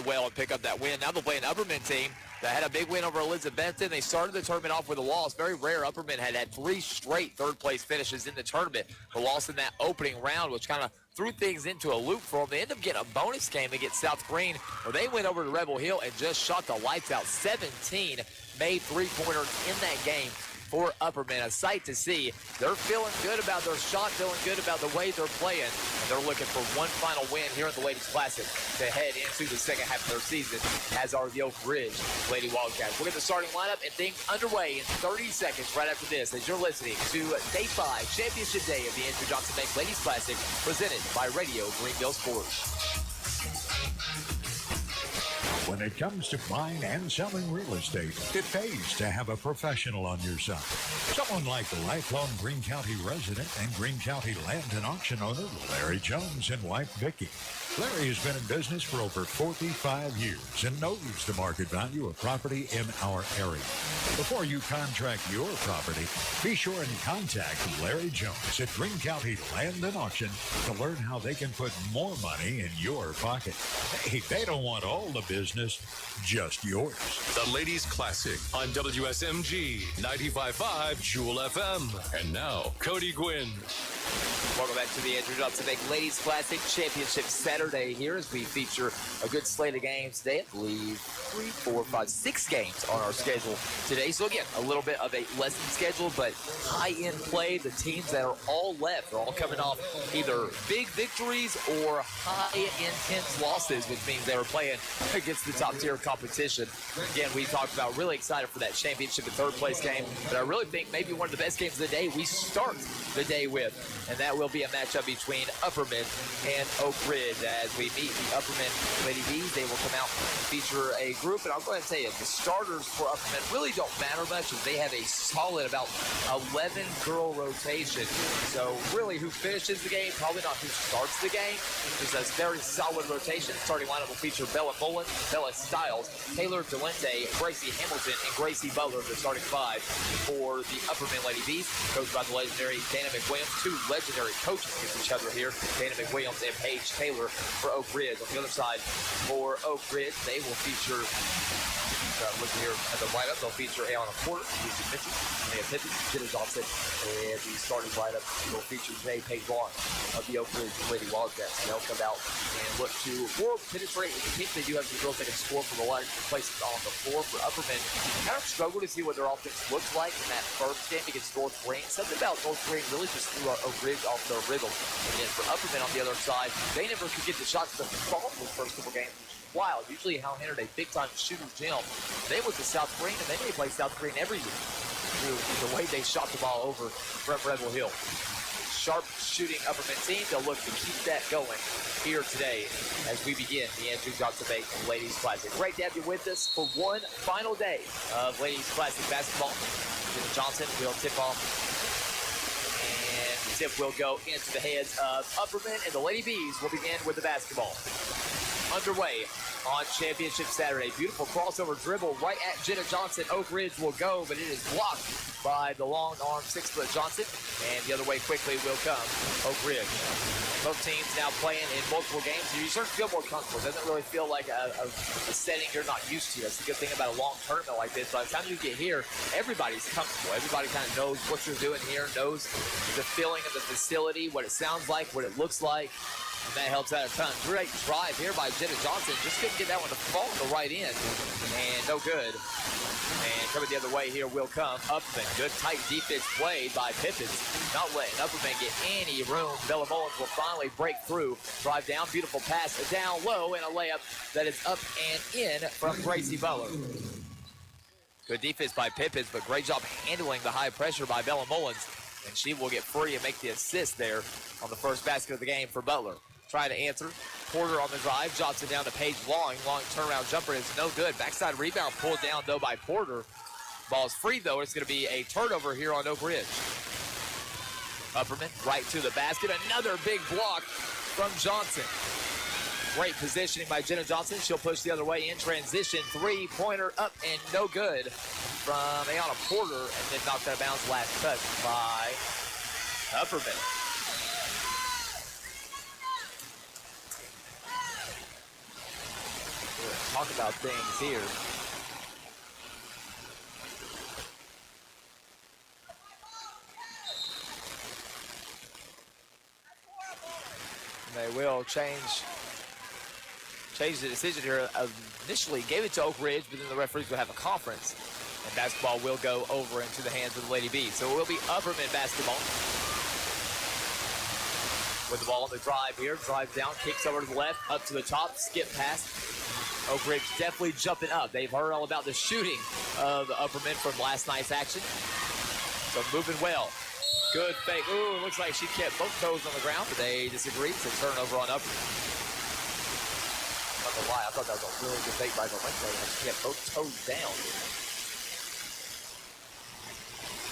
well and pick up that win. Now they'll play an Upperman team that had a big win over Elizabethton. They started the tournament off with a loss. Very rare. Upperman had 3 straight third-place finishes in the tournament. The loss in that opening round, which kind of threw things into a loop for them. They ended up getting a bonus game against South Green, where they went over to Rebel Hill and just shot the lights out. 17 made three-pointers in that game for Upperman. A sight to see. They're feeling good about their shot, feeling good about the way they're playing, and they're looking for one final win here in the Ladies Classic to head into the second half of their season, as are the Oak Ridge Lady Wildcats. We'll get the starting lineup and things underway in 30 seconds right after this, as you're listening to Day 5, Championship Day of the Andrew Johnson Bank Ladies Classic, presented by Radio Greenville Sports. When it comes to buying and selling real estate, it pays to have a professional on your side. Someone like the lifelong Greene County resident and Greene County land and auction owner, Larry Jones and wife, Vicki. Larry has been in business for over 45 years and knows the market value of property in our area. Before you contract your property, be sure and contact Larry Jones at Greene County Land and Auction to learn how they can put more money in your pocket. Hey, they don't want all the business, just yours. The Ladies Classic on WSMG 95.5 Jewel FM. And now, Cody Gwynn. Welcome back to the Andrew Johnson Bank Ladies Classic Championship Saturday here, as we feature a good slate of games today. I believe 3, 4, 5, 6 games on our schedule today. So again, a little bit of a lessened schedule, but high-end play. The teams that are all left are all coming off either big victories or high intense losses, which means they were playing against the top-tier competition. Again, we talked about really excited for that championship and third-place game, but I really think maybe one of the best games of the day we start the day with, and that will be a matchup between Upperman and Oak Ridge. As we meet the Upperman Lady Bees, they will come out and feature a group, and I'll go ahead and tell you, the starters for Upperman really don't matter much, as they have a solid about 11-girl rotation. So really, who finishes the game, probably not who starts the game. It's a very solid rotation. Starting lineup will feature Bella Mullen, Bella Stiles, Taylor Delente, Gracie Hamilton, and Gracie Butler, the starting 5 for the Upperman Lady Bees, coached by the legendary Dana McWilliams. 2 legendary coaches against each other here, Dana McWilliams and Paige Taylor for Oak Ridge. On the other side, for Oak Ridge, they will feature, looking here at the lineup, they'll feature Alanna Porter, Lucy Mitchell, Maya Pippin, Jenna Johnson, and the starting lineup will feature Jay Page Vaughn of the Oak Ridge Lady Wildcats. They'll come out and look to more penetrate in the team. They do have some girls that can score from a lot of places on the floor. For Upperman, kind of struggle to see what their offense looks like in that first game against North Green. Something about North Green really just threw Oak Ridge off their rhythm. And then for Upperman on the other side, they never could get the shots to fall in the first couple games. Wild. Usually Hal Henner, a big-time shooter's gym. They went to South Green, and they may play South Green every year. The way they shot the ball over from Rebel Hill. Sharp shooting Upperman team. They'll look to keep that going here today as we begin the Andrew Johnson Bank Ladies Classic. Great to have you with us for one final day of Ladies Classic basketball. Jenna Johnson will tip off, and the tip will go into the heads of Upperman, and the Lady Bees will begin with the basketball. Underway on Championship Saturday. Beautiful crossover dribble right at Jenna Johnson. Oak Ridge will go, but it is blocked by the long arm 6-foot Johnson. And the other way quickly will come Oak Ridge. Both teams now playing in multiple games. You start to feel more comfortable. It doesn't really feel like a setting you're not used to. That's the good thing about a long tournament like this. By the time you get here, everybody's comfortable. Everybody kind of knows what you're doing here, knows the feeling of the facility, what it sounds like, what it looks like. And that helps out a ton. Great drive here by Jenna Johnson. Just couldn't get that one to fall on the right end. And no good. And coming the other way here will come Upperman. Good tight defense played by Pippins. Not letting Upperman get any room. Bella Mullins will finally break through. Drive down. Beautiful pass down low. And a layup that is up and in from Gracie Butler. Good defense by Pippins, but great job handling the high pressure by Bella Mullins. And she will get free and make the assist there on the first basket of the game for Butler. Trying to answer. Porter on the drive. Johnson down to Paige Long. Long turnaround jumper is no good. Backside rebound pulled down, though, by Porter. Ball's free, though. It's going to be a turnover here on Oak Ridge. Upperman right to the basket. Another big block from Johnson. Great positioning by Jenna Johnson. She'll push the other way in transition. Three-pointer up and no good from Ayanna Porter. And then knocked out of bounds last touch by Upperman. talk about things here. They will change the decision here. Initially gave it to Oak Ridge, but then the referees will have a conference. And basketball will go over into the hands of the Lady Bees. So it will be Upperman basketball. With the ball on the drive here. Drive down, kicks over to the left, up to the top, skip pass. Oak Ridge definitely jumping up. They've heard all about the shooting of Upperman from last night's action. So moving well. Good fake. Ooh, looks like she kept both toes on the ground, but they disagree. It's a turnover on Upperman. I don't know why. I thought that was a really good fake by Valente. She kept both toes down.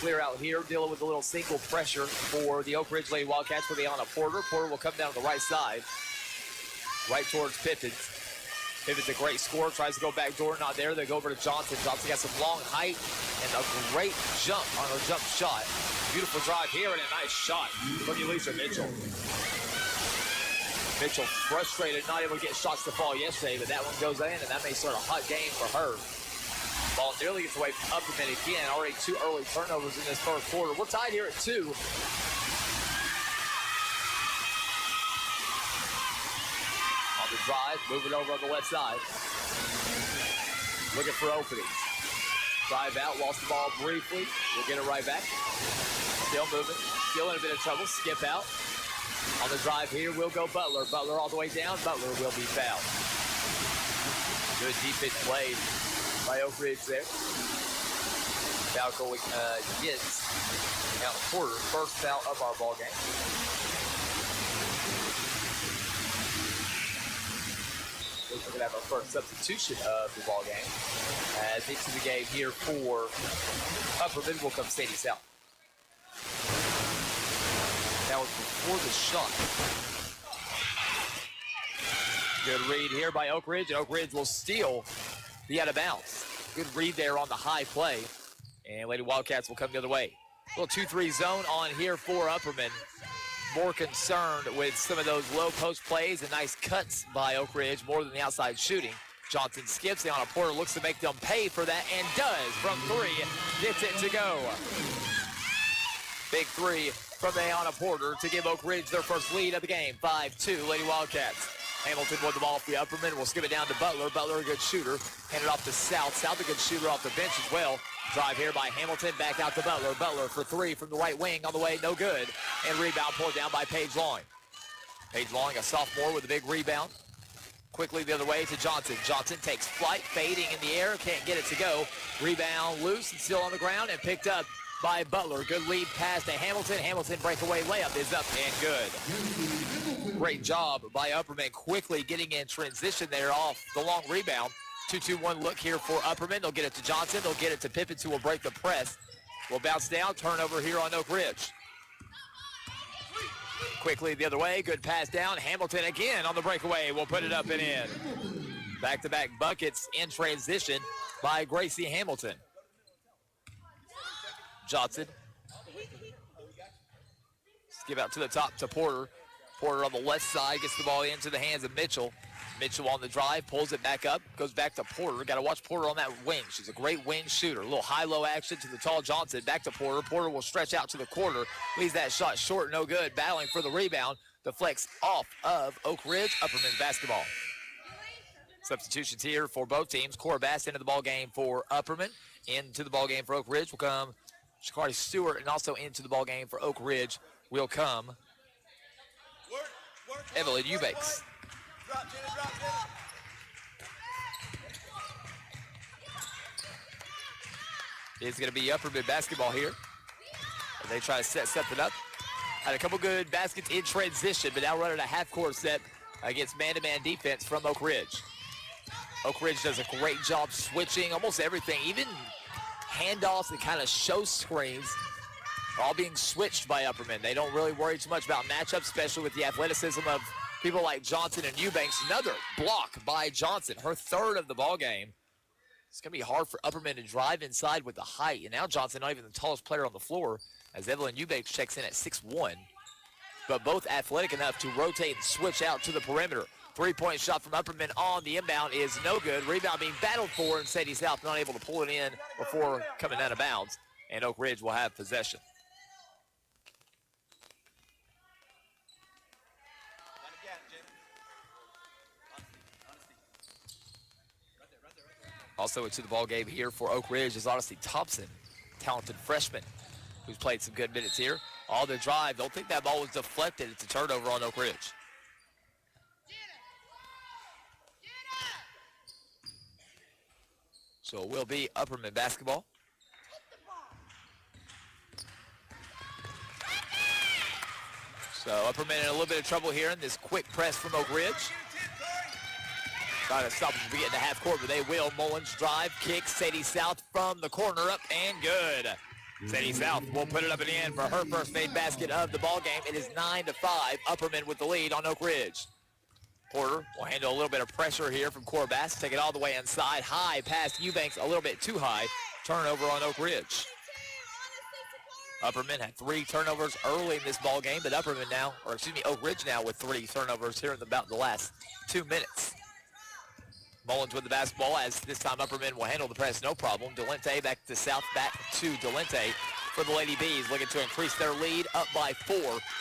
Clear out here, dealing with a little single pressure for the Oak Ridge Lady Wildcats for the Ayanna Porter. Porter will come down to the right side, right towards Pippins. Pippins a great score, tries to go back door, not there. They go over to Johnson. Johnson got some long height and a great jump on her jump shot. Beautiful drive here and a nice shot from Elisa Mitchell. Mitchell frustrated, not able to get shots to fall yesterday, but that one goes in, and that may start a hot game for her. Ball nearly gets away from Upperman again. Already 2 early turnovers in this first quarter. We're tied here at 2. On the drive, moving over on the left side. Looking for openings. Drive out, lost the ball briefly. We'll get it right back. Still moving, still in a bit of trouble. Skip out. On the drive here will go Butler. Butler all the way down. Butler will be fouled. Good defense played by Oak Ridge there. Foul going against Ayanna Porter. First foul of our ball game. We're going to have our first substitution of the ball game. As into the game here for Upperman will come Sadie South. That was before the shot. Good read here by Oak Ridge, and Oak Ridge will steal the out of bounds. Good read there on the high play. And Lady Wildcats will come the other way. Little 2-3 zone on here for Upperman. More concerned with some of those low post plays and nice cuts by Oak Ridge more than the outside shooting. Johnson skips. Ayanna Porter looks to make them pay for that and does from 3. Gets it to go. Big 3 from Ayanna Porter to give Oak Ridge their first lead of the game. 5-2 Lady Wildcats. Hamilton with the ball for the Upperman. We'll skip it down to Butler. Butler, a good shooter. Hand it off to South. South, a good shooter off the bench as well. Drive here by Hamilton. Back out to Butler. Butler for 3 from the right wing. On the way, no good. And rebound pulled down by Paige Long. Paige Long, a sophomore with a big rebound. Quickly the other way to Johnson. Johnson takes flight, fading in the air. Can't get it to go. Rebound loose and still on the ground and picked up by Butler. Good lead pass to Hamilton. Hamilton breakaway layup is up and good. Great job by Upperman quickly getting in transition there off the long rebound. 2-2-1 look here for Upperman. They'll get it to Johnson. They'll get it to Pippins, who will break the press. Will bounce down. Turnover here on Oak Ridge. Quickly the other way. Good pass down. Hamilton again on the breakaway. Will put it up and in. Back-to-back buckets in transition by Gracie Hamilton. Johnson. Give out to the top to Porter. Porter on the left side gets the ball into the hands of Mitchell. Mitchell on the drive, pulls it back up, goes back to Porter. Got to watch Porter on that wing. She's a great wing shooter. A little high-low action to the tall Johnson. Back to Porter. Porter will stretch out to the corner. Leaves that shot short, no good. Battling for the rebound. Deflects off of Oak Ridge. Upperman basketball. Substitutions here for both teams. Cora Bass into the ball game for Upperman. Into the ball game for Oak Ridge will come Shakari Stewart, and also into the ball game for Oak Ridge will come Evelyn Eubanks. It's going to be Upperman basketball here. They try to set something up. Had a couple good baskets in transition, but now running a half-court set against man-to-man defense from Oak Ridge. Oak Ridge does a great job switching almost everything, even handoffs and kind of show screens all being switched by Upperman. They don't really worry too much about matchups, especially with the athleticism of people like Johnson and Eubanks. Another block by Johnson, her third of the ball game. It's going to be hard for Upperman to drive inside with the height. And now Johnson, not even the tallest player on the floor, as Evelyn Eubanks checks in at 6'1". But both athletic enough to rotate and switch out to the perimeter. Three-point shot from Upperman on the inbound is no good. Rebound being battled for, and Sadie South not able to pull it in before coming out of bounds. And Oak Ridge will have possession. Also into the ball game here for Oak Ridge is Honesty Thompson, talented freshman who's played some good minutes here. On the drive, don't think that ball was deflected. It's a turnover on Oak Ridge. So it will be Upperman basketball. So Upperman in a little bit of trouble here in this quick press from Oak Ridge. Trying to stop them from getting to half court, but they will. Mullins drive, kick, Sadie South from the corner up and good. Sadie South will put it up in the end for her first made basket of the ball game. It is 9-5. Upperman with the lead on Oak Ridge. Porter will handle a little bit of pressure here from Corbass. Take it all the way inside. High past Eubanks, a little bit too high. Turnover on Oak Ridge. Upperman had 3 turnovers early in this ball game, but Oak Ridge now with 3 turnovers here in about the last 2 minutes. Mullins with the basketball as this time Upperman will handle the press no problem. Delente back to South, back to Delente for the Lady Bees, looking to increase their lead up by 4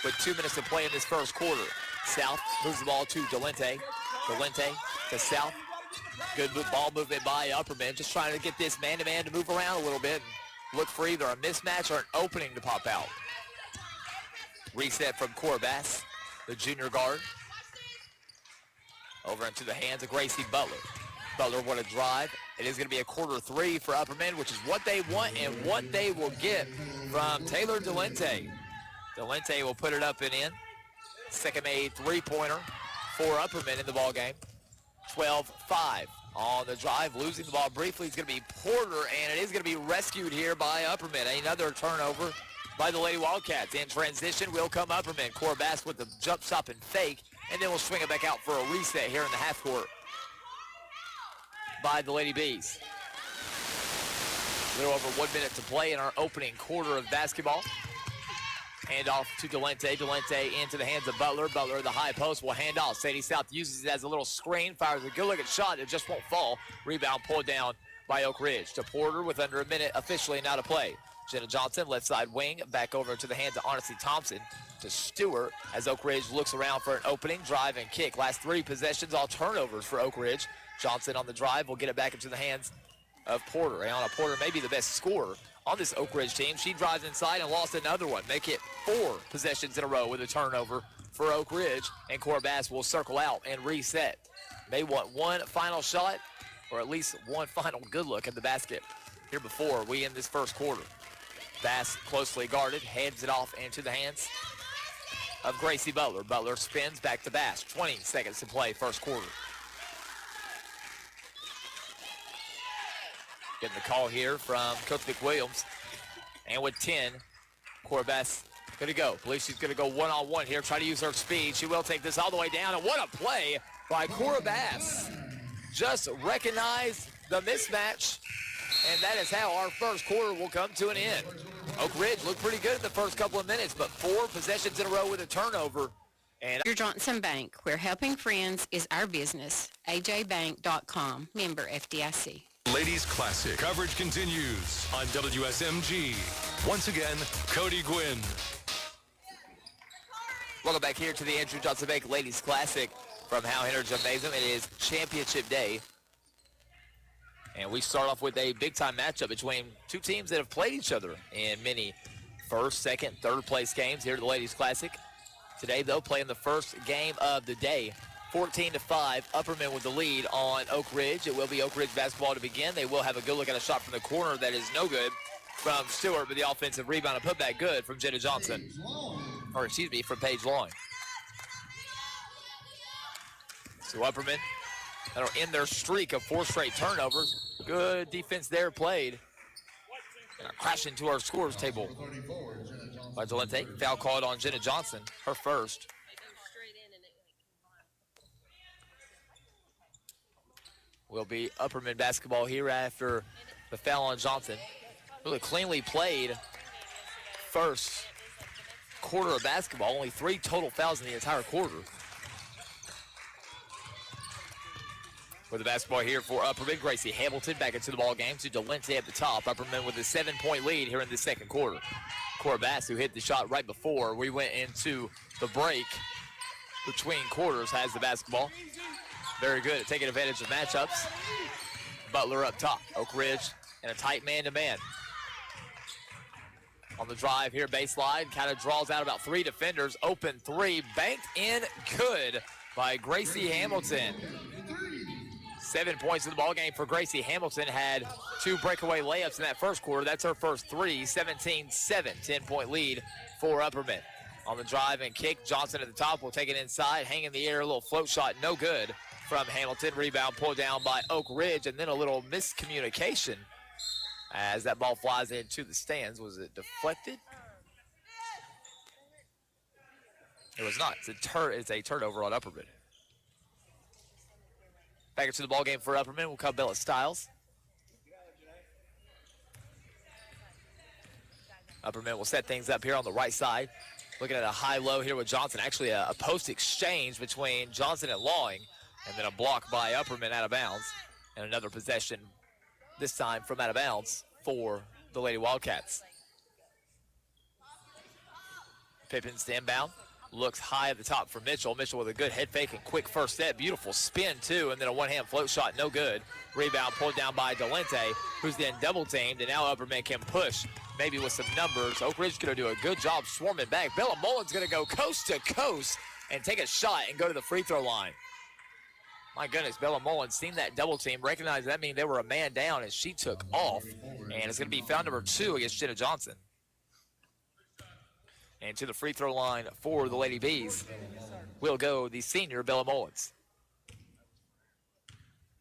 with 2 minutes to play in this first quarter. South moves the ball to Delente. Delente to South. Good ball movement by Upperman, just trying to get this man-to-man to move around a little bit and look for either a mismatch or an opening to pop out. Reset from Corbass, the junior guard. Over into the hands of Gracie Butler. Butler want to drive. It is going to be a quarter 3 for Upperman, which is what they want and what they will get from Taylor Delente. Delente will put it up and in. Second made three-pointer for Upperman in the ball game. 12-5 on the drive. Losing the ball briefly is going to be Porter, and it is going to be rescued here by Upperman. Another turnover by the Lady Wildcats. In transition will come Upperman. Corbass with the jump stop and fake. And then we'll swing it back out for a reset here in the half court by the Lady Bees. A little over 1 minute to play in our opening quarter of basketball. Hand off to Delente. Delente into the hands of Butler. Butler, the high post, will hand off. Sadie South uses it as a little screen. Fires a good-looking shot. It just won't fall. Rebound pulled down by Oak Ridge. To Porter with under a minute officially now to play. Jenna Johnson, left side wing. Back over to the hands of Honesty Thompson. To Stewart as Oak Ridge looks around for an opening. Drive and kick. Last 3 possessions, all turnovers for Oak Ridge. Johnson on the drive will get it back into the hands of Porter. Ayanna Porter may be the best scorer on this Oak Ridge team. She drives inside and lost another one. Make it 4 possessions in a row with a turnover for Oak Ridge. And Corbass will circle out and reset. They want one final shot or at least one final good look at the basket here before we end this first quarter. Bass closely guarded, heads it off into the hands of Gracie Butler. Butler spins back to Bass. 20 seconds to play first quarter. Getting the call here from Coach McWilliams. And with 10, Corbass going to go. Believes she's going to go one-on-one here. Try to use her speed. She will take this all the way down. And what a play by Corbass. Just recognize the mismatch. And that is how our first quarter will come to an end. Oak Ridge looked pretty good in the first couple of minutes, but 4 possessions in a row with a turnover. And Your Johnson Bank, where helping friends is our business. ajbank.com, member FDIC. Ladies Classic coverage continues on WSMG. Once again, Cody Gwynn. Welcome back here to the Andrew Johnson Bank Ladies Classic from Howe Henner Gymnasium. It is championship day. And we start off with a big-time matchup between 2 teams that have played each other in many first, second, third place games here at the Ladies Classic. Today, they'll play in the first game of the day. 14-5, Upperman with the lead on Oak Ridge. It will be Oak Ridge basketball to begin. They will have a good look at a shot from the corner that is no good from Stewart, but the offensive rebound and putback good from Jenna Johnson. Or, excuse me, from Paige Long. So Upperman, that'll end their streak of 4 straight turnovers. Good defense there played. And a crash into our scores table by Delente. Foul called on Jenna Johnson, her first. Will be Upperman basketball here after the foul on Johnson. Really cleanly played first quarter of basketball. Only 3 total fouls in the entire quarter. With the basketball here for Upperman, Gracie Hamilton back into the ball game to Delente at the top. Upperman with a 7-point lead here in the second quarter. Cora Bass, who hit the shot right before we went into the break between quarters, has the basketball. Very good at taking advantage of matchups. Butler up top. Oak Ridge in a tight man-to-man. On the drive here, baseline, kind of draws out about 3 defenders. Open 3, banked in, good by Gracie Hamilton. 7 points in the ballgame for Gracie Hamilton. Had 2 breakaway layups in that first quarter. That's her first 3, 17-7, 10-point lead for Upperman. On the drive and kick, Johnson at the top will take it inside, hang in the air, a little float shot, no good from Hamilton. Rebound pulled down by Oak Ridge, and then a little miscommunication as that ball flies into the stands. Was it deflected? It was not. It's a turnover on Upperman. Back into the ballgame for Upperman will come Bella Stiles. Upperman will set things up here on the right side. Looking at a high-low here with Johnson. Actually, a post exchange between Johnson and Lawing, and then a block by Upperman out of bounds. And another possession, this time from out of bounds, for the Lady Wildcats. Pippins to inbound. Looks high at the top for Mitchell. Mitchell with a good head fake and quick first step. Beautiful spin, too, and then a one-hand float shot, no good. Rebound pulled down by Delente, who's then double-teamed, and now Upperman can push, maybe with some numbers. Oak Ridge going to do a good job swarming back. Bella Mullen's going to go coast to coast and take a shot and go to the free throw line. My goodness, Bella Mullen seen that double team, recognized that mean they were a man down, and she took off. And it's going to be foul number 2 against Jenna Johnson. And to the free throw line for the Lady Bees will go the senior Bella Mullins.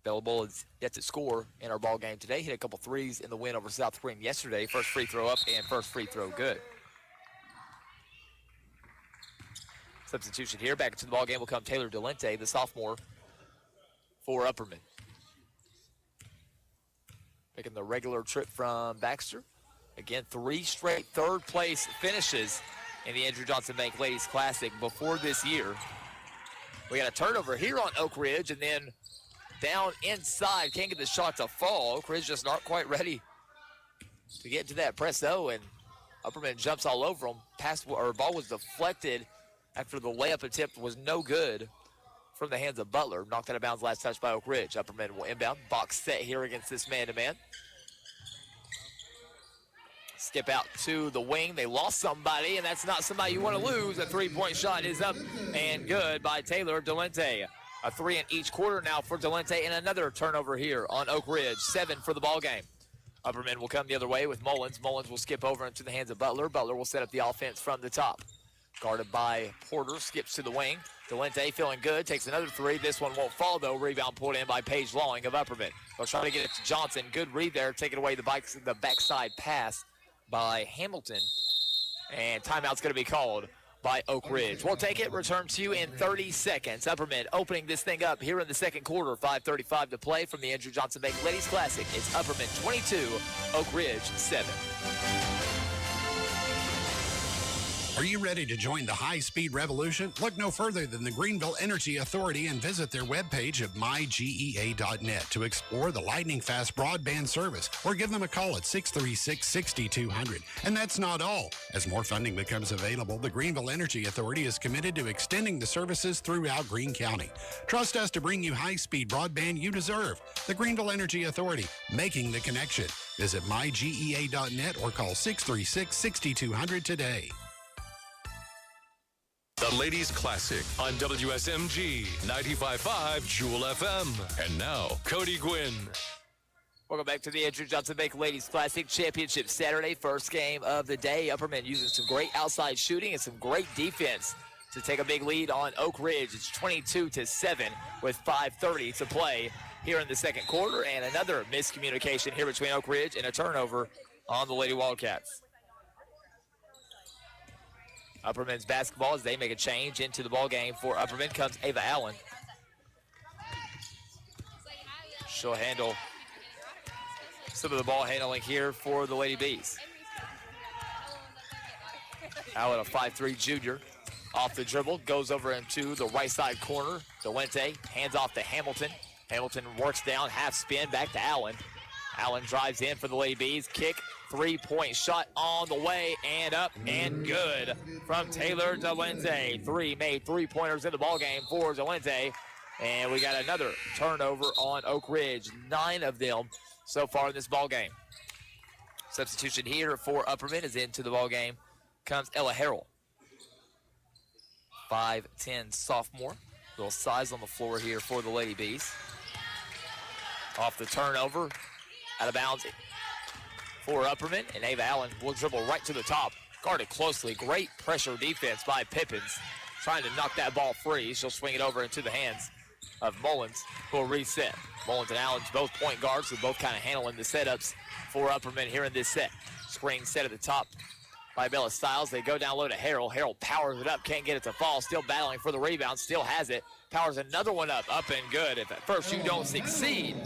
Bella Mullins yet to score in our ball game today. Hit a couple threes in the win over South Spring yesterday. First free throw up and first free throw good. Substitution here. Back into the ball game will come Taylor Delente, the sophomore for Upperman. Making the regular trip from Baxter. Again, 3 straight third-place finishes in the Andrew Johnson Bank Ladies Classic before this year. We got a turnover here on Oak Ridge, and then down inside, can't get the shot to fall. Oak Ridge just not quite ready to get into that press, though, and Upperman jumps all over him. Ball was deflected after the layup attempt was no good from the hands of Butler. Knocked out of bounds, last touch by Oak Ridge. Upperman will inbound. Box set here against this man-to-man. Skip out to the wing. They lost somebody, and that's not somebody you want to lose. A three-point shot is up and good by Taylor Delente. A 3 in each quarter now for Delente, and another turnover here on Oak Ridge. 7 for the ball game. Upperman will come the other way with Mullins. Mullins will skip over into the hands of Butler. Butler will set up the offense from the top. Guarded by Porter, skips to the wing. Delente feeling good, takes another 3. This one won't fall, though. Rebound pulled in by Paige Lawing of Upperman. They'll try to get it to Johnson. Good read there, taking away the backside pass by Hamilton, and timeout's going to be called by Oak Ridge. We'll take it, return to you in 30 seconds. Upperman opening this thing up here in the second quarter. 5:35 to play from the Andrew Johnson Bank Ladies Classic. It's Upperman 22, Oak Ridge 7. Are you ready to join the high-speed revolution? Look no further than the Greenville Energy Authority and visit their webpage at mygea.net to explore the lightning-fast broadband service, or give them a call at 636-6200. And that's not all. As more funding becomes available, the Greenville Energy Authority is committed to extending the services throughout Greene County. Trust us to bring you high-speed broadband you deserve. The Greenville Energy Authority, making the connection. Visit mygea.net or call 636-6200 today. The Ladies Classic on WSMG 95.5 Jewel FM. And now, Cody Gwynn. Welcome back to the Andrew Johnson Bank Ladies Classic Championship Saturday. First game of the day. Upperman using some great outside shooting and some great defense to take a big lead on Oak Ridge. It's 22-7 with 5:30 to play here in the second quarter. And another miscommunication here between Oak Ridge and a turnover on the Lady Wildcats. Upperman's basketball as they make a change into the ball game. For Upperman comes Ava Allen. She'll handle some of the ball handling here for the Lady Bees. Allen, a 5'3" junior, off the dribble, goes over into the right side corner. Delente hands off to Hamilton. Hamilton works down, half spin, back to Allen. Allen drives in for the Lady Bees. Kick, three-point shot on the way, and up and good from Taylor Delente. Three made three-pointers in the ballgame for Delente. And we got another turnover on Oak Ridge. 9 of them so far in this ballgame. Substitution here for Upperman is into the ballgame. Comes Ella Harrell. 5'10" sophomore. Little size on the floor here for the Lady Bees. Off the turnover, out of bounds for Upperman, and Ava Allen will dribble right to the top. Guarded closely. Great pressure defense by Pippins, trying to knock that ball free. She'll swing it over into the hands of Mullins, who will reset. Mullins and Allen's both point guards, so both kind of handling the setups for Upperman here in this set. Screen set at the top by Bella Stiles. They go down low to Harrell. Harrell powers it up, can't get it to fall. Still battling for the rebound, still has it. Powers another one up and good. If at first you don't succeed,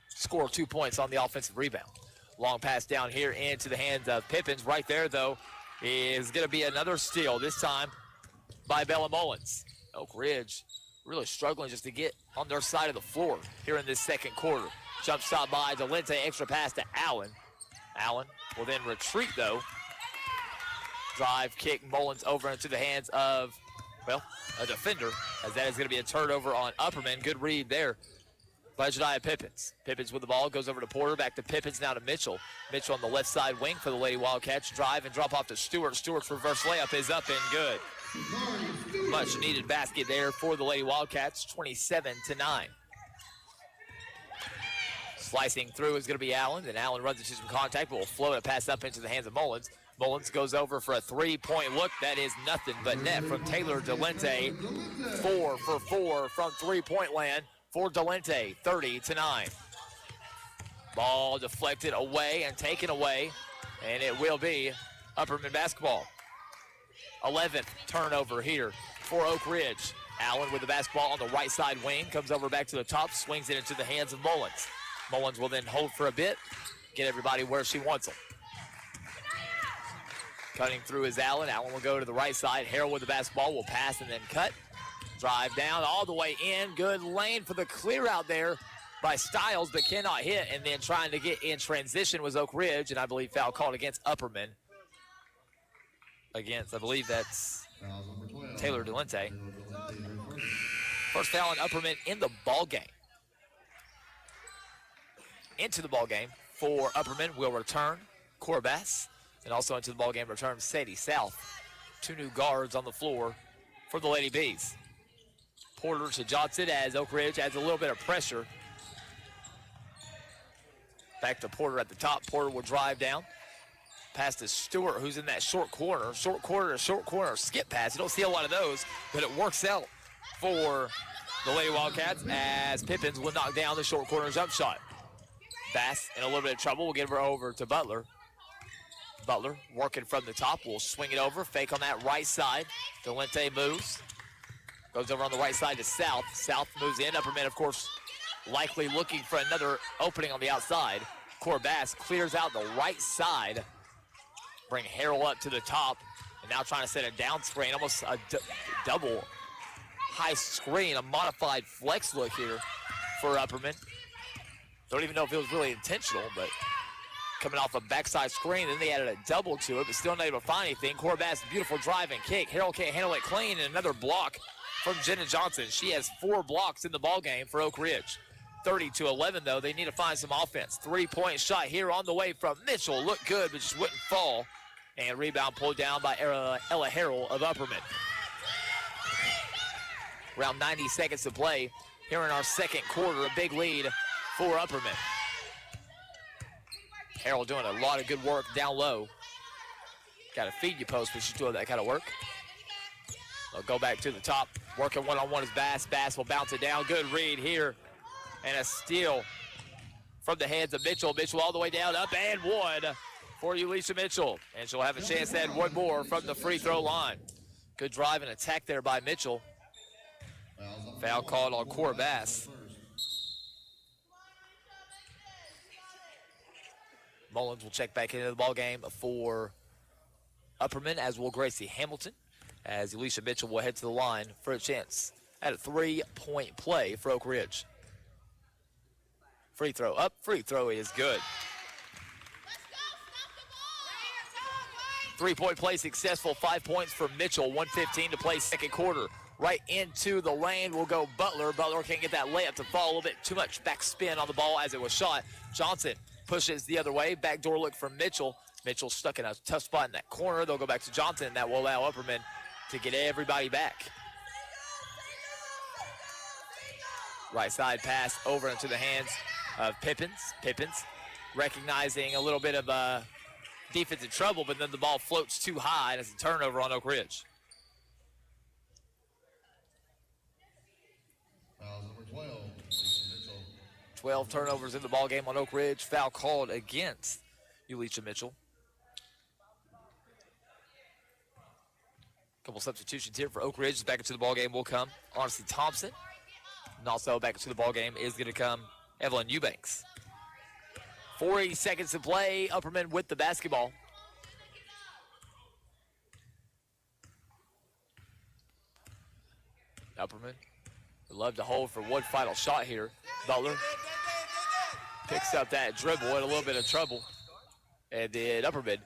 score 2 points on the offensive rebound. Long pass down here into the hands of Pippins. Right there, though, is going to be another steal, this time by Bella Mullins. Oak Ridge really struggling just to get on their side of the floor here in this second quarter. Jump shot by Delente, extra pass to Allen. Allen will then retreat, though. Drive, kick, Mullins over into the hands of, well, a defender, as that is going to be a turnover on Upperman. Good read there by Jediah Pippins. Pippins with the ball, goes over to Porter, back to Pippins, now to Mitchell. Mitchell on the left side wing for the Lady Wildcats. Drive and drop off to Stewart. Stewart's reverse layup is up and good. Much needed basket there for the Lady Wildcats, 27-9. Slicing through is going to be Allen, and Allen runs into some contact, but will float a pass up into the hands of Mullins. Mullins goes over for a three-point look. That is nothing but net from Taylor Delente. 4 for 4 from three-point land for Delente, 30-9. Ball deflected away and taken away, and it will be Upperman basketball. 11th turnover here for Oak Ridge. Allen with the basketball on the right side wing, comes over back to the top, swings it into the hands of Mullins. Mullins will then hold for a bit, get everybody where she wants them. Cutting through is Allen. Allen will go to the right side. Harrell with the basketball will pass and then cut. Drive down all the way in. Good lane for the clear out there by Stiles, but cannot hit. And then trying to get in transition was Oak Ridge, and I believe foul called against Upperman. Against, I believe that's Taylor Delente. First foul on Upperman in the ball game. Into the ball game for Upperman will return Corbass, and also into the ball game returns Sadie South. 2 new guards on the floor for the Lady Bees. Porter to Johnson as Oak Ridge adds a little bit of pressure. Back to Porter at the top. Porter will drive down. Pass to Stewart, who's in that short corner. Short corner to short corner skip pass. You don't see a lot of those, but it works out for the Lady Wildcats as Pippins will knock down the short corner jump shot. Bass in a little bit of trouble. We'll give her over to Butler. Butler working from the top. Will swing it over. Fake on that right side. Delente moves. Goes over on the right side to South. South moves in. Upperman, of course, likely looking for another opening on the outside. Corbass clears out the right side. Bring Harrell up to the top. And now trying to set a down screen. Almost a double high screen. A modified flex look here for Upperman. Don't even know if it was really intentional, but coming off a backside screen, then they added a double to it, but still not able to find anything. Corbass, beautiful drive and kick. Harrell can't handle it clean, and another block from Jenna Johnson. She has 4 blocks in the ball game for Oak Ridge. 30-11, though. They need to find some offense. 3-point shot here on the way from Mitchell. Looked good, but just wouldn't fall. And rebound pulled down by Ella Harrell of Upperman. Around 90 seconds to play here in our second quarter. A big lead for Upperman. Harrell doing a lot of good work down low. Got to feed you post, but she's doing that kind of work. They'll go back to the top. Working one-on-one is Bass. Bass will bounce it down. Good read here. And a steal from the hands of Mitchell. Mitchell all the way down, up and one for Ulisha Mitchell. And she'll have a chance to add one more from the free throw line. Good drive and attack there by Mitchell. Foul called on Corbass. Mullins will check back into the ball game for Upperman, as will Gracie Hamilton, as Elisha Mitchell will head to the line for a chance at a 3-point play for Oak Ridge. Free throw up, free throw is good. 3-point play successful, 5 points for Mitchell, 1:15 to play second quarter. Right into the lane will go Butler. Butler can't get that layup to fall, a little bit too much backspin on the ball as it was shot. Johnson pushes the other way, backdoor look from Mitchell. Mitchell stuck in a tough spot in that corner. They'll go back to Johnson, and that will allow Upperman to get everybody back. Right side pass over into the hands of Pippins. Pippins recognizing a little bit of defensive trouble, but then the ball floats too high, and it's a turnover on Oak Ridge. Foul number 12, 12 turnovers in the ball game on Oak Ridge. Foul called against Ulicha Mitchell. Couple substitutions here for Oak Ridge. Back into the ball game will come Odyssey Thompson. And also back into the ball game is going to come Evelyn Eubanks. 40 seconds to play. Upperman with the basketball. Upperman would love to hold for one final shot here. Butler picks up that dribble in a little bit of trouble. And then Upperman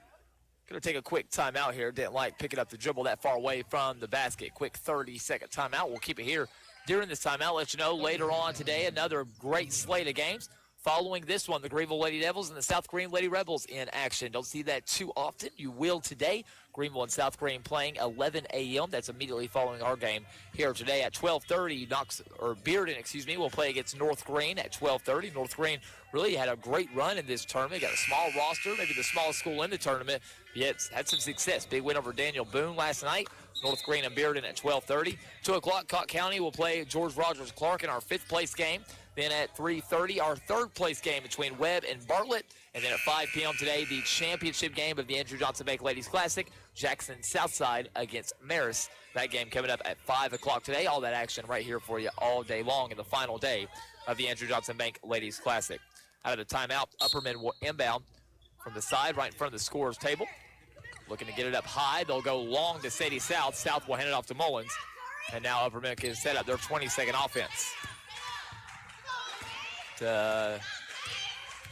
going to take a quick timeout here. Didn't like picking up the dribble that far away from the basket. Quick 30-second timeout. We'll keep it here during this timeout. Let you know later on today, another great slate of games. Following this one, the Greenville Lady Devils and the South Green Lady Rebels in action. Don't see that too often. You will today. Greenville and South Green playing 11 a.m. That's immediately following our game here today at 12:30. Bearden, will play against North Green at 12:30. North Green really had a great run in this tournament. Got a small roster, maybe the smallest school in the tournament. Yet had some success. Big win over Daniel Boone last night. North Green and Bearden at 12:30. 2 o'clock, Cott County will play George Rogers Clark in our 5th place game. Then at 3:30, our 3rd place game between Webb and Bartlett. And then at 5 p.m. today, the championship game of the Andrew Johnson Bank Ladies Classic, Jackson Southside against Marist. That game coming up at 5 o'clock today. All that action right here for you all day long in the final day of the Andrew Johnson Bank Ladies Classic. Out of the timeout, Upperman will inbound from the side right in front of the scorer's table. Looking to get it up high. They'll go long to Sadie South. South will hand it off to Mullins. And now Upperman can set up their 20-second offense. To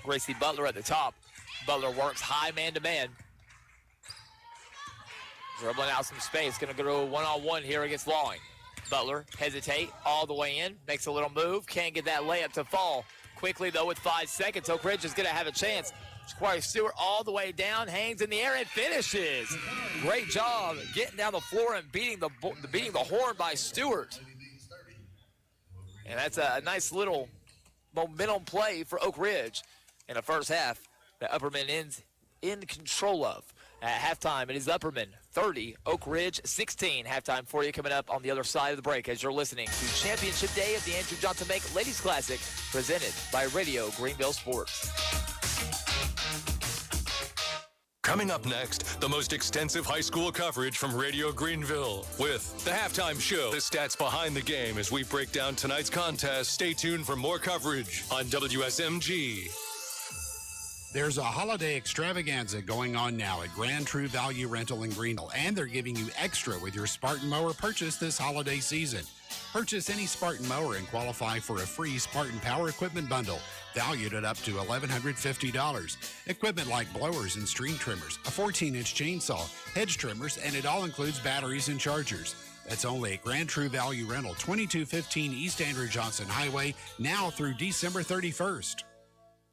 Gracie Butler at the top. Butler works high man-to-man. Dribbling out some space. Going to go to a one-on-one here against Lawing. Butler hesitate all the way in. Makes a little move. Can't get that layup to fall. Quickly, though, with 5 seconds, Oak Ridge is going to have a chance. Squire Stewart all the way down, hangs in the air, and finishes. Great job getting down the floor and beating the horn by Stewart. And that's a nice little momentum play for Oak Ridge in the first half that Upperman ends in control of. At halftime, it is Upperman 30, Oak Ridge 16. Halftime for you coming up on the other side of the break as you're listening to Championship Day of the Andrew Johnson Bank Ladies Classic, presented by Radio Greenville Sports. Coming up next, the most extensive high school coverage from Radio Greenville with the halftime show, the stats behind the game as we break down tonight's contest. Stay tuned for more coverage on WSMG. There's a holiday extravaganza going on now at Grand True Value Rental in Greenville, and they're giving you extra with your Spartan mower purchase this holiday season. Purchase any Spartan mower and qualify for a free Spartan Power Equipment Bundle, valued at up to $1,150. Equipment like blowers and string trimmers, a 14-inch chainsaw, hedge trimmers, and it all includes batteries and chargers. That's only at Grand True Value Rental, 2215 East Andrew Johnson Highway, now through December 31st.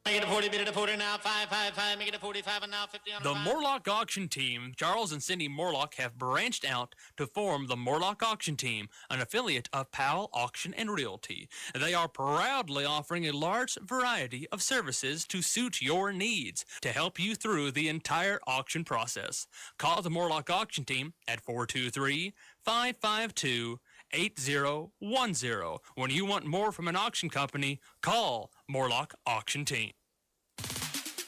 Make it a 40, beat it a 40 now, 5, make it a 45, and now 50 on The Morlock Auction Team, Charles and Cindy Morlock, have branched out to form the Morlock Auction Team, an affiliate of Powell Auction and Realty. They are proudly offering a large variety of services to suit your needs to help you through the entire auction process. Call the Morlock Auction Team at 423-552-8010. When you want more from an auction company, call Morlock Auction Team.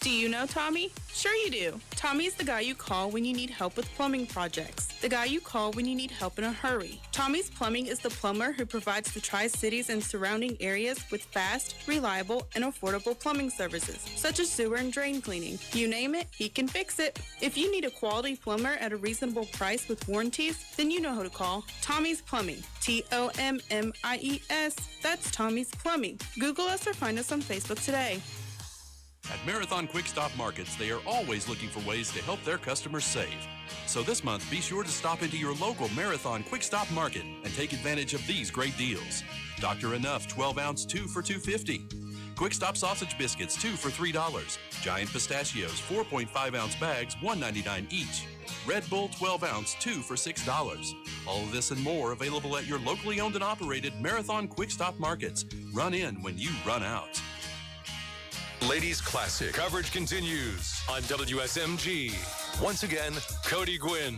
Do you know Tommy? Sure you do. Tommy's the guy you call when you need help with plumbing projects. The guy you call when you need help in a hurry. Tommy's Plumbing is the plumber who provides the Tri-Cities and surrounding areas with fast, reliable, and affordable plumbing services, such as sewer and drain cleaning. You name it, he can fix it. If you need a quality plumber at a reasonable price with warranties, then you know who to call. Tommy's Plumbing. Tommies. That's Tommy's Plumbing. Google us or find us on Facebook today. At Marathon Quick Stop Markets, they are always looking for ways to help their customers save. So this month, be sure to stop into your local Marathon Quick Stop Market and take advantage of these great deals. Dr. Enough 12-ounce 2 for $2.50. Quick Stop sausage biscuits 2 for $3. Giant pistachios 4.5-ounce bags $1.99 each. Red Bull 12-ounce 2 for $6. All of this and more available at your locally owned and operated Marathon Quick Stop Markets. Run in when you run out. Ladies Classic coverage continues on WSMG. Once again, Cody Gwynn.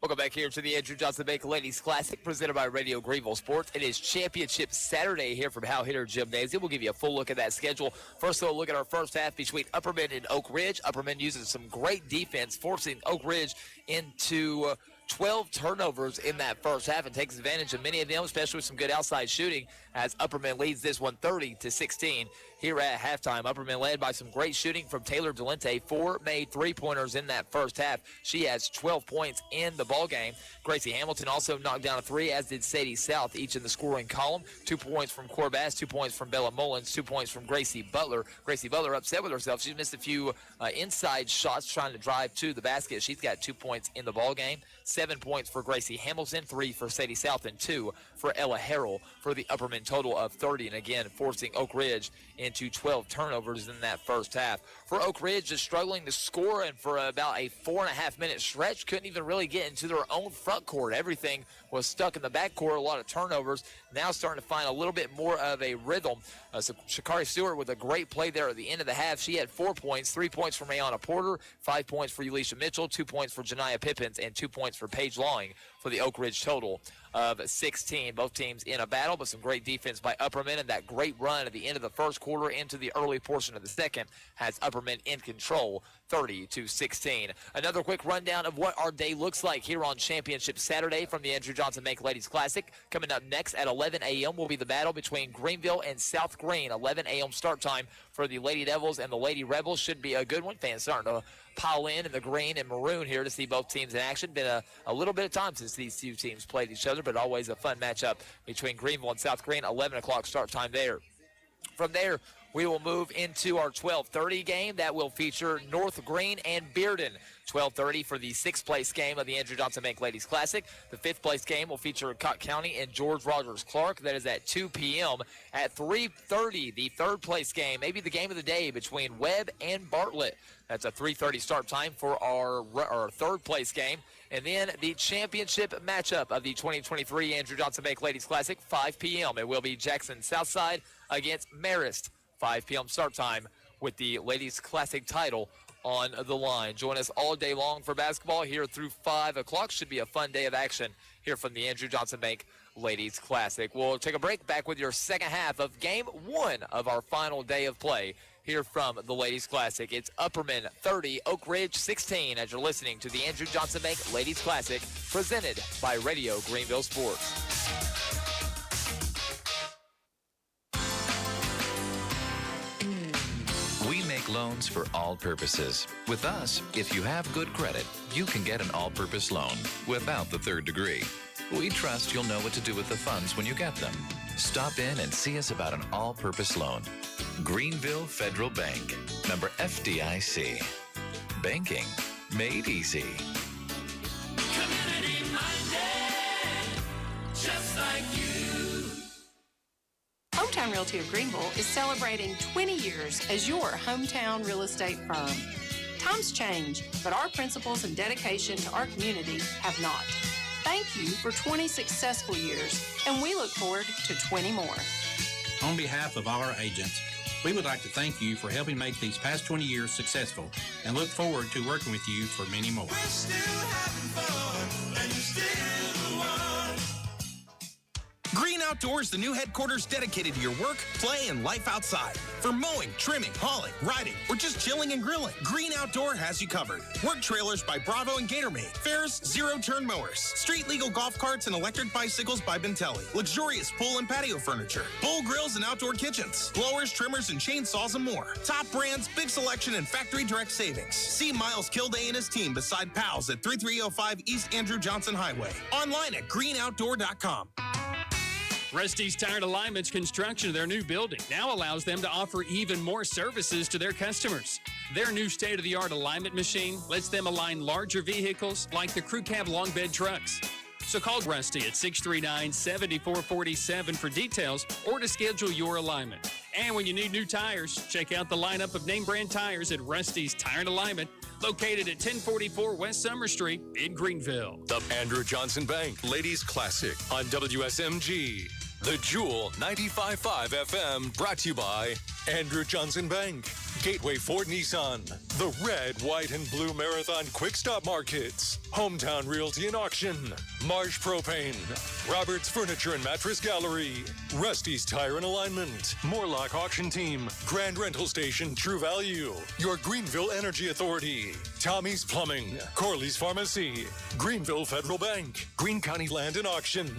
Welcome back here to the Andrew Johnson Bank Ladies Classic presented by Radio Greenville Sports. It is Championship Saturday here from Hal Hitter Gymnasium. We'll give you a full look at that schedule. First, we'll look at our first half between Upperman and Oak Ridge. Upperman uses some great defense, forcing Oak Ridge into 12 turnovers in that first half and takes advantage of many of them, especially with some good outside shooting, as Upperman leads this one 30-16. Here at halftime, Upperman led by some great shooting from Taylor Delente. 4 made three-pointers in that first half. She has 12 points in the ballgame. Gracie Hamilton also knocked down a 3, as did Sadie South, each in the scoring column. 2 points from Corbass, 2 points from Bella Mullins, 2 points from Gracie Butler. Gracie Butler upset with herself. She missed a few inside shots trying to drive to the basket. She's got 2 points in the ballgame. 7 points for Gracie Hamilton, 3 for Sadie South, and 2 for Ella Harrell for the Upperman total of 30. And again, forcing Oak Ridge into 12 turnovers in that first half. For Oak Ridge, just struggling to score, and for about a 4.5-minute stretch, couldn't even really get into their own front court. Everything was stuck in the back court, a lot of turnovers. Now starting to find a little bit more of a rhythm. So Shakari Stewart with a great play there at the end of the half. She had 4 points, 3 points from Ayana Porter, 5 points for Elisha Mitchell, 2 points for Janiyah Pippins, and 2 points for Paige Lawing for the Oak Ridge total of 16. Both teams in a battle, but some great defense by Upperman, and that great run at the end of the first quarter into the early portion of the second has Upperman in control, 30-16. Another quick rundown of what our day looks like here on Championship Saturday from the Andrew Johnson Bank Ladies Classic. Coming up next at 11 a.m. will be the battle between Greenville and South Green. 11 a.m. start time for the Lady Devils and the Lady Rebels. Should be a good one. Fans starting to pile in the green and maroon here to see both teams in action. Been a little bit of time since these two teams played each other, but always a fun matchup between Greenville and South Green. 11 o'clock start time there. From there, we will move into our 12:30 game that will feature North Green and Bearden. 12:30 for the 6th place game of the Andrew Johnson Bank Ladies Classic. The 5th place game will feature Cott County and George Rogers Clark. That is at 2 p.m. At 3:30, the 3rd place game, maybe the game of the day between Webb and Bartlett. That's a 3:30 start time for our 3rd place game. And then the championship matchup of the 2023 Andrew Johnson Bank Ladies Classic, 5 p.m. It will be Jackson Southside against Marist. 5 p.m. start time with the Ladies Classic title on the line. Join us all day long for basketball here through 5 o'clock. Should be a fun day of action here from the Andrew Johnson Bank Ladies Classic. We'll take a break, back with your second half of Game 1 of our final day of play here from the Ladies Classic. It's Upperman 30, Oak Ridge 16, as you're listening to the Andrew Johnson Bank Ladies Classic, presented by Radio Greenville Sports. We make loans for all purposes. With us, if you have good credit, you can get an all-purpose loan without the 3rd degree. We trust you'll know what to do with the funds when you get them. Stop in and see us about an all-purpose loan. Greenville Federal Bank, member FDIC. Banking made easy. Community minded, just like you. Hometown Realty of Greenville is celebrating 20 years as your hometown real estate firm. Times change, but our principles and dedication to our community have not. Thank you for 20 successful years, and we look forward to 20 more. On behalf of all our agents, we would like to thank you for helping make these past 20 years successful and look forward to working with you for many more. We're still having fun, and you're still the one. Green Out Outdoor is the new headquarters dedicated to your work, play, and life outside. For mowing, trimming, hauling, riding, or just chilling and grilling, Green Outdoor has you covered. Work trailers by Bravo and Gatormade, Ferris zero-turn mowers, street-legal golf carts and electric bicycles by Bentelli, luxurious pool and patio furniture, bull grills and outdoor kitchens, blowers, trimmers, and chainsaws and more. Top brands, big selection, and factory direct savings. See Miles Kilday and his team beside Pals at 3305 East Andrew Johnson Highway. Online at greenoutdoor.com. Rusty's Tire and Alignment's construction of their new building now allows them to offer even more services to their customers. Their new state-of-the-art alignment machine lets them align larger vehicles like the crew cab long bed trucks. So call Rusty at 639-7447 for details or to schedule your alignment. And when you need new tires, check out the lineup of name brand tires at Rusty's Tire and Alignment, located at 1044 West Summer Street in Greenville. The Andrew Johnson Bank Ladies Classic on WSMG. The Jewel 95.5 FM, brought to you by Andrew Johnson Bank, Gateway Ford Nissan, the Red, White, and Blue Marathon Quick Stop Markets, Hometown Realty and Auction, Marsh Propane, Roberts Furniture and Mattress Gallery, Rusty's Tire and Alignment, Morlock Auction Team, Grand Rental Station True Value, your Greenville Energy Authority, Tommy's Plumbing, Corley's Pharmacy, Greenville Federal Bank, Greene County Land and Auction.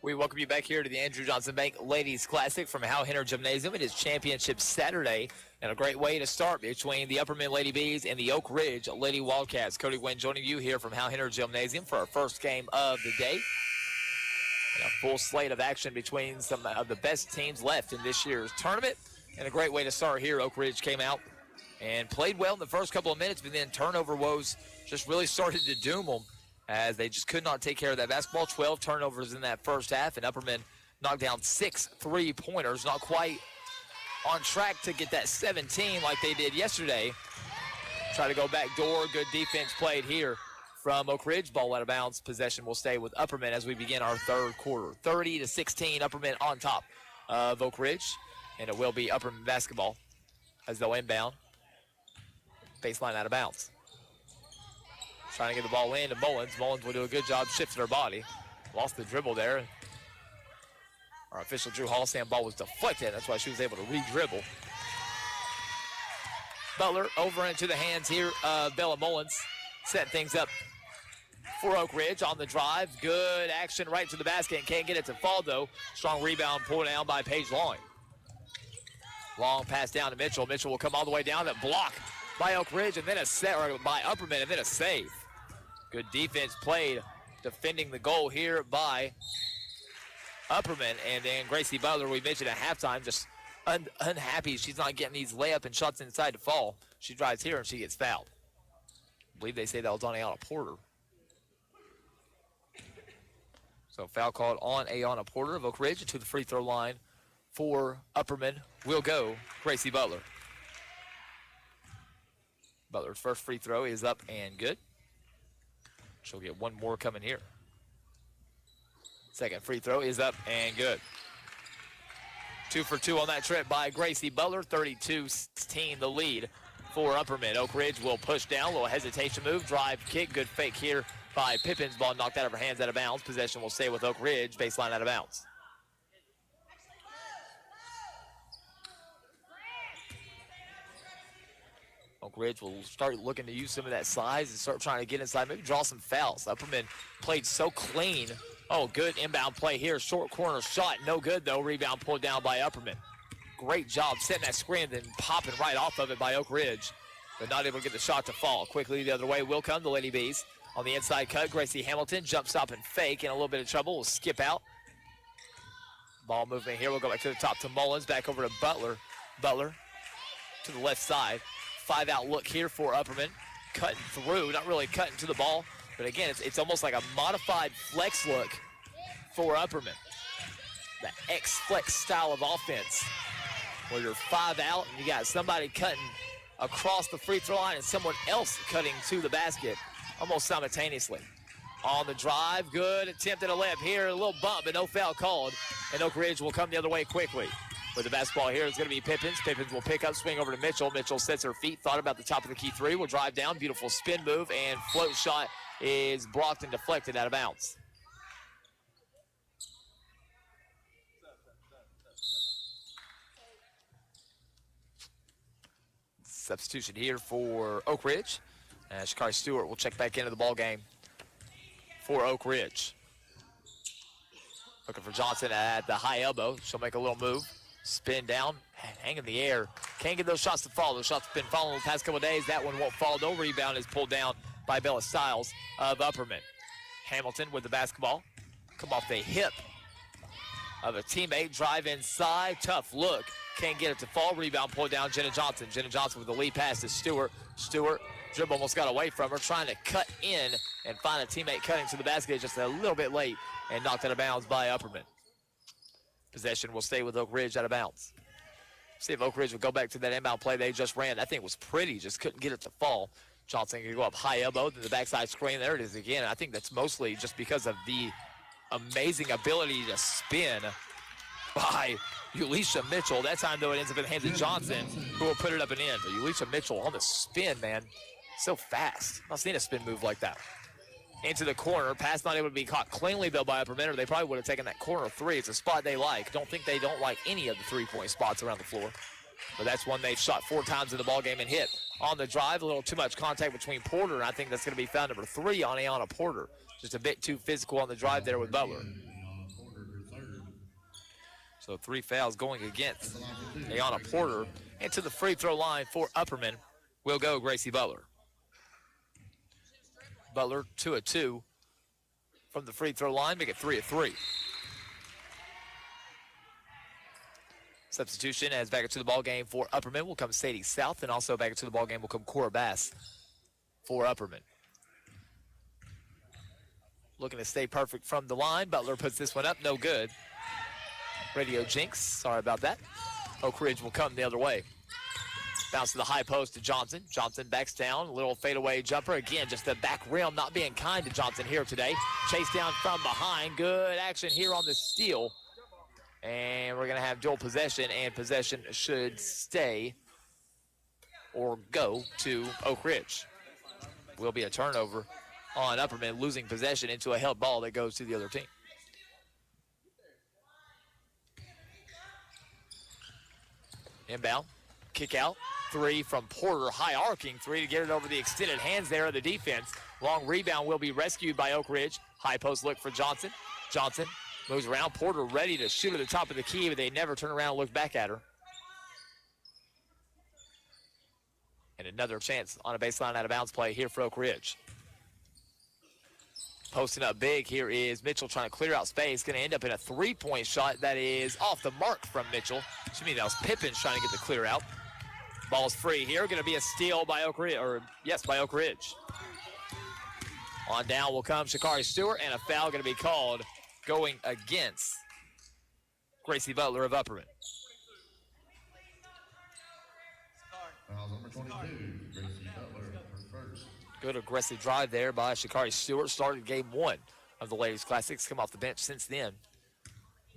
We welcome you back here to the Andrew Johnson Bank Ladies Classic from Hal Henner Gymnasium. It is Championship Saturday, and a great way to start between the Upperman Lady Bees and the Oak Ridge Lady Wildcats. Cody Wynn joining you here from Hal Henner Gymnasium for our first game of the day. And a full slate of action between some of the best teams left in this year's tournament. And a great way to start here. Oak Ridge came out and played well in the first couple of minutes, but then turnover woes just really started to doom them, as they just could not take care of that basketball. 12 turnovers in that first half, and Upperman knocked down 6 3-pointers. Not quite on track to get that 17 like they did yesterday. Try to go back door. Good defense played here from Oak Ridge. Ball out of bounds. Possession will stay with Upperman as we begin our third quarter. 30-16, Upperman on top of Oak Ridge, and it will be Upperman basketball as they'll inbound. Baseline out of bounds. Trying to get the ball in to Mullins. Mullins will do a good job shifting her body. Lost the dribble there. Our official Drew Hall saying ball was deflected. That's why she was able to re-dribble. Butler over into the hands here of Bella Mullins. Setting things up for Oak Ridge on the drive. Good action right to the basket and can't get it to fall though. Strong rebound pulled down by Paige Long. Long pass down to Mitchell. Mitchell will come all the way down. That block by Oak Ridge and then by Upperman and then a save. Good defense played defending the goal here by Upperman. And then Gracie Butler, we mentioned at halftime, just unhappy she's not getting these layup and shots inside to fall. She drives here and she gets fouled. I believe they say that was on Ayana Porter. So foul called on Ayana Porter of Oak Ridge. To the free throw line for Upperman will go Gracie Butler. Butler's first free throw is up and good. She'll get one more coming here. Second free throw is up and good. 2 for 2 on that trip by Gracie Butler. 32-16 the lead for Upperman. Oak Ridge will push down. Little hesitation move. Drive kick. Good fake here by Pippins. Ball knocked out of her hands out of bounds. Possession will stay with Oak Ridge. Baseline out of bounds. Oak Ridge will start looking to use some of that size and start trying to get inside, maybe draw some fouls. Upperman played so clean. Oh, good inbound play here. Short corner shot, no good though. Rebound pulled down by Upperman. Great job setting that screen and then popping right off of it by Oak Ridge, but not able to get the shot to fall. Quickly the other way will come the Lady Bees. On the inside cut, Gracie Hamilton, jump stop and fake, in a little bit of trouble. Will skip out. Ball movement here. We'll go back to the top to Mullins, back over to Butler. Butler to the left side. 5-out look here for Upperman. Cutting through, not really cutting to the ball, but again, it's almost like a modified flex look for Upperman. The X-flex style of offense, where you're 5-out and you got somebody cutting across the free throw line and someone else cutting to the basket almost simultaneously. On the drive, good attempt at a layup here, a little bump, but no foul called, and Oak Ridge will come the other way quickly. With the basketball here, it's going to be Pippins. Pippins will pick up, swing over to Mitchell. Mitchell sets her feet, thought about the top of the key three, will drive down, beautiful spin move, and float shot is blocked and deflected out of bounds. Substitution here for Oak Ridge. Shakari Stewart will check back into the ball game for Oak Ridge. Looking for Johnson at the high elbow. She'll make a little move. Spin down, hang in the air. Can't get those shots to fall. Those shots have been falling the past couple of days. That one won't fall. No rebound is pulled down by Bella Stiles of Upperman. Hamilton with the basketball. Come off the hip of a teammate. Drive inside. Tough look. Can't get it to fall. Rebound pulled down. Jenna Johnson. Jenna Johnson with the lead pass to Stewart. Stewart, dribble almost got away from her. Trying to cut in and find a teammate cutting to the basket just a little bit late and knocked out of bounds by Upperman. Possession will stay with Oak Ridge out of bounds. See if Oak Ridge will go back to that inbound play they just ran. That thing was pretty, just couldn't get it to fall. Johnson can go up high elbow, then the backside screen. There it is again. I think that's mostly just because of the amazing ability to spin by Ulisha Mitchell. That time, though, it ends up in the hands of Johnson, who will put it up and in. But Ulisha Mitchell on the spin, man. So fast. I've not seen a spin move like that. Into the corner. Pass not able to be caught cleanly, though, by Upperman, or they probably would have taken that corner three. It's a spot they like. Don't think they don't like any of the three-point spots around the floor. But that's one they've shot 4 times in the ballgame and hit. On the drive, a little too much contact between Porter, and I think that's going to be foul number 3 on Ayanna Porter. Just a bit too physical on the drive there with Butler. So 3 fouls going against Ayanna Porter. And to the free throw line for Upperman will go Gracie Butler. Butler 2 of 2 from the free throw line, make it 3 of 3. Substitution as back into the ball game for Upperman will come Sadie South, and also back into the ball game will come Cora Bass for Upperman. Looking to stay perfect from the line. Butler puts this one up, no good. Radio jinx, sorry about that. Oak Ridge will come the other way. Bounce to the high post to Johnson. Johnson backs down, a little fadeaway jumper. Again, just the back rim not being kind to Johnson here today. Chase down from behind. Good action here on the steal. And we're going to have dual possession, and possession should stay or go to Oak Ridge. Will be a turnover on Upperman, losing possession into a held ball that goes to the other team. Inbound, kick out. 3 from Porter, high arcing 3 to get it over the extended hands there of the defense. Long rebound will be rescued by Oak Ridge. High post look for Johnson. Johnson moves around. Porter ready to shoot at the top of the key, but they never turn around and look back at her. And another chance on a baseline out of bounds play here for Oak Ridge. Posting up big here is Mitchell trying to clear out space. Going to end up in a 3-point shot that is off the mark from Mitchell. That was Pippins trying to get the clear out. Ball's free here. Going to be a steal by Oak Ridge, by Oak Ridge. On down will come Shakari Stewart, and a foul going to be called going against Gracie Butler of Upperman. Number 22, Gracie Butler, her first. Good aggressive drive there by Shakari Stewart. Started game 1 of the Ladies Classics. Come off the bench since then.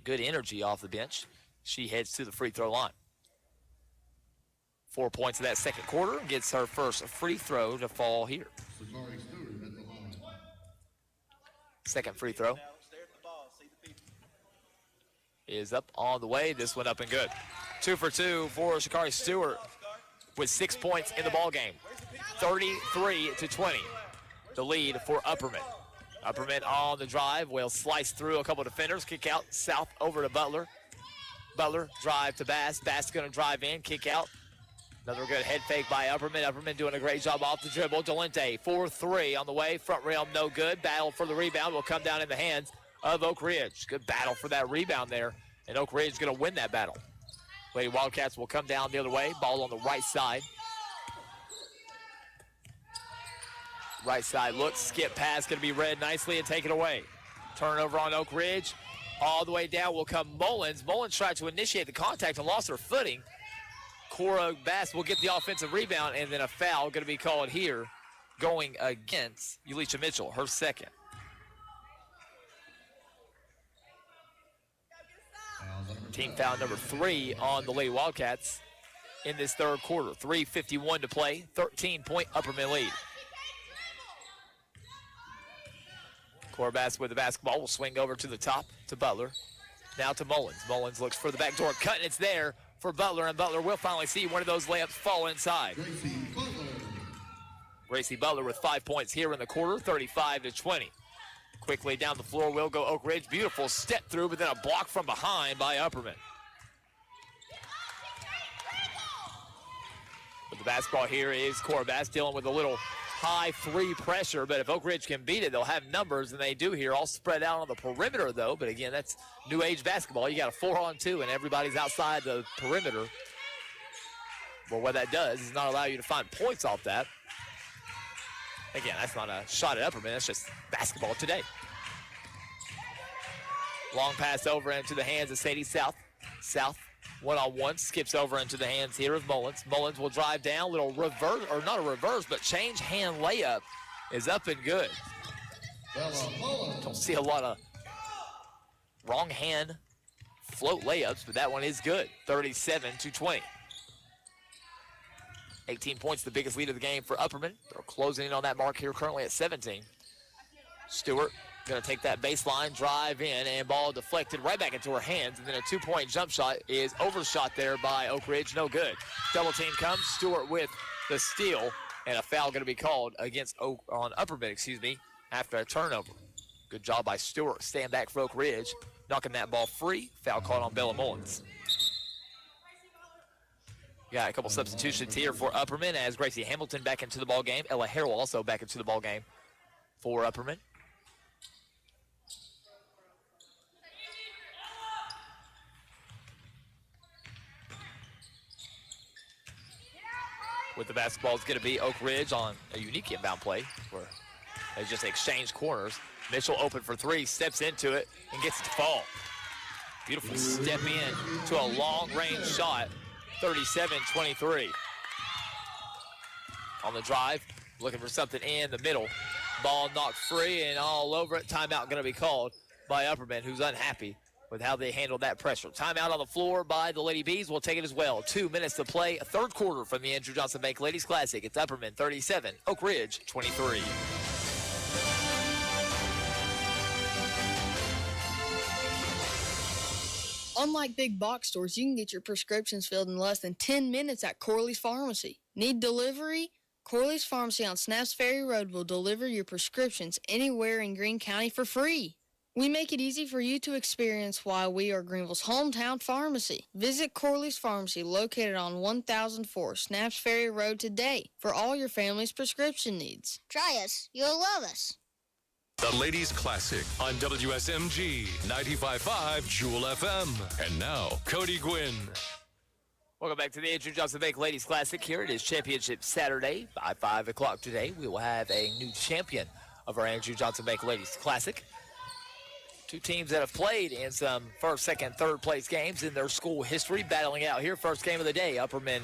Good energy off the bench. She heads to the free throw line. 4 points in that second quarter. Gets her first free throw to fall here. Second free throw is up on the way. This one up and good. 2 for 2 for Shakari Stewart with 6 points in the ball game. 33-20. The lead for Upperman. Upperman on the drive will slice through a couple of defenders. Kick out south over to Butler. Butler drive to Bass. Bass going to drive in, kick out. Another good head fake by Upperman. Upperman doing a great job off the dribble. Delente, 4-3 on the way. Front rim, no good. Battle for the rebound will come down in the hands of Oak Ridge. Good battle for that rebound there. And Oak Ridge is going to win that battle. Lady Wildcats will come down the other way. Ball on the right side. Right side look. Skip pass going to be read nicely and take it away. Turnover on Oak Ridge. All the way down will come Mullins. Mullins tried to initiate the contact and lost her footing. Cora Bass will get the offensive rebound, and then a foul going to be called here going against Ulisha Mitchell, her second. Team foul number 3 on the Lady Wildcats in this third quarter. 3:51 to play, 13-point Upperman lead. Corbass with the basketball will swing over to the top to Butler. Now to Mullins. Mullins looks for the back door cut, and it's there for Butler, and Butler will finally see one of those layups fall inside. Gracie Butler with 5 points here in the quarter, 35-20. Quickly down the floor will go Oak Ridge. Beautiful step through, but then a block from behind by Upperman. But the basketball here is Corbass dealing with a little high three pressure, but if Oak Ridge can beat it, they'll have numbers, and they do here, all spread out on the perimeter, though. But again, that's new age basketball. You got a 4-on-2, and everybody's outside the perimeter. Well, what that does is not allow you to find points off that. Again, that's not a shot at Upperman. That's just basketball today. Long pass over into the hands of Sadie South. South, one-on-one, skips over into the hands here of Mullins. Mullins will drive down, little reverse, or not a reverse, but change hand layup is up and good. Don't see a lot of wrong hand float layups, but that one is good. 37-20. 18 points, the biggest lead of the game for Upperman. They're closing in on that mark here currently at 17. Stewart going to take that baseline, drive in, and ball deflected right back into her hands. And then a two-point jump shot is overshot there by Oak Ridge. No good. Double team comes. Stewart with the steal, and a foul going to be called against Upperman, after a turnover. Good job by Stewart. Stand back for Oak Ridge, knocking that ball free. Foul called on Bella Mullins. Got a couple substitutions here for Upperman as Gracie Hamilton back into the ball game. Ella Harrell also back into the ball game for Upperman. With the basketball is going to be Oak Ridge on a unique inbound play where they just exchange corners. Mitchell open for three, steps into it, and gets it to fall. Beautiful step in to a long-range shot. 37-23. On the drive, looking for something in the middle. Ball knocked free and all over it. Timeout going to be called by Upperman, who's unhappy with how they handled that pressure. Timeout on the floor by the Lady Bees. We'll take it as well. 2 minutes to play. A third quarter from the Andrew Johnson Bank Ladies Classic. It's Upperman 37, Oak Ridge 23. Unlike big box stores, you can get your prescriptions filled in less than 10 minutes at Corley's Pharmacy. Need delivery? Corley's Pharmacy on Snaps Ferry Road will deliver your prescriptions anywhere in Greene County for free. We make it easy for you to experience why we are Greenville's hometown pharmacy. Visit Corley's Pharmacy located on 1004 Snaps Ferry Road today for all your family's prescription needs. Try us. You'll love us. The Ladies Classic on WSMG 95.5 Jewel FM. And now, Cody Gwynn. Welcome back to the Andrew Johnson Bank Ladies Classic. Here it is Championship Saturday. By 5 o'clock today, we will have a new champion of our Andrew Johnson Bank Ladies Classic. Two teams that have played in some first, second, third place games in their school history battling out here. First game of the day, Upperman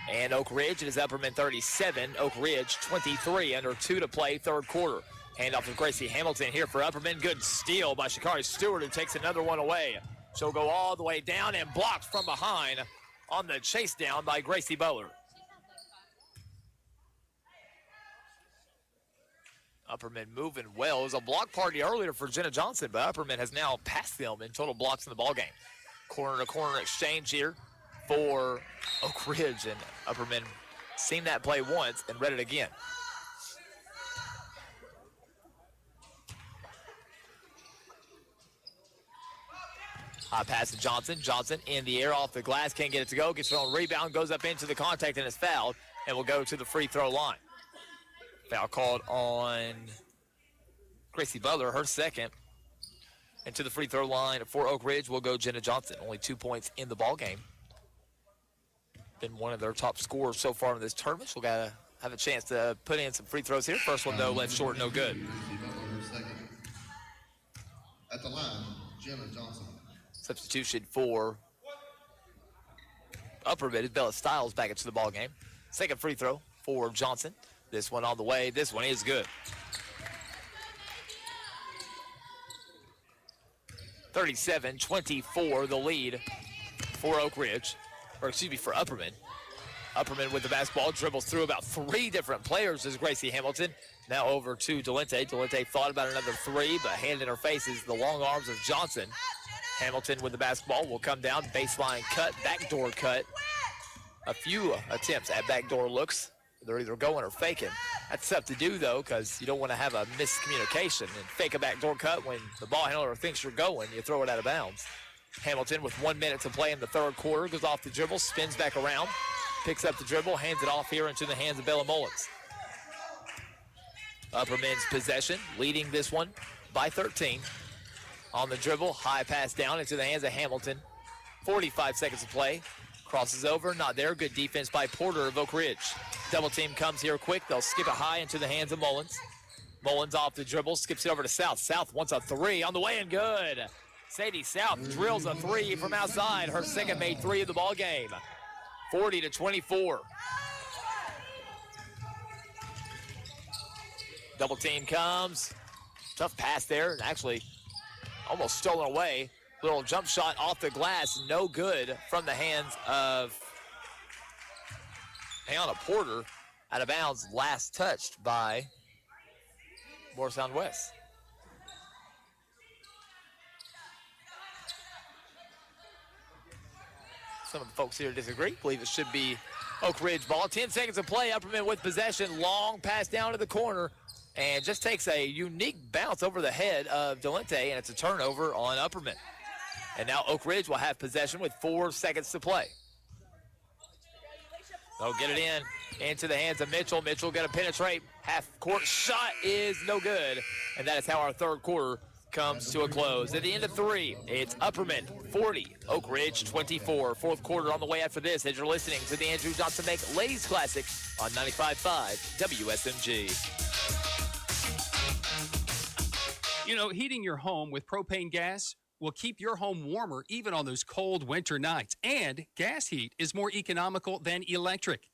and Oak Ridge. It is Upperman 37, Oak Ridge 23, under 2 to play, third quarter. Handoff of Gracie Hamilton here for Upperman. Good steal by Shakari Stewart, who takes another one away. She'll go all the way down and blocked from behind on the chase down by Gracie Butler. Upperman moving well. It was a block party earlier for Jenna Johnson, but Upperman has now passed them in total blocks in the ballgame. Corner-to-corner exchange here for Oak Ridge, and Upperman seen that play once and read it again. High pass to Johnson. Johnson in the air off the glass. Can't get it to go. Gets her own rebound. Goes up into the contact and is fouled. And will go to the free throw line. Foul called on Gracie Butler, her second. And to the free throw line for Oak Ridge will go Jenna Johnson. Only 2 points in the ball game. Been one of their top scorers so far in this tournament. She'll gotta have a chance to put in some free throws here. First one though, left short, no good. At the line, Jenna Johnson. Substitution for Upperman is Bella Stiles back into the ball game. Second free throw for Johnson. This one on the way. This one is good. 37-24, the lead for Oak Ridge, or excuse me, for Upperman. Upperman with the basketball, dribbles through about 3 different players as Gracie Hamilton. Now over to Delente. Delente thought about another 3, but hand in her face is the long arms of Johnson. Hamilton with the basketball will come down, baseline cut, backdoor cut. A few attempts at backdoor looks. They're either going or faking. That's tough to do, though, because you don't want to have a miscommunication and fake a backdoor cut when the ball handler thinks you're going. You throw it out of bounds. Hamilton with 1 minute to play in the third quarter, goes off the dribble, spins back around, picks up the dribble, hands it off here into the hands of Bella Mullins. Upperman's possession, leading this one by 13. On the dribble, high pass down into the hands of Hamilton. 45 seconds to play. Crosses over, not there. Good defense by Porter of Oak Ridge. Double team comes here quick. They'll skip it high into the hands of Mullins. Mullins off the dribble, skips it over to South. South wants a 3 on the way and good. Sadie South drills a 3 from outside. Her second made 3 of the ball game. 40-24. Double team comes. Tough pass there, and actually almost stolen away. Little jump shot off the glass, no good from the hands of Hannah Porter. Out of bounds, last touched by Morristown West. Some of the folks here disagree. Believe it should be Oak Ridge ball. 10 seconds of play. Upperman with possession. Long pass down to the corner. And just takes a unique bounce over the head of Delente, and it's a turnover on Upperman. And now Oak Ridge will have possession with 4 seconds to play. They'll get it into the hands of Mitchell. Mitchell going to penetrate. Half-court shot is no good. And that is how our third quarter comes to a close. At the end of 3, it's Upperman 40, Oak Ridge 24. Fourth quarter on the way after this as you're listening to the Andrew Johnson Bank Ladies Classic on 95.5 WSMG. You know, heating your home with propane gas will keep your home warmer even on those cold winter nights. And gas heat is more economical than electric.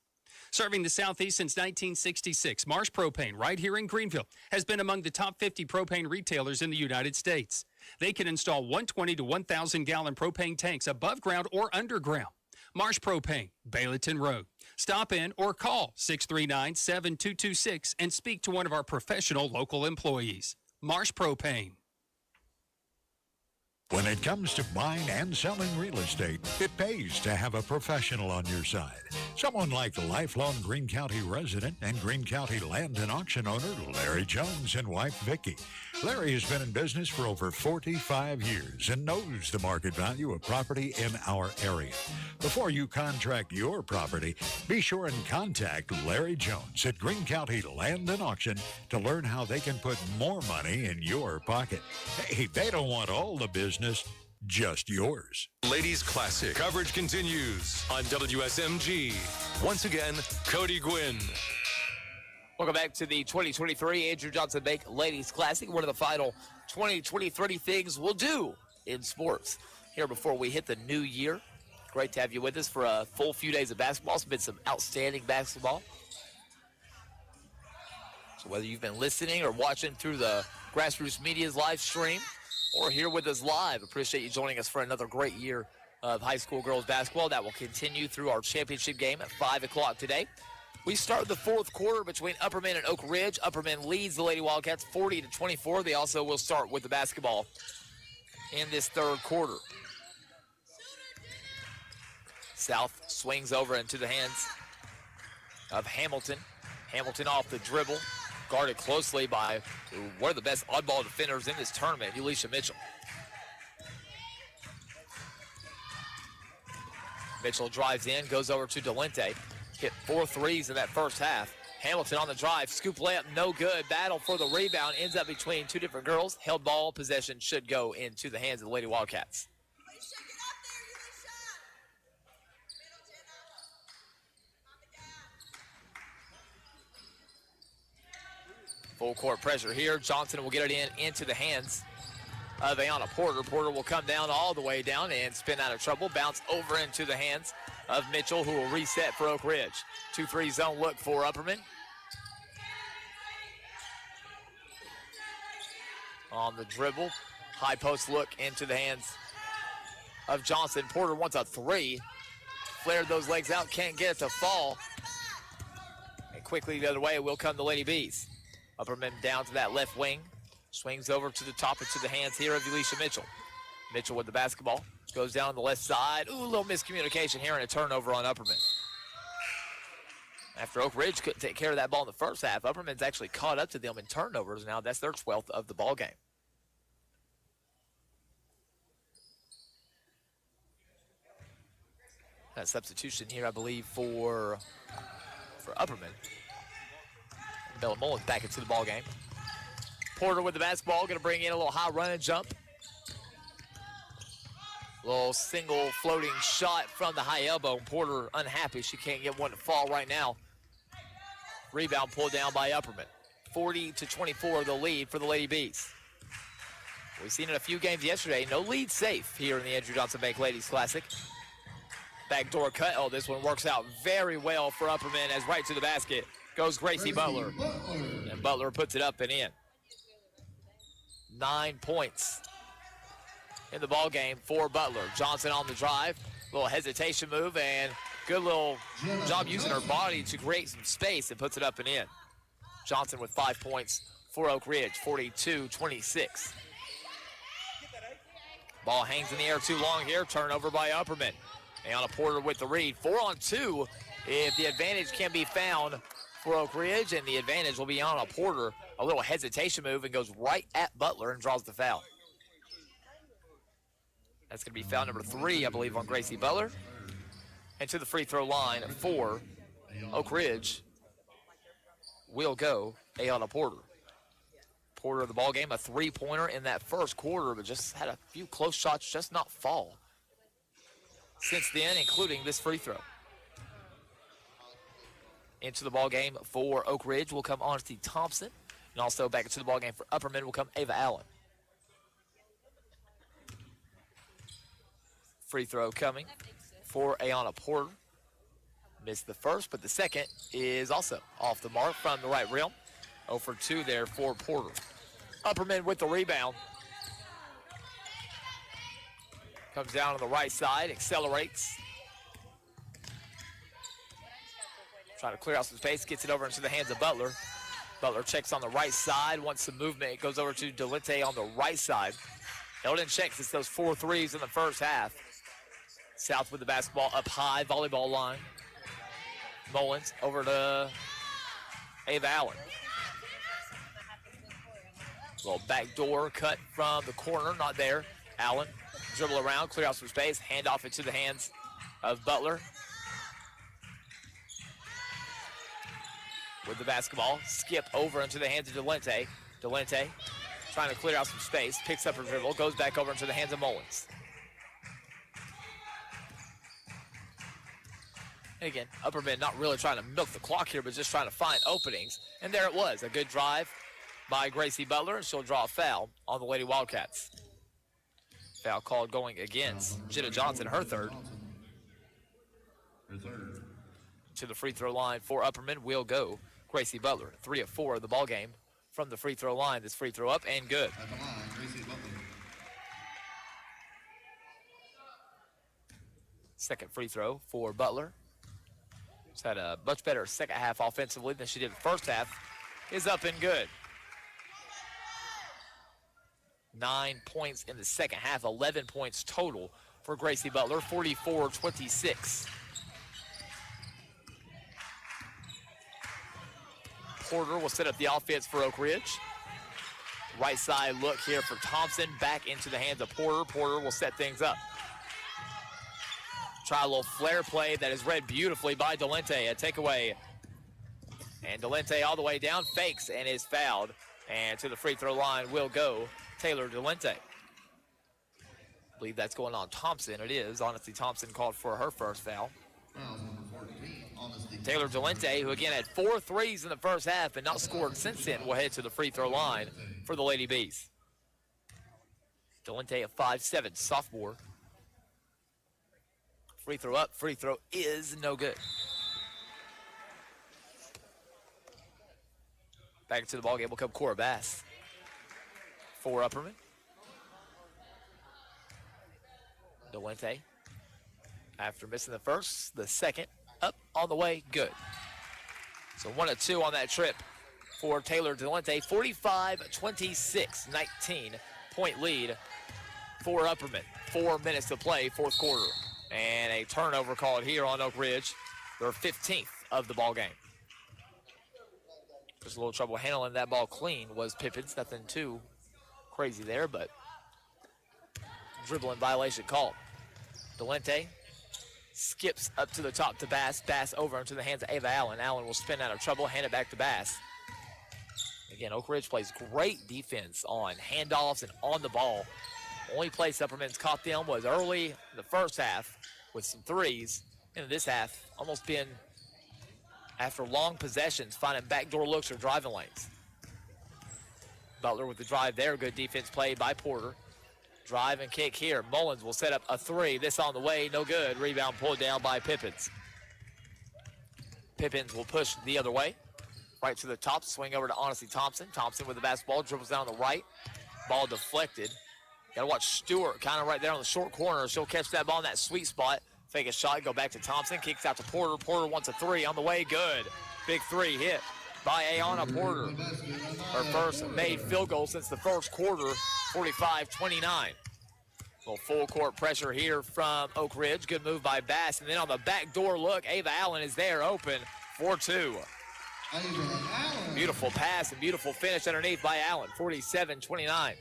Serving the Southeast since 1966, Marsh Propane, right here in Greenville, has been among the top 50 propane retailers in the United States. They can install 120 to 1,000 gallon propane tanks above ground or underground. Marsh Propane, Bayleton Road. Stop in or call 639-7226 and speak to one of our professional local employees. Marsh Propane. When it comes to buying and selling real estate, it pays to have a professional on your side. Someone like the lifelong Greene County resident and Greene County land and auction owner, Larry Jones and wife, Vicki. Larry has been in business for over 45 years and knows the market value of property in our area. Before you contract your property, be sure and contact Larry Jones at Greene County Land and Auction to learn how they can put more money in your pocket. Hey, they don't want all the business, just yours. Ladies Classic coverage continues on WSMG. Once again, Cody Gwynn. Welcome back to the 2023 Andrew Johnson Bank Ladies Classic. One of the final 2023 things we'll do in sports here before we hit the new year. Great to have you with us for a full few days of basketball. It's been some outstanding basketball. So whether you've been listening or watching through the Grassroots Media's live stream or here with us live, appreciate you joining us for another great year of high school girls basketball. That will continue through our championship game at 5 o'clock today. We start the fourth quarter between Upperman and Oak Ridge. Upperman leads the Lady Wildcats 40-24. They also will start with the basketball in this third quarter. South swings over into the hands of Hamilton. Hamilton off the dribble, guarded closely by one of the best oddball defenders in this tournament, Elisha Mitchell. Mitchell drives in, goes over to Delente. Hit 4 threes in that first half. Hamilton on the drive, scoop layup, no good. Battle for the rebound, ends up between two different girls. Held ball, possession should go into the hands of the Lady Wildcats. Full court pressure here. Johnson will get it into the hands of Ayanna Porter. Porter will come down all the way down and spin out of trouble. Bounce over into the hands of Mitchell, who will reset for Oak Ridge. 2-3 zone look for Upperman. On the dribble. High post look into the hands of Johnson. Porter wants a 3. flared those legs out, can't get it to fall. And quickly the other way will come the Lady Bees. Upperman down to that left wing. Swings over to the top into the hands here of Elisha Mitchell. Mitchell with the basketball. Goes down the left side. Ooh, a little miscommunication here and a turnover on Upperman. After Oak Ridge couldn't take care of that ball in the first half, Upperman's actually caught up to them in turnovers. Now that's their 12th of the ball game. That substitution here, I believe, for Upperman. Bella Mullins back into the ball game. Porter with the basketball, going to bring in a little high run and jump. Little single floating shot from the high elbow. Porter unhappy she can't get one to fall right now. Rebound pulled down by Upperman. 40-24 the lead for the Lady Bees. We've seen in a few games yesterday, no lead safe here in the Andrew Johnson Bank Ladies Classic. Backdoor cut. Oh, this one works out very well for Upperman as right to the basket goes Gracie Butler. And Butler puts it up and in. 9 points in the ball game for Butler. Johnson on the drive. Little hesitation move and good little job using her body to create some space and puts it up and in. Johnson with 5 points for Oak Ridge, 42-26. Ball hangs in the air too long here. Turnover by Upperman. Ayanna Porter with the read. 4-on-2 if the advantage can be found for Oak Ridge, and the advantage will be Ayanna Porter. A little hesitation move and goes right at Butler and draws the foul. That's going to be foul number 3, I believe, on Gracie Butler. And to the free throw line for Oak Ridge will go Ayanna Porter. Porter of the ball game, a three-pointer in that first quarter, but just had a few close shots just not fall since then, including this free throw. Into the ball game for Oak Ridge will come Honesty Thompson, and also back into the ball game for Upperman will come Ava Allen. Free throw coming for Ayanna Porter. Missed the first, but the second is also off the mark from the right rim. 0 for 2 there for Porter. Upperman with the rebound. Comes down on the right side, accelerates. Trying to clear out some space, gets it over into the hands of Butler. Butler checks on the right side, wants some movement. It goes over to Delente on the right side. Held in check since those 4 threes in the first half. South with the basketball up high, volleyball line. Mullins over to Ava Allen. Little backdoor cut from the corner, not there. Allen, dribble around, clear out some space, hand off into the hands of Butler. With the basketball, skip over into the hands of Delente. Delente trying to clear out some space, picks up her dribble, goes back over into the hands of Mullins. And again, Upperman not really trying to milk the clock here, but just trying to find openings. And there it was, a good drive by Gracie Butler, and she'll draw a foul on the Lady Wildcats. Foul called going against Jenna Johnson, her third. To the free throw line for Upperman will go Gracie Butler. 3 of 4 of the ball game from the free throw line. This free throw up and good. At the line, Gracie Butler. Second free throw for Butler. She's had a much better second half offensively than she did the first half. Is up and good. 9 points in the second half, 11 points total for Gracie Butler, 44-26. Porter will set up the offense for Oak Ridge. Right side look here for Thompson, back into the hands of Porter. Porter will set things up. Try a little flare play that is read beautifully by Delente, a takeaway. And Delente all the way down, fakes and is fouled. And to the free throw line will go Taylor Delente. I believe that's going on Thompson. It is. Honesty Thompson called for her first foul. Taylor Delente, who again had 4 threes in the first half and not scored since then, will head to the free throw line for the Lady Bees. Delente, a 5'7" sophomore. Free throw up, free throw is no good. Back into the ballgame will come Cora Bass for Upperman. Delente After missing the first, the second, up on the way, good. So 1 of 2 on that trip for Taylor Delente. 45-26, 19-point lead for Upperman. 4 minutes to play, fourth quarter. And a turnover called here on Oak Ridge. Their 15th of the ball game. Just a little trouble handling that ball clean was Pippins. Nothing too crazy there, but dribbling violation called. Delente skips up to the top to Bass. Bass over into the hands of Ava Allen. Allen will spin out of trouble, hand it back to Bass. Again, Oak Ridge plays great defense on handoffs and on the ball. Only place Upperman's caught them was early in the first half with some threes. In this half, almost been after long possessions, finding backdoor looks or driving lanes. Butler with the drive there. Good defense play by Porter. Drive and kick here. Mullins will set up a three. This on the way, no good. Rebound pulled down by Pippins. Pippins will push the other way. Right to the top, swing over to Honesty Thompson. Thompson with the basketball, dribbles down the right. Ball deflected. Got to watch Stewart kind of right there on the short corner. She'll catch that ball in that sweet spot. Fake a shot, go back to Thompson. Kicks out to Porter. Porter wants a three on the way, good. Big three hit by Ayanna Porter. Her first made field goal since the first quarter, 45-29. Little full court pressure here from Oak Ridge. Good move by Bass. And then on the backdoor look, Ava Allen is there open, 4-2. Beautiful pass and beautiful finish underneath by Allen, 47-29.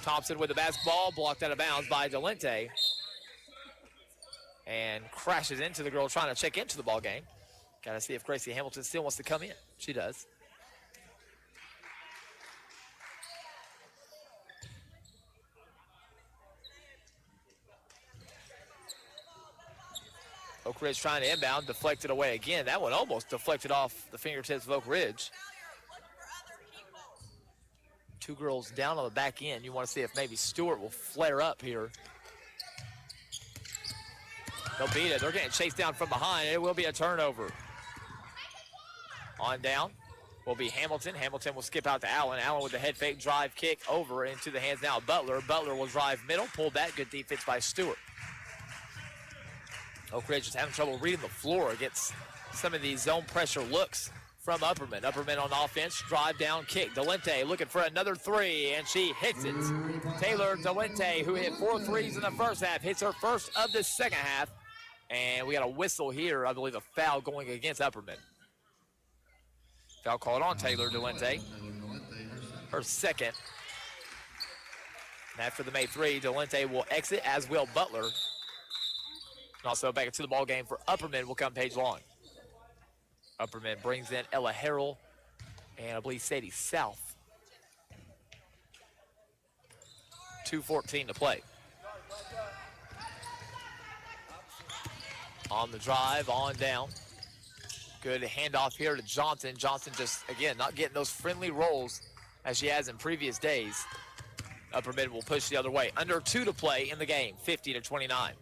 Thompson with the basketball, blocked out of bounds by Delente. And crashes into the girl trying to check into the ball game. Got to see if Gracie Hamilton still wants to come in. She does. Oak Ridge trying to inbound, deflected away again. That one almost deflected off the fingertips of Oak Ridge. Two girls down on the back end. You want to see if maybe Stewart will flare up here. They'll beat it. They're getting chased down from behind. It will be a turnover. On down will be Hamilton. Hamilton will skip out to Allen. Allen with the head fake drive kick over into the hands now of Butler. Butler will drive middle. Pull back. Good defense by Stewart. Oak Ridge is having trouble reading the floor against some of these zone pressure looks from Upperman. Upperman on offense. Drive down kick. Delente looking for another three, and she hits it. Taylor Delente, who hit 4 threes in the first half, hits her first of the second half. And we got a whistle here, I believe a foul going against Upperman. Foul called on Taylor Delente. Her second. And after the made three, Delente will exit, as will Butler. And also back into the ball game for Upperman will come Paige Long. Upperman brings in Ella Harrell and I believe Sadie South. 2:14 to play. On the drive, on down. Good handoff here to Johnson. Johnson just, again, not getting those friendly rolls as she has in previous days. Upperman will push the other way. Under 2 to play in the game, 50-29.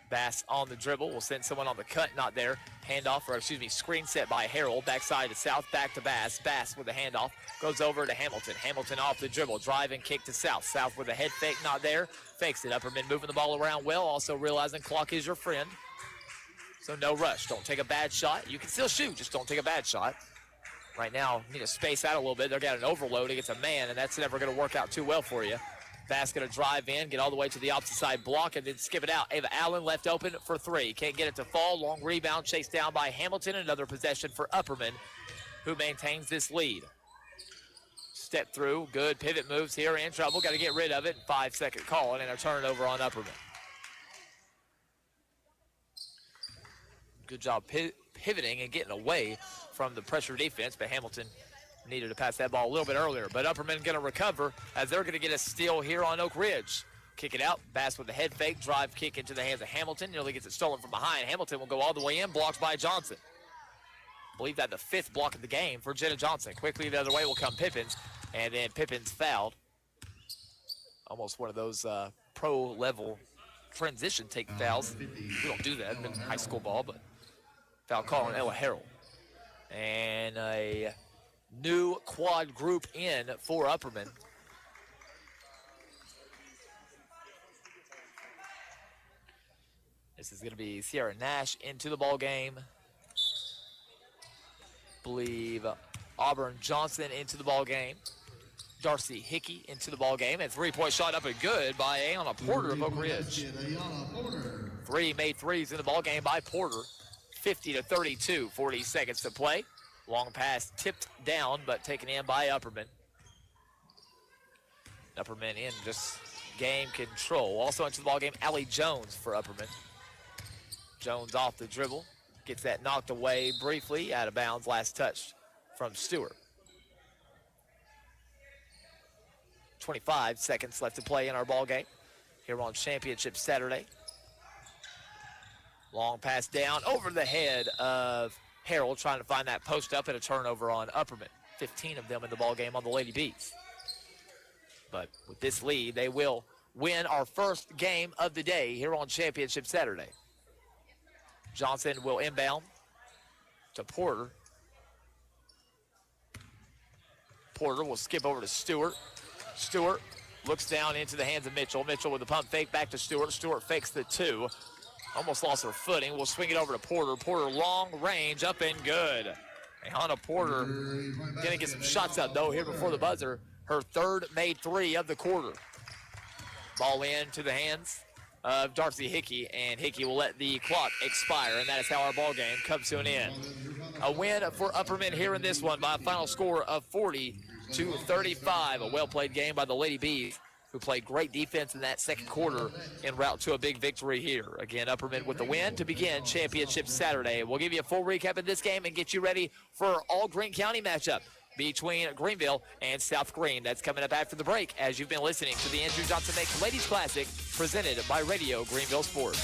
Bass on the dribble. Will send someone on the cut, not there. Handoff, or excuse me, screen set by Harrell. Backside to South, back to Bass. Bass with the handoff. Goes over to Hamilton. Hamilton off the dribble. Drive and kick to South. South with a head fake, not there. Fakes it. Upperman moving the ball around well. Also realizing clock is your friend. So no rush. Don't take a bad shot. You can still shoot, just don't take a bad shot. Right now, need to space out a little bit. They're got an overload against a man, and that's never going to work out too well for you. Bass going to drive in, get all the way to the opposite side block, and then skip it out. Ava Allen left open for three. Can't get it to fall. Long rebound chased down by Hamilton. Another possession for Upperman, who maintains this lead. Step through. Good pivot moves here. In trouble. Got to get rid of it. 5-second call, and a turnover on Upperman. Good job pivoting and getting away from the pressure defense, but Hamilton needed to pass that ball a little bit earlier. But Upperman going to recover as they're going to get a steal here on Oak Ridge. Kick it out. Bass with the head fake. Drive kick into the hands of Hamilton. Nearly gets it stolen from behind. Hamilton will go all the way in. Blocked by Johnson. I believe that the 5th block of the game for Jenna Johnson. Quickly the other way will come Pippins. And then Pippins fouled. Almost one of those pro-level transition take fouls. We don't do that in high school ball, but foul call on Ella Harrell. And a new quad group in for Upperman. This is going to be Sierra Nash into the ball game. Believe Auburn Johnson into the ball game. Darcy Hickey into the ball game. And three-point shot up and good by Ayanna Porter of Oak Ridge. 3 made threes in the ball game by Porter. 50-32, 40 seconds to play. Long pass tipped down, but taken in by Upperman. Upperman in just game control. Also into the ball game, Allie Jones for Upperman. Jones off the dribble. Gets that knocked away briefly, out of bounds, last touch from Stewart. 25 seconds left to play in our ball game here on Championship Saturday. Long pass down over the head of Harrell, trying to find that post up and a turnover on Upperman. 15 of them in the ball game on the Lady Bees. But with this lead, they will win our first game of the day here on Championship Saturday. Johnson will inbound to Porter. Porter will skip over to Stewart. Stewart looks down into the hands of Mitchell. Mitchell with the pump fake back to Stewart. Stewart fakes the two. Almost lost her footing. We'll swing it over to Porter. Porter long range up and good. Ayanna Porter gonna get some shots up though here before the buzzer. Her third made three of the quarter. Ball in to the hands of Darcy Hickey, and Hickey will let the clock expire, and that is how our ball game comes to an end. A win for Upperman here in this one by a final score of 40-35. A well-played game by the Lady Bees, who played great defense in that second quarter en route to a big victory here. Again, Upperman with the win to begin Championship Saturday. We'll give you a full recap of this game and get you ready for our all-Greene County matchup between Greenville and South Greene. That's coming up after the break as you've been listening to the Andrew Johnson Make Ladies Classic presented by Radio Greenville Sports.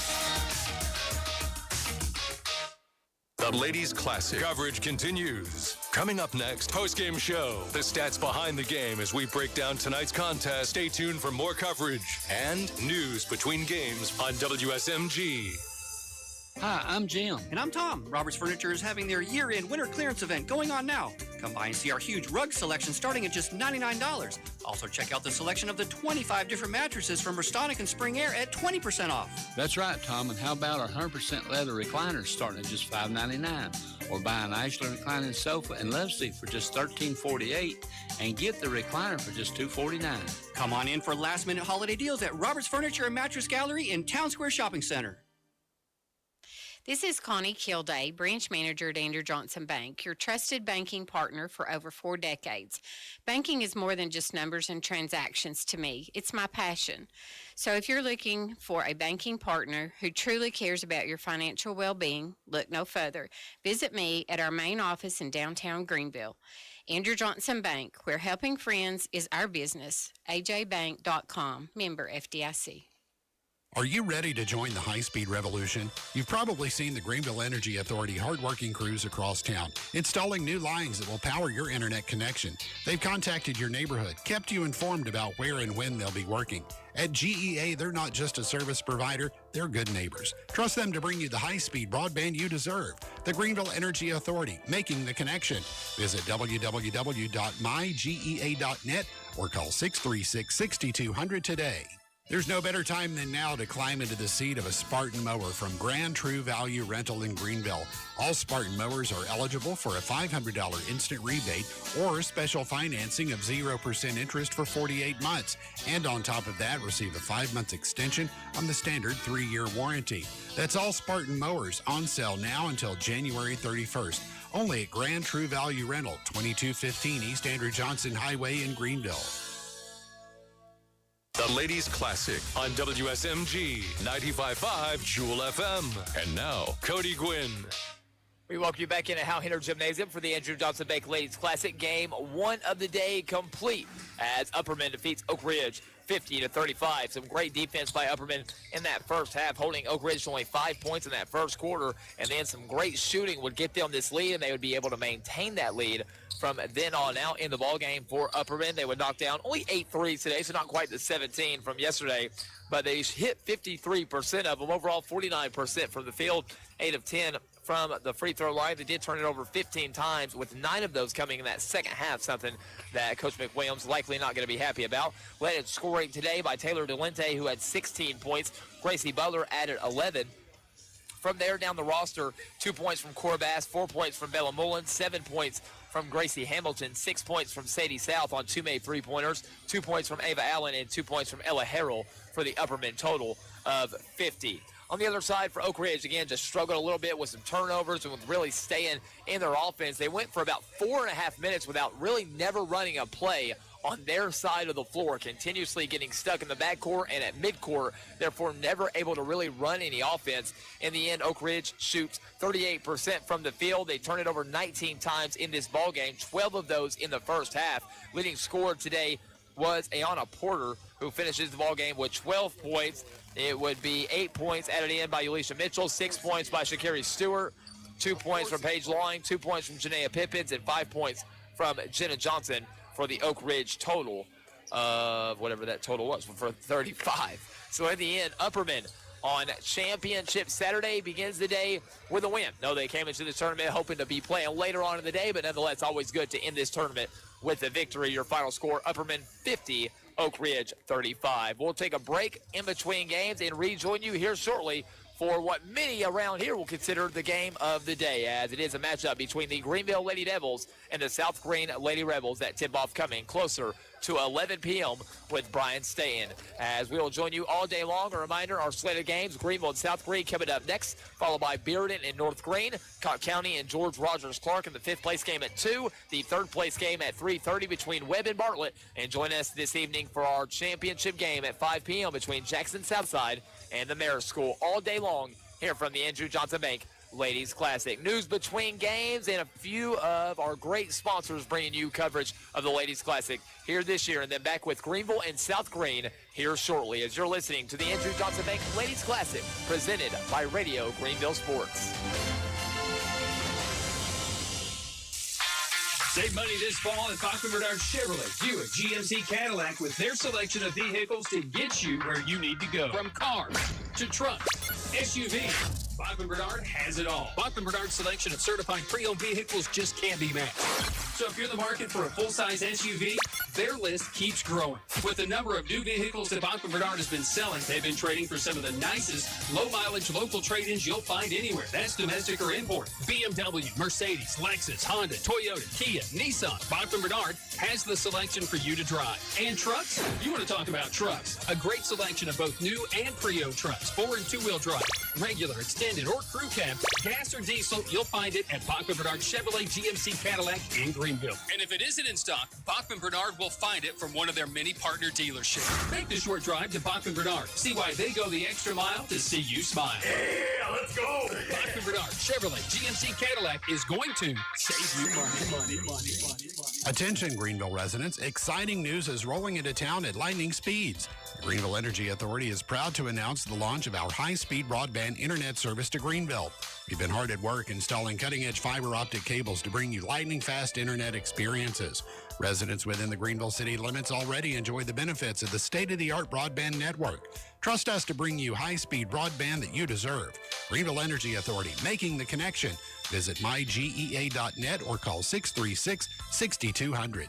The Ladies Classic coverage continues. Coming up next, postgame show. The stats behind the game as we break down tonight's contest. Stay tuned for more coverage and news between games on WSMG. Hi, I'm Jim. And I'm Tom. Roberts Furniture is having their year-end winter clearance event going on now. Come by and see our huge rug selection starting at just $99. Also check out the selection of the 25 different mattresses from Restonic and Spring Air at 20% off. That's right, Tom. And how about our 100% leather recliners starting at just $5.99? Or buy an Ashland reclining sofa and love seat for just $13.48 and get the recliner for just $2.49. Come on in for last-minute holiday deals at Roberts Furniture and Mattress Gallery in Town Square Shopping Center. This is Connie Kilday, branch manager at Andrew Johnson Bank, your trusted banking partner for over 4 decades. Banking is more than just numbers and transactions to me. It's my passion. So if you're looking for a banking partner who truly cares about your financial well-being, look no further. Visit me at our main office in downtown Greenville. Andrew Johnson Bank, where helping friends is our business. ajbank.com, member FDIC. Are you ready to join the high-speed revolution? You've probably seen the Greenville Energy Authority hardworking crews across town, installing new lines that will power your internet connection. They've contacted your neighborhood, kept you informed about where and when they'll be working. At GEA, they're not just a service provider, they're good neighbors. Trust them to bring you the high-speed broadband you deserve. The Greenville Energy Authority, making the connection. Visit www.mygea.net or call 636-6200 today. There's no better time than now to climb into the seat of a Spartan mower from Grand True Value Rental in Greenville. All Spartan mowers are eligible for a $500 instant rebate or special financing of 0% interest for 48 months. And on top of that, receive a 5-month extension on the standard 3-year warranty. That's all Spartan mowers on sale now until January 31st. Only at Grand True Value Rental, 2215 East Andrew Johnson Highway in Greenville. The Ladies Classic on WSMG 95.5 Jewel FM. And now, Cody Gwynn. We welcome you back into Hal Hinner Gymnasium for the Andrew Johnson Bank Ladies Classic. Game 1 of the day complete as Upperman defeats Oak Ridge 50-35. Some great defense by Upperman in that first half, holding Oak Ridge to only 5 points in that first quarter. And then some great shooting would get them this lead, and they would be able to maintain that lead from then on out in the ballgame for Upperman. They would knock down only 8 threes today, so not quite the 17 from yesterday, but they hit 53% of them. Overall, 49% from the field, 8 of 10 from the free throw line. They did turn it over 15 times, with 9 of those coming in that second half, something that Coach McWilliams likely not going to be happy about. Led in scoring today by Taylor Delente, who had 16 points. Gracie Butler added 11. From there down the roster, 2 points from Cora Bass, 4 points from Bella Mullen, 7 points from Gracie Hamilton, 6 points from Sadie South on 2 made three-pointers, 2 points from Ava Allen, and 2 points from Ella Harrell for the Upperman total of 50. On the other side for Oak Ridge, again, just struggled a little bit with some turnovers and with really staying in their offense. They went for about 4.5 minutes without really never running a play on their side of the floor, continuously getting stuck in the backcourt and at midcourt, therefore never able to really run any offense. In the end, Oak Ridge shoots 38% from the field. They turn it over 19 times in this ball game, 12 of those in the first half. Leading scorer today was Ayanna Porter, who finishes the ball game with 12 points. It would be 8 points added in by Elisha Mitchell, 6 points by Shakari Stewart, 2 points from Paige Lawing, 2 points from Janaea Pippins, and 5 points from Jenna Johnson for the Oak Ridge total of whatever that total was, for 35. So in the end, Upperman on Championship Saturday begins the day with a win. No, they came into the tournament hoping to be playing later on in the day, but nonetheless, always good to end this tournament with a victory. Your final score, Upperman 50, Oak Ridge 35. We'll take a break in between games and rejoin you here shortly for what many around here will consider the game of the day, as it is a matchup between the Greenville Lady Devils and the South Green Lady Rebels. That tip-off coming closer to 11 p.m. with Brian Stayen. As we will join you all day long, a reminder, our slate of games, Greenville and South Green coming up next, followed by Bearden and North Green, Cott County and George Rogers Clark in the 5th place game at 2, the 3rd place game at 3:30 between Webb and Bartlett, and join us this evening for our championship game at 5 p.m. between Jackson Southside and the Marist School, all day long here from the Andrew Johnson Bank Ladies Classic. News between games and a few of our great sponsors bringing you coverage of the Ladies Classic here this year, and then back with Greenville and South Green here shortly as you're listening to the Andrew Johnson Bank Ladies Classic presented by Radio Greenville Sports. Save money this fall at Bachman Bernard Chevrolet, Buick, GMC, Cadillac with their selection of vehicles to get you where you need to go. From cars to trucks, SUV, Bachman Bernard has it all. Bachman Bernard's selection of certified pre-owned vehicles just can't be matched. So if you're in the market for a full-size SUV, their list keeps growing. With the number of new vehicles that Bachman Bernard has been selling, they've been trading for some of the nicest low-mileage local trade-ins you'll find anywhere. That's domestic or import. BMW, Mercedes, Lexus, Honda, Toyota, Kia, Nissan. Bachman Bernard has the selection for you to drive. And trucks? You want to talk about trucks. A great selection of both new and pre-owned trucks, 4- and 2-wheel drive, regular, extended, or crew cab, gas or diesel, you'll find it at Bachman Bernard Chevrolet, GMC, Cadillac in Greenville. And if it isn't in stock, Bachman Bernard will find it from one of their many partner dealerships. Make the short drive to Bachman Bernard. See why they go the extra mile to see you smile. Yeah, let's go. Bachman Bernard Chevrolet, GMC, Cadillac is going to save you money. Attention, Greenville residents. Exciting news is rolling into town at lightning speeds. The Greenville Energy Authority is proud to announce the launch of our high-speed broadband internet service to Greenville. We've been hard at work installing cutting-edge fiber optic cables to bring you lightning-fast internet experiences. Residents within the Greenville city limits already enjoy the benefits of the state-of-the-art broadband network. Trust us to bring you high-speed broadband that you deserve. Greenville Energy Authority, making the connection. Visit mygea.net or call 636-6200.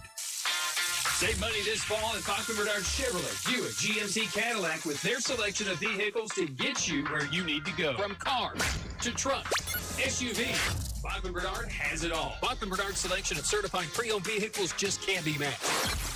Save money this fall at Bachman Bernard Chevrolet, Buick, GMC, Cadillac with their selection of vehicles to get you where you need to go. From cars to trucks, SUV, Bachman Bernard has it all. Bachman Bernard's selection of certified pre-owned vehicles just can't be matched.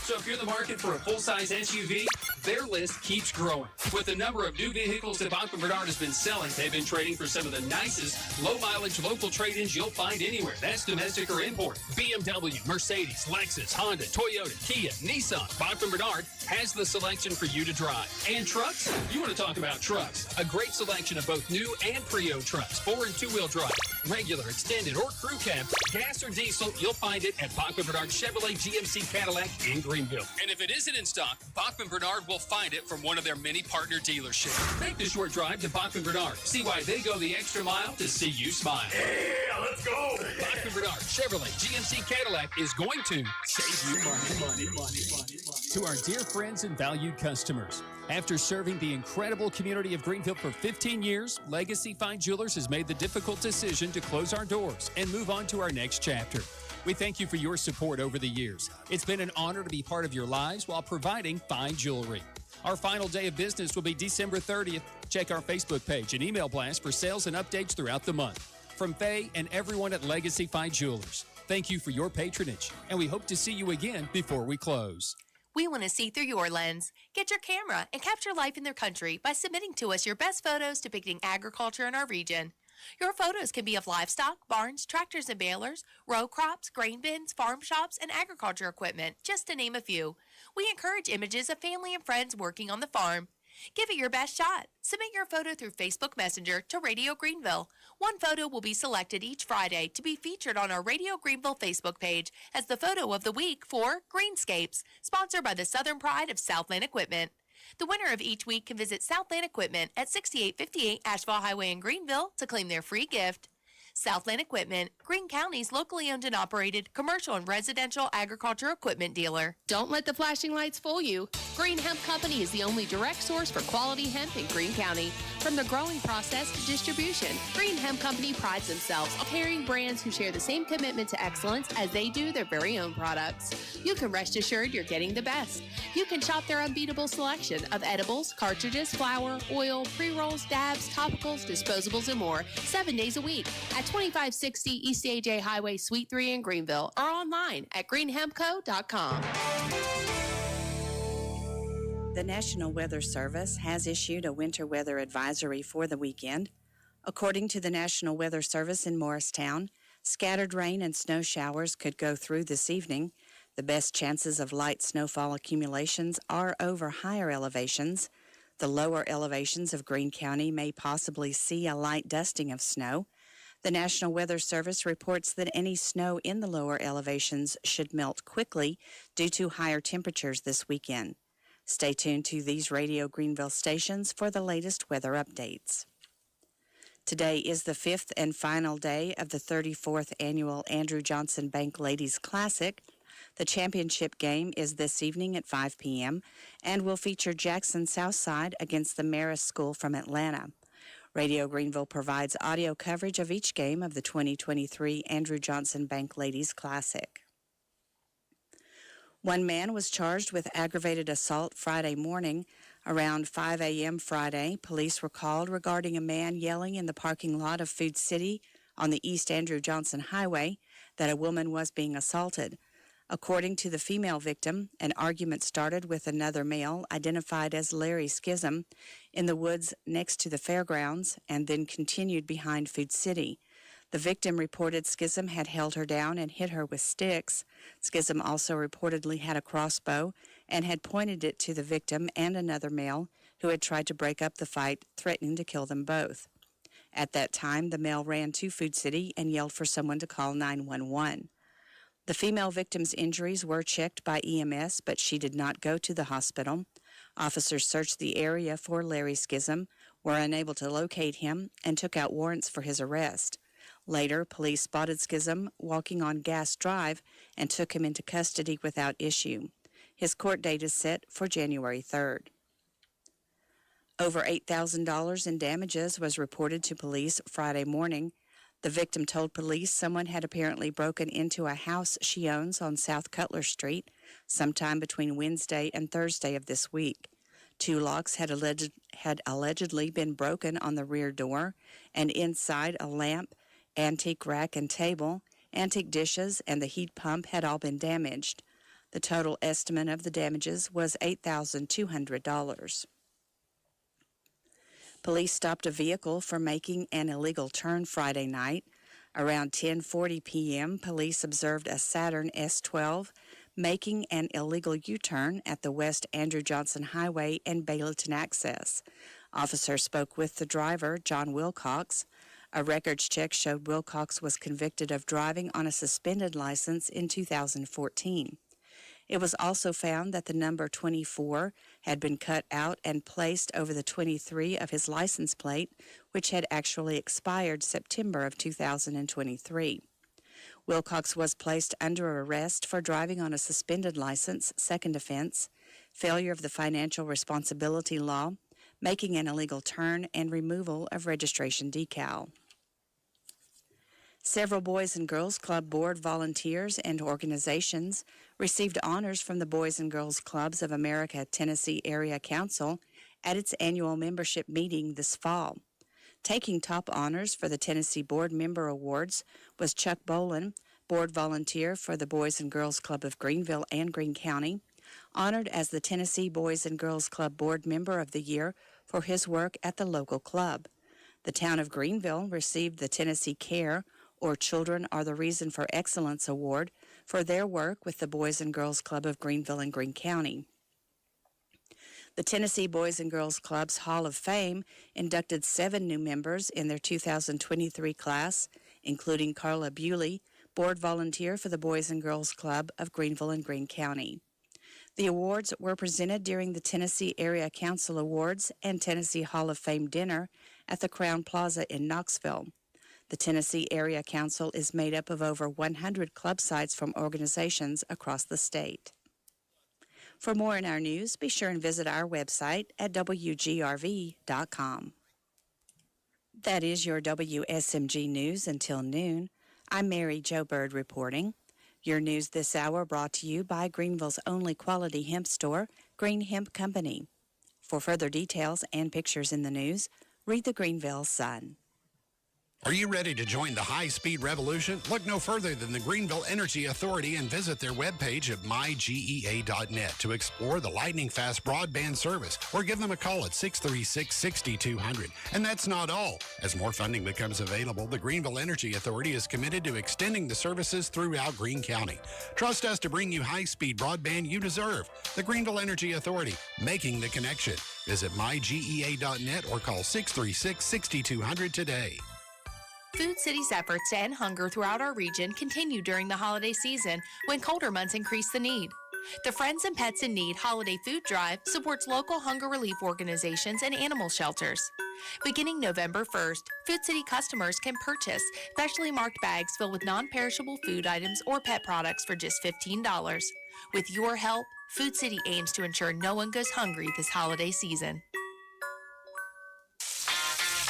So if you're in the market for a full-size SUV, their list keeps growing. With the number of new vehicles that Bachman Bernard has been selling, they've been trading for some of the nicest low-mileage local trade-ins you'll find anywhere. That's domestic or import. BMW, Mercedes, Lexus, Honda, Toyota, Kia, Nissan. Bachman Bernard has the selection for you to drive. And trucks? You want to talk about trucks. A great selection of both new and pre-owned trucks, 4- and 2-wheel drive, regular, extended, or crew cab, gas or diesel, you'll find it at Bachman Bernard Chevrolet, GMC, Cadillac in Greenville. And if it isn't in stock, Bachman Bernard will find it from one of their many partner dealerships. Make the short drive to Bachman Bernard. See why they go the extra mile to see you smile. Yeah, let's go. Bachman Bernard Chevrolet, GMC, Cadillac is going to save you money. To our dear friends and valued customers, after serving the incredible community of Greenville for 15 years, Legacy Fine Jewelers has made the difficult decision to close our doors and move on to our next chapter. We thank you for your support over the years. It's been an honor to be part of your lives while providing fine jewelry. Our final day of business will be December 30th. Check our Facebook page and email blast for sales and updates throughout the month. From Faye and everyone at Legacy Fine Jewelers, thank you for your patronage, and we hope to see you again before we close. We want to see through your lens. Get your camera and capture life in their country by submitting to us your best photos depicting agriculture in our region. Your photos can be of livestock, barns, tractors and balers, row crops, grain bins, farm shops, and agriculture equipment, just to name a few. We encourage images of family and friends working on the farm. Give it your best shot. Submit your photo through Facebook Messenger to Radio Greenville. One photo will be selected each Friday to be featured on our Radio Greenville Facebook page as the photo of the week for Greenscapes, sponsored by the Southern Pride of Southland Equipment. The winner of each week can visit Southland Equipment at 6858 Asheville Highway in Greenville to claim their free gift. Southland Equipment, Greene County's locally owned and operated commercial and residential agriculture equipment dealer. Don't let the flashing lights fool you. Green Hemp Company is the only direct source for quality hemp in Greene County. From the growing process to distribution, Green Hemp Company prides themselves on carrying brands who share the same commitment to excellence as they do their very own products. You can rest assured you're getting the best. You can shop their unbeatable selection of edibles, cartridges, flour, oil, pre-rolls, dabs, topicals, disposables, and more 7 days a week at 2560 East AJ Highway, Suite 3 in Greenville, or online at greenhempco.com. The National Weather Service has issued a winter weather advisory for the weekend. According to the National Weather Service in Morristown, scattered rain and snow showers could go through this evening. The best chances of light snowfall accumulations are over higher elevations. The lower elevations of Greene County may possibly see a light dusting of snow. The National Weather Service reports that any snow in the lower elevations should melt quickly due to higher temperatures this weekend. Stay tuned to these Radio Greenville stations for the latest weather updates. Today is the fifth and final day of the 34th Annual Andrew Johnson Bank Ladies Classic. The championship game is this evening at 5 p.m. and will feature Jackson Southside against the Marist School from Atlanta. Radio Greenville provides audio coverage of each game of the 2023 Andrew Johnson Bank Ladies Classic. One man was charged with aggravated assault Friday morning. Around 5 a.m. Friday, police were called regarding a man yelling in the parking lot of Food City on the East Andrew Johnson Highway that a woman was being assaulted. According to the female victim, an argument started with another male identified as Larry Schism in the woods next to the fairgrounds and then continued behind Food City. The victim reported Schism had held her down and hit her with sticks. Schism also reportedly had a crossbow and had pointed it to the victim and another male who had tried to break up the fight, threatening to kill them both. At that time, the male ran to Food City and yelled for someone to call 911. The female victim's injuries were checked by EMS, but she did not go to the hospital. Officers searched the area for Larry Schism, were unable to locate him, and took out warrants for his arrest. Later, police spotted Schism walking on Gas Drive and took him into custody without issue. His court date is set for January 3rd. Over $8,000 in damages was reported to police Friday morning. The victim told police someone had apparently broken into a house she owns on South Cutler Street sometime between Wednesday and Thursday of this week. 2 locks had allegedly been broken on the rear door, and inside a lamp, antique rack and table, antique dishes, and the heat pump had all been damaged. The total estimate of the damages was $8,200. Police stopped a vehicle for making an illegal turn Friday night. Around 10:40 p.m., police observed a Saturn S12 making an illegal U-turn at the West Andrew Johnson Highway and Bayleton Access. Officers spoke with the driver, John Wilcox. A records check showed Wilcox was convicted of driving on a suspended license in 2014. It was also found that the number 24 had been cut out and placed over the 23 of his license plate, which had actually expired September of 2023. Wilcox was placed under arrest for driving on a suspended license, second offense, failure of the financial responsibility law, making an illegal turn, and removal of registration decal. Several Boys and Girls Club board volunteers and organizations received honors from the Boys and Girls Clubs of America Tennessee Area Council at its annual membership meeting this fall. Taking top honors for the Tennessee Board Member Awards was Chuck Bolin, board volunteer for the Boys and Girls Club of Greenville and Greene County, honored as the Tennessee Boys and Girls Club Board Member of the Year for his work at the local club. The town of Greenville received the Tennessee Care, or Children Are the Reason for Excellence Award, for their work with the Boys and Girls Club of Greenville and Greene County. The Tennessee Boys and Girls Club's Hall of Fame inducted 7 new members in their 2023 class, including Carla Bewley, board volunteer for the Boys and Girls Club of Greenville and Greene County. The awards were presented during the Tennessee Area Council Awards and Tennessee Hall of Fame dinner at the Crown Plaza in Knoxville. The Tennessee Area Council is made up of over 100 club sites from organizations across the state. For more in our news, be sure and visit our website at wgrv.com. That is your WSMG News until noon. I'm Mary Jo Bird reporting. Your news this hour brought to you by Greenville's only quality hemp store, Green Hemp Company. For further details and pictures in the news, read the Greenville Sun. Are you ready to join the high-speed revolution? Look no further than the Greenville Energy Authority and visit their webpage at mygea.net to explore the lightning-fast broadband service, or give them a call at 636-6200. And that's not all. As more funding becomes available, the Greenville Energy Authority is committed to extending the services throughout Greene County. Trust us to bring you high-speed broadband you deserve. The Greenville Energy Authority, making the connection. Visit mygea.net or call 636-6200 today. Food City's efforts to end hunger throughout our region continue during the holiday season when colder months increase the need. The Friends and Pets in Need Holiday Food Drive supports local hunger relief organizations and animal shelters. Beginning November 1st, Food City customers can purchase specially marked bags filled with non-perishable food items or pet products for just $15. With your help, Food City aims to ensure no one goes hungry this holiday season.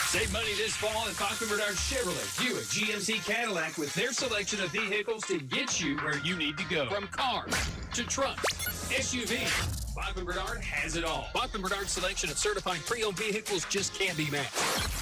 Save money this fall at Bachman Bernard Chevrolet, Buick, GMC, Cadillac with their selection of vehicles to get you where you need to go. From cars to trucks, SUVs, Bachman Bernard has it all. Bachman Bernard's selection of certified pre-owned vehicles just can't be matched.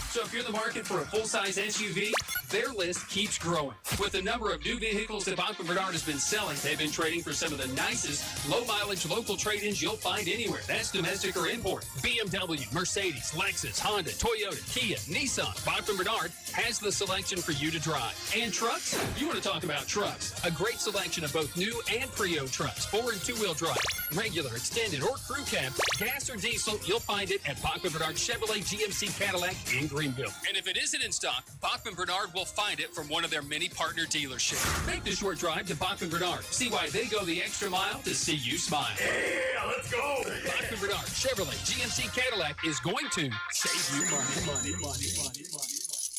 So if you're in the market for a full-size SUV, their list keeps growing. With the number of new vehicles that Bachman Bernard has been selling, they've been trading for some of the nicest low-mileage local trade-ins you'll find anywhere. That's domestic or import. BMW, Mercedes, Lexus, Honda, Toyota, Kia, Nissan. Bachman Bernard has the selection for you to drive. And trucks? You want to talk about trucks. A great selection of both new and pre-owned trucks, 4- and 2-wheel drive, regular, extended, or crew cab, gas or diesel. You'll find it at Bachman Bernard Chevrolet, GMC, Cadillac in Greenville. And if it isn't in stock, Bachman Bernard will find it from one of their many partner dealerships. Make the short drive to Bachman Bernard. See why they go the extra mile to see you smile. Yeah, let's go. Bachman Bernard Chevrolet, GMC, Cadillac is going to save you money.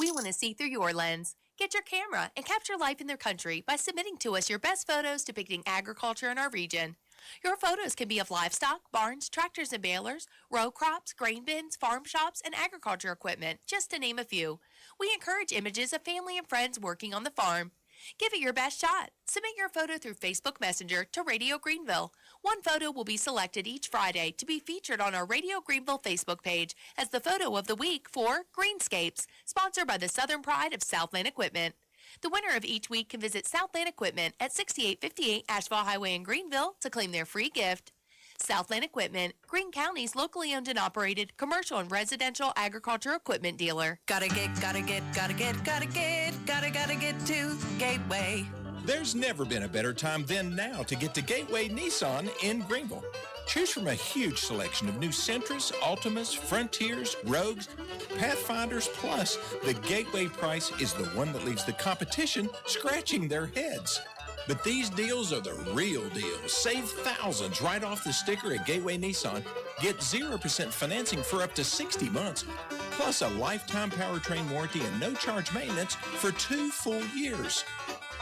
We want to see through your lens. Get your camera and capture life in their country by submitting to us your best photos depicting agriculture in our region. Your photos can be of livestock, barns, tractors and balers, row crops, grain bins, farm shops, and agriculture equipment, just to name a few. We encourage images of family and friends working on the farm. Give it your best shot. Submit your photo through Facebook Messenger to Radio Greenville. One photo will be selected each Friday to be featured on our Radio Greenville Facebook page as the photo of the week for Greenscapes, sponsored by the Southern Pride of Southland Equipment. The winner of each week can visit Southland Equipment at 6858 Asheville Highway in Greenville to claim their free gift. Southland Equipment, Greene County's locally owned and operated commercial and residential agriculture equipment dealer. Gotta get to Gateway. There's never been a better time than now to get to Gateway Nissan in Greenville. Choose from a huge selection of new Sentras, Altimas, Frontiers, Rogues, Pathfinders, plus the Gateway price is the one that leaves the competition scratching their heads. But these deals are the real deal. Save thousands right off the sticker at Gateway Nissan. Get 0% financing for up to 60 months, plus a lifetime powertrain warranty and no-charge maintenance for 2 full years.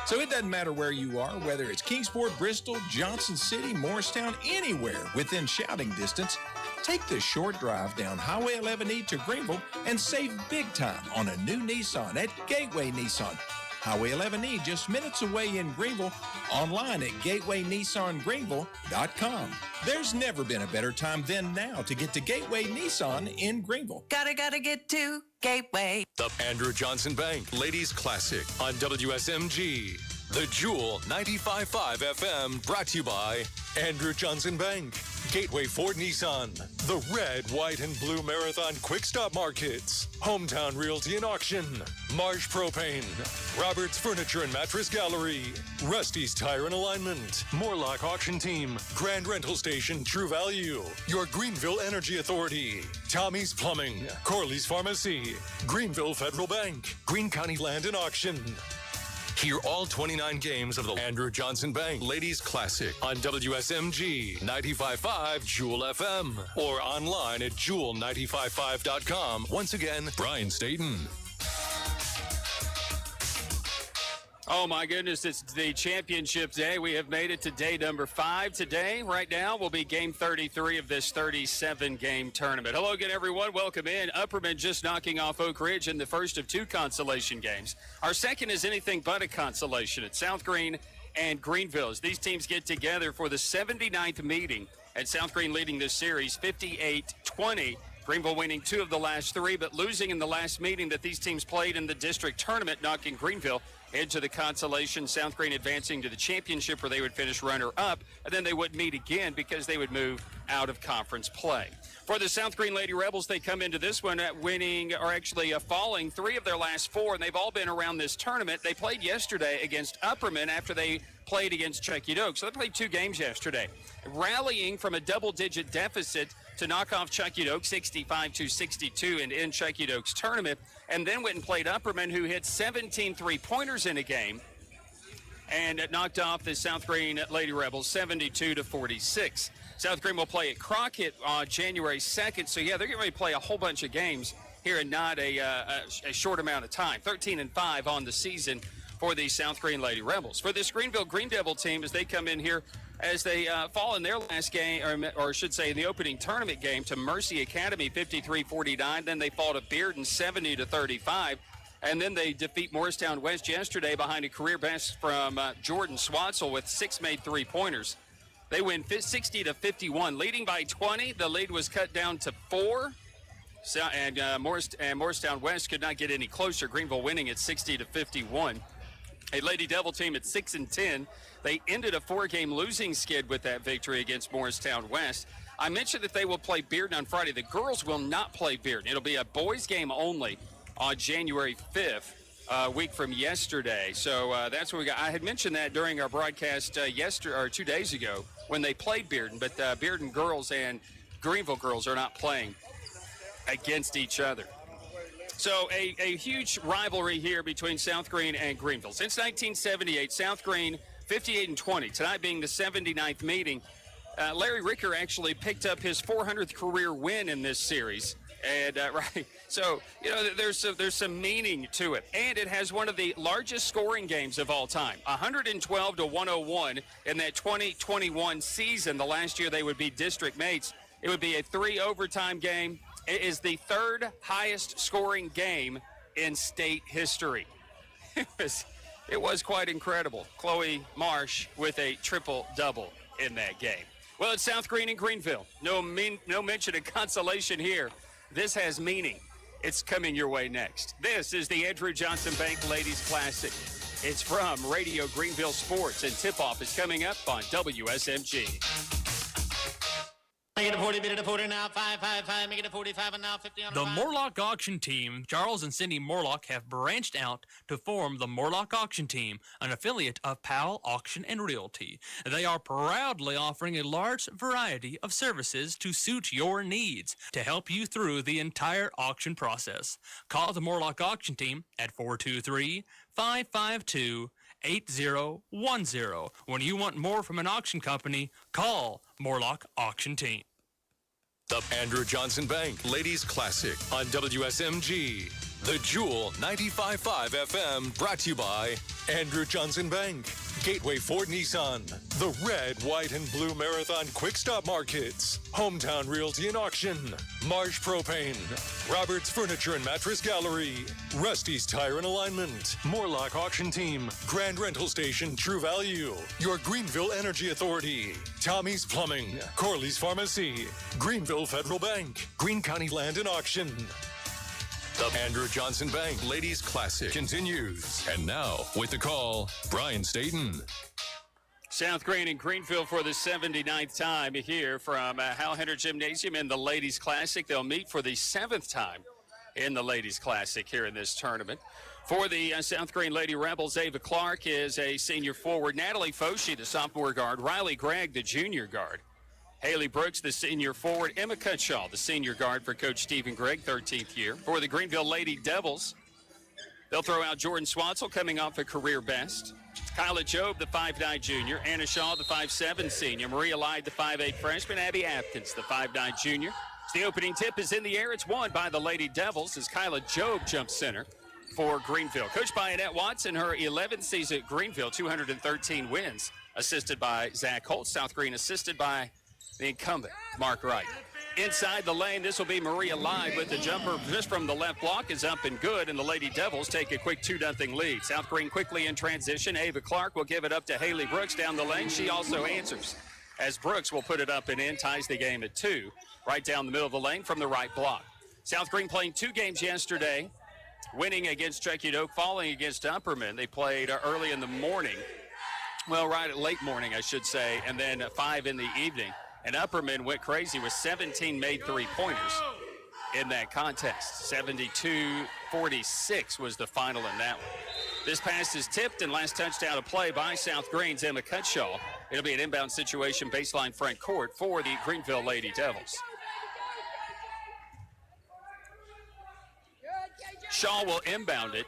So it doesn't matter where you are, whether it's Kingsport, Bristol, Johnson City, Morristown, anywhere within shouting distance, take the short drive down Highway 11E to Greenville and save big time on a new Nissan at Gateway Nissan. Highway 11E, just minutes away in Greenville, online at gatewaynissangreenville.com. There's never been a better time than now to get to Gateway Nissan in Greenville. Gotta get to Gateway. The Andrew Johnson Bank Ladies Classic on WSMG. The Jewel 95.5 FM, brought to you by Andrew Johnson Bank, Gateway Ford Nissan, the Red, White, and Blue Marathon Quick Stop Markets, Hometown Realty and Auction, Marsh Propane, Roberts Furniture and Mattress Gallery, Rusty's Tire and Alignment, Morlock Auction Team, Grand Rental Station True Value, your Greenville Energy Authority, Tommy's Plumbing, Corley's Pharmacy, Greenville Federal Bank, Greene County Land and Auction. Hear all 29 games of the Andrew Johnson Bank Ladies Classic on WSMG 95.5 Jewel FM or online at jewel955.com. Once again, Brian Staten. Oh, my goodness, it's the championship day. We have made it to day number 5 today. Right now will be game 33 of this 37-game tournament. Hello again, everyone. Welcome in. Upperman just knocking off Oak Ridge in the first of 2 consolation games. Our second is anything but a consolation at South Green and Greenville. As these teams get together for the 79th meeting, and South Green leading this series 58-20. Greenville winning 2 of the last 3, but losing in the last meeting that these teams played in the district tournament, knocking Greenville into the consolation. South Green advancing to the championship where they would finish runner-up, and then they would meet again because they would move out of conference play. For the South Green Lady Rebels, they come into this one falling 3 of their last 4, and they've all been around this tournament. They played yesterday against Upperman after they played against Chucky Doak. So they played 2 games yesterday, rallying from a double-digit deficit to knock off Chucky Doak 65-62 and end Chucky Doak's tournament, and then went and played Upperman, who hit 17 three-pointers in a game and knocked off the South Green Lady Rebels 72-46. South Green will play at Crockett on January 2nd, so yeah, they're getting ready to play a whole bunch of games here in not a short amount of time. 13-5 on the season for the South Green Lady Rebels. For this Greenville Green Devil team, as they come in here, as they fall in their last game, or I should say in the opening tournament game, to Mercy Academy 53-49. Then they fall to Bearden 70-35. And then they defeat Morristown West yesterday behind a career best from Jordan Swansel with 6 made three-pointers. They win 60-51, leading by 20. The lead was cut down to 4. And Morristown West could not get any closer. Greenville winning at 60-51. A Lady Devil team at 6-10. They ended a 4-game losing skid with that victory against Morristown West. I mentioned that they will play Bearden on Friday. The girls will not play Bearden. It'll be a boys game only on January 5th, a week from yesterday. So that's what we got. I had mentioned that during our broadcast 2 days ago when they played Bearden, but Bearden girls and Greenville girls are not playing against each other. So a huge rivalry here between South Green and Greenville. Since 1978, South Green 58-20. Tonight being the 79th meeting. Larry Ricker actually picked up his 400th career win in this series. And right, so there's some meaning to it, and it has one of the largest scoring games of all time, 112-101 in that 2021 season. The last year they would be district mates. It would be a 3 overtime game. It is the 3rd highest scoring game in state history. It was quite incredible. Chloe Marsh with a triple-double in that game. Well, it's South Green and Greenville. No mention of consolation here. This has meaning. It's coming your way next. This is the Andrew Johnson Bank Ladies Classic. It's from Radio Greenville Sports, and tip-off is coming up on WSMG. Make it a 40, minute a 40 now, 5, make it a 45, and now 50 on the Morlock Auction Team, Charles and Cindy Morlock, have branched out to form the Morlock Auction Team, an affiliate of Powell Auction and Realty. They are proudly offering a large variety of services to suit your needs to help you through the entire auction process. Call the Morlock Auction Team at 423-552-8010. When you want more from an auction company, call Morlock Auction Team. The Andrew Johnson Bank Ladies Classic on WSMG. The Jewel 95.5 FM, brought to you by Andrew Johnson Bank, Gateway Ford Nissan, the Red, White, and Blue Marathon Quick Stop Markets, Hometown Realty and Auction, Marsh Propane, Roberts Furniture and Mattress Gallery, Rusty's Tire and Alignment, Morlock Auction Team, Grand Rental Station True Value, your Greenville Energy Authority, Tommy's Plumbing, Corley's Pharmacy, Greenville Federal Bank, Greene County Land and Auction. The Andrew Johnson Bank Ladies Classic continues. And now, with the call, Brian Staten. South Green and Greenville for the 79th time here from Hal Henner Gymnasium in the Ladies Classic. They'll meet for the 7th time in the Ladies Classic here in this tournament. For the South Green Lady Rebels, Ava Clark is a senior forward. Natalie Foshee, the sophomore guard. Riley Gregg, the junior guard. Haley Brooks, the senior forward. Emma Cutshaw, the senior guard for Coach Stephen Gregg, 13th year. For the Greenville Lady Devils, they'll throw out Jordan Swansel coming off a career best. Kyla Jobe, the 5'9 junior. Anna Shaw, the 5'7 senior. Maria Lyde, the 5'8 freshman. Abby Atkins, the 5'9 junior. So the opening tip is in the air. It's won by the Lady Devils as Kyla Jobe jumps center for Greenville. Coached by Annette Watson, her 11th season at Greenville, 213 wins. Assisted by Zach Holt. South Green assisted by the incumbent, Mark Wright. Inside the lane, this will be Maria Lyde with the jumper just from the left block is up and good, and the Lady Devils take a quick 2-0 lead. South Green quickly in transition. Ava Clark will give it up to Haley Brooks down the lane. She also answers as Brooks will put it up and in, ties the game at 2, right down the middle of the lane from the right block. South Green playing 2 games yesterday, winning against Checkey Oak, falling against Upperman. They played early in the morning, well, right at late morning, I should say, and then 5 in the evening. And Upperman went crazy with 17 made three-pointers in that contest. 72-46 was the final in that one. This pass is tipped, and last touchdown of play by South Green's Emma Cutshaw. It'll be an inbound situation, baseline front court for the Greenville Lady Devils. Shaw will inbound it.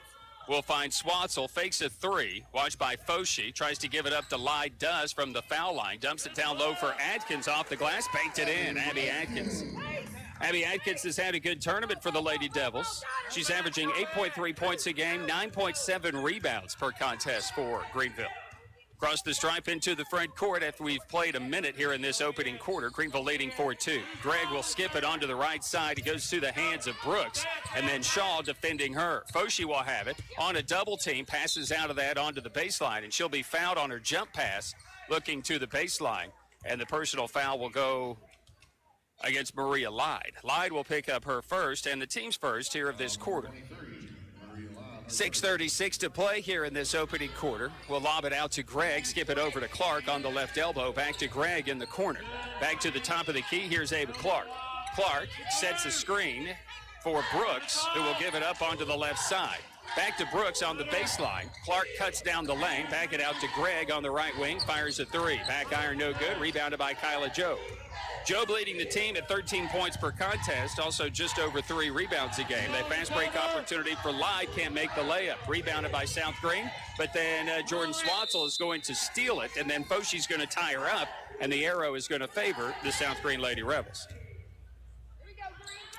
Will find Swansel, fakes a 3, watched by Foshee, tries to give it up to Lyde, does from the foul line, dumps it down low for Atkins off the glass, banked it in, Abby Atkins. Abby Atkins has had a good tournament for the Lady Devils. She's averaging 8.3 points a game, 9.7 rebounds per contest for Greenville. Across the stripe into the front court after we've played a minute here in this opening quarter. Greenville leading 4-2. Gregg will skip it onto the right side. He goes through the hands of Brooks, and then Shaw defending her. Foshee will have it on a double team, passes out of that onto the baseline, and she'll be fouled on her jump pass looking to the baseline, and the personal foul will go against Maria Lyde. Lyde will pick up her first and the team's first here of this quarter. 6:36 to play here in this opening quarter. We'll lob it out to Gregg, skip it over to Clark on the left elbow, back to Gregg in the corner. Back to the top of the key, here's Ava Clark. Clark sets a screen for Brooks, who will give it up onto the left side. Back to Brooks on the baseline. Clark cuts down the lane, back it out to Gregg on the right wing, fires a 3. Back iron no good, rebounded by Kyla Jobe. Jobe leading the team at 13 points per contest, also just over 3 rebounds a game. That fast break opportunity for Lyde, can't make the layup. Rebounded by South Green, but then Jordan Swansel is going to steal it, and then Foshee's going to tie her up, and the arrow is going to favor the South Green Lady Rebels.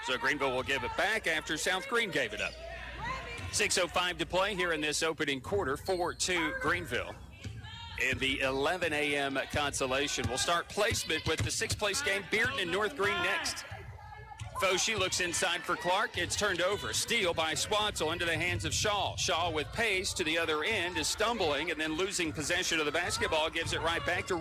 So Greenville will give it back after South Green gave it up. 6:05 to play here in this opening quarter, 4-2 Greenville. In the 11 a.m. consolation, we'll start placement with the 6th place game, Bearden and North Green next. Foshee looks inside for Clark. It's turned over. Steal by Swansel into the hands of Shaw. Shaw with pace to the other end is stumbling and then losing possession of the basketball. Gives it right back to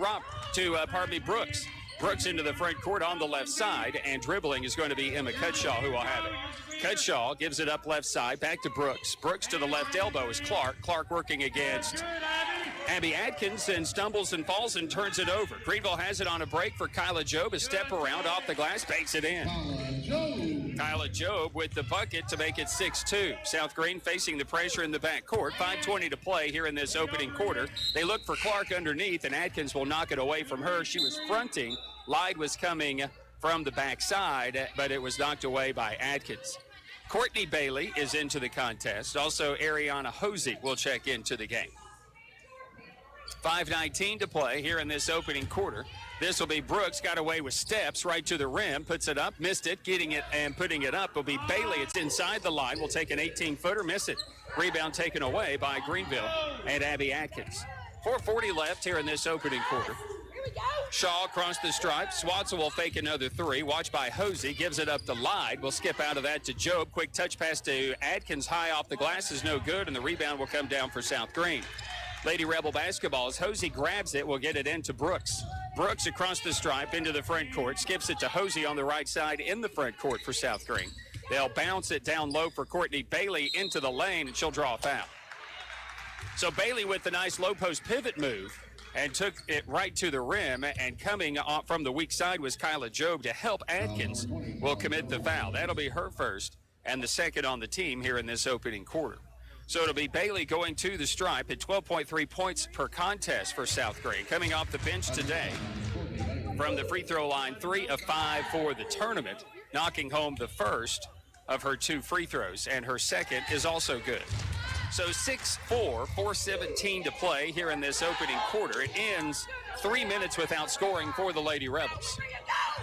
Brooks. Brooks into the front court on the left side, and dribbling is going to be Emma Cutshaw who will have it. Cutshaw gives it up left side, back to Brooks. Brooks to the left elbow is Clark. Clark working against Abby Atkins and stumbles and falls and turns it over. Greenville has it on a break for Kyla Jobe. A step around off the glass, banks it in. Kyla Jobe with the bucket to make it 6-2. South Green facing the pressure in the backcourt. 5:20 to play here in this opening quarter. They look for Clark underneath, and Atkins will knock it away from her. She was fronting. Lyde was coming from the backside, but it was knocked away by Atkins. Courtney Bailey is into the contest. Also, Ariana Hosey will check into the game. 5:19 to play here in this opening quarter. This will be Brooks, got away with steps right to the rim, puts it up, missed it, getting it and putting it up will be Bailey. It's inside the line. Will take an 18-footer, miss it. Rebound taken away by Greenville and Abby Atkins. 4:40 left here in this opening quarter. Shaw across the stripe. Swatzel will fake another three. Watched by Hosey. Gives it up to Lyde. Will skip out of that to Job. Quick touch pass to Adkins. High off the glass is no good, and the rebound will come down for South Green. Lady Rebel basketball as Hosey grabs it. Will get it into Brooks. Brooks across the stripe into the front court. Skips it to Hosey on the right side in the front court for South Green. They'll bounce it down low for Courtney Bailey into the lane, and she'll draw a foul. So Bailey with the nice low post pivot move and took it right to the rim, and coming off from the weak side was Kyla Job to help Adkins will commit the foul. That'll be her first and the second on the team here in this opening quarter. So it'll be Bailey going to the stripe at 12.3 points per contest for South Green. Coming off the bench today from the free throw line, 3 of 5 for the tournament, knocking home the first of her 2 free throws, and her second is also good. So 6-4, 4:17 to play here in this opening quarter. It ends 3 minutes without scoring for the Lady Rebels.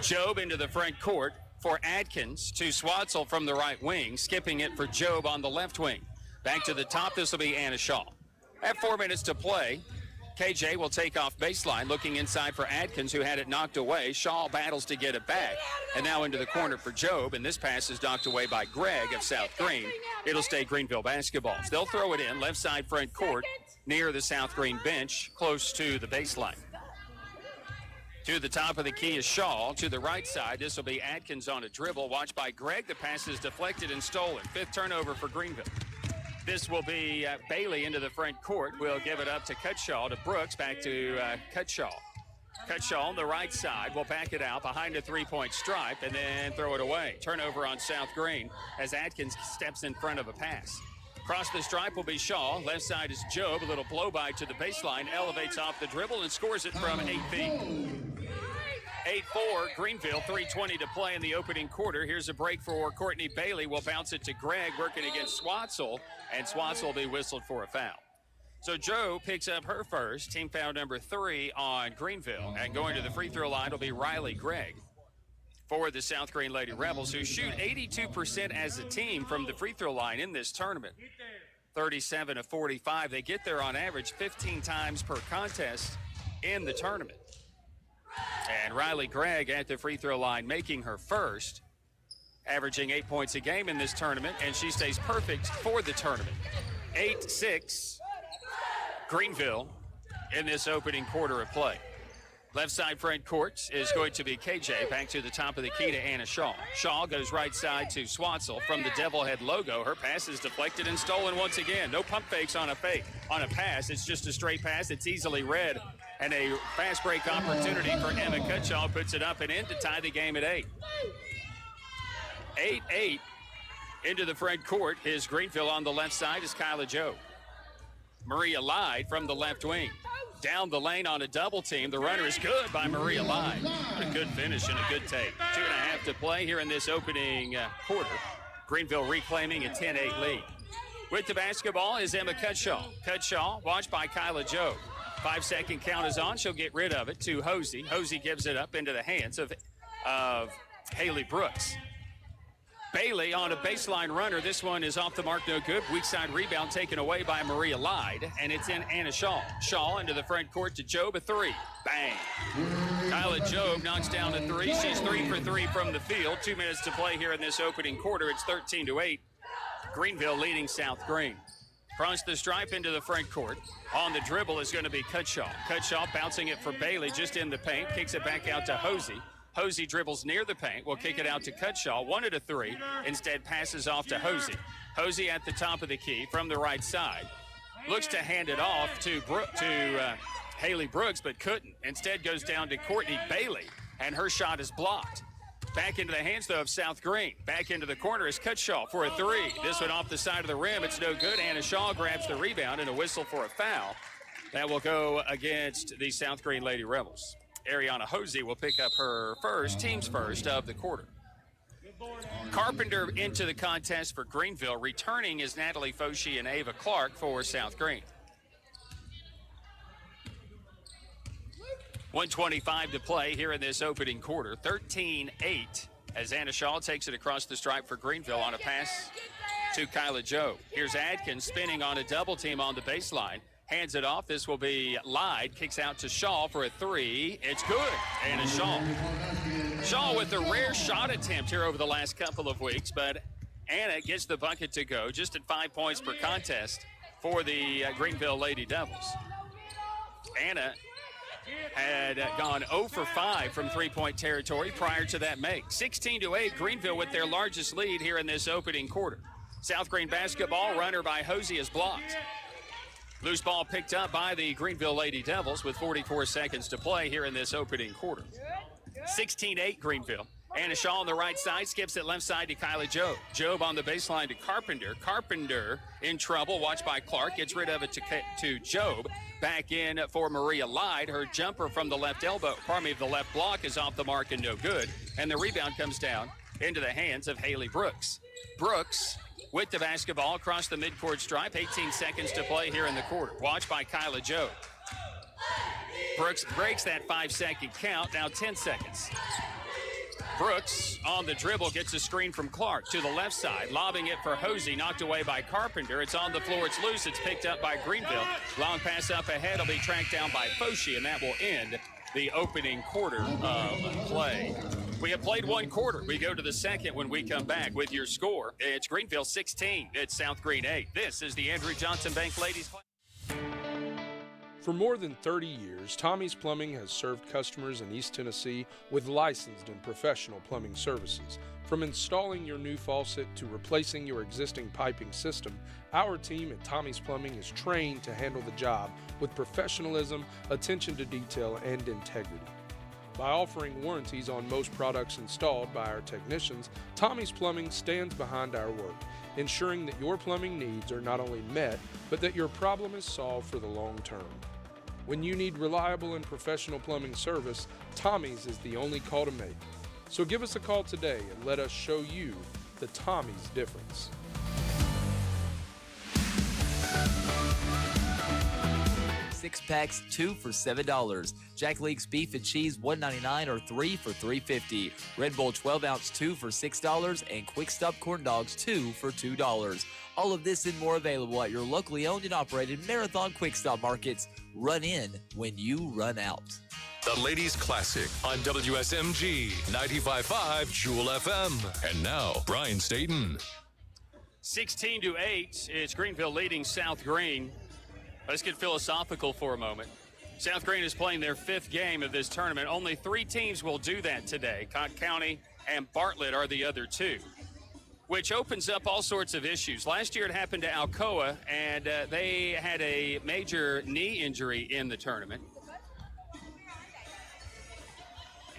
Job into the front court for Adkins to Swatzel from the right wing, skipping it for Job on the left wing. Back to the top, this will be Anna Shaw. At 4 minutes to play, KJ will take off baseline, looking inside for Adkins, who had it knocked away. Shaw battles to get it back, and now into the corner for Job, and this pass is knocked away by Gregg of South Green. It'll stay Greenville basketball. They'll throw it in, left side front court, near the South Green bench, close to the baseline. To the top of the key is Shaw. To the right side, this will be Adkins on a dribble, watched by Gregg. The pass is deflected and stolen. 5th turnover for Greenville. This will be Bailey into the front court. We'll give it up to Cutshaw, to Brooks, back to Cutshaw. Cutshaw on the right side will back it out behind a three-point stripe and then throw it away. Turnover on South Green as Adkins steps in front of a pass. Across the stripe will be Shaw. Left side is Job. A little blow-by to the baseline. Elevates off the dribble and scores it from 8 feet. 8-4, Greenville, 3:20 to play in the opening quarter. Here's a break for Courtney Bailey. Will bounce it to Gregg, working against Swatzel, and Swatzel will be whistled for a foul. So Joe picks up her first, team foul number 3 on Greenville, and going to the free throw line will be Riley Gregg for the South Green Lady Rebels, who shoot 82% as a team from the free throw line in this tournament. 37 of 45. They get there on average 15 times per contest in the tournament. And Riley Gregg at the free throw line making her first, averaging 8 points a game in this tournament, and she stays perfect for the tournament. 8-6, Greenville in this opening quarter of play. Left side front court is going to be KJ, back to the top of the key to Anna Shaw. Shaw goes right side to Swatzel from the Devilhead logo. Her pass is deflected and stolen once again. No pump fakes on a pass. It's just a straight pass. It's easily read. And a fast break opportunity for Emma Cutshaw puts it up and in to tie the game at 8. 8-8 into the front court is Greenville. On the left side is Kyla Joe. Maria Lyde from the left wing. Down the lane on a double team. The runner is good by Maria Lyde. A good finish and a good take. 2.5 to play here in this opening quarter. Greenville reclaiming a 10-8 lead. With the basketball is Emma Cutshaw. Cutshaw watched by Kyla Joe. 5-second count is on. She'll get rid of it to Hosey. Hosey gives it up into the hands of Haley Brooks. Bailey on a baseline runner. This one is off the mark, no good. Weak side rebound taken away by Maria Lyde, and it's in Anna Shaw. Shaw into the front court to Job, a 3. Bang. Kyla Job knocks down a 3. She's 3 for 3 from the field. 2 minutes to play here in this opening quarter. It's 13-8. Greenville leading South Green. Across the stripe into the front court. On the dribble is going to be Cutshaw. Cutshaw bouncing it for Bailey just in the paint. Kicks it back out to Hosey. Hosey dribbles near the paint. Will kick it out to Cutshaw. Wanted a 3. Instead passes off to Hosey. Hosey at the top of the key from the right side. Looks to hand it off to Haley Brooks, but couldn't. Instead goes down to Courtney Bailey, and her shot is blocked. Back into the hands, though, of South Green. Back into the corner is Cutshaw for a 3. This one off the side of the rim. It's no good. Anna Shaw grabs the rebound and a whistle for a foul. That will go against the South Green Lady Rebels. Ariana Hosey will pick up her team's first of the quarter. Carpenter into the contest for Greenville. Returning is Natalie Foshi and Ava Clark for South Green. 1:25 to play here in this opening quarter. 13-8 as Anna Shaw takes it across the stripe for Greenville on a pass to Kyla Joe. Here's Adkins spinning on a double team on the baseline. hands it off. This will be Lyde. Kicks out to Shaw for a three. It's good. And a Shaw. Shaw with a rare shot attempt here over the last couple of weeks, but Anna gets the bucket to go, just at 5 points per contest for the Greenville Lady Devils. Anna had gone 0 for 5 from three-point territory prior to that make. 16-8, Greenville with their largest lead here in this opening quarter. South Green basketball, runner by Hosey is blocked. Loose ball picked up by the Greenville Lady Devils with 44 seconds to play here in this opening quarter. 16-8 Greenville. Anna Shaw on the right side, skips it left side to Kylie Jobe. Jobe on the baseline to Carpenter. Carpenter in trouble, watched by Clark, gets rid of it to Jobe. Back in for Maria Lyde. Her jumper from the left the left block is off the mark and no good. And the rebound comes down into the hands of Haley Brooks. Brooks with the basketball across the midcourt stripe. 18 seconds to play here in the quarter. Watched by Kyla Jobe. Brooks breaks that 5-second count, now 10 seconds. Brooks on the dribble gets a screen from Clark to the left side, lobbing it for Hosey, knocked away by Carpenter. It's on the floor, it's loose, it's picked up by Greenville. Long pass up ahead will be tracked down by Foshi, and that will end the opening quarter of play. We have played one quarter. We go to the second when we come back with your score. It's Greenville 16, it's South Green 8. This is the Andrew Johnson Bank Ladies Class. For more than 30 years, Tommy's Plumbing has served customers in East Tennessee with licensed and professional plumbing services. From installing your new faucet to replacing your existing piping system, our team at Tommy's Plumbing is trained to handle the job with professionalism, attention to detail, and integrity. By offering warranties on most products installed by our technicians, Tommy's Plumbing stands behind our work, ensuring that your plumbing needs are not only met, but that your problem is solved for the long term. When you need reliable and professional plumbing service, Tommy's is the only call to make. So give us a call today and let us show you the Tommy's difference. Six packs, 2 for $7. Jack League's beef and cheese, $1.99 or 3 for $3.50. Red Bull 12-ounce, 2 for $6, and Quick Stop corn dogs, 2 for $2. All of this and more available at your locally owned and operated Marathon Quick Stop markets. Run in when you run out. The Ladies Classic on WSMG 95.5 Jewel FM. And now, Brian Staten. 16-8, it's Greenville leading South Green. Let's get philosophical for a moment. South Green is playing their 5th game of this tournament. Only 3 teams will do that today. Cotton County and Bartlett are the other 2, which opens up all sorts of issues. Last year it happened to Alcoa, and they had a major knee injury in the tournament.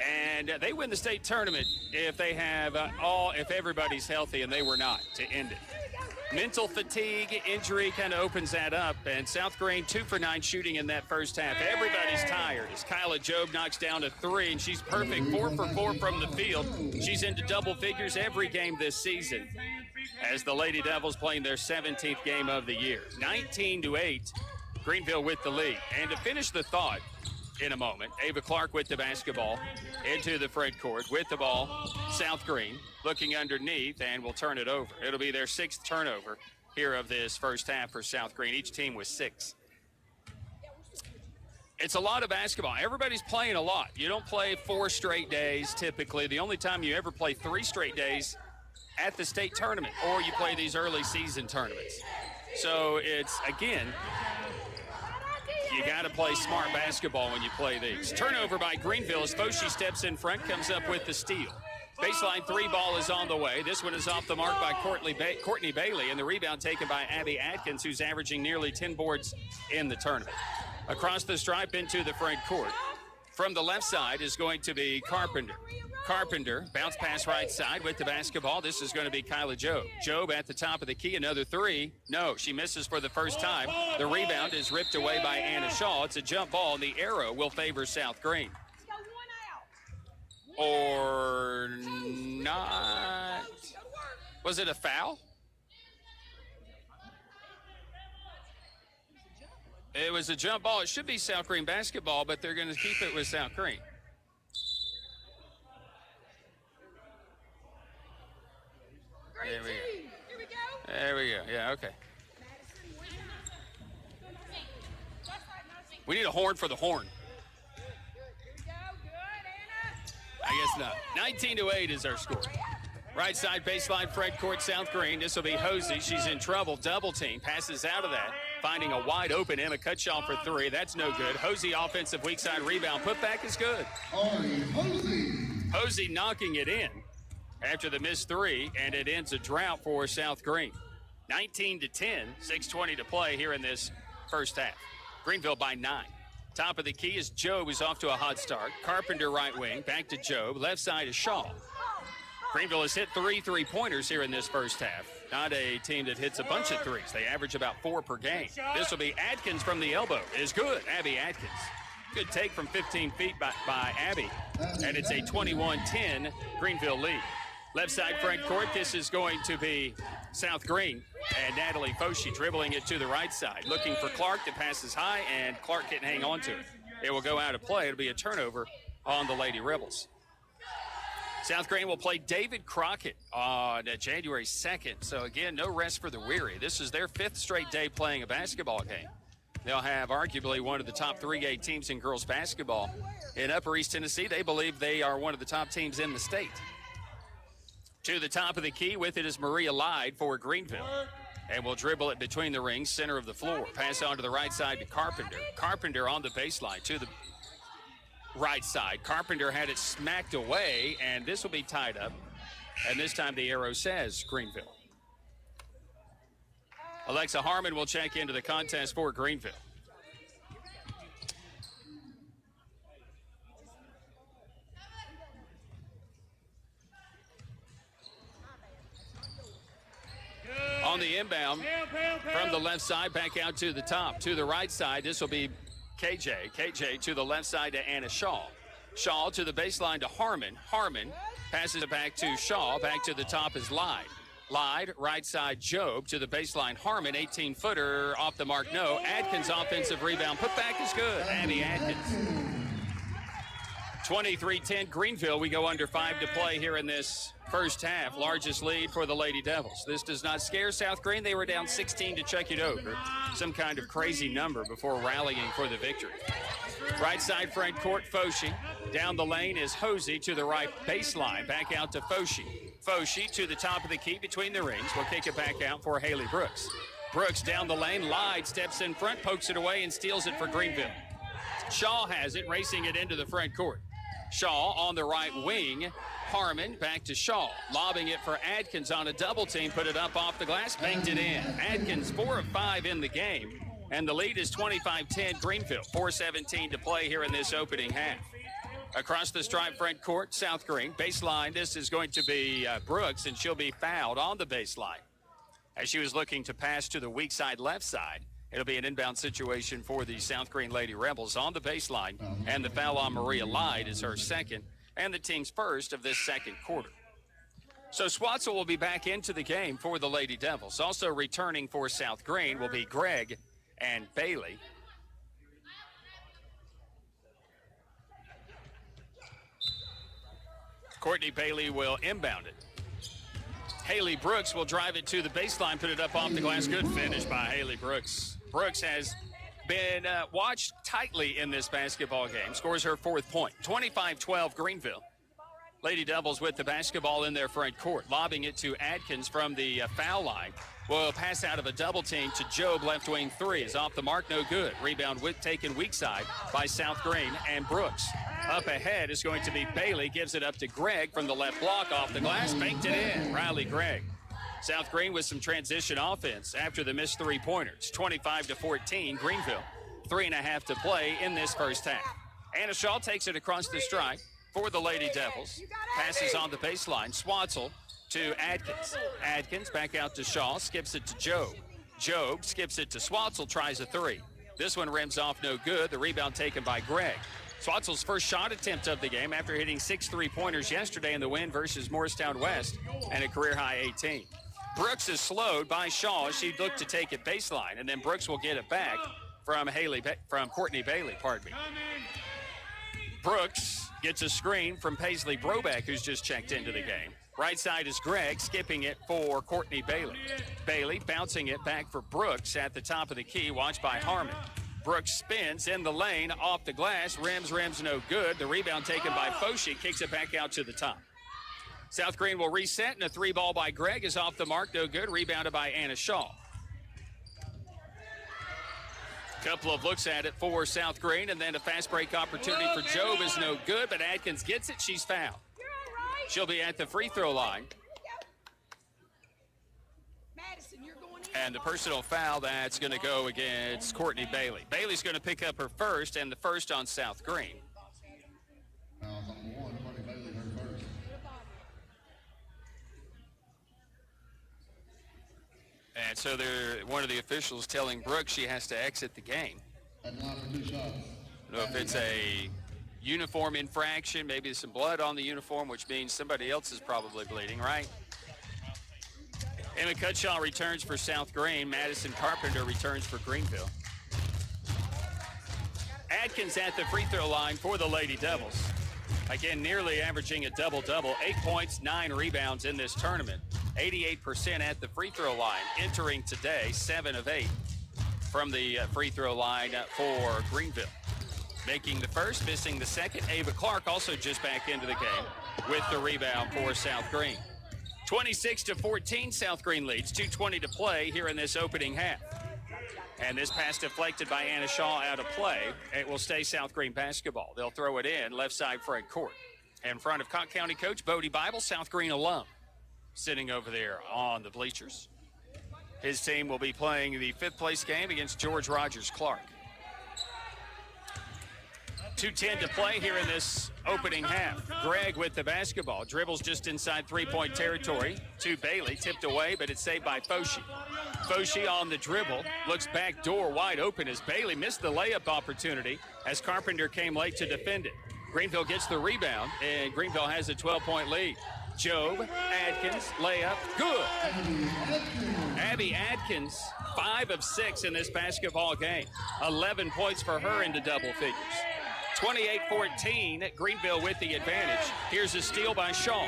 And they win the state tournament if they have if everybody's healthy, and they were not to end it. Mental fatigue injury kind of opens that up, and South Green 2 for 9 shooting in that first half. Everybody's tired as Kyla Jobe knocks down a 3, and she's perfect, 4 for 4 from the field. She's into double figures every game this season as the Lady Devils playing their 17th game of the year. 19-8, Greenville with the lead. And to finish the thought in a moment, Ava Clark with the basketball into the front court with the ball. South Green looking underneath and will turn it over. It'll be their 6th turnover here of this first half for South Green. Each team with 6. It's a lot of basketball. Everybody's playing a lot. You don't play 4 straight days typically. The only time you ever play 3 straight days at the state tournament, or you play these early season tournaments. So it's, again, you got to play smart basketball when you play these. Turnover by Greenville as Foshi steps in front, comes up with the steal. Baseline 3 ball is on the way. This one is off the mark by Courtney Bailey, and the rebound taken by Abby Atkins, who's averaging nearly 10 boards in the tournament. Across the stripe into the front court. From the left side is going to be Carpenter. Carpenter, bounce pass right side with the basketball. This is going to be Kyla Jobe. Jobe at the top of the key, another 3. No, she misses for the first time. The rebound is ripped away by Anna Shaw. It's a jump ball, and the arrow will favor South Green. Or not. Was it a foul? It was a jump ball. It should be South Green basketball, but they're going to keep it with South Green. There we go. There we go. Yeah, okay. We need a horn for the horn. I guess not. 19-8 is our score. Right side baseline, front court, South Green. This will be Hosey. She's in trouble. Double team. Passes out of that. Finding a wide open Emma Cutshaw for three. That's no good. Hosey offensive weak side rebound. Putback is good. Hosey knocking it in after the missed three, and it ends a drought for South Green. 19-10, 6:20 to play here in this first half. Greenville by 9. Top of the key is Job, who's off to a hot start. Carpenter right wing, back to Job. Left side is Shaw. Greenville has hit 3 3-pointers here in this first half. Not a team that hits a bunch of threes. They average about 4 per game. This will be Atkins from the elbow. It is good, Abby Atkins. Good take from 15 feet by Abby. And it's a 21-10 Greenville lead. Left side front court, this is going to be South Green. And Natalie Foshi dribbling it to the right side. Looking for Clark that passes high, and Clark can't hang on to it. It will go out of play. It'll be a turnover on the Lady Rebels. South Green will play David Crockett on January 2nd. So, again, no rest for the weary. This is their 5th straight day playing a basketball game. They'll have arguably one of the top 3A teams in girls basketball. In Upper East Tennessee, they believe they are one of the top teams in the state. To the top of the key with it is Maria Lyde for Greenville. And we'll dribble it between the rings, center of the floor. Pass on to the right side to Carpenter. Carpenter on the baseline to the right side. Carpenter had it smacked away, and this will be tied up. And this time the arrow says Greenville. Alexa Harmon will check into the contest for Greenville. On the inbound from the left side, back out to the top. To the right side, this will be KJ. KJ to the left side to Anna Shaw. Shaw to the baseline to Harmon. Harmon passes it back to Shaw. Back to the top is Lyde. Lyde, right side Job to the baseline. Harmon, 18-footer, off the mark, no. Atkins offensive rebound. Put back is good. Abby Atkins. 23-10 Greenville. We go under 5 to play here in this first half. Largest lead for the Lady Devils. This does not scare South Green. They were down 16 to check it over. Some kind of crazy number before rallying for the victory. Right side front court, Foshi. Down the lane is Hosey to the right baseline. Back out to Foshi. Foshi to the top of the key between the rings. We'll kick it back out for Haley Brooks. Brooks down the lane. Lyde steps in front, pokes it away, and steals it for Greenville. Shaw has it, racing it into the front court. Shaw on the right wing. Harmon back to Shaw. Lobbing it for Adkins on a double team. Put it up off the glass, banked it in. Adkins 4 of 5 in the game. And the lead is 25-10 Greenville. 4:17 to play here in this opening half. Across the stripe front court, South Green. Baseline, this is going to be Brooks, and she'll be fouled on the baseline. As she was looking to pass to the weak side left side, it'll be an inbound situation for the South Green Lady Rebels on the baseline. And the foul on Maria Lyde is her second and the team's first of this second quarter. So Swatzel will be back into the game for the Lady Devils. Also returning for South Green will be Gregg and Bailey. Courtney Bailey will inbound it. Haley Brooks will drive it to the baseline, put it up off the glass. Good finish by Haley Brooks. Brooks has been watched tightly in this basketball game. Scores her 4th point. 25-12 Greenville. Lady Devils with the basketball in their front court. Lobbing it to Adkins from the foul line. Will pass out of a double team to Job, left wing 3 is off the mark, no good. Rebound taken weak side by South Green and Brooks. Up ahead is going to be Bailey, gives it up to Gregg from the left block off the glass, banked it in. Riley Gregg. South Green with some transition offense after the missed 3-pointers. 25-14 Greenville. 3.5 to play in this first half. Anna Shaw takes it across the stripe for the Lady Devils. Passes on the baseline. Swatzel to Adkins. Adkins back out to Shaw, skips it to Job. Job skips it to Swatzel, tries a 3. This one rims off no good. The rebound taken by Gregg. Swatzel's first shot attempt of the game after hitting 6 3-pointers yesterday in the win versus Morristown West and a career-high 18. Brooks is slowed by Shaw. She looked to take it baseline, and then Brooks will get it back from Courtney Bailey, pardon me. Brooks gets a screen from Paisley Brobeck, who's just checked into the game. Right side is Gregg, skipping it for Courtney Bailey. Bailey bouncing it back for Brooks at the top of the key, watched by Harmon. Brooks spins in the lane, off the glass, rims no good. The rebound taken by Foshi, kicks it back out to the top. South Green will reset, and a 3-ball by Gregg is off the mark, no good. Rebounded by Anna Shaw. Couple of looks at it for South Green, and then a fast break opportunity for Job is no good, but Adkins gets it. She's fouled. She'll be at the free throw line. And the personal foul that's going to go against Courtney Bailey. Bailey's going to pick up her first, and the first on South Green. And so one of the officials telling Brooks she has to exit the game. I don't know if it's a uniform infraction, maybe some blood on the uniform, which means somebody else is probably bleeding, right? Emma Cutshaw returns for South Green. Madison Carpenter returns for Greenville. Adkins at the free throw line for the Lady Devils. Again, nearly averaging a double-double. 8 points, 9 rebounds in this tournament. 88% at the free throw line. Entering today, 7 of 8 from the free throw line for Greenville. Making the first, missing the second. Ava Clark also just back into the game with the rebound for South Green. 26-14, South Green leads. 2:20 to play here in this opening half. And this pass deflected by Anna Shaw out of play. It will stay South Green basketball. They'll throw it in, left side front court. In front of Cotton County coach Bodie Bible, South Green alum, sitting over there on the bleachers. His team will be playing the 5th place game against George Rogers Clark. 2:10 to play here in this opening half. Gregg with the basketball. Dribbles just inside 3-point territory to Bailey. Tipped away, but it's saved by Foshi. Foshi on the dribble. Looks back door wide open as Bailey missed the layup opportunity as Carpenter came late to defend it. Greenville gets the rebound, and Greenville has a 12-point lead. Job, Adkins, layup, good. Abby Adkins, 5 of 6 in this basketball game. 11 points for her into double figures. 28-14, Greenville with the advantage. Here's a steal by Shaw.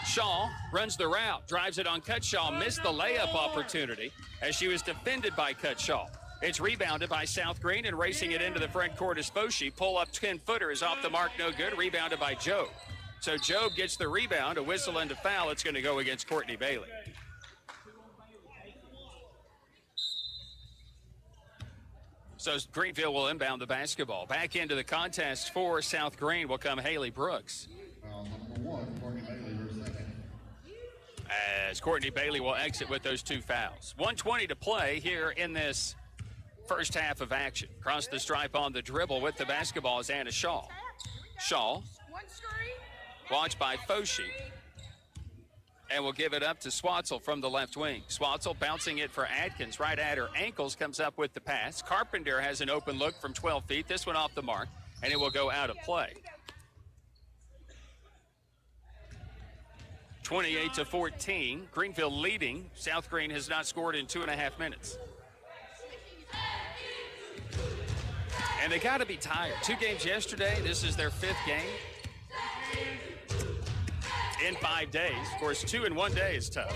Shaw runs the route, drives it on Cutshaw, missed the layup opportunity as she was defended by Cutshaw. It's rebounded by South Green, and racing it into the front court is Foshi. Pull up 10-footer is off the mark, no good. Rebounded by Job. So Job gets the rebound, a whistle and a foul. It's going to go against Courtney Bailey. So Greenville will inbound the basketball. Back into the contest for South Green will come Haley Brooks. Number 1, Courtney Bailey, her second. As Courtney Bailey will exit with those 2 fouls. 1:20 to play here in this first half of action. Across the stripe on the dribble with the basketball is Anna Shaw. Shaw, watched by Foshi, and will give it up to Swatzel from the left wing. Swatzel bouncing it for Adkins right at her ankles, comes up with the pass. Carpenter has an open look from 12 feet. This one off the mark, and it will go out of play. 28-14, Greenville leading. South Green has not scored in 2.5 minutes. And they got to be tired. 2 games yesterday. This is their 5th game in 5 days. Of course, 2 in 1 day is tough.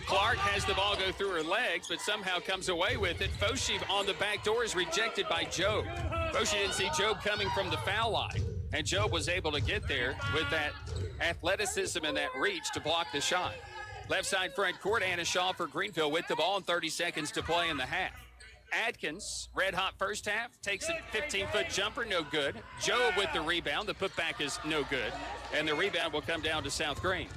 Clark has the ball go through her legs, but somehow comes away with it. Foshi on the back door is rejected by Job. Foshi didn't see Job coming from the foul line, and Job was able to get there with that athleticism and that reach to block the shot. Left side front court, Anna Shaw for Greenville with the ball and 30 seconds to play in the half. Adkins, red hot first half, takes a 15-foot jumper, no good. Job with the rebound, the putback is no good, and the rebound will come down to South Green.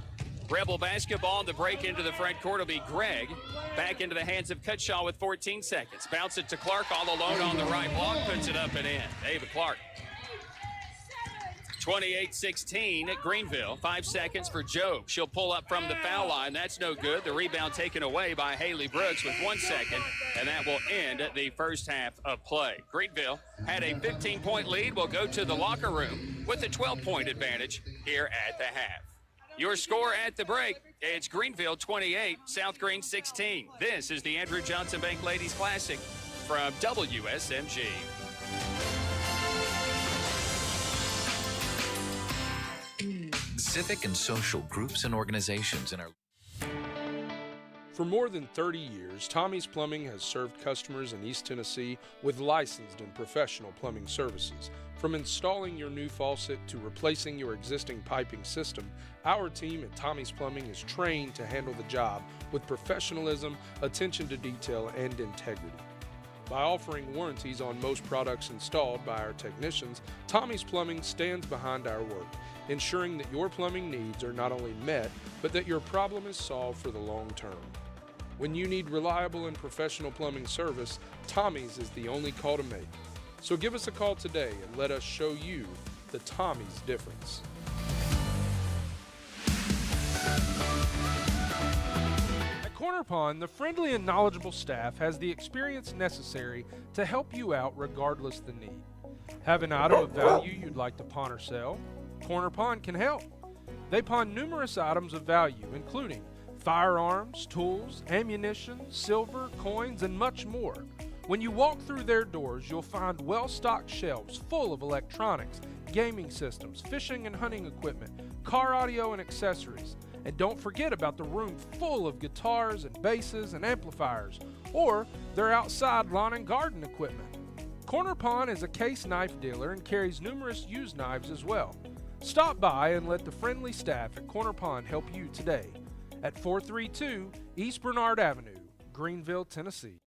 Rebel basketball, and the break into the front court will be Gregg. Back into the hands of Cutshaw with 14 seconds. Bounce it to Clark all alone on the right block, puts it up and in. Ava Clark. 28-16 at Greenville. 5 seconds for Job. She'll pull up from the foul line. That's no good. The rebound taken away by Haley Brooks with 1 second, and that will end the first half of play. Greenville had a 15-point lead. Will go to the locker room with a 12-point advantage here at the half. Your score at the break, it's Greenville 28, South Green 16. This is the Andrew Johnson Bank Ladies Classic from WSMG. Civic and social groups and organizations in our For more than 30 years, Tommy's Plumbing has served customers in East Tennessee with licensed and professional plumbing services. From installing your new faucet to replacing your existing piping system, our team at Tommy's Plumbing is trained to handle the job with professionalism, attention to detail, and integrity. By offering warranties on most products installed by our technicians, Tommy's Plumbing stands behind our work, ensuring that your plumbing needs are not only met, but that your problem is solved for the long term. When you need reliable and professional plumbing service, Tommy's is the only call to make. So give us a call today and let us show you the Tommy's difference. At Corner Pond, the friendly and knowledgeable staff has the experience necessary to help you out regardless the need. Have an item of value you'd like to pawn or sell? Corner Pond can help. They pawn numerous items of value, including firearms, tools, ammunition, silver, coins, and much more. When you walk through their doors, you'll find well-stocked shelves full of electronics, gaming systems, fishing and hunting equipment, car audio and accessories. And don't forget about the room full of guitars and basses and amplifiers, or their outside lawn and garden equipment. Corner Pond is a case knife dealer and carries numerous used knives as well. Stop by and let the friendly staff at Corner Pond help you today at 432 East Bernard Avenue, Greenville, Tennessee.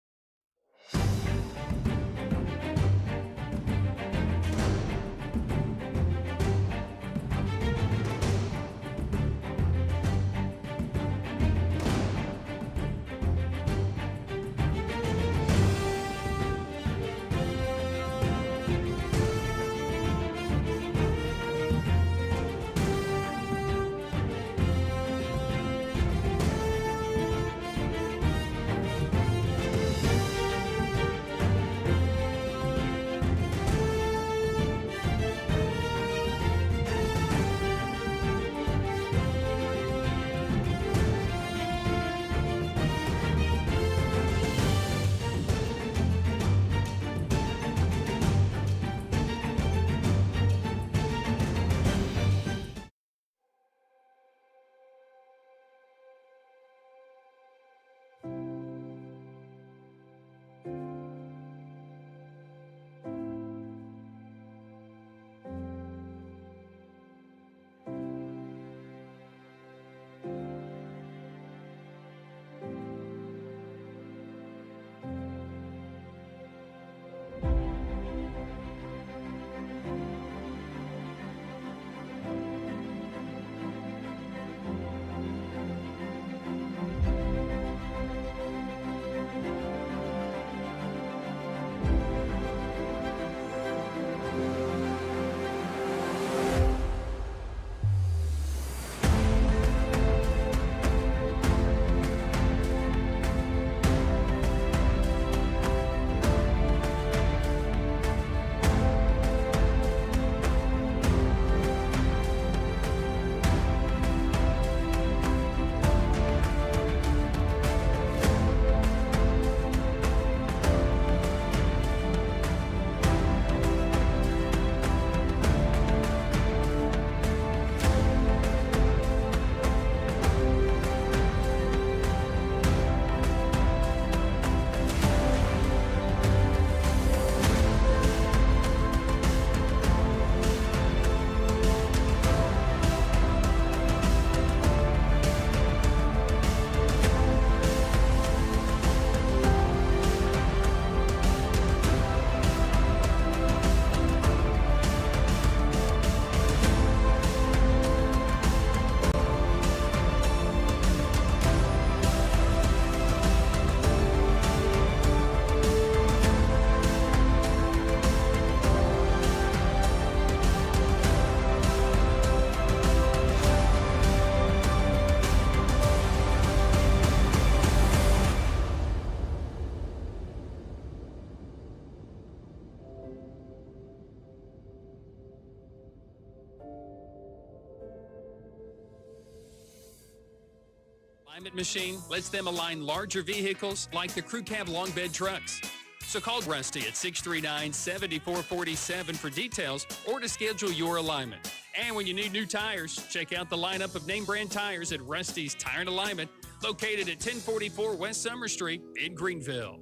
Alignment machine lets them align larger vehicles like the crew cab long bed trucks. So call Rusty at 639-7447 for details or to schedule your alignment. And when you need new tires, check out the lineup of name brand tires at Rusty's Tire and Alignment, located at 1044 West Summer Street in Greenville.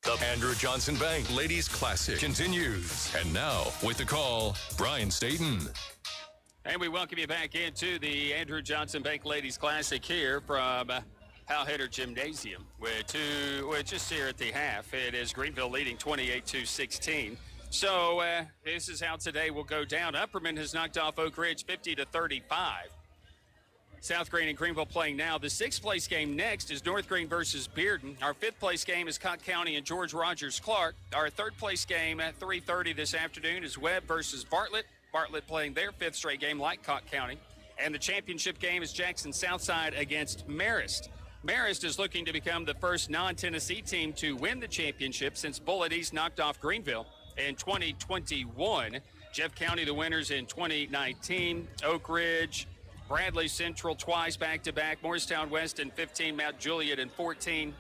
The Andrew Johnson Bank Ladies Classic continues. And now, with the call, Brian Staten. And we welcome you back into the Andrew Johnson Bank Ladies Classic here from Hal Hitter Gymnasium. We're just here at the half. It is Greenville leading 28-16. So this is how today will go down. Upperman has knocked off Oak Ridge 50-35. South Green and Greenville playing now. The sixth place game next is North Green versus Bearden. Our fifth place game is Cott County and George Rogers Clark. Our third place game at 3:30 this afternoon is Webb versus Bartlett. Bartlett playing their fifth straight game like Cott County. And the championship game is Jackson Southside against Marist. Marist is looking to become the first non-Tennessee team to win the championship since Bullitt East knocked off Greenville in 2021. Jeff County the winners in 2019. Oak Ridge, Bradley Central twice back-to-back, Morristown West in 15, Mount Juliet in 14.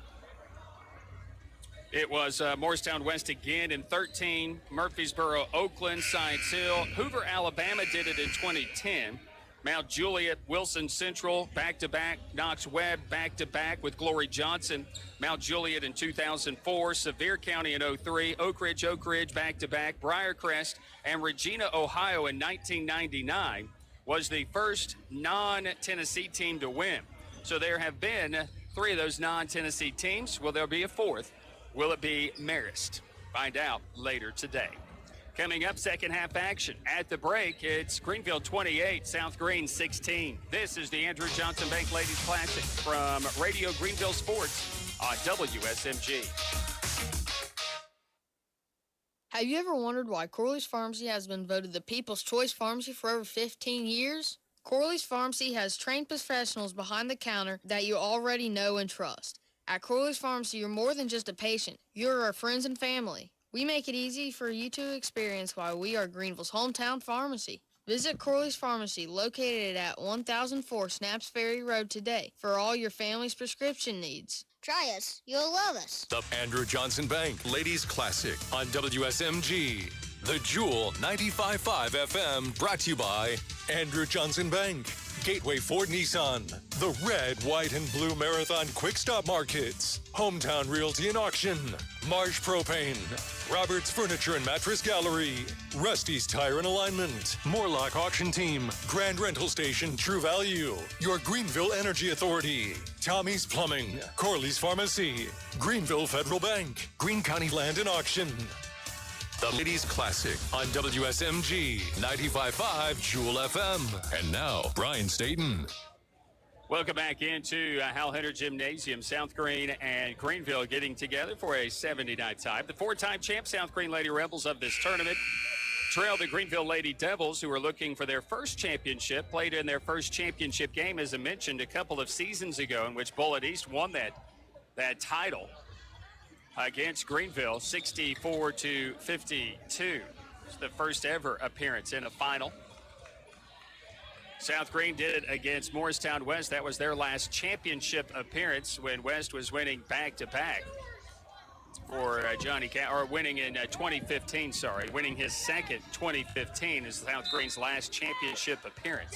It was Morristown West again in 13, Murfreesboro, Oakland, Science Hill. Hoover, Alabama did it in 2010. Mount Juliet, Wilson Central, back-to-back. Knox Webb, back-to-back with Glory Johnson. Mount Juliet in 2004. Sevier County in 03. Oak Ridge, back-to-back. Briarcrest and Regina, Ohio in 1999 was the first non-Tennessee team to win. So there have been three of those non-Tennessee teams. Will there be a fourth? Will it be Marist? Find out later today. Coming up, second half action. At the break, it's Greenville 28, South Green 16. This is the Andrew Johnson Bank Ladies Classic from Radio Greenville Sports on WSMG. Have you ever wondered why Corley's Pharmacy has been voted the People's Choice Pharmacy for over 15 years? Corley's Pharmacy has trained professionals behind the counter that you already know and trust. At Corley's Pharmacy, you're more than just a patient. You're our friends and family. We make it easy for you to experience why we are Greenville's hometown pharmacy. Visit Corley's Pharmacy, located at 1004 Snaps Ferry Road today for all your family's prescription needs. Try us. You'll love us. The Andrew Johnson Bank Ladies Classic on WSMG. The Jewel 95.5 FM, brought to you by Andrew Johnson Bank, Gateway Ford Nissan, the Red, White, and Blue Marathon Quick Stop Markets, Hometown Realty and Auction, Marsh Propane, Roberts Furniture and Mattress Gallery, Rusty's Tire and Alignment, Morlock Auction Team, Grand Rental Station True Value, your Greenville Energy Authority, Tommy's Plumbing, Corley's Pharmacy, Greenville Federal Bank, Green County Land and Auction. The Ladies Classic on WSMG 95.5 Jewel FM. And now, Brian Staten. Welcome back into Hal Hitter Gymnasium. South Green and Greenville getting together for a 70-night tie. The four-time champ South Green Lady Rebels of this tournament trail the Greenville Lady Devils, who are looking for their first championship, played in their first championship game, as I mentioned, a couple of seasons ago, in which Bullitt East won that title against Greenville, 64-52. It's the first ever appearance in a final. South Green did it against Morristown West. That was their last championship appearance when West was winning back-to-back for winning in 2015, winning his second 2015 is South Green's last championship appearance.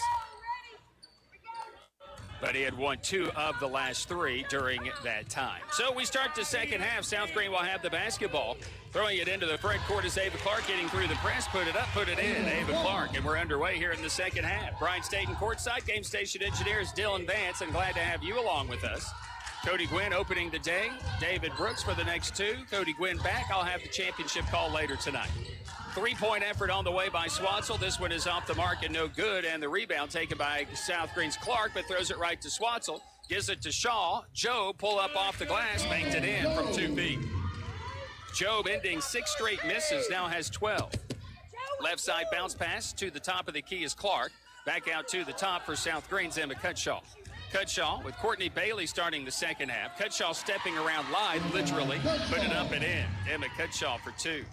But he had won two of the last three during that time. So we start the second half. South Green will have the basketball. Throwing it into the front court is Ava Clark, getting through the press. Put it up, put it in. Ava Clark, and we're underway here in the second half. Brian Staten courtside. Game station engineer is Dylan Vance, and glad to have you along with us. Cody Gwynn opening the day. David Brooks for the next two. Cody Gwynn back. I'll have the championship call later tonight. Three-point effort on the way by Swansel. This one is off the mark and no good. And the rebound taken by South Green's Clark, but throws it right to Swansel. Gives it to Shaw. Joe pull up off the glass, banked it in from 2 feet. Job ending 6 straight misses, now has 12. Left side bounce pass to the top of the key is Clark. Back out to the top for South Green's Emma Cutshaw. Cutshaw with Courtney Bailey starting the second half. Cutshaw stepping around live, literally. Put it up and in. Emma Cutshaw for 2.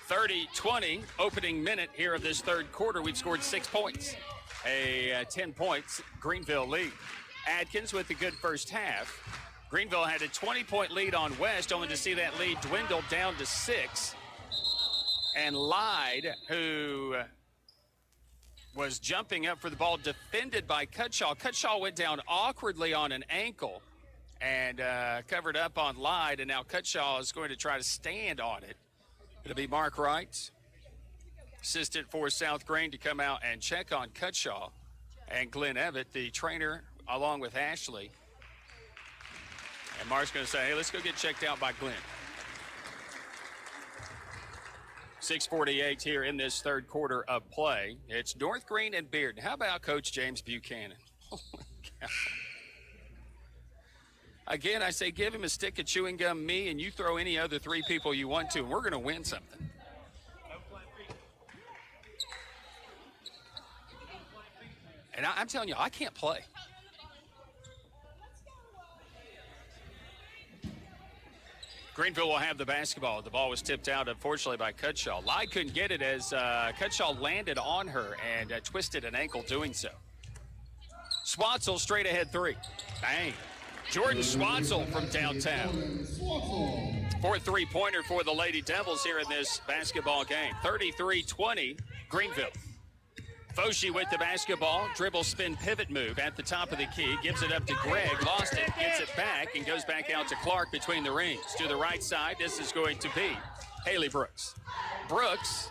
30-20, opening minute here of this third quarter. We've scored 6 points. A 10 points Greenville lead. Adkins with a good first half. Greenville had a 20-point lead on West, only to see that lead dwindle down to 6. And Lyde, who was jumping up for the ball, defended by Cutshaw. Cutshaw went down awkwardly on an ankle and covered up on Lyde, and now Cutshaw is going to try to stand on it. It'll be Mark Wright, assistant for South Green, to come out and check on Cutshaw, and Glenn Evett, the trainer, along with Ashley. And Mark's going to say, hey, let's go get checked out by Glenn. 6:48 here in this third quarter of play. It's North Green and Bearden. How about Coach James Buchanan? Oh, my God. Again, I say give him a stick of chewing gum, me, and you throw any other 3 people you want to, and we're going to win something. And I'm telling you, I can't play. Greenville will have the basketball. The ball was tipped out, unfortunately, by Cutshaw. Lyde couldn't get it as Cutshaw landed on her and twisted an ankle doing so. Swatzel straight ahead 3. Bang. Jordan Swatzel from downtown. 4 3-pointer for the Lady Devils here in this basketball game. 33-20, Greenville. Foshi with the basketball, dribble, spin, pivot move at the top of the key, gives it up to Greg, lost it, gets it back, and goes back out to Clark between the rings. To the right side, this is going to be Haley Brooks. Brooks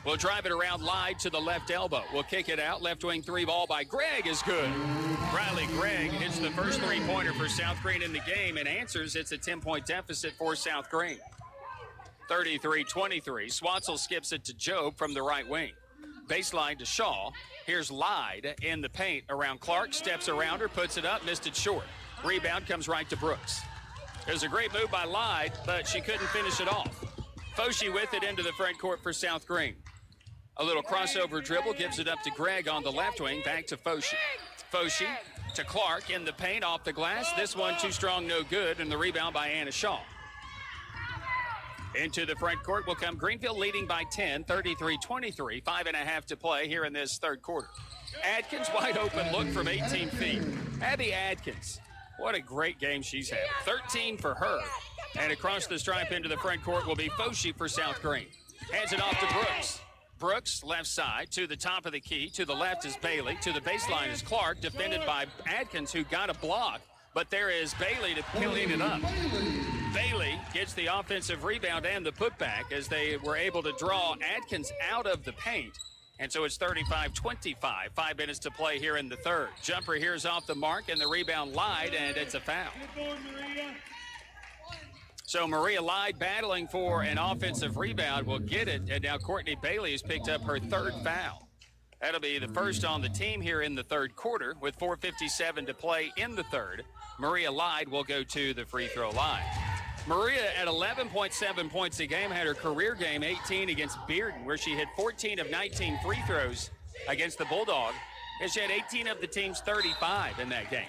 will drive it around Lyde to the left elbow. We'll kick it out. Left wing 3 ball by Gregg is good. Riley Gregg hits the first 3-pointer for South Green in the game and answers. It's a 10-point deficit for South Green. 33-23. Swatzel skips it to Job from the right wing. Baseline to Shaw. Here's Lyde in the paint around Clark. Steps around her, puts it up, missed it short. Rebound comes right to Brooks. It was a great move by Lyde, but she couldn't finish it off. Foshi with it into the front court for South Green. A little crossover dribble, gives it up to Greg on the left wing, back to Foshi. Foshi to Clark in the paint, off the glass. This one too strong, no good, and the rebound by Anna Shaw. Into the front court will come Greenville, leading by 10, 33-23, 5.5 to play here in this third quarter. Adkins, wide open look from 18 feet. Abby Adkins, what a great game she's had. 13 for her. And across the stripe into the front court will be Foshi for South Green. Hands it off to Brooks. Brooks, left side, to the top of the key. To the left is Bailey. To the baseline is Clark, defended by Adkins, who got a block. But there is Bailey to clean it up. Bailey gets the offensive rebound and the putback as they were able to draw Adkins out of the paint. And so it's 35-25, 5 minutes to play here in the third. Jumper here is off the mark, and the rebound Lyde, and it's a foul. So Maria Lyde battling for an offensive rebound will get it, and now Courtney Bailey has picked up her 3rd foul. That'll be the first on the team here in the third quarter with 4:57 to play in the third. Maria Lyde will go to the free throw line. Maria at 11.7 points a game had her career game 18 against Bearden, where she hit 14 of 19 free throws against the Bulldog, and she had 18 of the team's 35 in that game.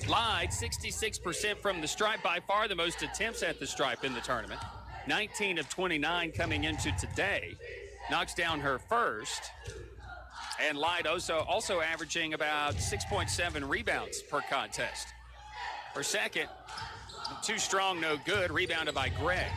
Lyde, 66% from the stripe, by far the most attempts at the stripe in the tournament. 19 of 29 coming into today. Knocks down her first. And Lyde also averaging about 6.7 rebounds per contest. Her second, too strong, no good. Rebounded by Gregg.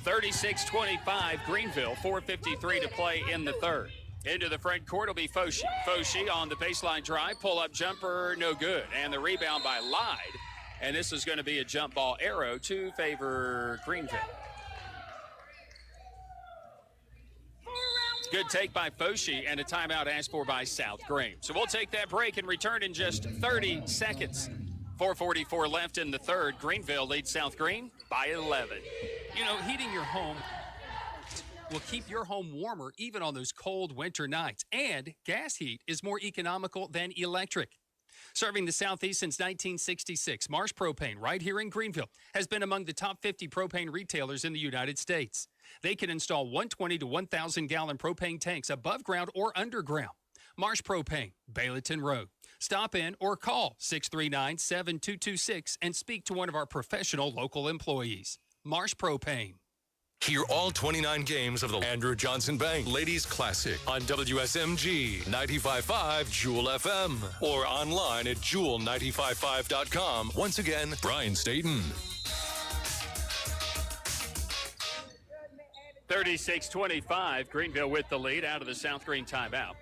36-25, Greenville, 4:53 to play in the third. Into the front court will be Foshi. Foshi on the baseline drive, pull-up jumper, no good. And the rebound by Lyde. And this is going to be a jump ball arrow to favor Greenville. Good take by Foshi, and a timeout asked for by South Green. So we'll take that break and return in just 30 seconds. 4:44 left in the third. Greenville leads South Green by 11. You know, heating your home will keep your home warmer even on those cold winter nights. And gas heat is more economical than electric. Serving the Southeast since 1966, Marsh Propane, right here in Greenville, has been among the top 50 propane retailers in the United States. They can install 120 to 1,000 gallon propane tanks above ground or underground. Marsh Propane, Baileyton Road. Stop in or call 639-7226 and speak to one of our professional local employees. Marsh Propane. Hear all 29 games of the Andrew Johnson Bank Ladies Classic on WSMG 95.5 Jewel FM or online at jewel955.com. Once again, Brian Staten. 36-25, Greenville with the lead out of the South Green timeout.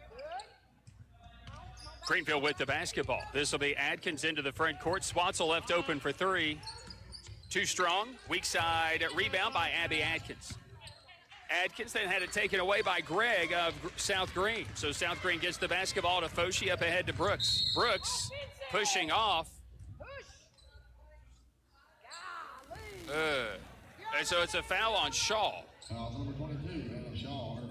Greenville with the basketball. This will be Adkins into the front court. Swatzel left open for three. Too strong. Weak side rebound by Abby Adkins. Adkins then had it taken away by Greg of South Green. So South Green gets the basketball to Foshi, up ahead to Brooks. Brooks pushing off. And so it's a foul on Shaw.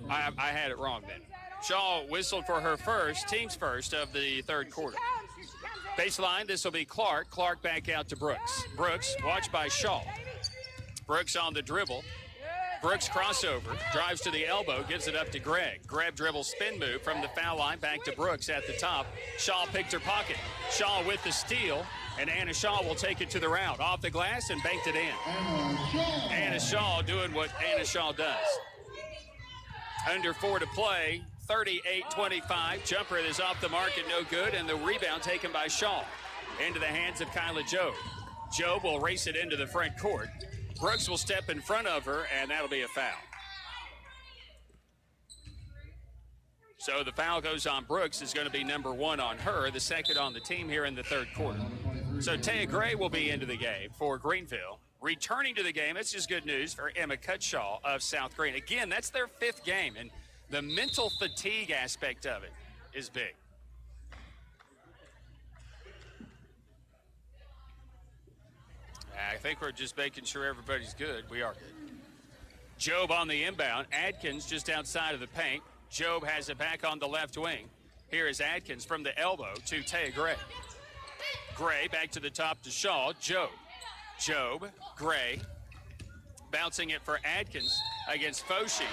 I had it wrong then. Shaw whistled for her first, team's first of the third quarter. Baseline, this will be Clark. Clark back out to Brooks. Brooks, watched by Shaw. Brooks on the dribble. Brooks crossover, drives to the elbow, gives it up to Greg. Grab, dribble, spin move from the foul line back to Brooks at the top. Shaw picked her pocket. Shaw with the steal, and Anna Shaw will take it to the round. Off the glass and banked it in. Anna Shaw doing what Anna Shaw does. Under 4 to play, 38-25. Jumper is off the mark and no good, and the rebound taken by Shaw. Into the hands of Kyla Jobe. Jobe will race it into the front court. Brooks will step in front of her, and that'll be a foul. So the foul goes on Brooks, is going to be number 1 on her, the second on the team here in the third quarter. So Taya Gray will be into the game for Greenville. Returning to the game, it's just good news for Emma Cutshaw of South Green. Again, that's their 5th game, and the mental fatigue aspect of it is big. I think we're just making sure everybody's good. We are good. Jobe on the inbound. Adkins just outside of the paint. Jobe has it back on the left wing. Here is Adkins from the elbow to Taya Gray. Gray back to the top to Shaw. Jobe. Jobe. Gray. Bouncing it for Adkins against Foshi.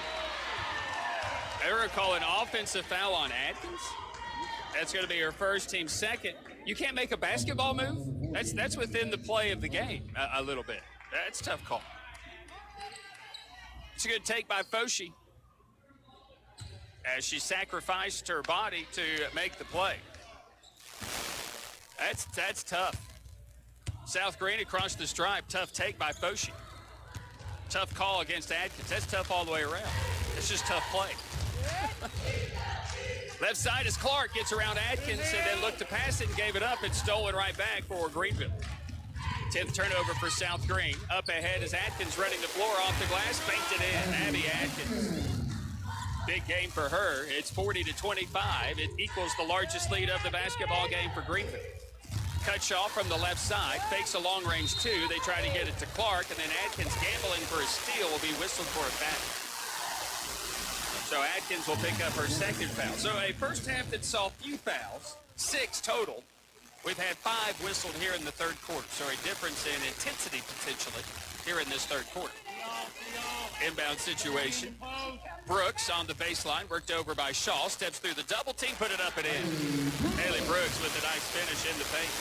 They were calling an offensive foul on Adkins. That's going to be her first, team second. You can't make a basketball move? That's within the play of the game a little bit. That's a tough call. It's a good take by Foshi as she sacrificed her body to make the play. That's tough. South Green across the stripe. Tough take by Foshi. Tough call against Adkins. That's tough all the way around. It's just tough play. Left side is Clark, gets around Adkins and then looked to pass it and gave it up and stole it right back for Greenville. 10th turnover for South Green. Up ahead is Adkins running the floor off the glass, banked it in. Abby Adkins. Big game for her. It's 40-25. It equals the largest lead of the basketball game for Greenville. Cutshaw from the left side, fakes a long range 2. They try to get it to Clark, and then Adkins gambling for a steal will be whistled for a foul. So Adkins will pick up her second foul. So a first half that saw few fouls, 6 total. We've had 5 whistled here in the third quarter. So a difference in intensity potentially here in this third quarter. Inbound situation. Brooks on the baseline, worked over by Shaw, steps through the double team, put it up and in. Haley Brooks with a nice finish in the paint.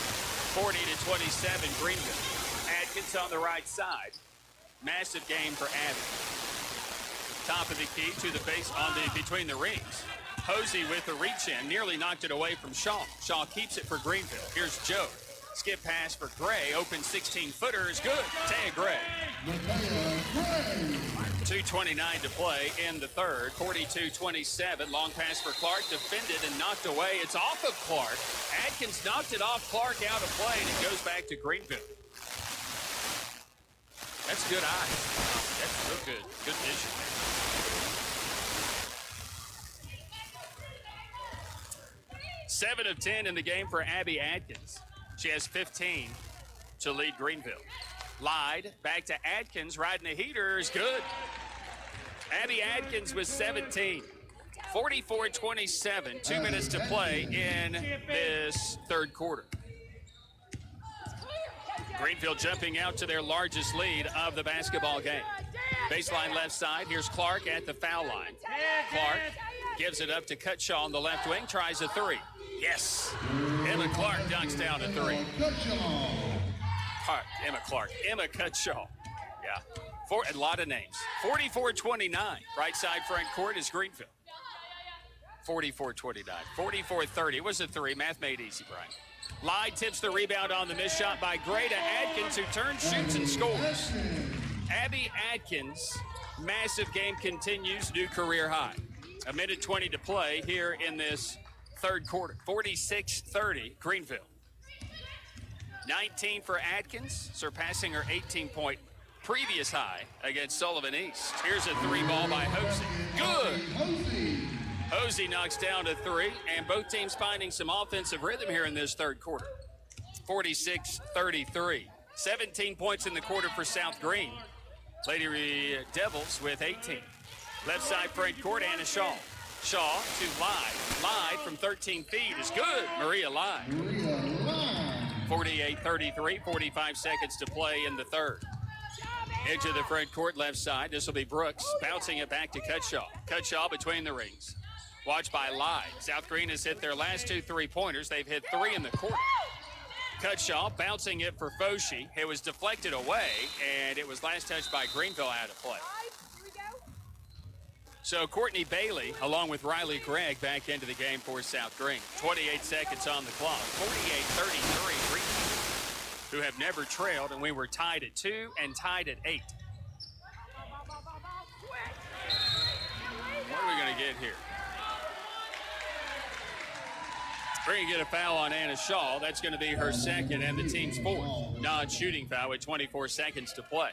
40-27 Greenville. Adkins on the right side. Massive game for Abby. Top of the key to the base on the between the rings. Posey with a reach in, nearly knocked it away from Shaw. Shaw keeps it for Greenville. Here's Joe. Skip pass for Gray. Open 16-footer is good. Taya Gray. 2:29 to play in the third. 42-27. Long pass for Clark. Defended and knocked away. It's off of Clark. Adkins knocked it off Clark out of play, and it goes back to Greenville. That's good eye. That's real good. Good vision. 7 of 10 in the game for Abby Adkins. She has 15 to lead Greenville. Lied back to Adkins, riding a heater is good. Abby Adkins with 17. 44-27, 2 minutes to play in this third quarter. Greenville jumping out to their largest lead of the basketball game. Baseline left side, here's Clark at the foul line. Clark gives it up to Cutshaw on the left wing, tries a 3. Yes. Emma Clark dunks down a 3. Emma Cutshaw. Yeah. A lot of names. 44-29. Right side front court is Greenville. 44-29. 44-30. It was a 3. Math made easy, Brian. Lyde tips the rebound on the missed shot by Gray to Adkins, who turns, shoots, and scores. Abby Adkins, massive game continues, new career high. A minute 20 to play here in this third quarter. 46-30, Greenville. 19 for Adkins, surpassing her 18-point previous high against Sullivan East. Here's a 3 ball by Hosey. Good. Hosey knocks down a 3, and both teams finding some offensive rhythm here in this third quarter. 46-33. 17 points in the quarter for South Green. Lady Devils with 18. Left side front court, Anna Shaw. Shaw to Lyde. Lyde from 13 feet is good. Maria Lyde. 48-33, 45 seconds to play in the third. Edge of the front court, left side. This will be Brooks bouncing it back to Cutshaw. Cutshaw between the rings. Watched by Lyde. South Green has hit their last 2 3-pointers. They've hit 3 in the quarter. Cutshaw bouncing it for Foshi. It was deflected away, and it was last touched by Greenville out of play. So Courtney Bailey, along with Riley Gregg, back into the game for South Green. 28 seconds on the clock. 48-33, Greenville, who have never trailed, and we were tied at 2 and tied at 8. What are we going to get here? We're going to get a foul on Anna Shaw. That's going to be her second and the team's 4th. Non-shooting foul with 24 seconds to play.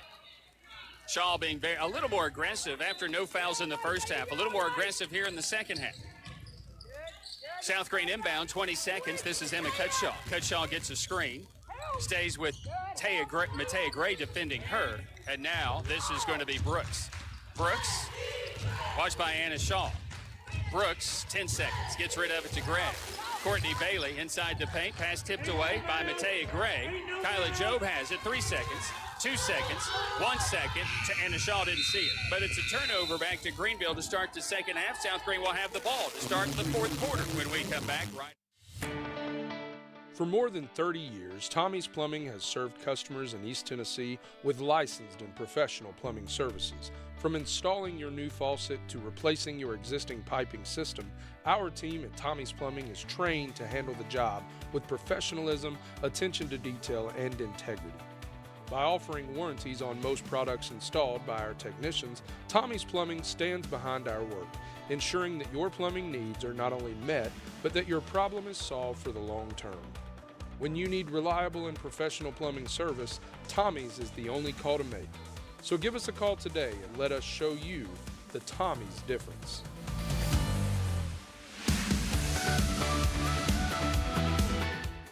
Shaw being a little more aggressive after no fouls in the first half. A little more aggressive here in the second half. South Green inbound, 20 seconds. This is Emma Cutshaw. Cutshaw gets a screen. Stays with Matea Gray defending her. And now this is going to be Brooks. Brooks, watched by Anna Shaw. Brooks, 10 seconds. Gets rid of it to Gray. Courtney Bailey inside the paint. Pass tipped away by Matea Gray. Kyla Jobe has it. 3 seconds. 2 seconds, 1 second, and Anna Shaw didn't see it. But it's a turnover back to Greenville to start the second half. South Green will have the ball to start the fourth quarter when we come back. Right. For more than 30 years, Tommy's Plumbing has served customers in East Tennessee with licensed and professional plumbing services. From installing your new faucet to replacing your existing piping system, our team at Tommy's Plumbing is trained to handle the job with professionalism, attention to detail, and integrity. By offering warranties on most products installed by our technicians, Tommy's Plumbing stands behind our work, ensuring that your plumbing needs are not only met, but that your problem is solved for the long term. When you need reliable and professional plumbing service, Tommy's is the only call to make. So give us a call today and let us show you the Tommy's difference.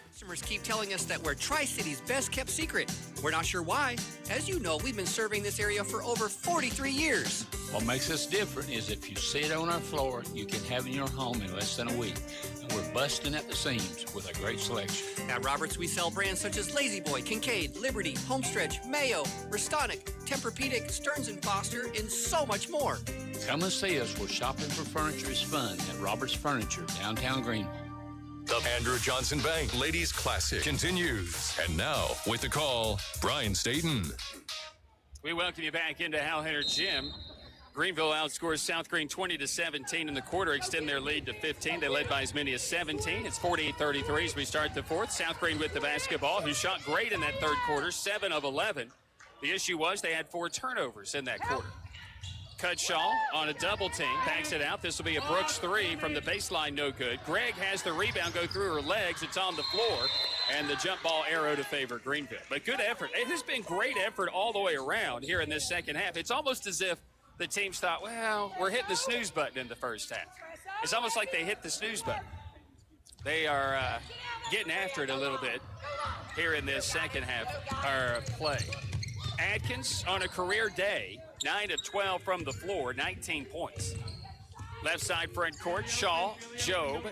Customers keep telling us that we're Tri-City's best kept secret. We're not sure why. As you know, we've been serving this area for over 43 years. What makes us different is if you sit on our floor, you can have it in your home in less than a week. And we're busting at the seams with a great selection. At Roberts, we sell brands such as Lazy Boy, Kincaid, Liberty, Homestretch, Mayo, Restonic, Tempur-Pedic, Stearns & Foster, and so much more. Come and see us where shopping for furniture is fun at Roberts Furniture, downtown Greenville. The Andrew Johnson Bank Ladies Classic continues. And now, with the call, Brian Staten. We welcome you back into Hal Henner Gym. Greenville outscores South Green 20-17 in the quarter, extend their lead to 15. They led by as many as 17. It's 48-33 as we start the fourth. South Green with the basketball, who shot great in that third quarter, 7 of 11. The issue was they had 4 turnovers in that quarter. Cutshaw on a double team, backs it out. This will be a Brooks 3 from the baseline, no good. Gregg has the rebound go through her legs. It's on the floor, and the jump ball arrow to favor Greenville. But good effort. It has been great effort all the way around here in this second half. It's almost as if the teams thought, well, we're hitting the snooze button in the first half. It's almost like they hit the snooze button. They are getting after it a little bit here in this second half play. Adkins on a career day, 9 of 12 from the floor, 19 points. Left side front court, Shaw, Jobe,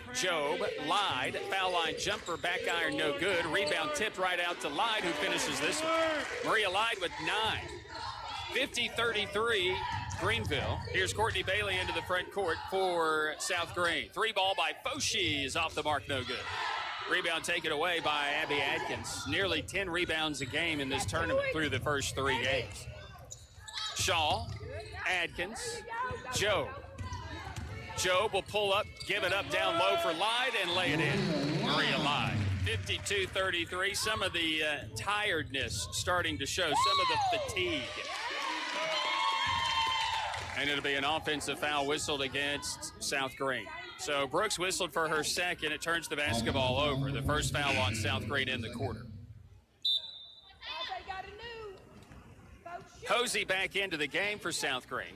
Lyde, foul line jumper, back iron, no good. Rebound tipped right out to Lyde, who finishes this one. Maria Lyde with 9. 50-33, Greenville. Here's Courtney Bailey into the front court for South Green. 3 ball by Foshi is off the mark, no good. Rebound taken away by Abby Adkins. Nearly 10 rebounds a game in this tournament through the first 3 games. Shaw, Adkins, Job. Job will pull up, give it up down low for Lyde, and lay it in. Maria Lyde. 52-33. Some of the tiredness starting to show, some of the fatigue. And it'll be an offensive foul whistled against South Green. So Brooks whistled for her second. It turns the basketball over. The first foul on South Green in the quarter. Hosey back into the game for South Green.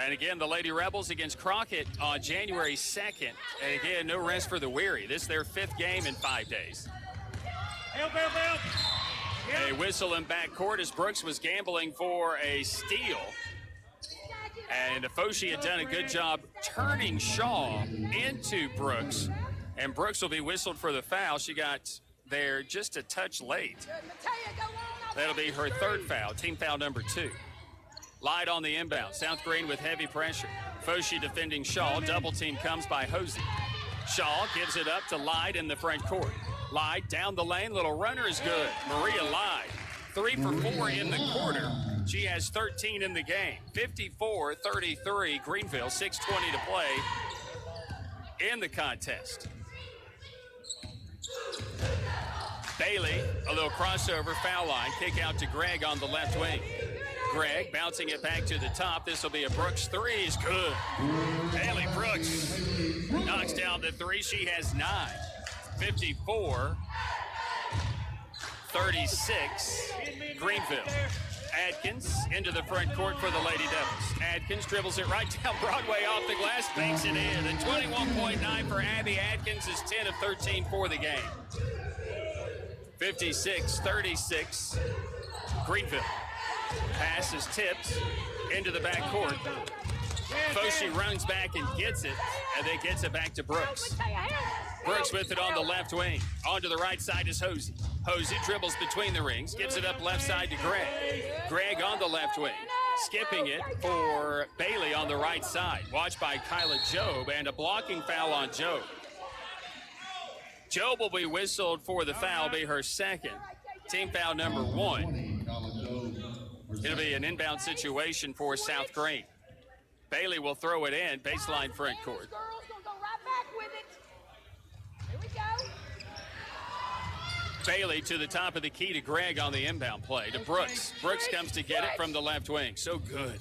And again, the Lady Rebels against Crockett on January 2nd. And again, no rest for the weary. This is their 5th game in 5 days. A whistle in backcourt as Brooks was gambling for a steal. And Foshi had done a good job turning Shaw into Brooks. And Brooks will be whistled for the foul. She got there just a touch late. That'll be her 3rd foul, team foul number 2. Lyde on the inbound. South Green with heavy pressure. Foshi defending Shaw. Double team comes by Hosey. Shaw gives it up to Lyde in the front court. Lyde down the lane. Little runner is good. Maria Lyde, 3 for 4 in the quarter. She has 13 in the game. 54-33. Greenville, 6:20 to play in the contest. Bailey, a little crossover, foul line. Kick out to Gregg on the left wing. Gregg bouncing it back to the top. This will be a Brooks 3. Is good. Bailey Brooks knocks down the 3. She has 9. 54-36. Greenville. Atkins into the front court for the Lady Devils. Atkins dribbles it right down Broadway off the glass, banks it in. And 21.9 for Abby Atkins is 10 of 13 for the game. 56-36. Greenville. Pass is tipped into the backcourt. Foshi runs back and gets it, and then gets it back to Brooks. Brooks with it on the left wing. On to the right side is Hosey. Hosey dribbles between the rings, gives it up left side to Gregg. Gregg on the left wing. Skipping it for Bailey on the right side. Watched by Kyla Job, and a blocking foul on Job. Job will be whistled for the foul, be her 2nd. Team foul number 1. It'll be an inbound situation for South Green. Bailey will throw it in, baseline front court. Bailey to the top of the key to Gregg on the inbound play to Brooks. Brooks comes to get it from the left wing. So good.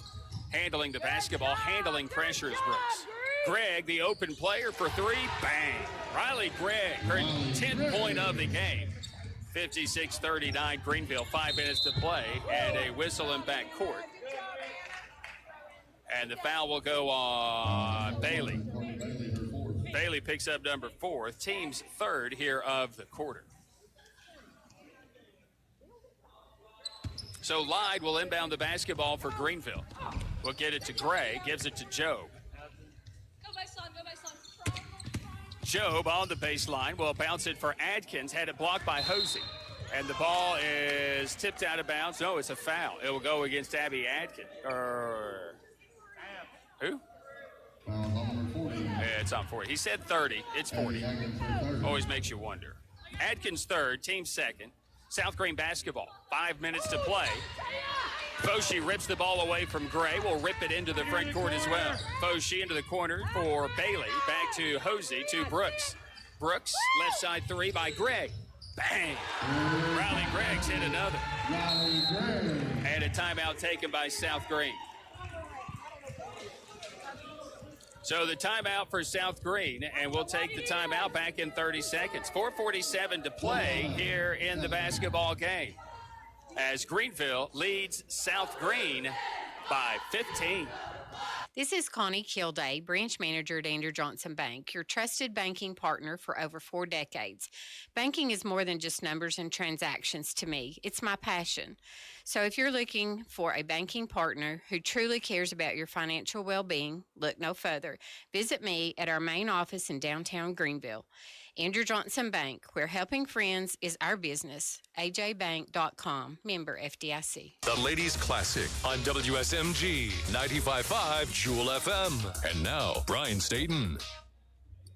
Handling the basketball, handling pressure is Brooks. Gregg, the open player for 3. Bang. Riley Gregg, her 10th point of the game. 56-39, Greenville, 5 minutes to play, and a whistle in backcourt. And the foul will go on Bailey. Bailey picks up number 4, team's 3rd here of the quarter. So Lyde will inbound the basketball for Greenville. We'll get it to Gregg, gives it to Job. Job on the baseline will bounce it for Adkins, had it blocked by Hosey. And the ball is tipped out of bounds. No, it's a foul. It will go against Abby Adkins. Who? Yeah, it's on 40. He said 30. It's 40. Always makes you wonder. Adkins 3rd, team 2nd. South Green basketball. 5 minutes to play. Foshi rips the ball away from Gray. Will rip it into the front court as well. Foshi into the corner for Bailey. Back to Hosey to Brooks. Brooks, left side 3 by Gregg. Bang! Riley Gregg's hit another. And a timeout taken by South Green. So the timeout for South Green, and we'll take the timeout back in 30 seconds. 4:47 to play here in the basketball game, as Greenville leads South Green by 15. This is Connie Kilday, branch manager at Andrew Johnson Bank, your trusted banking partner for over 4 decades. Banking is more than just numbers and transactions to me. It's my passion. So if you're looking for a banking partner who truly cares about your financial well-being, look no further. Visit me at our main office in downtown Greenville. Andrew Johnson Bank, where helping friends is our business. ajbank.com, member FDIC. The Ladies Classic on WSMG 95.5 Jewel FM. And now, Brian Staten.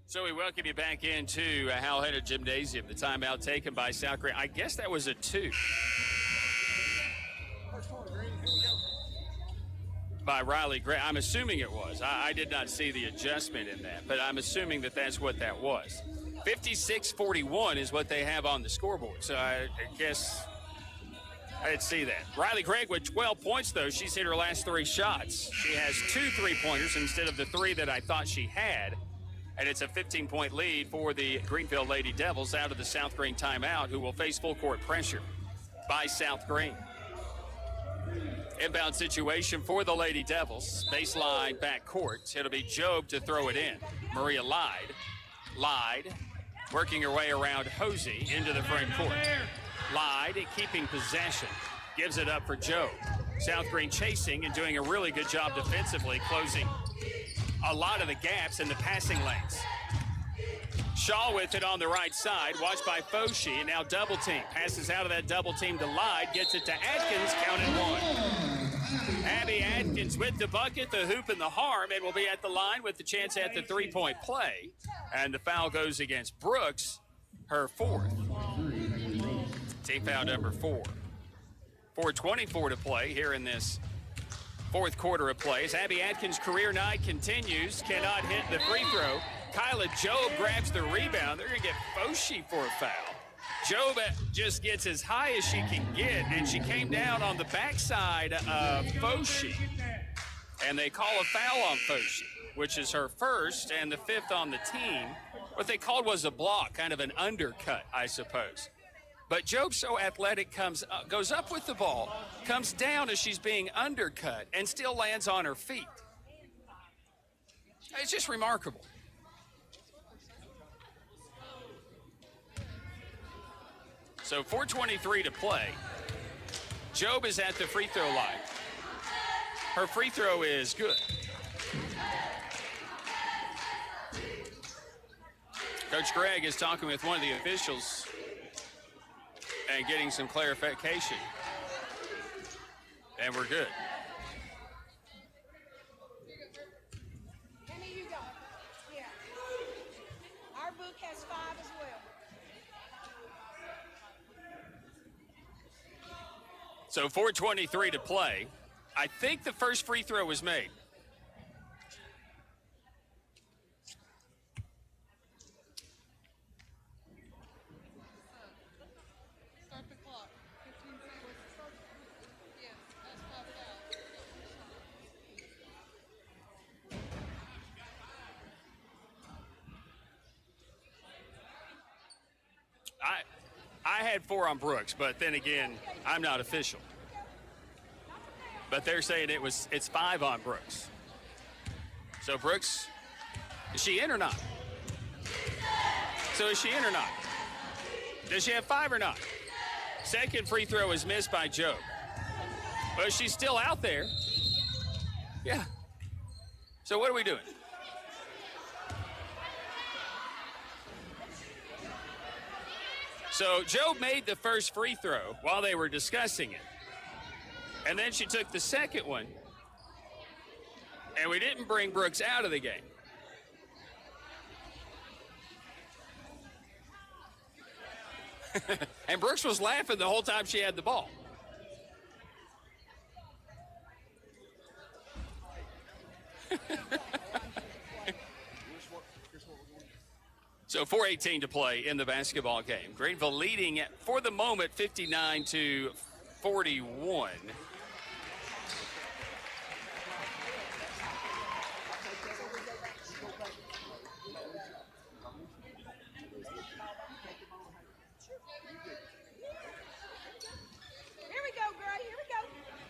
So we welcome you back into Hal Hunter Gymnasium. The timeout taken by South Green. I guess that was a 2. by Riley Gray. I'm assuming it was. I did not see the adjustment in that, but I'm assuming that that's what that was. 56-41 is what they have on the scoreboard, so I guess I didn't see that. Riley Gregg with 12 points, though. She's hit her last 3 shots. She has 2 3-pointers instead of the 3 that I thought she had. And it's a 15-point lead for the Greenville Lady Devils out of the South Green timeout, who will face full court pressure by South Green. Inbound situation for the Lady Devils. Baseline back court. It'll be Job to throw it in. Maria Lyde working her way around Hosey into the front court. Lyde keeping possession. Gives it up for Job. South Green chasing and doing a really good job defensively, closing a lot of the gaps in the passing lanes. Shaw with it on the right side, watched by Foshi, and now double team. Passes out of that double team to Lyde, gets it to Atkins, counted 1. Abby Atkins with the bucket, the hoop, and the harm, and will be at the line with the chance at the 3-point play. And the foul goes against Brooks, her 4th. Team foul number 4. 4:24 to play here in this 4th quarter of play. As Abby Atkins' career night continues, cannot hit the free throw. Kyla Job grabs the rebound. They're going to get Foshi for a foul. Job just gets as high as she can get, and she came down on the backside of Foshi. And they call a foul on Foshi, which is her 1st and the 5th on the team. What they called was a block, kind of an undercut, I suppose. But Job, so athletic, goes up with the ball, comes down as she's being undercut, and still lands on her feet. It's just remarkable. So 4:23 to play. Job is at the free throw line. Her free throw is good. Coach Gregg is talking with one of the officials and getting some clarification. And we're good. Any of you got it? Yeah. Our book has 5 as well. So 4:23 to play. I think the first free throw was made. I had 4 on Brooks, but then again, I'm not official. But they're saying it's 5 on Brooks. So Brooks, is she in or not? So is she in or not? Does she have 5 or not? Second free throw is missed by Job. But she's still out there. Yeah. So what are we doing? So Job made the first free throw while they were discussing it. And then she took the second one. And we didn't bring Brooks out of the game. And Brooks was laughing the whole time she had the ball. So 4:18 to play in the basketball game. Greenville leading for the moment 59-41.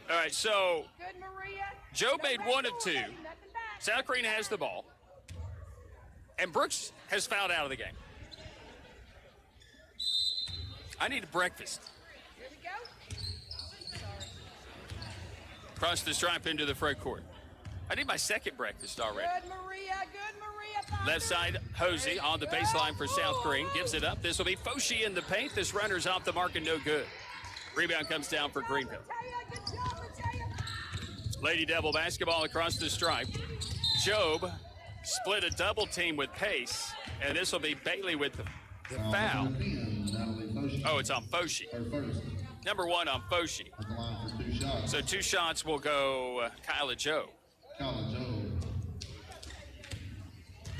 All right, so Joe made 1 of 2. South Green has the ball. And Brooks has fouled out of the game. I need a breakfast. Here we go. Across the stripe into the front court. I need my second breakfast already. Good, Maria. Good, Maria. Left side, Hosey on the baseline for South Green. Gives it up. This will be Foshi in the paint. This runner's off the mark and no good. Rebound comes down for Greenville. Lady Devil basketball across the stripe. Job split a double team with Pace, and this will be Bailey with the foul. Oh, it's on Foshi. Number 1 on Foshi. At the line for 2 shots. So 2 shots will go Kyla Job. Kyla Job.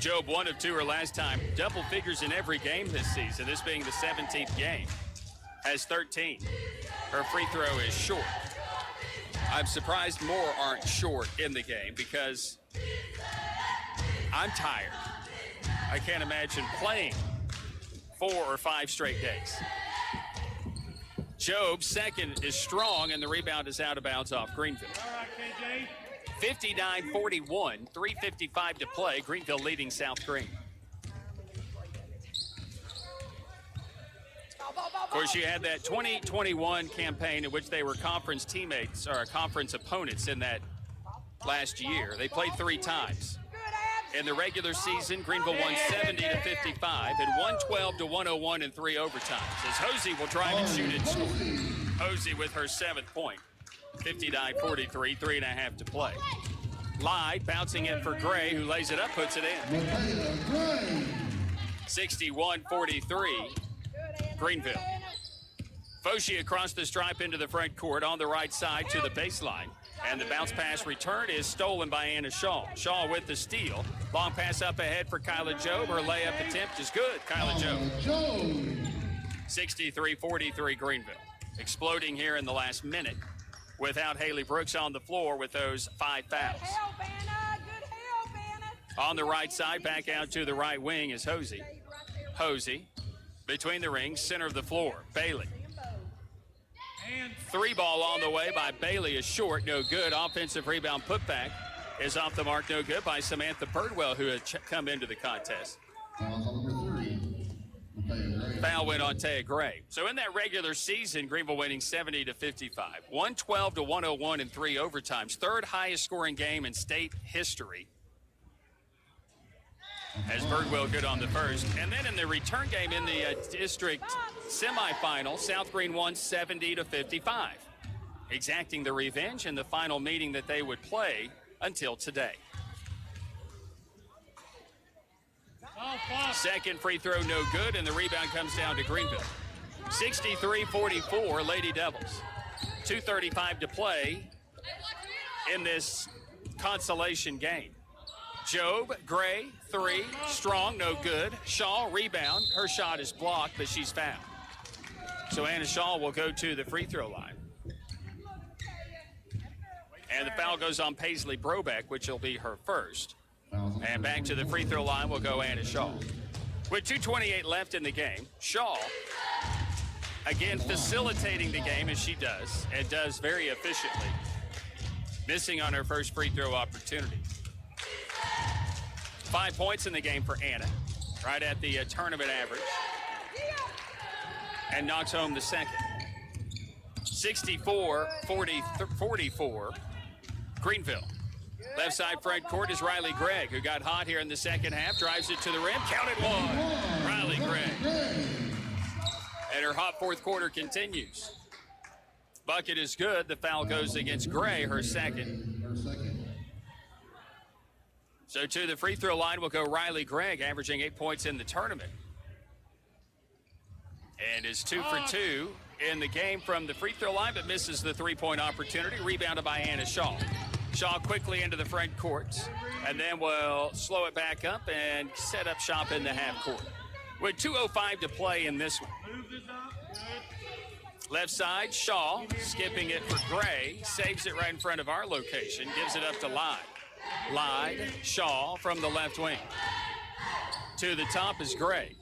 Job 1 of 2 her last time. Double figures in every game this season, this being the 17th game. Has 13. Her free throw is short. I'm surprised more aren't short in the game because I'm tired. I can't imagine playing 4 or 5 straight days. Job's second is strong, and the rebound is out of bounds off Greenville. All right, KJ. 59-41, 3:55 to play. Greenville leading South Green. Of course, you had that 2021 campaign in which they were conference teammates or conference opponents in that last year. They played 3 times. In the regular season, Greenville won 70-55 and 112-101 in 3 overtimes. As Hosey will drive and shoot and score. Hosey with her 7th point. 59-43, 3.5 to play. Lyde bouncing it for Gray, who lays it up, puts it in. 61-43, Greenville. Foshi across the stripe into the front court on the right side to the baseline. And the bounce pass return is stolen by Anna Shaw. Shaw with the steal. Long pass up ahead for Kyla Job. Her layup attempt is good. Kyla Job. 63-43 Greenville. Exploding here in the last minute without Haley Brooks on the floor with those 5 fouls. On the right side, back out to the right wing is Hosey. Hosey between the rings, center of the floor. Bailey. 3 ball on the way by Bailey is short, no good. Offensive rebound putback is off the mark, no good by Samantha Birdwell, who had come into the contest. Foul went on Taya Gray. So in that regular season, Greenville winning 70-55, 112-101 in 3 overtimes, 3rd highest scoring game in state history. As Birdwell good on the first. And then in the return game in the district semifinal, South Green won 70-55, exacting the revenge in the final meeting that they would play until today. Second free throw no good, and the rebound comes down to Greenville. 63-44 Lady Devils. 2:35 to play in this consolation game. Job, Gray, 3, strong, no good. Shaw, rebound. Her shot is blocked, but she's fouled. So Anna Shaw will go to the free throw line. And the foul goes on Paisley Brobeck, which will be her first. And back to the free throw line will go Anna Shaw. With 2:28 left in the game, Shaw, again, facilitating the game as she does, and does very efficiently. Missing on her first free throw opportunity. 5 points in the game for Anna, right at the tournament average, and knocks home the second. 64-44, Greenville. Left side front court is Riley Gregg, who got hot here in the second half, drives it to the rim, counted 1. Riley Gregg. And her hot 4th quarter continues. Bucket is good. The foul goes against Gray, her second. So to the free throw line will go Riley Gregg, averaging 8 points in the tournament. And is 2 for 2 in the game from the free throw line, but misses the 3-point opportunity. Rebounded by Anna Shaw. Shaw quickly into the front court, and then will slow it back up and set up shop in the half court. With 2:05 to play in this one. Left side, Shaw, skipping it for Gray, saves it right in front of our location, gives it up to Lyde. Lyde, Shaw from the left wing. To the top is Gray.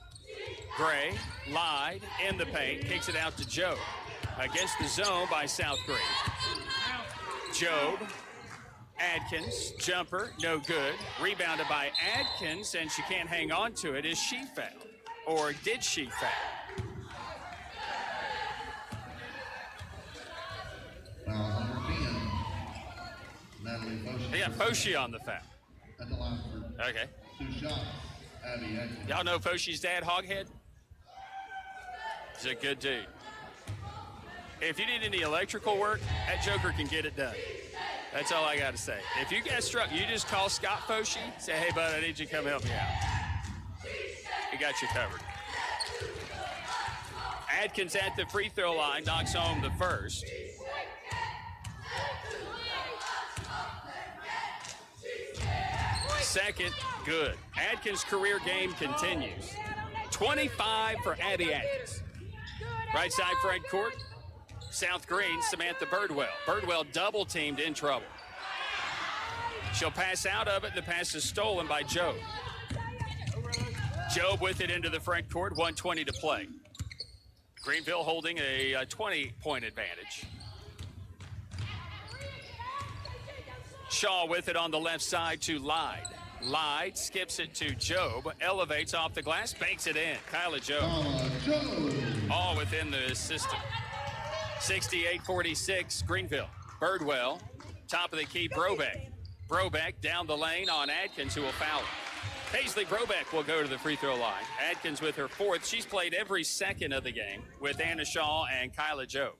Gray, Lyde in the paint, kicks it out to Job. Against the zone by South Green. Job, Adkins, jumper, no good. Rebounded by Adkins, and she can't hang on to it. Is she fouled? Or did she foul? They got Foshi on the foul. Okay. 2 shots. Abby Adkins. Y'all know Foshi's dad, Hoghead? He's a good dude. If you need any electrical work, that joker can get it done. That's all I got to say. If you get struck, you just call Scott Foshi, say, hey, bud, I need you to come help me out. He got you covered. Adkins at the free throw line knocks home the first. Second, good. Adkins' career game continues. 25 for Abby Adkins. Right side front court, South Green, Samantha Birdwell. Birdwell double teamed, in trouble. She'll pass out of it. The pass is stolen by Job. Job with it into the front court, 1:20 to play. Greenville holding a 20-point advantage. Shaw with it on the left side to Lyde. Lyde skips it to Job, elevates off the glass, banks it in. Kyla Job. All within the system. 68-46, Greenville. Birdwell, top of the key, Brobeck. Brobeck down the lane on Adkins, who will foul him. Paisley Brobeck will go to the free throw line. Adkins with her fourth. She's played every second of the game with Anna Shaw and Kyla Job.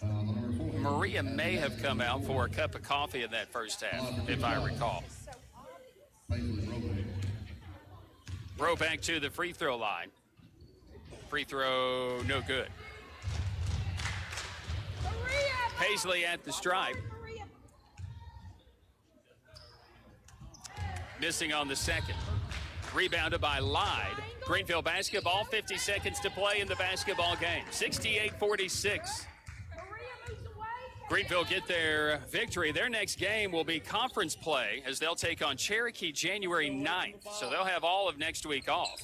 Maria may have come out for a cup of coffee in that first half, if I recall. Brobeck to the free throw line. Free throw, no good. Paisley at the stripe. Missing on the second. Rebounded by Lyde. Greenville basketball, 50 seconds to play in the basketball game. 68-46. Greenville get their victory. Their next game will be conference play as they'll take on Cherokee January 9th. So they'll have all of next week off.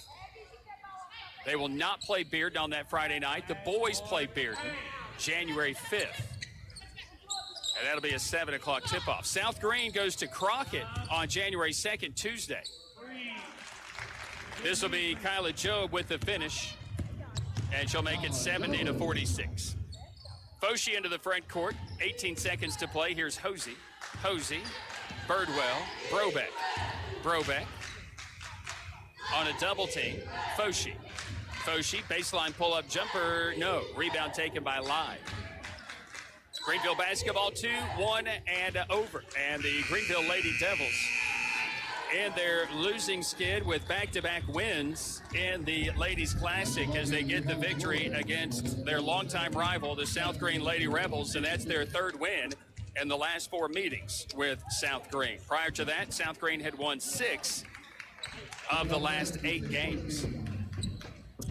They will not play Bearden on that Friday night. The boys play Bearden January 5th. And that'll be a 7 o'clock tip-off. South Green goes to Crockett on January 2nd, Tuesday. This will be Kyla Job with the finish, and she'll make it 70-46. Foshee into the front court, 18 seconds to play. Here's Hosey. Hosey, Birdwell, Brobeck. Brobeck on a double team. Foshee. Foshee, baseline pull-up jumper, no. Rebound taken by Lyde. Greenville basketball 2-1 and over. And the Greenville Lady Devils in their losing skid with back-to-back wins in the Ladies Classic as they get the victory against their longtime rival, the South Green Lady Rebels, and that's their third win in the last 4 meetings with South Green. Prior to that, South Green had won 6 of the last 8 games.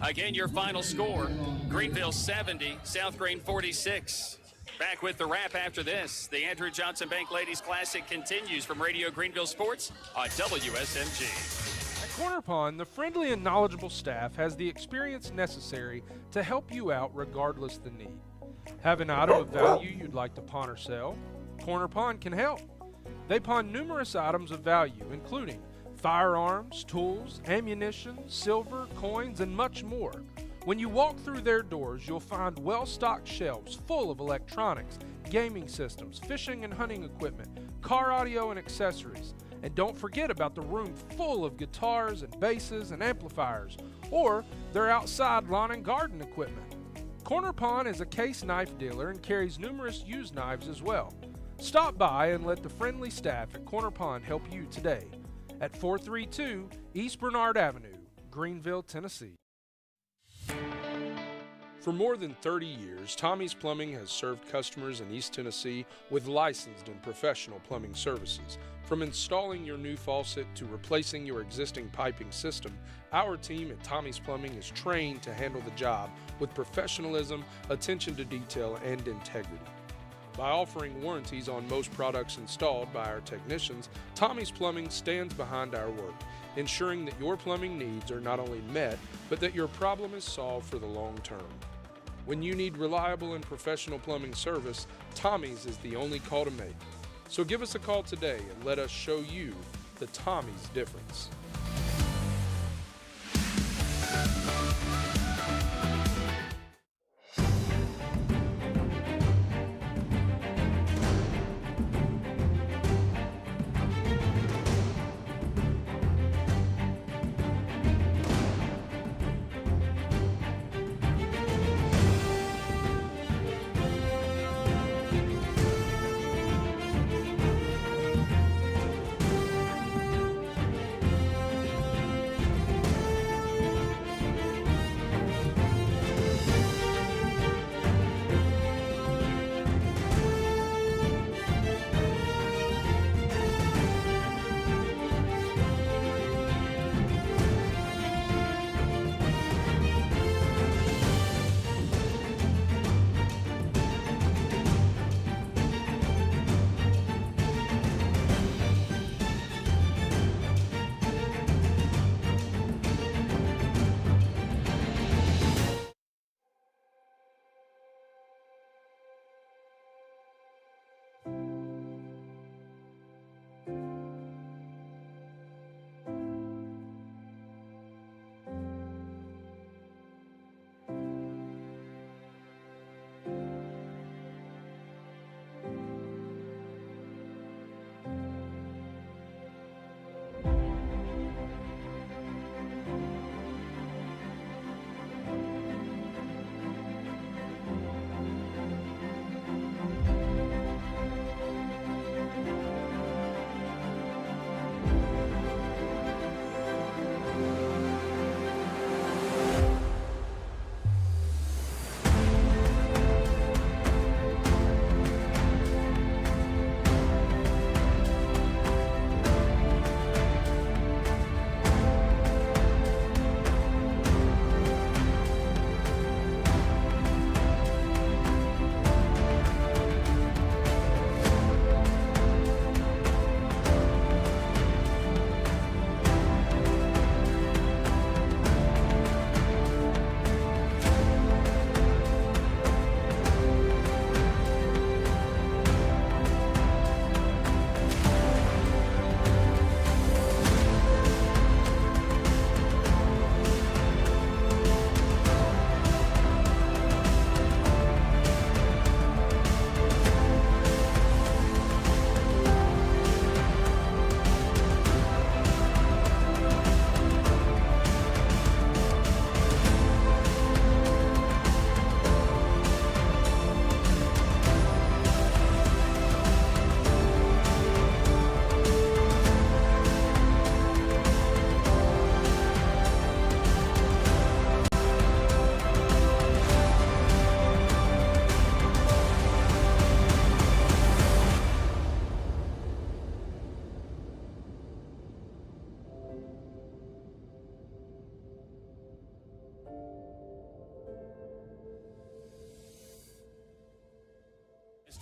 Again, your final score, Greenville 70, South Green 46. Back with the wrap after this. The Andrew Johnson Bank Ladies Classic continues from Radio Greenville Sports on WSMG. At Corner Pond, the friendly and knowledgeable staff has the experience necessary to help you out regardless the need. Have an item of value you'd like to pawn or sell? Corner Pond can help. They pawn numerous items of value, including firearms, tools, ammunition, silver, coins, and much more. When you walk through their doors, you'll find well-stocked shelves full of electronics, gaming systems, fishing and hunting equipment, car audio and accessories. And don't forget about the room full of guitars and basses and amplifiers, or their outside lawn and garden equipment. Corner Pond is a case knife dealer and carries numerous used knives as well. Stop by and let the friendly staff at Corner Pond help you today at 432 East Bernard Avenue, Greenville, Tennessee. For more than 30 years, Tommy's Plumbing has served customers in East Tennessee with licensed and professional plumbing services. From installing your new faucet to replacing your existing piping system, our team at Tommy's Plumbing is trained to handle the job with professionalism, attention to detail, and integrity. By offering warranties on most products installed by our technicians, Tommy's Plumbing stands behind our work, ensuring that your plumbing needs are not only met, but that your problem is solved for the long term. When you need reliable and professional plumbing service, Tommy's is the only call to make. So give us a call today and let us show you the Tommy's difference.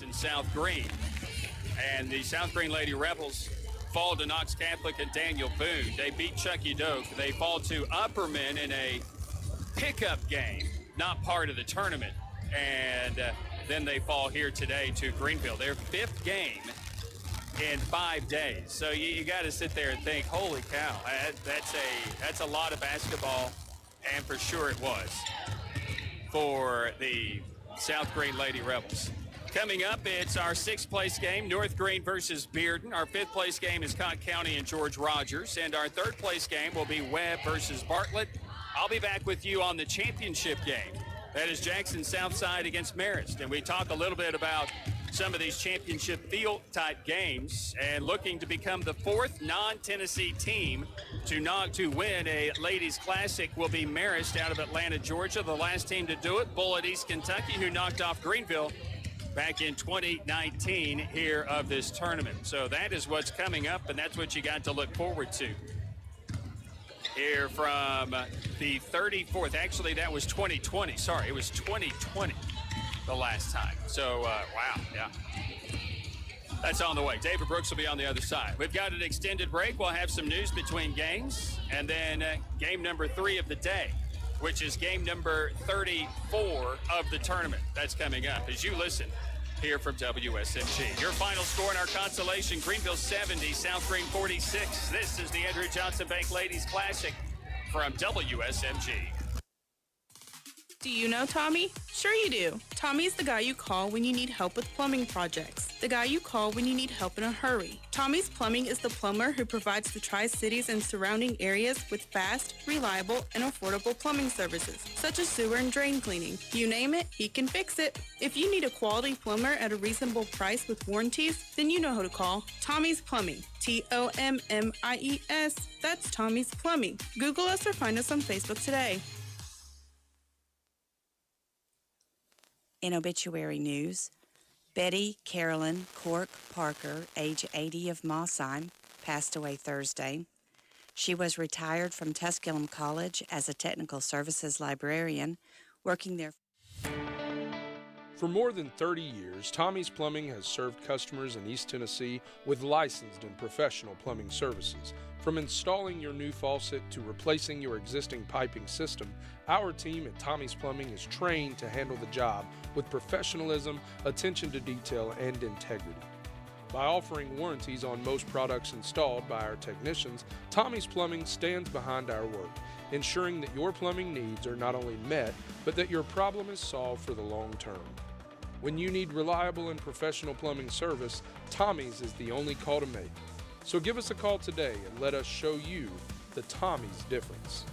in South Green. And the South Green Lady Rebels fall to Knox Catholic and Daniel Boone. They beat Chucky Doak. They fall to Upperman in a pickup game, not part of the tournament. And then they fall here today to Greenville. Their fifth game in 5 days. So you got to sit there and think, holy cow, that's a lot of basketball. And for sure it was for the South Green Lady Rebels. Coming up, it's our 6th place game, North Green versus Bearden. Our 5th place game is Cott County and George Rogers. And our 3rd place game will be Webb versus Bartlett. I'll be back with you on the championship game. That is Jackson Southside against Marist. And we talk a little bit about some of these championship field type games and looking to become the 4th non-Tennessee team to win a ladies classic will be Marist out of Atlanta, Georgia. The last team to do it, Bullitt East Kentucky, who knocked off Greenville back in 2019 here of this tournament. So that is what's coming up, and that's what you got to look forward to. Here from the 34th, actually that was 2020, sorry, it was 2020 the last time. So, wow, yeah. That's on the way. David Brooks will be on the other side. We've got an extended break. We'll have some news between games, and then game number 3 of the day, which is game number 34 of the tournament. That's coming up as you listen here from WSMG. Your final score in our consolation, Greenville 70, South Green 46. This is the Andrew Johnson Bank Ladies Classic from WSMG. Do you know Tommy? Sure you do. Tommy is the guy you call when you need help with plumbing projects. The guy you call when you need help in a hurry. Tommy's Plumbing is the plumber who provides the Tri-Cities and surrounding areas with fast, reliable, and affordable plumbing services, such as sewer and drain cleaning. You name it, he can fix it. If you need a quality plumber at a reasonable price with warranties, then you know who to call. Tommy's Plumbing. Tommies. That's Tommy's Plumbing. Google us or find us on Facebook today. In obituary news, Betty Carolyn Cork Parker, age 80 of Mossheim, passed away Thursday. She was retired from Tusculum College as a technical services librarian, working there. For more than 30 years, Tommy's Plumbing has served customers in East Tennessee with licensed and professional plumbing services. From installing your new faucet to replacing your existing piping system, our team at Tommy's Plumbing is trained to handle the job with professionalism, attention to detail, and integrity. By offering warranties on most products installed by our technicians, Tommy's Plumbing stands behind our work, ensuring that your plumbing needs are not only met, but that your problem is solved for the long term. When you need reliable and professional plumbing service, Tommy's is the only call to make. So give us a call today and let us show you the Tommy's difference.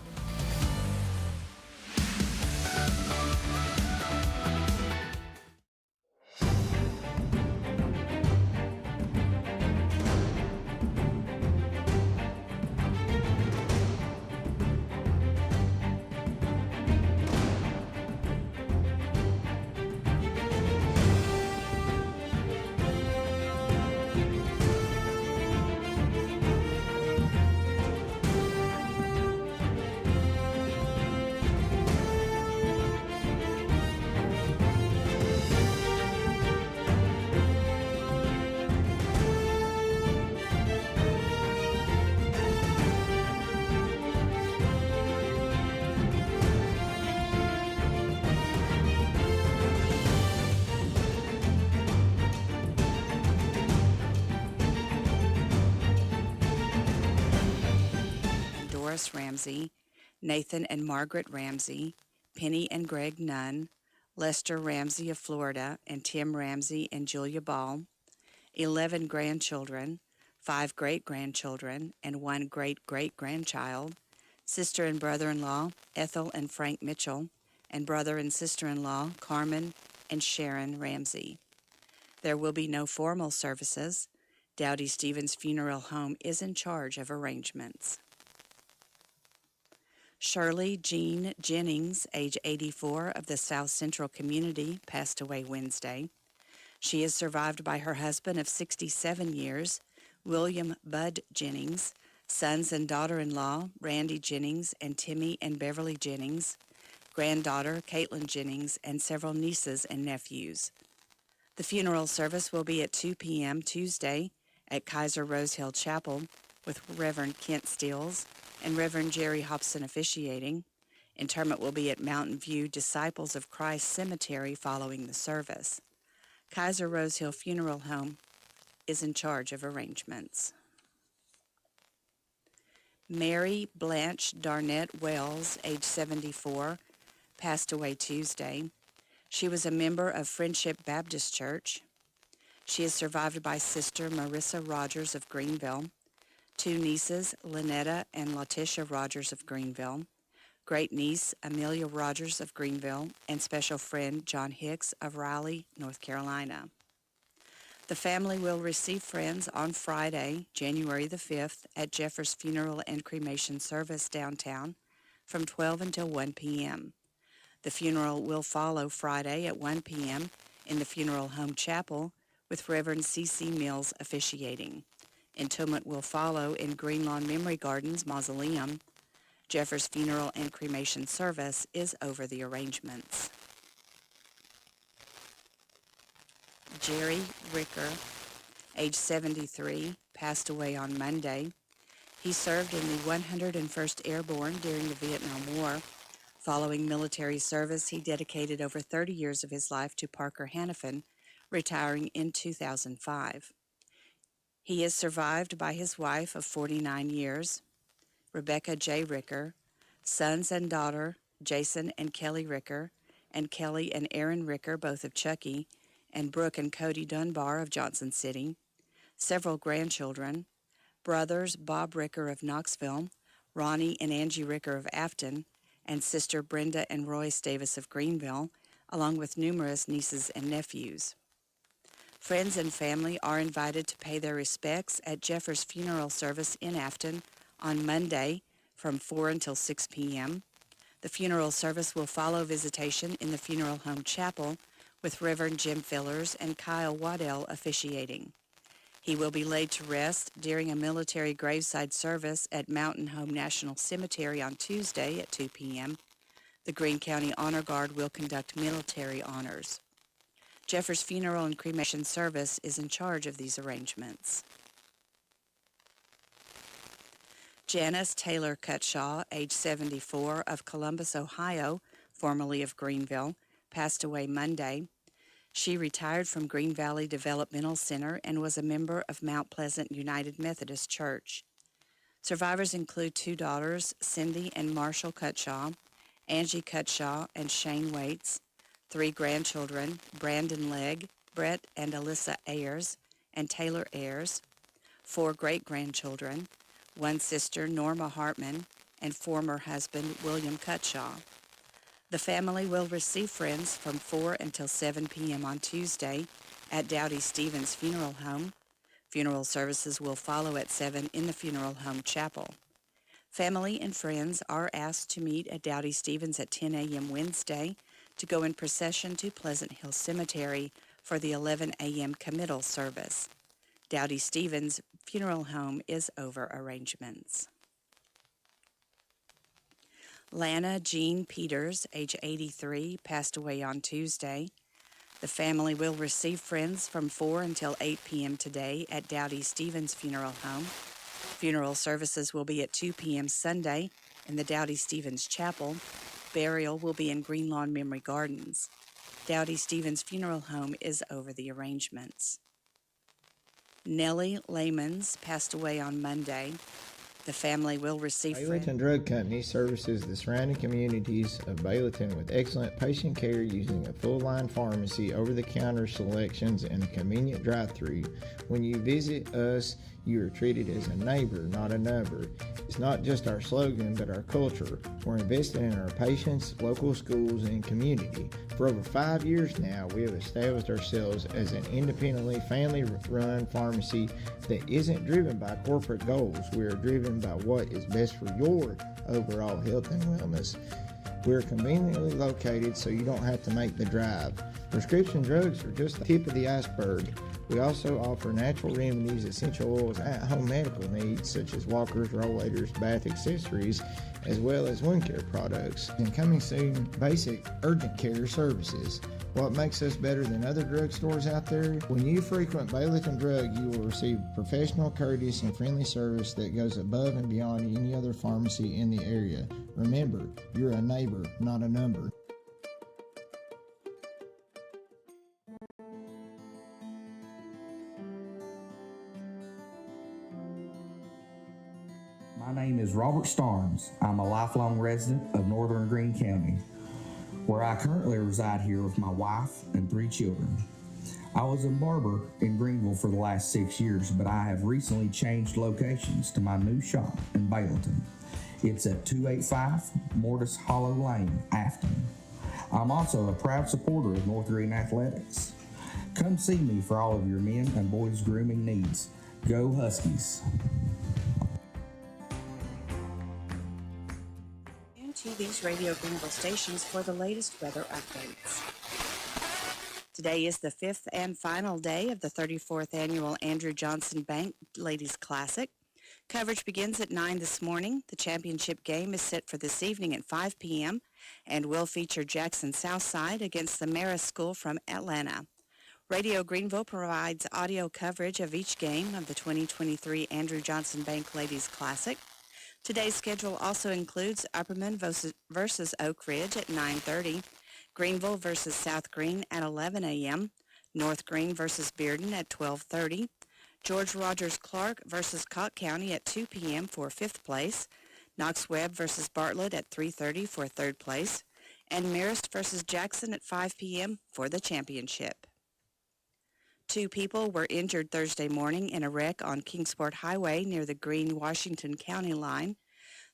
Ramsey, Nathan and Margaret Ramsey, Penny and Greg Nunn, Lester Ramsey of Florida, and Tim Ramsey and Julia Ball, 11 grandchildren, 5 great-grandchildren, and 1 great-great-grandchild, sister and brother-in-law, Ethel and Frank Mitchell, and brother and sister-in-law, Carmen and Sharon Ramsey. There will be no formal services. Dowdy Stevens Funeral Home is in charge of arrangements. Shirley Jean Jennings, age 84, of the South Central community, passed away Wednesday. She is survived by her husband of 67 years, William Bud Jennings, sons and daughter-in-law, Randy Jennings and Timmy and Beverly Jennings, granddaughter, Caitlin Jennings, and several nieces and nephews. The funeral service will be at 2 p.m. Tuesday at Kaiser Rosehill Chapel with Reverend Kent Stills and Reverend Jerry Hobson officiating. Interment will be at Mountain View Disciples of Christ Cemetery following the service. Kaiser Rosehill Funeral Home is in charge of arrangements. Mary Blanche Darnett Wells, age 74, passed away Tuesday. She was a member of Friendship Baptist Church. She is survived by Sister Marissa Rogers of Greenville, two nieces, Lynetta and Letitia Rogers of Greenville, great niece Amelia Rogers of Greenville, and special friend John Hicks of Raleigh, North Carolina. The family will receive friends on Friday, January the 5th, at Jeffers Funeral and Cremation Service downtown from 12 until 1 p.m. The funeral will follow Friday at 1 p.m. in the Funeral Home Chapel with Reverend C.C. Mills officiating. Interment will follow in Greenlawn Memory Gardens Mausoleum. Jeffers Funeral and Cremation Service is over the arrangements. Jerry Ricker, age 73, passed away on Monday. He served in the 101st Airborne during the Vietnam War. Following military service, he dedicated over 30 years of his life to Parker Hannafin, retiring in 2005. He is survived by his wife of 49 years, Rebecca J. Ricker, sons and daughter Jason and Kelly Ricker, and Kelly and Aaron Ricker, both of Chuckey, and Brooke and Cody Dunbar of Johnson City, several grandchildren, brothers Bob Ricker of Knoxville, Ronnie and Angie Ricker of Afton, and sister Brenda and Royce Davis of Greenville, along with numerous nieces and nephews. Friends and family are invited to pay their respects at Jeffers Funeral Service in Afton on Monday from 4 until 6 p.m. The funeral service will follow visitation in the Funeral Home Chapel with Reverend Jim Fillers and Kyle Waddell officiating. He will be laid to rest during a military graveside service at Mountain Home National Cemetery on Tuesday at 2 p.m. The Greene County Honor Guard will conduct military honors. Jeffers Funeral and Cremation Service is in charge of these arrangements. Janice Taylor Cutshaw, age 74, of Columbus, Ohio, formerly of Greenville, passed away Monday. She retired from Green Valley Developmental Center and was a member of Mount Pleasant United Methodist Church. Survivors include two daughters, Cindy and Marshall Cutshaw, Angie Cutshaw and Shane Waits, three grandchildren, Brandon Legg, Brett and Alyssa Ayers, and Taylor Ayers, four great-grandchildren, one sister, Norma Hartman, and former husband, William Cutshaw. The family will receive friends from 4 until 7 p.m. on Tuesday at Dowdy Stevens Funeral Home. Funeral services will follow at 7 in the Funeral Home Chapel. Family and friends are asked to meet at Dowdy Stevens at 10 a.m. Wednesday to go in procession to Pleasant Hill Cemetery for the 11 a.m. committal service. Dowdy Stevens Funeral Home is over arrangements. Lana Jean Peters, age 83, passed away on Tuesday. The family will receive friends from 4 until 8 p.m. today at Dowdy Stevens Funeral Home. Funeral services will be at 2 p.m. Sunday in the Dowdy Stevens Chapel. Burial will be in Greenlawn Memory Gardens. Dowdy Stevens Funeral Home is over the arrangements. Nellie Lamons passed away on Monday. The family will receive Bayleton Drug Company services the surrounding communities of Bayleton with excellent patient care using a full-line pharmacy, over-the-counter selections, and a convenient drive-thru. When you visit us, you are treated as a neighbor, not a number. It's not just our slogan, but our culture. We're investing in our patients, local schools, and community. For over 5 years now, we have established ourselves as an independently family-run pharmacy that isn't driven by corporate goals. We are driven by what is best for your overall health and wellness. We're conveniently located so you don't have to make the drive. Prescription drugs are just the tip of the iceberg. We also offer natural remedies, essential oils, at-home medical needs such as walkers, rollators, bath accessories, as well as wound care products. And coming soon, basic urgent care services. What makes us better than other drugstores out there? When you frequent Bartlett Drug, you will receive professional, courteous, and friendly service that goes above and beyond any other pharmacy in the area. Remember, you're a neighbor, not a number. My name is Robert Starnes. I'm a lifelong resident of Northern Greene County, where I currently reside here with my wife and 3 children. I was a barber in Greenville for the last 6 years, but I have recently changed locations to my new shop in Bayleton. It's at 285 Mortis Hollow Lane, Afton. I'm also a proud supporter of North Greene Athletics. Come see me for all of your men and boys grooming needs. Go Huskies! To these Radio Greenville stations for the latest weather updates. Today is the 5th and final day of the 34th Annual Andrew Johnson Bank Ladies Classic. Coverage begins at 9 this morning. The championship game is set for this evening at 5 p.m. and will feature Jackson Southside against the Marist School from Atlanta. Radio Greenville provides audio coverage of each game of the 2023 Andrew Johnson Bank Ladies Classic. Today's schedule also includes Upperman versus Oak Ridge at 9:30, Greenville versus South Greene at 11 a.m., North Greene versus Bearden at 12:30, George Rogers Clark versus Cott County at 2 p.m. for 5th place, Knox Webb versus Bartlett at 3:30 for 3rd place, and Marist versus Jackson at 5 p.m. for the championship. 2 people were injured Thursday morning in a wreck on Kingsport Highway near the Greene-Washington County line.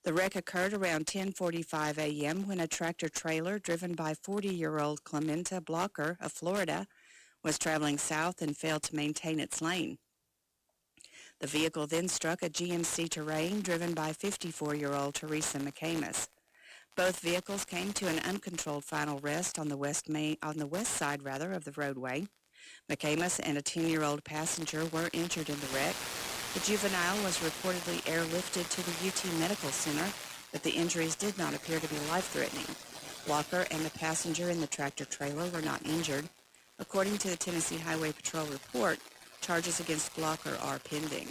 The wreck occurred around 10:45 a.m. when a tractor-trailer driven by 40-year-old Clementa Blocker of Florida was traveling south and failed to maintain its lane. The vehicle then struck a GMC Terrain driven by 54-year-old Teresa McCamus. Both vehicles came to an uncontrolled final rest on the west side of the roadway. McCamus and a 10-year-old passenger were injured in the wreck. The juvenile was reportedly airlifted to the UT Medical Center, but the injuries did not appear to be life-threatening. Blocker and the passenger in the tractor-trailer were not injured. According to the Tennessee Highway Patrol report, charges against Blocker are pending.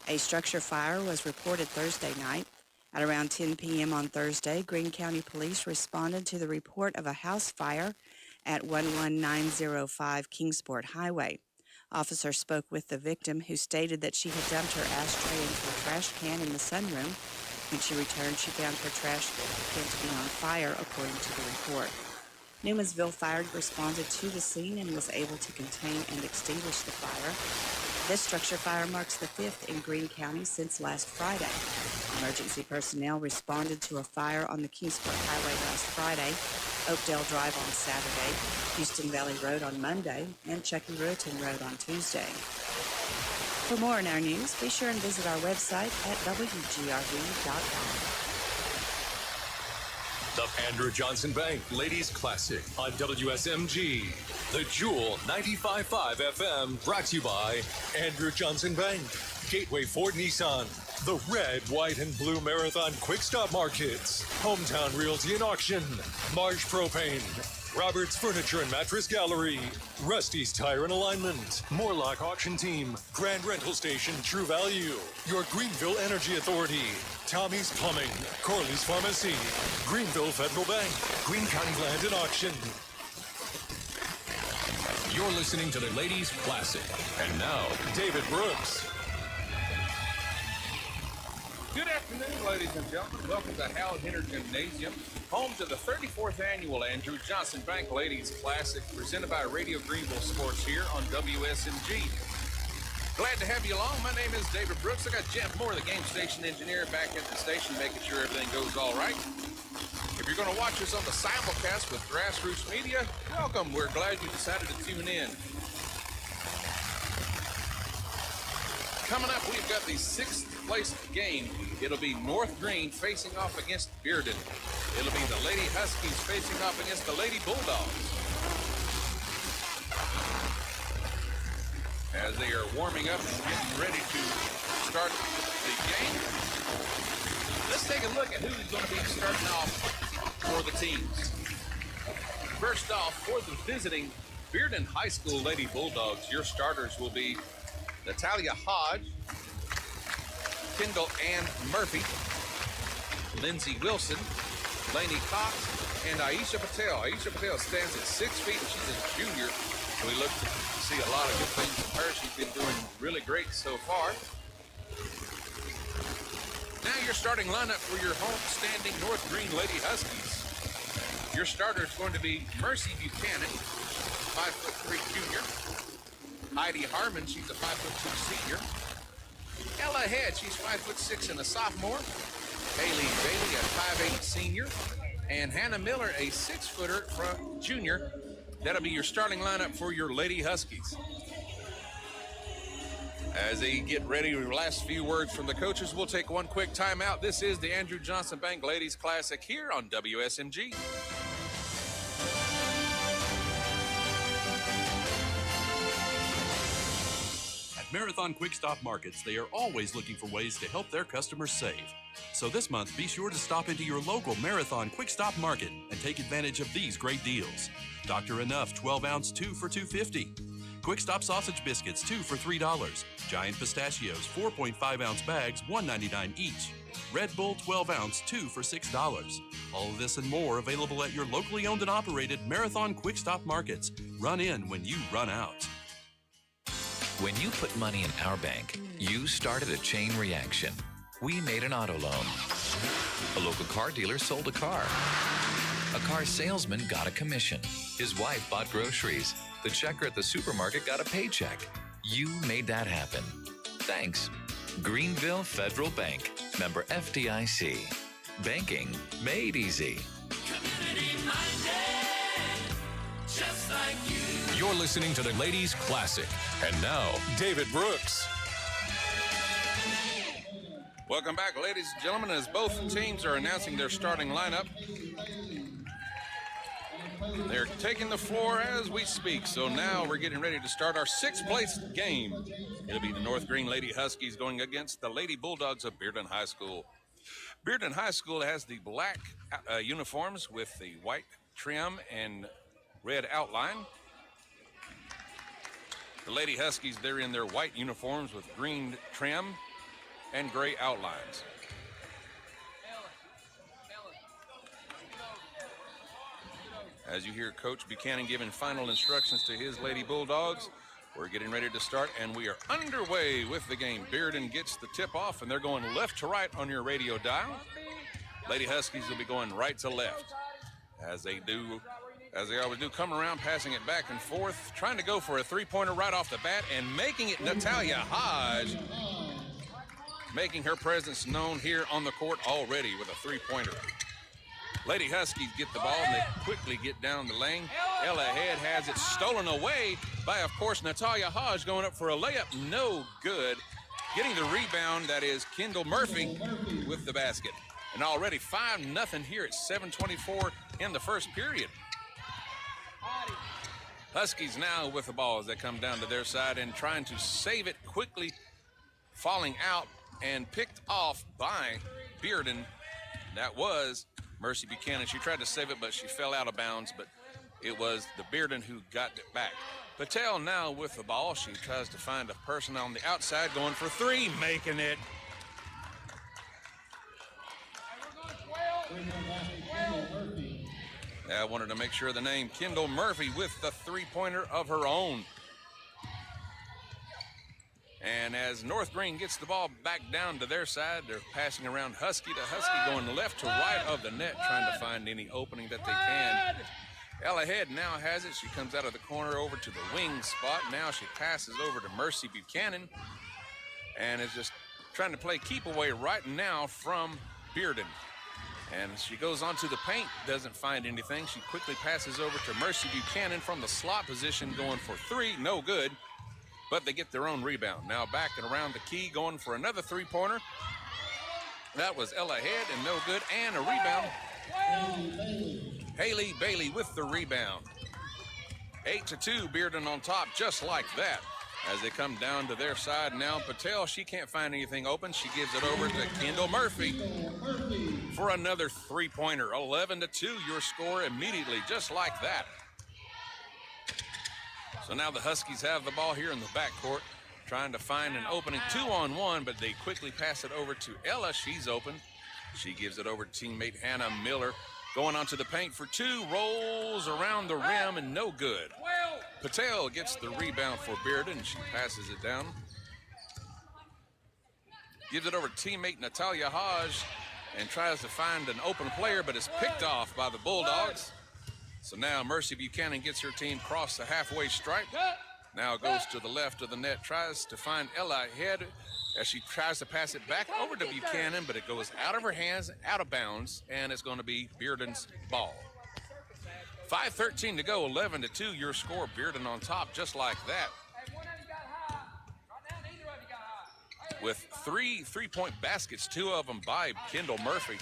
A structure fire was reported Thursday night. At around 10 p.m. on Thursday, Greene County Police responded to the report of a house fire at 11905 Kingsport Highway. Officers spoke with the victim, who stated that she had dumped her ashtray into a trash can in the sunroom. When she returned, she found her trash can to be on fire, according to the report. Newmansville Fire responded to the scene and was able to contain and extinguish the fire. This structure fire marks the 5th in Greene County since last Friday. Emergency personnel responded to a fire on the Kingsport Highway last Friday, Oakdale Drive on Saturday, Houston Valley Road on Monday, and Chucky Ruetan Road on Tuesday. For more on our news, be sure and visit our website at WGRV.com. The Andrew Johnson Bank Ladies Classic on WSMG. The Jewel 95.5 FM, brought to you by Andrew Johnson Bank, Gateway Ford Nissan, the Red, White, and Blue Marathon Quick Stop Markets, Hometown Realty and Auction, Marsh Propane, Roberts Furniture and Mattress Gallery, Rusty's Tire and Alignment, Morlock Auction Team, Grand Rental Station True Value, your Greenville Energy Authority, Tommy's Plumbing, Corley's Pharmacy, Greenville Federal Bank, Greene County Land and Auction. You're listening to the Ladies Classic. And now, David Brooks. Good afternoon, ladies and gentlemen. Welcome to Howard Hinner Gymnasium, home to the 34th Annual Andrew Johnson Bank Ladies Classic, presented by Radio Greenville Sports here on WSMG. Glad to have you along. My name is David Brooks. I got Jeff Moore, the game station engineer, back at the station, making sure everything goes all right. If you're going to watch us on the simulcast with Grassroots Media, welcome. We're glad you decided to tune in. Coming up, we've got the 6th place game. It'll be North Greene facing off against Bearden. It'll be the Lady Huskies facing off against the Lady Bulldogs. As they are warming up and getting ready to start the game. This let's take a look at who's going to be starting off for the teams. First off, for the visiting Bearden High School Lady Bulldogs, your starters will be Natalia Hodge, Kendall Ann Murphy, Lindsay Wilson, Lainey Cox, and Aisha Patel. Aisha Patel stands at 6 feet, and she's a junior. So we look to see a lot of good things from her. She's been doing really great so far. Now your starting lineup for your home-standing North Green Lady Huskies. Your starter is going to be Mercy Buchanan, 5'3" junior. Heidi Harmon, she's a 5'2" senior. Ella Head, she's 5'6" and a sophomore. Haley Bailey, a 5'8" senior. And Hannah Miller, a 6-footer from junior. That'll be your starting lineup for your Lady Huskies. As they get ready, the last few words from the coaches, we'll take one quick timeout. This is the Andrew Johnson Bank Ladies Classic here on WSMG. At Marathon Quick Stop Markets, they are always looking for ways to help their customers save. So this month, be sure to stop into your local Marathon Quick Stop Market and take advantage of these great deals. Dr. Enough 12-ounce 2 for $2.50. Quick Stop sausage biscuits 2 for $3. Giant pistachios 4.5-ounce bags $1.99 each. Red Bull 12-ounce 2 for $6. All of this and more available at your locally owned and operated Marathon Quick Stop Markets. Run in when you run out. When you put money in our bank, you started a chain reaction. We made an auto loan. A local car dealer sold a car. A car salesman got a commission. His wife bought groceries. The checker at the supermarket got a paycheck. You made that happen. Thanks. Greenville Federal Bank. Member FDIC. Banking made easy. Community-minded, just like you. You're listening to the Ladies Classic. And now, David Brooks. Welcome back, ladies and gentlemen, as both teams are announcing their starting lineup. They're taking the floor as we speak, so now we're getting ready to start our sixth-place game. It'll be the North Green Lady Huskies going against the Lady Bulldogs of Bearden High School. Bearden High School has the black uniforms with the white trim and red outline. The Lady Huskies, they're in their white uniforms with green trim and gray outlines. As you hear Coach Buchanan giving final instructions to his Lady Bulldogs, we're getting ready to start, and we are underway with the game. Bearden gets the tip off, and they're going left to right on your radio dial. Lady Huskies will be going right to left. As they always do, come around, passing it back and forth, trying to go for a three-pointer right off the bat, and making it Natalia Hodge, making her presence known here on the court already with a three-pointer. Lady Huskies get the ball, and they quickly get down the lane. Ella Head has it stolen away by, of course, Natalia Hodge, going up for a layup. No good. Getting the rebound, that is Kendall Murphy with the basket. And already 5-0 here at 7:24 in the first period. Huskies now with the ball as they come down to their side and trying to save it quickly, falling out and picked off by Bearden. That was Mercy Buchanan. She tried to save it, but she fell out of bounds, but it was the Bearden who got it back. Patel now with the ball. She tries to find a person on the outside going for three, making it. I wanted to make sure the name, Kendall Murphy with the three-pointer of her own. And as North Green gets the ball back down to their side, they're passing around Husky to Husky, going left to right of the net, trying to find any opening that they can. Ella Head now has it. She comes out of the corner over to the wing spot. Now she passes over to Mercy Buchanan and is just trying to play keep away right now from Bearden. And she goes onto the paint, doesn't find anything. She quickly passes over to Mercy Buchanan from the slot position, going for three, no good. But they get their own rebound. Now back and around the key, going for another three-pointer. That was Ella Head, and no good, and a rebound. Haley Bailey with the rebound. 8-2, Bearden on top, just like that. as they come down to their side. Now Patel, she can't find anything open. She gives it over to Kendall Murphy for another three-pointer. 11-2 your score immediately, just like that. So now the Huskies have the ball here in the backcourt, trying to find an opening 2-on-1, but they quickly pass it over to Ella. She's open. She gives it over to teammate Hannah Miller. Going onto the paint for two, rolls around the rim and no good. Patel gets the rebound for Bearden. She passes it down. Gives it over to teammate Natalia Hodge and tries to find an open player, but is picked off by the Bulldogs. So now Mercy Buchanan gets her team across the halfway stripe. Now goes to the left of the net, tries to find Ella ahead as she tries to pass it back over to Buchanan, but it goes out of her hands, out of bounds, and it's going to be Bearden's ball. 5:13 to go, 11-2 your score. Bearden on top just like that. With three three-point baskets, two of them by Kendall Murphy.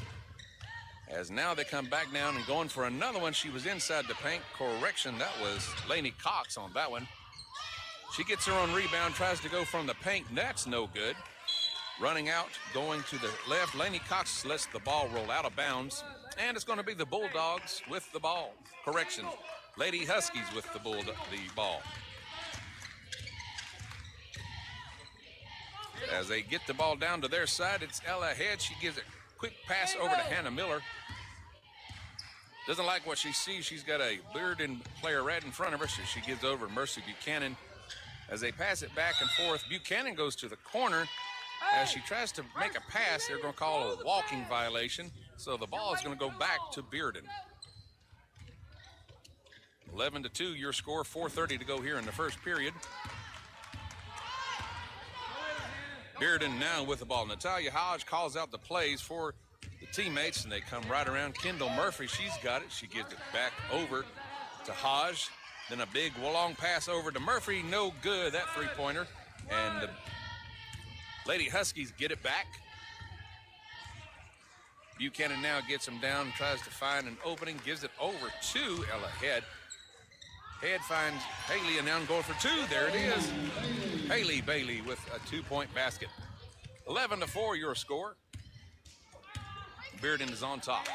As now they come back down and going for another one. She was inside the paint. Correction, that was Lainey Cox on that one. She gets her own rebound, tries to go from the paint. That's no good. Running out, going to the left. Lainey Cox lets the ball roll out of bounds. And it's going to be the Bulldogs with the ball. Correction, Lady Huskies with the ball. As they get the ball down to their side, it's Ella ahead. She gives a quick pass over to Hannah Miller. Doesn't like what she sees. She's got a Bearden player right in front of her, so she gives over to Mercy Buchanan. As they pass it back and forth, Buchanan goes to the corner. As she tries to make a pass, they're going to call a walking violation. So the ball is going to go back to Bearden. 11-2 your score, 4:30 to go here in the first period. Bearden now with the ball. Natalia Hodge calls out the plays for the teammates, and they come right around. Kendall Murphy, she's got it. She gives it back over to Hodge. Then a big long pass over to Murphy. No good, that three-pointer. And the Lady Huskies get it back. Buchanan now gets them down and tries to find an opening. Gives it over to Ella Head. Head finds Haley, and now going for two. There it is. Haley Bailey with a two-point basket. 11-4 your score. Bearden is on top.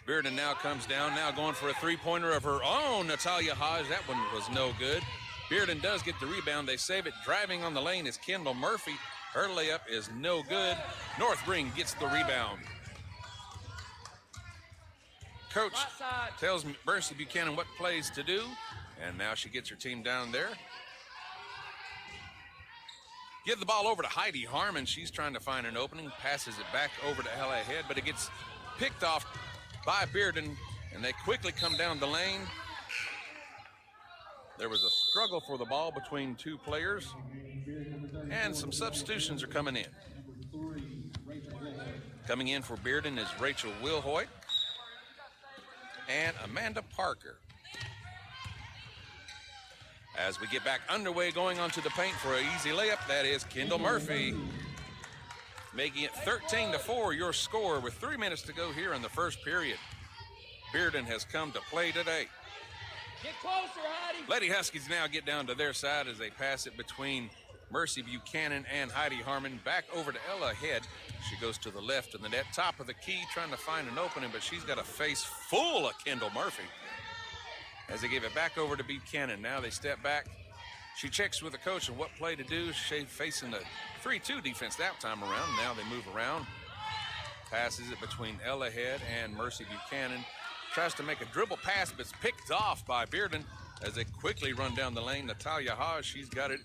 Bearden now comes down, now going for a three-pointer of her own. Natalia Hodge, that one was no good. Bearden does get the rebound. They save it. Driving on the lane is Kendall Murphy. Her layup is no good. North Green gets the rebound. Coach tells Mercy Buchanan what plays to do, and now she gets her team down there. Give the ball over to Heidi Harmon. She's trying to find an opening, passes it back over to Ella Head, but it gets picked off by Bearden, and they quickly come down the lane. There was a struggle for the ball between two players, and some substitutions are coming in. Coming in for Bearden is Rachel Wilhoit and Amanda Parker. As we get back underway, going onto the paint for an easy layup, that is Kendall Murphy, making it 13-4 your score with 3 minutes to go here in the first period. Bearden has come to play today. Get closer, Heidi. Lady Huskies now get down to their side as they pass it between Mercy Buchanan and Heidi Harmon. Back over to Ella Head. She goes to the left of the net, top of the key, trying to find an opening, but she's got a face full of Kendall Murphy. As they give it back over to Buchanan. Now they step back. She checks with the coach on what play to do. She's facing the 3-2 defense that time around. Now they move around. Passes it between Ella Head and Mercy Buchanan. Tries to make a dribble pass, but it's picked off by Bearden as they quickly run down the lane. Natalia Hodge, she's got it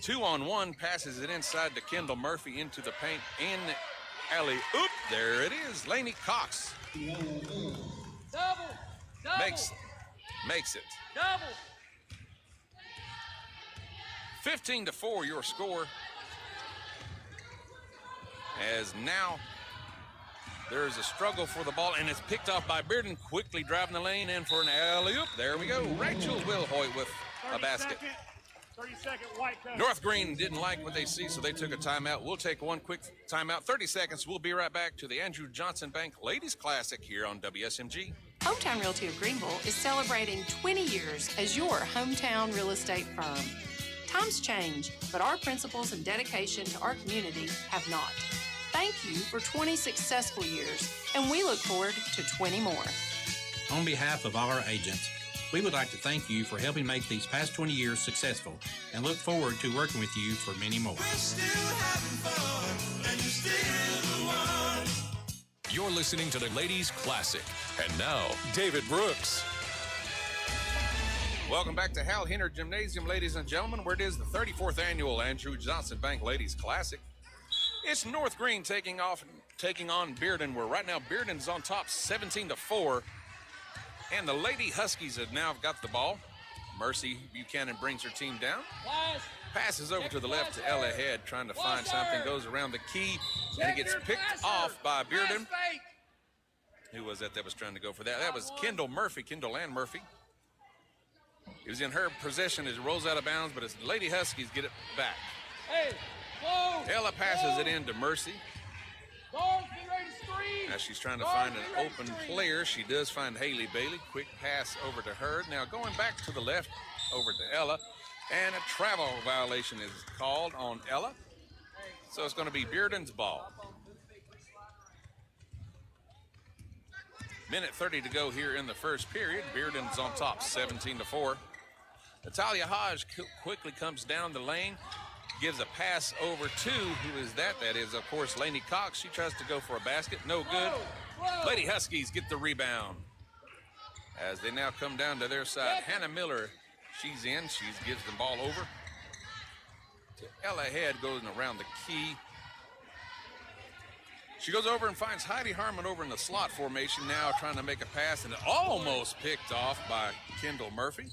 2-on-1, passes it inside to Kendall Murphy into the paint in alley. Oop, there it is. Lainey Cox makes it. Double. 15-4 your score. As now there's a struggle for the ball, and it's picked off by Bearden, quickly driving the lane in for an alley-oop. There we go. Rachel Wilhoit with a basket. 30-second white coat. North Green didn't like what they see, so they took a timeout. We'll take one quick timeout, 30 seconds. We'll be right back to the Andrew Johnson Bank Ladies Classic here on WSMG. Hometown Realty of Greenville is celebrating 20 years as your hometown real estate firm. Times change, but our principles and dedication to our community have not. Thank you for 20 successful years, and we look forward to 20 more. On behalf of all our agents, we would like to thank you for helping make these past 20 years successful and look forward to working with you for many more. We're still having fun, and you're still the one. You're listening to the Ladies Classic. And now, David Brooks. Welcome back to Hal Hinner Gymnasium, ladies and gentlemen, where it is the 34th annual Andrew Johnson Bank Ladies Classic. It's North Green taking on Bearden, where right now Bearden's on top 17-4. And the Lady Huskies have now got the ball. Mercy Buchanan brings her team down. Passes over to the left to Ella Head, trying to find something. Goes around the key, and it gets picked off by Bearden. Who was that was trying to go for that? That was Kendall Ann Murphy. It was in her possession as it rolls out of bounds, but as the Lady Huskies get it back. Ella passes it in to Mercy. Now she's trying to find an open player. She does find Haley Bailey. Quick pass over to her. Now going back to the left over to Ella. And a travel violation is called on Ella. So it's going to be Bearden's ball. Minute 30 to go here in the first period. Bearden's on top 17-4. Natalia Hodge quickly comes down the lane. Gives a pass over to, who is that? That is, of course, Lainey Cox. She tries to go for a basket. No good. Lady Huskies get the rebound. As they now come down to their side. Hannah Miller, she's in. She gives the ball over to Ella Head, goes around the key. She goes over and finds Heidi Harmon over in the slot formation now, trying to make a pass, and almost picked off by Kendall Murphy.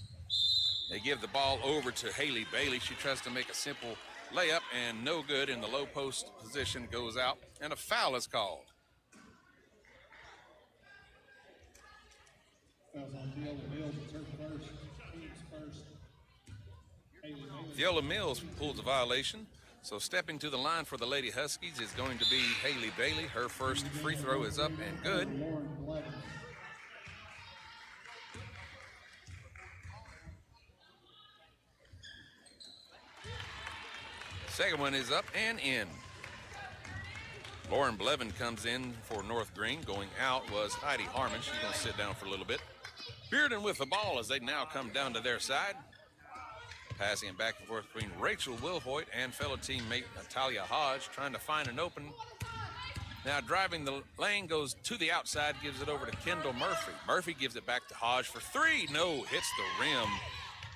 They give the ball over to Haley Bailey. She tries to make a simple layup, and no good in the low post position, goes out, and a foul is called. Viola Mills pulls a violation. So stepping to the line for the Lady Huskies is going to be Haley Bailey. Her first free throw is up and good. Second one is up and in. Lauren Blevin comes in for North Green. Going out was Heidi Harmon. She's going to sit down for a little bit. Bearden with the ball as they now come down to their side. Passing it back and forth between Rachel Wilhoit and fellow teammate Natalia Hodge, trying to find an open. Now driving the lane, goes to the outside, gives it over to Kendall Murphy. Murphy gives it back to Hodge for three. No, hits the rim.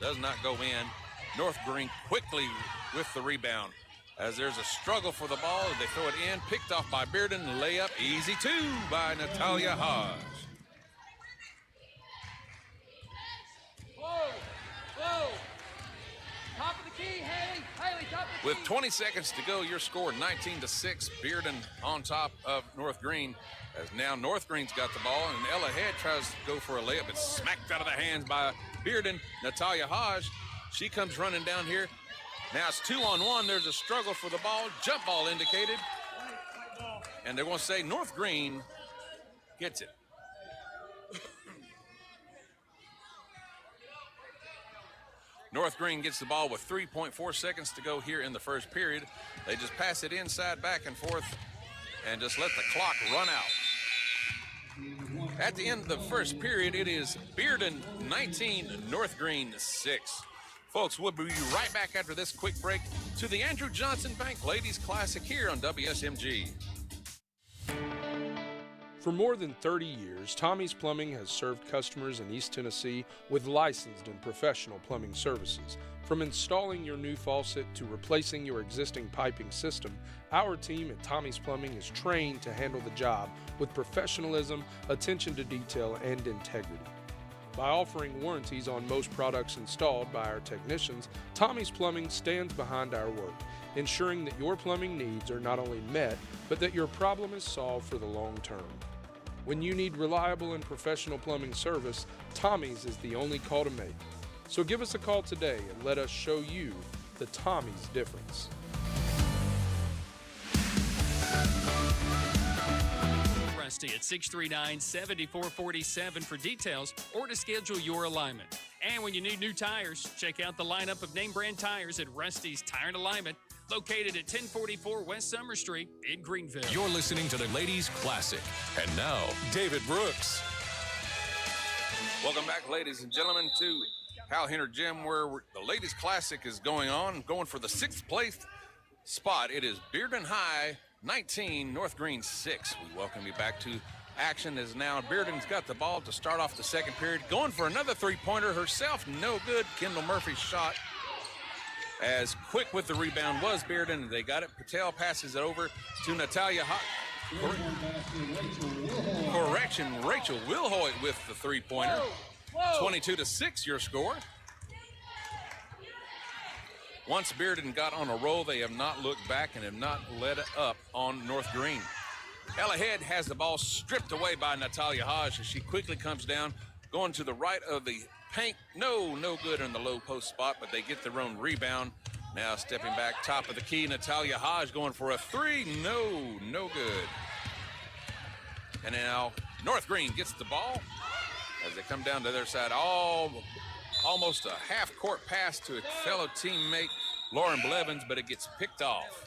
Does not go in. North Green quickly with the rebound. As there's a struggle for the ball, they throw it in, picked off by Bearden. Layup, easy two by Natalia Hodge. Whoa. Top of the key, Haley, top of the With key. 20 seconds to go, your score 19-6. Bearden on top of North Green. As now North Green's got the ball, and Ella Head tries to go for a layup. It's smacked out of the hands by Bearden. Natalia Hodge, she comes running down here. Now it's 2-on-1. There's a struggle for the ball. Jump ball indicated. And they're going to say North Green gets it. North Green gets the ball with 3.4 seconds to go here in the first period. They just pass it inside, back and forth, and just let the clock run out. At the end of the first period, it is Bearden 19, North Green 6. Folks, we'll be right back after this quick break to the Andrew Johnson Bank Ladies Classic here on WSMG. For more than 30 years, Tommy's Plumbing has served customers in East Tennessee with licensed and professional plumbing services. From installing your new faucet to replacing your existing piping system, our team at Tommy's Plumbing is trained to handle the job with professionalism, attention to detail, and integrity. By offering warranties on most products installed by our technicians, Tommy's Plumbing stands behind our work, ensuring that your plumbing needs are not only met, but that your problem is solved for the long term. When you need reliable and professional plumbing service, Tommy's is the only call to make. So give us a call today and let us show you the Tommy's difference. Rusty at 639-7447 for details or to schedule your alignment. And when you need new tires, check out the lineup of name brand tires at Rusty's Tire and Alignment, located at 1044 West Summer Street in Greenville. You're listening to the Ladies Classic. And now, David Brooks. Welcome back, ladies and gentlemen, to Hal Henner Gym, where the Ladies Classic is going on. Going for the 6th place spot. It is Bearden High 19, North Green 6. We welcome you back to action as now Bearden's got the ball to start off the second period. Going for another three-pointer herself. No good. Kendall Murphy's shot. As quick with the rebound was Bearden. They got it. Patel passes it over to Natalia. Rachel Wilhoit with the three-pointer. 22-6 your score. Once Bearden got on a roll, they have not looked back and have not let up on North Green. Ella Head has the ball stripped away by Natalia Hodge as she quickly comes down, going to the right of the paint. No good in the low post spot, but they get their own rebound. Now stepping back, top of the key, Natalia Hodge going for a three. No good. And now North Green gets the ball as they come down to their side. Almost a half-court pass to a fellow teammate, Lauren Blevins, but it gets picked off.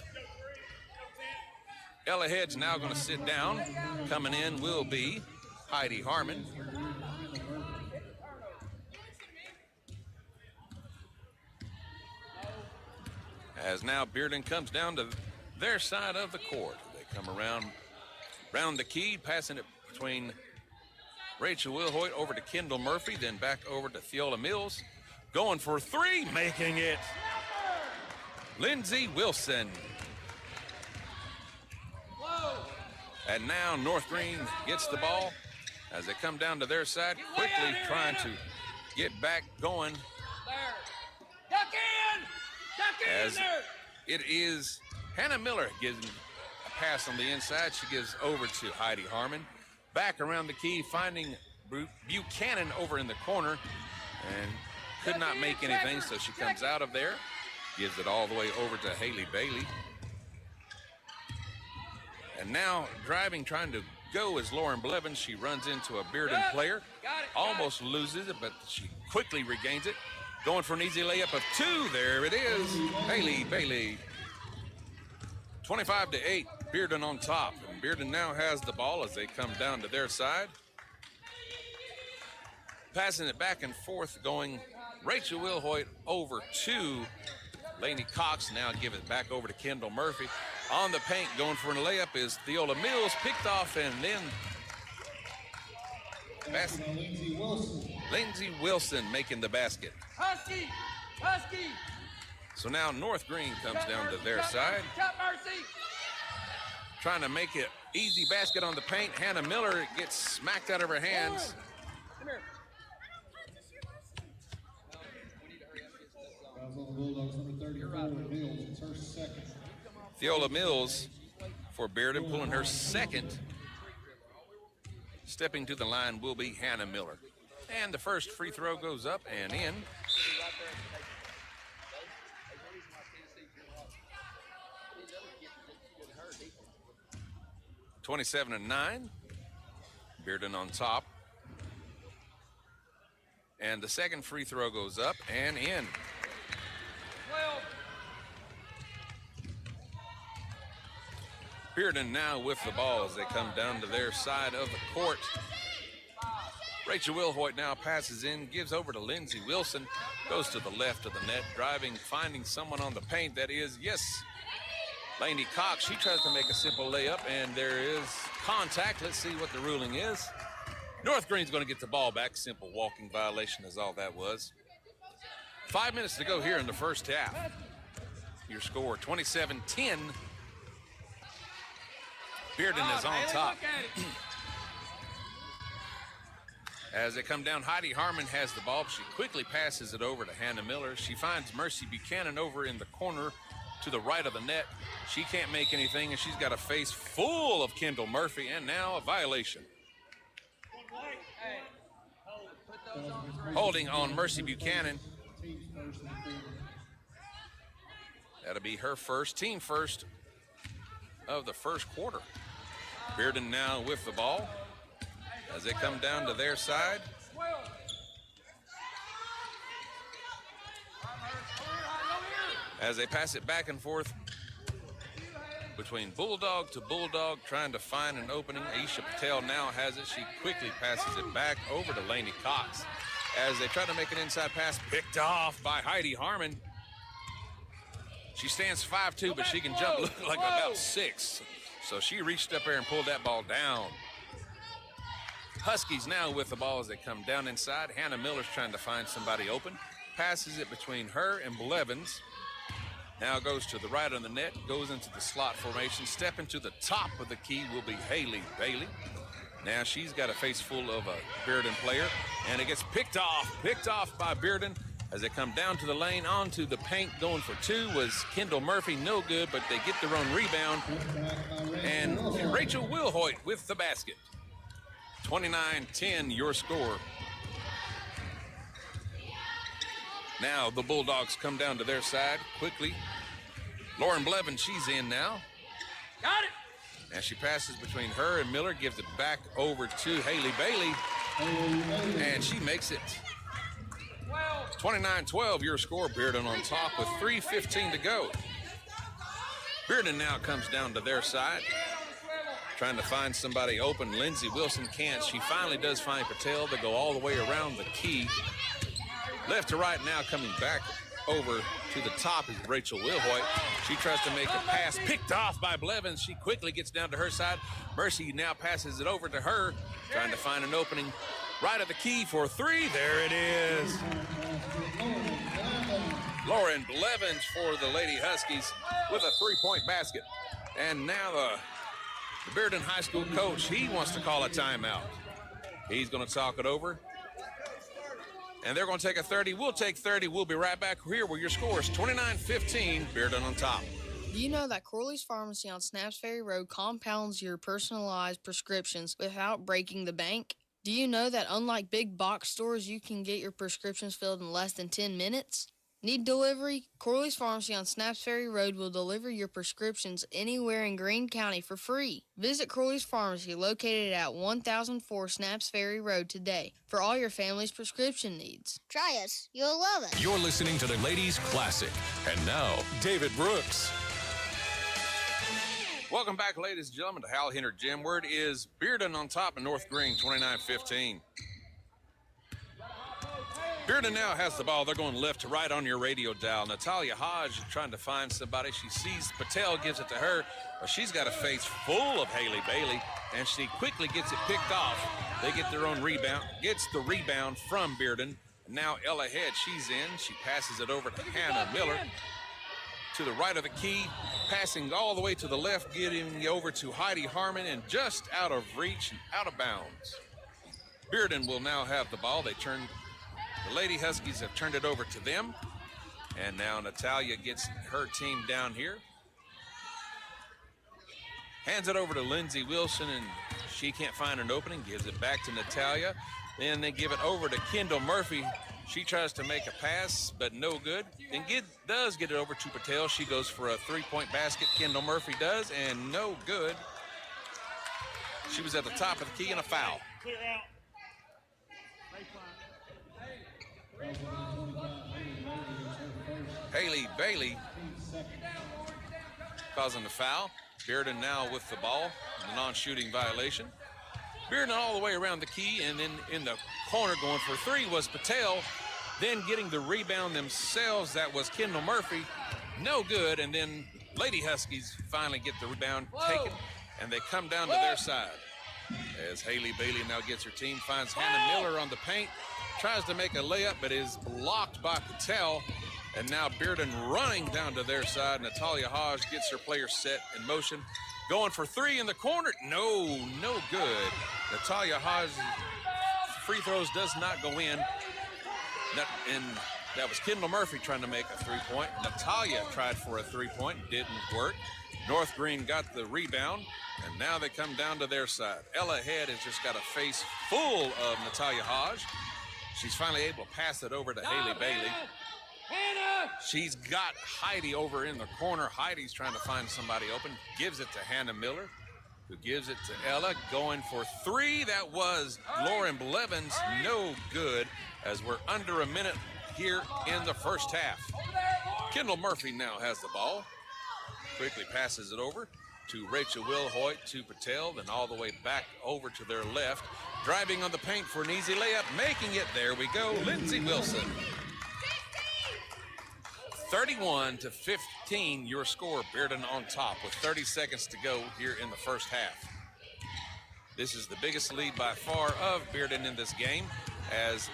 Ella Head's now going to sit down. Coming in will be Heidi Harmon. As now Bearden comes down to their side of the court. They come around the key, passing it between Rachel Wilhoit over to Kendall Murphy, then back over to Theola Mills. Going for three, making it Lindsey Wilson. And now North Green gets the ball as they come down to their side, quickly trying to get back going. Duck in As there. It is Hannah Miller giving a pass on the inside. She gives over to Heidi Harmon. Back around the key, finding Buchanan over in the corner, and could not make anything, so she comes out of there, gives it all the way over to Haley Bailey. And now driving, trying to go is Lauren Blevins. She runs into a Bearden player, almost loses it, but she quickly regains it. Going for an easy layup of two. There it is, Haley Bailey. 25-8, Bearden on top. And Bearden now has the ball as they come down to their side. Passing it back and forth, going Rachel Wilhoit over to Lainey Cox. Now give it back over to Kendall Murphy. On the paint, going for a layup is Theola Mills, picked off, and then Lindsey Wilson making the basket. Husky. So now North Green comes down to their side. Trying to make it easy basket on the paint. Hannah Miller gets smacked out of her hands. Come here. Theola Mills for Bearden, pulling her second. Stepping to the line will be Hannah Miller. And the first free throw goes up and in. (27-9). Bearden on top. And the second free throw goes up and in. 12. Bearden now with the ball as they come down to their side of the court. Rachel Wilhoit now passes in, gives over to Lindsey Wilson, goes to the left of the net, driving, finding someone on the paint. That is, yes, Lainey Cox. She tries to make a simple layup, and there is contact. Let's see what the ruling is. North Green's going to get the ball back. Simple walking violation is all that was. 5 minutes to go here in the first half. Your score, 27-10. Bearden is on top. As they come down, Heidi Harmon has the ball. She quickly passes it over to Hannah Miller. She finds Mercy Buchanan over in the corner to the right of the net. She can't make anything, and she's got a face full of Kendall Murphy, and now a violation. Holding on Mercy Buchanan. That'll be her first, team first of the first quarter. Bearden now with the ball as they come down to their side. as they pass it back and forth between Bulldog to Bulldog, trying to find an opening. Aisha Patel now has it. She quickly passes it back over to Lainey Cox as they try to make an inside pass, picked off by Heidi Harmon. She stands 5'2", but she can jump like about 6. So she reached up there and pulled that ball down. Huskies now with the ball as they come down inside. Hannah Miller's trying to find somebody open. Passes it between her and Blevins. Now goes to the right on the net, goes into the slot formation. Step into the top of the key will be Haley Bailey. Now she's got a face full of a Bearden player, and it gets picked off by Bearden as they come down to the lane, onto the paint. Going for 2 was Kendall Murphy, no good, but they get their own rebound. And Rachel Wilhoit with the basket. 29-10, your score. Now the Bulldogs come down to their side quickly. Lauren Blevin, she's in now. Got it! And she passes between her and Miller, gives it back over to Haley Bailey, and she makes it. 29-12, your score. Bearden on top with 3:15 to go. Bearden now comes down to their side, trying to find somebody open. Lindsey Wilson can't. She finally does find Patel. They go all the way around the key. Left to right now, coming back over to the top is Rachel Wilhoit. She tries to make a pass, picked off by Blevins. She quickly gets down to her side. Mercy now passes it over to her, trying to find an opening right at the key for 3. There it is. Lauren Blevins for the Lady Huskies with a 3-point basket. And now the Bearden High School coach, he wants to call a timeout. He's going to talk it over. And they're going to take a 30. We'll take 30. We'll be right back here where your score is 29-15. Bearden on top. Do you know that Corley's Pharmacy on Snaps Ferry Road compounds your personalized prescriptions without breaking the bank? Do you know that unlike big box stores, you can get your prescriptions filled in less than 10 minutes? Need delivery? Corley's Pharmacy on Snaps Ferry Road will deliver your prescriptions anywhere in Greene County for free. Visit Corley's Pharmacy located at 1004 Snaps Ferry Road today for all your family's prescription needs. Try us. You'll love it. You're listening to the Ladies Classic. And now, David Brooks. Welcome back, ladies and gentlemen, to Hal Henner Gym. Word is Bearden on top of North Greene, 29-15. Bearden now has the ball. They're going left to right on your radio dial. Natalia Hodge trying to find somebody. She sees Patel, gives it to her. But she's got a face full of Haley Bailey, and she quickly gets it picked off. They get their own rebound. Gets the rebound from Bearden. Now Ella Head, she's in. She passes it over to Hannah Miller. To the right of the key, passing all the way to the left, getting over to Heidi Harmon, and just out of reach and out of bounds. Bearden will now have the ball. The Lady Huskies have turned it over to them. And now Natalia gets her team down here. Hands it over to Lindsey Wilson, and she can't find an opening. Gives it back to Natalia. Then they give it over to Kendall Murphy. She tries to make a pass, but no good. And does get it over to Patel. She goes for a 3-point basket. Kendall Murphy does, and no good. She was at the top of the key and a foul. Clear out. Haley Bailey causing the foul. Bearden now with the ball, the non-shooting violation. Bearden all the way around the key, and then in the corner going for 3 was Patel. Then getting the rebound themselves, that was Kendall Murphy. No good, and then Lady Huskies finally get the rebound taken, and they come down to their side. As Haley Bailey now gets her team, finds Hannah Miller on the paint, tries to make a layup, but is blocked by Patel. And now Bearden running down to their side. Natalia Hodge gets her player set in motion. Going for 3 in the corner. No good. Natalia Hodge free throws does not go in. And that was Kendall Murphy trying to make a 3-point. Natalia tried for a 3-point, didn't work. North Greene got the rebound, and now they come down to their side. Ella Head has just got a face full of Natalia Hodge. She's finally able to pass it over to Haley Bailey. Hannah! She's got Heidi over in the corner. Heidi's trying to find somebody open. Gives it to Hannah Miller, who gives it to Ella. Going for 3. That was Lauren Blevins. No good, as we're under a minute here in the first half. Kendall Murphy now has the ball. Quickly passes it over to Rachel Wilhoit, to Patel, then all the way back over to their left. Driving on the paint for an easy layup, making it. There we go, Lindsey Wilson. 31-15, your score. Bearden on top with 30 seconds to go here in the first half. This is the biggest lead by far of Bearden in this game, as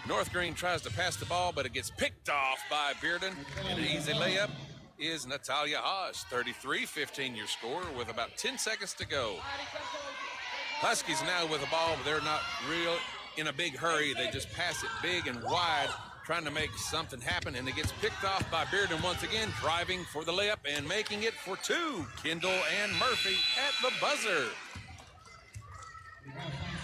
North Green tries to pass the ball, but it gets picked off by Bearden. And an easy layup is Natalia Haas. 33-15 your score with about 10 seconds to go. Huskies now with the ball, but they're not real in a big hurry. They just pass it big and wide, trying to make something happen, and it gets picked off by Bearden once again, driving for the layup and making it for two. Kendall and Murphy at the buzzer.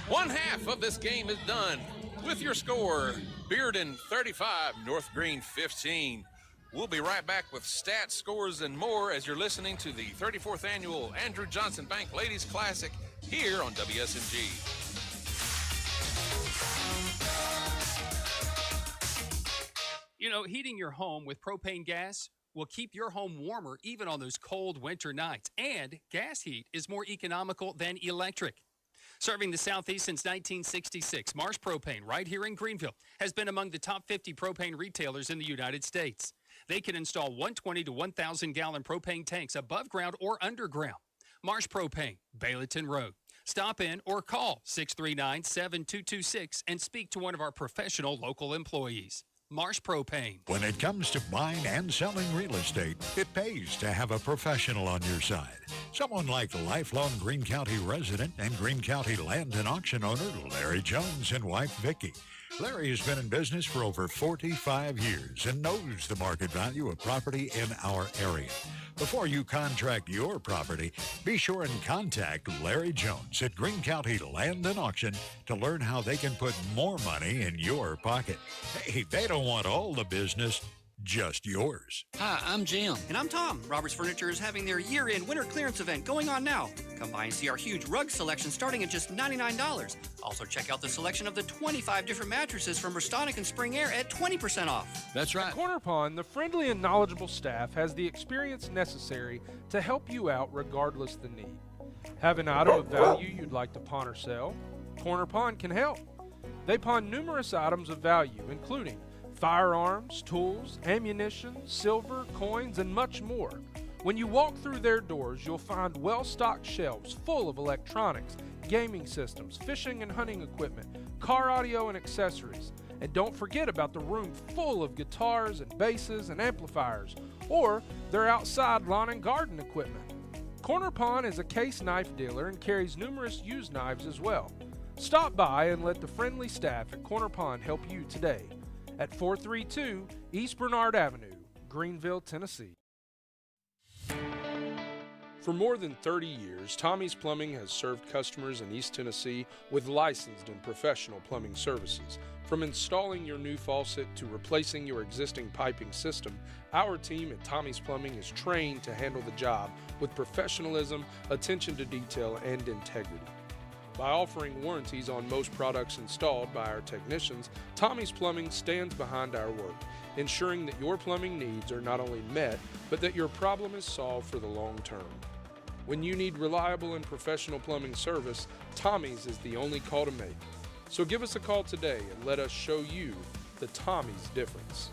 One half of this game is done with your score, Bearden 35, North Green 15. We'll be right back with stats, scores, and more as you're listening to the 34th annual Andrew Johnson Bank Ladies Classic here on WSMG. You know, heating your home with propane gas will keep your home warmer even on those cold winter nights. And gas heat is more economical than electric. Serving the Southeast since 1966, Marsh Propane, right here in Greenville, has been among the top 50 propane retailers in the United States. They can install 120 to 1,000 gallon propane tanks above ground or underground. Marsh Propane, Bayleton Road. Stop in or call 639-7226 and speak to one of our professional local employees. Marsh Propane. When it comes to buying and selling real estate, it pays to have a professional on your side. Someone like lifelong Greene County resident and Greene County land and auction owner Larry Jones and wife Vicki. Larry has been in business for over 45 years and knows the market value of property in our area. Before you contract your property, be sure and contact Larry Jones at Greene County Land and Auction to learn how they can put more money in your pocket. Hey, they don't want all the business, just yours. Hi, I'm Jim. And I'm Tom. Roberts Furniture is having their year-end winter clearance event going on now. Come by and see our huge rug selection starting at just $99. Also check out the selection of the 25 different mattresses from Restonic and Spring Air at 20% off. That's right. At Corner Pond, the friendly and knowledgeable staff has the experience necessary to help you out regardless the need. Have an item of value you'd like to pawn or sell? Corner Pond can help. They pawn numerous items of value, including firearms, tools, ammunition, silver, coins, and much more. When you walk through their doors, you'll find well-stocked shelves full of electronics, gaming systems, fishing and hunting equipment, car audio and accessories. And don't forget about the room full of guitars and basses and amplifiers, or their outside lawn and garden equipment. Corner Pond is a case knife dealer and carries numerous used knives as well. Stop by and let the friendly staff at Corner Pond help you today at 432 East Bernard Avenue, Greenville, Tennessee. For more than 30 years, Tommy's Plumbing has served customers in East Tennessee with licensed and professional plumbing services. From installing your new faucet to replacing your existing piping system, our team at Tommy's Plumbing is trained to handle the job with professionalism, attention to detail, and integrity. By offering warranties on most products installed by our technicians, Tommy's Plumbing stands behind our work, ensuring that your plumbing needs are not only met, but that your problem is solved for the long term. When you need reliable and professional plumbing service, Tommy's is the only call to make. So give us a call today and let us show you the Tommy's difference.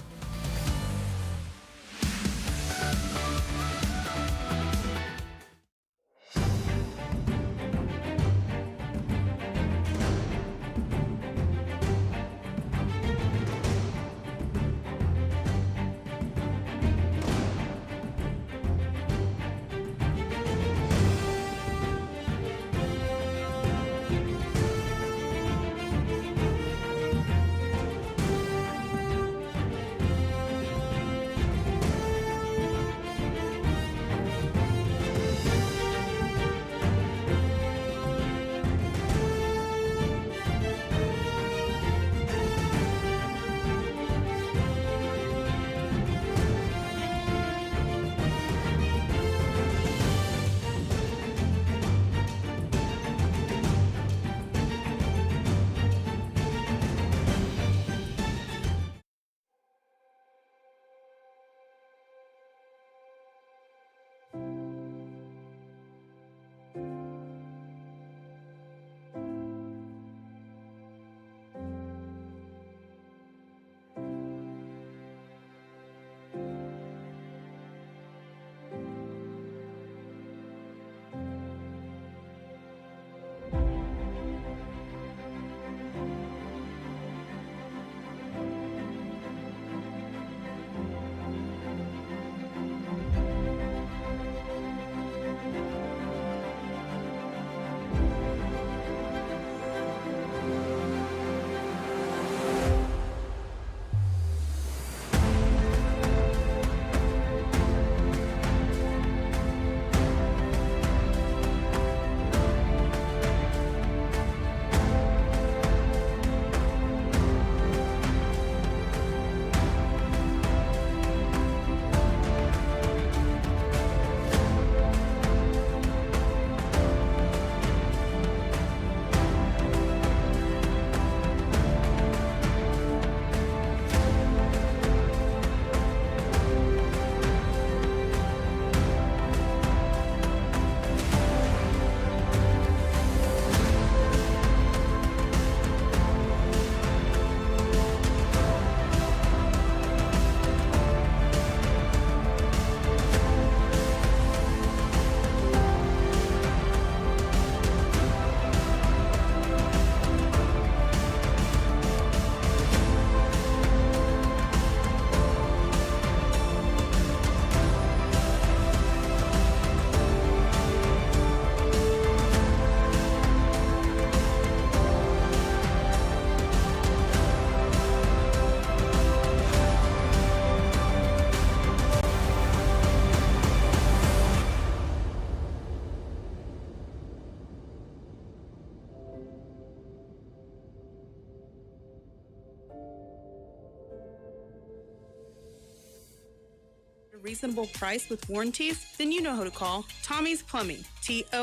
A reasonable price with warranties? Then you know who to call. Tommy's Plumbing. Tommies.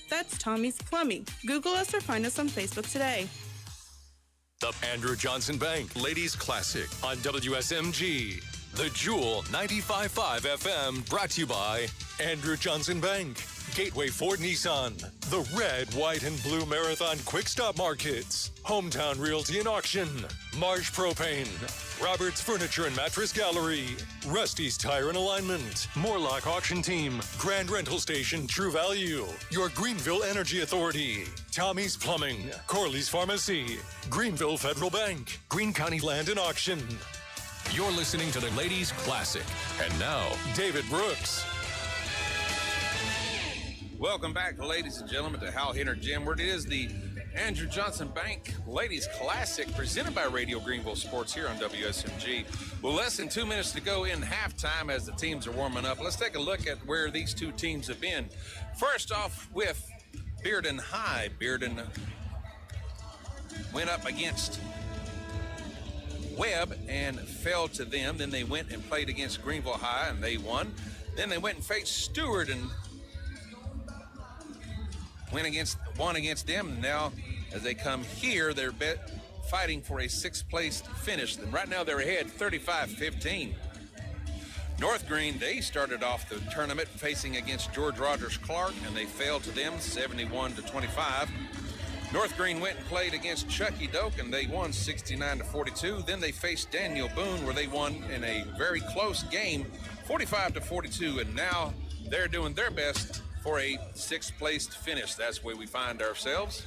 That's Tommy's Plumbing. Google us or find us on Facebook today. The Andrew Johnson Bank Ladies Classic on WSMG. The Jewel 95.5 FM, brought to you by Andrew Johnson Bank, Gateway Ford Nissan, the Red, White, and Blue Marathon Quick Stop Markets, Hometown Realty and Auction, Marsh Propane, Roberts Furniture and Mattress Gallery, Rusty's Tire and Alignment, Morlock Auction Team, Grand Rental Station True Value, your Greenville Energy Authority, Tommy's Plumbing, Corley's Pharmacy, Greenville Federal Bank, Greene County Land and Auction. You're listening to the Ladies Classic. And now, David Brooks. Welcome back, ladies and gentlemen, to Hal Henner Gym, where it is the Andrew Johnson Bank Ladies Classic, presented by Radio Greenville Sports here on WSMG. Well, less than 2 minutes to go in halftime as the teams are warming up. Let's take a look at where these two teams have been. First off with Bearden High. Bearden went up against Webb and fell to them. Then they went and played against Greenville High and they won. Then they went and faced Stewart and won against them. Now, as they come here, they're fighting for a sixth-place finish. And right now, they're ahead 35-15. North Green, they started off the tournament facing against George Rogers Clark, and they fell to them 71-25. North Green went and played against Chucky Doak, and they won 69-42. Then they faced Daniel Boone, where they won in a very close game, 45-42. And now they're doing their best for a sixth-place finish. That's where we find ourselves.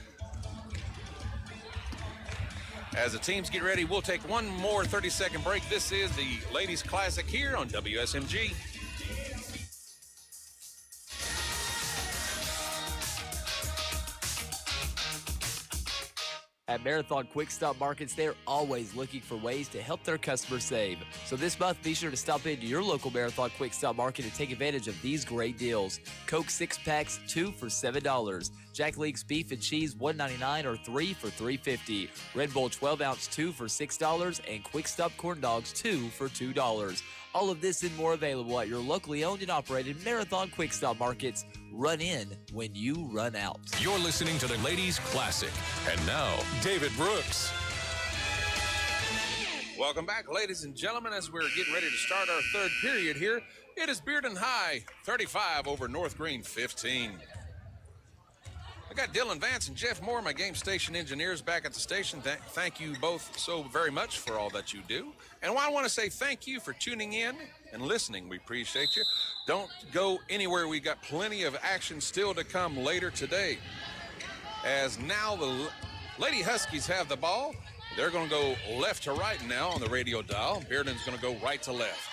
As the teams get ready, we'll take one more 30-second break. This is the Ladies Classic here on WSMG. At Marathon Quick Stop Markets, they're always looking for ways to help their customers save. So this month, be sure to stop into your local Marathon Quick Stop Market and take advantage of these great deals. Coke 6-packs, 2 for $7. Jack Link's Beef and Cheese, $1.99 or 3 for $3.50. Red Bull 12-ounce, 2 for $6. And Quick Stop Corn Dogs, 2 for $2. All of this and more available at your locally owned and operated Marathon Quick Stop Markets. Run in when you run out. You're listening to the Ladies Classic. And now, David Brooks. Welcome back, ladies and gentlemen, as we're getting ready to start our third period here. It is Bearden High, 35 over North Green, 15. I got Dylan Vance and Jeff Moore, my game station engineers, back at the station. Thank you both so very much for all that you do. And I want to say thank you for tuning in and listening. We appreciate you. Don't go anywhere. We got plenty of action still to come later today. As now the Lady Huskies have the ball. They're going to go left to right now on the radio dial. Bearden's going to go right to left.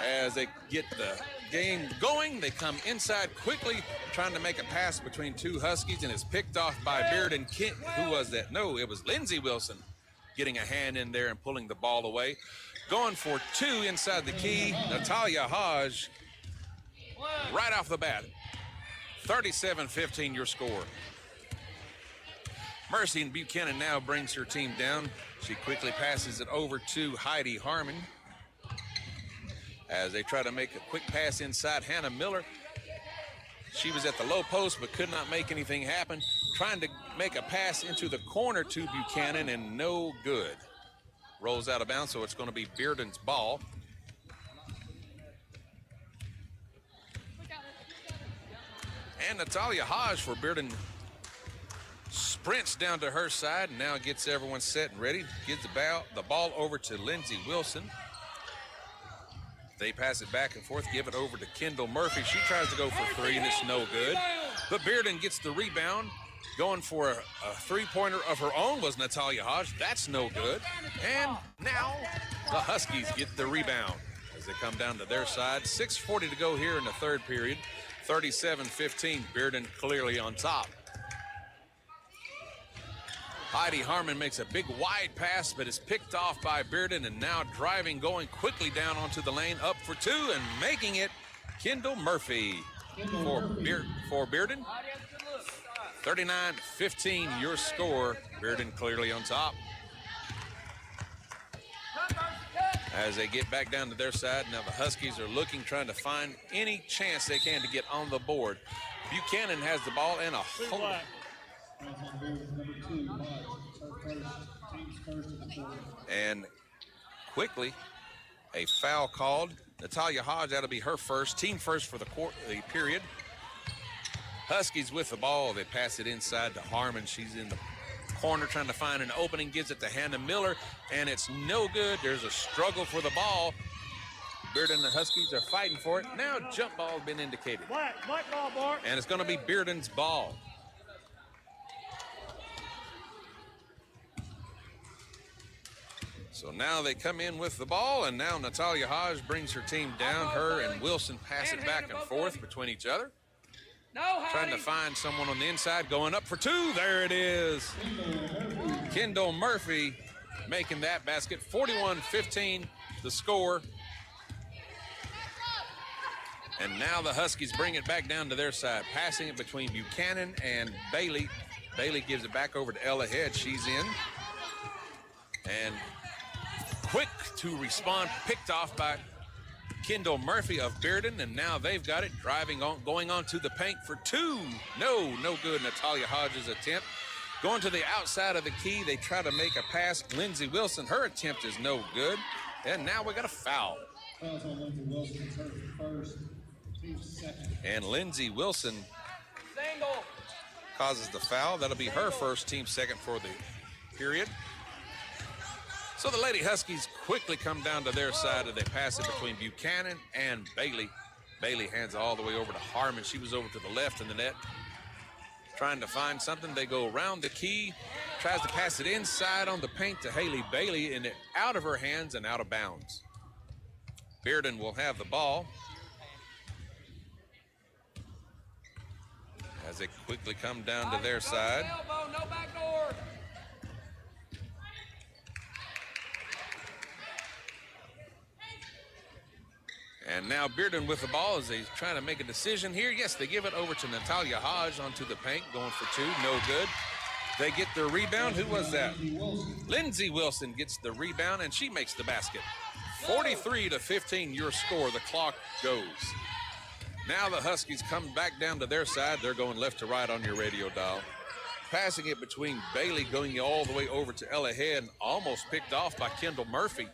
As they get the game going, they come inside quickly, trying to make a pass between two Huskies, and it's picked off by Bearden. Who was that? No, it was Lindsey Wilson getting a hand in there and pulling the ball away. Going for two inside the key, Natalia Hodge, right off the bat. 37-15 your score. Mercy and Buchanan now brings her team down. She quickly passes it over to Heidi Harmon. As they try to make a quick pass inside, Hannah Miller. She was at the low post but could not make anything happen. Trying to make a pass into the corner to Buchanan and no good. Rolls out of bounds, so it's going to be Bearden's ball. And Natalia Hodge for Bearden sprints down to her side and now gets everyone set and ready. Gives the ball over to Lindsey Wilson. They pass it back and forth, give it over to Kendall Murphy. She tries to go for three, and it's no good. But Bearden gets the rebound. Going for a three-pointer of her own was Natalia Hodge. That's no good. And now the Huskies get the rebound as they come down to their side. 6:40 to go here in the third period. 37-15, Bearden clearly on top. Heidi Harmon makes a big wide pass, but is picked off by Bearden, and now driving, going quickly down onto the lane, up for two, and making it Kendall Murphy for Bearden. 39-15 your score. Bearden clearly on top. as they get back down to their side. Now the Huskies are looking, trying to find any chance they can to get on the board. Buchanan has the ball and a hold. And quickly, a foul called. Natalia Hodge, that'll be her first, team first for the period. Huskies with the ball. They pass it inside to Harmon. She's in the corner trying to find an opening, gives it to Hannah Miller, and it's no good. There's a struggle for the ball. Bearden and the Huskies are fighting for it. Now jump ball has been indicated. Black ball, Bart. And it's going to be Bearden's ball. So now they come in with the ball, and now Natalia Hodge brings her team down. Her and Wilson pass it back and forth between each other. Trying to find someone on the inside, going up for two. There it is. Kendall Murphy making that basket. 41-15 the score. And now the Huskies bring it back down to their side, passing it between Buchanan and Bailey. Bailey gives it back over to Ella Head. She's in. And quick to respond, picked off by Kendall Murphy of Bearden, and now they've got it, driving on, going on to the paint for two. No good. Natalia Hodges' attempt. Going to the outside of the key, they try to make a pass. Lindsey Wilson, her attempt is no good. And now we got a foul. And Lindsey Wilson causes the foul. That'll be her first, team second for the period. So the Lady Huskies quickly come down to their side as they pass it between Buchanan and Bailey. Bailey hands it all the way over to Harmon. She was over to the left in the net, trying to find something. They go around the key, tries to pass it inside on the paint to Haley Bailey, and it out of her hands and out of bounds. Bearden will have the ball as they quickly come down to their side. No back door. And now Bearden with the ball as he's trying to make a decision here. Yes, they give it over to Natalia Hodge onto the paint, going for two, no good. They get the rebound. Who was that? Lindsey Wilson gets the rebound, and she makes the basket. 43-15, your score. The clock goes. Now the Huskies come back down to their side. They're going left to right on your radio dial. Passing it between Bailey, going all the way over to Ella Head, and almost picked off by Kendall Murphy.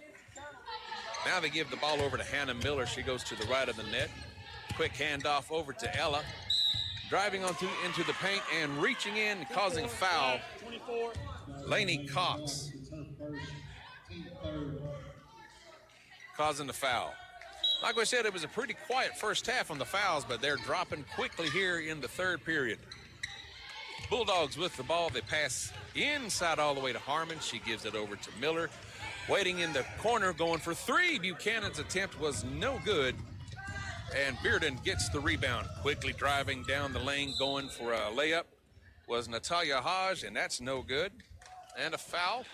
Now they give the ball over to Hannah Miller. She goes to the right of the net. Quick handoff over to Ella. Driving into the paint and reaching in, causing a foul. Lainey Cox causing the foul. Like I said, it was a pretty quiet first half on the fouls, but they're dropping quickly here in the third period. Bulldogs with the ball. They pass inside all the way to Harmon. She gives it over to Miller. Waiting in the corner, going for three. Buchanan's attempt was no good. And Bearden gets the rebound. Quickly driving down the lane, going for a layup, was Natalia Hodge, and that's no good. And a foul.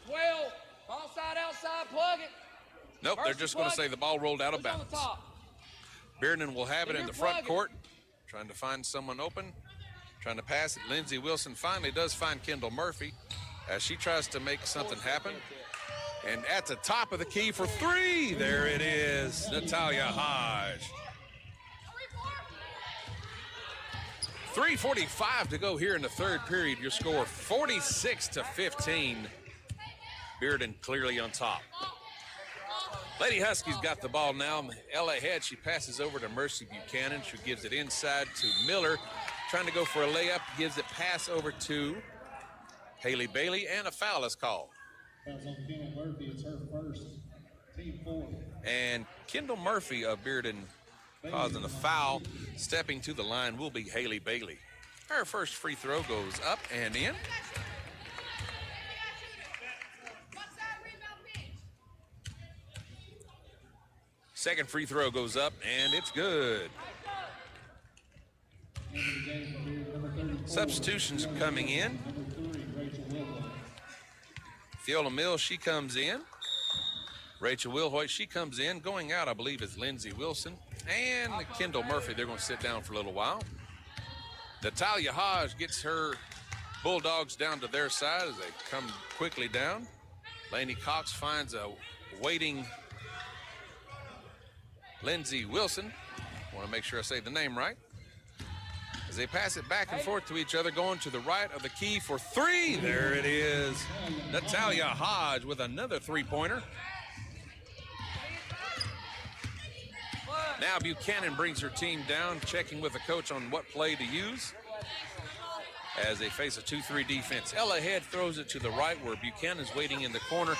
12, outside, plug it. Nope, they're just going to say the ball rolled out of bounds. Bearden will have it in the front court, trying to find someone open, trying to pass it. Lindsey Wilson finally does find Kendall Murphy as she tries to make something happen. And at the top of the key for three, there it is, Natalia Hodge. 3:45 to go here in the third period. Your score 46-15. Bearden clearly on top. Lady Huskies got the ball now. Ella Head, she passes over to Mercy Buchanan. She gives it inside to Miller. Trying to go for a layup, gives it pass over to Haley Bailey, and a foul is called. Murphy, it's her first, team 4. And Kendall Murphy of Bearden causing the foul. Stepping to the line will be Haley Bailey. Her first free throw goes up and in. Second free throw goes up and it's good. Substitutions coming in. Fiola Mills, she comes in. Rachel Wilhoit, she comes in. Going out, I believe, is Lindsey Wilson. And Kendall Murphy, they're going to sit down for a little while. Natalia Hodge gets her Bulldogs down to their side as they come quickly down. Lainey Cox finds a waiting Lindsey Wilson. Want to make sure I say the name right. As they pass it back and forth to each other, going to the right of the key for three. There it is. Natalia Hodge with another three-pointer. Now Buchanan brings her team down, checking with the coach on what play to use as they face a 2-3 defense. Ella Head throws it to the right where Buchanan's waiting in the corner.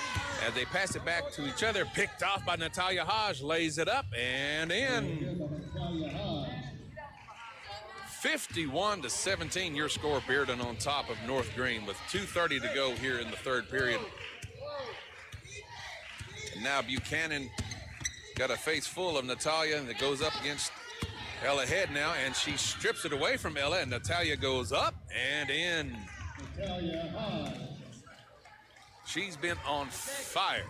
As they pass it back to each other, picked off by Natalia Hodge, lays it up and in. 51-17, your score. Bearden on top of North Green with 2:30 to go here in the third period. And now Buchanan got a face full of Natalia that goes up against Ella Head now, and she strips it away from Ella, and Natalia goes up and in. She's been on fire,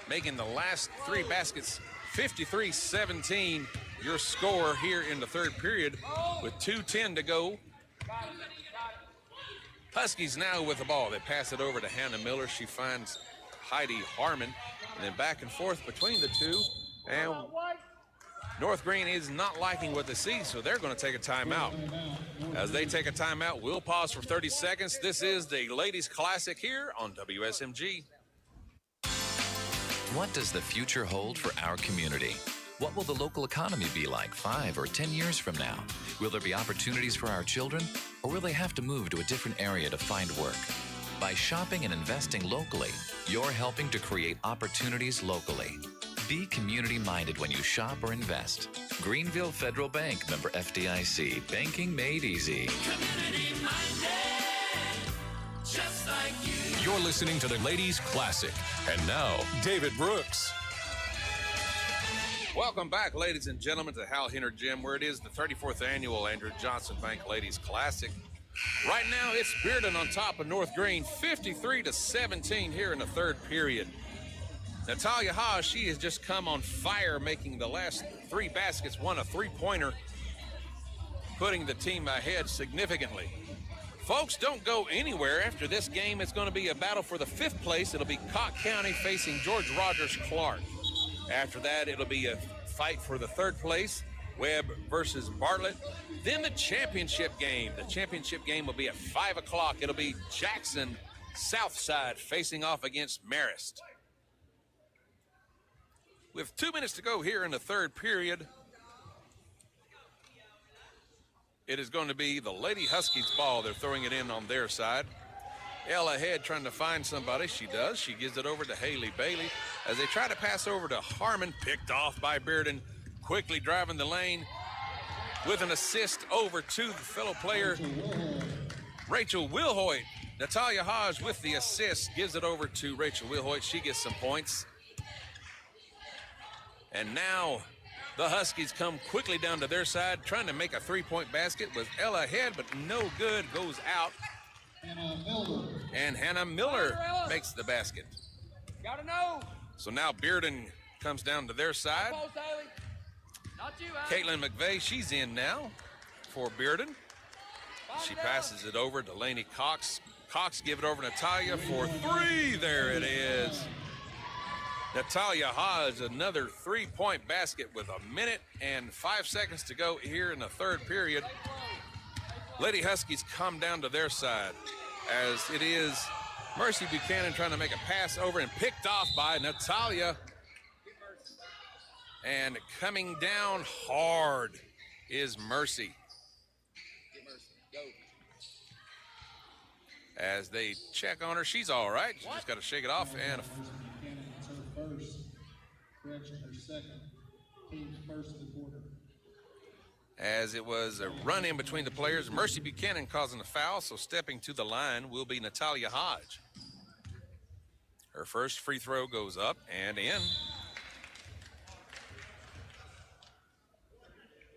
making the last three baskets. 53-17, your score here in the third period with 2:10 to go. Huskies now with the ball. They pass it over to Hannah Miller. She finds Heidi Harmon, and then back and forth between the two. And North Green is not liking what they see, so they're going to take a timeout. As they take a timeout, we'll pause for 30 seconds. This is the Ladies Classic here on WSMG. What does the future hold for our community? What will the local economy be like 5 or 10 years from now? Will there be opportunities for our children, or will they have to move to a different area to find work? By shopping and investing locally, you're helping to create opportunities locally. Be community-minded when you shop or invest. Greenville Federal Bank, member FDIC. Banking made easy. Just like you. You're listening to the Ladies Classic. And now, David Brooks. Welcome back, ladies and gentlemen, to Hal Henner Gym, where it is the 34th annual Andrew Johnson Bank Ladies Classic. Right now, it's Bearden on top of North Green, 53-17 here in the third period. Natalia Hodge, she has just come on fire, making the last three baskets, one a three-pointer, putting the team ahead significantly. Folks, don't go anywhere. After this game, it's going to be a battle for the fifth place. It'll be Cocke County facing George Rogers Clark. After that, it'll be a fight for the third place, Webb versus Bartlett. Then the championship game. The championship game will be at 5 o'clock. It'll be Jackson Southside facing off against Marist. With 2 minutes to go here in the third period, it is going to be the Lady Huskies ball. They're throwing it in on their side. Ella Head trying to find somebody. She does. She gives it over to Haley Bailey as they try to pass over to Harmon, picked off by Bearden, quickly driving the lane with an assist over to the fellow player, Rachel Wilhoit. Natalia Hodge with the assist gives it over to Rachel Wilhoit. She gets some points. And now the Huskies come quickly down to their side, trying to make a three-point basket with Ella Head, but no good, goes out. And Hannah Miller makes the basket. Gotta know. So now Bearden comes down to their side. Caitlin McVeigh, she's in now for Bearden. She passes it over to Lainey Cox. Cox give it over to Natalia for three. There it is. Natalia Hodge, another three-point basket with 1 minute and 5 seconds to go here in the third period. Lady Huskies come down to their side as it is Mercy Buchanan trying to make a pass over and picked off by Natalia. And coming down hard is Mercy. As they check on her, she's all right. She just got to shake it off. And First, correction, her second, team's first of the quarter. as it was a run in between the players, Mercy Buchanan causing a foul, so stepping to the line will be Natalia Hodge. Her first free throw goes up and in.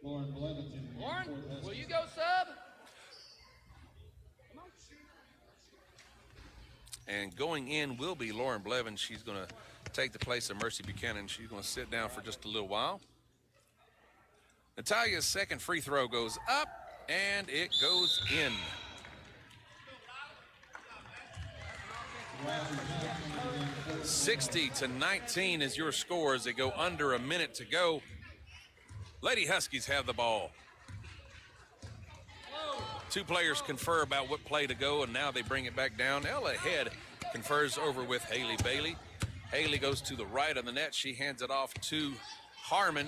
Lauren Blevington. Lauren, will you go sub? And going in will be Lauren Blevins. She's going to take the place of Mercy Buchanan. She's going to sit down for just a little while. Natalia's second free throw goes up, and it goes in. 60-19 is your score as they go under a minute to go. Lady Huskies have the ball. Two players confer about what play to go, and now they bring it back down. Ella Head confers over with Haley Bailey. Haley goes to the right of the net. She hands it off to Harmon.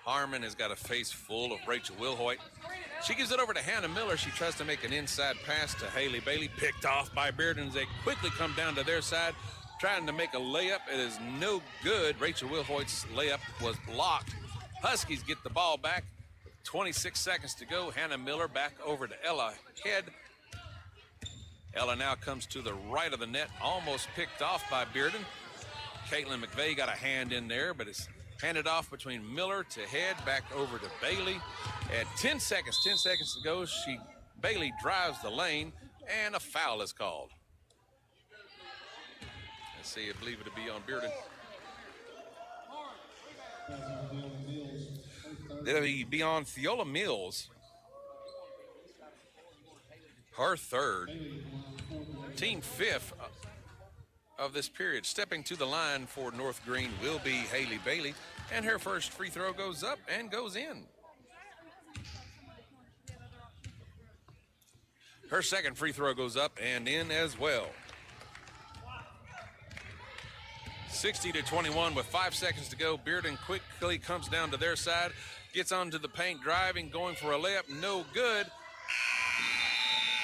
Harmon has got a face full of Rachel Wilhoit. She gives it over to Hannah Miller. She tries to make an inside pass to Haley Bailey. Picked off by Bearden as they quickly come down to their side, trying to make a layup. It is no good. Rachel Wilhoit's layup was blocked. Huskies get the ball back. 26 seconds to go. Hannah Miller back over to Ella Head. Ella now comes to the right of the net, almost picked off by Bearden. Caitlin McVeigh got a hand in there, but it's handed off between Miller to Head, back over to Bailey. At 10 seconds to go, Bailey drives the lane, and a foul is called. Let's see, I believe it'll be on Bearden. It'll be on Theola Mills. Her third. Team fifth of this period. Stepping to the line for North Green will be Haley Bailey, and her first free throw goes up and goes in. Her second free throw goes up and in as well. 60-21 with 5 seconds to go. Bearden quickly comes down to their side, gets onto the paint, driving, going for a layup, no good.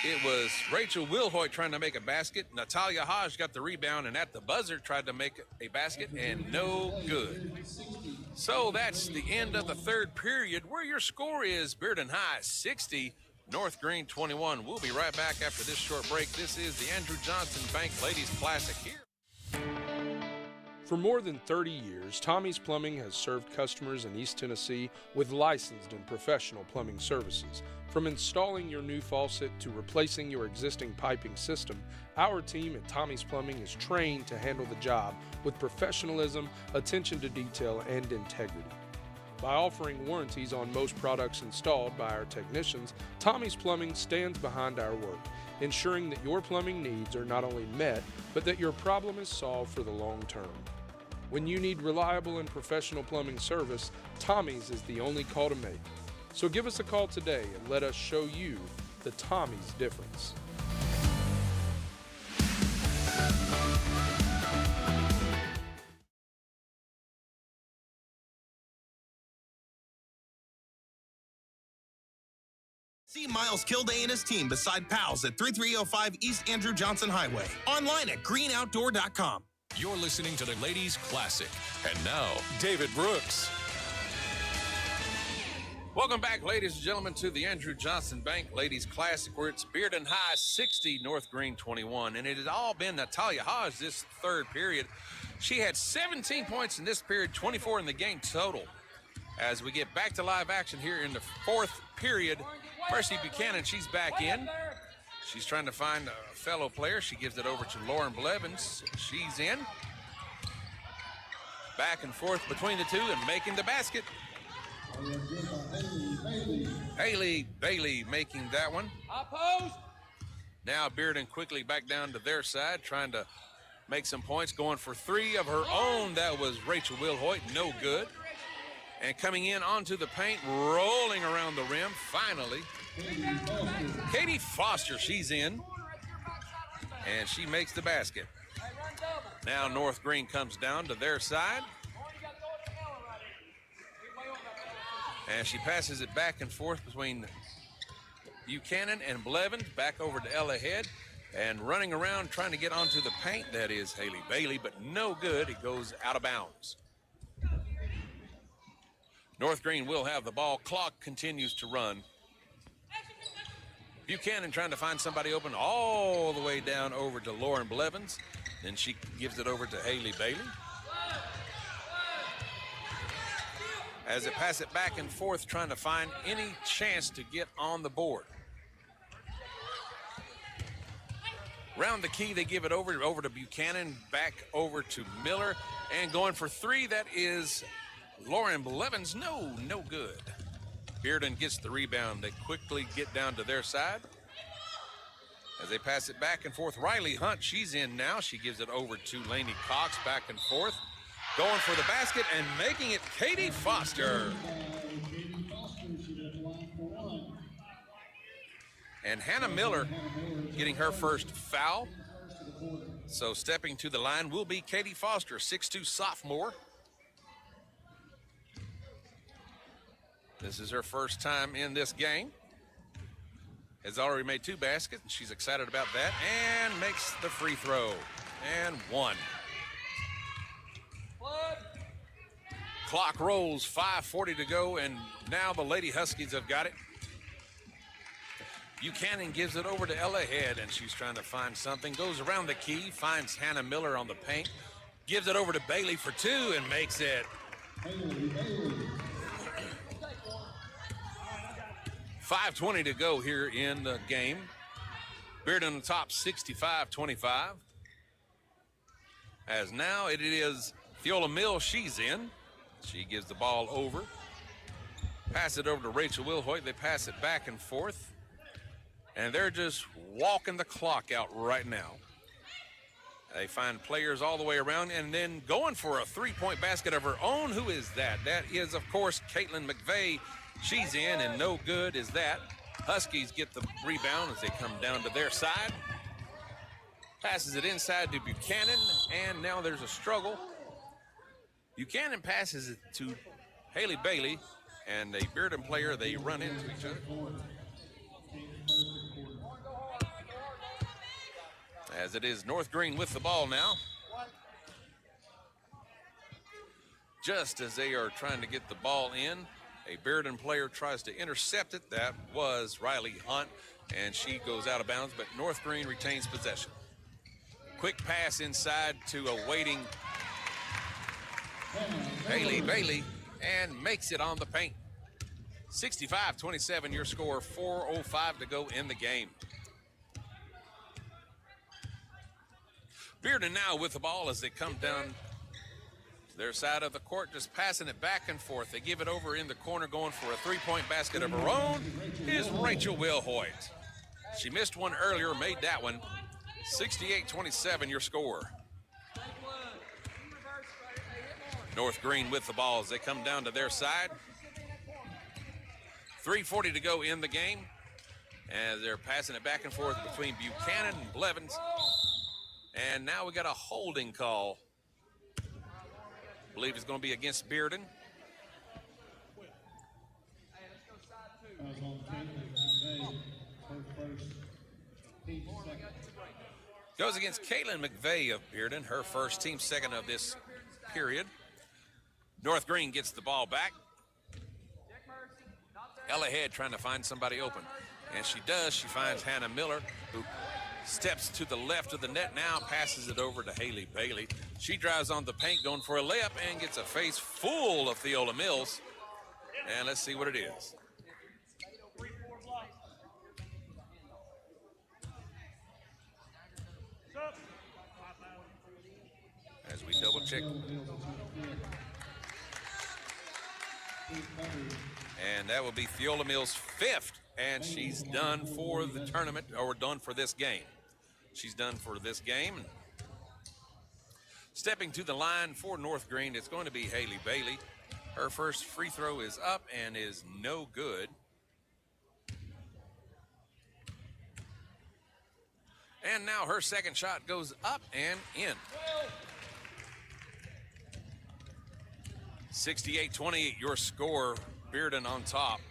It was Rachel Wilhoit trying to make a basket. Natalia Hodge got the rebound and at the buzzer tried to make a basket, and no good. So that's the end of the third period, where your score is Bearden High 60, North Green 21. We'll be right back after this short break. This is the Andrew Johnson Bank Ladies Classic here. For more than 30 years, Tommy's Plumbing has served customers in East Tennessee with licensed and professional plumbing services. From installing your new faucet to replacing your existing piping system, our team at Tommy's Plumbing is trained to handle the job with professionalism, attention to detail, and integrity. By offering warranties on most products installed by our technicians, Tommy's Plumbing stands behind our work, ensuring that your plumbing needs are not only met, but that your problem is solved for the long term. When you need reliable and professional plumbing service, Tommy's is the only call to make. So give us a call today and let us show you the Tommy's difference. See Miles Kilday and his team beside Pals at 3305 East Andrew Johnson Highway. Online at greenoutdoor.com. You're listening to the Ladies Classic. And now, David Brooks. Welcome back, ladies and gentlemen, to the Andrew Johnson Bank Ladies Classic, where it's Bearden High 60, North Green 21. And it has all been Natalia Hodge this third period. She had 17 points in this period, 24 in the game total. As we get back to live action here in the fourth period, Mercy Buchanan, she's back in. She's trying to find a fellow player. She gives it over to Lauren Blevins. She's in. Back and forth between the two and making the basket. Haley Bailey making that one. Opposed. Now Bearden quickly back down to their side, trying to make some points, going for three of her own. That was Rachel Wilhoit, no good. And coming in onto the paint, rolling around the rim, finally, Katie Foster, she's in, and she makes the basket. Now North Green comes down to their side, and she passes it back and forth between Buchanan and Blevins, back over to Ella Head, and running around trying to get onto the paint. That is Haley Bailey, but no good. It goes out of bounds. North Green will have the ball. Clock continues to run. Buchanan trying to find somebody open all the way down over to Lauren Blevins. Then she gives it over to Haley Bailey. As they pass it back and forth, trying to find any chance to get on the board. Round the key, they give it over to Buchanan, back over to Miller, and going for three, that is Lauren Blevins. No good. Bearden gets the rebound. They quickly get down to their side. As they pass it back and forth, Riley Hunt, she's in now. She gives it over to Lainey Cox, back and forth. Going for the basket and making it Katie Foster. And Hannah Miller getting her first foul. So stepping to the line will be Katie Foster, 6'2" sophomore. This is her first time in this game. Has already made 2 baskets, and she's excited about that, and makes the free throw, and 1. Clock rolls, 5:40 to go, and now the Lady Huskies have got it. Buchanan gives it over to Ella Head, and she's trying to find something. Goes around the key, finds Hannah Miller on the paint. Gives it over to Bailey for 2 and makes it. 5:20 to go here in the game. Bearden on the top, 65-25. As now it is Theola Mills, she's in. She gives the ball over. Pass it over to Rachel Wilhoit. They pass it back and forth. And they're just walking the clock out right now. They find players all the way around and then going for a 3-point basket of her own. Who is that? That is, of course, Caitlin McVeigh. She's in, and no good is that. Huskies get the rebound as they come down to their side. Passes it inside to Buchanan, and now there's a struggle. Buchanan passes it to Haley Bailey, and a Bearden player, they run into each other. As it is North Green with the ball now. Just as they are trying to get the ball in, a Bearden player tries to intercept it. That was Riley Hunt, and she goes out of bounds, but North Green retains possession. Quick pass inside to a waiting Haley Bailey, and makes it on the paint. 65-27 your score, 4:05 to go in the game. Bearden now with the ball as they come down to their side of the court, just passing it back and forth. They give it over in the corner, going for a 3-point basket of her own, is Rachel Wilhoit. She missed one earlier, made that one. 68-27 your score. North Green with the ball as they come down to their side. 3:40 to go in the game as they're passing it back and forth between Buchanan and Blevins. And now we got a holding call. I believe it's going to be against Bearden. Goes against Caitlin McVeigh of Bearden, her first, team second of this period. North Green gets the ball back. Ella Head trying to find somebody open. And she does. She finds Hannah Miller, who steps to the left of the net now, passes it over to Haley Bailey. She drives on the paint, going for a layup, and gets a face full of Theola Mills. And let's see what it is. As we double check. And that will be Theola Mills' fifth, and she's done for the tournament, or done for this game. She's done for this game. Stepping to the line for North Green, it's going to be Haley Bailey. Her first free throw is up and is no good. And now her second shot goes up and in. 68-28 your score. Bearden on top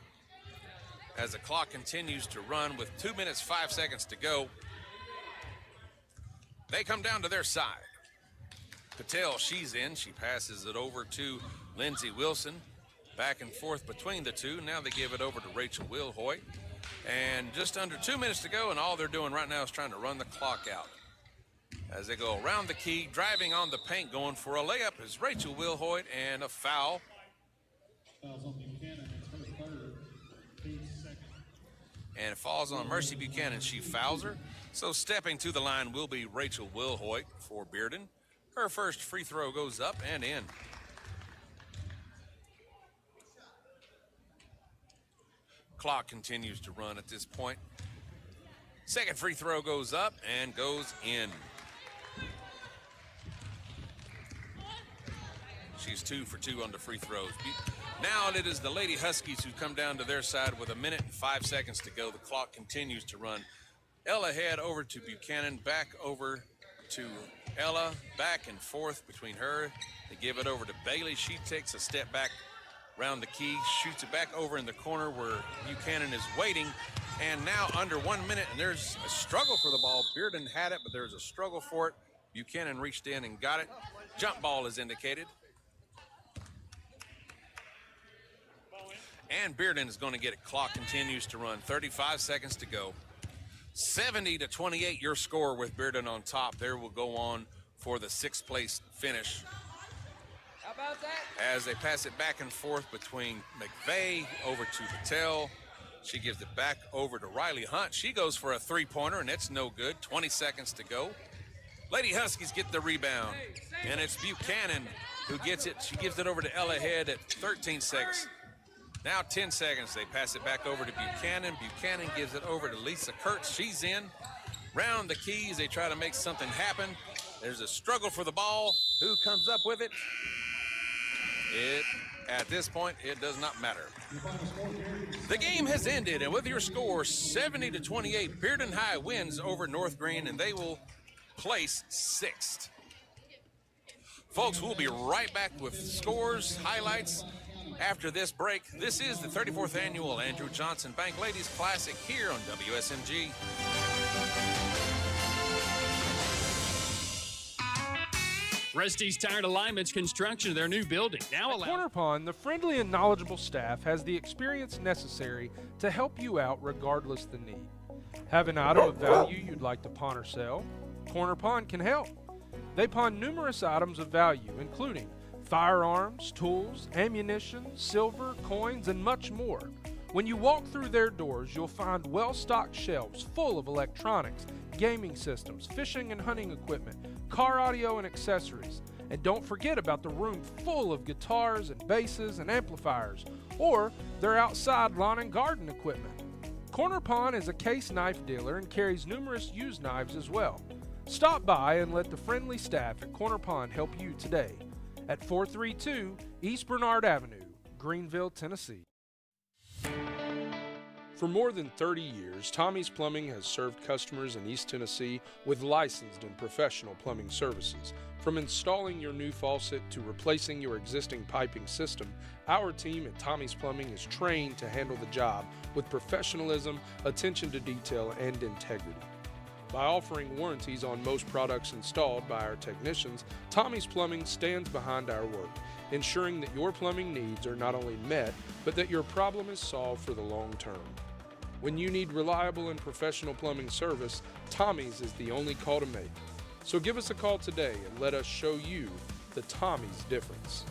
as the clock continues to run with 2 minutes, 5 seconds to go. They come down to their side. Patel, she's in. She passes it over to Lindsey Wilson. Back and forth between the two. Now they give it over to Rachel Wilhoit. And just under 2 minutes to go, and all they're doing right now is trying to run the clock out. As they go around the key, driving on the paint, going for a layup is Rachel Wilhoit, and a foul. And it falls on Mercy Buchanan. She fouls her. So stepping to the line will be Rachel Wilhoit for Bearden. Her first free throw goes up and in. Clock continues to run at this point. Second free throw goes up and goes in. She's 2 for 2 on the free throws. Now it is the Lady Huskies who come down to their side with 1 minute and 5 seconds to go. The clock continues to run. Ella head over to Buchanan, back over to Ella, back and forth between her. They give it over to Bailey. She takes a step back around the key, shoots it back over in the corner where Buchanan is waiting. And now under 1 minute, and there's a struggle for the ball. Bearden had it, but there's a struggle for it. Buchanan reached in and got it. Jump ball is indicated. And Bearden is going to get it. Clock continues to run. 35 seconds to go. 70-28 your score with Bearden on top. There will go on for the 6th place finish. How about that? As they pass it back and forth between McVeigh over to Patel. She gives it back over to Riley Hunt. She goes for a three-pointer, and it's no good. 20 seconds to go. Lady Huskies get the rebound, and it's Buchanan who gets it. She gives it over to Ella Head at 13 seconds. Now 10 seconds. They pass it back over to Buchanan. Buchanan gives it over to Lisa Kurtz. She's in. Round the keys. They try to make something happen. There's a struggle for the ball. Who comes up with it? At this point, it does not matter. The game has ended, and with your score 70-28, Bearden High wins over North Green, and they will place 6th. Folks, we'll be right back with scores, highlights after this break. This is the 34th annual Andrew Johnson Bank Ladies Classic here on WSMG. Rusty's Tire Alignment's construction of their new building now allows. At Corner Pond, the friendly and knowledgeable staff has the experience necessary to help you out regardless the need. Have an item of value you'd like to pawn or sell? Corner Pond can help. They pawn numerous items of value, including firearms, tools, ammunition, silver, coins, and much more. When you walk through their doors, you'll find well-stocked shelves full of electronics, gaming systems, fishing and hunting equipment, car audio and accessories. And don't forget about the room full of guitars and basses and amplifiers, or their outside lawn and garden equipment. Corner Pond is a case knife dealer and carries numerous used knives as well. Stop by and let the friendly staff at Corner Pond help you today at 432 East Bernard Avenue, Greenville, Tennessee. For more than 30 years, Tommy's Plumbing has served customers in East Tennessee with licensed and professional plumbing services. From installing your new faucet to replacing your existing piping system, our team at Tommy's Plumbing is trained to handle the job with professionalism, attention to detail, and integrity. By offering warranties on most products installed by our technicians, Tommy's Plumbing stands behind our work, ensuring that your plumbing needs are not only met, but that your problem is solved for the long term. When you need reliable and professional plumbing service, Tommy's is the only call to make. So give us a call today and let us show you the Tommy's difference.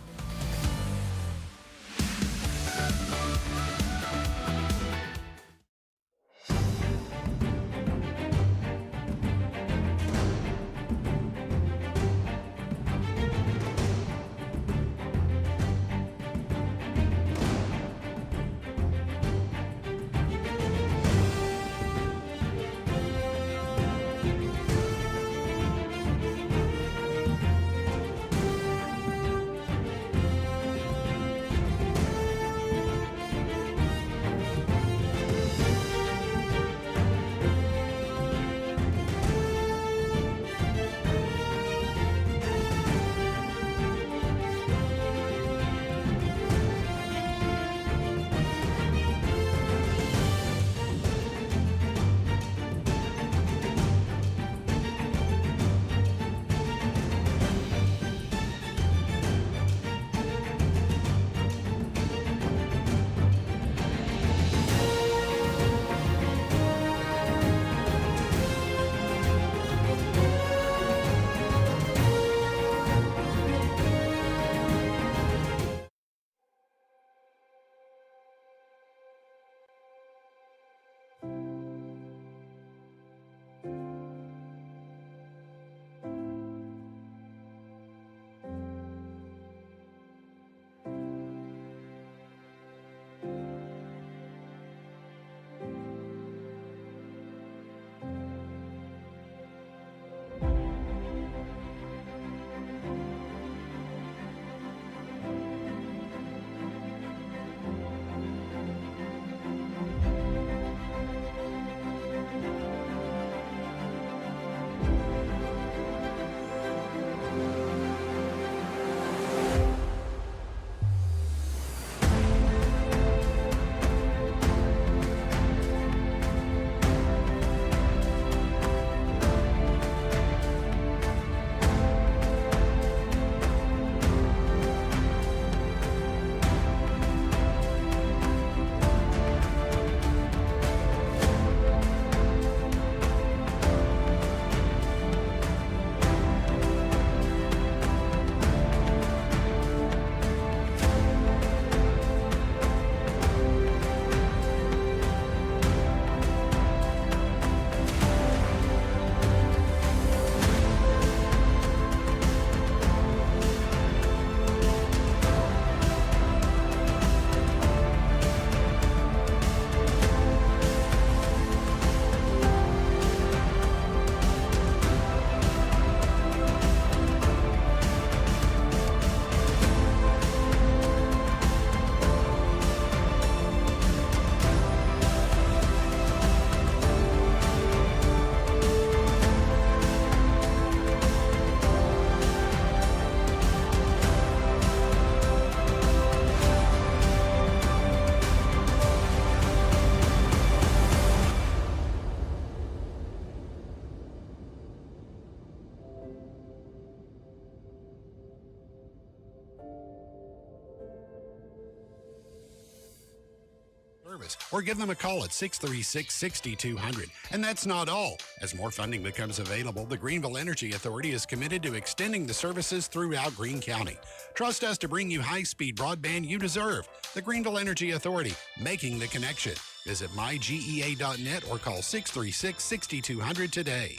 service or give them a call at 636-6200. And that's not all. As more funding becomes available, the Greenville Energy Authority is committed to extending the services throughout Greene County. Trust us to bring you high-speed broadband you deserve. The Greenville Energy Authority, making the connection. Visit mygea.net or call 636-6200 today.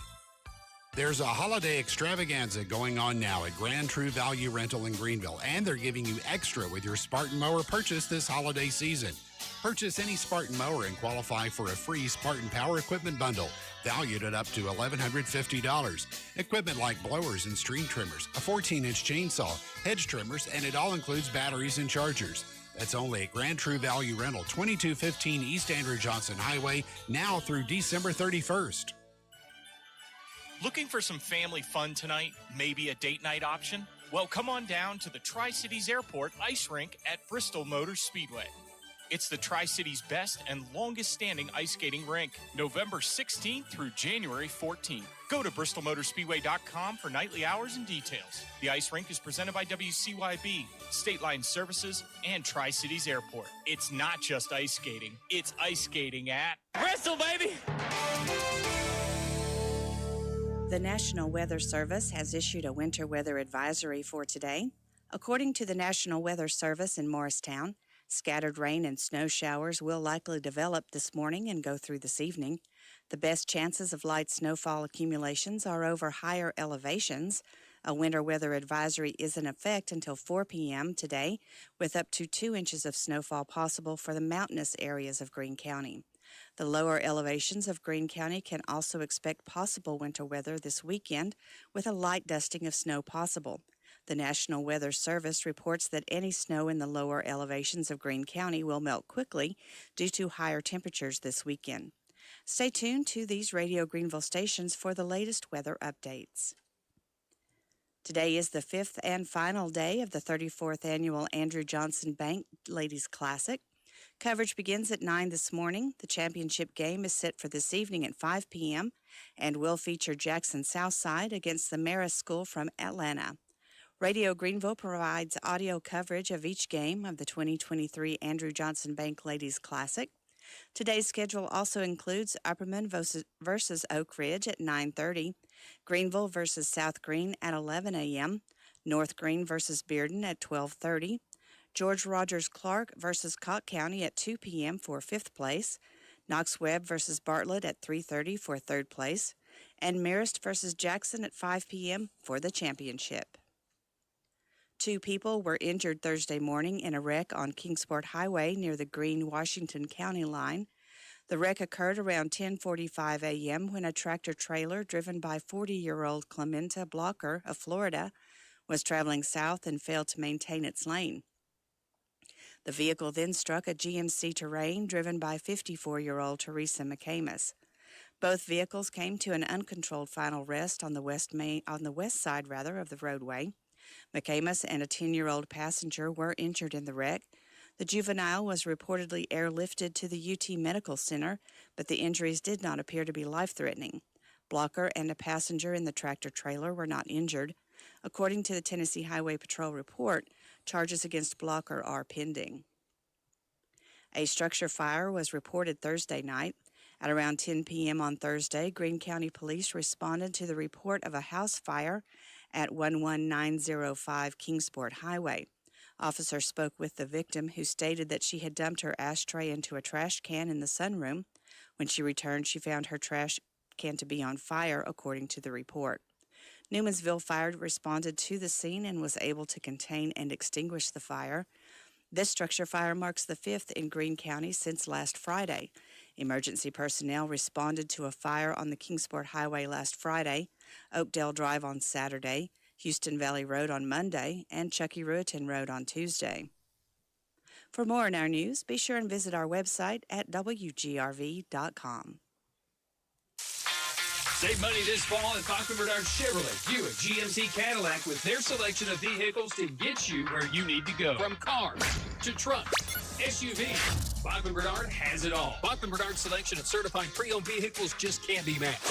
There's a holiday extravaganza going on now at Grand True Value Rental in Greenville, and they're giving you extra with your Spartan mower purchase this holiday season. Purchase any Spartan mower and qualify for a free Spartan Power Equipment Bundle, valued at up to $1,150. Equipment like blowers and stream trimmers, a 14-inch chainsaw, hedge trimmers, and it all includes batteries and chargers. That's only at Grand True Value Rental, 2215 East Andrew Johnson Highway, now through December 31st. Looking for some family fun tonight? Maybe a date night option? Well, come on down to the Tri-Cities Airport Ice Rink at Bristol Motor Speedway. It's the Tri-Cities' best and longest-standing ice skating rink, November 16th through January 14th. Go to bristolmotorspeedway.com for nightly hours and details. The ice rink is presented by WCYB, State Line Services, and Tri-Cities Airport. It's not just ice skating, it's ice skating at Bristol, baby! The National Weather Service has issued a winter weather advisory for today. According to the National Weather Service in Morristown, scattered rain and snow showers will likely develop this morning and go through this evening. The best chances of light snowfall accumulations are over higher elevations. A winter weather advisory is in effect until 4 p.m. today, with up to 2 inches of snowfall possible for the mountainous areas of Greene County. The lower elevations of Greene County can also expect possible winter weather this weekend, with a light dusting of snow possible. The National Weather Service reports that any snow in the lower elevations of Greene County will melt quickly due to higher temperatures this weekend. Stay tuned to these Radio Greenville stations for the latest weather updates. Today is the 5th and final day of the 34th Annual Andrew Johnson Bank Ladies Classic. Coverage begins at 9 this morning. The championship game is set for this evening at 5 p.m. and will feature Jackson Southside against the Marist School from Atlanta. Radio Greenville provides audio coverage of each game of the 2023 Andrew Johnson Bank Ladies Classic. Today's schedule also includes Upperman versus Oak Ridge at 9:30, Greenville versus South Greene at 11 a.m., North Greene versus Bearden at 12:30, George Rogers Clark versus Cocke County at 2 p.m. for 5th place, Knox Webb versus Bartlett at 3:30 for 3rd place, and Marist versus Jackson at 5 p.m. for the championship. 2 people were injured Thursday morning in a wreck on Kingsport Highway near the Greene-Washington County line. The wreck occurred around 10:45 a.m. when a tractor-trailer driven by 40-year-old Clementa Blocker of Florida was traveling south and failed to maintain its lane. The vehicle then struck a GMC Terrain driven by 54-year-old Teresa McCamus. Both vehicles came to an uncontrolled final rest on the west side of the roadway. McCamus and a 10-year-old passenger were injured in the wreck. The juvenile was reportedly airlifted to the UT Medical Center, but the injuries did not appear to be life-threatening. Blocker and a passenger in the tractor-trailer were not injured. According to the Tennessee Highway Patrol report, charges against Blocker are pending. A structure fire was reported Thursday night. At around 10 p.m. on Thursday, Greene County Police responded to the report of a house fire at 11905 Kingsport Highway. Officers spoke with the victim, who stated that she had dumped her ashtray into a trash can in the sunroom. When she returned, she found her trash can to be on fire, according to the report. Newmansville Fire responded to the scene and was able to contain and extinguish the fire. This structure fire marks the 5th in Greene County since last Friday. Emergency personnel responded to a fire on the Kingsport Highway last Friday, Oakdale Drive on Saturday, Houston Valley Road on Monday, and Chucky Ruetan Road on Tuesday. For more in our news, be sure and visit our website at wgrv.com. Save money this fall at Bachman Bernard Chevrolet, Buick, GMC, Cadillac with their selection of vehicles to get you where you need to go. From cars to trucks, SUVs, Bachman Bernard has it all. Bachman Bernard's selection of certified pre-owned vehicles just can't be matched.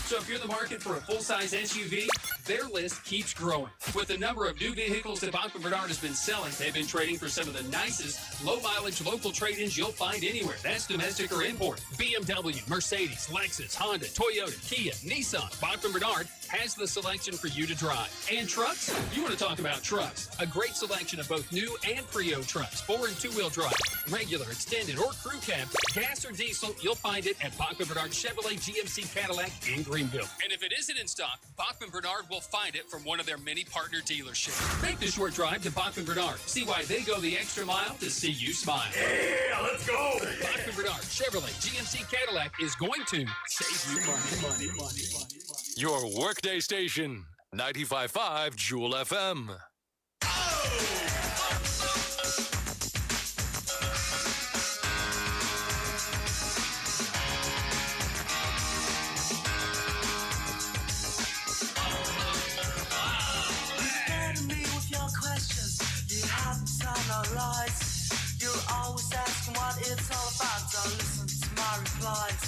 So if you're in the market for a full-size SUV, their list keeps growing. With the number of new vehicles that Bachman Bernard has been selling, they've been trading for some of the nicest, low-mileage local trade-ins you'll find anywhere. That's domestic or import. BMW, Mercedes, Lexus, Honda, Toyota, Kia, Nissan. Bachman Bernard has the selection for you to drive. And trucks? You want to talk about trucks. A great selection of both new and pre-owned trucks. 4- and 2-wheel drive, regular, extended, or crew cab, gas or diesel, you'll find it at Bachman Bernard Chevrolet GMC Cadillac in Greenville. And if it isn't in stock, Bachman Bernard will find it from one of their many partner dealerships. Make the short drive to Bachman Bernard. See why they go the extra mile to see you smile. Yeah, let's go. Bachman Bernard Chevrolet GMC Cadillac is going to save you money. Your workday station, 95.5 Jewel FM. You're always asking what it's all about. Don't listen to my replies.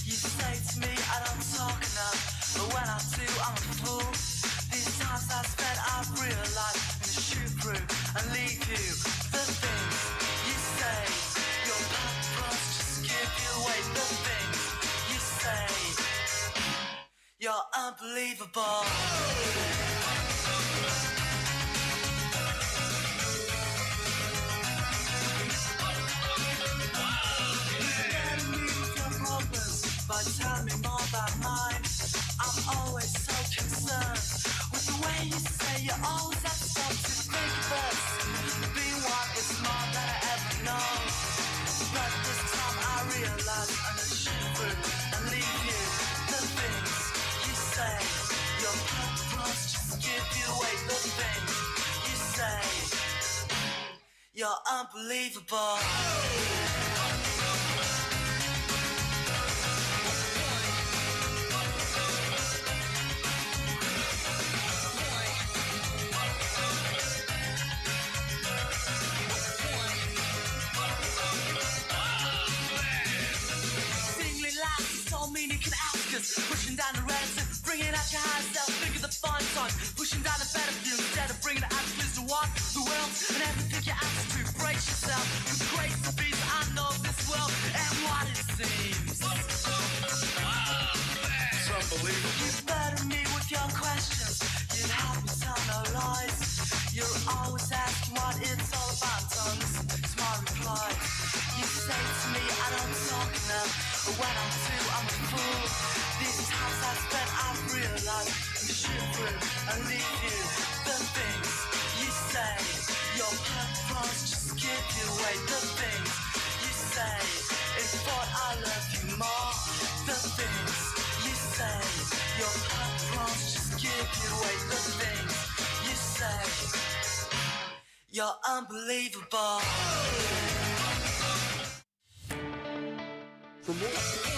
You say to me I don't talk enough, but when I do I'm a fool. These times I spent I've realized I'm gonna shoot through and leave you. The things you say, your purpose just give you away. The things you say, you're unbelievable. But tell me more about mine. I'm always so concerned with the way you say you always have to stop to think of us. Being one is more than I ever know. But this time I realize I'm gonna shoot through and leave you. The things you say, your purpose just give you away. The things you say, you're unbelievable. Pushing down the resin, bringing out your high self, think of the fun times. Pushing down the better view instead of bringing the attitudes to walk the world and everything your attitude. Brace yourself, with grace and peace. I know this world and what it seems. It's unbelievable. You better me with your questions. You help me tell no lies. You're always asking what it's all about. Don't listen to my replies. You say to me I don't talk enough, but when I do I'm a fool. These times I spent I've realized I'm shoot through and leave you. The things you say, your purpose just give you away. The things you say, it's thought I love you more. The things you say, your purpose just give you away. The things you say, you're unbelievable. For more.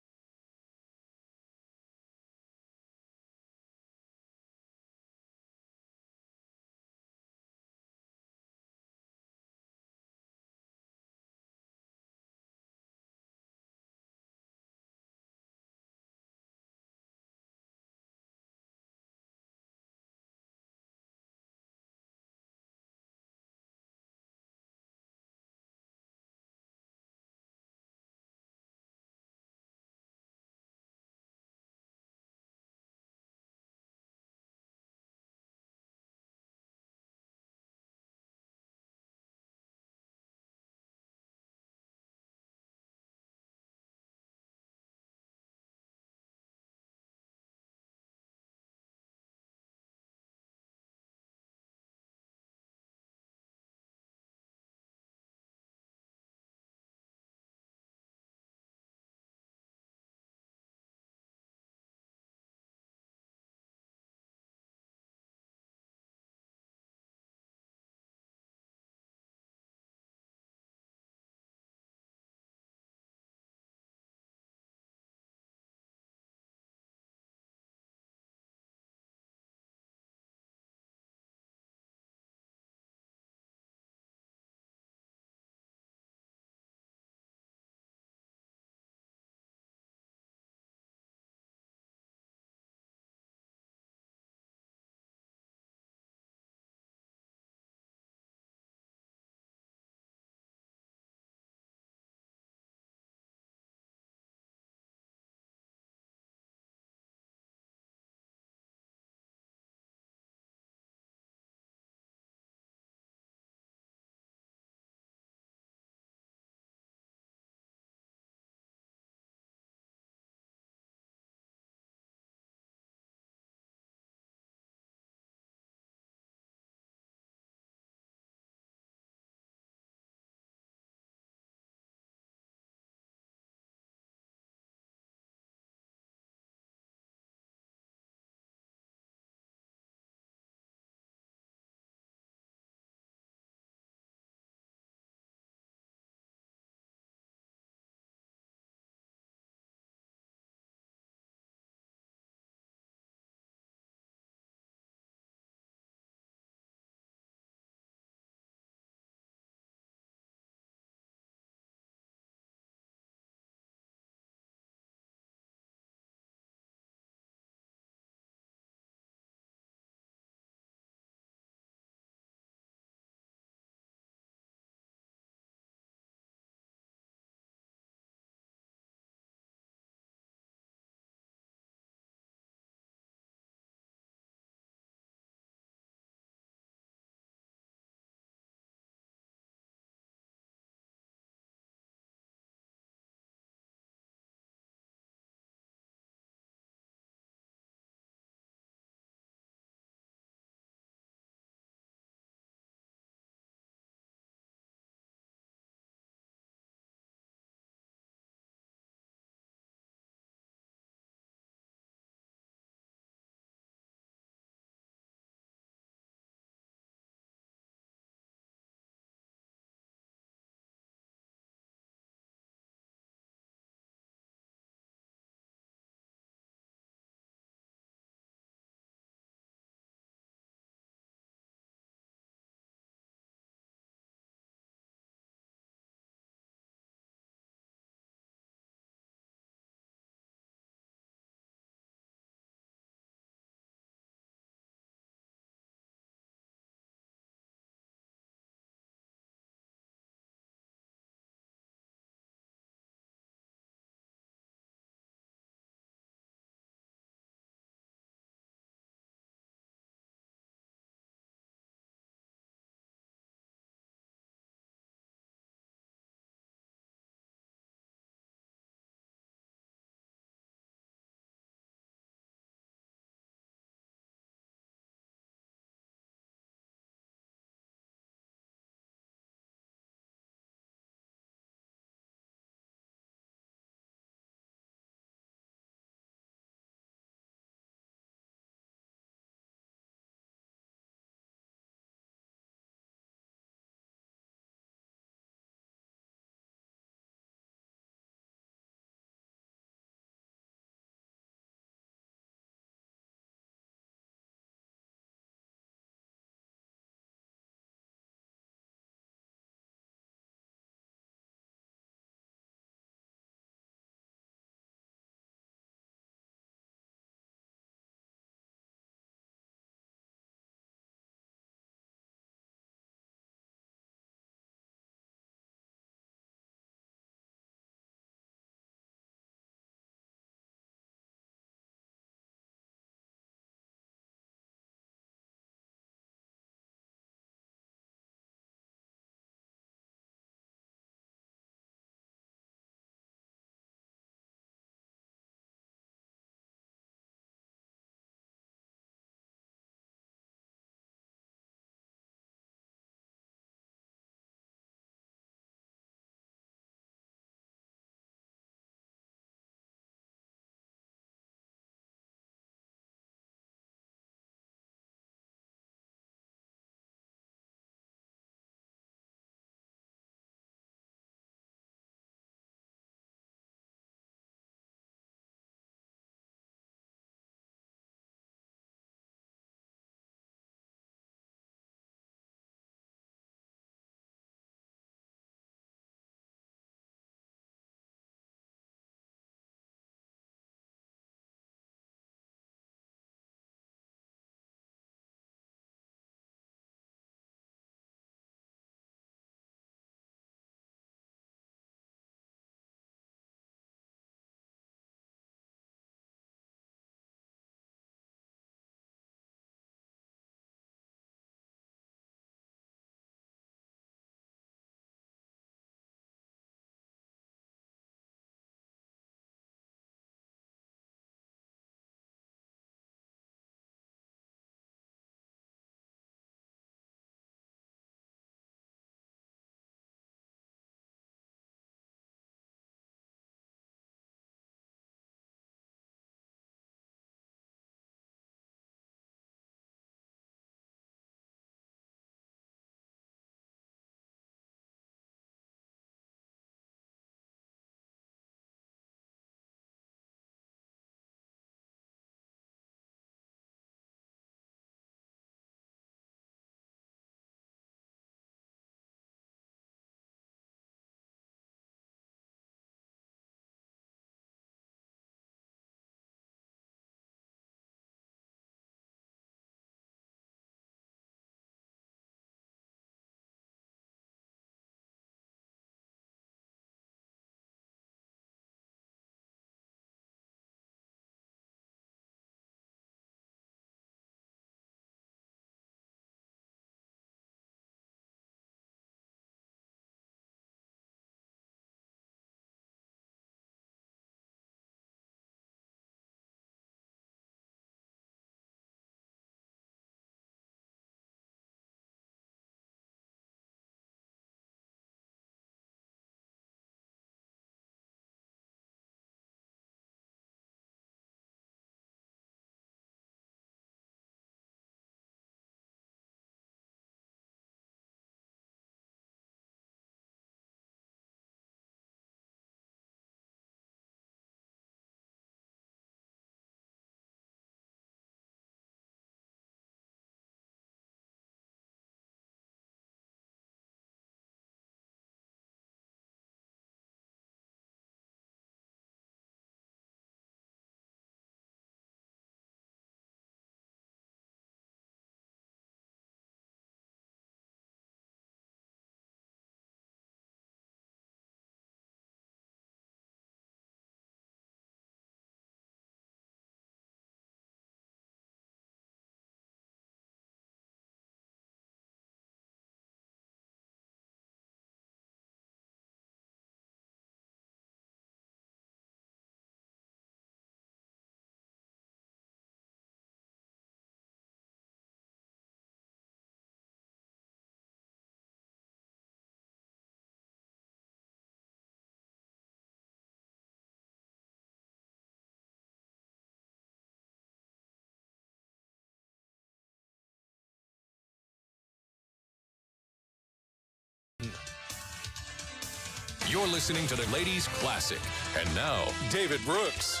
You're listening to the Ladies Classic. And now, David Brooks.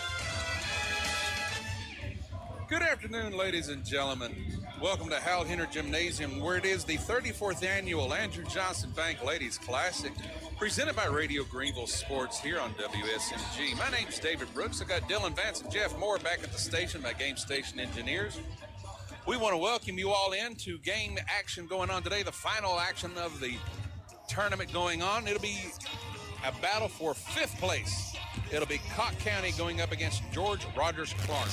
Good afternoon, ladies and gentlemen. Welcome to Hal Hinner Gymnasium, where it is the 34th annual Andrew Johnson Bank Ladies Classic, presented by Radio Greenville Sports here on WSMG. My name's David Brooks. I got Dylan Vance and Jeff Moore back at the station, my game station engineers. We want to welcome you all in to game action going on today, the final action of the tournament going on. It'll be a battle for 5th place. It'll be Cocke County going up against George Rogers Clark.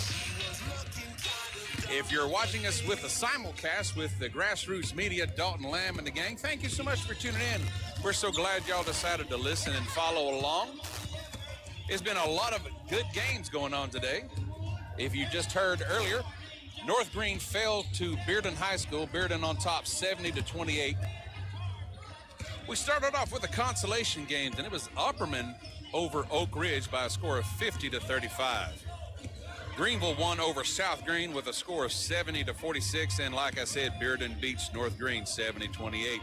If you're watching us with the simulcast with the Grassroots Media, Dalton Lamb and the gang, thank you so much for tuning in. We're so glad y'all decided to listen and follow along. It's been a lot of good games going on today. If you just heard earlier, North Green fell to Bearden High School. Bearden on top 70-28. We started off with the consolation games, and it was Upperman over Oak Ridge by a score of 50-35. Greenville won over South Green with a score of 70-46, and like I said, Bearden beats North Green 70-28.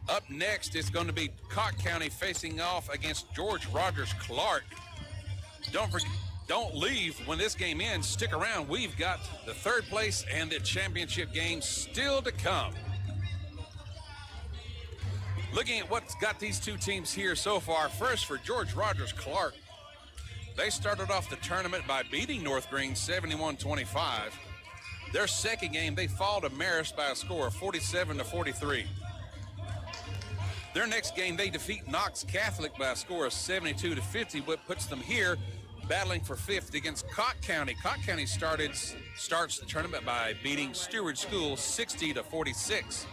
Up next, it's going to be Cocke County facing off against George Rogers Clark. Don't leave when this game ends. Stick around. We've got the 3rd place and the championship game still to come. Looking at what's got these two teams here so far, first for George Rogers Clark. They started off the tournament by beating North Green 71-25. Their second game, they fall to Marist by a score of 47-43. Their next game, they defeat Knox Catholic by a score of 72-50, what puts them here battling for 5th against Cocke County. Cocke County starts the tournament by beating Stewart School 60-46.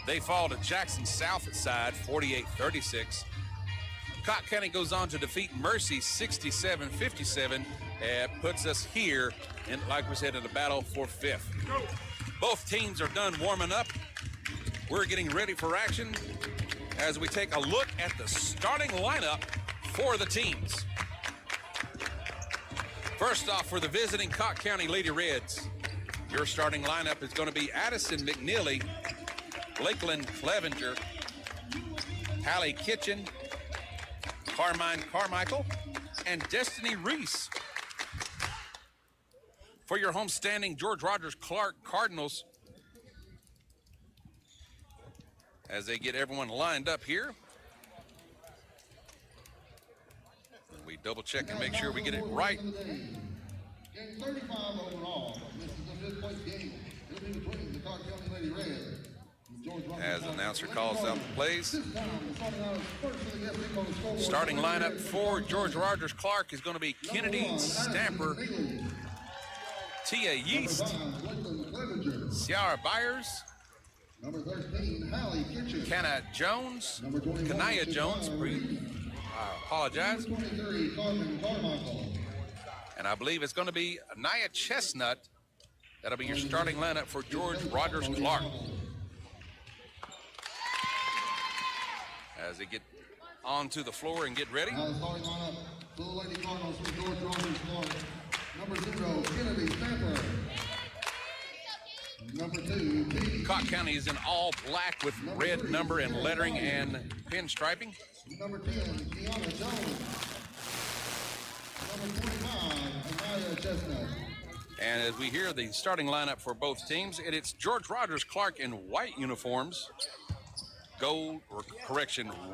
They fall to Jackson Southside 48-36. Cocke County goes on to defeat Mercy 67-57. Puts us here, in, like we said, in the battle for 5th. Both teams are done warming up. We're getting ready for action as we take a look at the starting lineup for the teams. First off, for the visiting Cocke County Lady Reds, your starting lineup is going to be Addison McNeely, Lakeland Clevenger, Hallie Kitchen, Carmine Carmichael, and Destiny Reese. For your homestanding George Rogers Clark Cardinals, as they get everyone lined up here, we double check and make sure we get it right. Game 35 overall. This is the 5th place game. It'll be between the Cocke County Lady Reds. As announcer calls out the plays. Starting lineup for George Rogers Clark is going to be Kennedy Stamper, Tia Yeast, Ciara Byers, number 13, Hallie Kitchen, Kenna Jones, Kanaya Jones, I apologize. 23, Carmen Carmichael. And I believe it's going to be Anaya Chestnut. That'll be your starting lineup for George Rogers Clark. As they get onto the floor and get ready. Starting lineup for the Lady Cardinals for George Rogers Clark. Number 0, Kennedy Stamper. Number 2, Cocke County is in all black with red number and lettering and pinstriping. Number 10, Kiana Jones. Number 25, Anaya Chestnut. And as we hear the starting lineup for both teams, it's George Rogers Clark in white uniforms.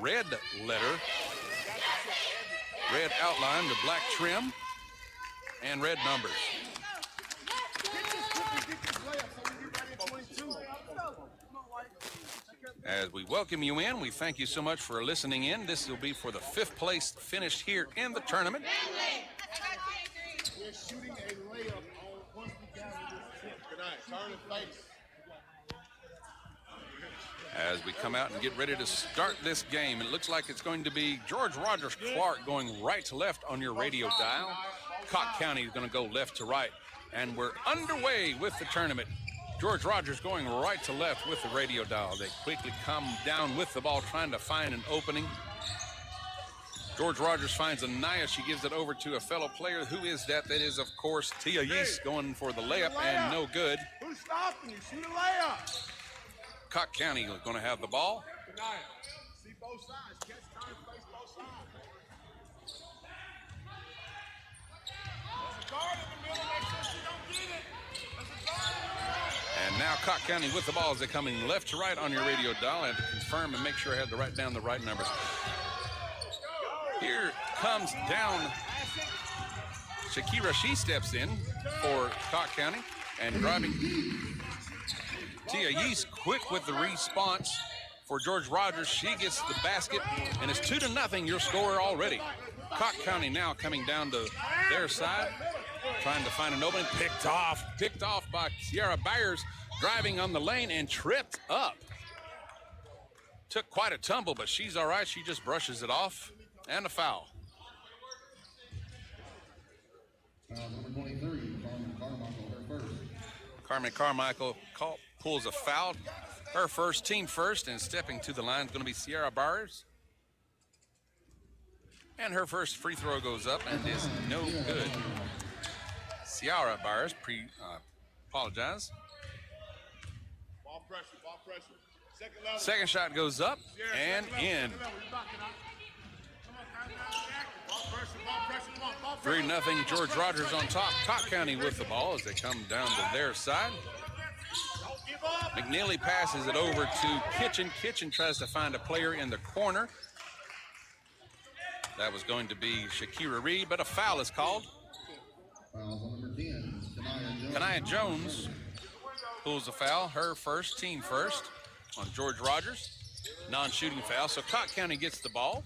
Red letter, red outline, the black trim, and red numbers. As we welcome you in, we thank you so much for listening in. This will be for the 5th place finish here in the tournament. We're shooting a layup once we gather this tip. Good night. Turn and face. As we come out and get ready to start this game, it looks like it's going to be George Rogers Clark going right to left on your radio dial. Cocke County is going to go left to right. And we're underway with the tournament. George Rogers going right to left with the radio dial. They quickly come down with the ball, trying to find an opening. George Rogers finds Anaya. She gives it over to a fellow player. Who is that? That is, of course, Tia Yeast going for the layup, and no good. Who's stopping you? Shoot a layup. Cocke County is going to have the ball. See both sides. Catch, turn, face both sides. There's a guard in the middle. Make sure she don't get it. There's a guard in the middle. And now Cott County with the ball as they're coming left to right on your radio dial. I had to confirm and make sure I had to write down the right numbers. Here comes down Shakira. She steps in for Cott County and driving. Tia Yeast quick with the response for George Rogers. She gets the basket, and it's 2-0 your score already. Cott County now coming down to their side, trying to find an opening. Picked off by Sierra Byers, driving on the lane and tripped up. Took quite a tumble, but she's all right. She just brushes it off, and a foul. Number 23, Carmen Carmichael, her first. Carmen Carmichael pulls a foul. Her first, team first, and stepping to the line is going to be Sierra Byers. And her first free throw goes up and is no good. Sierra Byers, apologize. Ball pressure. Second level. Second shot goes up and in. 3-0 George Rogers on top. Cott County with the ball as they come down to their side. McNeely passes it over to Kitchen. Kitchen tries to find a player in the corner. That was going to be Shakira Reed, but a foul is called. Fouls on number 10, Kanaya Jones pulls a foul, her first, team first, on George Rogers. Non-shooting foul, so Cott County gets the ball.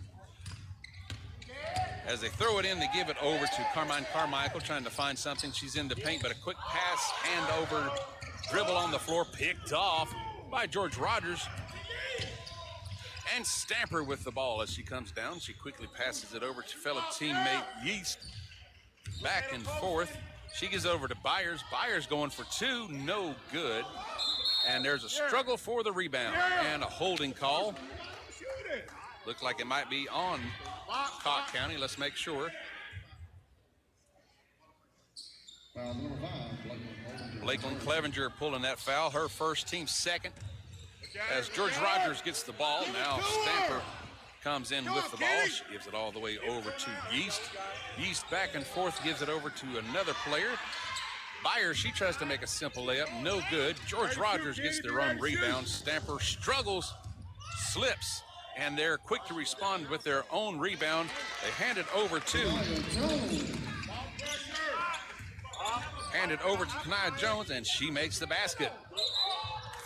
As they throw it in, they give it over to Carmine Carmichael, trying to find something. She's in the paint, but a quick pass, hand over, dribble on the floor, picked off by George Rogers. And Stamper with the ball as she comes down. She quickly passes it over to fellow teammate Yeast. Back and forth. She gives over to Byers. Byers going for two, no good. And there's a struggle for the rebound and a holding call. Looks like it might be on Cott County. Let's make sure. Foul number 5, Lakeland Clevenger pulling that foul. Her first, team second. As George Rogers gets the ball, now Stamper comes in with the ball. She gives it all the way over to Yeast. Yeast back and forth, gives it over to another player. Byers, she tries to make a simple layup, no good. George Rogers gets their own rebound. Stamper struggles, slips, and they're quick to respond with their own rebound. They hand it over to Kanaya Jones, and she makes the basket.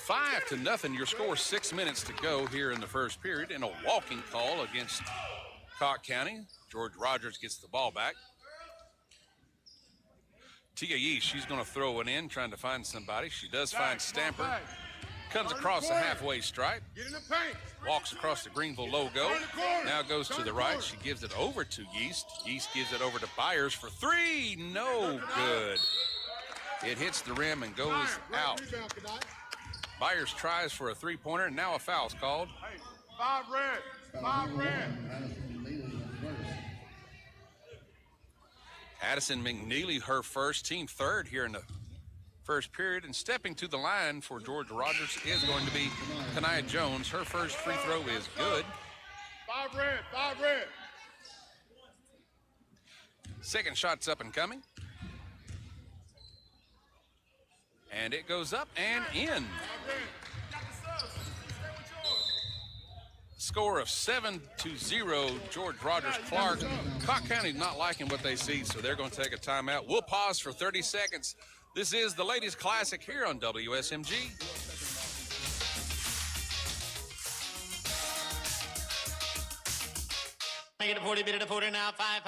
5-0 your score, 6 minutes to go here in the first period, and a walking call against Cott County. George Rogers gets the ball back. Tia Yee, she's going to throw it in, trying to find somebody. She does find Stamper. Comes across the halfway stripe. Walks across the Greenville logo. Now goes to the right. She gives it over to Yeast. Yeast gives it over to Byers for three. No good. It hits the rim and goes out. Byers tries for a three-pointer, and now a foul's called. Hey, 5 red. Addison McNeely, her first, team third here in the first period. And stepping to the line for George Rogers is going to be Kanaya Jones. Her first free throw is good. 5 red. Second shot's up and coming. And it goes up and in. Score of 7-0, George Rogers Clark. Cott County not liking what they see, so they're going to take a timeout. We'll pause for 30 seconds. This is the Ladies Classic here on WSMG. Make it a 40, make it a 40 now, 5,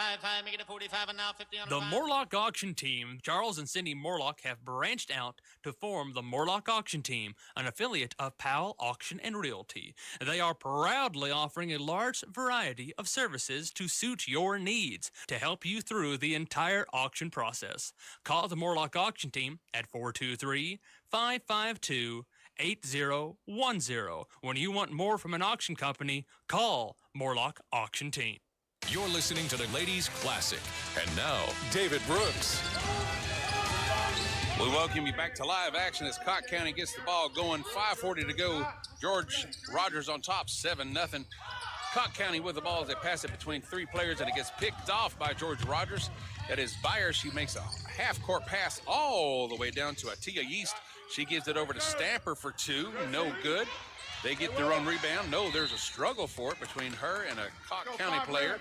make it a 45, and now 50 on the Morlock Auction Team, Charles and Cindy Morlock, have branched out to form the Morlock Auction Team, an affiliate of Powell Auction and Realty. They are proudly offering a large variety of services to suit your needs to help you through the entire auction process. Call the Morlock Auction Team at 423-552-8010. When you want more from an auction company, call Morlock Auction Team. You're listening to the Ladies Classic. And now, David Brooks. We welcome you back to live action as Cott County gets the ball going. 5:40 to go. George Rogers on top, 7-0. Cott County with the ball as they pass it between three players, and it gets picked off by George Rogers. That is Byers. She makes a half-court pass all the way down to Atia Yeast. She gives it over to Stamper for two. No good. They get their own rebound. No, there's a struggle for it between her and a Cott County player.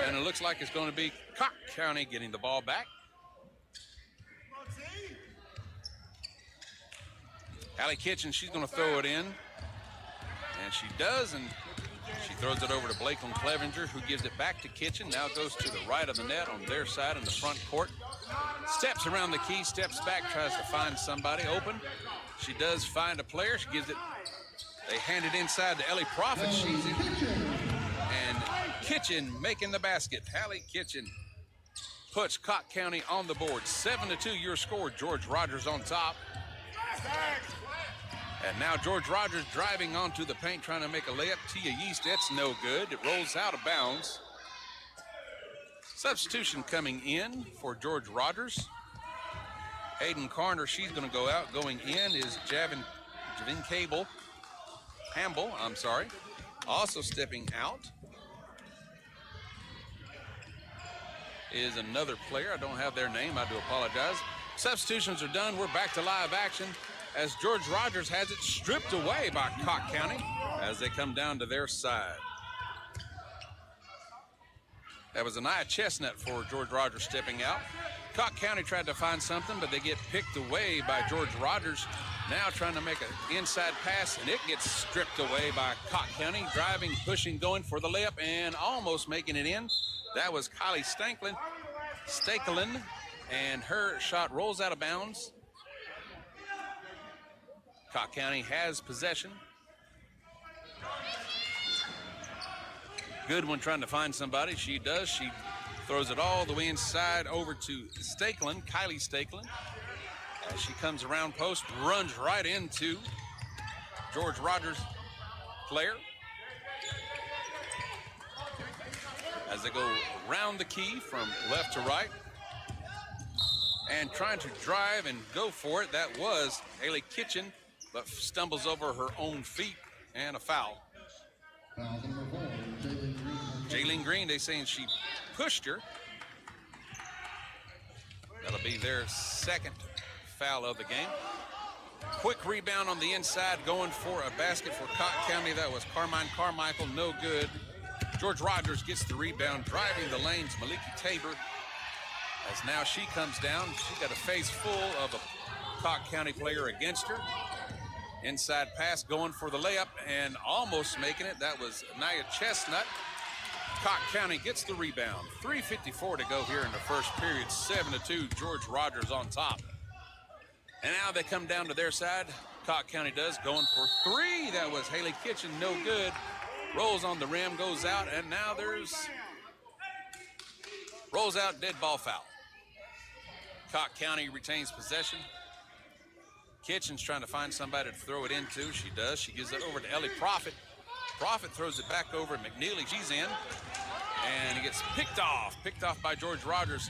And it looks like it's going to be Cott County getting the ball back. Allie Kitchen, she's going to throw it in. And she does, and she throws it over to Blakeland Clevenger, who gives it back to Kitchen. Now goes to the right of the net on their side in the front court. Steps around the key, steps back, tries to find somebody open. She does find a player. She gives it. They hand it inside to Ellie Prophet. She's in. And Kitchen making the basket. Allie Kitchen puts Cott County on the board. 7-2 your score. George Rogers on top. And now George Rogers driving onto the paint, trying to make a layup. Tia Yeast, that's no good. It rolls out of bounds. Substitution coming in for George Rogers. Hayden Carner, she's going to go out. Going in is Javin Hamble, also stepping out is another player. I don't have their name. I do apologize. Substitutions are done. We're back to live action as George Rogers has it stripped away by Cott County as they come down to their side. That was Anaya Chestnut for George Rogers stepping out. Cott County tried to find something, but they get picked away by George Rogers. Now trying to make an inside pass, and it gets stripped away by Cott County. Driving, pushing, going for the layup, and almost making it in. That was Kylie Stakelin, and her shot rolls out of bounds. Cott County has possession. Goodwin trying to find somebody. She does. She throws it all the way inside over to Stakelin, Kylie Stakelin. As she comes around post, runs right into George Rogers' player. As they go around the key from left to right. And trying to drive and go for it, that was Haley Kitchen, but stumbles over her own feet and a foul. Jaylene Green, they saying she pushed her. That'll be their second foul of the game. Quick rebound on the inside, going for a basket for Cott County. That was Carmine Carmichael, no good. George Rogers gets the rebound, driving the lanes, Maliki Tabor. As now she comes down, she got a face full of a Cott County player against her. Inside pass, going for the layup and almost making it. That was Nia Chestnut. Cott County gets the rebound. 3:54 to go here in the first period. 7-2, George Rogers on top. And now they come down to their side. Cott County does, going for three. That was Haley Kitchen, no good. Rolls on the rim, goes out, and now there's rolls out, dead ball foul. Cott County retains possession. Kitchen's trying to find somebody to throw it into. She does. She gives it over to Ellie Prophet. Prophet throws it back over to McNeely. She's in. And it gets picked off by George Rogers.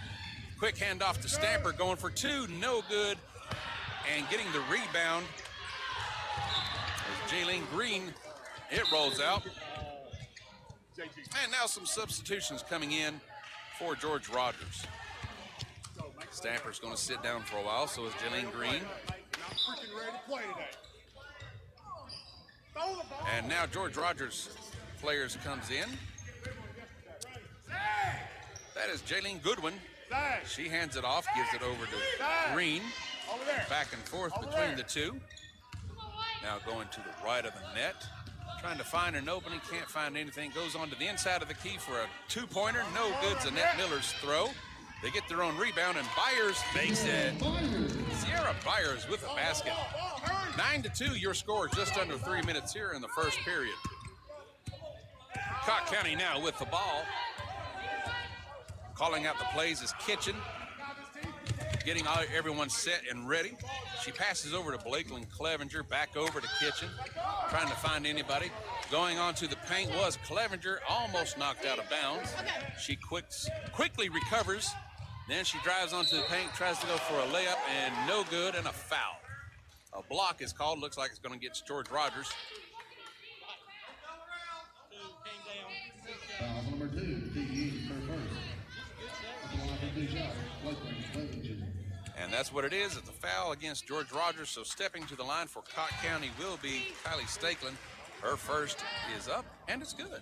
Quick handoff to Stamper, going for two, no good. And getting the rebound is Jaylene Green. It rolls out. And now some substitutions coming in for George Rogers. Stamper's going to sit down for a while, so is Jaylene Green. And now George Rogers players comes in. That is Jaylene Goodwin. She hands it off, gives it over to Green. Back and forth between the two. Now going to the right of the net. Trying to find an opening, can't find anything. Goes on to the inside of the key for a two-pointer. No good. Annette Miller's throw. They get their own rebound, and Byers makes it. Sierra Byers with a basket. 9-2, your score, just under 3 minutes here in the first period. Cott County now with the ball. Calling out the plays is Kitchen. Getting everyone set and ready. She passes over to Blakeland Clevenger, back over to Kitchen. Trying to find anybody. Going on to the paint was Clevenger, almost knocked out of bounds. She quickly recovers Then she drives onto the paint, tries to go for a layup, and no good, and a foul. A block is called. Looks like it's going to get George Rogers. Foul number 2, TE for first. That's the line for 2 shots. Blakely. And that's what it is. It's a foul against George Rogers. So stepping to the line for Cott County will be Kylie Stakeland. Her first is up, and it's good.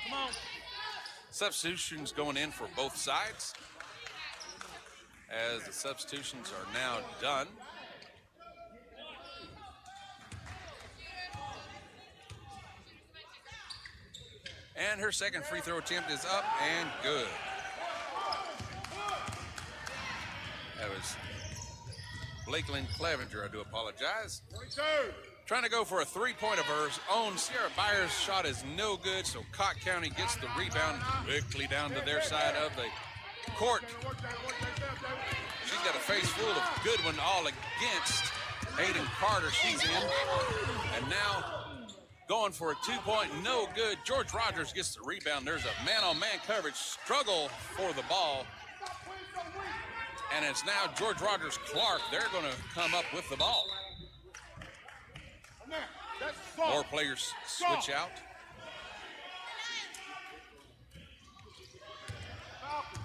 Come on. Substitutions going in for both sides. As the substitutions are now done. And her second free throw attempt is up and good. That was Blakeland Clevenger, I do apologize. 22. Trying to go for a three-point of her own. Sierra Byers' shot is no good, so Cott County gets the rebound quickly down to their side of the court. She's got a face full of Goodwin all against Hayden Carter. She's in. And now going for a two-point, no good. George Rogers gets the rebound. There's a man-on-man coverage struggle for the ball. And it's now George Rogers Clark. They're going to come up with the ball. More players switch out.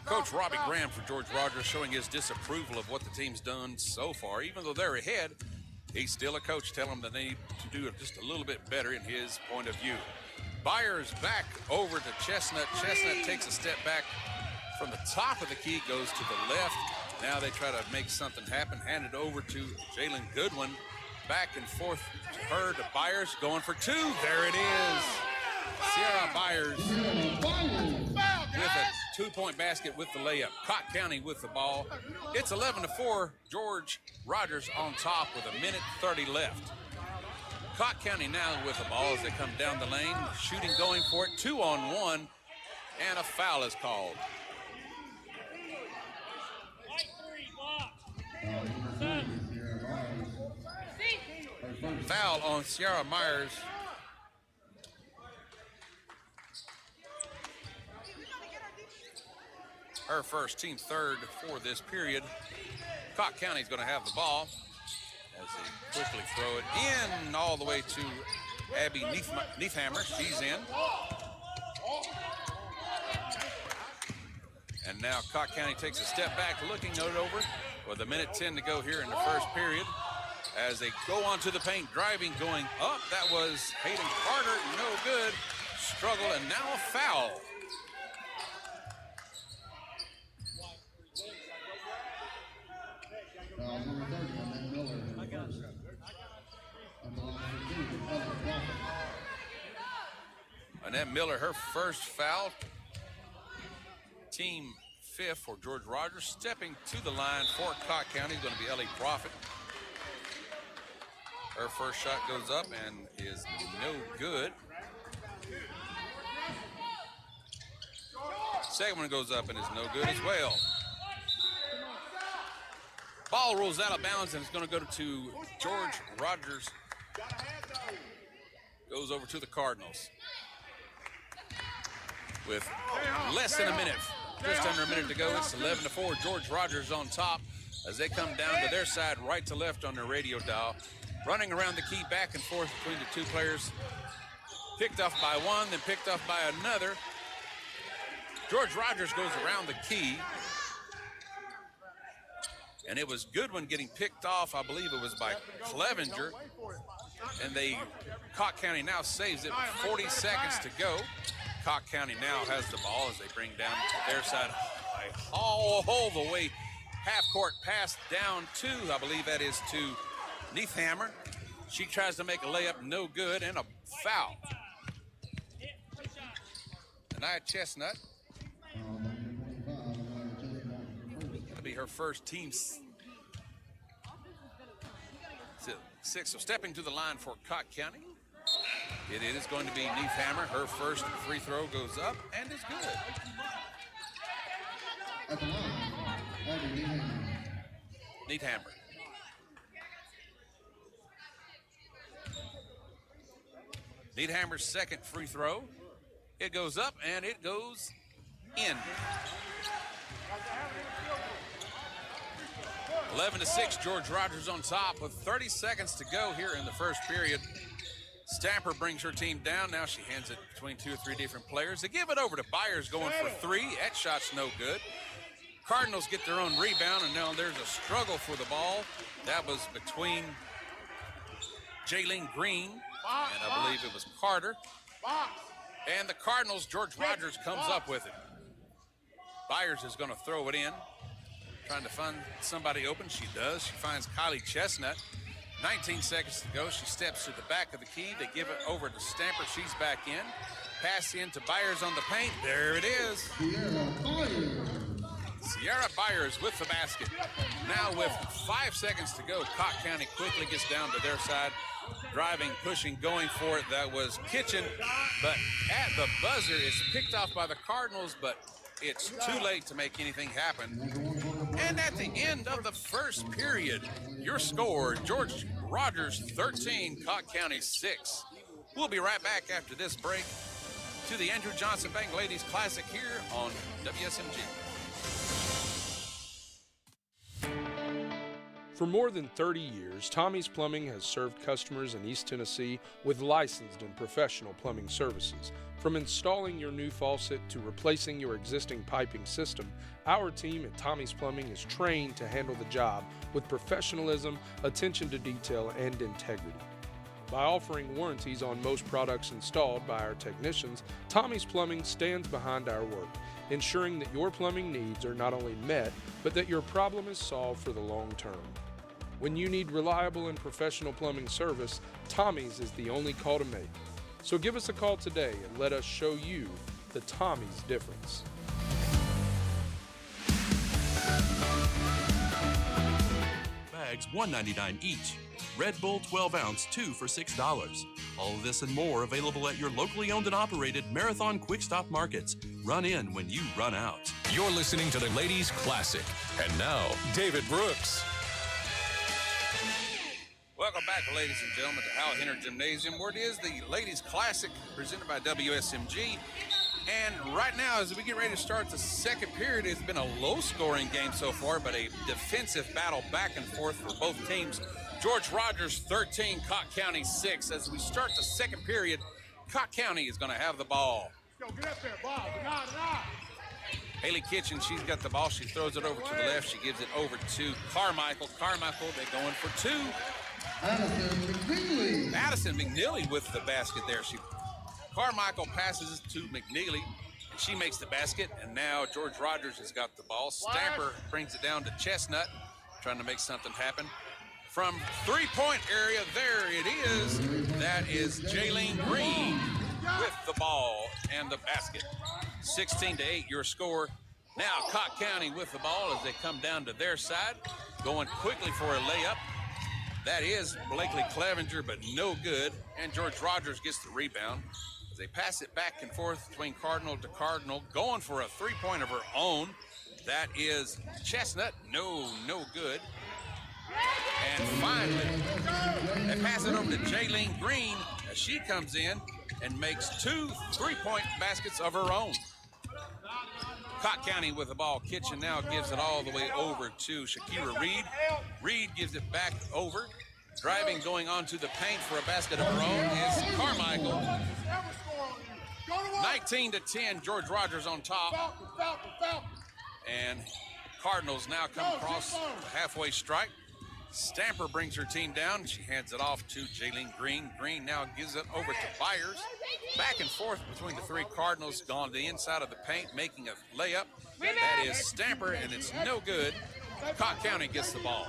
Coach Robbie Graham for George Rogers showing his disapproval of what the team's done so far. Even though they're ahead, he's still a coach telling them that they need to do just a little bit better in his point of view. Byers back over to Chestnut. Chestnut takes a step back from the top of the key, goes to the left. Now they try to make something happen. Hand it over to Jalen Goodwin. Back and forth to her, to Byers, going for two. There it is. Sierra Byers with a two-point basket with the layup. Cott County with the ball. It's 11-4. George Rogers on top with 1:30 left. Cott County now with the ball as they come down the lane. Shooting going for it. 2-on-1. And a foul is called. Foul on Sierra Myers. Her first, team third for this period. Cott County's going to have the ball as they quickly throw it in all the way to Abby Neefhammer. She's in. And now Cott County takes a step back, looking it over with 1:10 to go here in the first period. As they go onto the paint, driving, going up. That was Hayden Carter, no good. Struggle, and now a foul. Annette Miller, her first foul. Team fifth for George Rogers. Stepping to the line for Cott County is going to be Ellie Profit. Her first shot goes up and is no good. Second one goes up and is no good as well. Ball rolls out of bounds and it's going to go to George Rogers. Goes over to the Cardinals. With less than a minute, just under a minute to go, it's 11-4. George Rogers on top as they come down to their side, right to left on their radio dial. Running around the key back and forth between the two players. Picked off by one, then picked off by another. George Rogers goes around the key. And it was Goodwin getting picked off, I believe it was by Clevenger. And Cott County now saves it with 40 seconds to go. Cott County now has the ball as they bring down to their side all the way half court pass down to, I believe that is to Neefhammer. She tries to make a layup, no good, and a foul. Anaya Chestnut. That'll be her first team six. So stepping to the line for Cott County. It is going to be Neefhammer. Her first free throw goes up and is good. Neefhammer. Needhammer's second free throw. It goes up and it goes in. 11-6, George Rogers on top with 30 seconds to go here in the first period. Stamper brings her team down. Now she hands it between 2 or 3 different players. They give it over to Byers going for 3. That shot's no good. Cardinals get their own rebound, and now there's a struggle for the ball. That was between Jaylene Green and I believe it was Carter. And the Cardinals, George Rogers comes up with it. Byers is going to throw it in, trying to find somebody open. She does. She finds Kylie Chestnut. 19 seconds to go. She steps to the back of the key. They give it over to Stamper. She's back in. Pass in to Byers on the paint. There it is. Sierra Byers with the basket. Now with 5 seconds to go, Cott County quickly gets down to their side. Driving, pushing, going for it. That was Kitchen. But at the buzzer, it's picked off by the Cardinals, but it's too late to make anything happen. And at the end of the first period, your score, George Rogers 13, Cott County 6. We'll be right back after this break to the Andrew Johnson Bank Ladies Classic here on WSMG. For more than 30 years, Tommy's Plumbing has served customers in East Tennessee with licensed and professional plumbing services. From installing your new faucet to replacing your existing piping system, our team at Tommy's Plumbing is trained to handle the job with professionalism, attention to detail, and integrity. By offering warranties on most products installed by our technicians, Tommy's Plumbing stands behind our work, ensuring that your plumbing needs are not only met, but that your problem is solved for the long term. When you need reliable and professional plumbing service, Tommy's is the only call to make. So give us a call today and let us show you the Tommy's difference. Bags $1.99 each. Red Bull 12 ounce, 2 for $6. All of this and more available at your locally owned and operated Marathon Quick Stop Markets. Run in when you run out. You're listening to the Ladies Classic. And now, David Brooks. Welcome back, ladies and gentlemen, to Hal Henner Gymnasium, where it is the Ladies Classic presented by WSMG. And right now, as we get ready to start the second period, it's been a low-scoring game so far, but a defensive battle back and forth for both teams. George Rogers 13, Cott County 6. As we start the second period, Cott County is going to have the ball. Let's go, get up there, ball. Haley Kitchen, she's got the ball. She throws it over to the left. She gives it over to Carmichael. Carmichael, they're going for 2. Madison McNeely with the basket there. Carmichael passes to McNeely, and she makes the basket, and now George Rogers has got the ball. Stamper brings it down to Chestnut, trying to make something happen. From three-point area, there it is. That is Jaylene Green with the ball and the basket. 16-8, your score. Now Cott County with the ball as they come down to their side, going quickly for a layup. That is Blakely Clevenger, but no good. And George Rogers gets the rebound. As they pass it back and forth between Cardinal to Cardinal, going for a three-point of her own. That is Chestnut. No good. And finally, they pass it over to Jaylene Green as she comes in and makes 2 3-point baskets of her own. Cott County with the ball. Kitchen now gives it all the way over to Shakira Reed. Reed gives it back over. Driving, going onto the paint for a basket of her own is Carmichael. 19-10, George Rogers on top. And Cardinals now come across the halfway strike. Stamper brings her team down. She hands it off to Jaylene Green. Green now gives it over to Byers. Back and forth between the 3 Cardinals, gone to the inside of the paint, making a layup. That is Stamper, and it's no good. Cott County gets the ball.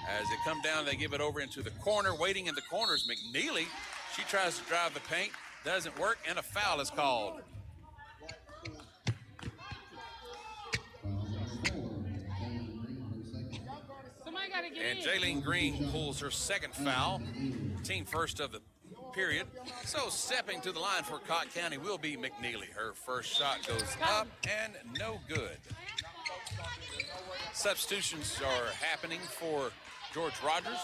As they come down, they give it over into the corner. Waiting in the corner is McNeely. She tries to drive the paint. Doesn't work, and a foul is called. And Jaylene Green pulls her second foul, team first of the period. So stepping to the line for Cott County will be McNeely. Her first shot goes up and no good. Substitutions are happening for George Rogers.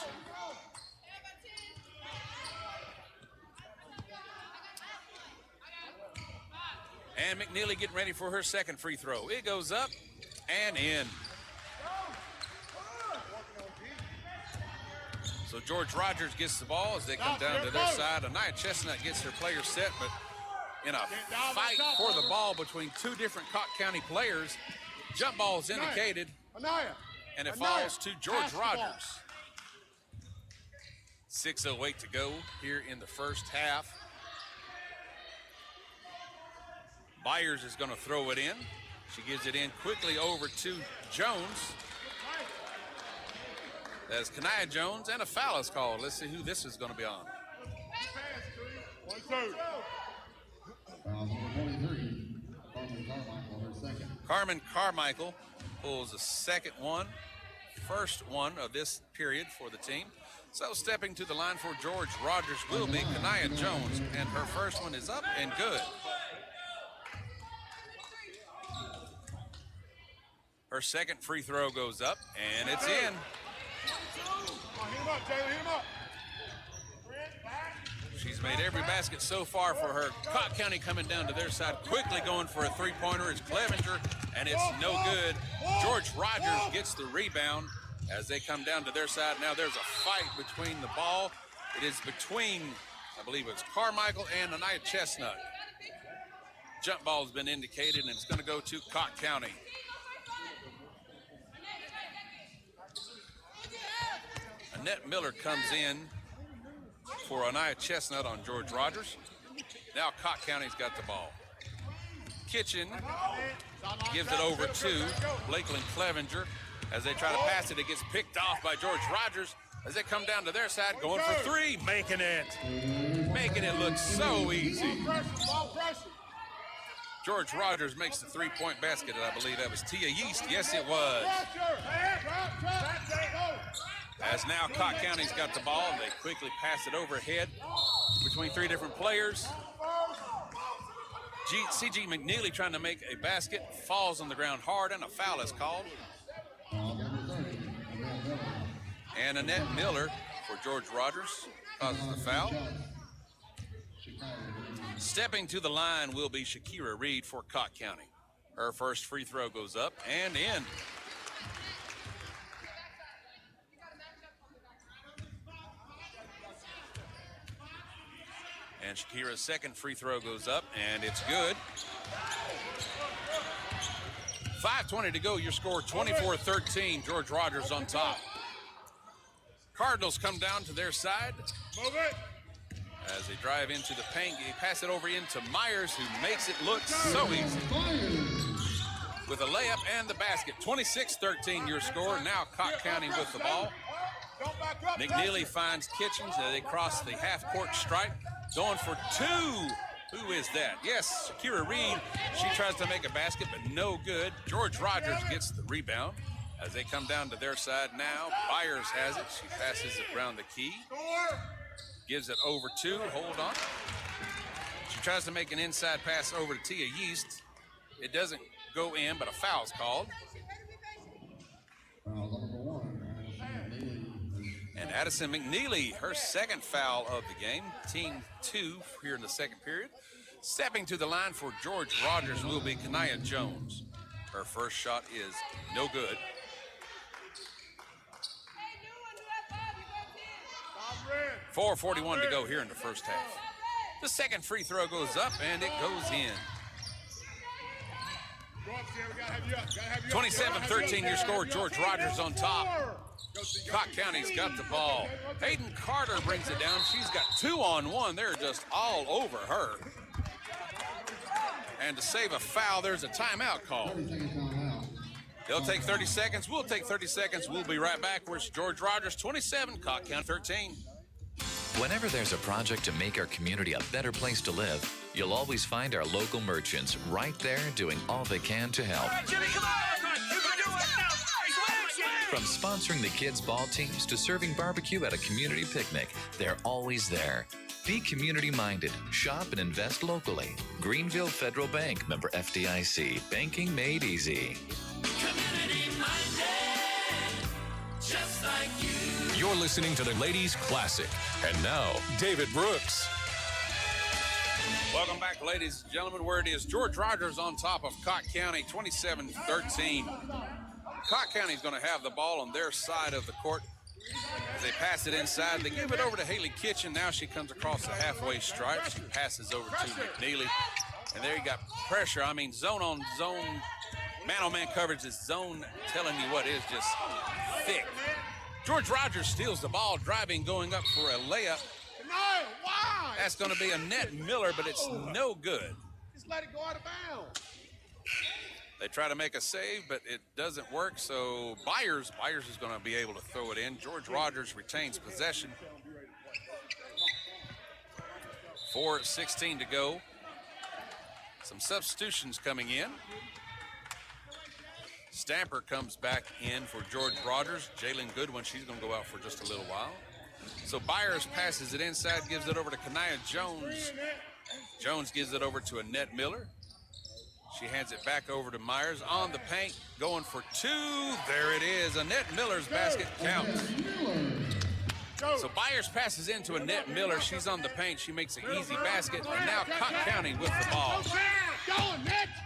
And McNeely getting ready for her second free throw. It goes up and in. So George Rogers gets the ball as they come down to their side. Anaya Chestnut gets her players set, but in a fight for the ball between two different Cotton County players, jump ball is indicated, and it falls to George Rogers. 6:08 to go here in the first half. Byers is going to throw it in. She gives it in quickly over to Jones. That's Kanaya Jones, and a foul is called. Let's see who this is going to be on. Carmen Carmichael pulls the second one, first one of this period for the team. So stepping to the line for George Rogers will be Kanaya Jones, and her first one is up and good. Her second free throw goes up, and it's in. She's made every basket so far for her. Cotton County coming down to their side, quickly going for a three-pointer. It's Clevenger, and it's no good. George Rogers gets the rebound as they come down to their side. Now there's a fight between the ball. It is between, I believe it's Carmichael and Anaya Chestnut. Jump ball has been indicated, and it's going to go to Cotton County. Annette Miller comes in for Anaya Chestnut on George Rogers. Now Cotton County's got the ball. Kitchen gives it over to Lakeland Clevenger. As they try to pass it, it gets picked off by George Rogers. As they come down to their side, going for three, making it look so easy. George Rogers makes the three-point basket, and I believe that was Tia Yeast. Yes, it was. As now Cotton County's got the ball, they quickly pass it overhead between three different players. C.G. McNeely trying to make a basket, falls on the ground hard, and a foul is called. And Annette Miller for George Rogers causes the foul. Stepping to the line will be Shakira Reed for Cotton County. Her first free throw goes up and in. And Shakira's second free throw goes up, and it's good. 5:20 to go. Your score 24-13. George Rogers on top. Cardinals come down to their side. As they drive into the paint, they pass it over into Myers, who makes it look so easy. With a layup and the basket. 26-13 your score. Now Cotton County with the ball. McNeely finds Kitchens as they cross the half-court stripe. Going for two. Who is that? Yes, Shakira Reed. She tries to make a basket, but no good. George Rogers gets the rebound as they come down to their side now. Byers has it. She passes it around the key. Gives it over to, hold on. She tries to make an inside pass over to Tia Yeast. It doesn't go in, but a foul's called. And Addison McNeely, her second foul of the game. Team 2 here in the second period. Stepping to the line for George Rogers will be Kanaya Jones. Her first shot is no good. .441 to go here in the first half. The second free throw goes up, and it goes in. 27-13 your score. George Rogers on top. Cotton County's got the ball. Hayden Carter brings it down. She's got 2-on-1. They're just all over her. And to save a foul, there's a timeout call. They'll take 30 seconds. We'll take 30 seconds. We'll be right back. Where's George Rogers, 27, Cotton County 13. Whenever there's a project to make our community a better place to live, you'll always find our local merchants right there doing all they can to help. From sponsoring the kids' ball teams to serving barbecue at a community picnic, they're always there. Be community-minded. Shop and invest locally. Greenville Federal Bank, member FDIC. Banking made easy. Community-minded, just like you. You're listening to the Ladies Classic. And now, David Brooks. Welcome back, ladies and gentlemen, where it is George Rogers on top of Cott County, 27-13. Cott County is going to have the ball on their side of the court. As they pass it inside, they give it over to Haley Kitchen. Now she comes across the halfway stripe. She passes over to McNeely. And there you got pressure. I mean, zone on zone, man-on-man coverage is zone telling you what is just thick. George Rogers steals the ball, driving, going up for a layup. That's going to be Annette Miller, but it's no good. Just let it go out of bounds. They try to make a save, but it doesn't work, so Byers is going to be able to throw it in. George Rogers retains possession. 4:16 to go. Some substitutions coming in. Stamper comes back in for George Rogers. Jalen Goodwin, she's going to go out for just a little while. So Byers passes it inside, gives it over to Kanaya Jones. Jones gives it over to Annette Miller. She hands it back over to Myers on the paint, going for two. There it is. Annette Miller's basket counts. So Byers passes into Annette Miller. She's on the paint. She makes an easy basket. And now Cott County with the ball.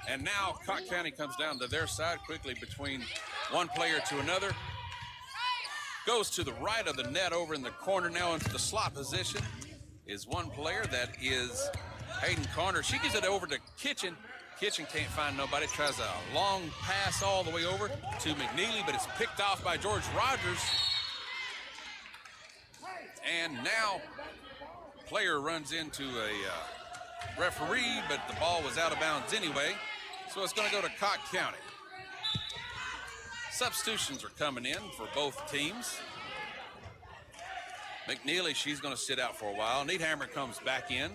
And now Cott County comes down to their side quickly between one player to another. Goes to the right of the net over in the corner. Now into the slot position is one player. That is Hayden Conner. She gives it over to Kitchen. Kitchen can't find nobody. Tries a long pass all the way over to McNeely, but it's picked off by George Rogers. And now player runs into a referee, but the ball was out of bounds anyway. So it's going to go to Cott County. Substitutions are coming in for both teams. McNeely, she's going to sit out for a while. Needhammer comes back in.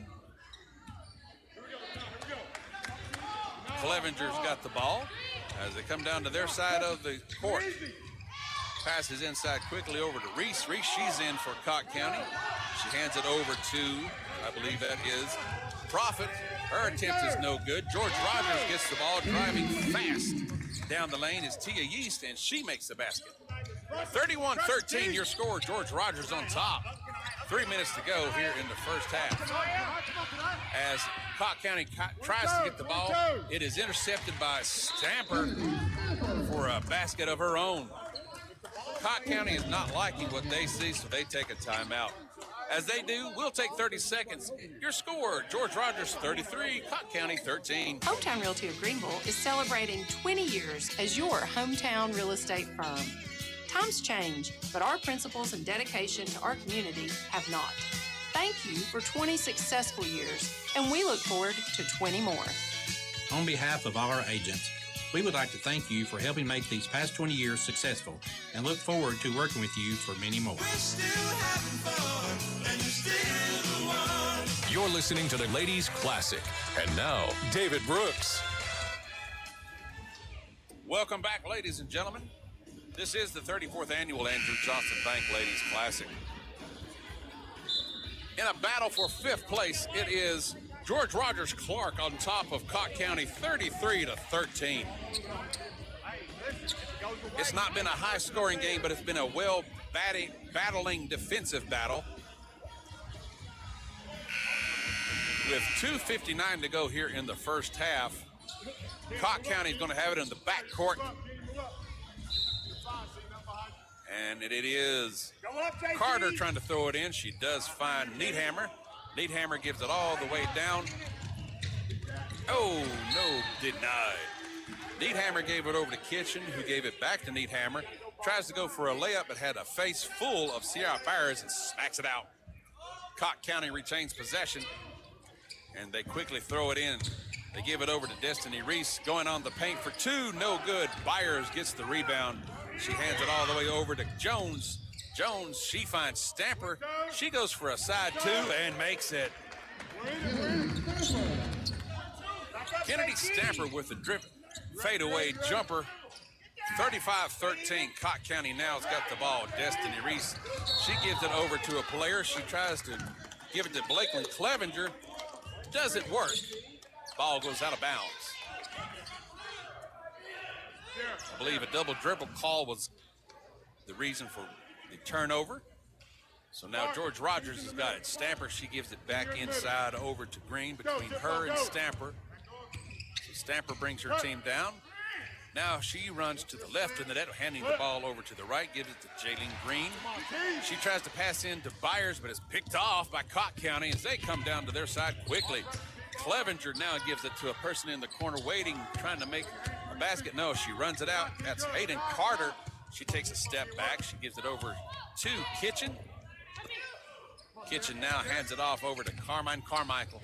Clevenger's got the ball as they come down to their side of the court. Passes inside quickly over to Reese. Reese, she's in for Cott County. She hands it over to, I believe that is Profit. Her attempt is no good. George Rogers gets the ball, driving fast down the lane is Tia Yeast, and she makes the basket. 31-13, your score. George Rogers on top. 3 minutes to go here in the first half. As Cott County tries to get the ball, it is intercepted by Stamper for a basket of her own. Cott County is not liking what they see, so they take a timeout. As they do, we'll take 30 seconds. Your score, George Rogers 33, Cott County 13. Hometown Realty of Greenville is celebrating 20 years as your hometown real estate firm. Times change, but our principles and dedication to our community have not. Thank you for 20 successful years, and we look forward to 20 more. On behalf of our agents, we would like to thank you for helping make these past 20 years successful and look forward to working with you for many more. We're still having fun, and you're still the one. You're listening to the Ladies Classic. And now, David Brooks. Welcome back, ladies and gentlemen. This is the 34th annual Andrew Johnson Bank Ladies Classic. In a battle for fifth place, it is George Rogers Clark on top of Cott County 33-13. It's not been a high-scoring game, but it's been a battling defensive battle. With 2:59 to go here in the first half, Cott County is going to have it in the backcourt. And it is Carter trying to throw it in. She does find Needhammer. Needhammer gives it all the way down. Oh, no, denied. Needhammer gave it over to Kitchen, who gave it back to Needhammer. Tries to go for a layup, but had a face full of Sierra Byers and smacks it out. Cott County retains possession, and they quickly throw it in. They give it over to Destiny Reese, going on the paint for two, no good. Byers gets the rebound. She hands it all the way over to Jones. Jones, she finds Stamper. She goes for a side two and makes it. Kennedy Stamper with the drip fadeaway jumper. 35-13, Cott County now has got the ball. Destiny Reese, she gives it over to a player. She tries to give it to Blakely Clevenger. Doesn't work. Ball goes out of bounds. I believe a double dribble call was the reason for the turnover. So now George Rogers has got it. Stamper, she gives it back inside over to Green between her and Stamper. So Stamper brings her team down. Now she runs to the left of the net, handing the ball over to the right, gives it to Jaylene Green. She tries to pass in to Byers, but is picked off by Cott County as they come down to their side quickly. Clevenger now gives it to a person in the corner waiting, trying to make a basket. No, she runs it out. That's Hayden Carter. She takes a step back. She gives it over to Kitchen. Kitchen now hands it off over to Carmine Carmichael.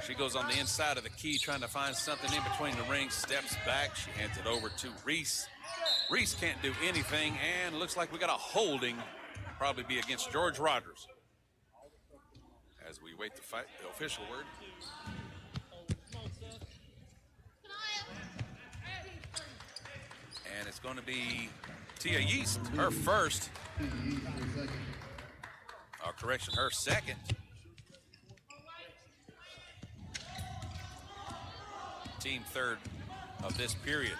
She goes on the inside of the key trying to find something in between the rings, steps back. She hands it over to Reese. Reese can't do anything, and looks like we got a holding, probably be against George Rogers. As we wait to fight the official word. And it's going to be Tia Yeast, her first. Correction, her second. Team third of this period.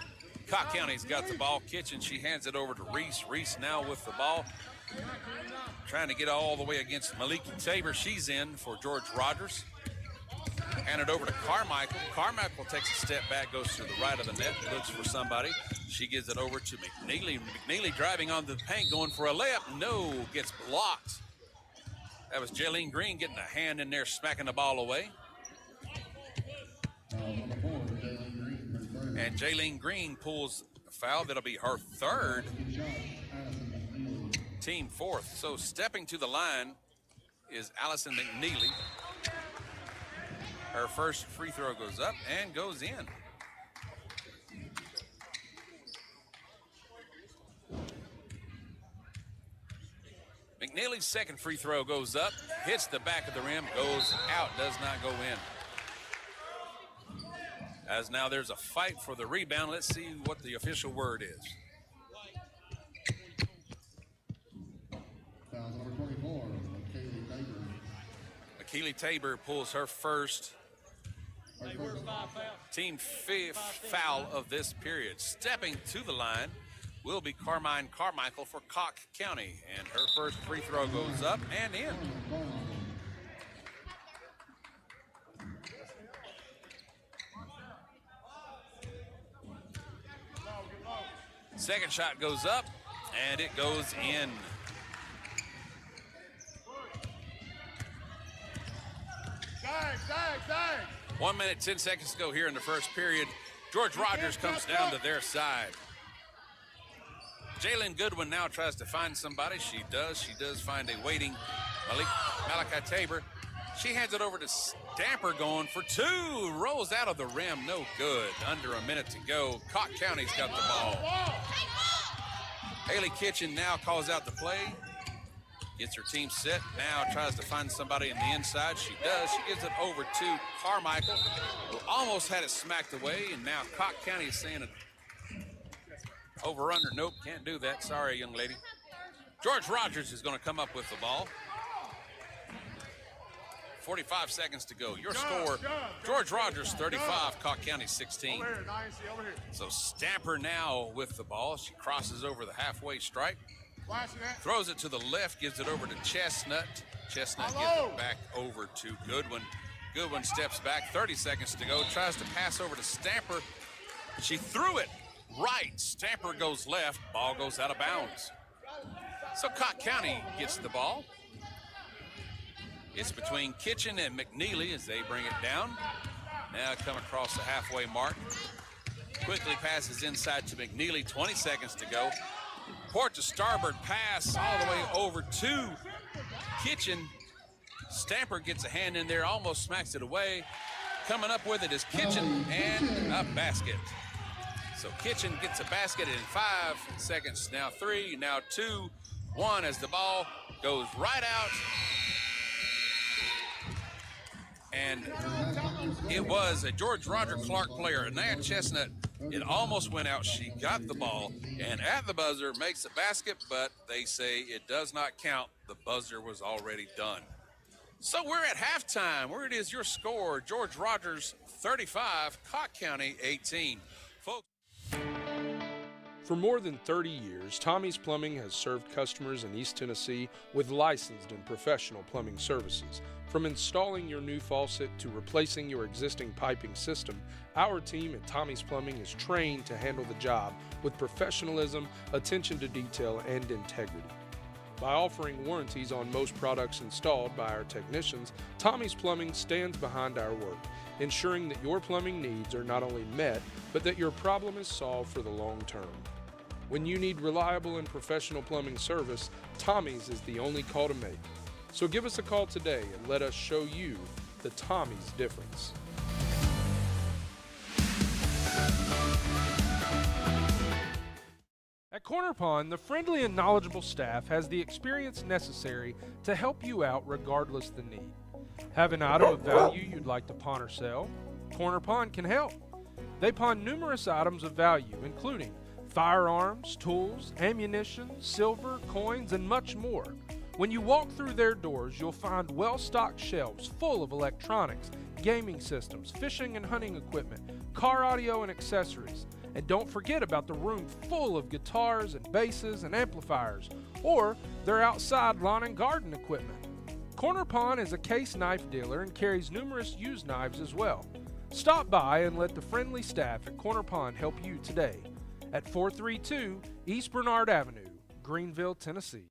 Cott County's got the ball. Kitchen, she hands it over to Reese. Reese now with the ball. Trying to get all the way against Maliki Tabor. She's in for George Rogers. Hand it over to Carmichael. Carmichael takes a step back, goes to the right of the net, looks for somebody. She gives it over to McNeely. McNeely driving on the paint, going for a layup. No, gets blocked. That was Jaylene Green getting a hand in there, smacking the ball away. And Jaylene Green pulls a foul. That'll be her third. Team fourth. So stepping to the line is Allison McNeely. Her first free throw goes up and goes in. McNeely's second free throw goes up, hits the back of the rim, goes out, does not go in. As now there's a fight for the rebound. Let's see what the official word is. Foul number 24, McKeely Tabor pulls her first team fifth foul of this period. Stepping to the line will be Carmine Carmichael for Cott County, and her first free throw goes up and in. Second shot goes up, and it goes in. Dang. 1 minute, 10 seconds to go here in the first period. George Rogers comes down to their side. Jalen Goodwin now tries to find somebody. She does find a waiting Malachi Tabor. She hands it over to Stamper, going for two. Rolls out of the rim, no good. Under a minute to go. Cott County's got the ball. Haley Kitchen now calls out the play. Gets her team set. Now tries to find somebody in the inside. She does. She gives it over to Carmichael, who almost had it smacked away. And now Cott County is saying it. Over under, nope, can't do that. Sorry, young lady. George Rogers is going to come up with the ball. 45 seconds to go. Your score, George Rogers 35, Cott County 16. Over here. So Stamper now with the ball. She crosses over the halfway stripe. Throws it to the left, gives it over to Chestnut. Chestnut gives it back over to Goodwin. Goodwin steps back, 30 seconds to go. Tries to pass over to Stamper. She threw it right. Stamper goes left. Ball goes out of bounds. So Cott County gets the ball. It's between Kitchen and McNeely as they bring it down. Now come across the halfway mark. Quickly passes inside to McNeely. 20 seconds to go. Port to starboard pass all the way over to Kitchen. Stamper gets a hand in there, almost smacks it away. Coming up with it is Kitchen and a basket. So Kitchen gets a basket in 5 seconds. Now 3, now 2, 1 as the ball goes right out. And it was a George Roger Clark player, Naya Chestnut. It almost went out. She got the ball and at the buzzer makes a basket, but they say it does not count. The buzzer was already done. So we're at halftime. Where it is your score, George Rogers 35, Cott County 18. Folks. For more than 30 years, Tommy's Plumbing has served customers in East Tennessee with licensed and professional plumbing services. From installing your new faucet to replacing your existing piping system, our team at Tommy's Plumbing is trained to handle the job with professionalism, attention to detail, and integrity. By offering warranties on most products installed by our technicians, Tommy's Plumbing stands behind our work, ensuring that your plumbing needs are not only met, but that your problem is solved for the long term. When you need reliable and professional plumbing service, Tommy's is the only call to make. So give us a call today and let us show you the Tommy's difference. At Corner Pond, the friendly and knowledgeable staff has the experience necessary to help you out regardless the need. Have an item of value you'd like to pawn or sell? Corner Pond can help. They pawn numerous items of value, including firearms, tools, ammunition, silver, coins, and much more. When you walk through their doors, you'll find well-stocked shelves full of electronics, gaming systems, fishing and hunting equipment, car audio and accessories. And don't forget about the room full of guitars and basses and amplifiers, or their outside lawn and garden equipment. Corner Pond is a case knife dealer and carries numerous used knives as well. Stop by and let the friendly staff at Corner Pond help you today at 432 East Bernard Avenue, Greenville, Tennessee.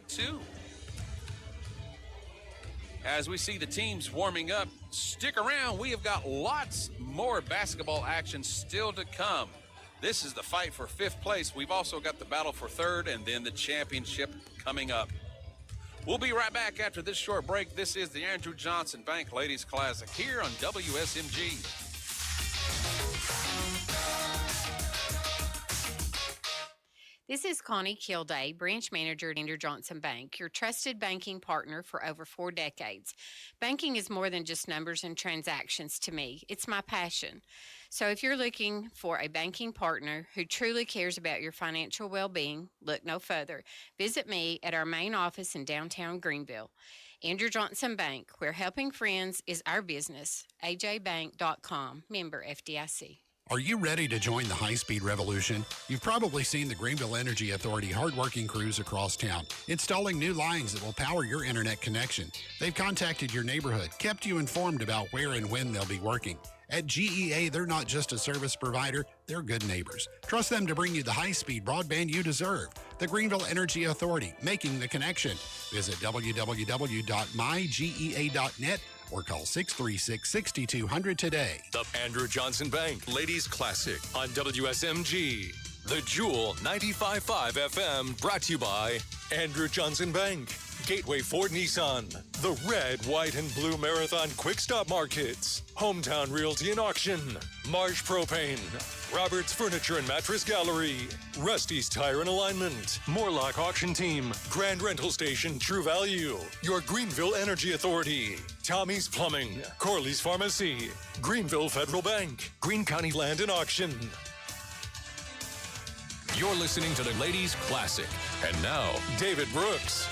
Two. As we see the teams warming up, stick around. We have got lots more basketball action still to come. This is the fight for 5th place. We've also got the battle for 3rd and then the championship coming up. We'll be right back after this short break. This is the Andrew Johnson Bank Ladies Classic here on WSMG. This is Connie Kilday, branch manager at Andrew Johnson Bank, your trusted banking partner for over 4 decades. Banking is more than just numbers and transactions to me. It's my passion. So if you're looking for a banking partner who truly cares about your financial well-being, look no further. Visit me at our main office in downtown Greenville. Andrew Johnson Bank, where helping friends is our business. ajbank.com, member FDIC. Are you ready to join the high-speed revolution? You've probably seen the Greenville Energy Authority hardworking crews across town, installing new lines that will power your internet connection. They've contacted your neighborhood, kept you informed about where and when they'll be working. At GEA, they're not just a service provider, they're good neighbors. Trust them to bring you the high-speed broadband you deserve. The Greenville Energy Authority, making the connection. Visit www.mygea.net or call 636-6200 today. The Andrew Johnson Bank Ladies Classic on WSMG. The Jewel 95.5 FM, brought to you by Andrew Johnson Bank, Gateway Ford Nissan, the Red, White, and Blue Marathon Quick Stop Markets, Hometown Realty and Auction, Marsh Propane, Roberts Furniture and Mattress Gallery, Rusty's Tire and Alignment, Morlock Auction Team, Grand Rental Station True Value, your Greenville Energy Authority, Tommy's Plumbing, Corley's Pharmacy, Greenville Federal Bank, Greene County Land and Auction. You're listening to the Ladies Classic. And now, David Brooks.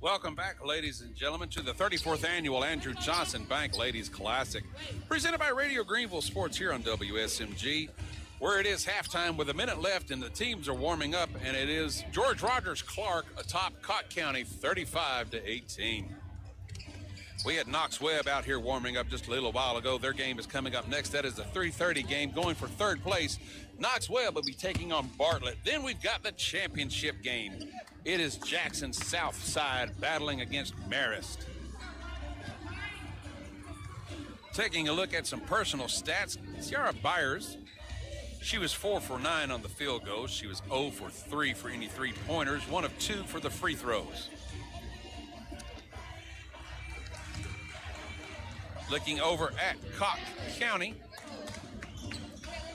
Welcome back, ladies and gentlemen, to the 34th Annual Andrew Johnson Bank Ladies Classic, presented by Radio Greenville Sports here on WSMG, where it is halftime with a minute left and the teams are warming up, and it is George Rogers Clark atop Cott County 35-18. We had Knox Webb out here warming up just a little while ago. Their game is coming up next. That is the 3:30 game going for 3rd place. Knox Webb will be taking on Bartlett. Then we've got the championship game. It is Jackson Southside battling against Marist. Taking a look at some personal stats, Sierra Byers, she was 4 for 9 on the field goals. She was 0 for 3 for any 3-pointers, 1 of 2 for the free throws. Looking over at Cott County,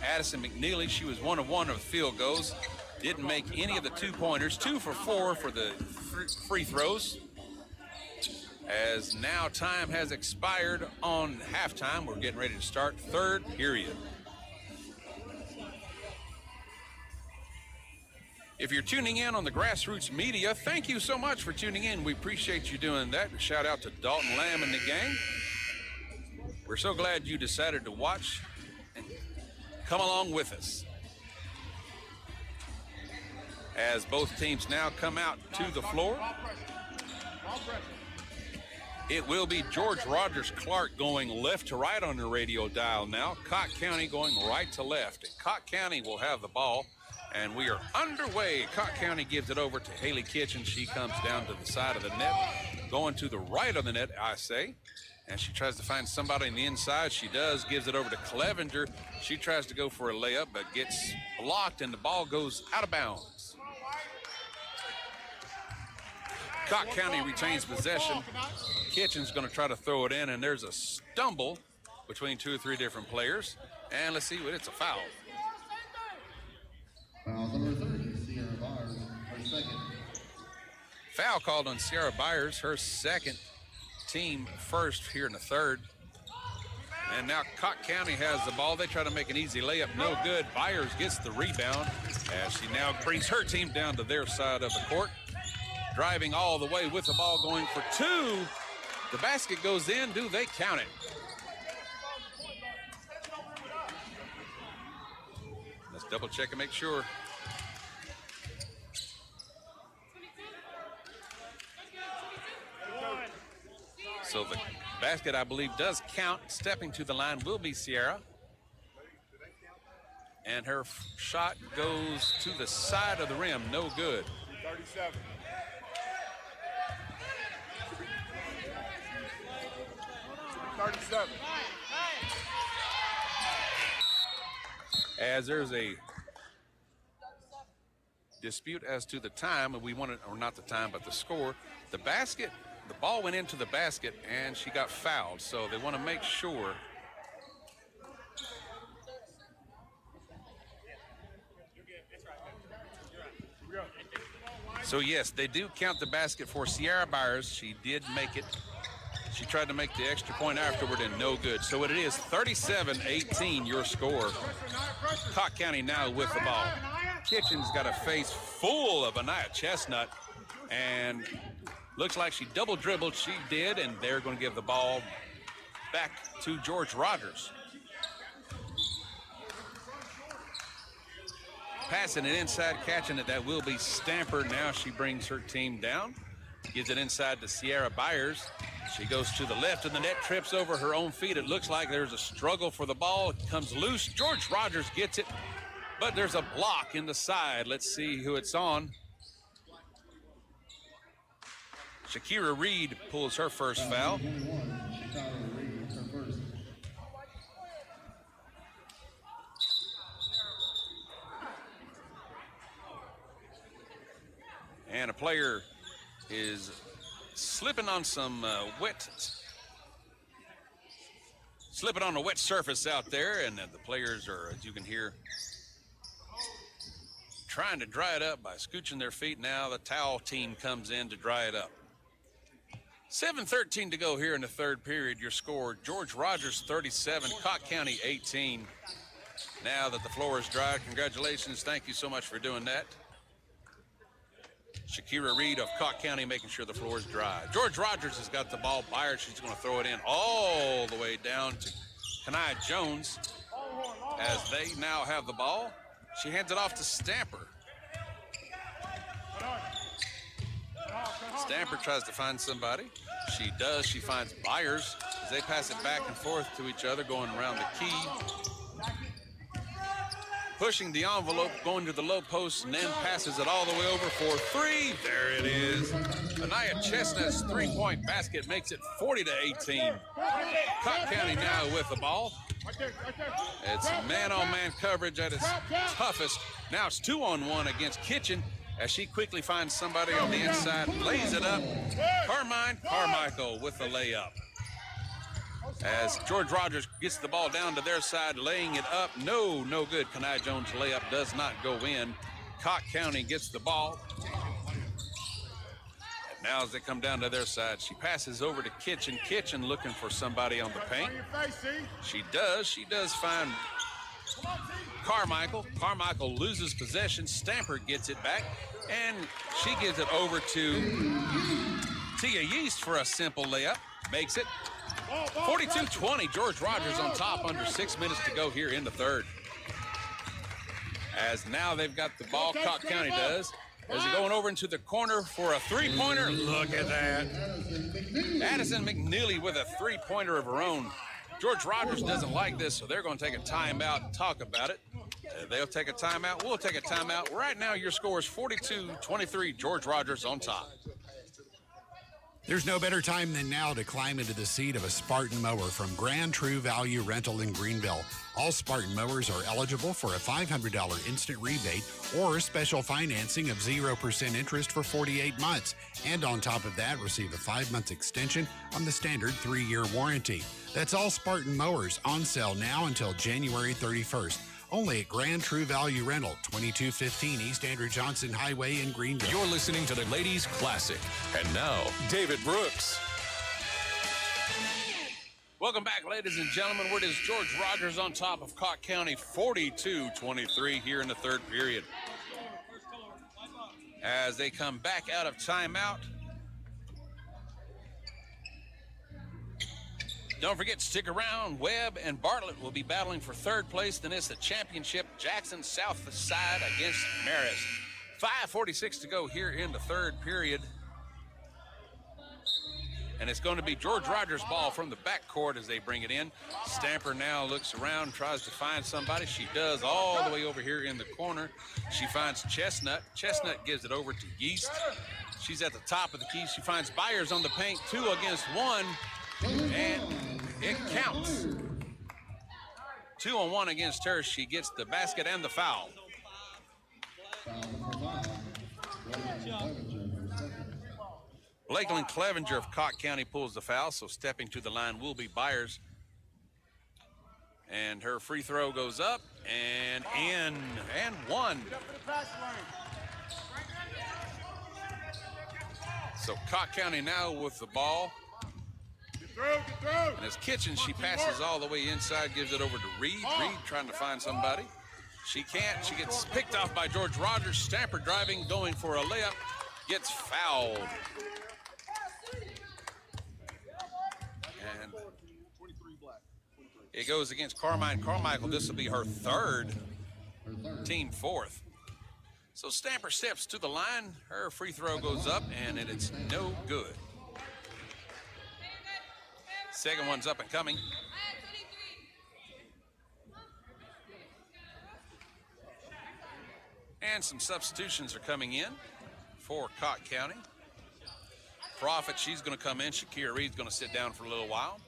Addison McNeely, she was 1 of 1 of field goals. Didn't make any of the 2-pointers, 2 for 4 for the free throws. As now time has expired on halftime, we're getting ready to start 3rd period. If you're tuning in on the Grassroots Media, thank you so much for tuning in. We appreciate you doing that. Shout out to Dalton Lamb and the gang. We're so glad you decided to watch and come along with us. As both teams now come out to the floor, it will be George Rogers Clark going left to right on the radio dial now. Cott County going right to left. And Cott County will have the ball, and we are underway. Cott County gives it over to Haley Kitchen. She comes down to the side of the net, going to the right of the net, I say. And she tries to find somebody on the inside. She does, gives it over to Clevenger. She tries to go for a layup, but gets blocked, and the ball goes out of bounds. Cott County retains possession. Kitchen's going to try to throw it in, and there's a stumble between 2 or 3 different players. And let's see what it's a foul. Foul number 30, Sierra Byers, her second. Foul called on Sierra Byers, her second, team first here in the 3rd. And now Cott County has the ball. They try to make an easy layup, no good. Byers gets the rebound as she now brings her team down to their side of the court. Driving all the way with the ball, going for 2. The basket goes in. Do they count it? Let's double check and make sure. So the basket, I believe, does count. Stepping to the line will be Sierra. And her shot goes to the side of the rim. No good. 37. as there's a dispute as to the time, and we wanted, or not the time, but the score. The basket, the ball went into the basket, and she got fouled, so they want to make sure. So, yes, they do count the basket for Sierra Byers. She did make it. She tried to make the extra point afterward and no good. So it is 37-18 your score. Cocke County now with the ball. Kitchen's got a face full of Anaya Chestnut, and looks like she double dribbled. She did, and they're going to give the ball back to George Rogers. Passing it inside, catching it, that will be Stamper. Now she brings her team down. Gives it inside to Sierra Byers. She goes to the left of the net, trips over her own feet. It looks like there's a struggle for the ball. It comes loose. George Rogers gets it, but there's a block in the side. Let's see who it's on. Shakira Reed pulls her first foul. And a player is slipping on some slipping on a wet surface out there, and the players are, as you can hear, trying to dry it up by scooching their feet. Now the towel team comes in to dry it up. 7:13 to go here in the third period. Your score, George Rogers 37, Cocke County 18. Now that the floor is dry, congratulations. Thank you so much for doing that. Shakira Reed of Cocke County making sure the floor is dry. George Rogers has got the ball. Byers, she's going to throw it in all the way down to Kanai Jones as they now have the ball. She hands it off to Stamper. Stamper tries to find somebody. She does. She finds Byers as they pass it back and forth to each other, going around the key. Pushing the envelope, going to the low post, and then passes it all the way over for three. There it is. Anaya Chestnut's three-point basket makes it 40-18. Cocke County now with the ball. It's man-on-man coverage at its toughest. Now it's 2-on-1 against Kitchen as she quickly finds somebody on the inside, lays it up. Carmichael with the layup. As George Rogers gets the ball down to their side, laying it up. No good. Kanai Jones' layup does not go in. Cocke County gets the ball. And now as they come down to their side, she passes over to Kitchen. Kitchen looking for somebody on the paint. She does. She does find Carmichael. Carmichael loses possession. Stamper gets it back, and she gives it over to Tia Yeast for a simple layup. Makes it 42-20. George Rogers on top, under 6 minutes to go here in the third. As now they've got the ball, Cocke County does. As they're going over into the corner for a three-pointer. Look at that. Addison McNeely with a three-pointer of her own. George Rogers doesn't like this, so they're going to take a timeout and talk about it. They'll take a timeout. We'll take a timeout. Right now, your score is 42-23. George Rogers on top. There's no better time than now to climb into the seat of a Spartan mower from Grand True Value Rental in Greenville. All Spartan mowers are eligible for a $500 instant rebate or special financing of 0% interest for 48 months. And on top of that, receive a 5-month extension on the standard 3-year warranty. That's all Spartan mowers on sale now until January 31st. Only at Grand True Value Rental, 2215 East Andrew Johnson Highway in Greenville. You're listening to the Ladies Classic. And now, David Brooks. Welcome back, ladies and gentlemen. Where is George Rogers on top of Cocke County, 42-23 here in the third period. As they come back out of timeout. Don't forget, stick around. Webb and Bartlett will be battling for third place. Then it's the championship. Jackson South side against Marist. 5:46 to go here in the third period. And it's going to be George Rogers' ball from the backcourt as they bring it in. Stamper now looks around, tries to find somebody. She does, all the way over here in the corner. She finds Chestnut. Chestnut gives it over to Yeast. She's at the top of the key. She finds Byers on the paint, 2 against 1. And it counts. 2-on-1 against her. She gets the basket and the foul. Lakeland Clevenger of Cott County pulls the foul, so stepping to the line will be Byers. And her free throw goes up and in and one. So Cott County now with the ball. And as Kitchen, she passes all the way inside, gives it over to Reed. Reed trying to find somebody. She can't. She gets picked off by George Rogers. Stamper driving, going for a layup. Gets fouled. And it goes against Carmine Carmichael. This will be her third, team fourth. So Stamper steps to the line. Her free throw goes up, and it's no good. Second one's up and coming. And some substitutions are coming in for Cott County. Profit, she's going to come in. Shakira Reed's going to sit down for a little while.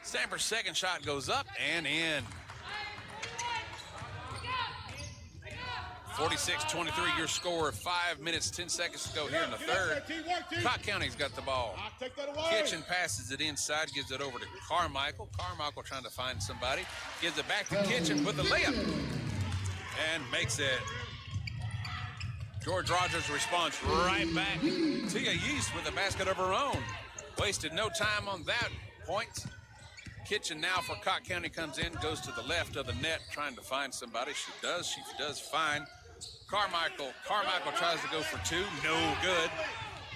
Stamper's second shot goes up and in. 46-23, your score. 5 minutes, 10 seconds to go here in the third. Cott County's got the ball. Kitchen passes it inside, gives it over to Carmichael. Carmichael trying to find somebody. Gives it back to Kitchen with the layup. And makes it. George Rogers responds right back. Tia Yeast with a basket of her own. Wasted no time on that point. Kitchen now for Cott County comes in, goes to the left of the net, trying to find somebody. She does find Carmichael. Carmichael tries to go for two, no good.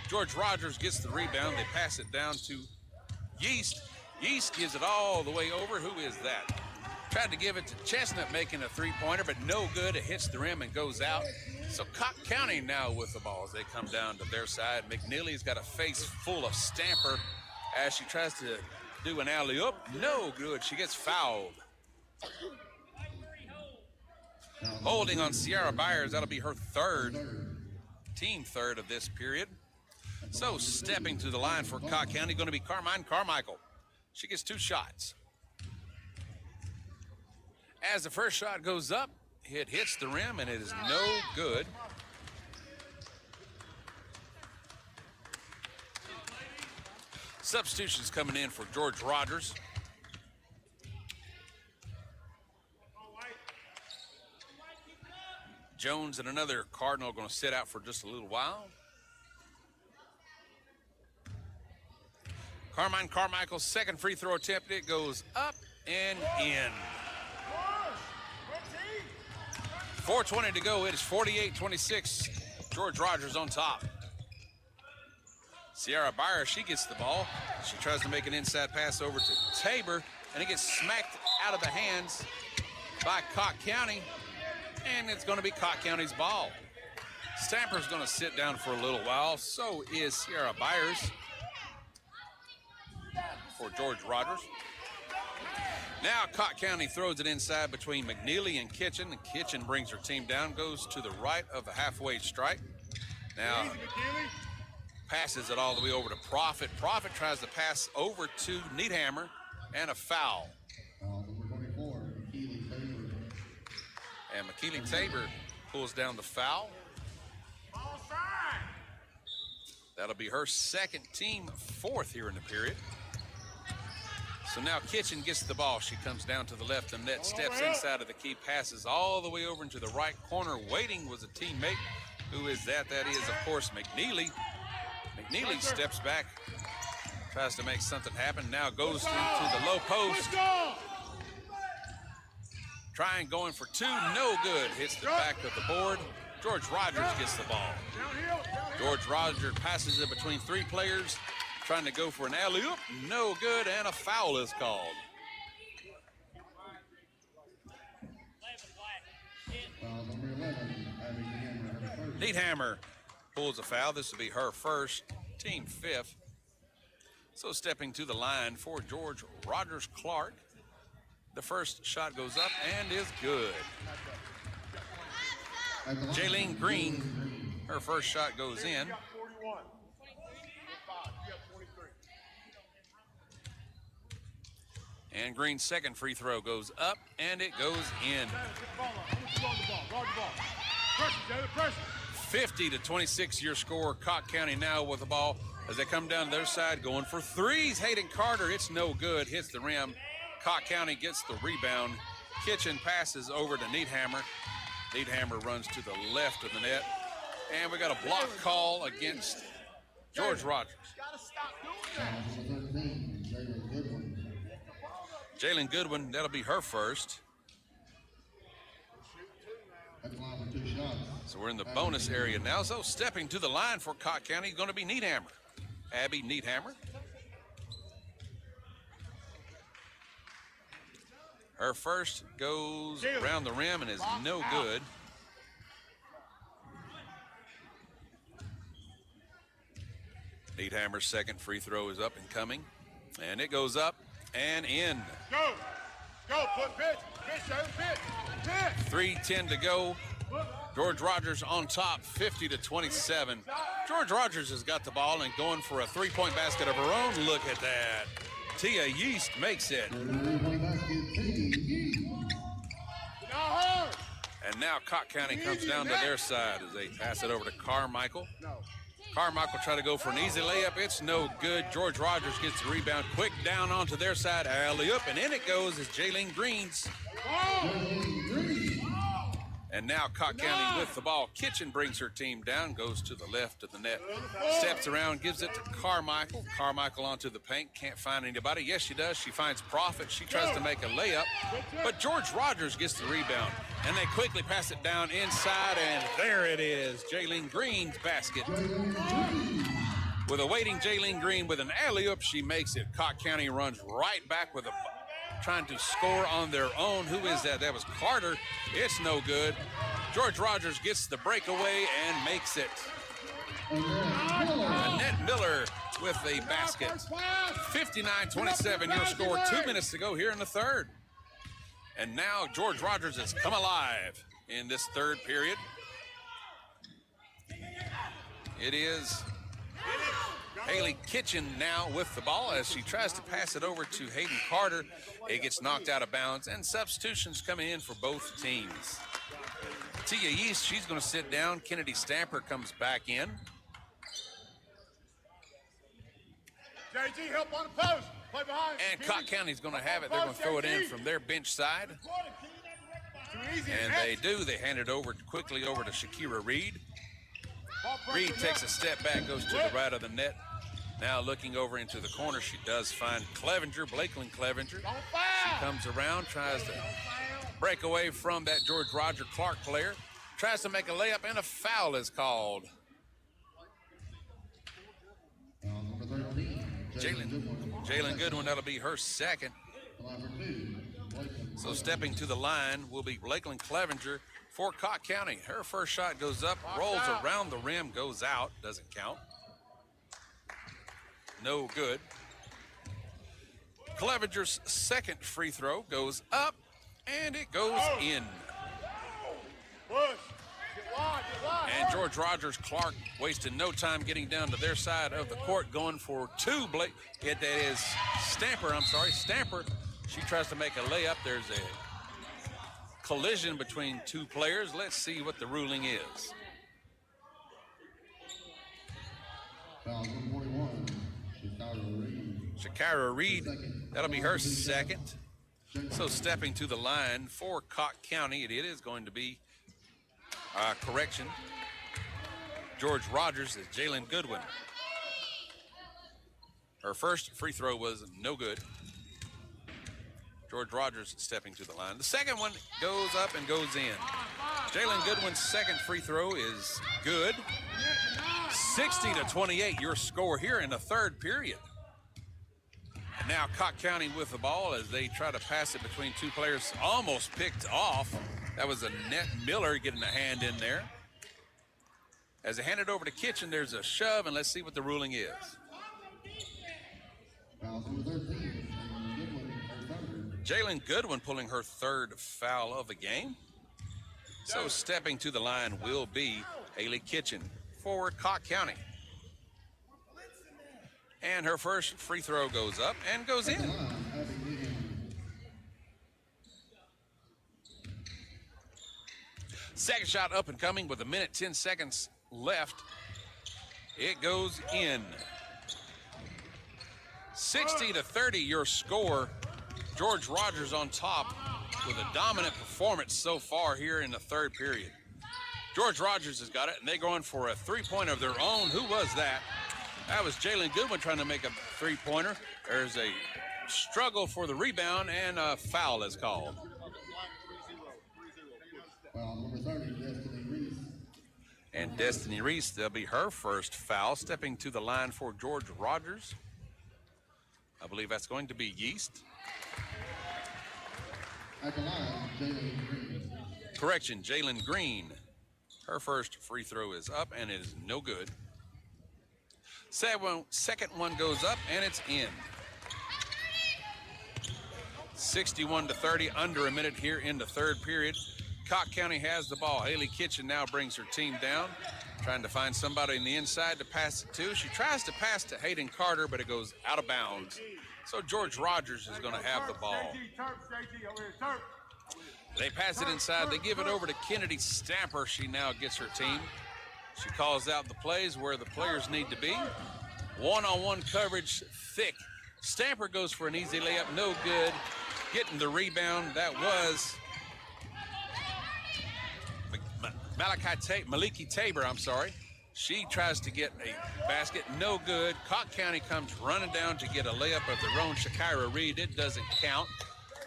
George Rogers gets the rebound. They pass it down to Yeast. Yeast gives it all the way over. Who is that? Tried to give it to Chestnut, making a three-pointer, but no good. It hits the rim and goes out. So Cott County now with the ball as they come down to their side. McNeely's got a face full of Stamper as she tries to do an alley-oop. No good. She gets fouled. Holding on Sierra Byers. That'll be her third, team third of this period. So stepping to the line for Cott County, going to be Carmine Carmichael. She gets two shots. As the first shot goes up, it hits the rim, and it is no good. Substitutions coming in for George Rogers. Jones and another Cardinal going to sit out for just a little while. Carmine Carmichael's second free throw attempt. It goes up and in. 4:20 to go. It is 48-26. George Rogers on top. Sierra Byers, she gets the ball. She tries to make an inside pass over to Tabor, and it gets smacked out of the hands by Cott County, and it's going to be Cott County's ball. Stamper's going to sit down for a little while. So is Sierra Byers for George Rogers. Now Cott County throws it inside between McNeely and Kitchen. And Kitchen brings her team down, goes to the right of the halfway stripe. Now passes it all the way over to Profit. Profit tries to pass over to Needhammer, and a foul. And McKeely Tabor pulls down the foul. That'll be her second, team fourth here in the period. So now Kitchen gets the ball. She comes down to the left of the net, steps inside of the key, passes all the way over into the right corner. Waiting was a teammate. Who is that? That is, of course, McNeely. McNeely steps back, tries to make something happen. Now goes into the low post. Trying, going for two, no good. Hits the back of the board. George Rogers gets the ball. George Rogers passes it between three players. Trying to go for an alley-oop, no good, and a foul is called. Needhammer pulls a foul. This will be her first, team fifth. So stepping to the line for George Rogers Clark. The first shot goes up and is good. Jaylene Green, her first shot goes in. And Green's second free throw goes up, and it goes in. 50-26 your score. Cott County now with the ball as they come down to their side going for threes. Hayden Carter, it's no good, hits the rim. Cott County gets the rebound. Kitchen passes over to Needhammer. Needhammer runs to the left of the net. And we got a block call against George Rogers. Jalen Goodwin, that'll be her first. So we're in the bonus area now. So stepping to the line for Cott County, going to be Needhammer. Abby Needhammer. Her first goes around the rim and is no good. Needhammer's second free throw is up and coming. And it goes up and in. Go! Go, put pitch! Pitch! 3:10 to go. George Rogers on top, 50-27. George Rogers has got the ball and going for a three-point basket of her own. Look at that. Tia Yeast makes it. And now Cott County comes down to their side as they pass it over to Carmichael. Carmichael try to go for an easy layup. It's no good. George Rogers gets the rebound quick down onto their side. Alley-oop, and in it goes as Jaylene Greens. And now Cott County with the ball. Kitchen brings her team down, goes to the left of the net. Steps around, gives it to Carmichael. Carmichael onto the paint, can't find anybody. Yes, she does. She finds Profit. She tries to make a layup, but George Rogers gets the rebound. And they quickly pass it down inside, and there it is. Jaylene Green's basket. With a waiting Jaylene Green with an alley-oop, she makes it. Cott County runs right back with a trying to score on their own. Who is that? That was Carter. It's no good. George Rogers gets the breakaway and makes it. Annette Miller with the basket. 59-27 your score. 2 minutes to go here in the third. And now George Rogers has come alive in this third period. It is Haley Kitchen now with the ball as she tries to pass it over to Hayden Carter. It gets knocked out of bounds, and substitutions coming in for both teams. Tia Yeast, she's going to sit down. Kennedy Stamper comes back in. JG, help on the post. Play behind. And Cott County's going to have it. They're going to throw it in from their bench side. And they do. They hand it over quickly over to Shakira Reed. Reed takes a step back, goes to the right of the net. Now looking over into the corner, she does find Clevenger, Blakeland Clevenger. She comes around, tries to break away from that George Roger Clark player. Tries to make a layup, and a foul is called. Jalen Goodwin, that'll be her second. So stepping to the line will be Blakeland Clevenger for Cott County. Her first shot goes up, rolls around the rim, goes out, doesn't count. No good. Clevenger's second free throw goes up, and it goes in. And George Rogers Clark wasted no time getting down to their side of the court, going for two. That is Stamper. Stamper. She tries to make a layup. There's a collision between two players. Let's see what the ruling is. Shakira Reed, that'll be her second. So stepping to the line for Cott County, it is going to be correction. George Rogers is Jalen Goodwin. Her first free throw was no good. George Rogers stepping to the line. The second one goes up and goes in. Jalen Goodwin's second free throw is good. 60-28 your score here in the third period. And now Cott County with the ball as they try to pass it between two players. Almost picked off. That was Annette Miller getting a hand in there. As they hand it over to Kitchen, there's a shove, and let's see what the ruling is. Jalen Goodwin pulling her third foul of the game. So stepping to the line will be Haley Kitchen for Cott County. And her first free throw goes up and goes in. Second shot up and coming with 1:10 left. It goes in. 60-30 your score. George Rogers on top with a dominant performance so far here in the third period. George Rogers has got it, and they're going for a three-pointer of their own. Who was that? That was Jalen Goodwin trying to make a three-pointer. There's a struggle for the rebound, and a foul is called. And Destiny Reese, that'll be her first foul, stepping to the line for George Rogers. I believe that's going to be Yeast. At the line, Jalen Green. Correction, Jalen Green. Her first free throw is up, and it is no good. Second one goes up, and it's in. 61-30, under a minute here in the third period. Cocke County has the ball. Haley Kitchen now brings her team down, trying to find somebody in the inside to pass it to. She tries to pass to Hayden Carter, but it goes out of bounds. So George Rogers is going to have the ball. They pass it inside. They give it over to Kennedy Stamper. She now gets her team. She calls out the plays where the players need to be. One-on-one coverage, thick. Stamper goes for an easy layup, no good. Getting the rebound, that was Maliki Tabor, She tries to get a basket, no good. Cocke County comes running down to get a layup of their own. Shakira Reed, it doesn't count.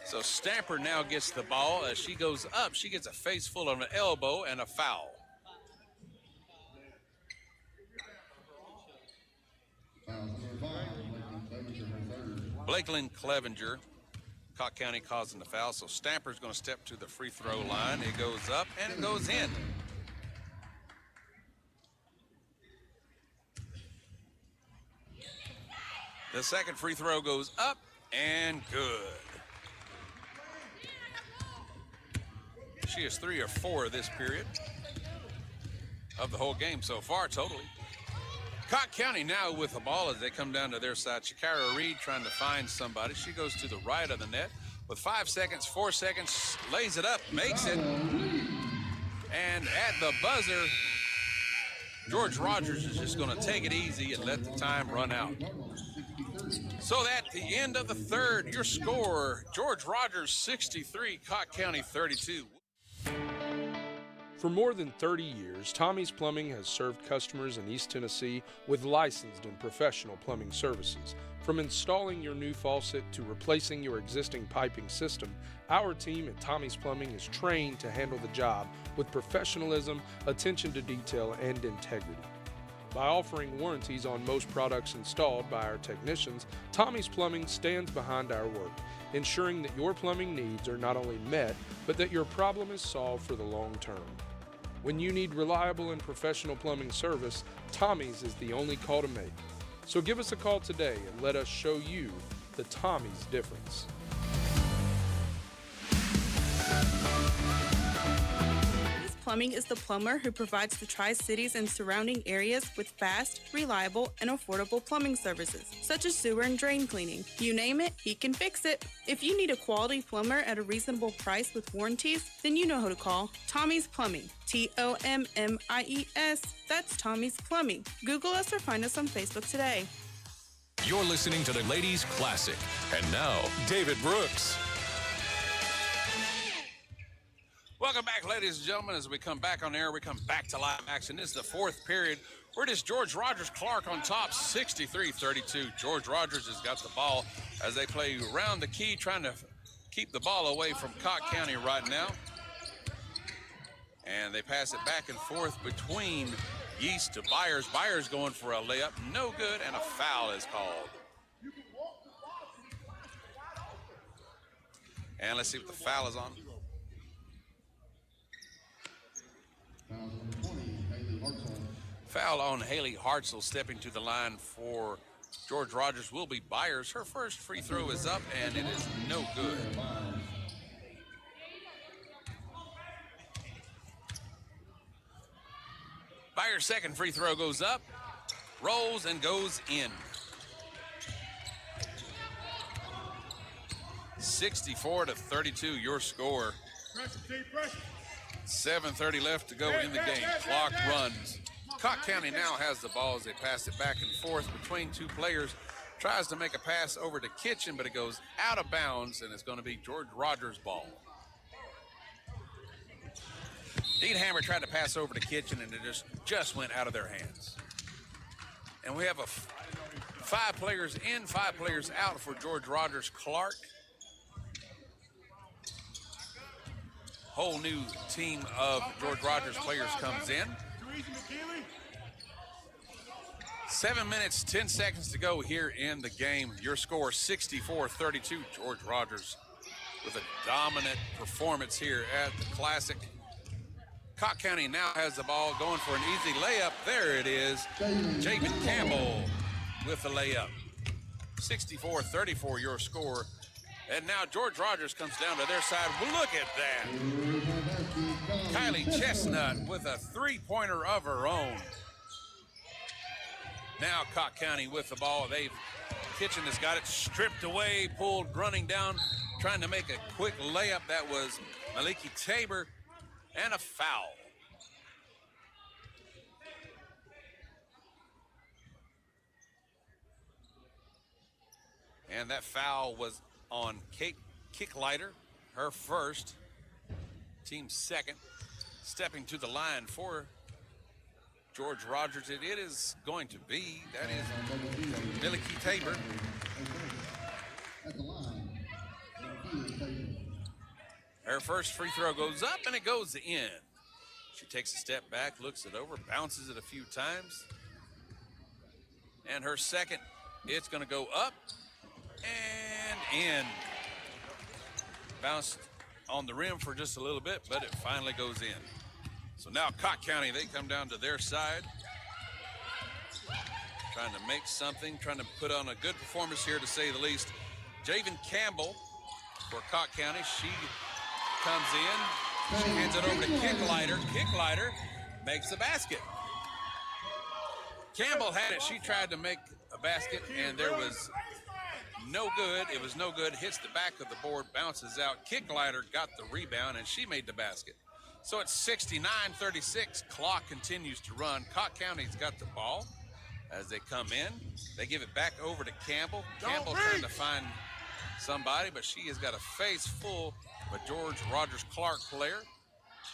So Stamper now gets the ball. As she goes up, she gets a face full of an elbow and a foul. Blakeland Clevenger, Cocke County causing the foul, so Stamper's going to step to the free throw line. It goes up and it goes in. The second free throw goes up and good. She is 3 or 4 this period of the whole game so far, totally. Cocke County now with the ball as they come down to their side. Shakira Reed trying to find somebody. She goes to the right of the net with 5 seconds, 4 seconds, lays it up, makes it. And at the buzzer, George Rogers is just going to take it easy and let the time run out. So at the end of the third, your score, George Rogers 63, Cocke County 32. For more than 30 years, Tommy's Plumbing has served customers in East Tennessee with licensed and professional plumbing services. From installing your new faucet to replacing your existing piping system, our team at Tommy's Plumbing is trained to handle the job with professionalism, attention to detail, and integrity. By offering warranties on most products installed by our technicians, Tommy's Plumbing stands behind our work, ensuring that your plumbing needs are not only met, but that your problem is solved for the long term. When you need reliable and professional plumbing service, Tommy's is the only call to make. So give us a call today and let us show you the Tommy's difference. Plumbing is the plumber who provides the Tri-Cities and surrounding areas with fast, reliable, and affordable plumbing services, such as sewer and drain cleaning. You name it, he can fix it. If you need a quality plumber at a reasonable price with warranties, then you know who to call. Tommy's Plumbing. Tommies. That's Tommy's Plumbing. Google us or find us on Facebook today. You're listening to the Ladies Classic. And now, David Brooks. Welcome back, ladies and gentlemen. As we come back on air, we come back to live action. This is the fourth period. We're just George Rogers Clark on top, 63-32. George Rogers has got the ball as they play around the key, trying to keep the ball away from Cocke County right now. And they pass it back and forth between Yeast to Byers. Byers going for a layup, no good, and a foul is called. And let's see what the foul is on. Foul on Haley Hartzell, stepping to the line for George Rogers will be Byers. Her first free throw is up, and it is no good. Byers' second free throw goes up, rolls, and goes in. 64-32, your score. 7:30 left to go in the game. Clock runs. Cocke County now has the ball as they pass it back and forth between two players. Tries to make a pass over to Kitchen, but it goes out of bounds, and it's going to be George Rogers' ball. Deanhammer tried to pass over to Kitchen, and it just went out of their hands. And we have 5 players in, 5 players out for George Rogers Clark. Whole new team of George Rogers players comes in. 7 minutes, 10 seconds to go here in the game. Your score 64-32. George Rogers with a dominant performance here at the Classic. Cocke County now has the ball going for an easy layup. There it is. Javen Campbell with the layup. 64-34 your score. And now George Rogers comes down to their side. Look at that. Kylie Chestnut with a three-pointer of her own. Now Cocke County with the ball. Kitchen has got it stripped away, pulled, running down, trying to make a quick layup. That was Maliki Tabor, and a foul. And that foul was on Kate Kicklighter, her first, team second. Stepping to the line for George Rogers, it is going to be, that is Millie Tabor. Her first free throw goes up and it goes in. She takes a step back, looks it over, bounces it a few times. And her second, it's going to go up and in. Bounced on the rim for just a little bit, but it finally goes in. So now Cocke County, they come down to their side. Trying to make something, trying to put on a good performance here to say the least. Javen Campbell for Cocke County, she comes in. She hands it over to Kicklighter. Kicklighter makes the basket. Campbell had it, she tried to make a basket and there was no good. It was no good, hits the back of the board, bounces out. Kicklighter got the rebound and she made the basket. So it's 69-36. Clock continues to run. Cocke County's got the ball as they come in. They give it back over to Campbell. Campbell trying to find somebody, but she has got a face full of a George Rogers Clark player.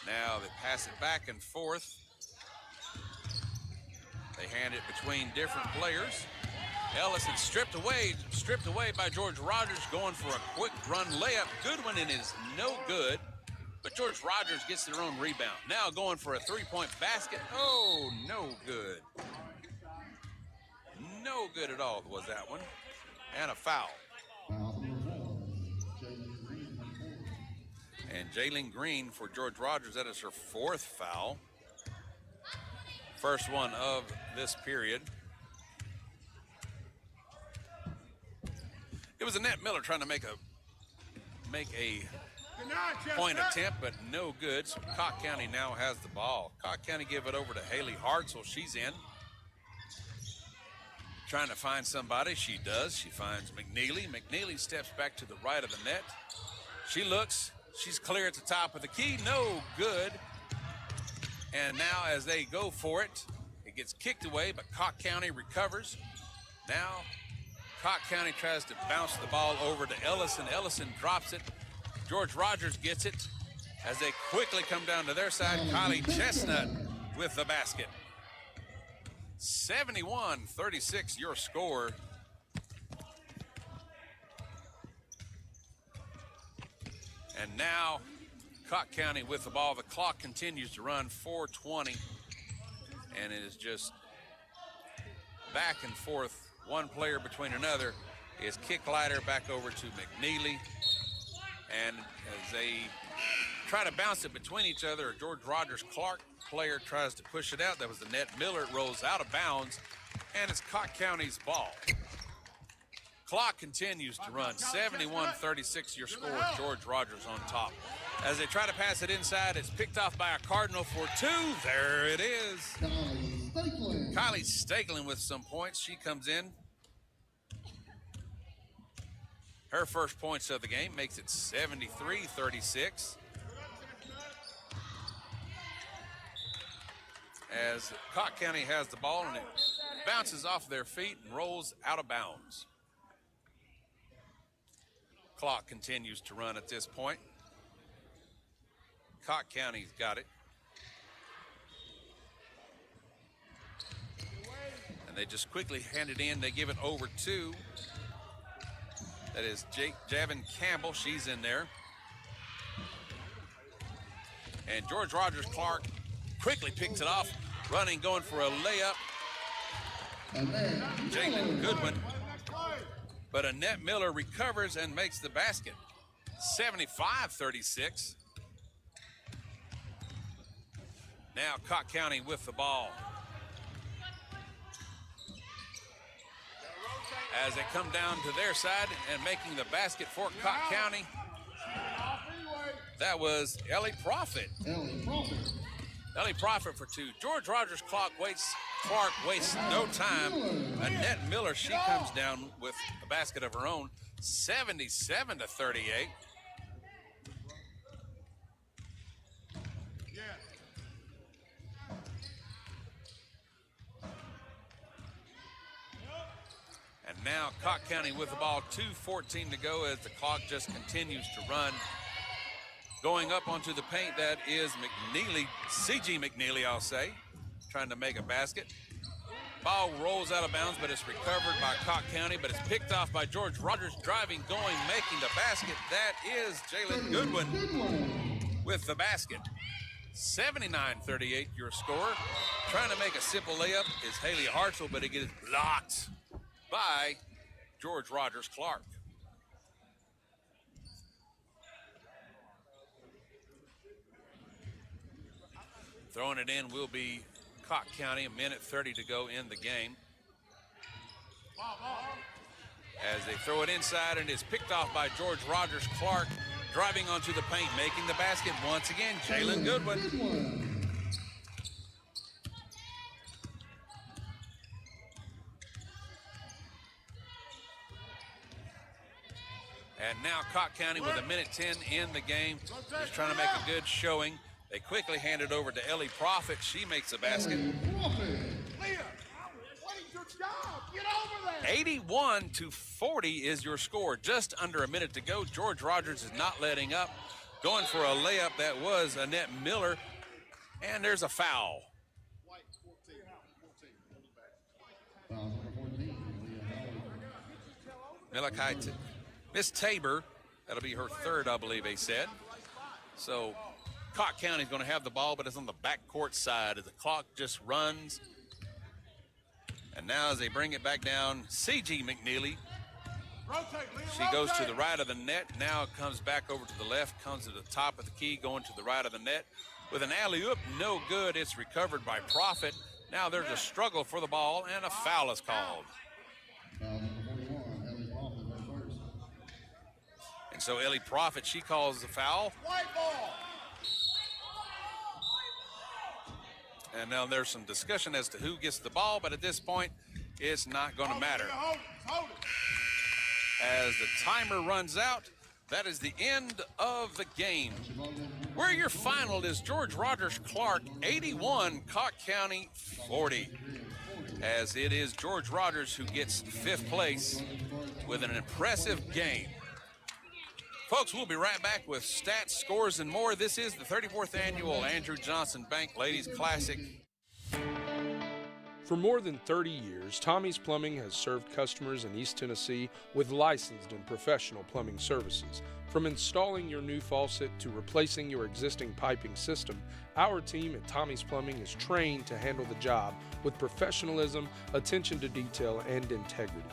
Now they pass it back and forth. They hand it between different players. Ellison stripped away by George Rogers, going for a quick run layup. Good one, and is no good. But George Rogers gets their own rebound. Now going for a three-point basket. Oh, no good. No good at all was that one. And a foul. And Jaylene Green for George Rogers, that is her fourth foul. First one of this period. It was Annette Miller trying to make a point attempt, but no good. So Cocke County now has the ball. Cocke County give it over to Haley Hartzell. She's in. Trying to find somebody. She does. She finds McNeely. McNeely steps back to the right of the net. She looks. She's clear at the top of the key. No good. And now as they go for it, it gets kicked away, but Cocke County recovers. Now Cocke County tries to bounce the ball over to Ellison. Ellison drops it. George Rogers gets it as they quickly come down to their side. Kylie Chestnut with the basket. 71-36 your score. And now Cocke County with the ball. The clock continues to run, 4:20. And it is just back and forth. One player between another is Kicklighter back over to McNeely. And as they try to bounce it between each other, George Rogers Clark player tries to push it out. That was Annette Miller. It rolls out of bounds, and it's Cocke County's ball. Clock continues to run. 71-36 your score. George Rogers on top. As they try to pass it inside, it's picked off by a Cardinal for two. There it is. Kylie Stakelin with some points. She comes in. Her first points of the game makes it 73-36. as Cott County has the ball and it bounces off their feet and rolls out of bounds. Clock continues to run at this point. Cott County's got it. And they just quickly hand it in. They give it over to, that is Javin Campbell. She's in there. And George Rogers Clark quickly picks it off, running, going for a layup. Jalen Goodwin. But Annette Miller recovers and makes the basket. 75-36. Now Cott County with the ball. As they come down to their side and making the basket for Cott County, that was Ellie Profit. Ellie Profit for two. George Rogers Clark wastes no time. Annette Miller, she comes down with a basket of her own, 77-38. And now Cott County with the ball, 2:14 to go as the clock just continues to run. Going up onto the paint, that is McNeely, C.G. McNeely, I'll say, trying to make a basket. Ball rolls out of bounds, but it's recovered by Cott County, but it's picked off by George Rogers, driving, going, making the basket. That is Jalen Goodwin with the basket. 79-38 your score. Trying to make a simple layup is Haley Hartzell, but it gets blocked by George Rogers Clark. Throwing it in will be Cott County, 1:30 to go in the game. As they throw it inside, and it's picked off by George Rogers Clark, driving onto the paint, making the basket once again, Jalen Goodwin. And now Cott County with 1:10 in the game, just trying to make a good showing. They quickly hand it over to Ellie Profit. She makes a basket. 81-40 is your score. Just under a minute to go. George Rogers is not letting up. Going for a layup, that was Annette Miller. And there's a foul. Malachi, Miss Tabor, that'll be her third, I believe they said. So Cott County's going to have the ball, but it's on the backcourt side as the clock just runs. And now as they bring it back down, C.G. McNeely. She goes to the right of the net. Now it comes back over to the left, comes to the top of the key, going to the right of the net. With an alley-oop, no good. It's recovered by Profit. Now there's a struggle for the ball, and a foul is called. And so Ellie Profit, she calls the foul. And now there's some discussion as to who gets the ball, but at this point, it's not going to matter. As the timer runs out, that is the end of the game. Where your final is George Rogers Clark, 81, Cott County, 40. As it is George Rogers who gets 5th place with an impressive game. Folks, we'll be right back with stats, scores, and more. This is the 34th annual Andrew Johnson Bank Ladies Classic. For more than 30 years, Tommy's Plumbing has served customers in East Tennessee with licensed and professional plumbing services. From installing your new faucet to replacing your existing piping system, our team at Tommy's Plumbing is trained to handle the job with professionalism, attention to detail, and integrity.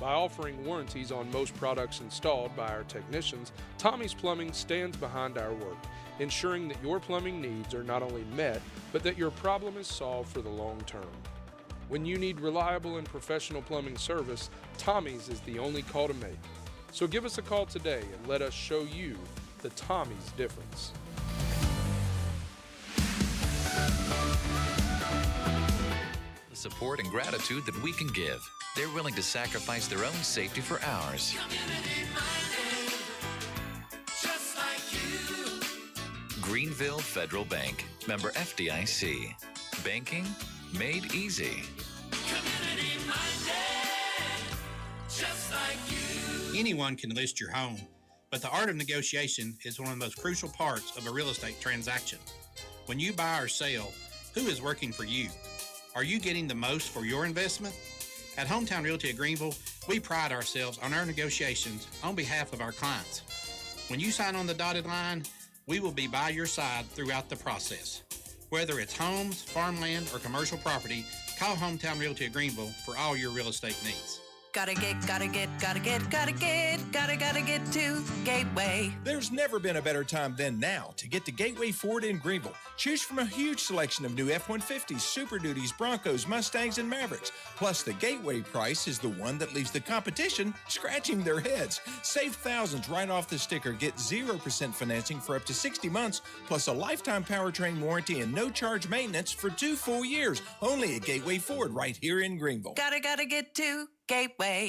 By offering warranties on most products installed by our technicians, Tommy's Plumbing stands behind our work, ensuring that your plumbing needs are not only met, but that your problem is solved for the long term. When you need reliable and professional plumbing service, Tommy's is the only call to make. So give us a call today and let us show you the Tommy's difference. The support and gratitude that we can give. They're willing to sacrifice their own safety for ours. Just like you. Greenville Federal Bank, member FDIC. Banking made easy. Community minded, just like you. Anyone can list your home, but the art of negotiation is one of the most crucial parts of a real estate transaction. When you buy or sell, who is working for you? Are you getting the most for your investment? At Hometown Realty of Greenville, we pride ourselves on our negotiations on behalf of our clients. When you sign on the dotted line, we will be by your side throughout the process. Whether it's homes, farmland, or commercial property, call Hometown Realty of Greenville for all your real estate needs. Gotta get to Gateway. There's never been a better time than now to get to Gateway Ford in Greenville. Choose from a huge selection of new F-150s, Super Duties, Broncos, Mustangs, and Mavericks. Plus, the Gateway price is the one that leaves the competition scratching their heads. Save thousands right off the sticker. Get 0% financing for up to 60 months, plus a lifetime powertrain warranty and no charge maintenance for 2 full years. Only at Gateway Ford right here in Greenville. Gotta get to Gateway.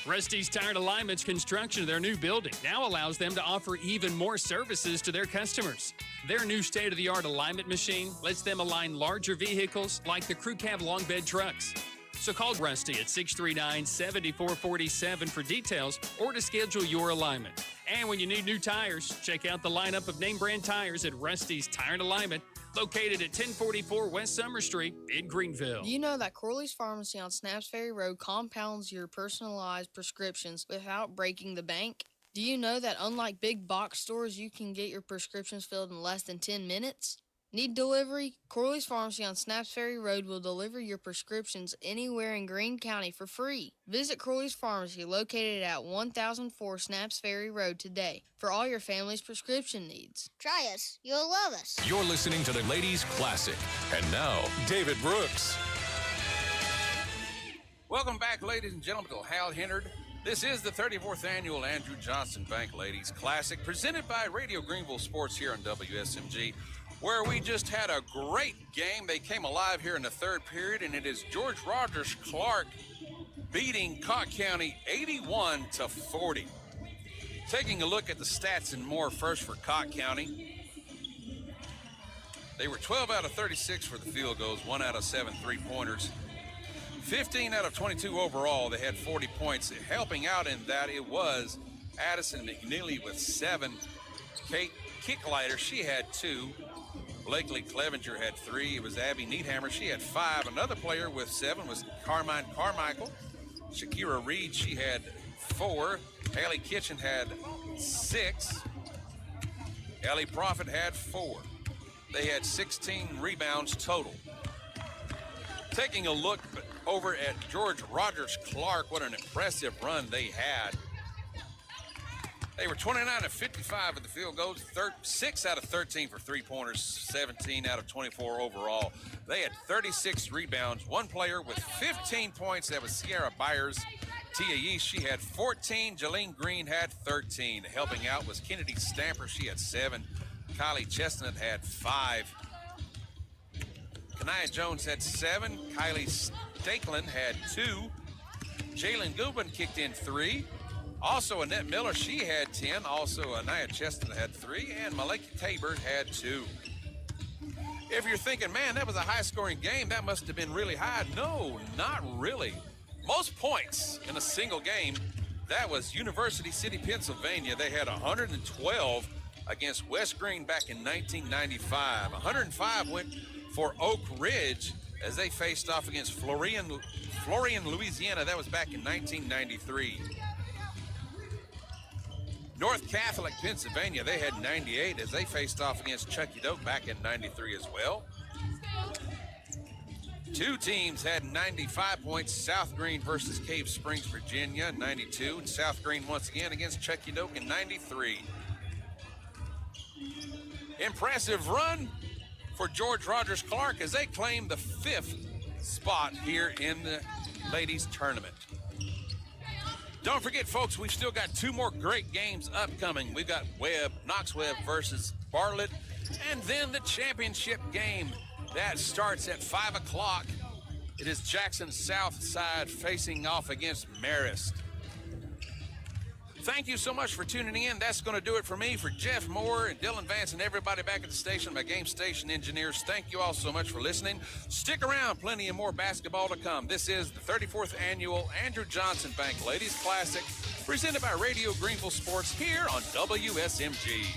Rusty's Tire Alignment's construction of their new building now allows them to offer even more services to their customers. Their new state-of-the-art alignment machine lets them align larger vehicles like the crew cab long bed trucks. So call Rusty at 639-7447 for details or to schedule your alignment. And when you need new tires, check out the lineup of name brand tires at Rusty's Tire and Alignment, located at 1044 West Summer Street in Greenville. Do you know that Corley's Pharmacy on Snaps Ferry Road compounds your personalized prescriptions without breaking the bank? Do you know that unlike big box stores, you can get your prescriptions filled in less than 10 minutes? Need delivery? Corley's Pharmacy on Snaps Ferry Road will deliver your prescriptions anywhere in Greene County for free. Visit Corley's Pharmacy located at 1004 Snaps Ferry Road today for all your family's prescription needs. Try us. You'll love us. You're listening to the Ladies Classic. And now, David Brooks. Welcome back, ladies and gentlemen, to Hal Hennard. This is the 34th annual Andrew Johnson Bank Ladies Classic, presented by Radio Greenville Sports here on WSMG, where we just had a great game. They came alive here in the third period, and it is George Rogers Clark beating Cott County 81-40. Taking a look at the stats and more first for Cott County. They were 12 out of 36 for the field goals, 1 out of 7 three-pointers. 15 out of 22 overall. They had 40 points. Helping out in that, it was Addison McNeely with 7. Kate Kicklighter, she had 2. Blakely Clevenger had 3. It was Abby Needhammer. She had 5. Another player with 7 was Carmine Carmichael. Shakira Reed, she had 4. Haley Kitchen had 6. Ellie Prophet had 4. They had 16 rebounds total. Taking a look over at George Rogers Clark, what an impressive run they had. They were 29 of 55 at the field goals, 6 out of 13 for three-pointers, 17 out of 24 overall. They had 36 rebounds. One player with 15 points, that was Sierra Byers. Tia Yeast, she had 14. Jalene Green had 13. Helping out was Kennedy Stamper, she had 7. Kylie Chestnut had 5. Kanaya Jones had 7. Kylie Stakelin had 2. Jalen Goodwin kicked in 3. Also, Annette Miller, she had 10. Also, Anaya Chestnut had 3. And Malika Tabor had 2. If you're thinking, man, that was a high-scoring game, that must have been really high. No, not really. Most points in a single game, that was University City, Pennsylvania. They had 112 against West Greene back in 1995. 105 went for Oak Ridge as they faced off against Florian, Louisiana. That was back in 1993. North Catholic, Pennsylvania, they had 98 as they faced off against Chucky Doak back in 93 as well. 2 teams had 95 points. South Greene versus Cave Springs, Virginia, 92. And South Greene once again against Chucky Doak in 93. Impressive run for George Rogers Clark as they claim the 5th spot here in the ladies tournament. Don't forget, folks, we've still got 2 more great games upcoming. We've got Knox Webb versus Bartlett, and then the championship game that starts at 5 o'clock. It is Jackson Southside facing off against Marist. Thank you so much for tuning in. That's going to do it for me, for Jeff Moore and Dylan Vance and everybody back at the station, my game station engineers. Thank you all so much for listening. Stick around, plenty of more basketball to come. This is the 34th annual Andrew Johnson Bank Ladies Classic, presented by Radio Greenville Sports here on WSMG.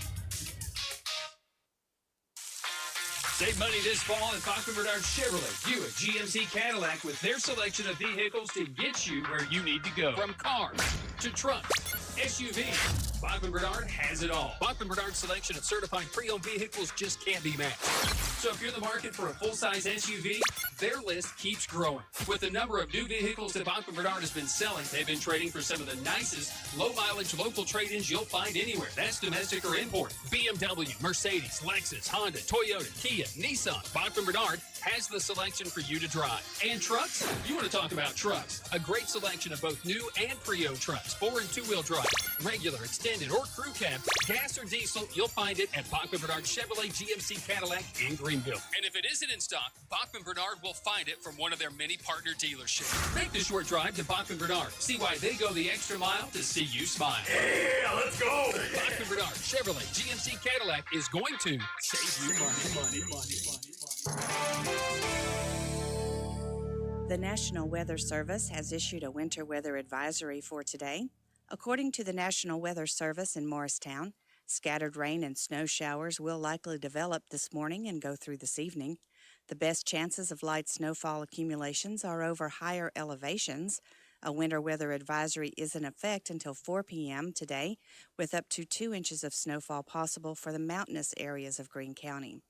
Save money this fall at Bachman Bernard Chevrolet, Buick, GMC, Cadillac with their selection of vehicles to get you where you need to go. From cars to trucks, SUVs, Bachman Bernard has it all. Bachman Bernard's selection of certified pre-owned vehicles just can't be matched. So if you're in the market for a full-size SUV, their list keeps growing. With the number of new vehicles that Bachman Bernard has been selling, they've been trading for some of the nicest, low-mileage local trade-ins you'll find anywhere. That's domestic or import. BMW, Mercedes, Lexus, Honda, Toyota, Kia, Nissan. Bachman Bernard has the selection for you to drive. And trucks? You want to talk about trucks. A great selection of both new and pre-owned trucks, 4- and 2-wheel drive, regular, extended, or crew cab, gas or diesel, you'll find it at Bachman Bernard Chevrolet, GMC, Cadillac in Greenville. And if it isn't in stock, Bachman Bernard will find it from one of their many partner dealerships. Make the short drive to Bachman Bernard. See why they go the extra mile to see you smile. Yeah, let's go! Bachman Bernard Chevrolet, GMC, Cadillac is going to save you money. The National Weather Service has issued a winter weather advisory for today. According to the National Weather Service in Morristown, scattered rain and snow showers will likely develop this morning and go through this evening. The best chances of light snowfall accumulations are over higher elevations. A winter weather advisory is in effect until 4 p.m. today, with up to 2 inches of snowfall possible for the mountainous areas of Greene County.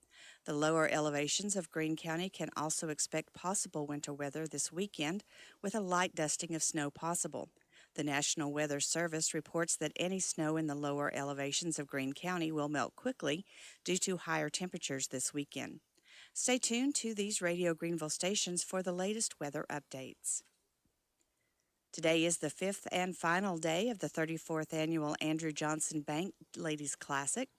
The lower elevations of Greene County can also expect possible winter weather this weekend, with a light dusting of snow possible. The National Weather Service reports that any snow in the lower elevations of Greene County will melt quickly due to higher temperatures this weekend. Stay tuned to these Radio Greenville stations for the latest weather updates. Today is the 5th and final day of the 34th Annual Andrew Johnson Bank Ladies Classic.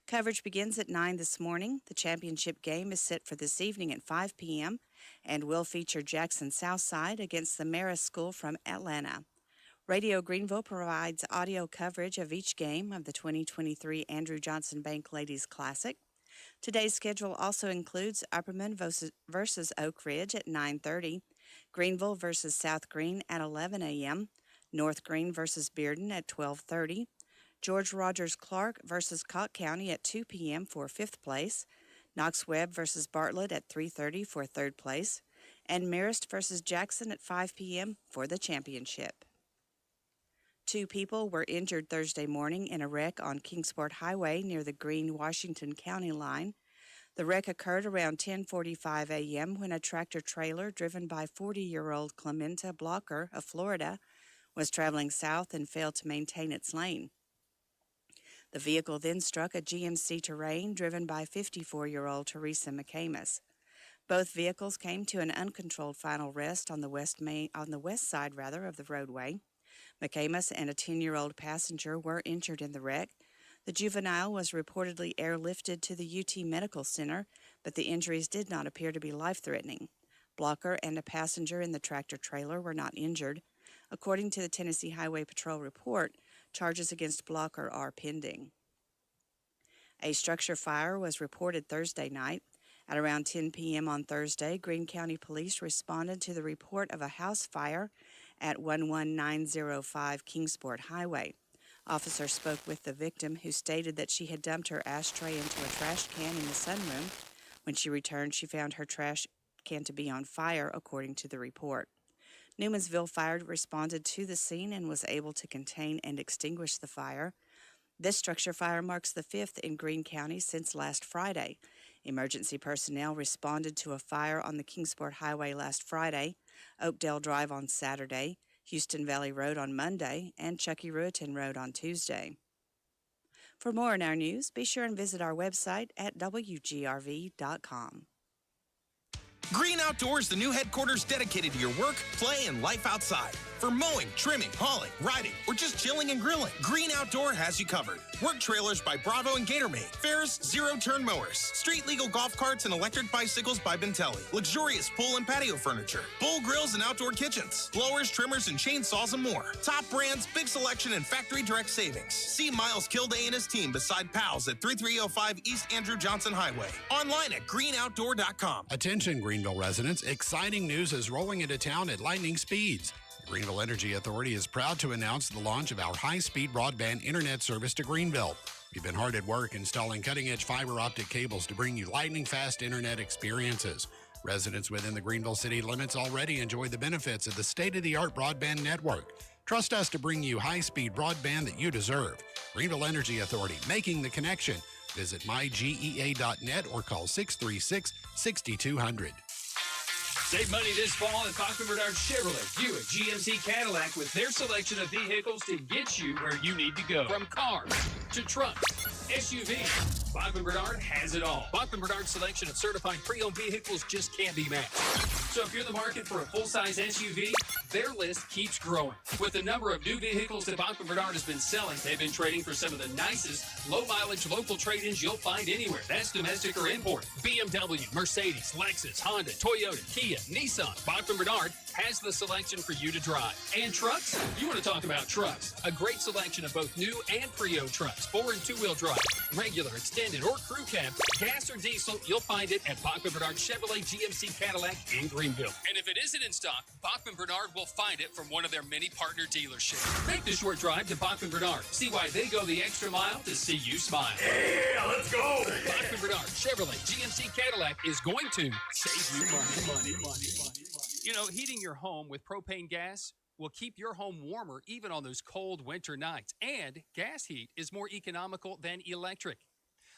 Coverage begins at 9 this morning. The championship game is set for this evening at 5 p.m. and will feature Jackson Southside against the Marist School from Atlanta. Radio Greenville provides audio coverage of each game of the 2023 Andrew Johnson Bank Ladies Classic. Today's schedule also includes Upperman versus Oak Ridge at 9:30, Greenville versus South Greene at 11 a.m., North Greene versus Bearden at 12:30, George Rogers Clark versus Cocke County at 2 p.m. for 5th place, Knox Webb versus Bartlett at 3:30 for 3rd place, and Marist versus Jackson at 5 p.m. for the championship. 2 people were injured Thursday morning in a wreck on Kingsport Highway near the Greene-Washington County line. The wreck occurred around 10:45 a.m. when a tractor-trailer driven by 40-year-old Clementa Blocker of Florida was traveling south and failed to maintain its lane. The vehicle then struck a GMC Terrain driven by 54-year-old Teresa McCamus. Both vehicles came to an uncontrolled final rest on the west side of the roadway. McCamus and a 10-year-old passenger were injured in the wreck. The juvenile was reportedly airlifted to the UT Medical Center, but the injuries did not appear to be life-threatening. Blocker and a passenger in the tractor-trailer were not injured. According to the Tennessee Highway Patrol report, charges against Blocker are pending. A structure fire was reported Thursday night. At around 10 p.m. on Thursday, Greene County Police responded to the report of a house fire at 11905 Kingsport Highway. Officers spoke with the victim, who stated that she had dumped her ashtray into a trash can in the sunroom. When she returned, she found her trash can to be on fire, according to the report. Newmansville Fire responded to the scene and was able to contain and extinguish the fire. This structure fire marks the 5th in Greene County since last Friday. Emergency personnel responded to a fire on the Kingsport Highway last Friday, Oakdale Drive on Saturday, Houston Valley Road on Monday, and Chucky Ruetan Road on Tuesday. For more in our news, be sure and visit our website at wgrv.com. Green Outdoors, the new headquarters dedicated to your work, play, and life outside. For mowing, trimming, hauling, riding, or just chilling and grilling, Green Outdoor has you covered. Work trailers by Bravo and Gatormade. Ferris zero-turn mowers. Street legal golf carts and electric bicycles by Bentelli. Luxurious pool and patio furniture. Bull grills and outdoor kitchens. Blowers, trimmers, and chainsaws and more. Top brands, big selection, and factory direct savings. See Miles Kilday and his team beside Pals at 3305 East Andrew Johnson Highway. Online at greenoutdoor.com. Attention, Greenville residents. Exciting news is rolling into town at lightning speeds. The Greenville Energy Authority is proud to announce the launch of our high-speed broadband internet service to Greenville. We've been hard at work installing cutting-edge fiber optic cables to bring you lightning-fast internet experiences. Residents within the Greenville city limits already enjoy the benefits of the state-of-the-art broadband network. Trust us to bring you high-speed broadband that you deserve. Greenville Energy Authority, making the connection. Visit mygeea.net or call 636-6200. Save money this fall at Bachman Bernard Chevrolet, Buick, GMC Cadillac with their selection of vehicles to get you where you need to go. From cars to trucks, SUVs, Bachman Bernard has it all. Bachman Bernard's selection of certified pre-owned vehicles just can't be matched. So if you're in the market for a full-size SUV, their list keeps growing. With the number of new vehicles that Bachman Bernard has been selling, they've been trading for some of the nicest, low-mileage local trade-ins you'll find anywhere. That's domestic or import. BMW, Mercedes, Lexus, Honda, Toyota, Kia, Nissan. Bachman Bernard has the selection for you to drive. And trucks? You want to talk about trucks. A great selection of both new and pre-owned trucks. 4- and 2-wheel drive, regular, extended, or crew cab, gas or diesel, you'll find it at Bachman Bernard Chevrolet GMC Cadillac in Greenville. And if it isn't in stock, Bachman Bernard will find it from one of their many partner dealerships. Make the short drive to Bachman Bernard. See why they go the extra mile to see you smile. Yeah, let's go. Bachman Bernard Chevrolet GMC Cadillac is going to save you money. You know, heating your home with propane gas will keep your home warmer even on those cold winter nights. And gas heat is more economical than electric.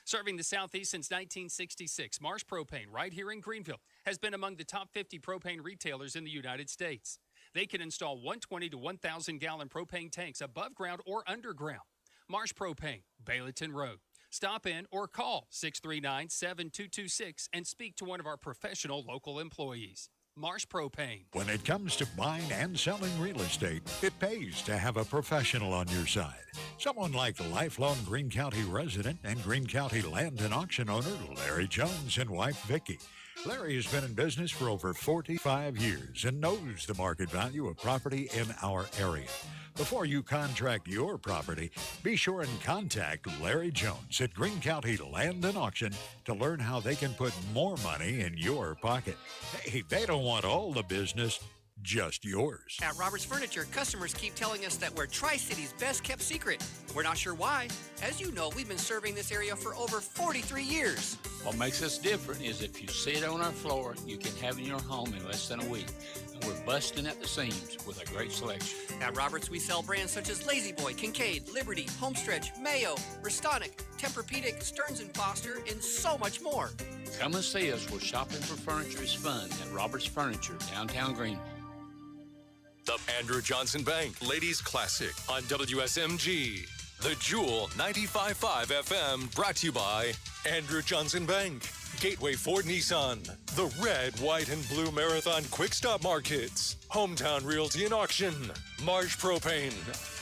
Serving the Southeast since 1966, Marsh Propane, right here in Greenville, has been among the top 50 propane retailers in the United States. They can install 120 to 1,000-gallon propane tanks above ground or underground. Marsh Propane, Bayleton Road. Stop in or call 639-7226 and speak to one of our professional local employees. Marsh Propane. When it comes to buying and selling real estate, it pays to have a professional on your side. Someone like lifelong Greene County resident and Greene County land and auction owner Larry Jones and wife Vicki. Larry has been in business for over 45 years and knows the market value of property in our area. Before you contract your property, be sure and contact Larry Jones at Greene County Land and Auction to learn how they can put more money in your pocket. Hey, they don't want all the business, just yours. At Roberts Furniture, customers keep telling us that we're Tri-City's best kept secret. We're not sure why. As you know, we've been serving this area for over 43 years. What makes us different is if you sit on our floor, you can have it in your home in less than a week. And we're busting at the seams with a great selection. At Roberts, we sell brands such as Lazy Boy, Kincaid, Liberty, Homestretch, Mayo, Restonic, Tempur-Pedic, Stearns & Foster, and so much more. Come and see us where shopping for furniture is fun at Roberts Furniture, downtown Greenville. The Andrew Johnson Bank Ladies Classic on WSMG. The Jewel 95.5 FM, brought to you by Andrew Johnson Bank, Gateway Ford Nissan, the Red, White, and Blue Marathon Quick Stop Markets, Hometown Realty and Auction, Marsh Propane,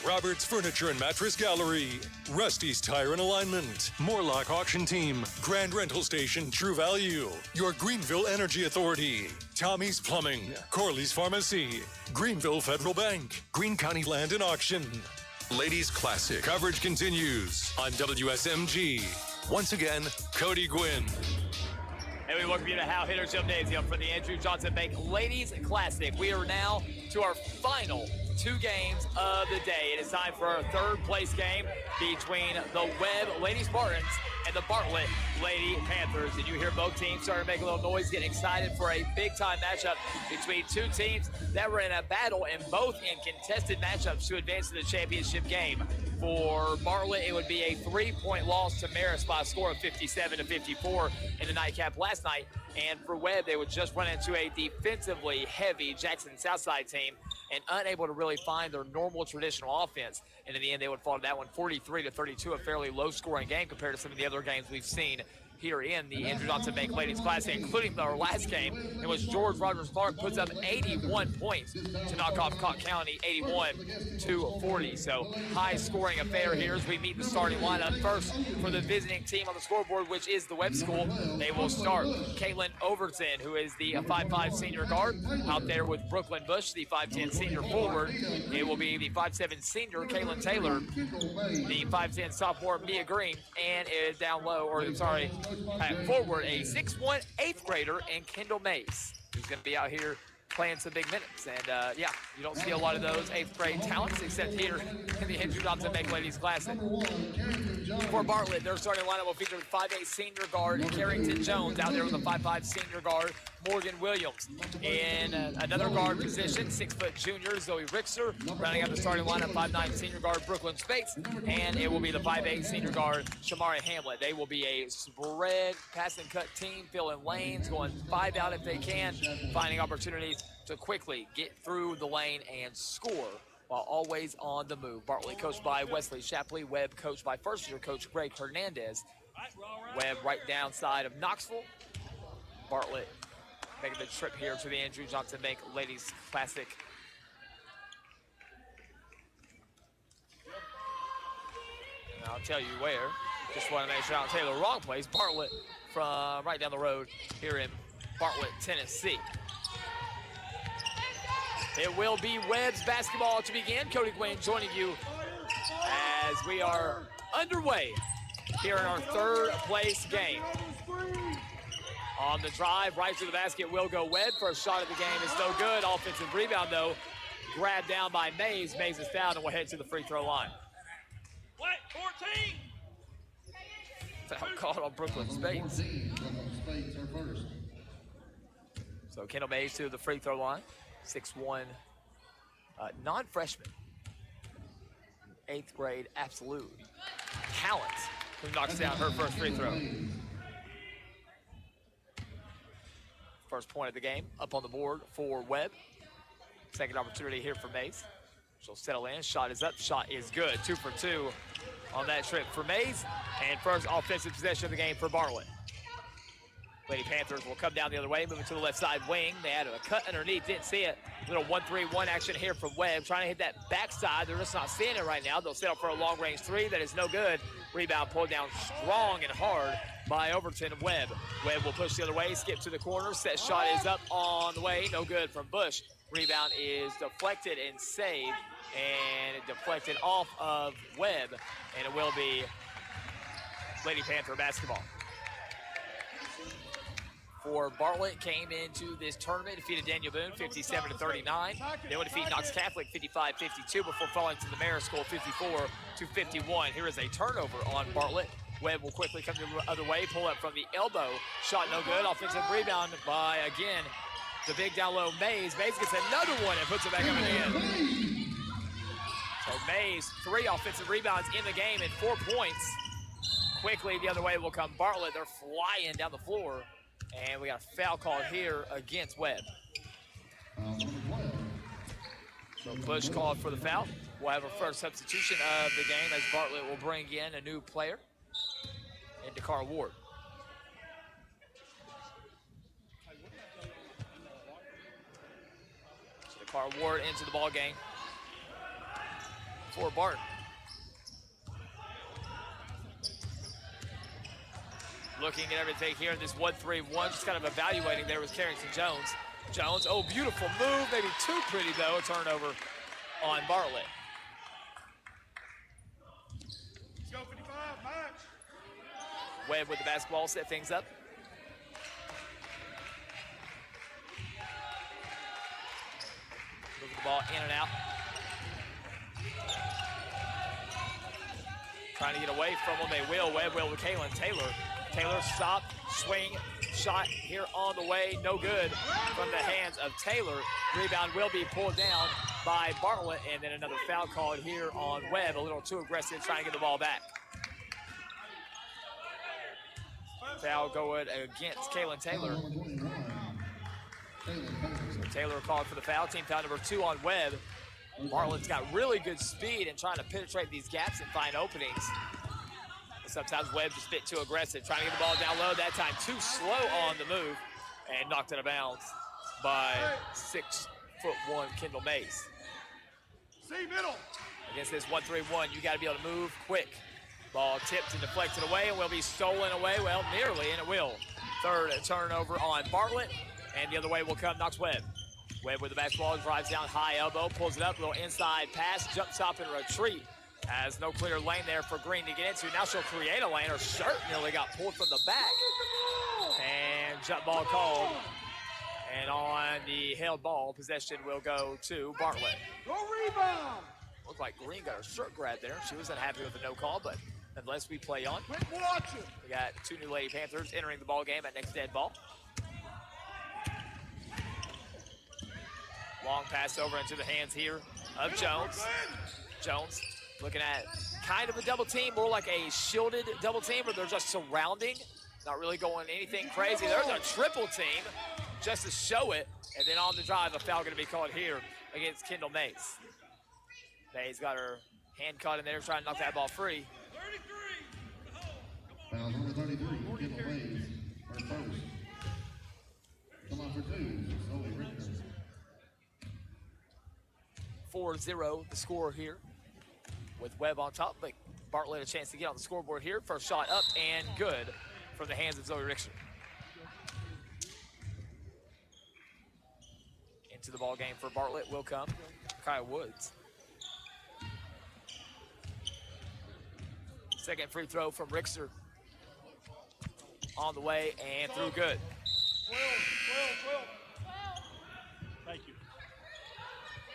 Roberts Furniture and Mattress Gallery, Rusty's Tire and Alignment, Morlock Auction Team, Grand Rental Station True Value, your Greenville Energy Authority, Tommy's Plumbing, Corley's Pharmacy, Greenville Federal Bank, Greene County Land and Auction. Ladies Classic coverage continues on WSMG. Once again, Cody Gwynn. And we welcome you to How Hitter Gymnasium for the Andrew Johnson Bank Ladies Classic. We are now to our final two games of the day. It is time for our third place game between the Webb Lady Spartans and the Bartlett Lady Panthers. And you hear both teams starting to make a little noise, getting excited for a big-time matchup between two teams that were in a battle and both in contested matchups to advance to the championship game. For Bartlett, it would be a 3-point loss to Marist by a score of 57-54 in the nightcap last night. And for Webb, they would just run into a defensively heavy Jackson Southside team and unable to really find their normal traditional offense. And in the end, they would fall to that one 43-32, a fairly low-scoring game compared to some of the other games we've seen here in the Andrew Johnson Bank Ladies Classic, including our last game. It was George Rogers Clark puts up 81 points to knock off Cotton County 81-40. So high scoring affair here as we meet the starting lineup. First for the visiting team on the scoreboard, which is the Webb School. They will start Caitlin Overton, who is the 5'5" senior guard, out there with Brooklyn Bush, the 5'10" senior forward. It will be the 5'7" senior Caitlin Taylor, the 5'10" sophomore Mia Green, and down low, or I'm sorry, forward, a 6'1" 8th grader and Kendall Mays, who's going to be out here playing some big minutes. And yeah, you don't see a lot of those 8th grade talents except here in the Andrew Johnson Bank Ladies Classic. For Bartlett, their starting lineup will feature the 5'8" senior guard Carrington Jones, out there with the 5'5" senior guard Morgan Williams. In another guard position, 6' junior Zoe Rixer, rounding out the starting lineup, 5'9" senior guard Brooklyn Spates, and it will be the 5'8" senior guard Shamari Hamlet. They will be a spread pass and cut team, filling lanes, going 5 out if they can, finding opportunities to quickly get through the lane and score while always on the move. Bartlett coached by Wesley Shapley, Webb coached by first-year coach Greg Hernandez. Webb right downside of Knoxville. Bartlett making the trip here to the Andrew Johnson Bank Ladies Classic. And I'll tell you where. Just want to make sure I don't tell you the wrong place. Bartlett from right down the road here in Bartlett, Tennessee. It will be Webb's basketball to begin. Cody Gwynn joining you as we are underway here in our third place game. On the drive, right to the basket will go Webb. First shot of the game is no good. Offensive rebound, though, grabbed down by Mays. Mays is fouled and will head to the free throw line. 14! Foul called on Brooklyn Spates. So Kendall Mays to the free throw line. 6'1", non-freshman, 8th grade absolute talent, who knocks down her first free throw. First point of the game up on the board for Webb. Second opportunity here for Mays. She'll settle in. Shot is up. Shot is good. 2 for 2 on that trip for Mays. And first offensive possession of the game for Bartlett. Lady Panthers will come down the other way, moving to the left side wing. They had a cut underneath, didn't see it. Little 1-3-1 action here from Webb, trying to hit that backside. They're just not seeing it right now. They'll settle for a long-range 3. That is no good. Rebound pulled down strong and hard by Overton and Webb. Webb will push the other way, skip to the corner. Set shot is up on the way. No good from Bush. Rebound is deflected and saved, and it deflected off of Webb, and it will be Lady Panther basketball. For Bartlett, came into this tournament, defeated Daniel Boone 57-39. They will defeat Knox Catholic 55-52 before falling to the Marist School 54-51. Here is a turnover on Bartlett. Webb will quickly come the other way, pull up from the elbow. Shot no good. Offensive rebound by, again, the big down low Mays. Mays gets another one and puts it back up in the end. So Mays, 3 offensive rebounds in the game and 4 points. Quickly the other way will come Bartlett. They're flying down the floor. And we got a foul call here against Webb. So Bush called for the foul. We'll have our first substitution of the game as Bartlett will bring in a new player, in Dakar Ward. So Dakar Ward into the ball game for Barton. Looking at everything here in this 1-3-1, just kind of evaluating there with Carrington Jones. Jones, oh, beautiful move, maybe too pretty though, a turnover on Bartlett. Let's go 55, match. Webb with the basketball, set things up. Moving the ball in and out. Trying to get away from them, they will. Webb will with Kaylin Taylor. Taylor stop, swing, shot here on the way, no good from the hands of Taylor. Rebound will be pulled down by Bartlett, and then another foul called here on Webb, a little too aggressive, trying to get the ball back. Foul going against Kaylin Taylor. So Taylor called for the foul, team foul number 2 on Webb. Bartlett's got really good speed in trying to penetrate these gaps and find openings. Sometimes Webb just a bit too aggressive, trying to get the ball down low. That time too slow on the move and knocked it out of bounds by 6'1" Kendall Mays. See middle. Against this 1-3-1, you got to be able to move quick. Ball tipped and deflected away and will be stolen away. Well, nearly, and it will. Third turnover on Bartlett, and the other way will come Knox Webb. Webb with the basketball, drives down high elbow, pulls it up, little inside pass, jump stop and retreat. Has no clear lane there for Green to get into. Now she'll create a lane. Her shirt nearly got pulled from the back. And jump ball called. And on the held ball, possession will go to Bartlett. Go rebound. Looked like Green got her shirt grabbed there. She was unhappy with the no call, but nonetheless, we play on. Watch it. We got two new Lady Panthers entering the ball game at next dead ball. Long pass over into the hands here of Jones. Jones looking at kind of a double team, more like a shielded double team where they're just surrounding, not really going anything crazy. There's a triple team just to show it. And then on the drive, a foul going to be called here against Kendall Mays. Mays got her hand caught in there, trying to knock that ball free. Foul number 33, Kendall Mays, her first. Come on for two, Zoe Richter. 4-0 the score here with Webb on top, but Bartlett a chance to get on the scoreboard here. First shot up and good from the hands of Zoe Richter. Into the ball game for Bartlett will come Kyle Woods. Second free throw from Richter on the way and through good. 12. Thank you.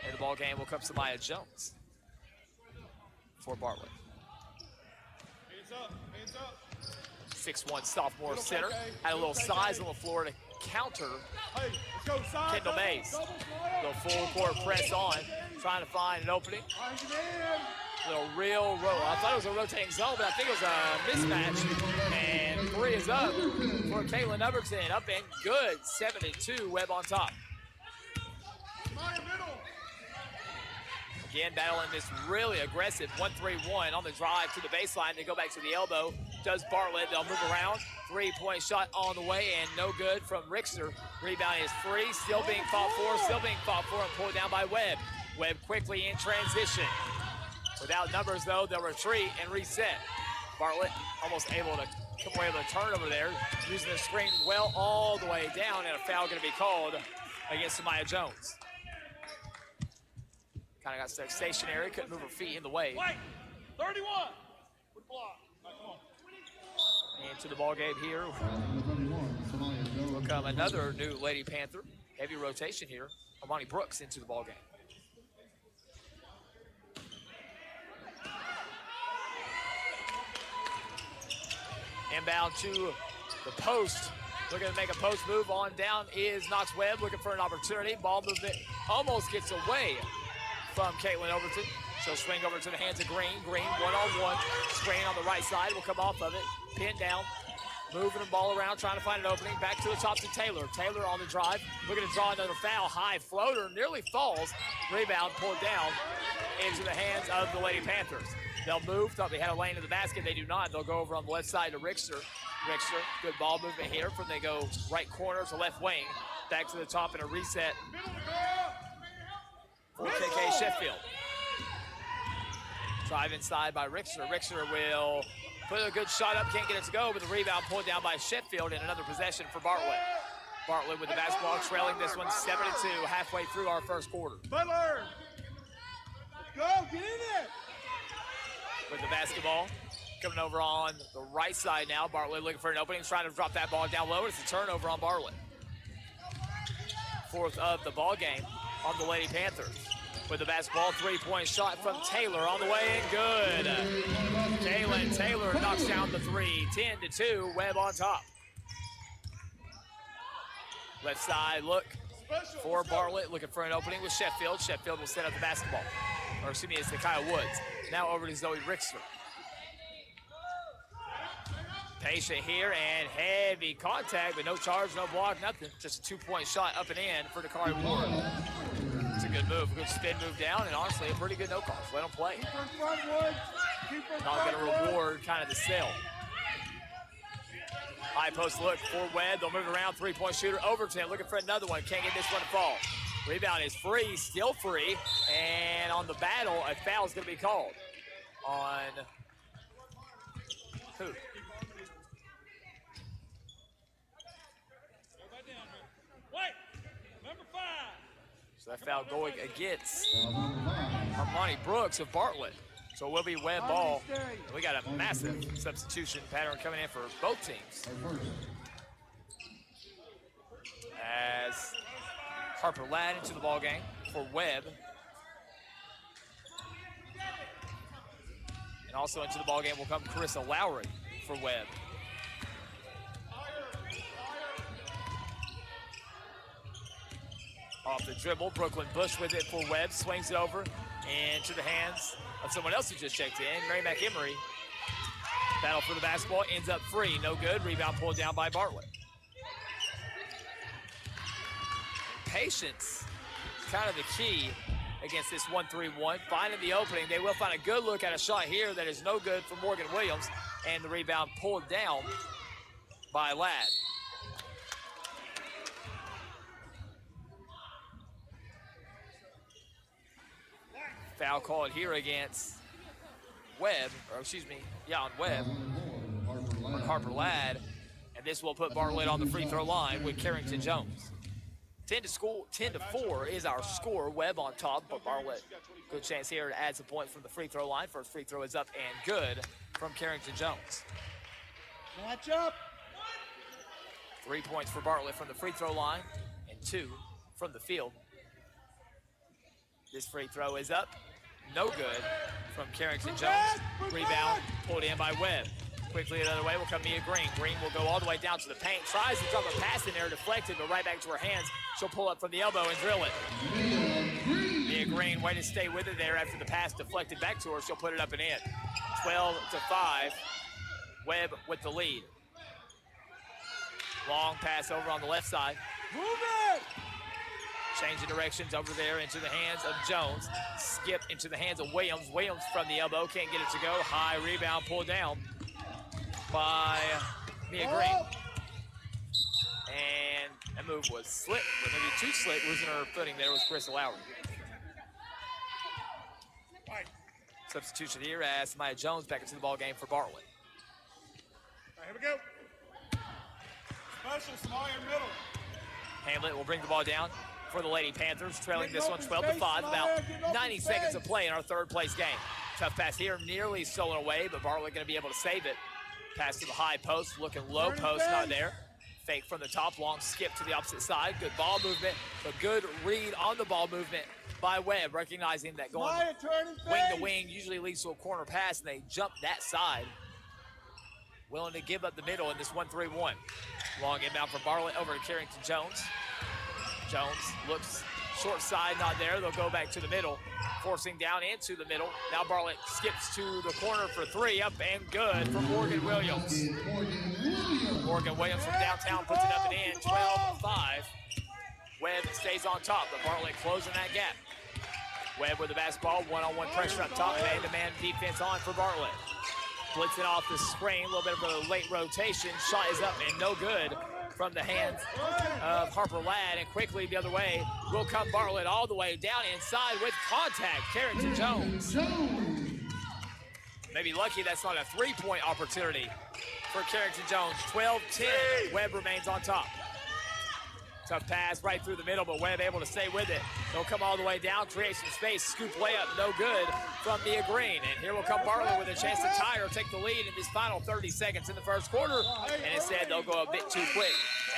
And the ball game will come to Maya Jones for Bartlett. Hands up. 6'1" sophomore center. Had a little size on the floor to counter Hey, let's go side. Kendall Mays. Go full court press on, trying to find an opening. Little real roll. I thought it was a rotating zone, but I think it was a mismatch. And three is up for Caitlin Upperman. Up and good. 7-2. Webb on top. Again, battling this really aggressive 1-3-1 on the drive to the baseline. They go back to the elbow. Does Bartlett. They'll move around. Three-point shot on the way and no good from Richter. Rebound is free. Still being fought for and pulled down by Webb. Webb quickly in transition. Without numbers, though, they'll retreat and reset. Bartlett almost able to come away with a turnover there, using the screen well all the way down, and a foul going to be called against Samaya Jones. Kind of got stuck stationary, couldn't move her feet in the way. 31. Good block. Right, come on. Into the ball game here will come another new Lady Panther. Heavy rotation here. Amani Brooks into the ball game. Inbound to the post. Looking to make a post move on down is Knox Webb, looking for an opportunity. Ball movement almost gets away from Caitlin Overton. She'll swing over to the hands of Green. Green one-on-one. Screen on the right side will come off of it. Pinned down. Moving the ball around, trying to find an opening. Back to the top to Taylor. Taylor on the drive. Looking to draw another foul. High floater. Nearly falls. Rebound pulled down into the hands of the Lady Panthers. They'll move. Thought they had a lane in the basket. They do not. They'll go over on the left side to Richter. Richter, good ball movement here from they go right corner to left wing. Back to the top in a reset for KK Sheffield. Drive inside by Richter. Richter will put a good shot up. Can't get it to go, but the rebound pulled down by Sheffield and another possession for Bartlett. Bartlett with the basketball, trailing this one 7-2 halfway through our first quarter. Butler. Let's go. Get in there. With the basketball. Coming over on the right side now. Bartlett looking for an opening, trying to drop that ball down low. It's a turnover on Bartlett. Fourth of the ball game on the Lady Panthers. With the basketball, three-point shot from Taylor on the way and good. Kaylin Taylor knocks down the three. 10-2, Webb on top. Left side look for Bartlett, looking for an opening with Sheffield. Sheffield will set up the basketball. Or excuse me, it's to Kyle Woods. Now over to Zoe Richter. Patient here and heavy contact, but no charge, no block, nothing. Just a two-point shot up and in for Dakari Ward. It's a good move, a good spin move down, and honestly, a pretty good no call. So let them play. Not going to reward kind of the sell. High post look for Webb. They'll move it around. Three-point shooter Overton looking for another one. Can't get this one to fall. Rebound is free, still free. And on the battle, a foul is going to be called on who? So that foul going against Armani Brooks of Bartlett. So it will be Webb ball. We got a massive substitution pattern coming in for both teams. As Harper Ladd into the ball game for Webb. And also into the ball game will come Carissa Lowry for Webb. Off the dribble, Brooklyn Bush with it for Webb, swings it over into the hands of someone else who just checked in, Mary McEmery. Battle for the basketball, ends up free, no good. Rebound pulled down by Bartlett. Patience is kind of the key against this 1-3-1. Finding the opening, they will find a good look at a shot here that is no good for Morgan Williams, and the rebound pulled down by Ladd. Foul called here against Webb, or excuse me, on Webb, on Harper Ladd, and this will put Bartlett on the free throw line with Carrington Jones. 10-4 is our score. Webb on top, but Bartlett, good chance here to add some points from the free throw line. First free throw is up and good from Carrington Jones. Match up. 3 points for Bartlett from the free throw line and 2 from the field. This free throw is up. No good from Carrington Jones. Rebound pulled in by Webb. Quickly the other way will come Mia Green. Green will go all the way down to the paint. Tries to drop a pass in there, deflected, but right back to her hands. She'll pull up from the elbow and drill it. Mia Green, way to stay with it there after the pass deflected back to her. She'll put it up and in. 12-5. Webb with the lead. Long pass over on the left side. Move it! Changing directions over there into the hands of Jones. Skip into the hands of Williams. Williams from the elbow, can't get it to go. High rebound pulled down by Mia Green. And that move was slick, but maybe too slick. Losing her footing there was Carissa Lowry. Substitution here as Maya Jones back into the ball game for Bartlett. All right, here we go. Special, small in middle. Hamlet will bring the ball down for the Lady Panthers, trailing this one 12-5, about 90 seconds of play in our third place game. Tough pass here, nearly stolen away, but Bartlett going to be able to save it. Pass to the high post, looking low post, not there. Fake from the top, long skip to the opposite side. Good ball movement, but good read on the ball movement by Webb, recognizing that going wing to wing usually leads to a corner pass, and they jump that side. Willing to give up the middle in this 1-3-1. Long inbound for Bartlett over to Carrington Jones. Jones looks short side, not there. They'll go back to the middle, forcing down into the middle. Now Bartlett skips to the corner for three, up and good for Morgan Williams. Morgan Williams from downtown puts it up and in, 12-5. Webb stays on top, but Bartlett closing that gap. Webb with the basketball, one-on-one pressure up top, man-to-man defense on for Bartlett. Blitzing off the screen, a little bit of a late rotation. Shot is up and no good from the hands of Harper Ladd, and quickly the other way will come Bartlett all the way down inside with contact. Carrington Jones. Maybe lucky that's not a three-point opportunity for Carrington Jones. 12-10, Webb remains on top. Tough pass right through the middle, but Webb able to stay with it. They'll come all the way down, create some space, scoop layup, no good from Mia Green. And here will come Bartlett with a chance to tie or take the lead in this final 30 seconds in the first quarter. And instead, they'll go a bit too quick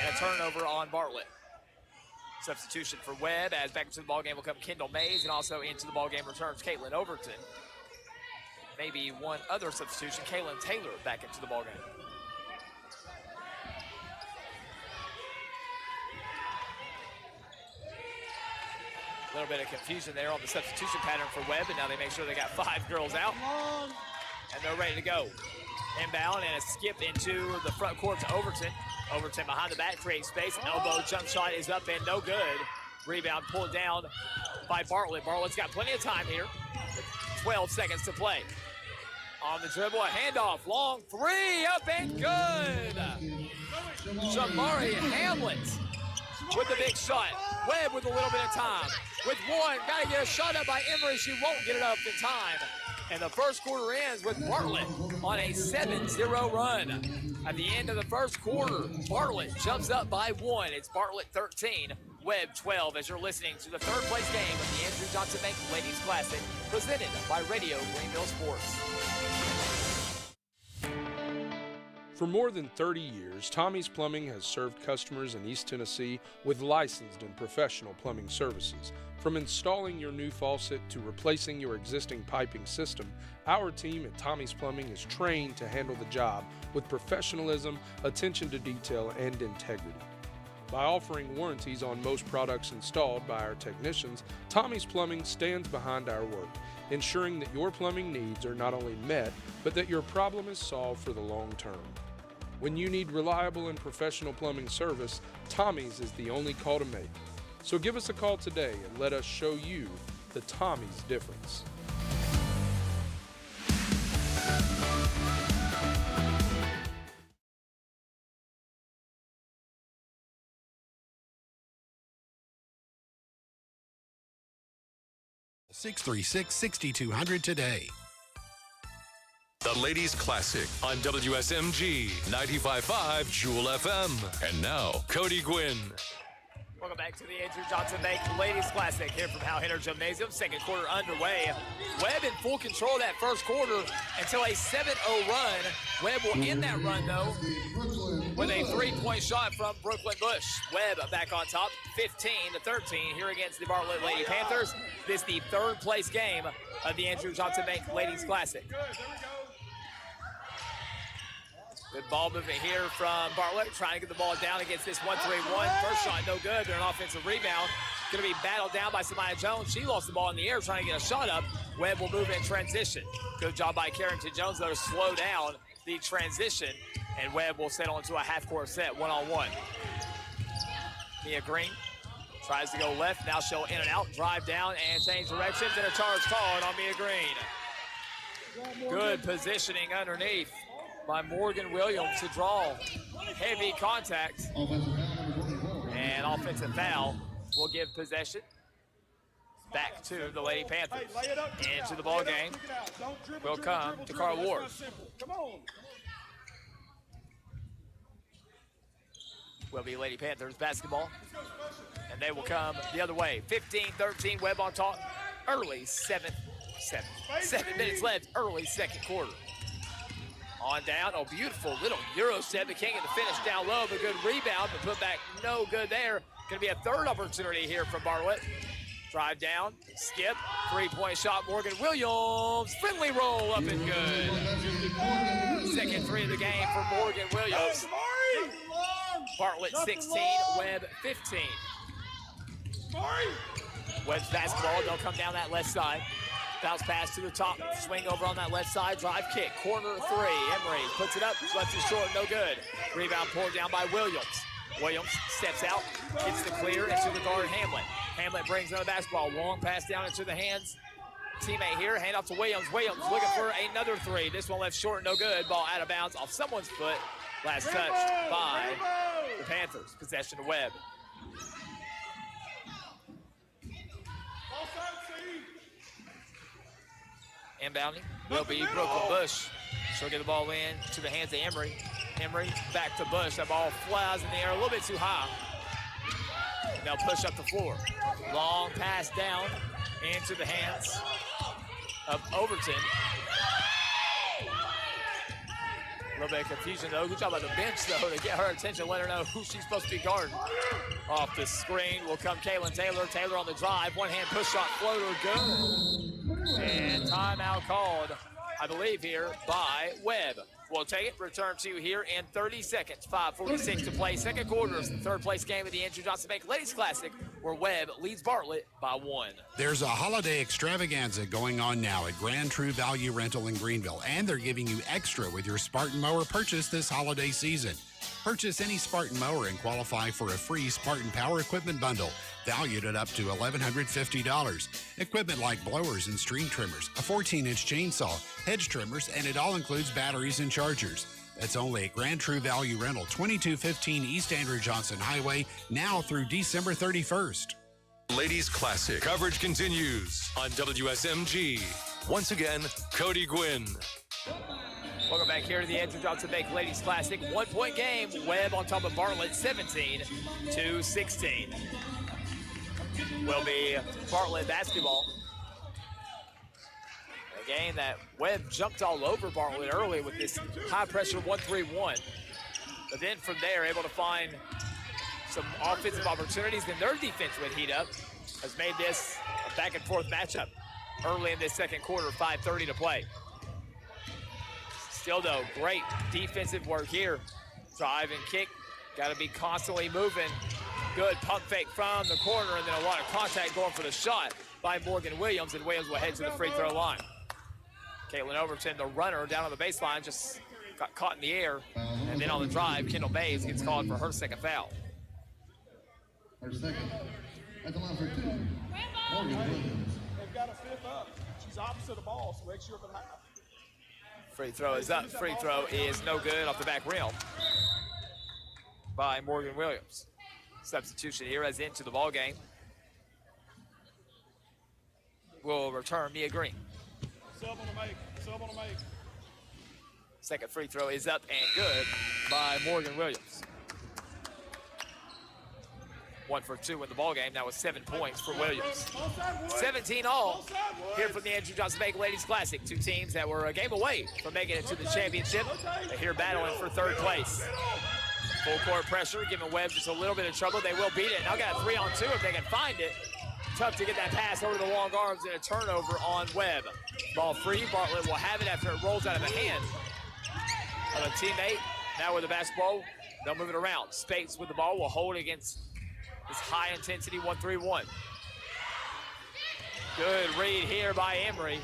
and a turnover on Bartlett. Substitution for Webb, as back into the ballgame will come Kendall Mays, and also into the ballgame returns Caitlin Overton. Maybe one other substitution, Kaylin Taylor back into the ballgame. A little bit of confusion there on the substitution pattern for Webb, and now they make sure they got 5 girls out, and they're ready to go. Inbound and a skip into the front court to Overton. Overton behind the back, creates space. Elbow jump shot is up and no good. Rebound pulled down by Bartlett. Bartlett's got plenty of time here. 12 seconds to play. On the dribble, a handoff, long three, up and good. Shamari Hamlet with the big shot. Webb with a little bit of time. With one, got to get a shot up by Emery. She won't get it up in time. And the first quarter ends with Bartlett on a 7-0 run. At the end of the first quarter, Bartlett jumps up by one. It's Bartlett 13, Webb 12, as you're listening to the third place game of the Andrew Johnson Bank Ladies Classic, presented by Radio Greenville Sports. For more than 30 years, Tommy's Plumbing has served customers in East Tennessee with licensed and professional plumbing services. From installing your new faucet to replacing your existing piping system, our team at Tommy's Plumbing is trained to handle the job with professionalism, attention to detail, and integrity. By offering warranties on most products installed by our technicians, Tommy's Plumbing stands behind our work, ensuring that your plumbing needs are not only met, but that your problem is solved for the long term. When you need reliable and professional plumbing service, Tommy's is the only call to make. So give us a call today and let us show you the Tommy's difference. (636-6200) today. The Ladies Classic on WSMG 95.5 Jewel FM. And now, Cody Gwynn. Welcome back to the Andrew Johnson Bank Ladies Classic here from Hal Henner Gymnasium. Second quarter underway. Webb in full control of that first quarter until a 7-0 run. Webb will end that run, though, with a three-point shot from Brooklyn Bush. Webb back on top, 15-13 here against the Bartlett Lady Panthers. This is the third place game of the Andrew Johnson Bank Ladies Classic. Good ball movement here from Bartlett, trying to get the ball down against this 1-3-1. First shot, no good, but an offensive rebound. Going to be battled down by Samaya Jones. She lost the ball in the air, trying to get a shot up. Webb will move in transition. Good job by Carrington Jones, though, to slow down the transition, and Webb will settle into a half-court set, one-on-one. Mia Green tries to go left. Now she'll in and out, drive down, and change directions, and a charge called on Mia Green. Good positioning underneath by Morgan Williams to draw heavy contact. And offensive foul will give possession back to the Lady Panthers. Into the ball game will come to Carl Ward. Will be Lady Panthers basketball. And they will come the other way. 15-13, Webb on top. Early 7 minutes left, early second quarter. On down, oh, beautiful little Euro step, but can't get the finish down low, but good rebound, but put back no good there. Gonna be a third opportunity here from Bartlett. Drive down, skip, three-point shot, Morgan Williams, friendly roll up and good. Second three of the game for Morgan Williams. Bartlett 16, Webb 15. Webb's basketball, they'll come down that left side. Bounce pass to the top, swing over on that left side, drive kick, corner three. Emery puts it up, left it short, no good. Rebound pulled down by Williams. Williams steps out, gets the clear into the guard, Hamlet. Hamlet brings another basketball, long pass down into the hands. Teammate here, hand off to Williams. Williams looking for another three. This one left short, no good. Ball out of bounds off someone's foot. Last touch by the Panthers. Possession to Webb. Inbounding will be Brooklyn Bush. She'll get the ball in to the hands of Emery. Emery back to Bush. That ball flies in the air a little bit too high. They'll push up the floor. Long pass down into the hands of Overton. A little bit of confusion, though. Good job by the bench, though, to get her attention, let her know who she's supposed to be guarding. Off the screen will come Kaylin Taylor. Taylor on the drive. One-hand push shot floater, good. And timeout called, I believe, here by Webb. We'll take it, return to you here in 30 seconds. 5:46 to play. Second quarter is the third place game of the Andrew Johnson Bank Ladies Classic, where Webb leads Bartlett by 1. There's a holiday extravaganza going on now at Grand True Value Rental in Greenville, and they're giving you extra with your Spartan mower purchase this holiday season. Purchase any Spartan mower and qualify for a free Spartan Power Equipment Bundle, valued at up to $1,150. Equipment like blowers and string trimmers, a 14-inch chainsaw, hedge trimmers, and it all includes batteries and chargers. That's only at Grand True Value Rental, 2215 East Andrew Johnson Highway, now through December 31st. Ladies Classic coverage continues on WSMG. Once again, Cody Gwynn. Welcome back here to the Andrew Johnson Bank Ladies Classic. 1-point game. Webb on top of Bartlett, 17-16. Will be Bartlett basketball. A game that Webb jumped all over Bartlett early with this high-pressure 1-3-1. But then from there, able to find some offensive opportunities. Then their defense would heat up. Has made this a back-and-forth matchup early in this second quarter, 5:30 to play. Still, though, great defensive work here. Drive and kick. Got to be constantly moving. Good pump fake from the corner, and then a lot of contact going for the shot by Morgan Williams, and Williams will head to the free throw line. Caitlin Overton, the runner, down on the baseline, just got caught in the air. And then on the drive, Kendall Mays gets called for her second foul. Her second. At the line for 2, Morgan Williams. They've got a fifth up. She's opposite the ball, so make sure of it half. Free throw is up. Free throw is no good off the back rim by Morgan Williams. Substitution here as into the ball game. Will return Mia Green. Sub on the make. Sub on the make. Second free throw is up and good by Morgan Williams. 1 for 2 in the ball game. That was 7 points for Williams. 17 all here from the Andrew Johnson Bank Ladies Classic. Two teams that were a game away from making it to the championship. They're here battling for third place. Full court pressure, giving Webb just a little bit of trouble. They will beat it. Now got a 3-on-2 if they can find it. Tough to get that pass over the long arms and a turnover on Webb. Ball free. Bartlett will have it after it rolls out of the hand of a teammate. Now with the basketball, they'll move it around. Spates with the ball will hold against this high-intensity 1-3-1. Good read here by Emery.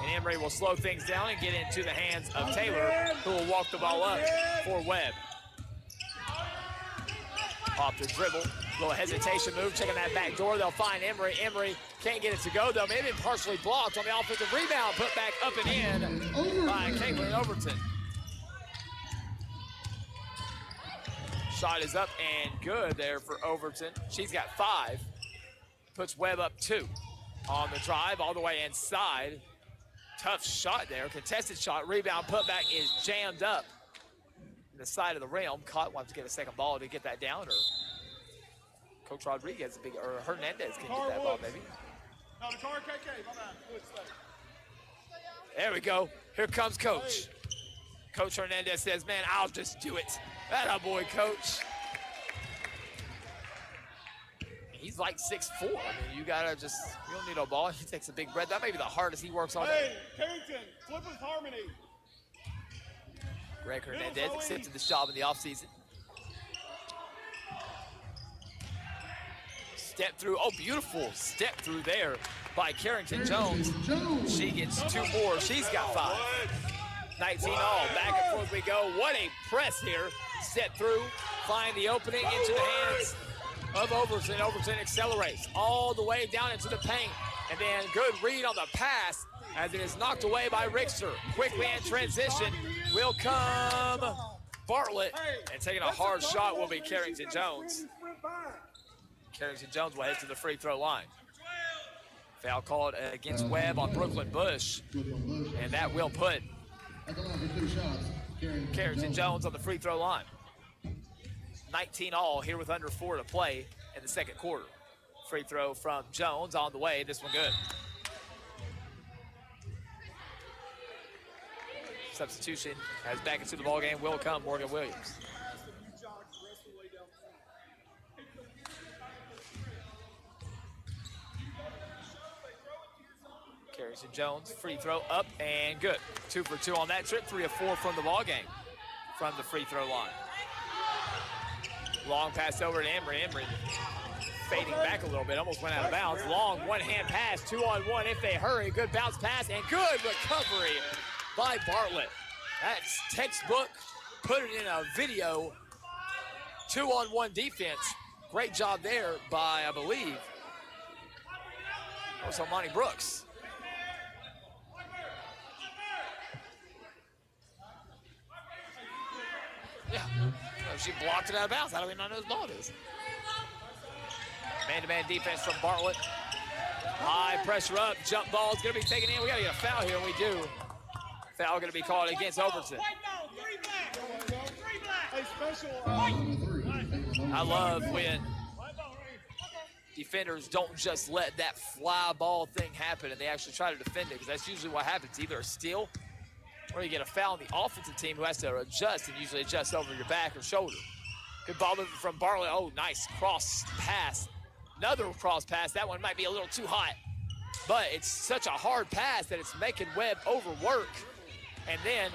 And Emery will slow things down and get into the hands of Taylor, who will walk the ball up for Webb. Off the dribble. Little hesitation move, checking that back door. They'll find Emery. Emery can't get it to go, though. Maybe partially blocked on the offensive rebound. Put back up and in by Caitlin Overton. Shot is up and good there for Overton. She's got 5. Puts Webb up 2. On the drive, all the way inside. Tough shot there. Contested shot. Rebound putback is jammed up in the side of the rim. Caught. Will have to get a second ball to get that down. Or Coach Rodriguez, or Hernandez can get that ball, maybe. No, the car KK. My bad. There we go. Here comes Coach. Coach Hernandez says, man, I'll just do it. That boy, Coach. He's like 6'4". I mean, you gotta just, you don't need a ball. He takes a big breath. That may be the hardest he works on. Hey, Carrington, flip with harmony. Greg Hernandez accepted this job in the offseason. Step through, oh, beautiful step through there by Carrington Jones. She gets 2 more. She's got 5. 19 all. Back and forth we go. What a press here. Step through, find the opening into the hands of Overton. Overton accelerates all the way down into the paint. And then good read on the pass as it is knocked away by Richter. Quickly in transition will come Bartlett. And taking a hard shot will be Carrington Jones. Carrington Jones will head to the free throw line. Foul called against Webb on Brooklyn Bush. And that will put Carrington Jones on the free throw line. 19 all here with under 4 to play in the second quarter. Free throw from Jones on the way. This one good. Substitution as back into the ballgame will come Morgan Williams. Carrington Jones, free throw up and good. 2 for 2 on that trip, 3 of 4 from the ballgame from the free throw line. Long pass over to Emery. Emery fading back a little bit, almost went out of bounds. Long one-hand pass, 2-on-1 if they hurry. Good bounce pass and good recovery by Bartlett. That's textbook. Put it in a video 2-on-1 defense. Great job there by, I believe, that was Armani Brooks. Yeah, she blocked it out of bounds. How do we not know whose ball it is? Man-to-man defense from Bartlett. High pressure up, jump ball's gonna be taken in. We gotta get a foul here, and we do. Foul gonna be called against Overton. I love when defenders don't just let that fly ball thing happen and they actually try to defend it, because that's usually what happens. Either a steal or you get a foul on the offensive team who has to adjust, and usually adjust over your back or shoulder. Good ball movement from Bartlett. Oh, nice cross pass. Another cross pass. That one might be a little too hot, but it's such a hard pass that it's making Webb overwork. And then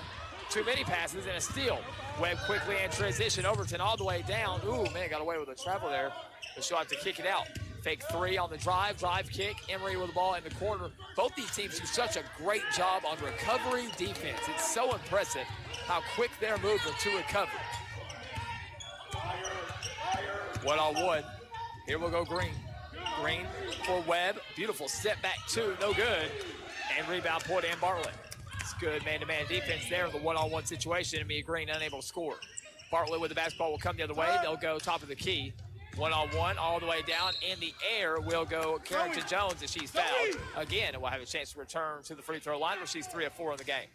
too many passes and a steal. Webb quickly in transition. Overton all the way down. Ooh, man, got away with a travel there, but she'll have to kick it out. Fake three on the drive kick. Emery with the ball in the corner. Both these teams do such a great job on recovery defense. It's so impressive how quick they're moving to recover. One-on-one. Here we'll go Green. Green for Webb. Beautiful step back two, no good. And rebound point in Bartlett. It's good man-to-man defense there in the one-on-one situation, and Mia Green unable to score. Bartlett with the basketball will come the other way. They'll go top of the key. One-on-one all the way down. In the air will go Carrington Jones, and she's fouled. Again, and we'll have a chance to return to the free throw line where she's 3 of 4 in the game.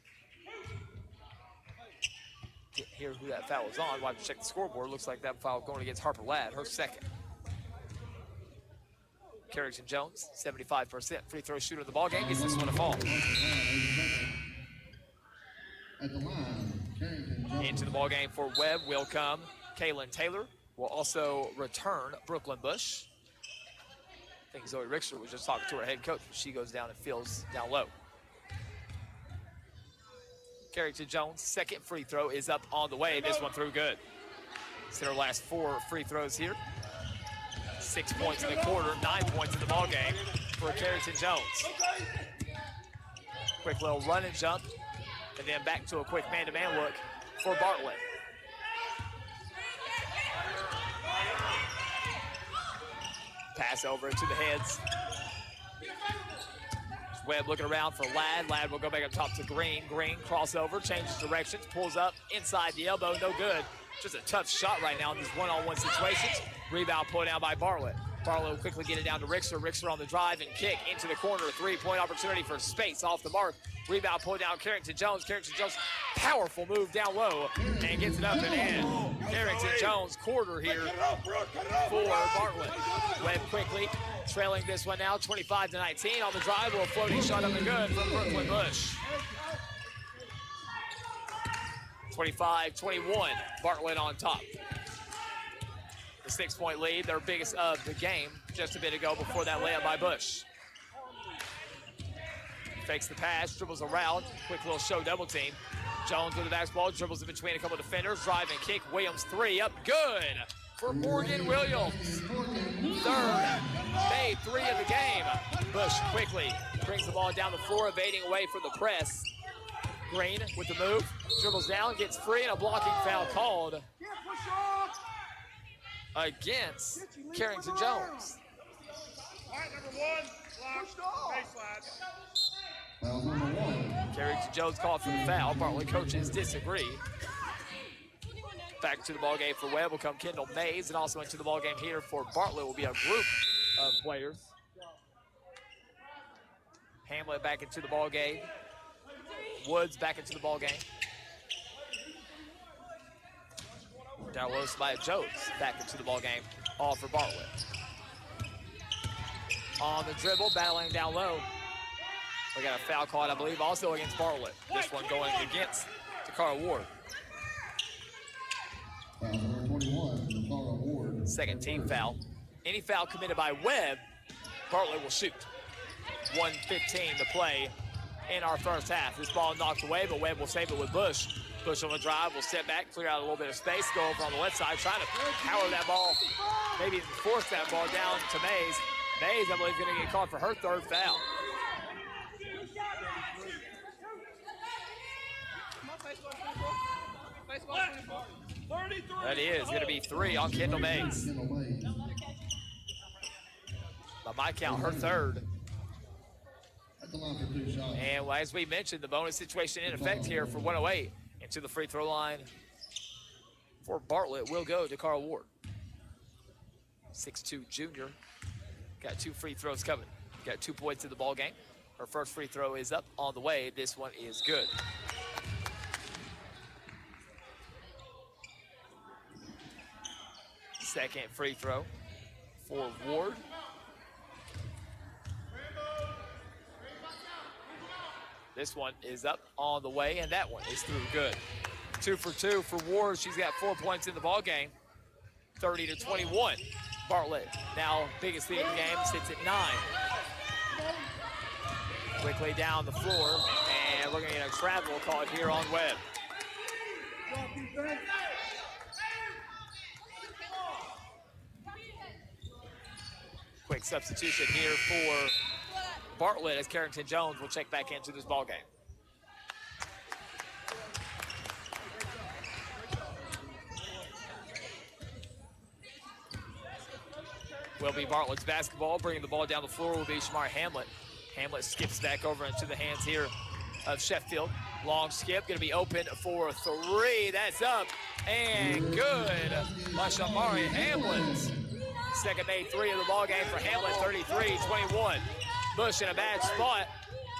Can't hear who that foul was on. We'll have to check the scoreboard. Looks like that foul going against Harper Ladd, her second. Carrington Jones, 75% free throw shooter in the ballgame, gets this one to fall. At the line, Carrington Jones. Into the ballgame for Webb will come Kaylin Taylor. Will also return Brooklyn Bush. I think Zoe Richter was just talking to her head coach. She goes down and feels down low. Carrington Jones, second free throw is up on the way. This one through good. It's her last 4 free throws here. 6 points in the quarter, 9 points in the ballgame for Carrington Jones. Quick little run and jump, and then back to a quick man-to-man look for Bartlett. Pass over to the heads. Webb looking around for Ladd. Ladd will go back up top to Green. Green crossover, changes directions, pulls up inside the elbow, no good. Just a tough shot right now in these one-on-one situations. Rebound pulled down by Bartlett. Bartlett will quickly get it down to Richter. Richter on the drive and kick into the corner. 3-point opportunity for space off the mark. Rebound pulled down Carrington Jones. Carrington Jones, powerful move down low and gets it up and in. Carrington Jones quarter here for Bartlett. Webb quickly trailing this one now, 25-19 on the drive. Will floating shot up and good from Brooklyn Bush. 25-21, Bartlett on top. The 6-point lead, their biggest of the game, just a bit ago before that layup by Bush. Fakes the pass, dribbles around, quick little show double team. Jones with the basketball, dribbles in between a couple of defenders, drive and kick. Williams 3 up good for Morgan Williams. Third made 3 of the game. Bush quickly brings the ball down the floor, evading away from the press. Green with the move, dribbles down, gets free, and a blocking foul called against Carrington Jones. All right, number 1, baseline. Carrington Jones called for the foul. Bartlett coaches disagree. Back to the ballgame for Webb will come Kendall Mays, and also into the ballgame here for Bartlett will be a group of players. Hamlet back into the ballgame. Woods back into the ballgame. Down low, Samaya Jones back into the ballgame, all for Bartlett. On the dribble, battling down low. We got a foul called, I believe, also against Bartlett. This one going against Takara Ward. Foul number 21, Takara Ward. Second team foul. Any foul committed by Webb, Bartlett will shoot. 1:15 to play in our first half. This ball knocked away, but Webb will save it with Bush. Bush on the drive, will step back, clear out a little bit of space, go over on the left side, trying to power that ball, maybe force that ball down to Mays. Mays, I believe, going to get called for her third foul. That is going to be 3 on Kendall Mays. By my count, her third. And as we mentioned, the bonus situation in effect here for 108. Into the free throw line for Bartlett will go to Carl Ward. 6'2" junior. Got 2 free throws coming. Got 2 points in the ball game. Her first free throw is up on the way. This one is good. Second free throw for Ward. This one is up on the way, and that one is through good. 2 for 2 for Ward. She's got 4 points in the ball game. 30-21. Bartlett, now biggest lead in the game, sits at 9. Quickly down the floor, and we're going to get a travel called here on Webb. Quick substitution here for Bartlett as Carrington Jones will check back into this ball game. Will be Bartlett's basketball. Bringing the ball down the floor will be Shamar Hamlet. Hamlet skips back over into the hands here of Sheffield. Long skip, going to be open for 3. That's up and good by Shamari Hamlet. Second made 3 of the ball game for Hamlet, 33-21. Bush in a bad spot,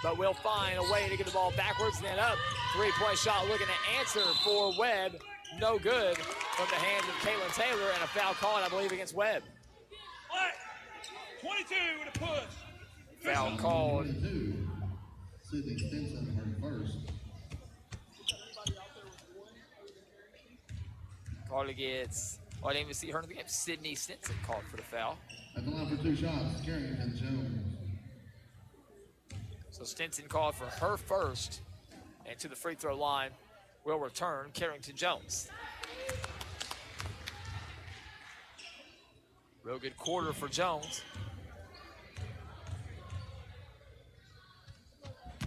but will find a way to get the ball backwards and then up. 3-point shot looking to answer for Webb. No good from the hands of Caitlin Taylor, and a foul called, I believe, against Webb. 22 with a push. Foul called. Sydney Stinson, her first. Called against, I didn't even see her in the game. Sydney Stinson called for the foul. At the line for 2 shots, Carrington Jones. So Stinson called for her first, and to the free throw line will return Carrington Jones. Real good quarter for Jones.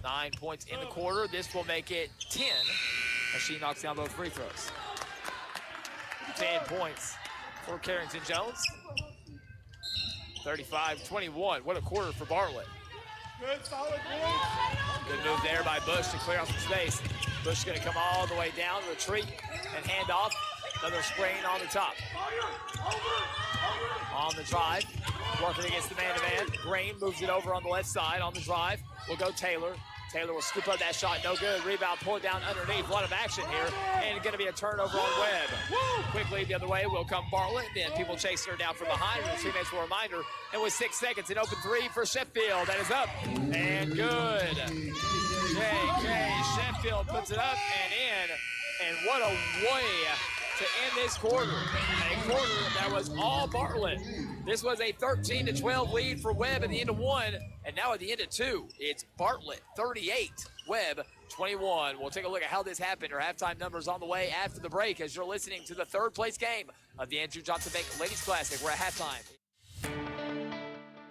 9 points in the quarter. This will make it 10 as she knocks down both free throws. 10 points for Carrington Jones. 35-21. What a quarter for Bartlett. Good, solid Good move there by Bush to clear out some space. Bush going to come all the way down, retreat, and hand off. Another screen on the top. On the drive, working against the man-to-man. Green moves it over on the left side. On the drive will go Taylor. Taylor will scoop up that shot, no good. Rebound pulled down underneath. A lot of action here, and going to be a turnover on Webb. Quickly the other way will come Bartlett. Then people chasing her down from behind. Her teammates will remind her. And with 6 seconds, an open 3 for Sheffield. That is up and good. J.K. Sheffield puts it up and in. And what a way to end this quarter. A quarter that was all Bartlett. This was a 13-12 lead for Webb at the end of 1, and now at the end of 2, it's Bartlett 38, Webb 21. We'll take a look at how this happened. Our halftime numbers on the way after the break as you're listening to the 3rd place game of the Andrew Johnson Bank Ladies Classic. We're at halftime.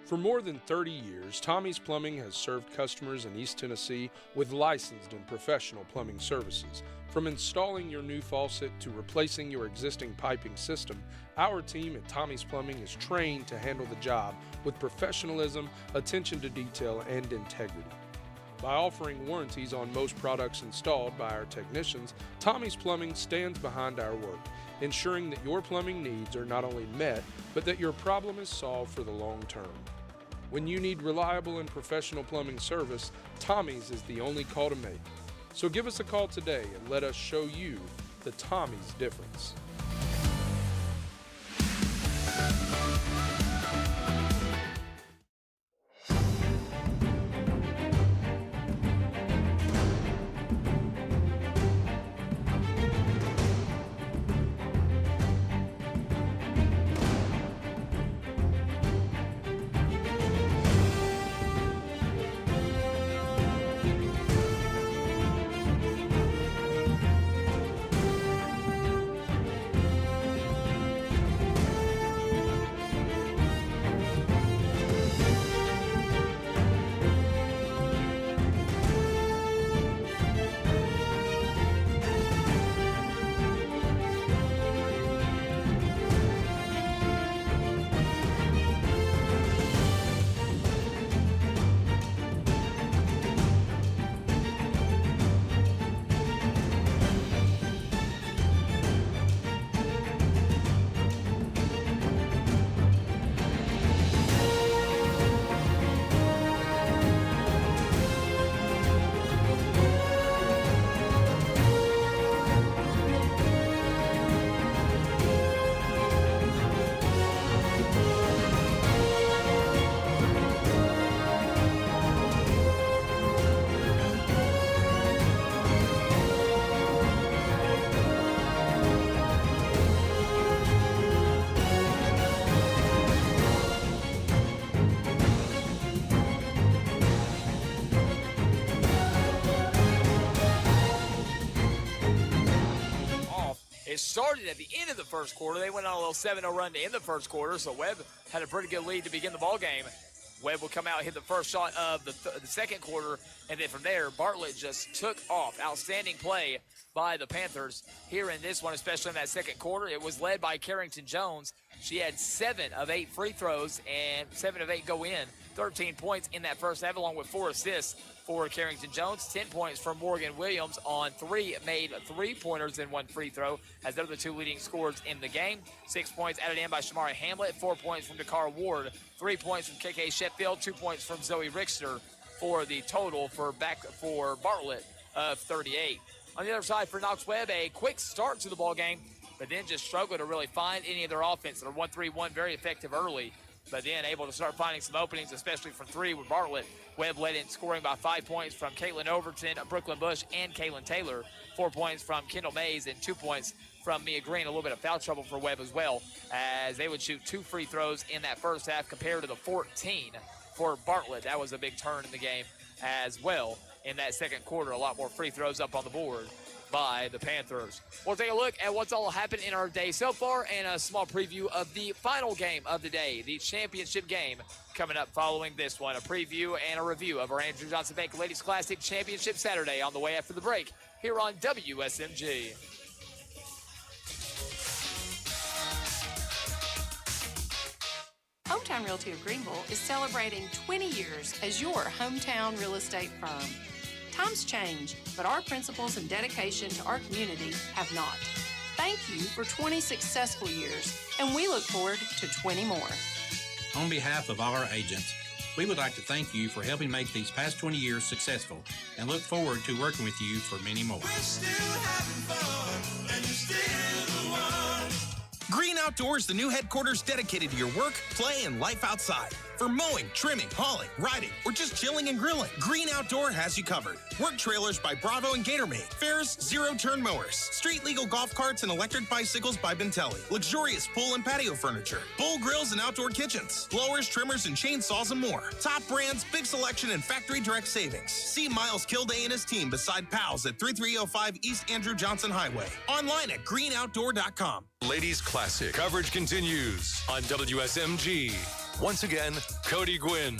For more than 30 years, Tommy's Plumbing has served customers in East Tennessee with licensed and professional plumbing services. From installing your new faucet to replacing your existing piping system, our team at Tommy's Plumbing is trained to handle the job with professionalism, attention to detail, and integrity. By offering warranties on most products installed by our technicians, Tommy's Plumbing stands behind our work, ensuring that your plumbing needs are not only met, but that your problem is solved for the long term. When you need reliable and professional plumbing service, Tommy's is the only call to make. So give us a call today and let us show you the Tommy's difference. It started at the end of the first quarter. They went on a little 7-0 run to end the first quarter, so Webb had a pretty good lead to begin the ball game. Webb will come out and hit the first shot of the second quarter, and then from there, Bartlett just took off. Outstanding play by the Panthers here in this one, especially in that second quarter. It was led by Carrington Jones. She had 7 of 8 free throws, and 7 of 8 go in. 13 points in that first half, along with 4 assists for Carrington Jones. 10 points from Morgan Williams on 3 made 3-pointers and 1 free throw, as they're the 2 leading scorers in the game. 6 points added in by Shamari Hamlet, 4 points from Dakar Ward, 3 points from KK Sheffield, 2 points from Zoe Richter for the total for Bartlett of 38. On the other side for Knox Webb, a quick start to the ball game, but then just struggled to really find any of their offense. They're 1-3-1, very effective early, but then able to start finding some openings, especially from 3 with Bartlett. Webb led in scoring by 5 points from Caitlin Overton, Brooklyn Bush, and Kaylin Taylor. 4 points from Kendall Mays and 2 points from Mia Green. A little bit of foul trouble for Webb as well, as they would shoot 2 free throws in that first half compared to the 14 for Bartlett. That was a big turn in the game as well. In that second quarter, a lot more free throws up on the board by the Panthers. We'll take a look at what's all happened in our day so far and a small preview of the final game of the day, the championship game, coming up following this one. A preview and a review of our Andrew Johnson Bank Ladies Classic Championship Saturday on the way after the break here on WSMG. Hometown Realty of Greenville is celebrating 20 years as your hometown real estate firm. Times change, but our principles and dedication to our community have not. Thank you for 20 successful years, and we look forward to 20 more. On behalf of all our agents, we would like to thank you for helping make these past 20 years successful and look forward to working with you for many more. We're still having fun, and you're still the one. Green Outdoors, the new headquarters dedicated to your work, play, and life outside. For mowing, trimming, hauling, riding, or just chilling and grilling, Green Outdoor has you covered. Work trailers by Bravo and Gatormaid. Ferris zero-turn mowers. Street legal golf carts and electric bicycles by Bentelli. Luxurious pool and patio furniture. Bull grills and outdoor kitchens. Blowers, trimmers, and chainsaws and more. Top brands, big selection, and factory direct savings. See Miles Kilday and his team beside Pals at 3305 East Andrew Johnson Highway. Online at greenoutdoor.com. Ladies Classic coverage continues on WSMG. Once again, Cody Gwynn.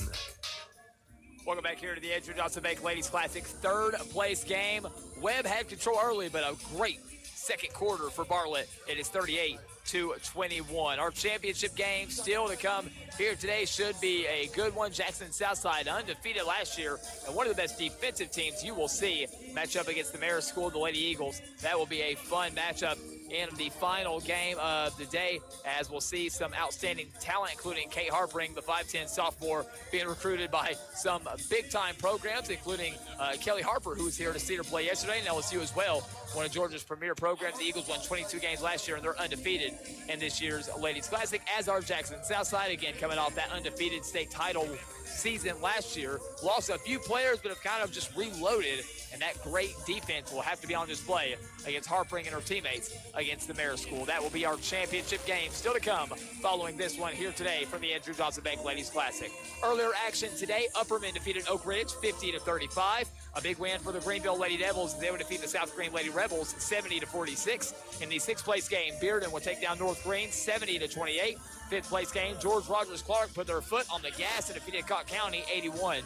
Welcome back here to the Andrew Johnson Bank Ladies Classic third place game. Webb had control early, but a great second quarter for Bartlett. It is 38-21. Our championship game still to come here today should be a good one. Jackson Southside undefeated last year and one of the best defensive teams you will see match up against the Marist School, the Lady Eagles. That will be a fun matchup in the final game of the day, as we'll see some outstanding talent, including Kate Harpering, the 5'10 sophomore, being recruited by some big-time programs, including Kelly Harper, who was here to see her play yesterday, and LSU as well, one of Georgia's premier programs. The Eagles won 22 games last year, and they're undefeated in this year's Ladies Classic, as are Jackson Southside, again, coming off that undefeated state title season last year. Lost a few players, but have kind of just reloaded, and that great defense will have to be on display against Harpering and her teammates against the Marist School. That will be our championship game still to come following this one here today from the Andrew Johnson Bank Ladies Classic. Earlier action today, Upperman defeated Oak Ridge 50-35. A big win for the Greenville Lady Devils. They would defeat the South Green Lady Rebels 70-46. In the sixth place game, Bearden will take down North Green 70-28. Fifth place game, George Rogers Clark put their foot on the gas and defeated Cott County 81-40.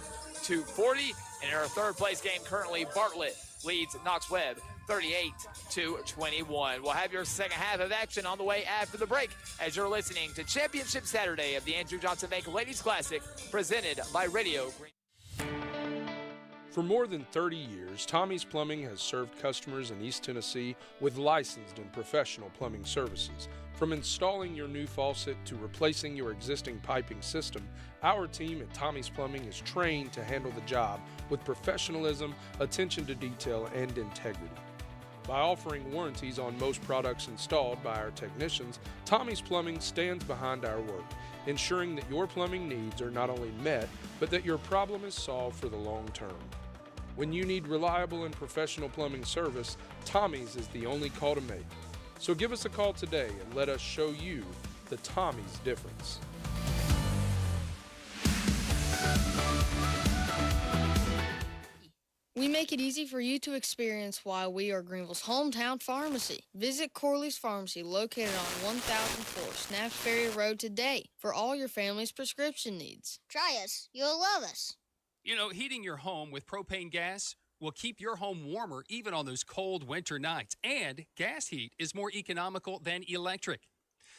And in our third place game currently, Bartlett leads Knox Webb 38-21. We'll have your second half of action on the way after the break as you're listening to Championship Saturday of the Andrew Johnson Bank Ladies Classic, presented by Radio Green. For more than 30 years, Tommy's Plumbing has served customers in East Tennessee with licensed and professional plumbing services. From installing your new faucet to replacing your existing piping system, our team at Tommy's Plumbing is trained to handle the job with professionalism, attention to detail, and integrity. By offering warranties on most products installed by our technicians, Tommy's Plumbing stands behind our work, ensuring that your plumbing needs are not only met, but that your problem is solved for the long term. When you need reliable and professional plumbing service, Tommy's is the only call to make. So give us a call today and let us show you the Tommy's difference. We make it easy for you to experience why we are Greenville's hometown pharmacy. Visit Corley's Pharmacy, located on 1004 Snaps Ferry Road today for all your family's prescription needs. Try us. You'll love us. You know, heating your home with propane gas will keep your home warmer even on those cold winter nights. And gas heat is more economical than electric.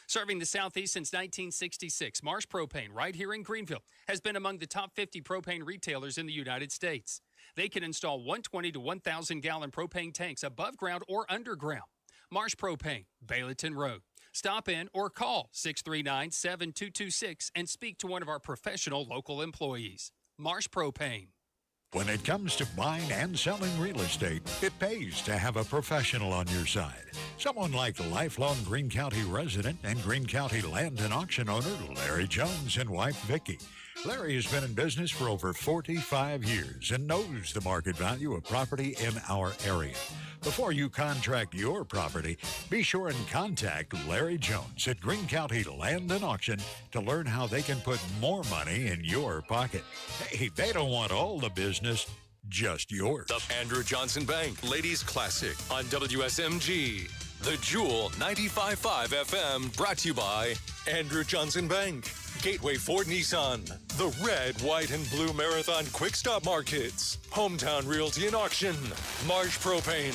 Serving the Southeast since 1966, Marsh Propane, right here in Greenville, has been among the top 50 propane retailers in the United States. They can install 120 to 1,000 gallon propane tanks above ground or underground. Marsh Propane, Bayleton Road. Stop in or call 639-7226 and speak to one of our professional local employees. Marsh Propane. When it comes to buying and selling real estate, it pays to have a professional on your side. Someone like lifelong Greene County resident and Greene County land and auction owner Larry Jones and wife Vicki. Larry has been in business for over 45 years and knows the market value of property in our area. Before you contract your property, be sure and contact Larry Jones at Greene County Land and Auction to learn how they can put more money in your pocket. Hey, they don't want all the business, just yours. The Andrew Johnson Bank Ladies Classic on WSMG. The Jewel 95.5 FM, brought to you by Andrew Johnson Bank, Gateway Ford Nissan, the Red, White, and Blue Marathon Quick Stop Markets, Hometown Realty and Auction, Marsh Propane,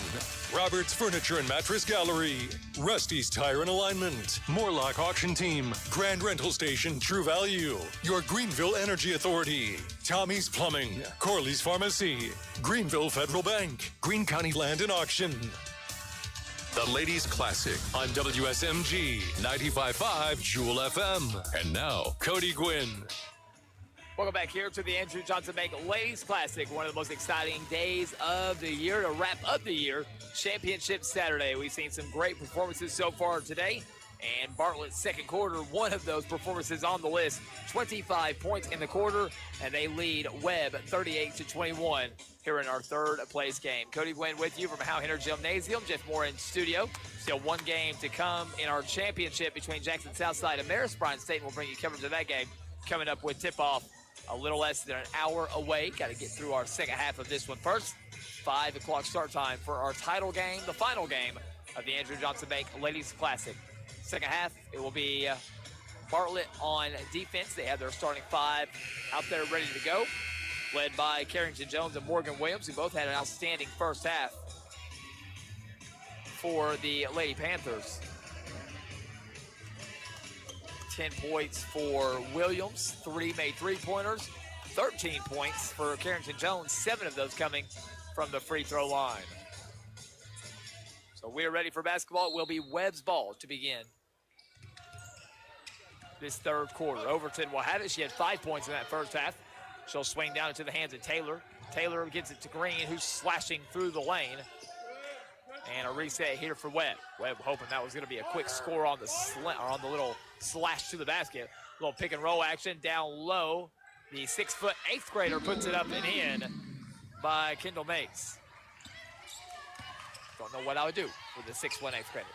Roberts Furniture and Mattress Gallery, Rusty's Tire and Alignment, Morlock Auction Team, Grand Rental Station True Value, your Greenville Energy Authority, Tommy's Plumbing, Corley's Pharmacy, Greenville Federal Bank, Greene County Land and Auction. The Ladies Classic on WSMG 95.5 Jewel FM. And now, Cody Gwynn. Welcome back here to the Andrew Johnson Bank Ladies Classic, one of the most exciting days of the year to wrap up the year. Championship Saturday. We've seen some great performances so far today. And Bartlett's second quarter, one of those performances on the list. 25 points in the quarter, and they lead Webb 38-21 here in our third place game. Cody Gwynn with you from Howe Henner Gymnasium. Jeff Moore in studio. Still one game to come in our championship between Jackson Southside and Marist. Bryan State will bring you coverage of that game coming up with tip-off a little less than an hour away. Got to get through our second half of this one first. 5 o'clock start time for our title game, the final game of the Andrew Johnson Bank Ladies Classic. Second half, it will be Bartlett on defense. They have their starting 5 out there ready to go, led by Carrington Jones and Morgan Williams, who both had an outstanding first half for the Lady Panthers. 10 points for Williams, 3 made three-pointers, 13 points for Carrington Jones, 7 of those coming from the free throw line. So we're ready for basketball. It will be Webb's ball to begin this third quarter. Overton will have it. She had 5 points in that first half. She'll swing down into the hands of Taylor. Taylor gets it to Green, who's slashing through the lane. And a reset here for Webb. Webb hoping that was going to be a quick score on the little slash to the basket. Little pick and roll action down low. The 6'8" 8th grader puts it up and in by Kendall Mace. Don't know what I would do with the 6'1" 8th grader.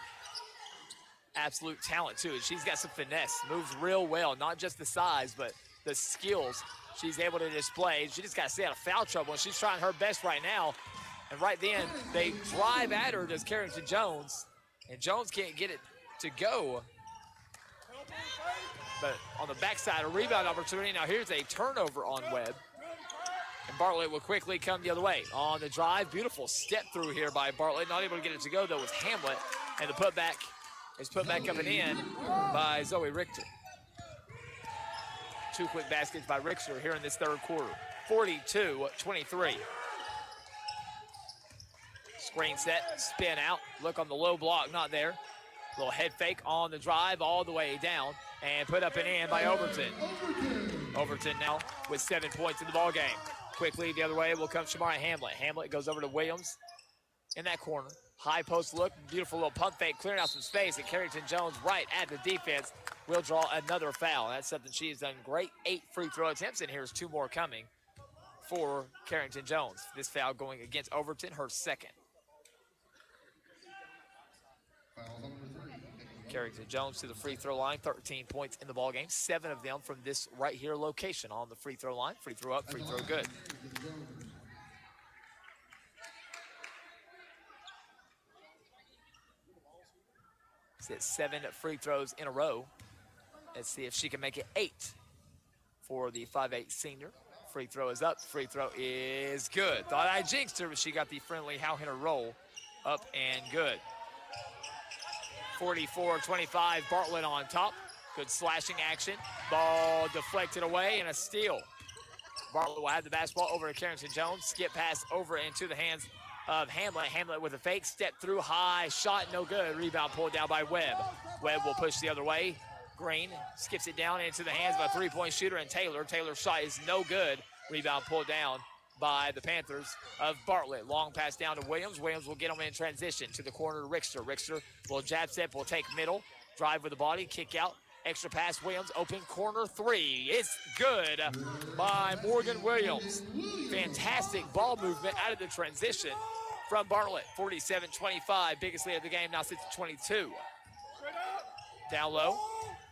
Absolute talent too. She's got some finesse, moves real well, not just the size, but the skills she's able to display. She just got to stay out of foul trouble, and she's trying her best right now. And right then, they drive at her, does Carrington Jones, and Jones can't get it to go. But on the backside, a rebound opportunity. Now here's a turnover on Webb. And Bartlett will quickly come the other way. On the drive, beautiful step through here by Bartlett. Not able to get it to go, though, was Hamlet. And the putback is put back up and in by Zoe Richter. 2 quick baskets by Richter here in this third quarter. 42-23. Screen set, spin out. Look on the low block, not there. Little head fake on the drive all the way down. And put up and in by Overton. Overton now with 7 points in the ball game. Quickly the other way will come Shamari Hamlet. Hamlet goes over to Williams in that corner. High post look, beautiful little pump fake, clearing out some space, and Carrington Jones right at the defense will draw another foul. That's something she has done great. 8 free throw attempts, and here's 2 more coming for Carrington Jones. This foul going against Overton, her second. Carrington Jones to the free throw line, 13 points in the ball game, 7 of them from this right here location on the free throw line. Free throw up, free throw good. She's hit 7 free throws in a row. Let's see if she can make it 8 for the 5'8 senior. Free throw is up. Free throw is good. Thought I jinxed her, but she got the friendly how-hitter roll up and good. 44-25, Bartlett on top. Good slashing action. Ball deflected away and a steal. Bartlett will have the basketball over to Carrington Jones. Skip pass over into the hands of Hamlet. Hamlet with a fake, step through high, shot no good. Rebound pulled down by Webb. Webb will push the other way. Green skips it down into the hands of a three-point shooter and Taylor. Taylor's shot is no good. Rebound pulled down by the Panthers of Bartlett. Long pass down to Williams. Williams will get him in transition to the corner to Richter. Richter will jab step, will take middle, drive with the body, kick out. Extra pass, Williams, open corner three. It's good by Morgan Williams. Fantastic ball movement out of the transition from Bartlett. 47-25, biggest lead of the game, now sits at 22. Down low,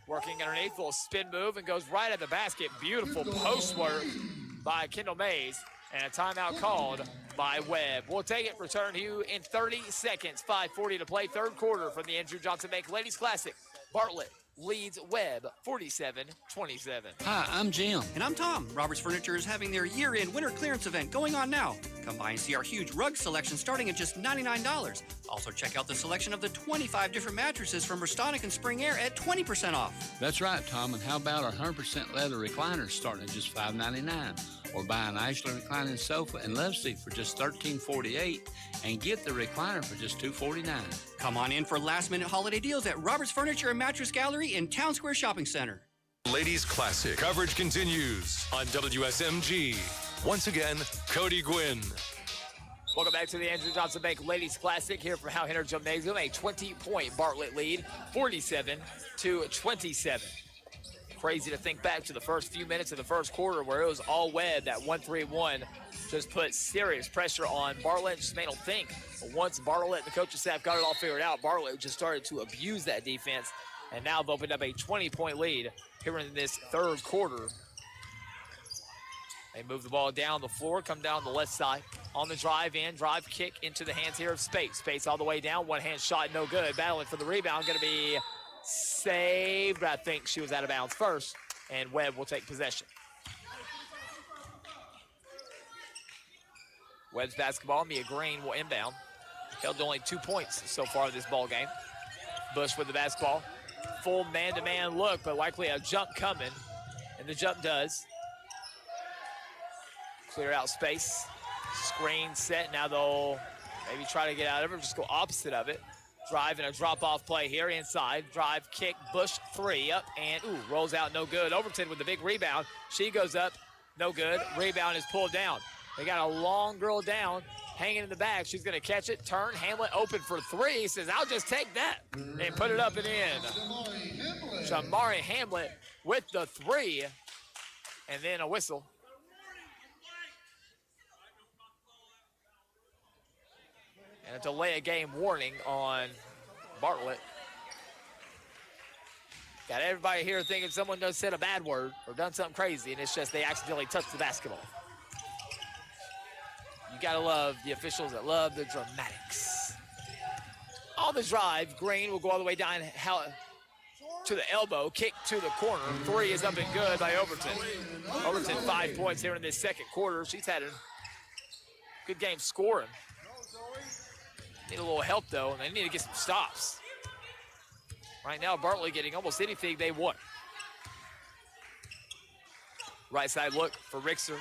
working underneath, little spin move and goes right at the basket. Beautiful post work by Kendall Mays and a timeout called by Webb. We'll take it, return to you in 30 seconds. 5:40 to play, third quarter from the Andrew Johnson Bank Ladies Classic. Bartlett leads Webb 47-27. Hi, I'm Jim. And I'm Tom. Roberts Furniture is having their year-end winter clearance event going on now. Come by and see our huge rug selection starting at just $99. Also check out the selection of the 25 different mattresses from Restonic and Spring Air at 20% off. That's right, Tom. And how about our 100% leather recliners starting at just $5.99? Or buy an Eichler reclining sofa and love seat for just $13.48 and get the recliner for just $2.49. Come on in for last-minute holiday deals at Roberts Furniture and Mattress Gallery in Town Square Shopping Center. Ladies Classic coverage continues on WSMG. Once again, Cody Gwynn. Welcome back to the Andrew Johnson Bank Ladies Classic here from Hal Hinner Gymnasium. A 20-point Bartlett lead, 47-27. Crazy to think back to the first few minutes of the first quarter where it was all Webb. That 1-3-1 just put serious pressure on Bartlett. Just made them think. But once Bartlett and the coaching staff got it all figured out, Bartlett just started to abuse that defense. And now they've opened up a 20-point lead here in this third quarter. They move the ball down the floor, come down the left side. On the drive in, drive kick into the hands here of Spates. Spates all the way down, one-hand shot, no good. Battling for the rebound, going to be saved, but I think she was out of bounds first, and Webb will take possession. Webb's basketball, Mia Green will inbound. Held to only 2 points so far in this ball game. Bush with the basketball. Full man-to-man look, but likely a jump coming, and the jump does. Clear out space. Screen set. Now they'll maybe try to get out of it, just go opposite of it. Drive and a drop-off play here inside. Drive, kick, Bush, three, up, and rolls out, no good. Overton with the big rebound. She goes up, no good. Rebound is pulled down. They got a long girl down, hanging in the back. She's going to catch it, turn, Hamlet open for three. Says, I'll just take that and put it up and in. Shamari Hamlet with the three, and then a whistle. And a delay of game warning on Bartlett. Got everybody here thinking someone done said a bad word or done something crazy, and it's just they accidentally touched the basketball. You gotta love the officials that love the dramatics. On the drive, Green will go all the way down to the elbow, kick to the corner. Three is up and good by Overton. Overton 5 points here in this second quarter. She's had a good game scoring. Need a little help, though, and they need to get some stops. Right now, Bartlett getting almost anything they want. Right side look for Richter.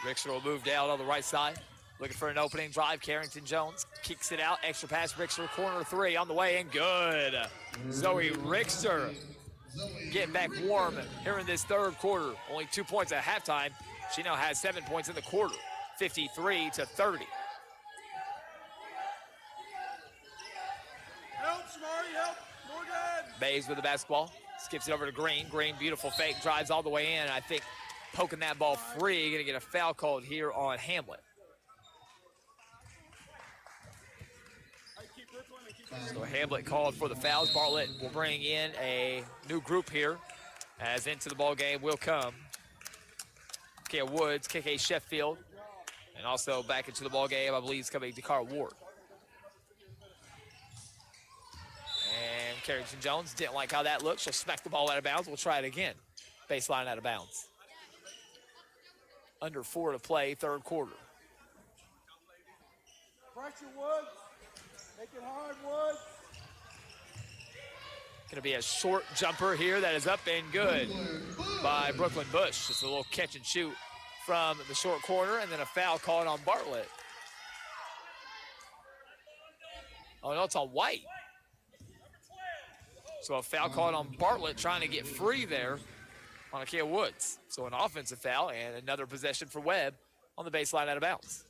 Richter will move down on the right side. Looking for an opening drive. Carrington Jones kicks it out. Extra pass, Richter, corner three on the way, and good. Zoe Richter getting back warm here in this third quarter. Only 2 points at halftime. She now has 7 points in the quarter, 53-30. Help, Smarty, help. Morgan. Mays with the basketball. Skips it over to Green. Green, beautiful fake, drives all the way in. I think poking that ball free. Going to get a foul called here on Hamlet. So Hamlet called for the fouls. Bartlett will bring in a new group here, as into the ball game will come Kia Woods, KK Sheffield, and also back into the ball game, I believe, is coming Dakar Ward. And Carrington Jones didn't like how that looked. She'll smack the ball out of bounds. We'll try it again. Baseline out of bounds. Under 4 to play, third quarter. Pressure, Woods. Make it hard, Woods. Going to be a short jumper here that is up and good by Brooklyn Bush. Just a little catch and shoot from the short corner, and then a foul called on Bartlett. Oh, no, it's on White. So a foul called on Bartlett trying to get free there on Akia Woods. So an offensive foul and another possession for Webb on the baseline out of bounds.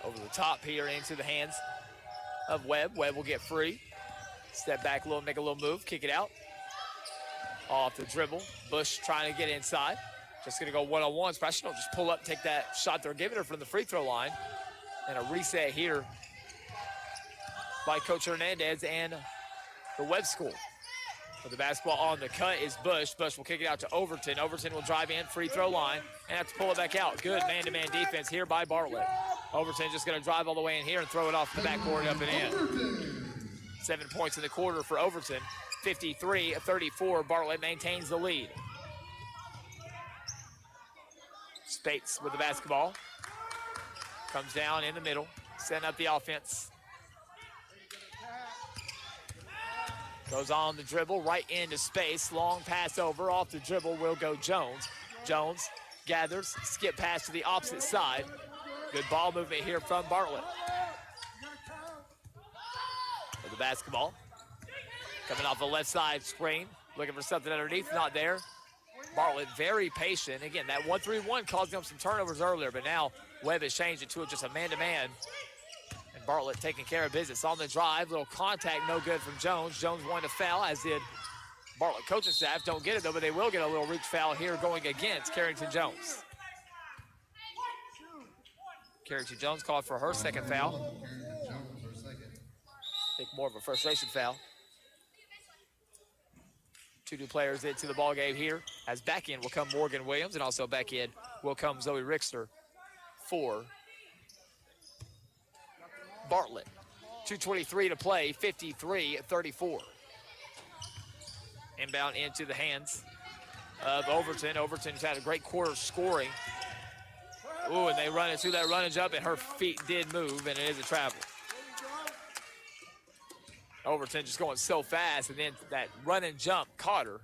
Over the top here into the hands of Webb. Webb will get free. Step back a little, make a little move, kick it out. Off the dribble. Bush trying to get inside. Just going to go one-on-one. Probably she'll just pull up, take that shot they're giving her from the free throw line. And a reset here by Coach Hernandez and the Webb school. With the basketball on the cut is Bush. Bush will kick it out to Overton. Overton will drive in, free throw line, and have to pull it back out. Good man-to-man defense here by Bartlett. Overton just going to drive all the way in here and throw it off the backboard up and in. 7 points in the quarter for Overton. 53-34. Bartlett maintains the lead. Spates with the basketball. Comes down in the middle, setting up the offense. Goes on the dribble, right into space. Long pass over, off the dribble will go Jones. Jones gathers, skip pass to the opposite side. Good ball movement here from Bartlett. With the basketball. Coming off the left side screen, looking for something underneath, not there. Bartlett very patient. Again, that 1-3-1 caused them some turnovers earlier, but now Webb has changed it to just a man-to-man. And Bartlett taking care of business on the drive. Little contact, no good from Jones. Jones wanted to foul, as did Bartlett coaching staff. Don't get it, though, but they will get a little reach foul here going against Carrington Jones. Carrington Jones called for her second foul. I think more of a frustration foul. 2 new players into the ball game here. As back in will come Morgan Williams, and also back in will come Zoe Rickster for Bartlett. 2:23 to play, 53-34. Inbound into the hands of Overton. Overton's had a great quarter scoring. Ooh, and they run into that run and jump, and her feet did move, and it is a travel. Overton just going so fast, and then that run and jump caught her,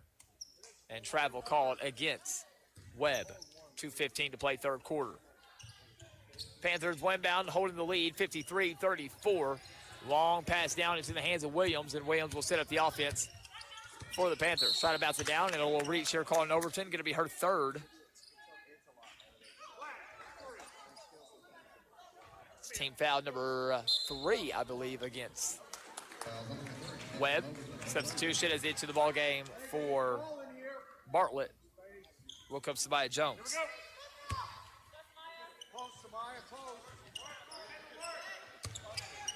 and travel called against Webb. 2:15 to play, third quarter. Panthers inbound, holding the lead, 53-34. Long pass down into the hands of Williams, and Williams will set up the offense for the Panthers. Try to bounce it down, and a little reach here calling Overton. Going to be her third. It's team foul number 3, I believe, against Webb. Substitution is into the ball game for Bartlett. Will come Samaya Jones.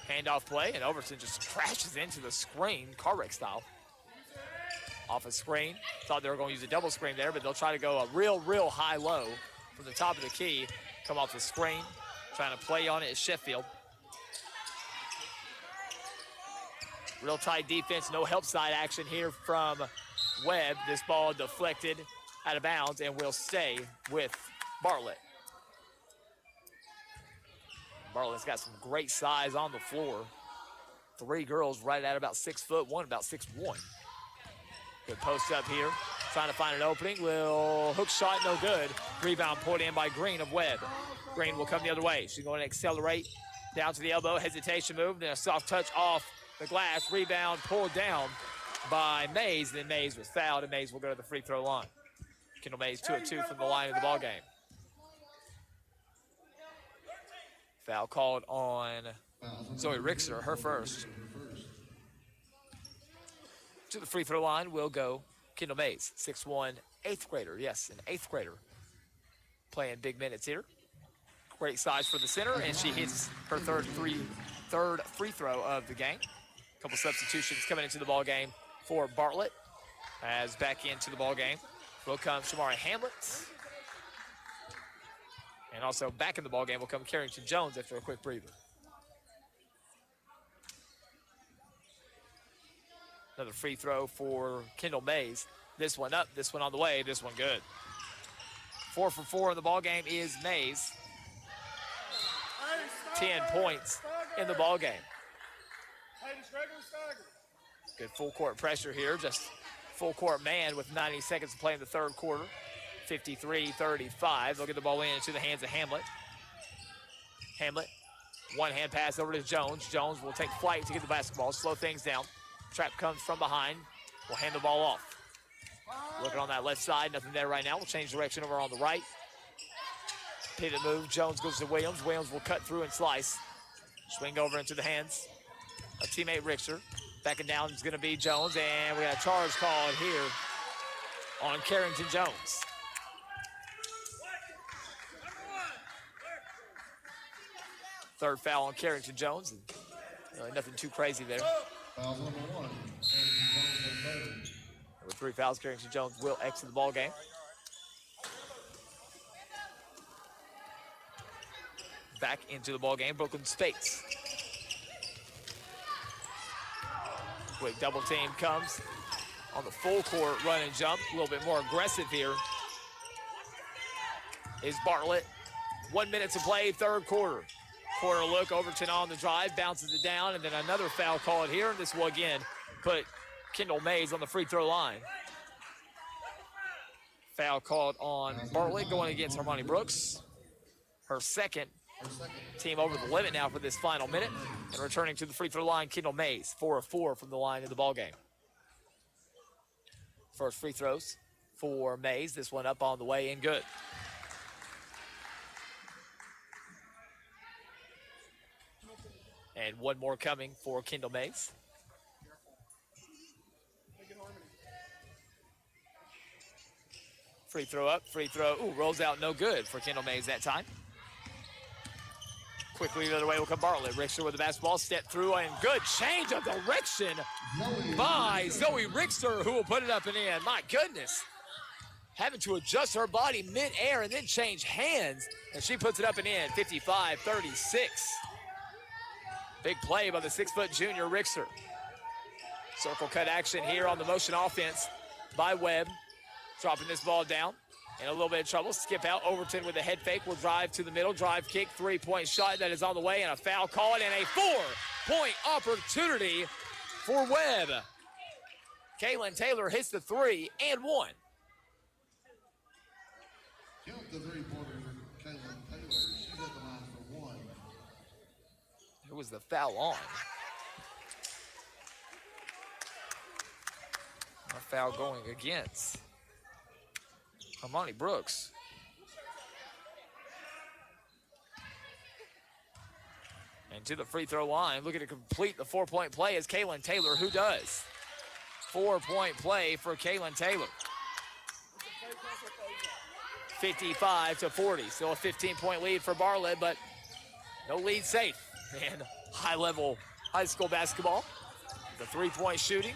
Handoff play, and Overton just crashes into the screen, car wreck style. Off a screen. Thought they were going to use a double screen there, but they'll try to go a real high-low from the top of the key. Come off the screen. Trying to play on it is Sheffield. Real tight defense, no help side action here from Webb. This ball deflected out of bounds and will stay with Bartlett. Bartlett's got some great size on the floor. 3 girls right at about 6 foot, one about 6'1". Good post up here, trying to find an opening. Will hook shot, no good. Rebound pulled in by Green of Webb. Green will come the other way. She's going to accelerate down to the elbow, hesitation move, then a soft touch off the glass. Rebound pulled down by Mays. Then Mays was fouled, and Mays will go to the free throw line. Kendall Mays 2 of 2 from the line of the ball game. Foul called on Zoe Rickster, her first. To the free throw line will go Kendall Mays, 6'1", 8th grader. Yes, an 8th grader. Playing big minutes here. Great size for the center, and she hits her third free throw of the game. A couple substitutions coming into the ball game for Bartlett. As back into the ball game will come Shamari Hamlet. And also back in the ball game will come Carrington Jones after a quick breather. Another free throw for Kendall Mays. This one up, this one on the way, this one good. 4 for 4 in the ball game is Mays. 10 points in the ball game. Good full court pressure here, just full court man with 90 seconds to play in the third quarter. 53-35. They'll get the ball into the hands of Hamlet. Hamlet, one hand pass over to Jones. Jones will take flight to get the basketball, slow things down. Trap comes from behind. Will hand the ball off. Looking on that left side, nothing there right now. We'll change direction over on the right. Pivot move, Jones goes to Williams. Williams will cut through and slice. Swing over into the hands of teammate Richter. Backing down is gonna be Jones, and we got a charge called here on Carrington Jones. Third foul on Carrington Jones. Really nothing too crazy there. Foul number 1. With 3 fouls, Carrington Jones will exit the ball game. Back into the ball game, Brooklyn Spates. Quick double team comes on the full court run and jump. A little bit more aggressive here is Bartlett. 1 minute to play, third quarter. Corner look, Overton on the drive, bounces it down, and then another foul called here. And this will again put Kendall Mays on the free throw line. Foul called on Bartlett going against Hermione Brooks. Her second. Team over the limit now for this final minute. And returning to the free throw line, Kendall Mays, 4 of 4 from the line in the ball game. First free throws for Mays. This one up on the way in good. And one more coming for Kendall Mays. Free throw up, free throw. Ooh, rolls out no good for Kendall Mays that time. Quickly the other way will come Bartlett. Richter with the basketball, step through, and good change of direction by Zoe Richter, who will put it up and in. My goodness. Having to adjust her body mid-air and then change hands, and she puts it up and in, 55-36. Big play by the 6-foot junior Richter. Circle cut action here on the motion offense by Webb. Dropping this ball down. In a little bit of trouble. Skip out. Overton with a head fake. Will drive to the middle. Drive kick. 3-point shot that is on the way. And a foul call. And a 4-point opportunity for Webb. Kaylin Taylor hits the 3 and 1. Count the three-pointer for Kaylin Taylor. She's at the line for 1. Who was the foul on? A foul going against Hermione Brooks. And to the free throw line, looking to complete the 4-point play is Kaylin Taylor, who does. 4-point play for Kaylin Taylor. 55-40, still a 15-point lead for Bartlett, but no lead safe. And high-level high school basketball. The 3-point shooting.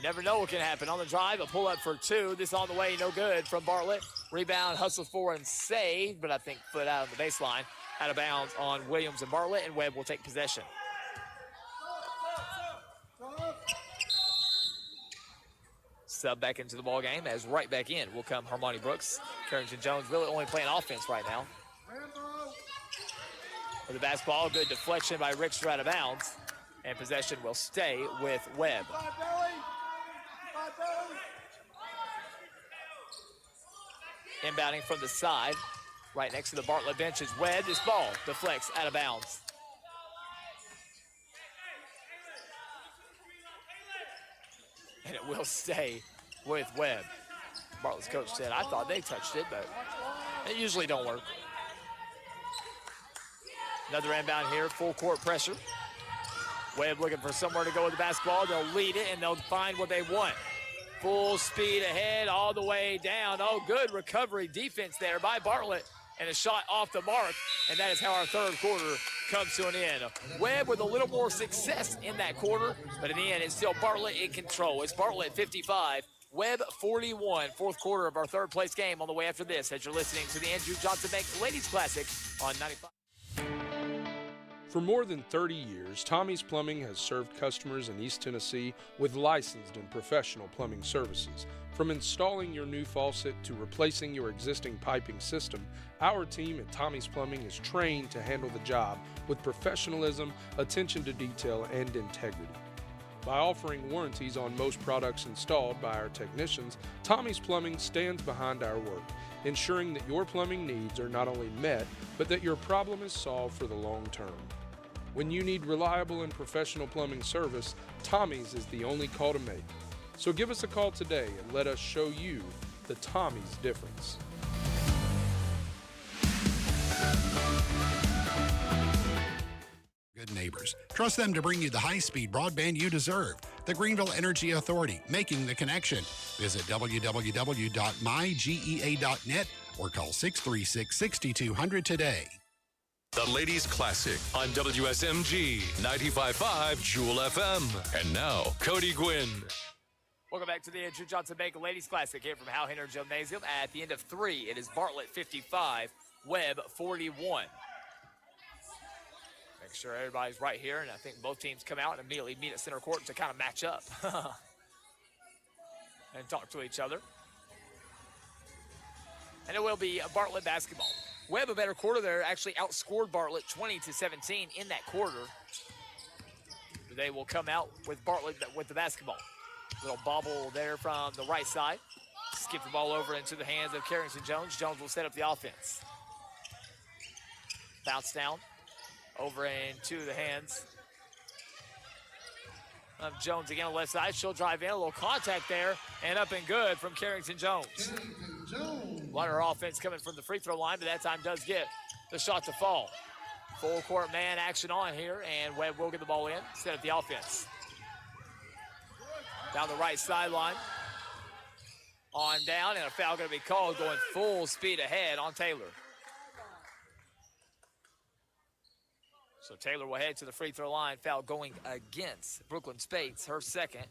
Never know what can happen. On the drive, a pull-up for 2. This on the way, no good from Bartlett. Rebound, hustles for and saved, but I think foot out of the baseline. Out of bounds on Williams and Bartlett, and Webb will take possession. Sub back into the ball game as right back in will come Hermione Brooks. Carrington Jones really only playing offense right now. With the basketball, good deflection by Richter out of bounds. And possession will stay with Webb. Inbounding from the side, right next to the Bartlett bench is Webb. This ball deflects out of bounds. And it will stay with Webb. Bartlett's coach said, I thought they touched it, but it usually don't work. Another inbound here, full court pressure. Webb looking for somewhere to go with the basketball. They'll lead it, and they'll find what they want. Full speed ahead all the way down. Oh, good recovery defense there by Bartlett. And a shot off the mark. And that is how our third quarter comes to an end. Webb with a little more success in that quarter. But in the end, it's still Bartlett in control. It's Bartlett 55, Webb 41. Fourth quarter of our third place game on the way after this as you're listening to the Andrew Johnson Bank Ladies Classic on 95. For more than 30 years, Tommy's Plumbing has served customers in East Tennessee with licensed and professional plumbing services. From installing your new faucet to replacing your existing piping system, our team at Tommy's Plumbing is trained to handle the job with professionalism, attention to detail, and integrity. By offering warranties on most products installed by our technicians, Tommy's Plumbing stands behind our work, ensuring that your plumbing needs are not only met, but that your problem is solved for the long term. When you need reliable and professional plumbing service, Tommy's is the only call to make. So give us a call today and let us show you the Tommy's difference. Good neighbors. Trust them to bring you the high-speed broadband you deserve. The Greenville Energy Authority, making the connection. Visit www.mygea.net or call 636-6200 today. The Ladies Classic on WSMG 95.5 Jewel FM. And now, Cody Gwynn. Welcome back to the Andrew Johnson Bank Ladies Classic here from Hal Henner Gymnasium. At the end of 3, it is Bartlett 55, Webb 41. Make sure everybody's right here, and I think both teams come out and immediately meet at center court to kind of match up and talk to each other. And it will be Bartlett basketball. Webb, a better quarter there, actually outscored Bartlett 20-17 in that quarter. They will come out with Bartlett with the basketball. Little bobble there from the right side. Skip the ball over into the hands of Carrington Jones. Jones will set up the offense. Bounce down over into the hands of Jones again on the left side. She'll drive in, a little contact there, and up and good from Carrington Jones. A lot of her offense coming from the free throw line, but that time does get the shot to fall. Full court man action on here, and Webb will get the ball in, set up the offense. Down the right sideline. On down, and a foul going to be called, going full speed ahead on Taylor. So Taylor will head to the free throw line. Foul going against Brooklyn Spates, her second.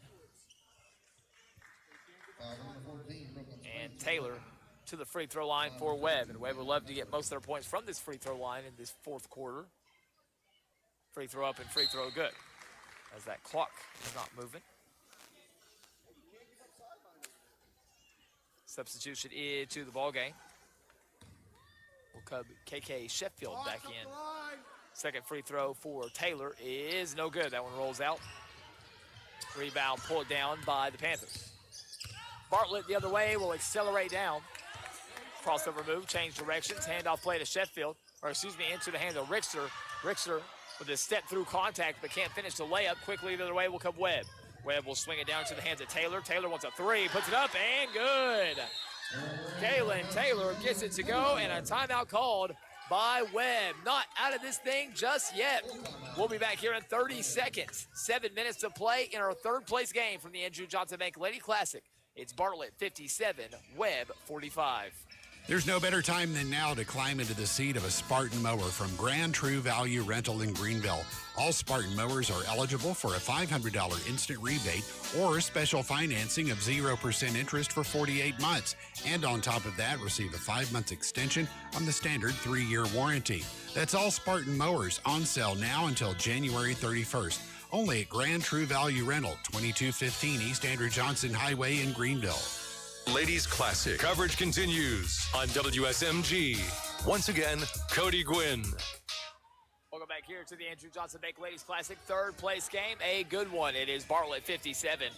And Taylor to the free throw line for Webb. And Webb would love to get most of their points from this free throw line in this fourth quarter. Free throw up and free throw good, as that clock is not moving. Substitution into the ball game. Will come KK Sheffield back in. Second free throw for Taylor is no good. That one rolls out. Rebound pulled down by the Panthers. Bartlett the other way will accelerate down. Crossover move, change directions, handoff play to Sheffield, or excuse me, into the hands of Richter. Richter with a step through contact, but can't finish the layup. Quickly the other way will come Webb. Webb will swing it down to the hands of Taylor. Taylor wants a three, puts it up, and good. Kaylin Taylor gets it to go, and a timeout called by Webb. Not out of this thing just yet. We'll be back here in 30 seconds. 7 minutes to play in our third place game from the Andrew Johnson Bank Lady Classic. It's Bartlett 57, Webb 45. There's no better time than now to climb into the seat of a Spartan mower from Grand True Value Rental in Greenville. All Spartan mowers are eligible for a $500 instant rebate or special financing of 0% interest for 48 months. And on top of that, receive a 5-month extension on the standard 3-year warranty. That's all Spartan mowers on sale now until January 31st. Only at Grand True Value Rental, 2215 East Andrew Johnson Highway in Greenville. Ladies Classic coverage continues on WSMG. Once again, Cody Gwynn. Welcome back here to the Andrew Johnson Bank Ladies Classic third place game. A good one. It is Bartlett 57,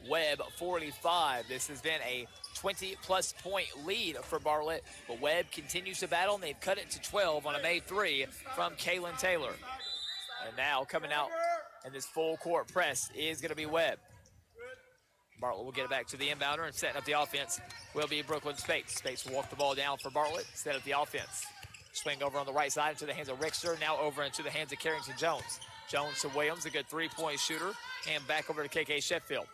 Webb 45. This has been a 20-plus point lead for Bartlett, but Webb continues to battle, and they've cut it to 12 on a made three from Kaylin Taylor. And now coming out in this full court press is going to be Webb. Bartlett will get it back to the inbounder, and setting up the offense will be Brooklyn Spates. Spates will walk the ball down for Bartlett, set up the offense. Swing over on the right side into the hands of Richter, now over into the hands of Carrington Jones. Jones to Williams, a good three-point shooter, and back over to KK Sheffield.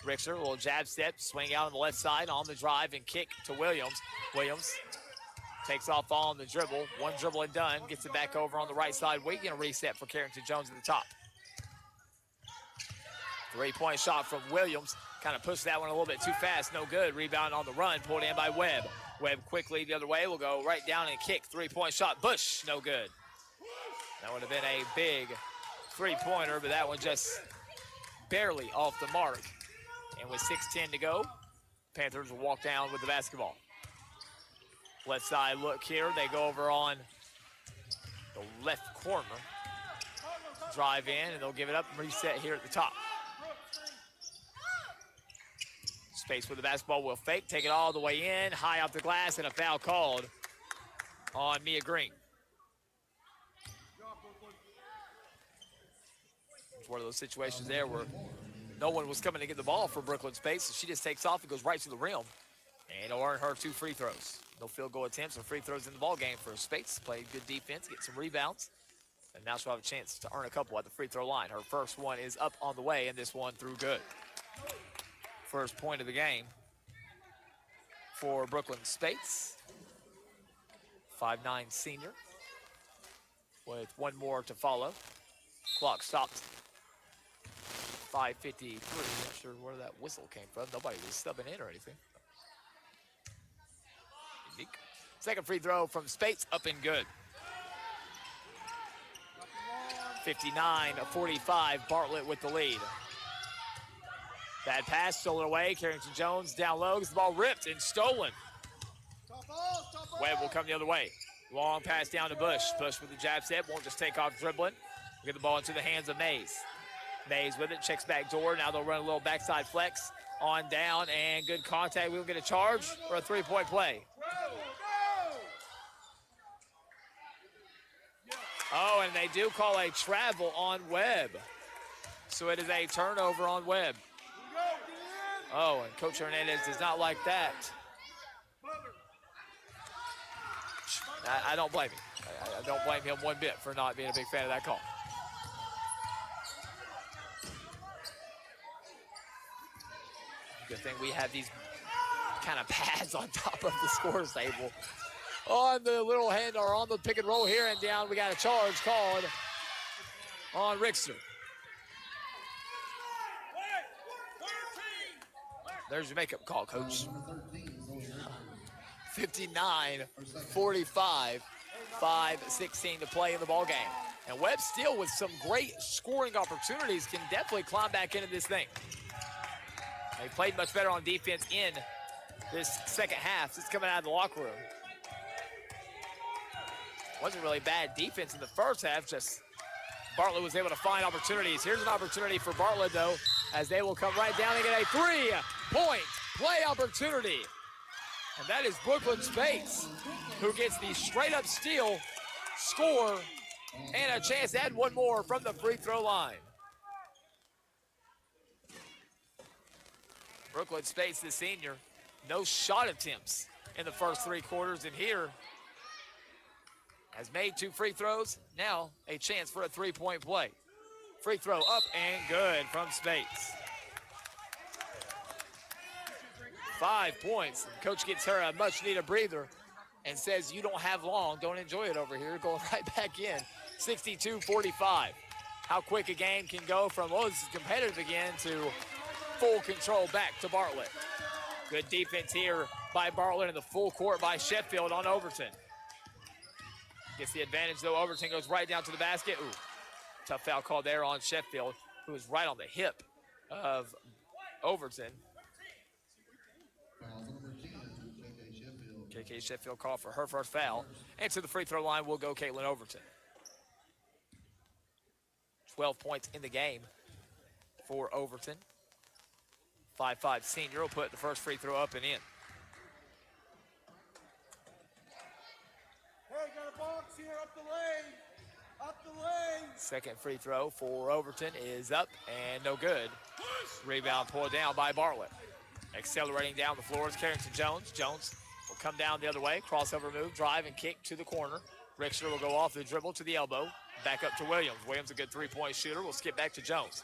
Richter, a little jab step, swing out on the left side on the drive and kick to Williams. Williams takes off on the dribble, one dribble and done, gets it back over on the right side, waiting a reset for Carrington Jones at the top. Three-point shot from Williams. Kind of pushed that one a little bit too fast. No good. Rebound on the run. Pulled in by Webb. Webb quickly the other way. Will go right down and kick. Three-point shot. Bush. No good. That would have been a big three-pointer, but that one just barely off the mark. And with 6:10 to go, Panthers will walk down with the basketball. Left side look here. They go over on the left corner. Drive in, and they'll give it up and reset here at the top. Space with the basketball will fake, take it all the way in, high off the glass, and a foul called on Mia Green. It's one of those situations there where no one was coming to get the ball for Brooklyn Space, so she just takes off and goes right to the rim. And it'll earn her 2 free throws. No field goal attempts or free throws in the ball game for Spates. Played good defense, get some rebounds. And now she'll have a chance to earn a couple at the free throw line. Her first one is up on the way, and this one through good. First point of the game for Brooklyn Spates. 5'9" senior with one more to follow. Clock stopped. 5:53. Not sure where that whistle came from. Nobody was stubbing in or anything. Unique. Second free throw from Spates, up and good. 59-45, Bartlett with the lead. Bad pass, stolen away. Carrington Jones down low, gets the ball ripped and stolen. Webb will come the other way. Long pass down to Bush. Bush with the jab step, won't just take off dribbling. Get the ball into the hands of Mays. Mays with it, checks back door. Now they'll run a little backside flex on down, and good contact. We'll get a charge for a three-point play. Oh, and they do call a travel on Webb. So it is a turnover on Webb. Oh, and Coach Hernandez does not like that. I don't blame him. I don't blame him one bit for not being a big fan of that call. Good thing we have these kind of pads on top of the scores table. On the little hand or on the pick and roll here, and down we got a charge called on Rickster. There's your makeup call, Coach. 59-45, 5:16 to play in the ball game. And Webb still with some great scoring opportunities can definitely climb back into this thing. They played much better on defense in this second half. It's coming out of the locker room. Wasn't really bad defense in the first half, just Bartlett was able to find opportunities. Here's an opportunity for Bartlett, though, as they will come right down and get a three-point play opportunity. And that is Brooklyn Spates, who gets the straight-up steal, score, and a chance to add one more from the free throw line. Brooklyn Spates, the senior, no shot attempts in the first three quarters, and here has made 2 free throws. Now a chance for a three-point play. Free throw up and good from Spates. 5 points. Coach gets her a much-needed breather and says, you don't have long. Don't enjoy it over here. Going right back in. 62-45. How quick a game can go from, oh, this is competitive again, to full control back to Bartlett. Good defense here by Bartlett in the full court by Sheffield on Overton. Gets the advantage, though. Overton goes right down to the basket. Ooh, tough foul call there on Sheffield, who is right on the hip of Overton. KK Sheffield called for her first foul. And to the free throw line will go Caitlin Overton. 12 points in the game for Overton. 5'5" senior will put the first free throw up and in. Hey, got a box here up the lane. Up the lane. Second free throw for Overton is up and no good. Rebound pulled down by Bartlett. Accelerating down the floor is Carrington Jones. Jones will come down the other way. Crossover move, drive and kick to the corner. Rickster will go off the dribble to the elbow. Back up to Williams. Williams, a good three-point shooter. We'll skip back to Jones.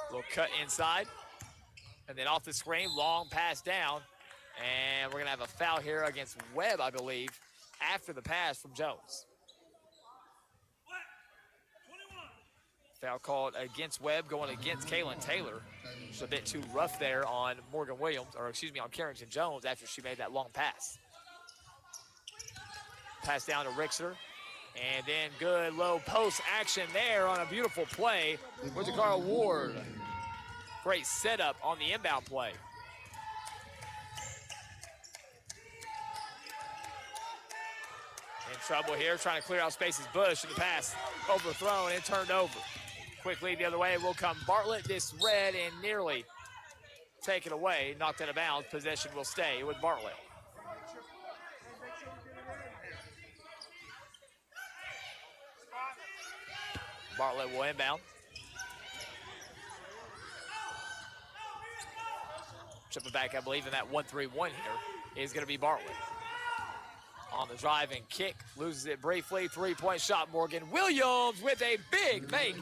Little cut inside. And then off the screen, long pass down. And we're going to have a foul here against Webb, I believe, after the pass from Jones. Foul called against Webb, going against Kaylin Taylor. Just a bit too rough there on Morgan Williams, or excuse me, on Carrington Jones after she made that long pass. Pass down to Rickster. And then good low post action there on a beautiful play with Dakara Ward. Great setup on the inbound play. In trouble here, trying to clear out spaces. Bush, and the pass overthrown and turned over. Quickly the other way will come Bartlett. This red and nearly taken away, knocked out of bounds. Possession will stay with Bartlett. Bartlett will inbound. Tripping back, I believe, in that 1-3-1 here is going to be Bartlett. On the drive and kick, loses it briefly. Three-point shot, Morgan Williams with a big make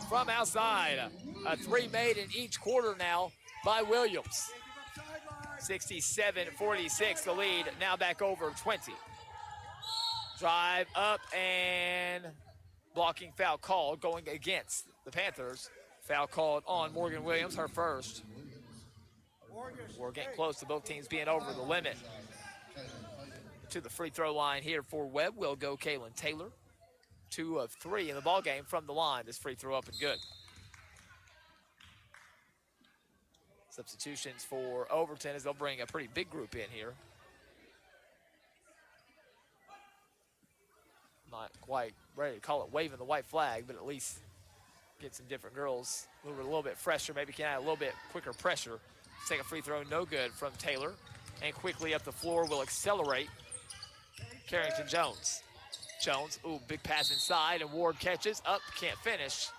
from outside. A three made in each quarter now by Williams. 67-46, the lead, now back over 20. Drive up and blocking foul called going against the Panthers. Foul called on Morgan Williams, her first. We're getting close to both teams being over the limit. To the free throw line here for Webb will go Kaylin Taylor. 2 of 3 in the ball game from the line. This free throw up and good. Substitutions for Overton as they'll bring a pretty big group in here. Not quite ready to call it waving the white flag, but at least get some different girls moving a little bit fresher, maybe can add a little bit quicker pressure. Take a free throw, no good from Taylor. And quickly up the floor will accelerate Carrington Jones. Jones, ooh, big pass inside, and Ward catches, up, can't finish.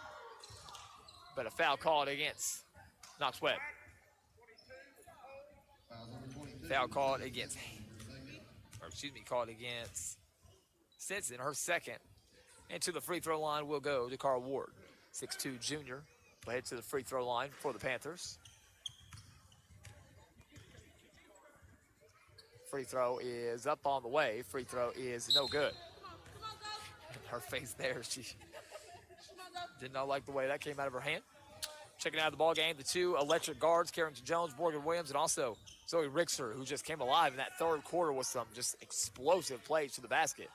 But a foul called against Knox Webb. Foul called against, called against Stinson, her second. And to the free throw line will go to Carl Ward. 6'2" junior, will head to the free throw line for the Panthers. Free throw is up on the way. Free throw is no good. Her face there, she did not like the way that came out of her hand. Checking out the ball game, the 2 electric guards, Carrington Jones, Morgan Williams, and also Zoe Rixer, who just came alive in that third quarter with some just explosive plays to the basket.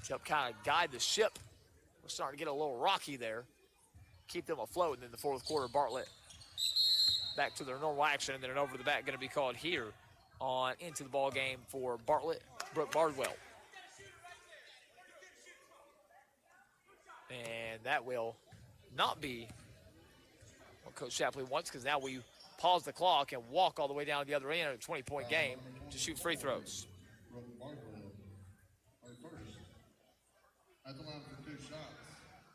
To help kind of guide the ship. We're starting to get a little rocky there. Keep them afloat, and then the fourth quarter, Bartlett back to their normal action, and then an over the back going to be called here on into the ball game for Bartlett, Brooke Bardwell. And that will not be what Coach Shapley wants, because now we pause the clock and walk all the way down to the other end of a 20-point game to shoot free throws. At the line for 2 shots,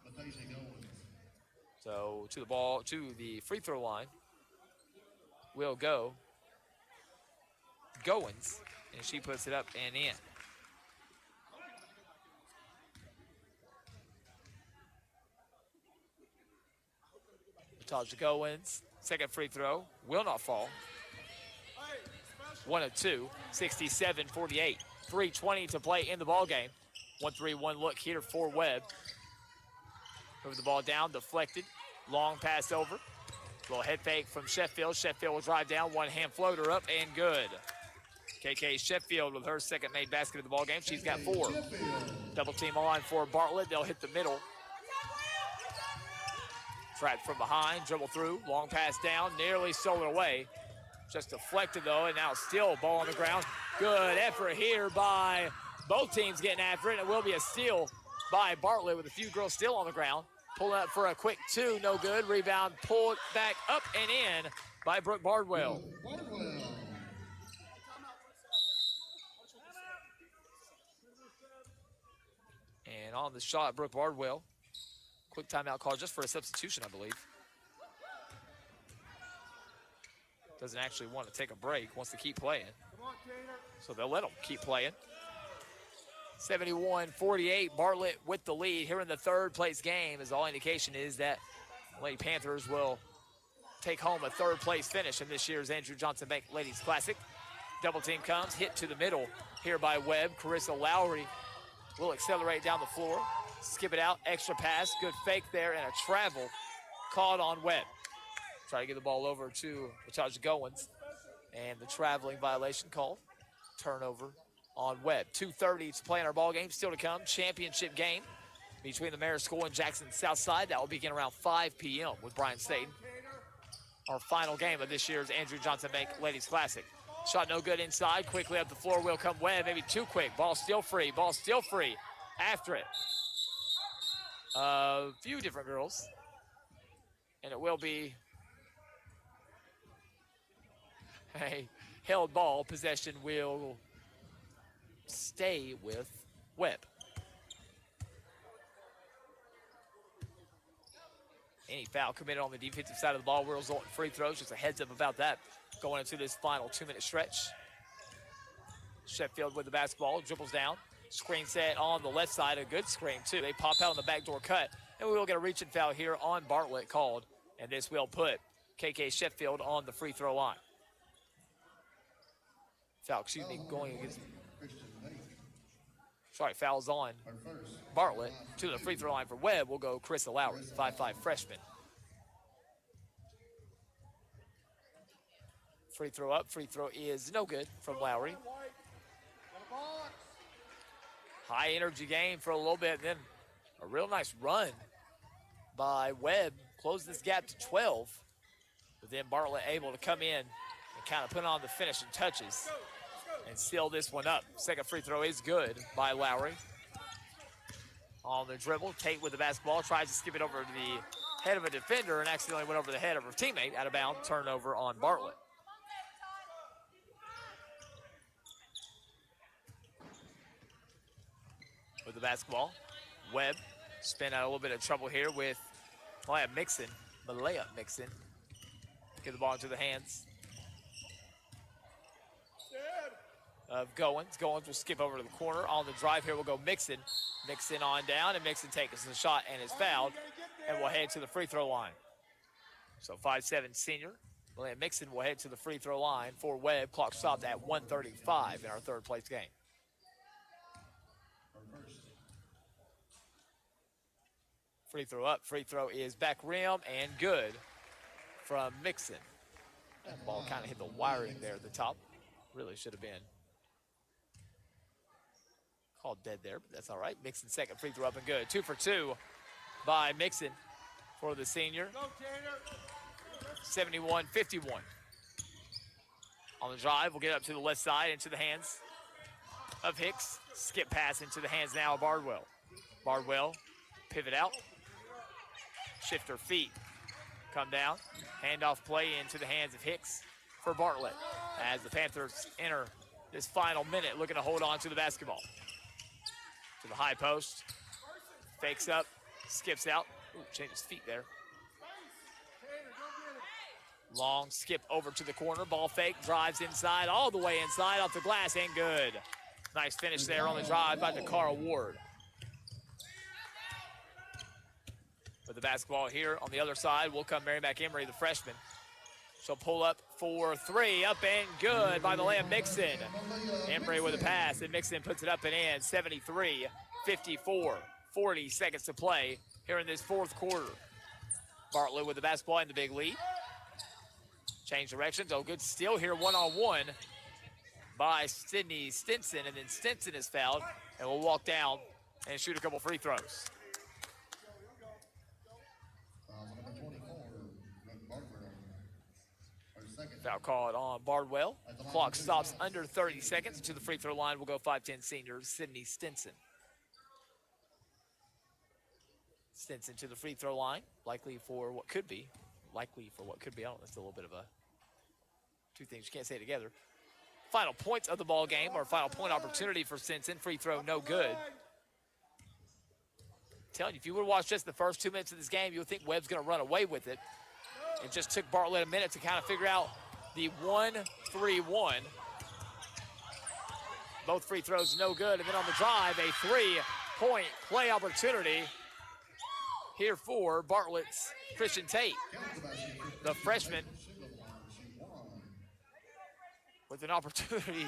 Latasia Goins. So to the free throw line will go Goins, and she puts it up and in. Natasha Goins, second free throw, will not fall. 1 of 2, 67-48. 3:20 to play in the ball game. 1-3-1 look here for Webb. Move the ball down, deflected, long pass over. Little head fake from Sheffield. Sheffield will drive down, one hand floater up and good. KK Sheffield with her second made basket of the ball game. She's got 4. Double team on for Bartlett. They'll hit the middle. Trapped from behind, dribble through, long pass down, nearly stolen away. Just deflected though, and now still ball on the ground. Good effort here by both teams getting after it. It will be a steal by Bartlett with a few girls still on the ground. Pulling up for a quick 2, no good. Rebound pulled back up and in by Brooke Bardwell. And on the shot, Brooke Bardwell. Quick timeout call just for a substitution, I believe. Doesn't actually want to take a break, wants to keep playing. So they'll let them keep playing. 71-48, Bartlett with the lead here in the third place game, as all indication is that Lady Panthers will take home a third place finish in this year's Andrew Johnson Bank Ladies Classic. Double team comes, hit to the middle here by Webb. Carissa Lowry will accelerate down the floor, skip it out, extra pass, good fake there, and a travel called on Webb. Try to get the ball over to Latasha Goins, and the traveling violation called. Turnover on Webb. 2:30 to play in our ball game. Still to come, championship game between the Marist School and Jackson Southside. That will begin around 5 p.m. with Bryan Staten. Our final game of this year's Andrew Johnson Bank Ladies Classic. Shot no good inside. Quickly up the floor will come Webb. Maybe too quick. Ball still free. Ball still free. After it. A few different girls. And it will be a held ball. Possession will stay with Webb. Any foul committed on the defensive side of the ball will result in free throws. Just a heads up about that going into this final 2-minute stretch. Sheffield with the basketball, dribbles down. Screen set on the left side, a good screen too. They pop out on the backdoor cut, and we will get a reach and foul here on Bartlett called, and this will put KK Sheffield on the free throw line. Foul, going against, fouls on Bartlett. To the free throw line for Webb will go Carissa Lowry, 5'5" freshman. Free throw up, free throw is no good from Lowry. High energy game for a little bit, then a real nice run by Webb. Close this gap to 12, but then Bartlett able to come in and kind of put on the finishing touches and seal this one up. Second free throw is good by Lowry. On the dribble, Tate with the basketball, tries to skip it over to the head of a defender and accidentally went over the head of her teammate. Out of bounds, turnover on Bartlett. With the basketball, Webb spin out a little bit of trouble here with Malaya Mixon. Get the ball into the hands of Goins. Goins will skip over to the corner. On the drive here will go Mixon. Mixon on down, and Mixon takes the shot and is fouled, and will head to the free throw line. So 5'7" senior Malaya Mixon will head to the free throw line for Webb. Clock stopped at 1:35 in our third place game. Free throw up, free throw is back rim and good from Mixon. That ball kind of hit the wiring there at the top. Really should have been called dead there, but that's all right. Mixon second free throw up and good. 2 for 2 by Mixon for the senior. 71-51. On the drive, we'll get up to the left side into the hands of Hicks. Skip pass into the hands now of Bardwell. Bardwell, pivot out. Shift her feet, come down. Handoff play into the hands of Hicks for Bartlett as the Panthers enter this final minute looking to hold on to the basketball. To the high post, fakes up, skips out. Ooh, changes feet there. Long skip over to the corner, ball fake, drives inside, all the way inside, off the glass, and good. Nice finish there on the drive by Dakara Ward. With the basketball here on the other side will come Mary McEmery, the freshman. She'll pull up for 3, up and good by Malaya Mixon. Emery with a pass, and Mixon puts it up and in. 73-54, 40 seconds to play here in this fourth quarter. Bartlett with the basketball in the big lead. Change directions, good steal here, one-on-one by Sydney Stinson, and then Stinson is fouled and will walk down and shoot a couple free throws. Foul called on Bardwell. Clock stops under 30 seconds. To the free throw line will go 5'10" senior Sydney Stinson. Stinson to the free throw line, likely for what could be. I don't know, that's a little bit of a two things you can't say together. Final points of the ball game, or final point opportunity for Stinson. Free throw, no good. I'm telling you, if you would have watched just the first 2 minutes of this game, you would think Webb's going to run away with it. It just took Bartlett a minute to kind of figure out the 1-3-1. Both free throws no good, and then on the drive, a 3-point play opportunity here for Bartlett's Christian Tate. The freshman with an opportunity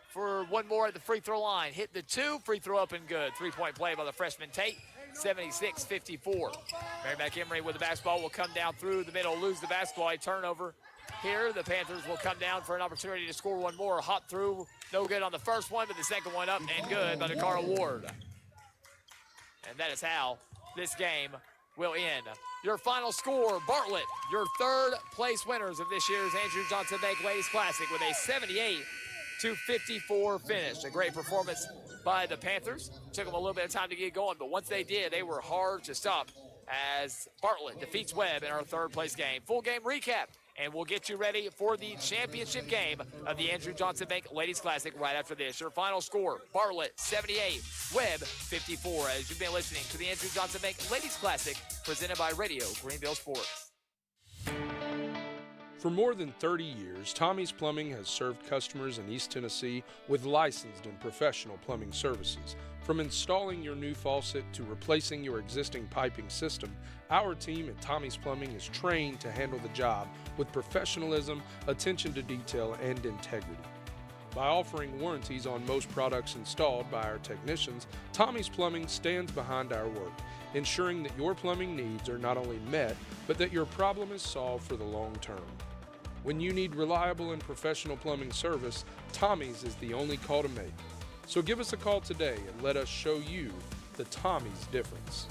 for one more at the free throw line. Hit the 2, free throw up and good. 3-point play by the freshman Tate. 76-54. Mary McEmery with the basketball will come down through the middle, lose the basketball. A turnover here. The Panthers will come down for an opportunity to score one more. Hop through, no good on the first one, but the second one up and good by Dakara Ward. And that is how this game will end. Your final score, Bartlett, your third place winners of this year's Andrew Johnson Bank Ladies Classic with a 78-54 finish. A great performance by the Panthers. Took them a little bit of time to get going, but once they did, they were hard to stop as Bartlett defeats Webb in our third place game. Full game recap, and we'll get you ready for the championship game of the Andrew Johnson Bank Ladies Classic right after this. Your final score, Bartlett 78, Webb 54, as you've been listening to the Andrew Johnson Bank Ladies Classic presented by Radio Greenville Sports. For more than 30 years, Tommy's Plumbing has served customers in East Tennessee with licensed and professional plumbing services. From installing your new faucet to replacing your existing piping system, our team at Tommy's Plumbing is trained to handle the job with professionalism, attention to detail, and integrity. By offering warranties on most products installed by our technicians, Tommy's Plumbing stands behind our work, ensuring that your plumbing needs are not only met, but that your problem is solved for the long term. When you need reliable and professional plumbing service, Tommy's is the only call to make. So give us a call today and let us show you the Tommy's difference.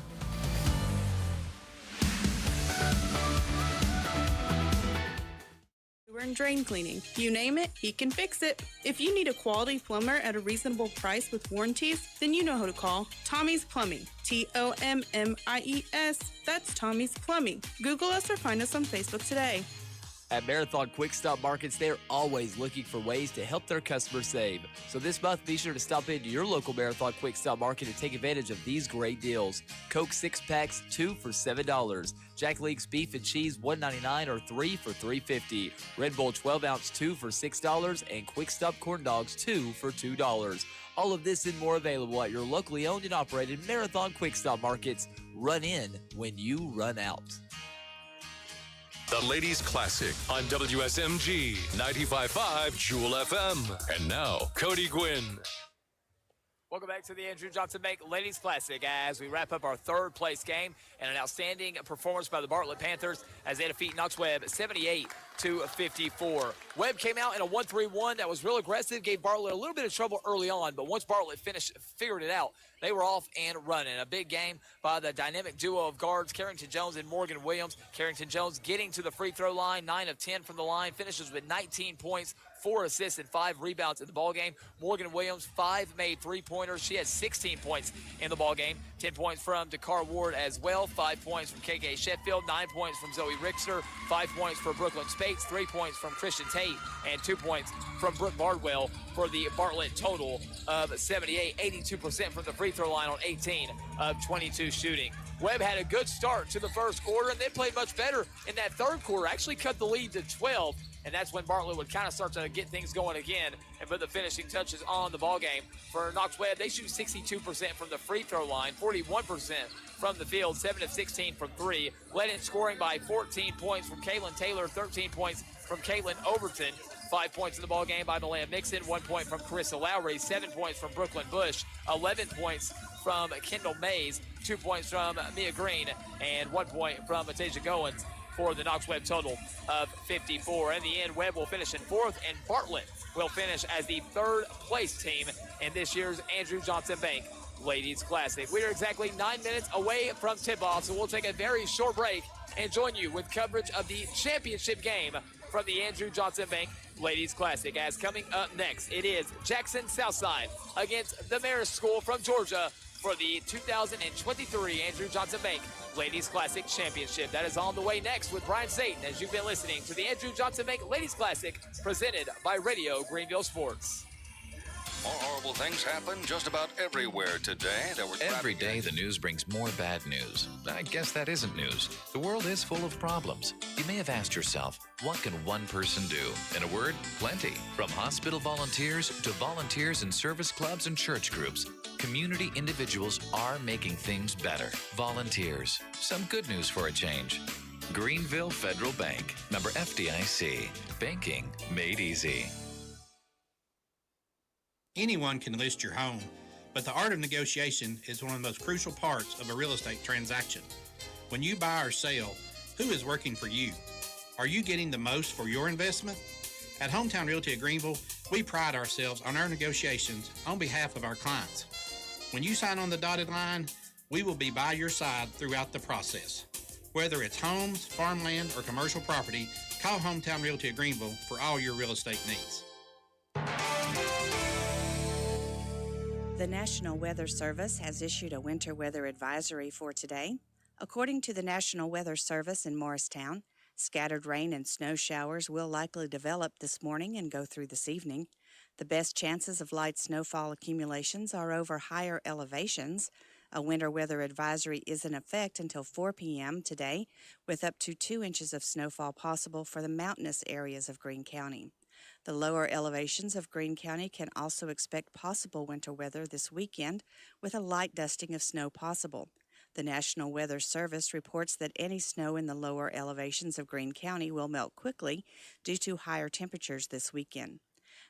Sewer and drain cleaning. You name it, he can fix it. If you need a quality plumber at a reasonable price with warranties, then you know who to call. Tommy's Plumbing. Tommies. That's Tommy's Plumbing. Google us or find us on Facebook today. At Marathon Quick Stop Markets, they're always looking for ways to help their customers save. So this month, be sure to stop into your local Marathon Quick Stop Market and take advantage of these great deals. Coke 6-packs, 2 for $7. Jack Link's Beef and Cheese, $1.99 or 3 for $3.50. Red Bull 12-ounce, 2 for $6. And Quick Stop Corn Dogs, 2 for $2. All of this and more available at your locally owned and operated Marathon Quick Stop Markets. Run in when you run out. The Ladies Classic on WSMG 95.5 Jewel FM. And now, Cody Gwynn. Welcome back to the Andrew Johnson Bank Ladies Classic as we wrap up our third place game and an outstanding performance by the Bartlett Panthers as they defeat Knox Webb 78-54. Webb came out in a 1-3-1 that was real aggressive, gave Bartlett a little bit of trouble early on, but once Bartlett figured it out, they were off and running. A big game by the dynamic duo of guards, Carrington Jones and Morgan Williams. Carrington Jones getting to the free throw line, 9 of 10 from the line, finishes with 19 points, 4 assists, and 5 rebounds in the ballgame. Morgan Williams, 5 made three-pointers. She had 16 points in the ballgame. 10 points from Dakar Ward as well. 5 points from KK Sheffield. 9 points from Zoe Rickster. 5 points for Brooklyn Spates. 3 points from Christian Tate. And 2 points from Brooke Bardwell for the Bartlett total of 78. 82% from the free throw line on 18 of 22 shooting. Webb had a good start to the first quarter, and they played much better in that third quarter. Actually cut the lead to 12. And that's when Bartlett would kind of start to get things going again and put the finishing touches on the ballgame. For Knox Webb, they shoot 62% from the free throw line, 41% from the field, 7 of 16 from 3. Led in scoring by 14 points from Kaylin Taylor, 13 points from Caitlin Overton. 5 points in the ballgame by Malaya Mixon, 1 point from Carissa Lowry, 7 points from Brooklyn Bush, 11 points from Kendall Mays, 2 points from Mia Green, and 1 point from Matasia Goins for the Knox Webb total of 54. In the end, Webb will finish in 4th, and Bartlett will finish as the 3rd place team in this year's Andrew Johnson Bank Ladies Classic. We are exactly 9 minutes away from tip-off, so we'll take a very short break and join you with coverage of the championship game from the Andrew Johnson Bank Ladies Classic. As coming up next, it is Jackson Southside against the Marist School from Georgia for the 2023 Andrew Johnson Bank Ladies Classic Championship. That is on the way next with Brian Satan as you've been listening to the Andrew Johnson Bank Ladies Classic presented by Radio Greenville Sports. More horrible things happen just about everywhere today. Every day the news brings more bad news. I guess that isn't news. The world is full of problems. You may have asked yourself, what can one person do? In a word, plenty. From hospital volunteers to volunteers in service clubs and church groups, community individuals are making things better. Volunteers. Some good news for a change. Greenville Federal Bank. Member FDIC. Banking made easy. Anyone can list your home, but the art of negotiation is one of the most crucial parts of a real estate transaction. When you buy or sell, who is working for you? Are you getting the most for your investment? At Hometown Realty of Greenville, we pride ourselves on our negotiations on behalf of our clients. When you sign on the dotted line, we will be by your side throughout the process. Whether it's homes, farmland, or commercial property, call Hometown Realty of Greenville for all your real estate needs. The National Weather Service has issued a winter weather advisory for today. According to the National Weather Service in Morristown, scattered rain and snow showers will likely develop this morning and go through this evening. The best chances of light snowfall accumulations are over higher elevations. A winter weather advisory is in effect until 4 p.m. today, with up to 2 inches of snowfall possible for the mountainous areas of Greene County. The lower elevations of Greene County can also expect possible winter weather this weekend, with a light dusting of snow possible. The National Weather Service reports that any snow in the lower elevations of Greene County will melt quickly due to higher temperatures this weekend.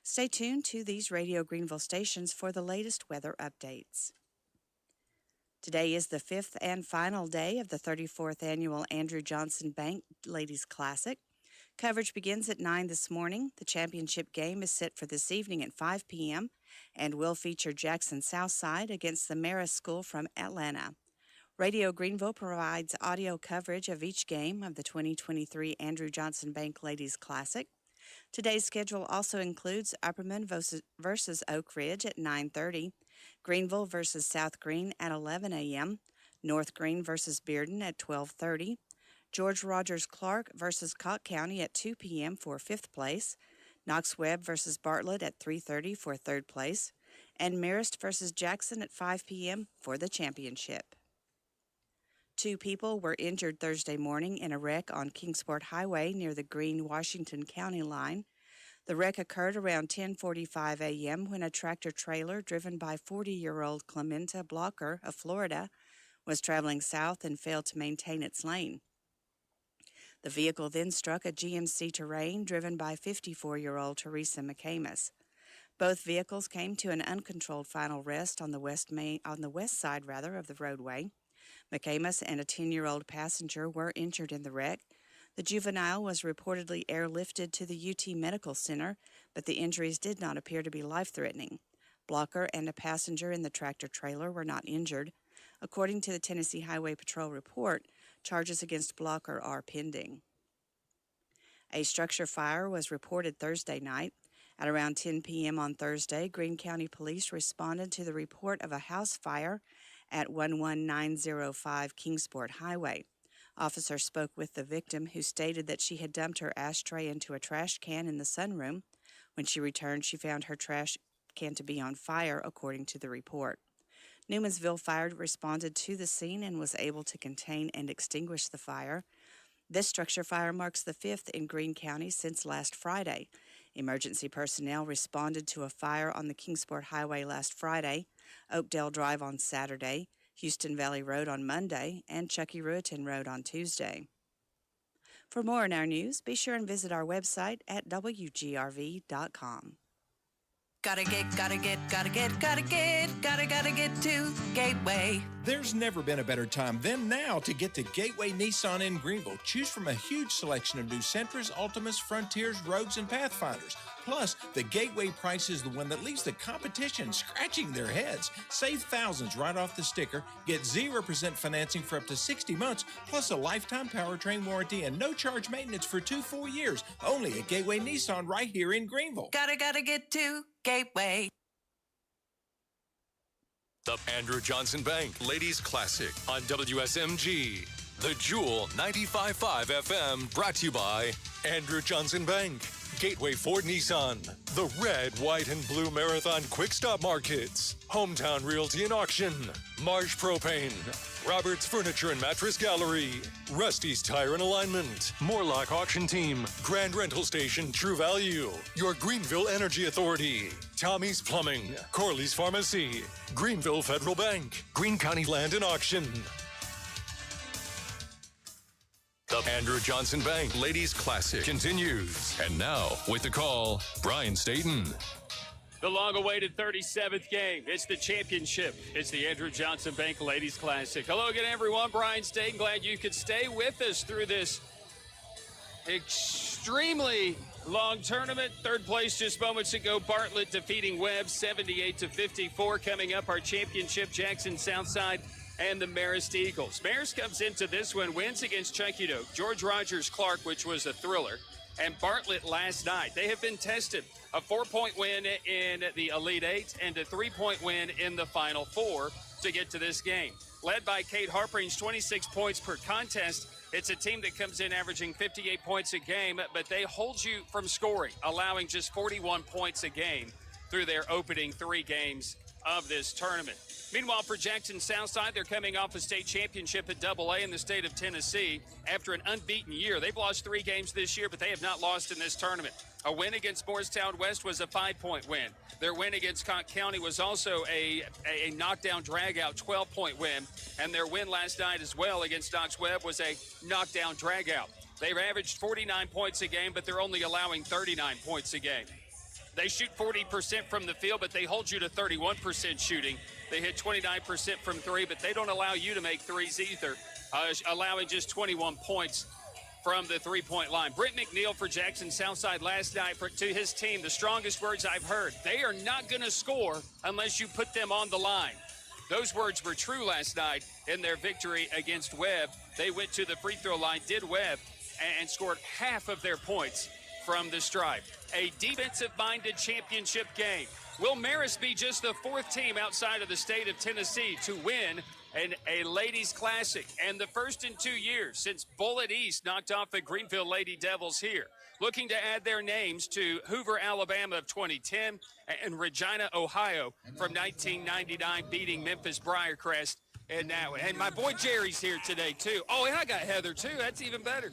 Stay tuned to these Radio Greenville stations for the latest weather updates. Today is the 5th and final day of the 34th Annual Andrew Johnson Bank Ladies Classic. Coverage begins at 9 this morning. The championship game is set for this evening at 5 p.m. and will feature Jackson Southside against the Marist School from Atlanta. Radio Greenville provides audio coverage of each game of the 2023 Andrew Johnson Bank Ladies Classic. Today's schedule also includes Upperman versus Oak Ridge at 9:30, Greenville versus South Greene at 11 a.m., North Greene versus Bearden at 12:30, George Rogers Clark versus Cocke County at 2 p.m. for 5th place, Knox Webb versus Bartlett at 3:30 for 3rd place, and Marist versus Jackson at 5 p.m. for the championship. 2 people were injured Thursday morning in a wreck on Kingsport Highway near the Greene-Washington County line. The wreck occurred around 10:45 a.m. when a tractor-trailer driven by 40-year-old Clementa Blocker of Florida was traveling south and failed to maintain its lane. The vehicle then struck a GMC Terrain driven by 54-year-old Teresa McCamus. Both vehicles came to an uncontrolled final rest on the west side of the roadway. McCamus and a 10-year-old passenger were injured in the wreck. The juvenile was reportedly airlifted to the UT Medical Center, but the injuries did not appear to be life-threatening. Blocker and a passenger in the tractor-trailer were not injured. According to the Tennessee Highway Patrol report, charges against Blocker are pending. A structure fire was reported Thursday night. At around 10 p.m. on Thursday, Greene County Police responded to the report of a house fire at 11905 Kingsport Highway. Officers spoke with the victim, who stated that she had dumped her ashtray into a trash can in the sunroom. When she returned, she found her trash can to be on fire, according to the report. Newmansville Fire responded to the scene and was able to contain and extinguish the fire. This structure fire marks the 5th in Greene County since last Friday. Emergency personnel responded to a fire on the Kingsport Highway last Friday, Oakdale Drive on Saturday, Houston Valley Road on Monday, and Chucky Ruetan Road on Tuesday. For more in our news, be sure and visit our website at wgrv.com. Gotta get to Gateway. There's never been a better time than now to get to Gateway Nissan in Greenville. Choose from a huge selection of new Sentras, Altimas, Frontiers, Rogues, and Pathfinders. Plus, the Gateway price is the one that leaves the competition scratching their heads. Save thousands right off the sticker. Get 0% financing for up to 60 months, plus a lifetime powertrain warranty and no charge maintenance for 2 full years. Only at Gateway Nissan right here in Greenville. Gotta get to Gateway. The Andrew Johnson Bank Ladies Classic on WSMG. The Jewel 95.5 FM, brought to you by Andrew Johnson Bank, Gateway Ford Nissan, the Red, White, and Blue Marathon Quick Stop Markets, Hometown Realty and Auction, Marsh Propane, Roberts Furniture and Mattress Gallery, Rusty's Tire and Alignment, Morlock Auction Team, Grand Rental Station True Value, your Greenville Energy Authority, Tommy's Plumbing, Corley's Pharmacy, Greenville Federal Bank, Greene County Land and Auction. The Andrew Johnson Bank Ladies Classic continues. And now, with the call, Brian Staten. The long-awaited 37th game. It's the championship. It's the Andrew Johnson Bank Ladies Classic. Hello again, everyone. Brian Staten. Glad you could stay with us through this extremely long tournament. Third place just moments ago, Bartlett defeating Webb 78-54. Coming up, our championship, Jackson Southside and the Marist Eagles. Marist comes into this one, wins against Chucky Oak, George Rogers Clark, which was a thriller, and Bartlett last night. They have been tested. A 4-point win in the Elite Eight and a 3-point win in the Final Four to get to this game. Led by Kate Harpring's 26 points per contest. It's a team that comes in averaging 58 points a game, but they hold you from scoring, allowing just 41 points a game through their opening 3 games of this tournament. Meanwhile, for Jackson Southside, they're coming off a state championship at AA in the state of Tennessee after an unbeaten year. They've lost 3 games this year, but they have not lost in this tournament. A win against Morristown West was a 5-point win. Their win against Conk County was also a knockdown drag-out 12-point win, and their win last night as well against Knox Webb was a knockdown drag-out. They've averaged 49 points a game, but they're only allowing 39 points a game. They shoot 40% from the field, but they hold you to 31% shooting. They hit 29% from 3, but they don't allow you to make threes either, allowing just 21 points from the 3-point line. Britt McNeil for Jackson Southside last night to his team, the strongest words I've heard. They are not going to score unless you put them on the line. Those words were true last night in their victory against Webb. They went to the free throw line, did Webb, and scored half of their points from the stripe. A defensive-minded championship game. Will Marist be just the 4th team outside of the state of Tennessee to win a ladies' classic, and the first in 2 years since Bullitt East knocked off the Greenville Lady Devils here? Looking to add their names to Hoover, Alabama of 2010 and Regina, Ohio from 1999, beating Memphis Briarcrest and now. And my boy Jerry's here today, too. Oh, and I got Heather, too. That's even better.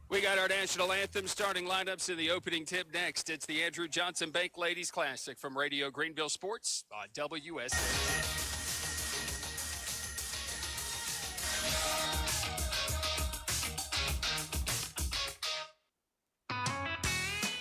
We got our national anthem starting lineups in the opening tip next. It's the Andrew Johnson Bank Ladies Classic from Radio Greenville Sports on WSA.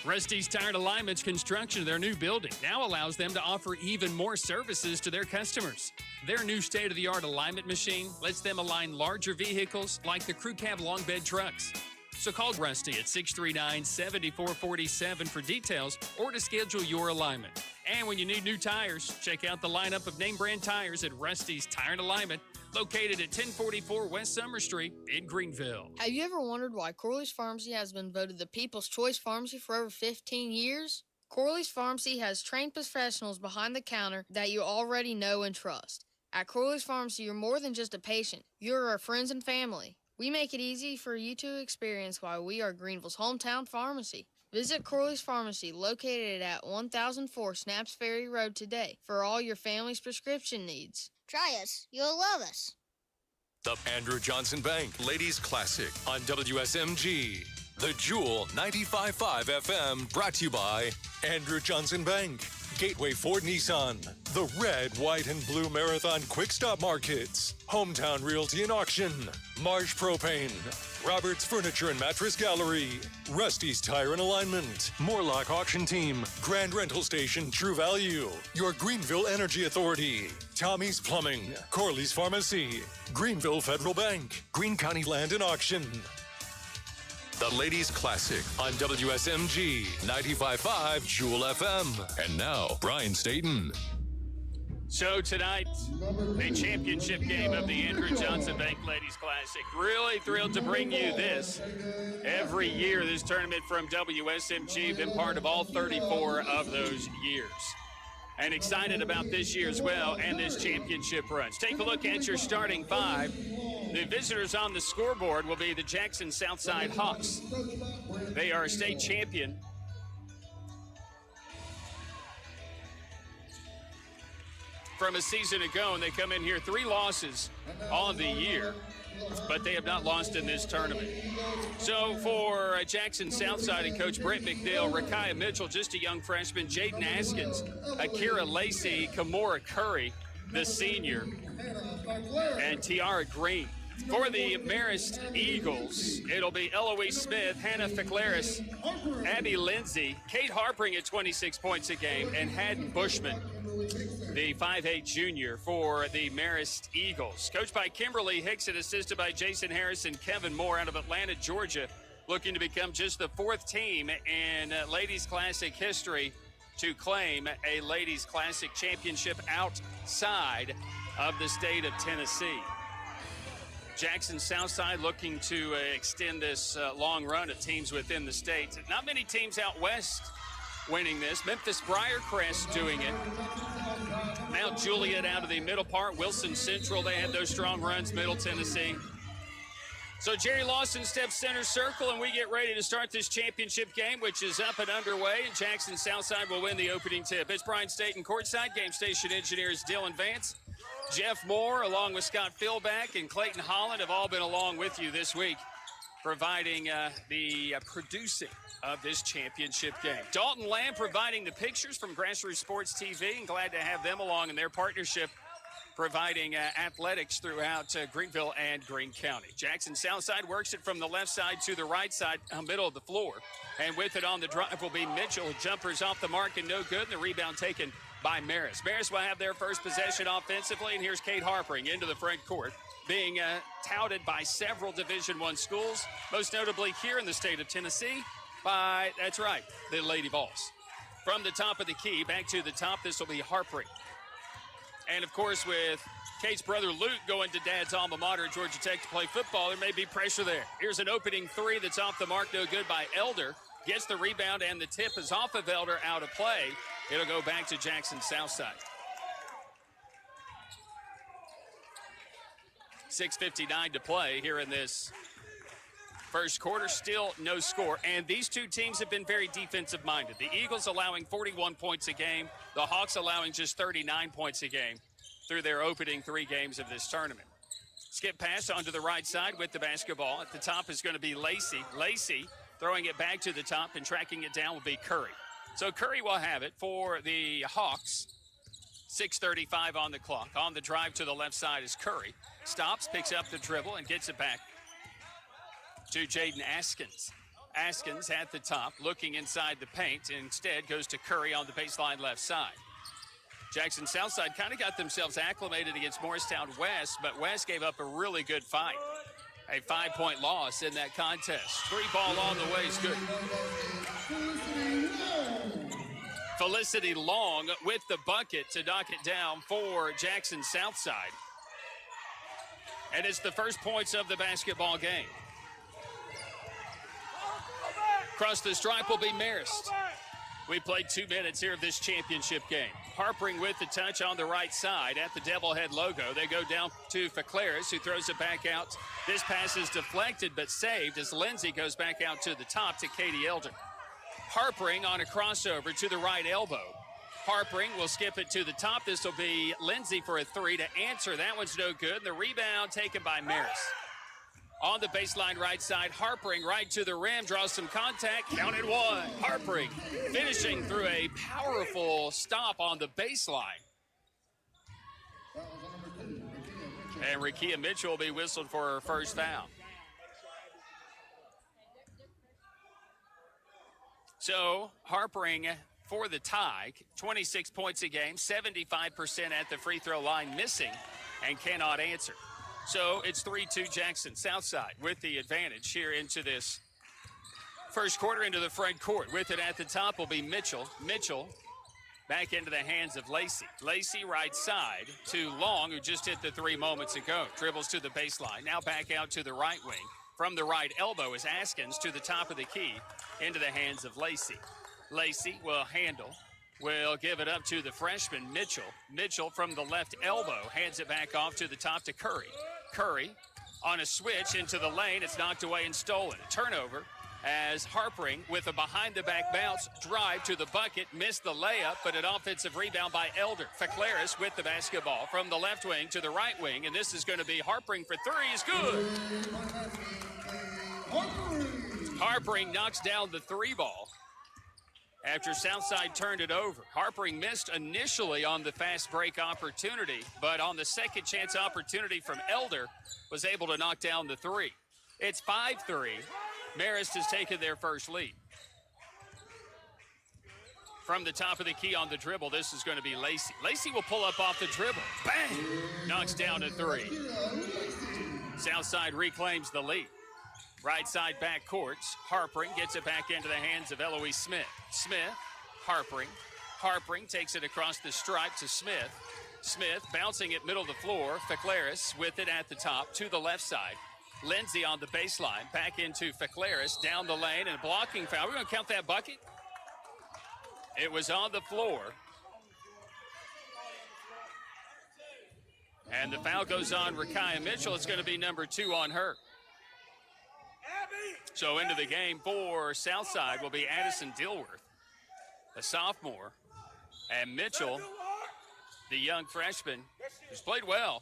Rusty's Tire Alignment's construction of their new building now allows them to offer even more services to their customers. Their new state-of-the-art alignment machine lets them align larger vehicles like the crew cab long bed trucks. So call Rusty at 639-7447 for details or to schedule your alignment. And when you need new tires, check out the lineup of name brand tires at Rusty's Tire and Alignment, located at 1044 West Summer Street in Greenville. Have you ever wondered why Corley's Pharmacy has been voted the People's Choice Pharmacy for over 15 years? Corley's Pharmacy has trained professionals behind the counter that you already know and trust. At Corley's Pharmacy, you're more than just a patient. You're our friends and family. We make it easy for you to experience why we are Greenville's hometown pharmacy. Visit Corley's Pharmacy, located at 1004 Snaps Ferry Road today, for all your family's prescription needs. Try us. You'll love us. The Andrew Johnson Bank Ladies Classic on WSMG. The Jewel 95.5 FM, brought to you by Andrew Johnson Bank, Gateway Ford Nissan, the Red, White, and Blue Marathon Quick Stop Markets, Hometown Realty and Auction, Marsh Propane, Roberts Furniture and Mattress Gallery, Rusty's Tire and Alignment, Morlock Auction Team, Grand Rental Station True Value, your Greenville Energy Authority, Tommy's Plumbing, Corley's Pharmacy, Greenville Federal Bank, Greene County Land and Auction. The Ladies Classic on WSMG 95.5 Jewel FM. And now, Brian Staten. So tonight, the championship game of the Andrew Johnson Bank Ladies Classic. Really thrilled to bring you this. Every year, this tournament from WSMG, been part of all 34 of those years. And excited about this year as well and this championship runs. Take a look at your starting 5. The visitors on the scoreboard will be the Jackson Southside Hawks. They are a state champion. From a season ago, and they come in here 3 losses on the year, but they have not lost in this tournament. So for Jackson Southside and Coach Britt McNeil, Rakaya Mitchell, just a young freshman, Jaden Askins, Akira Lacey, Kamora Curry, the senior, and Tiara Green. For the Marist Eagles, it'll be Eloise Smith, Hannah Ficlaris, Abby Lindsay, Kate Harpring at 26 points a game, and Haddon Bushman, the 5'8 junior for the Marist Eagles. Coached by Kimberly Hicks and assisted by Jason Harris and Kevin Moore out of Atlanta, Georgia. looking to become just the 4th team in Ladies Classic history to claim a Ladies Classic championship outside of the state of Tennessee. Jackson Southside looking to extend this long run of teams within the state. Not many teams out west winning this. Memphis Briarcrest doing it. Mount Juliet out of the middle part. Wilson Central, they had those strong runs. Middle Tennessee. So Jerry Lawson steps center circle, and we get ready to start this championship game, which is up and underway, and Jackson Southside will win the opening tip. It's Brian Staten courtside. Game station engineers Dylan Vance, Jeff Moore, along with Scott Philback, and Clayton Holland have all been along with you this week, providing the producing of this championship game. Dalton Lamb providing the pictures from Grassroots Sports TV, and glad to have them along in their partnership, providing athletics throughout Greenville and Greene County. Jackson Southside works it from the left side to the right side, middle of the floor. And with it on the drive will be Mitchell. Jumpers off the mark and no good. And the rebound taken by Maris. Maris will have their first possession offensively. And here's Kate Harpering into the front court, being touted by several Division I schools, most notably here in the state of Tennessee by, that's right, the Lady Vols. From the top of the key, back to the top, this will be Harpering. And, of course, with Kate's brother Luke going to Dad's alma mater at Georgia Tech to play football, there may be pressure there. Here's an opening three that's off the mark, no good by Elder. Gets the rebound, and the tip is off of Elder, out of play. It'll go back to Jackson Southside. 6:59 to play here in this first quarter. Still no score. And these two teams have been very defensive-minded. The Eagles allowing 41 points a game. The Hawks allowing just 39 points a game through their opening 3 games of this tournament. Skip pass onto the right side with the basketball. At the top is going to be Lacey. Lacey throwing it back to the top, and tracking it down will be Curry. So Curry will have it for the Hawks. 6:35 on the clock. On the drive to the left side is Curry. Stops, picks up the dribble, and gets it back to Jaden Askins. Askins at the top, looking inside the paint. Instead goes to Curry on the baseline left side. Jackson Southside kind of got themselves acclimated against Morristown West, but West gave up a really good fight. A 5-point loss in that contest. 3 ball on the way is good. Felicity Long with the bucket to knock it down for Jackson Southside. And it's the first points of the basketball game. Across the stripe will be Marist. We played 2 minutes here of this championship game. Harpering with the touch on the right side at the Devilhead logo. They go down to Faclaris, who throws it back out. This pass is deflected but saved as Lindsay goes back out to the top to Katie Elder. Harpering on a crossover to the right elbow. Harpering will skip it to the top. This will be Lindsay for a 3 to answer. That one's no good. And the rebound taken by Maris. On the baseline right side, Harpering right to the rim, draws some contact, counted 1. Harpering finishing through a powerful stop on the baseline. And Rakia Mitchell will be whistled for her first foul. So Harpering for the tie, 26 points a game, 75% at the free throw line, missing and cannot answer. So it's 3-2 Jackson Southside with the advantage here into this first quarter, into the front court. With it at the top will be Mitchell. Mitchell back into the hands of Lacey. Lacey right side to Long, who just hit the 3 moments ago. Dribbles to the baseline. Now back out to the right wing. From the right elbow is Askins to the top of the key into the hands of Lacey. Lacey will handle. Will give it up to the freshman, Mitchell. Mitchell from the left elbow hands it back off to the top to Curry. Curry on a switch into the lane. It's knocked away and stolen. Turnover as Harpering with a behind-the-back bounce, drive to the bucket, missed the layup, but an offensive rebound by Elder. Faclaris with the basketball from the left wing to the right wing, and this is going to be Harpering for 3 is good. Harpering knocks down the 3 ball. After Southside turned it over. Harpering missed initially on the fast break opportunity, but on the second chance opportunity from Elder, was able to knock down the 3. It's 5-3. Marist has taken their first lead. From the top of the key on the dribble, this is going to be Lacey. Lacey will pull up off the dribble. Bang! Knocks down a 3. Southside reclaims the lead. Right side back courts. Harpering gets it back into the hands of Eloise Smith. Smith, Harpering. Harpering takes it across the stripe to Smith. Smith bouncing it middle of the floor. Fekleris with it at the top to the left side. Lindsay on the baseline. Back into Fekleris down the lane and a blocking foul. We're going to count that bucket. It was on the floor. And the foul goes on Rakaya Mitchell. It's going to be number 2 on her. So into the game for Southside will be Addison Dilworth, a sophomore, and Mitchell, the young freshman, who's played well,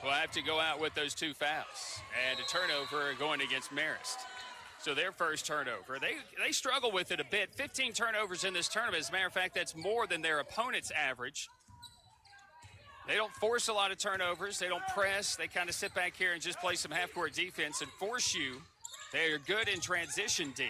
will have to go out with those 2 fouls. And a turnover going against Marist. So their first turnover. They struggle with it a bit. 15 turnovers in this tournament. As a matter of fact, that's more than their opponent's average. They don't force a lot of turnovers. They don't press. They kind of sit back here and just play some half-court defense and force you. They are good in transition D.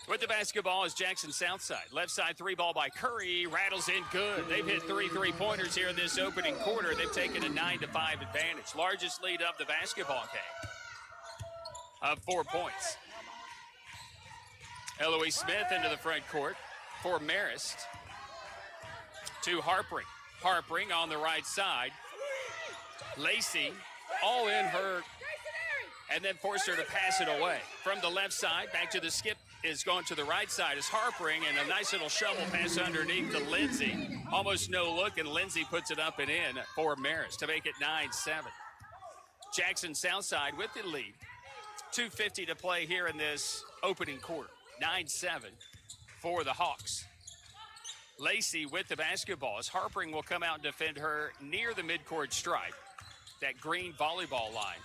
With the basketball is Jackson Southside. Left side 3 ball by Curry. Rattles in good. They've hit 3 3-pointers here in this opening quarter. They've taken a 9-5 advantage. Largest lead of the basketball game of 4 points. Eloise Smith into the front court for Marist. To Harpering. Harpering on the right side. Lacey all in her and then forced her to pass it away. From the left side, back to the skip is going to the right side is Harpering, and a nice little shovel pass underneath to Lindsay. Almost no look, and Lindsay puts it up and in for Marist to make it 9-7. Jackson Southside with the lead. 2:50 to play here in this opening quarter. 9-7 for the Hawks. Lacey with the basketball as Harpering will come out and defend her near the midcourt stripe, that green volleyball line.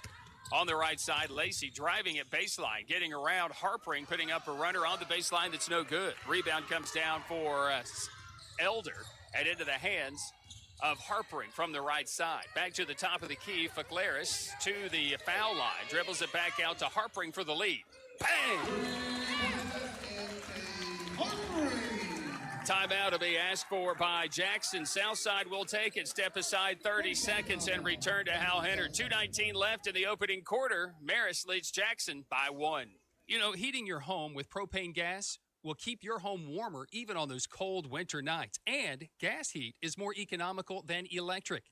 On the right side, Lacey driving at baseline, getting around Harpering, putting up a runner on the baseline that's no good. Rebound comes down for Elder and into the hands of Harpering from the right side. Back to the top of the key, Fekleris to the foul line, dribbles it back out to Harpering for the lead. Bang! Timeout to be asked for by Jackson. Southside will take it. Step aside 30 seconds and return to Hal Henner. 2:19 left in the opening quarter. Marist leads Jackson by 1. You know, heating your home with propane gas will keep your home warmer even on those cold winter nights. And gas heat is more economical than electric.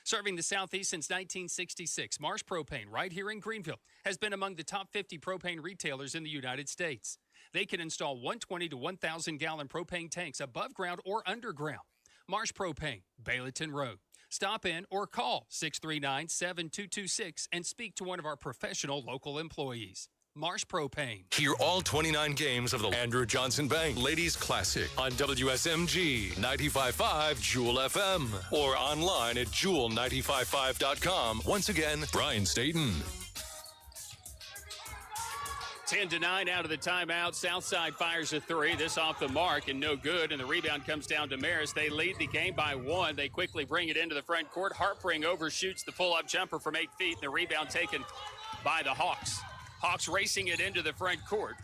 Serving the Southeast since 1966, Marsh Propane, right here in Greenville, has been among the top 50 propane retailers in the United States. They can install 120 to 1,000 gallon propane tanks above ground or underground. Marsh Propane, Bayleton Road. Stop in or call 639-7226 and speak to one of our professional local employees. Marsh Propane. Hear all 29 games of the Andrew Johnson Bank Ladies Classic on WSMG 95.5 Jewel FM or online at jewel955.com. Once again, Brian Staten. 10-9 out of the timeout. Southside fires a 3. This off the mark and no good. And the rebound comes down to Marist. They lead the game by 1. They quickly bring it into the front court. Harpering overshoots the pull-up jumper from 8 feet. And the rebound taken by the Hawks. Hawks racing it into the front court.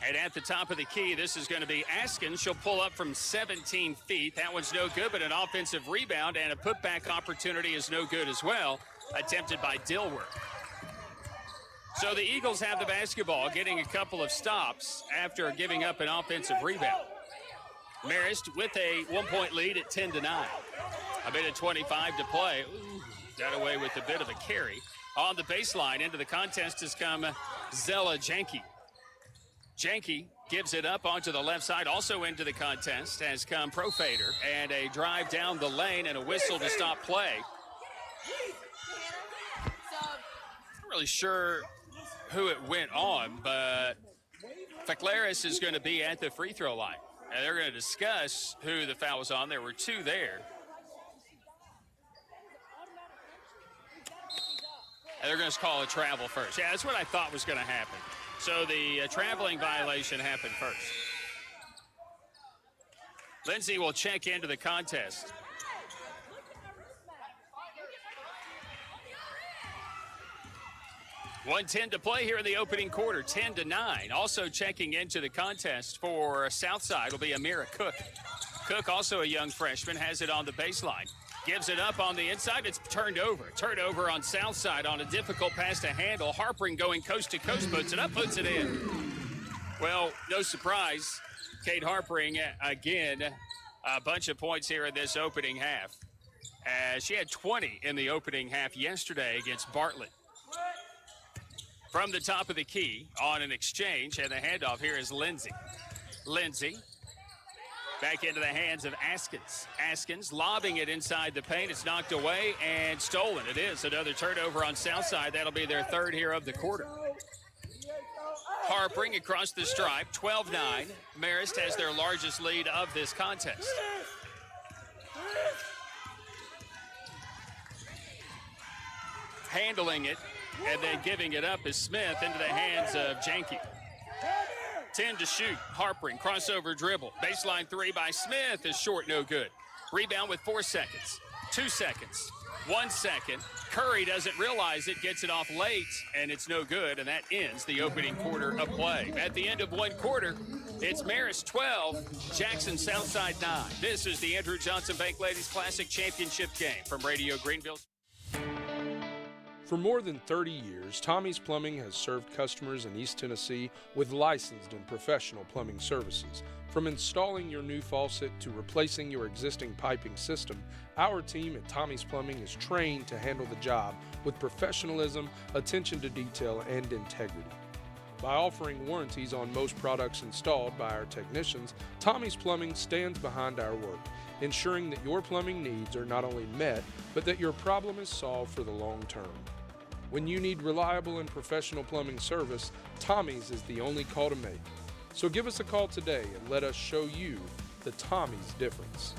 And at the top of the key, this is going to be Askin. She'll pull up from 17 feet. That one's no good, but an offensive rebound and a putback opportunity is no good as well. Attempted by Dilworth. So the Eagles have the basketball, getting a couple of stops after giving up an offensive rebound. Marist with a 1-point lead at 10-9. A minute 25 to play. Ooh, got away with a bit of a carry. On the baseline, into the contest has come Zella Janke. Janke gives it up onto the left side. Also into the contest has come Profader. And a drive down the lane and a whistle to stop play. Not really sure who it went on, but Fekleris is going to be at the free throw line. And they're going to discuss who the foul was on. There were 2 there. And they're going to call a travel first. Yeah, that's what I thought was going to happen. So the traveling violation happened first. Lindsay will check into the contest. .110 to play here in the opening quarter, 10-9. Also checking into the contest for Southside will be Amira Cook. Cook, also a young freshman, has it on the baseline. Gives it up on the inside. It's turned over. Turnover on south side on a difficult pass to handle. Harpering going coast to coast, puts it up, puts it in. Well, no surprise. Kate Harpering, again, a bunch of points here in this opening half. She had 20 in the opening half yesterday against Bartlett. From the top of the key on an exchange, and the handoff here is Lindsay. Lindsay back into the hands of Askins. Askins lobbing it inside the paint. It's knocked away and stolen. It is another turnover on south side. That'll be their third here of the quarter. Harpering across the stripe, 12-9. Marist has their largest lead of this contest. Handling it and then giving it up is Smith into the hands of Janke. 10 to shoot. Harpering, crossover dribble. Baseline three by Smith is short, no good. Rebound with 4 seconds. 2 seconds. 1 second. Curry doesn't realize it, gets it off late, and it's no good, and that ends the opening quarter of play. At the end of one quarter, it's Marist 12, Jackson Southside 9. This is the Andrew Johnson Bank Ladies Classic Championship game from Radio Greenville. For more than 30 years, Tommy's Plumbing has served customers in East Tennessee with licensed and professional plumbing services. From installing your new faucet to replacing your existing piping system, our team at Tommy's Plumbing is trained to handle the job with professionalism, attention to detail, and integrity. By offering warranties on most products installed by our technicians, Tommy's Plumbing stands behind our work, ensuring that your plumbing needs are not only met, but that your problem is solved for the long term. When you need reliable and professional plumbing service, Tommy's is the only call to make. So give us a call today and let us show you the Tommy's difference.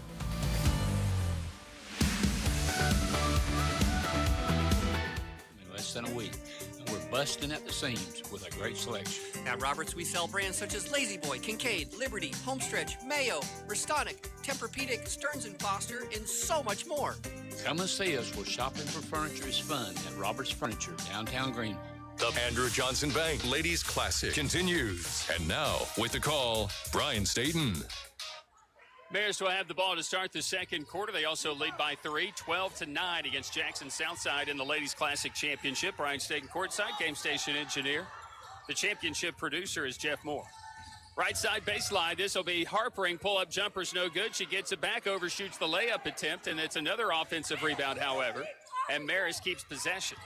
In less than a week, and we're busting at the seams with a great selection. At Roberts, we sell brands such as Lazy Boy, Kincaid, Liberty, Homestretch, Mayo, Restonic, Tempur-Pedic, Stearns & Foster, and so much more. Come and see us where shopping for furniture is fun at Roberts Furniture, downtown Greenville. The Andrew Johnson Bank Ladies Classic continues. And now, with the call, Brian Staten. Bears will have the ball to start the second quarter. They also lead by 3, 12-9 against Jackson Southside in the Ladies Classic Championship. Brian Staten courtside, game station engineer. The championship producer is Jeff Moore. Right side baseline, this will be Harpering. Pull-up jumper's no good. She gets it back, overshoots the layup attempt, and it's another offensive rebound, however. And Marist keeps possession.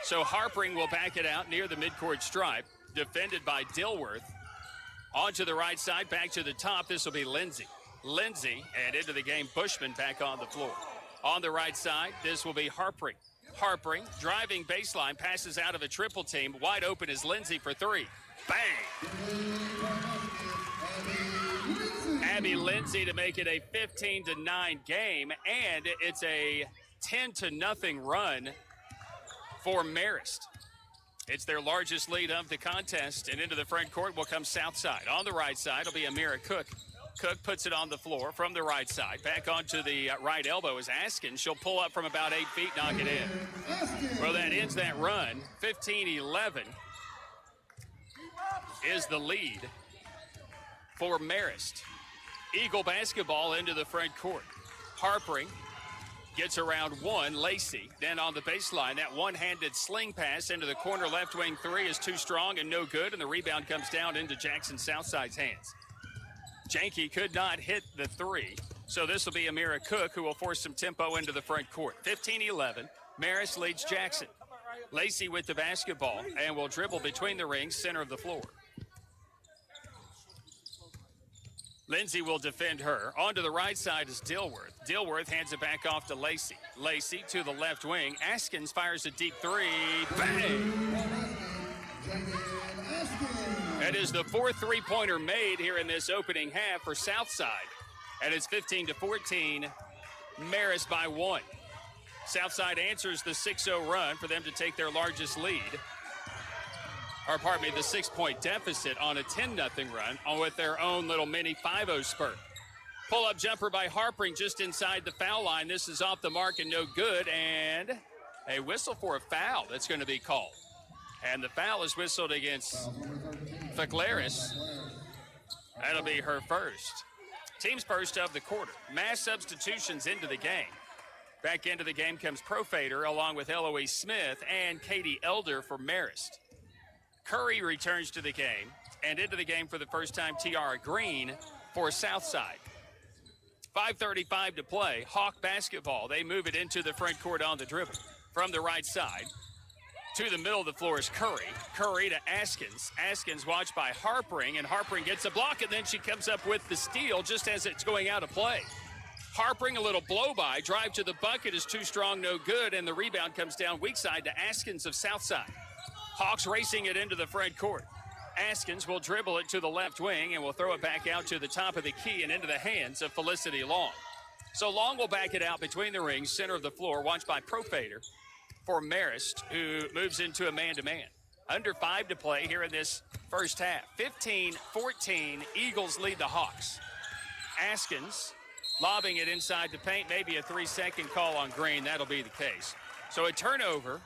So Harpering will back it out near the midcourt stripe, defended by Dilworth. On to the right side, back to the top. This will be Lindsay. Lindsay, and into the game, Bushman back on the floor. On the right side, this will be Harpering. Harpering, driving baseline, passes out of a triple team. Wide open is Lindsay for three. Bang! Abby Lindsay to make it a 15-9 game, and it's a 10-0 run for Marist. It's their largest lead of the contest, and into the front court will come Southside. On the right side will be Amira Cook. Cook puts it on the floor from the right side. Back onto the right elbow is Askin. She'll pull up from about 8 feet, knock it in. Well, that ends that run. 15-11 is the lead for Marist. Eagle basketball into the front court. Harpering gets around one. Lacey then on the baseline. That one-handed sling pass into the corner left wing three is too strong and no good, and the rebound comes down into Jackson Southside's hands. Janke could not hit the three, so this will be Amira Cook who will force some tempo into the front court. 15-11, Marist leads Jackson. Lacey with the basketball and will dribble between the rings, center of the floor. Lindsay will defend her. On to the right side is Dilworth. Dilworth hands it back off to Lacey. Lacey to the left wing. Askins fires a deep three. Bang! That is the fourth three-pointer made here in this opening half for Southside. And it's 15-14, Marist by one. Southside answers the 6-0 run for them to take their largest lead. Or pardon me, the 6-point deficit on a 10-0 run with their own little mini 5-0 spurt. Pull-up jumper by Harpering just inside the foul line. This is off the mark and no good, and a whistle for a foul that's going to be called. And the foul is whistled against Faglaris. That'll be her first. Team's first of the quarter. Mass substitutions into the game. Back into the game comes Profader along with Eloise Smith and Katie Elder for Marist. Curry returns to the game, and into the game for the first time, Tiara Green for Southside. 5:35 to play. Hawk basketball. They move it into the front court on the dribble. From the right side to the middle of the floor is Curry. Curry to Askins. Askins watched by Harpering, and Harpering gets a block, and then she comes up with the steal just as it's going out of play. Harpering, a little blow-by. Drive to the bucket is too strong, no good, and the rebound comes down weak side to Askins of Southside. Hawks racing it into the front court. Askins will dribble it to the left wing and will throw it back out to the top of the key and into the hands of Felicity Long. So Long will back it out between the rings, center of the floor, watched by Profader for Marist, who moves into a man-to-man. Under 5 to play here in this first half. 15-14, Eagles lead the Hawks. Askins lobbing it inside the paint, maybe a 3-second call on Green. That'll be the case. So a turnover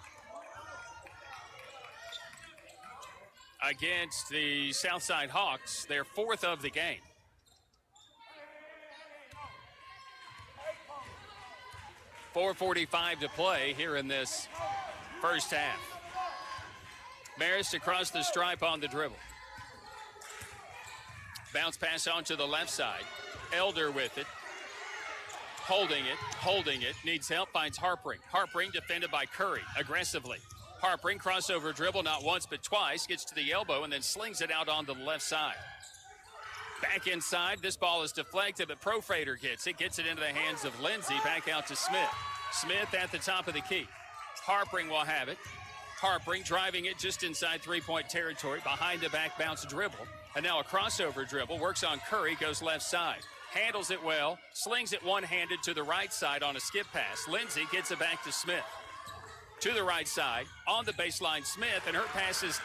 against the Southside Hawks, their 4th of the game. .445 to play here in this first half. Marist across the stripe on the dribble. Bounce pass on to the left side. Elder with it. Holding it, needs help, finds Harpering. Harpering defended by Curry aggressively. Harpering, crossover dribble, not once but twice, gets to the elbow and then slings it out onto the left side. Back inside, this ball is deflected, but Profader gets it into the hands of Lindsay, back out to Smith. Smith at the top of the key. Harpering will have it. Harpering driving it just inside three-point territory, behind the back bounce dribble. And now a crossover dribble, works on Curry, goes left side. Handles it well, slings it one-handed to the right side on a skip pass. Lindsay gets it back to Smith. To the right side, on the baseline, Smith, and her pass is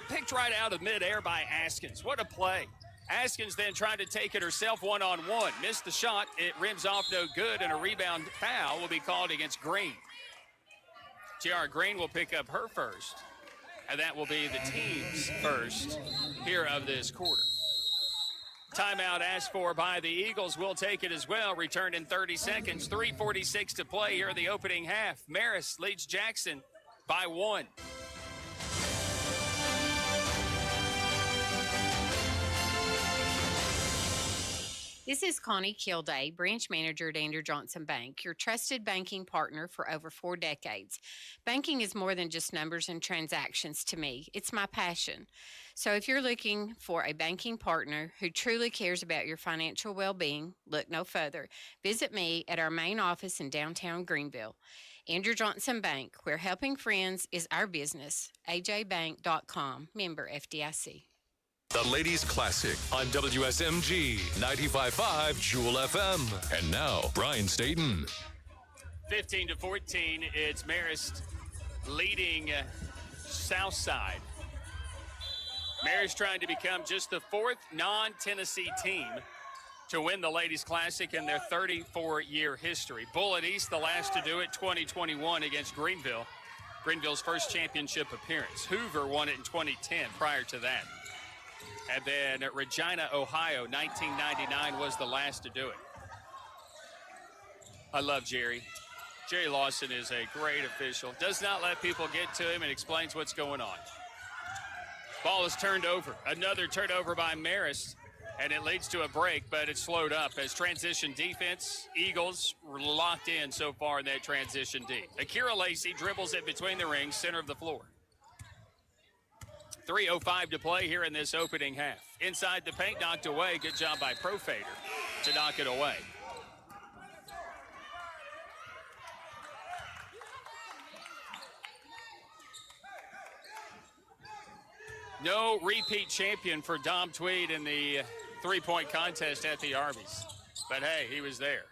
picked right out of midair by Askins. What a play. Askins then trying to take it herself one-on-one. Missed the shot. It rims off no good, and a rebound foul will be called against Green. Tiara Green will pick up her first, and that will be the team's first here of this quarter. Timeout asked for by the Eagles. Will take it as well. Return in 30 seconds. 3:46 to play here in the opening half. Marist leads Jackson by 1. This is Connie Kilday, branch manager at Andrew Johnson Bank, your trusted banking partner for over 4 decades. Banking is more than just numbers and transactions to me. It's my passion. So if you're looking for a banking partner who truly cares about your financial well-being, look no further. Visit me at our main office in downtown Greenville. Andrew Johnson Bank, where helping friends is our business. ajbank.com, member FDIC. The Ladies Classic on WSMG 95.5 Jewel FM. And now, Brian Staten. 15-14, it's Marist leading Southside. Marist trying to become just the 4th non-Tennessee team to win the Ladies Classic in their 34-year history. Bullitt East, the last to do it, 2021 against Greenville. Greenville's first championship appearance. Hoover won it in 2010 prior to that. And then Regina, Ohio, 1999 was the last to do it. I love Jerry. Jerry Lawson is a great official. Does not let people get to him and explains what's going on. Ball is turned over. Another turnover by Marist, and it leads to a break, but it's slowed up as transition defense. Eagles were locked in so far in that transition D. Akira Lacey dribbles it between the rings, center of the floor. 3:05 to play here in this opening half. Inside the paint, knocked away. Good job by Profader to knock it away. No repeat champion for Dom Tweed in the three-point contest at the Arby's. But, hey, he was there.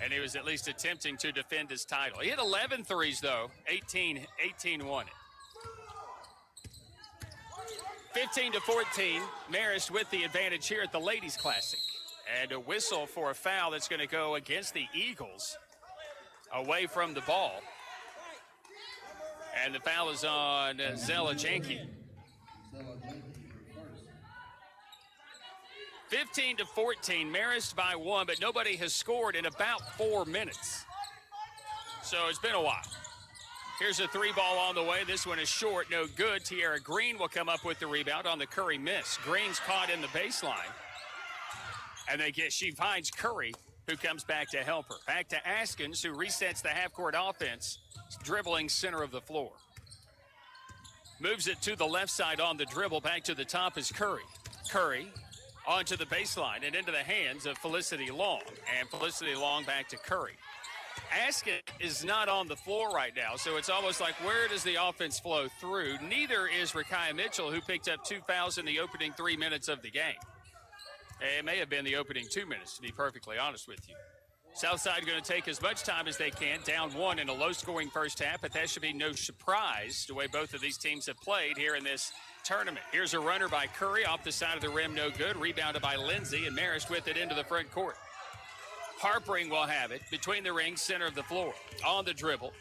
And he was at least attempting to defend his title. He hit 11 threes, though. 18 won it. 15-14, Marist with the advantage here at the Ladies Classic. And a whistle for a foul that's going to go against the Eagles away from the ball. And the foul is on Zella Janke. 15-14, Marist by 1, but nobody has scored in about 4 minutes. So it's been a while. Here's a 3-ball on the way. This one is short, no good. Tiara Green will come up with the rebound on the Curry miss. Green's caught in the baseline. And she finds Curry, who comes back to help her. Back to Askins, who resets the half-court offense, dribbling center of the floor. Moves it to the left side on the dribble. Back to the top is Curry. Curry onto the baseline and into the hands of Felicity Long. And Felicity Long back to Curry. Askins is not on the floor right now, so it's almost like where does the offense flow through? Neither is Rakaya Mitchell, who picked up 2 fouls in the opening 3 minutes of the game. It may have been the opening 2 minutes, to be perfectly honest with you. Southside going to take as much time as they can, down 1 in a low-scoring first half, but that should be no surprise the way both of these teams have played here in this tournament. Here's a runner by Curry off the side of the rim, no good. Rebounded by Lindsay, and Marist with it into the front court. Harpering will have it between the rings, center of the floor. On the dribble.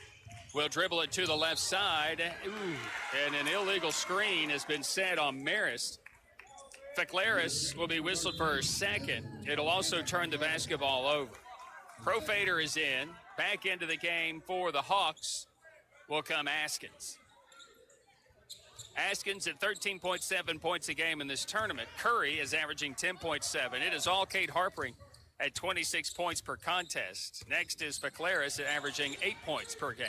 Will dribble it to the left side. Ooh, and an illegal screen has been set on Marist. Fekleris will be whistled for her second. It'll also turn the basketball over. Profader is in. Back into the game for the Hawks will come Askins. Askins at 13.7 points a game in this tournament. Curry is averaging 10.7. It is all Kate Harpering at 26 points per contest. Next is Fekleris averaging 8 points per game.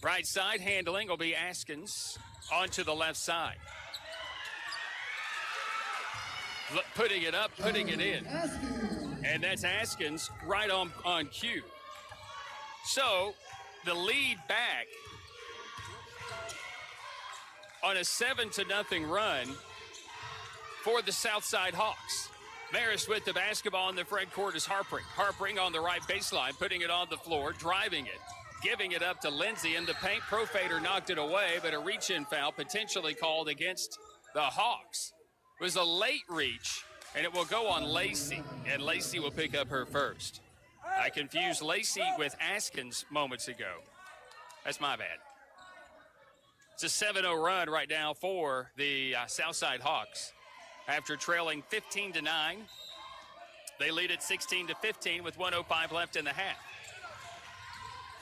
Right side handling will be Askins onto the left side. Putting it up, putting it in. And that's Askins right on cue. So the lead back on a 7-0 run for the Southside Hawks. Marist with the basketball in the front court is Harpering. Harpering on the right baseline, putting it on the floor, driving it, giving it up to Lindsay in the paint. Profader knocked it away, but a reach-in foul potentially called against the Hawks. It was a late reach, and it will go on Lacey, and Lacey will pick up her first. I confused Lacey with Askins moments ago. That's my bad. It's a 7-0 run right now for the Southside Hawks. After trailing 15-9, they lead at 16-15 with 1:05 left in the half.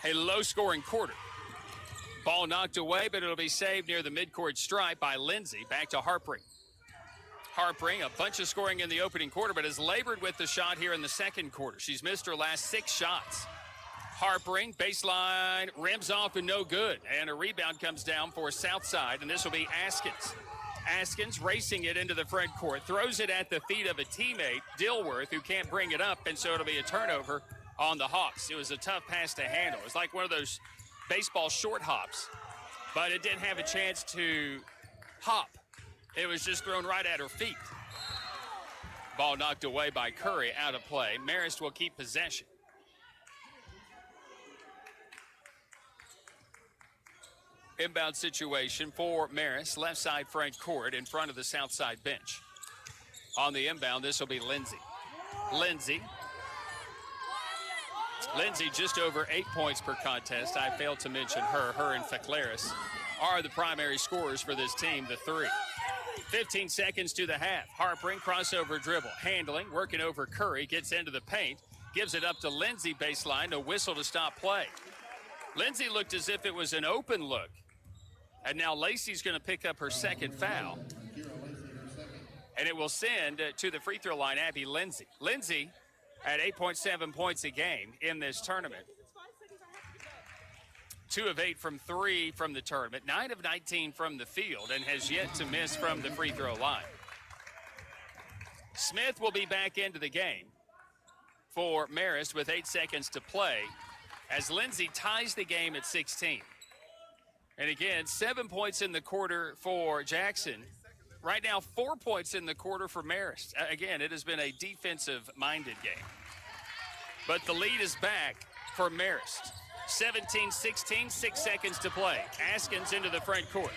A low-scoring quarter. Ball knocked away, but it'll be saved near the midcourt stripe by Lindsay. Back to Harpering. Harpering, a bunch of scoring in the opening quarter, but has labored with the shot here in the second quarter. She's missed her last 6 shots. Harpering, baseline, rims off and no good. And a rebound comes down for Southside, and this will be Askins. Askins racing it into the front court, throws it at the feet of a teammate, Dilworth, who can't bring it up, and so it'll be a turnover on the Hawks. It was a tough pass to handle. It's like one of those baseball short hops, but it didn't have a chance to hop. It was just thrown right at her feet. Ball knocked away by Curry, out of play. Marist will keep possession. Inbound situation for Marist, left side front court in front of the south side bench. On the inbound, this will be Lindsay. Lindsay just over 8 points per contest. I failed to mention her. Her and Fekleris are the primary scorers for this team, the 3. 15 seconds to the half. Harpering, crossover dribble. Handling, working over Curry, gets into the paint, gives it up to Lindsay baseline, a whistle to stop play. Lindsay looked as if it was an open look. And now Lacey's going to pick up her second foul. And it will send to the free throw line Abby Lindsay. Lindsay at 8.7 points a game in this tournament. 2 of 8 from 3 from the tournament, 9 of 19 from the field, and has yet to miss from the free throw line. Smith will be back into the game for Marist with 8 seconds to play as Lindsay ties the game at 16. And again, 7 points in the quarter for Jackson. Right now, 4 points in the quarter for Marist. Again, it has been a defensive-minded game. But the lead is back for Marist. 17-16, 6 seconds to play. Askins into the front court.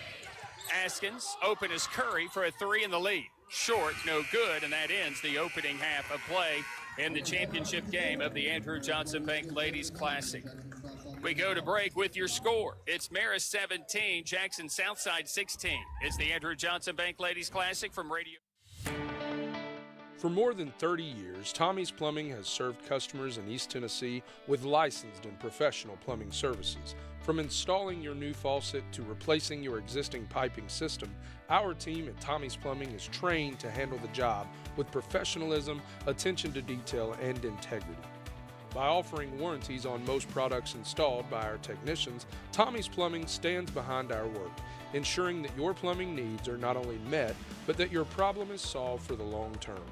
Askins open as Curry for a 3 in the lead. Short, no good, and that ends the opening half of play in the championship game of the Andrew Johnson Bank Ladies Classic. We go to break with your score. It's Marist 17, Jackson Southside 16. It's the Andrew Johnson Bank Ladies Classic from Radio. For more than 30 years, Tommy's Plumbing has served customers in East Tennessee with licensed and professional plumbing services. From installing your new faucet to replacing your existing piping system, our team at Tommy's Plumbing is trained to handle the job with professionalism, attention to detail, and integrity. By offering warranties on most products installed by our technicians, Tommy's Plumbing stands behind our work, ensuring that your plumbing needs are not only met, but that your problem is solved for the long term.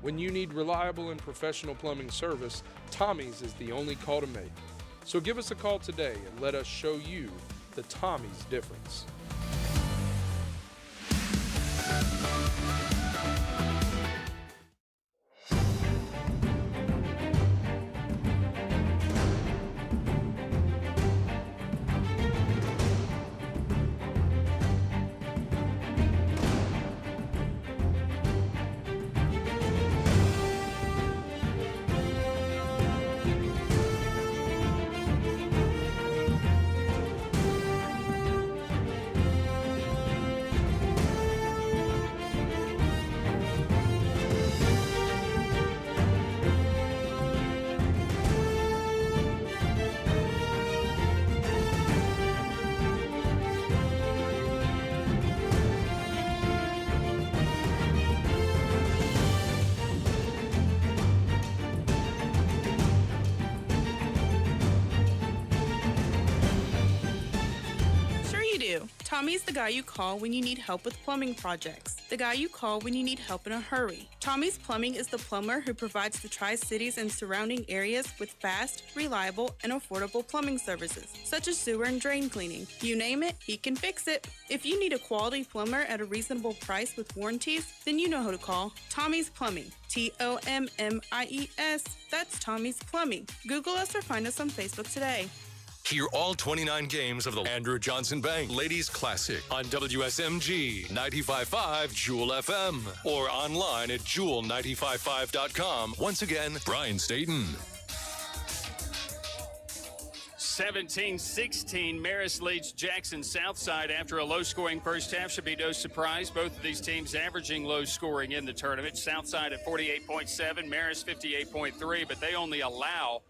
When you need reliable and professional plumbing service, Tommy's is the only call to make. So give us a call today and let us show you the Tommy's difference. Tommy's the guy you call when you need help with plumbing projects. The guy you call when you need help in a hurry. Tommy's Plumbing is the plumber who provides the Tri-Cities and surrounding areas with fast, reliable, and affordable plumbing services, such as sewer and drain cleaning. You name it, he can fix it. If you need a quality plumber at a reasonable price with warranties, then you know who to call. Tommy's Plumbing. Tommies. That's Tommy's Plumbing. Google us or find us on Facebook today. Hear all 29 games of the Andrew Johnson Bank Ladies Classic on WSMG 95.5 Jewel FM or online at jewel955.com. Once again, Brian Staten. 17-16, Marist leads Jackson Southside after a low-scoring first half. Should be no surprise. Both of these teams averaging low scoring in the tournament. Southside at 48.7, Marist 58.3, but they only allow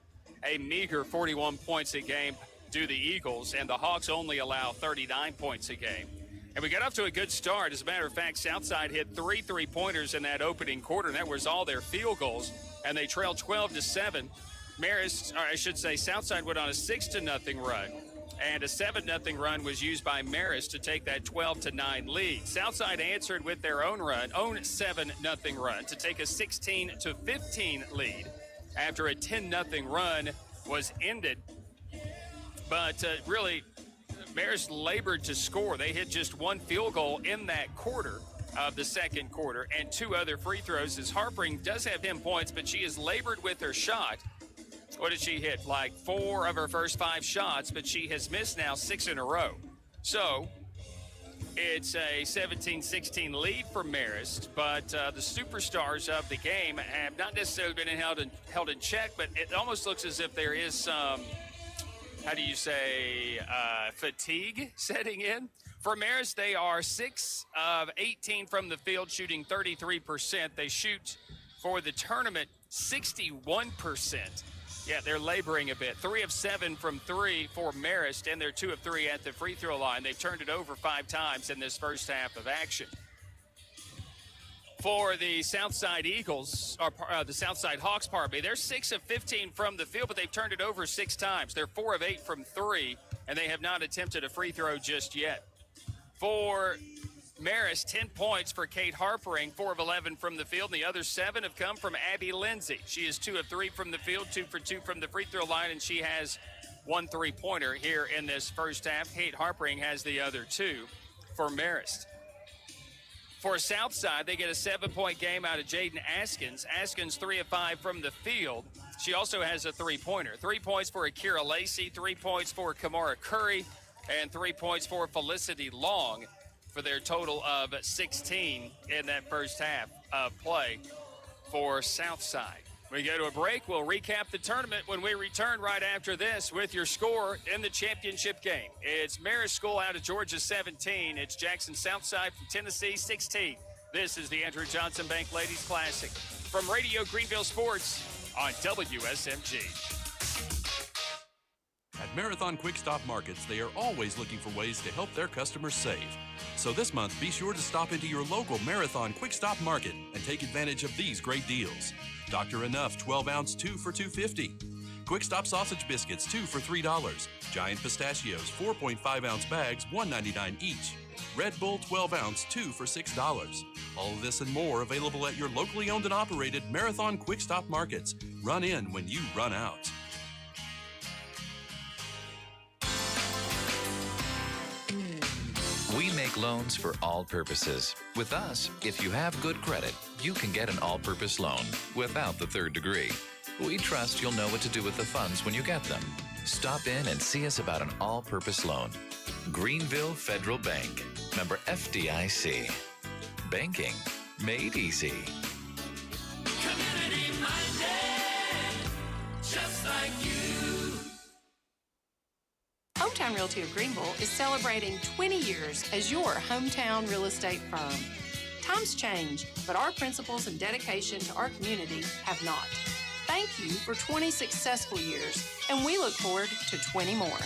a meager 41 points a game to the Eagles, and the Hawks only allow 39 points a game. And we got off to a good start. As a matter of fact, Southside hit 3 3-pointers in that opening quarter, and that was all their field goals, and they trailed 12-7. Marist, or I should say, Southside went on a 6-0 run, and a 7-0 run was used by Marist to take that 12-9 lead. Southside answered with their own 7-0 run to take a 16-15 lead after a 10-0 run was ended. But really, Marist labored to score. They hit just one field goal in that quarter of the second quarter and 2 other free throws, as Harpering does have 10 points, but she has labored with her shot. What did she hit? Like 4 of her first 5 shots, but she has missed now 6 in a row. So it's a 17-16 lead for Marist, but the superstars of the game have not necessarily been held in check, but it almost looks as if there is some, fatigue setting in. For Marist, they are 6 of 18 from the field, shooting 33%. They shoot for the tournament 61%. Yeah, they're laboring a bit. 3 of 7 from 3 for Marist, and they're 2 of 3 at the free throw line. They've turned it over 5 times in this first half of action. For the Southside Eagles, or the Southside Hawks, they're 6 of 15 from the field, but they've turned it over 6 times. They're 4 of 8 from 3, and they have not attempted a free throw just yet. For Marist, 10 points for Kate Harpering, 4 of 11 from the field, and the other 7 have come from Abby Lindsay. She is 2 of 3 from the field, 2 for 2 from the free throw line, and she has 1 3-pointer here in this first half. Kate Harpering has the other 2 for Marist. For Southside, they get a 7-point game out of Jaden Askins. Askins 3 of 5 from the field. She also has a 3-pointer. 3 points for Akira Lacey, 3 points for Kamara Curry, and 3 points for Felicity Long, for their total of 16 in that first half of play for Southside. We go to a break. We'll recap the tournament when we return right after this with your score in the championship game. It's Marist School out of Georgia 17. It's Jackson Southside from Tennessee 16. This is the Andrew Johnson Bank Ladies Classic from Radio Greenville Sports on WSMG. At Marathon Quick Stop Markets, they are always looking for ways to help their customers save. So this month, be sure to stop into your local Marathon Quick Stop Market and take advantage of these great deals. Dr. Enough 12-ounce 2 for $2.50. Quick Stop sausage biscuits 2 for $3. Giant pistachios 4.5-ounce bags $1.99 each. Red Bull 12-ounce 2 for $6. All of this and more available at your locally owned and operated Marathon Quick Stop Markets. Run in when you run out. We make loans for all purposes. With us, if you have good credit, you can get an all-purpose loan without the third degree. We trust you'll know what to do with the funds when you get them. Stop in and see us about an all-purpose loan. Greenville Federal Bank, member FDIC. Banking made easy. Community-minded, just like you. Hometown Realty of Greenville is celebrating 20 years as your hometown real estate firm. Times change, but our principles and dedication to our community have not. Thank you for 20 successful years, and we look forward to 20 more.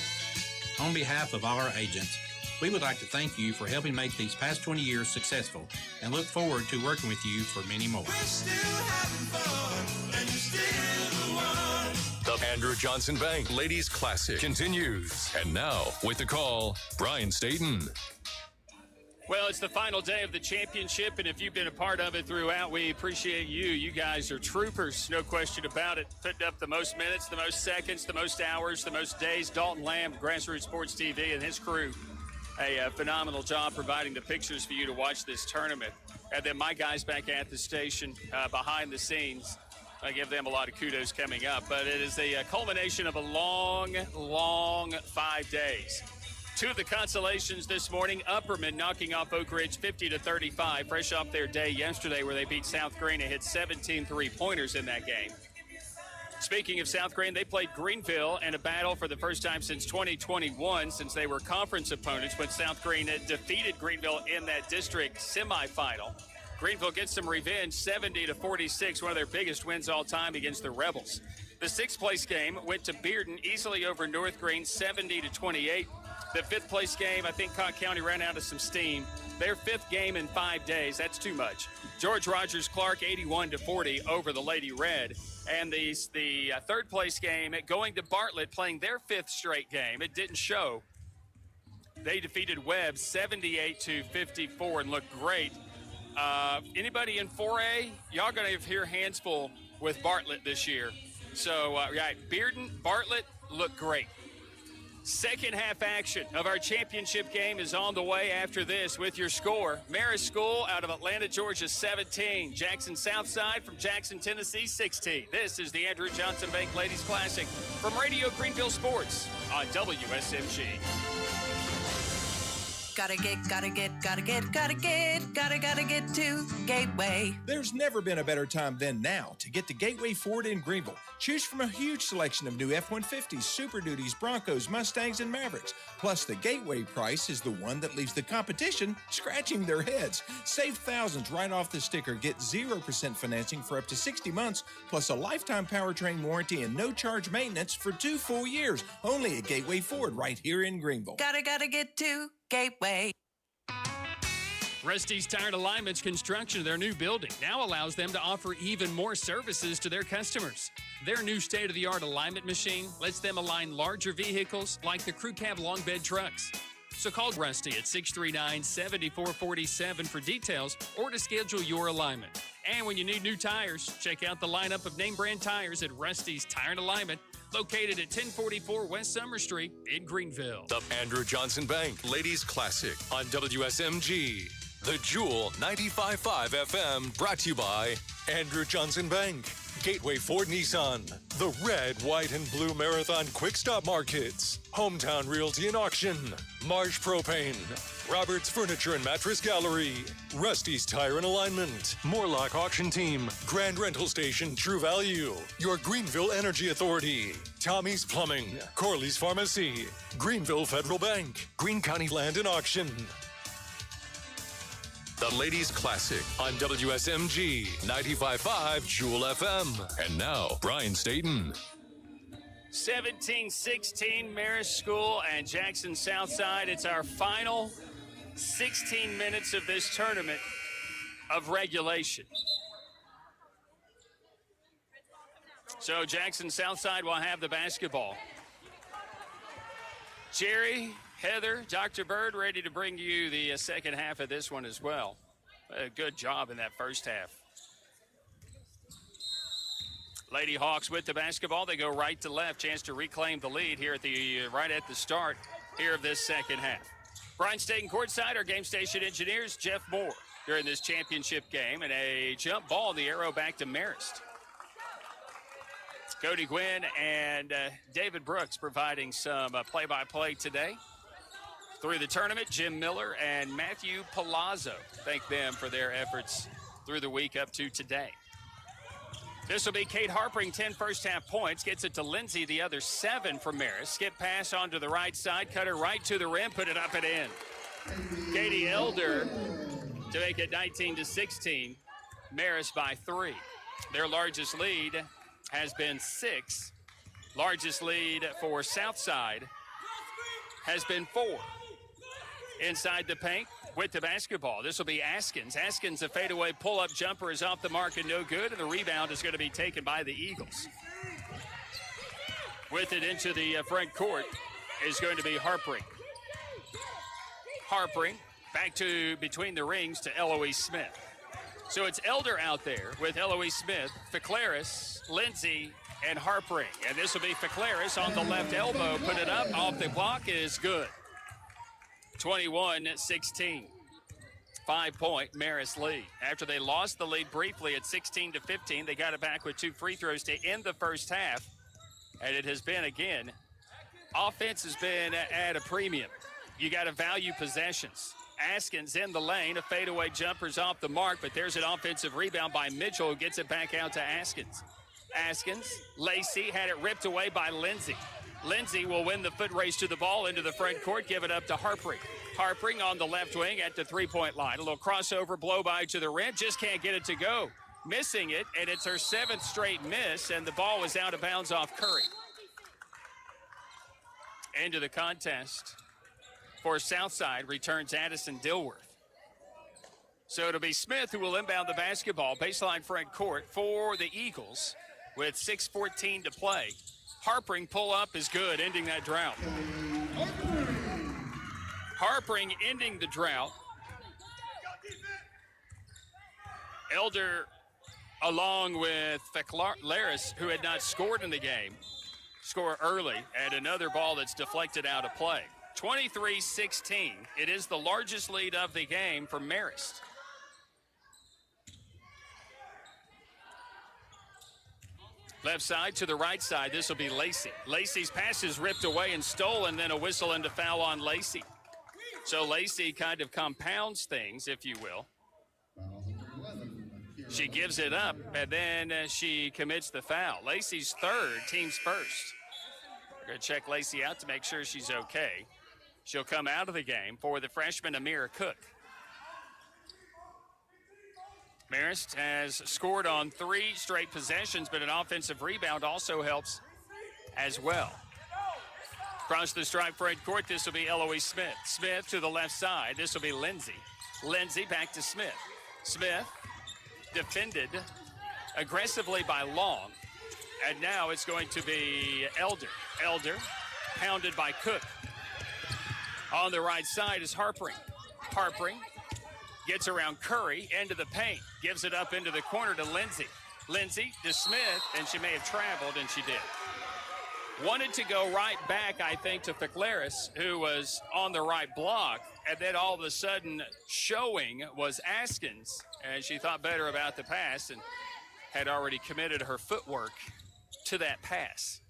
On behalf of our agents, we would like to thank you for helping make these past 20 years successful and look forward to working with you for many more. We're still having fun, and you're still the one. The Andrew Johnson Bank Ladies Classic continues. And now, with the call, Brian Staten. Well, it's the final day of the championship, and if you've been a part of it throughout, we appreciate you. You guys are troopers, no question about it. Putting up the most minutes, the most seconds, the most hours, the most days. Dalton Lamb, Grassroots Sports TV, and his crew, a phenomenal job providing the pictures for you to watch this tournament. And then my guys back at the station behind the scenes, I give them a lot of kudos coming up. But it is a culmination of a long, long 5 days. Two of the consolations this morning, Upperman knocking off Oak Ridge 50-35, fresh off their day yesterday where they beat South Green and hit 17 three-pointers in that game. Speaking of South Green, they played Greenville in a battle for the first time since 2021, since they were conference opponents when South Green had defeated Greenville in that district semifinal. Greenville gets some revenge, 70-46, one of their biggest wins all time against the Rebels. The sixth-place game went to Bearden, easily over North Green, 70-28. The fifth-place game, I think Cott County ran out of some steam. Their fifth game in 5 days, that's too much. George Rogers Clark, 81-40 over the Lady Red. And the third-place game, going to Bartlett, playing their fifth straight game. It didn't show. They defeated Webb 78-54 and looked great. Anybody in 4A? Y'all going to hear hands full with Bartlett this year. So, right, Bearden, Bartlett look great. Second half action of our championship game is on the way after this with your score. Marist School out of Atlanta, Georgia, 17. Jackson Southside from Jackson, Tennessee, 16. This is the Andrew Johnson Bank Ladies Classic from Radio Greenville Sports on WSMG. Gotta get to Gateway. There's never been a better time than now to get to Gateway Ford in Greenville. Choose from a huge selection of new F-150s, Super Duties, Broncos, Mustangs, and Mavericks. Plus, the Gateway price is the one that leaves the competition scratching their heads. Save thousands right off the sticker. Get 0% financing for up to 60 months, plus a lifetime powertrain warranty and no-charge maintenance for 2 full years. Only at Gateway Ford right here in Greenville. Gotta get to Gateway. Rusty's Tire and Alignment's construction of their new building now allows them to offer even more services to their customers. Their new state-of-the-art alignment machine lets them align larger vehicles like the crew cab long bed trucks. So call Rusty at 639-7447 for details or to schedule your alignment. And when you need new tires, check out the lineup of name brand tires at Rusty's Tire and Alignment, located at 1044 West Summer Street in Greenville. The Andrew Johnson Bank Ladies Classic on WSMG. The Jewel 95.5 FM, brought to you by Andrew Johnson Bank, Gateway Ford Nissan, the Red, White, and Blue Marathon Quick Stop Markets, Hometown Realty and Auction, Marsh Propane, Roberts Furniture and Mattress Gallery, Rusty's Tire and Alignment, Morlock Auction Team, Grand Rental Station True Value, your Greenville Energy Authority, Tommy's Plumbing, Corley's Pharmacy, Greenville Federal Bank, Greene County Land and Auction. The Ladies Classic on WSMG 95.5 Jewel FM. And now, Brian Staten. 17-16, Marist School and Jackson Southside. It's our final 16 minutes of this tournament of regulation. So Jackson Southside will have the basketball. Jerry, Heather, Dr. Bird ready to bring you the second half of this one as well. A good job in that first half. Lady Hawks with the basketball. They go right to left. Chance to reclaim the lead here at right at the start here of this second half. Brian Staten courtside, our game station engineers, Jeff Moore during this championship game. And a jump ball, the arrow back to Marist. Cody Gwynn and David Brooks providing some play-by-play today. Through the tournament, Jim Miller and Matthew Palazzo. Thank them for their efforts through the week up to today. This will be Kate Harpering, 10 first-half points. Gets it to Lindsay, the other 7 from Marist. Skip pass onto the right side, cutter right to the rim, put it up and in. Katie Elder to make it 19-16. Marist by 3. Their largest lead has been 6. Largest lead for Southside has been 4. Inside the paint with the basketball. This will be Askins. Askins, a fadeaway pull-up jumper is off the mark and no good, and the rebound is going to be taken by the Eagles. With it into the front court is going to be Harpering. Harpering back to between the rings to Eloise Smith. So it's Elder out there with Eloise Smith, Ficlaris, Lindsay, and Harpering. And this will be Ficlaris on the left elbow. Put it up off the block is good. 21-16. 5-point Marist lead. After they lost the lead briefly at 16-15, they got it back with 2 free throws to end the first half. And it has been, again, offense has been at a premium. You got to value possessions. Askins in the lane, a fadeaway jumper's off the mark, but there's an offensive rebound by Mitchell who gets it back out to Askins. Askins, Lacey had it ripped away by Lindsay. Lindsay will win the foot race to the ball into the front court, give it up to Harpering. Harpering on the left wing at the three-point line. A little crossover, blow by to the rim, just can't get it to go. Missing it, and it's her 7th straight miss, and the ball was out of bounds off Curry. Into the contest for Southside returns Addison Dilworth. So it'll be Smith who will inbound the basketball, baseline front court for the Eagles with 6:14 to play. Harpering pull-up is good, ending that drought. Harpering ending the drought. Elder, along with Ficlaris, who had not scored in the game, score early, and another ball that's deflected out of play. 23-16. It is the largest lead of the game for Marist. Left side to the right side. This will be Lacey. Lacey's pass is ripped away and stolen, then a whistle and a foul on Lacey. So Lacey kind of compounds things, if you will. She gives it up, and then she commits the foul. Lacey's 3rd, team's 1st. We're going to check Lacey out to make sure she's okay. She'll come out of the game for the freshman Amira Cook. Marist has scored on 3 straight possessions, but an offensive rebound also helps as well. Across the stripe front court, this will be Eloise Smith. Smith to the left side. This will be Lindsay. Lindsay back to Smith. Smith defended aggressively by Long. And now it's going to be Elder. Elder pounded by Cook. On the right side is Harpering. Harpering gets around Curry into the paint. Gives it up into the corner to Lindsay. Lindsay to Smith, and she may have traveled, and she did. Wanted to go right back, I think, to Ficlaris, who was on the right block, and then all of a sudden showing was Askins, and she thought better about the pass and had already committed her footwork to that pass.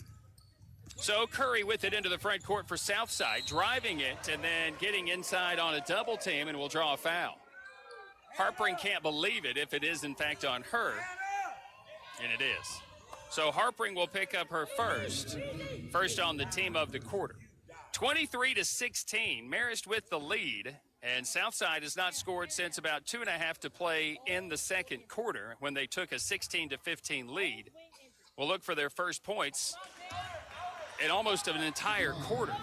So Curry with it into the front court for Southside, driving it and then getting inside on a double team, and will draw a foul. Harpering can't believe it if it is, in fact, on her, and it is. So Harpering will pick up her first on the team of the quarter. 23-16, Marist with the lead And Southside has not scored since about 2.5 to play in the second quarter when they took a 16-15 lead. We'll look for their first points in almost an entire quarter.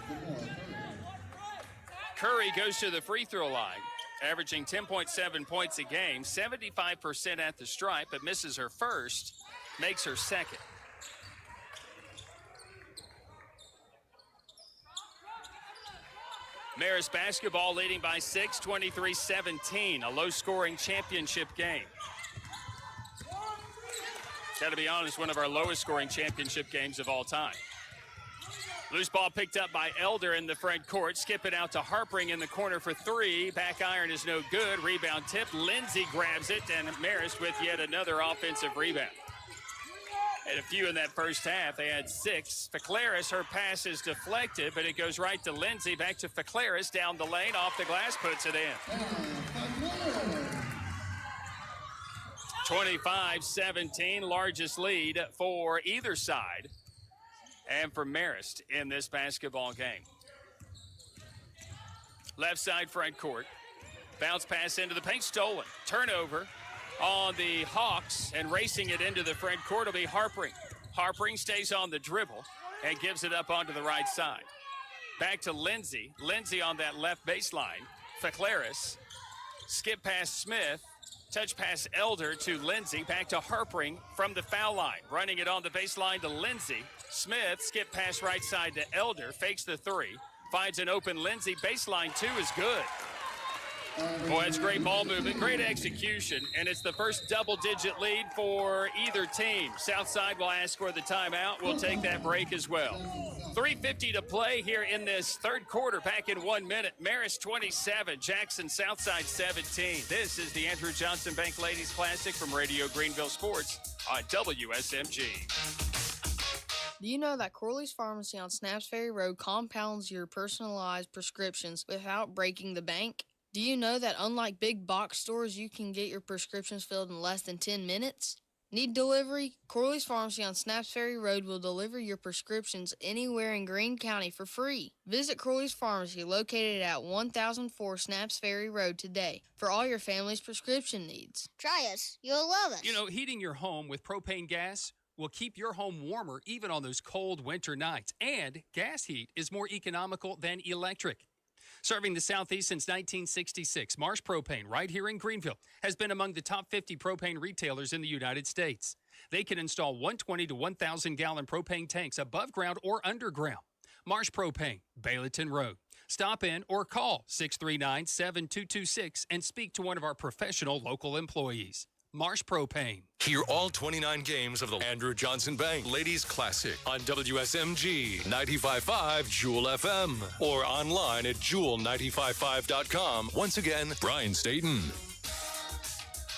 Curry goes to the free throw line, averaging 10.7 points a game, 75% at the stripe, but misses her first, makes her second. Marist basketball leading by 6, 23-17, a low-scoring championship game. Got to be honest, one of our lowest-scoring championship games of all time. Loose ball picked up by Elder in the front court. Skip it out to Harpring in the corner for three. Back iron is no good. Rebound tip. Lindsay grabs it, and Marist with yet another offensive rebound. Had a few in that first half. They had 6. Ficlaris, her pass is deflected, but it goes right to Lindsay. Back to Ficlaris down the lane. Off the glass, puts it in. 25-17, largest lead for either side and for Marist in this basketball game. Left side front court. Bounce pass into the paint, stolen. Turnover on the Hawks, and racing it into the front court will be Harpring. Harpring stays on the dribble and gives it up onto the right side. Back to Lindsay. Lindsay on that left baseline. Ficlaris. Skip past Smith. Touch pass Elder to Lindsay. Back to Harpring from the foul line. Running it on the baseline to Lindsay. Smith, skip pass right side to Elder. Fakes the three. Finds an open Lindsay. Baseline 2 is good. Boy, it's great ball movement, great execution, and it's the first double-digit lead for either team. Southside will ask for the timeout. We'll take that break as well. 3:50 to play here in this third quarter. Back in 1 minute. Marist 27, Jackson Southside 17. This is the Andrew Johnson Bank Ladies Classic from Radio Greenville Sports on WSMG. Do you know that Corley's Pharmacy on Snaps Ferry Road compounds your personalized prescriptions without breaking the bank? Do you know that unlike big box stores, you can get your prescriptions filled in less than 10 minutes? Need delivery? Corley's Pharmacy on Snaps Ferry Road will deliver your prescriptions anywhere in Greene County for free. Visit Corley's Pharmacy located at 1004 Snaps Ferry Road today for all your family's prescription needs. Try us. You'll love us. You know, heating your home with propane gas will keep your home warmer even on those cold winter nights. And gas heat is more economical than electric. Serving the Southeast since 1966, Marsh Propane, right here in Greenville, has been among the top 50 propane retailers in the United States. They can install 120 to 1,000-gallon propane tanks above ground or underground. Marsh Propane, Bayleton Road. Stop in or call 639-7226 and speak to one of our professional local employees. Marsh Propane. Hear all 29 games of the Andrew Johnson Bank Ladies Classic on WSMG 95.5 Jewel FM or online at jewel955.com. Once again, Brian Staten.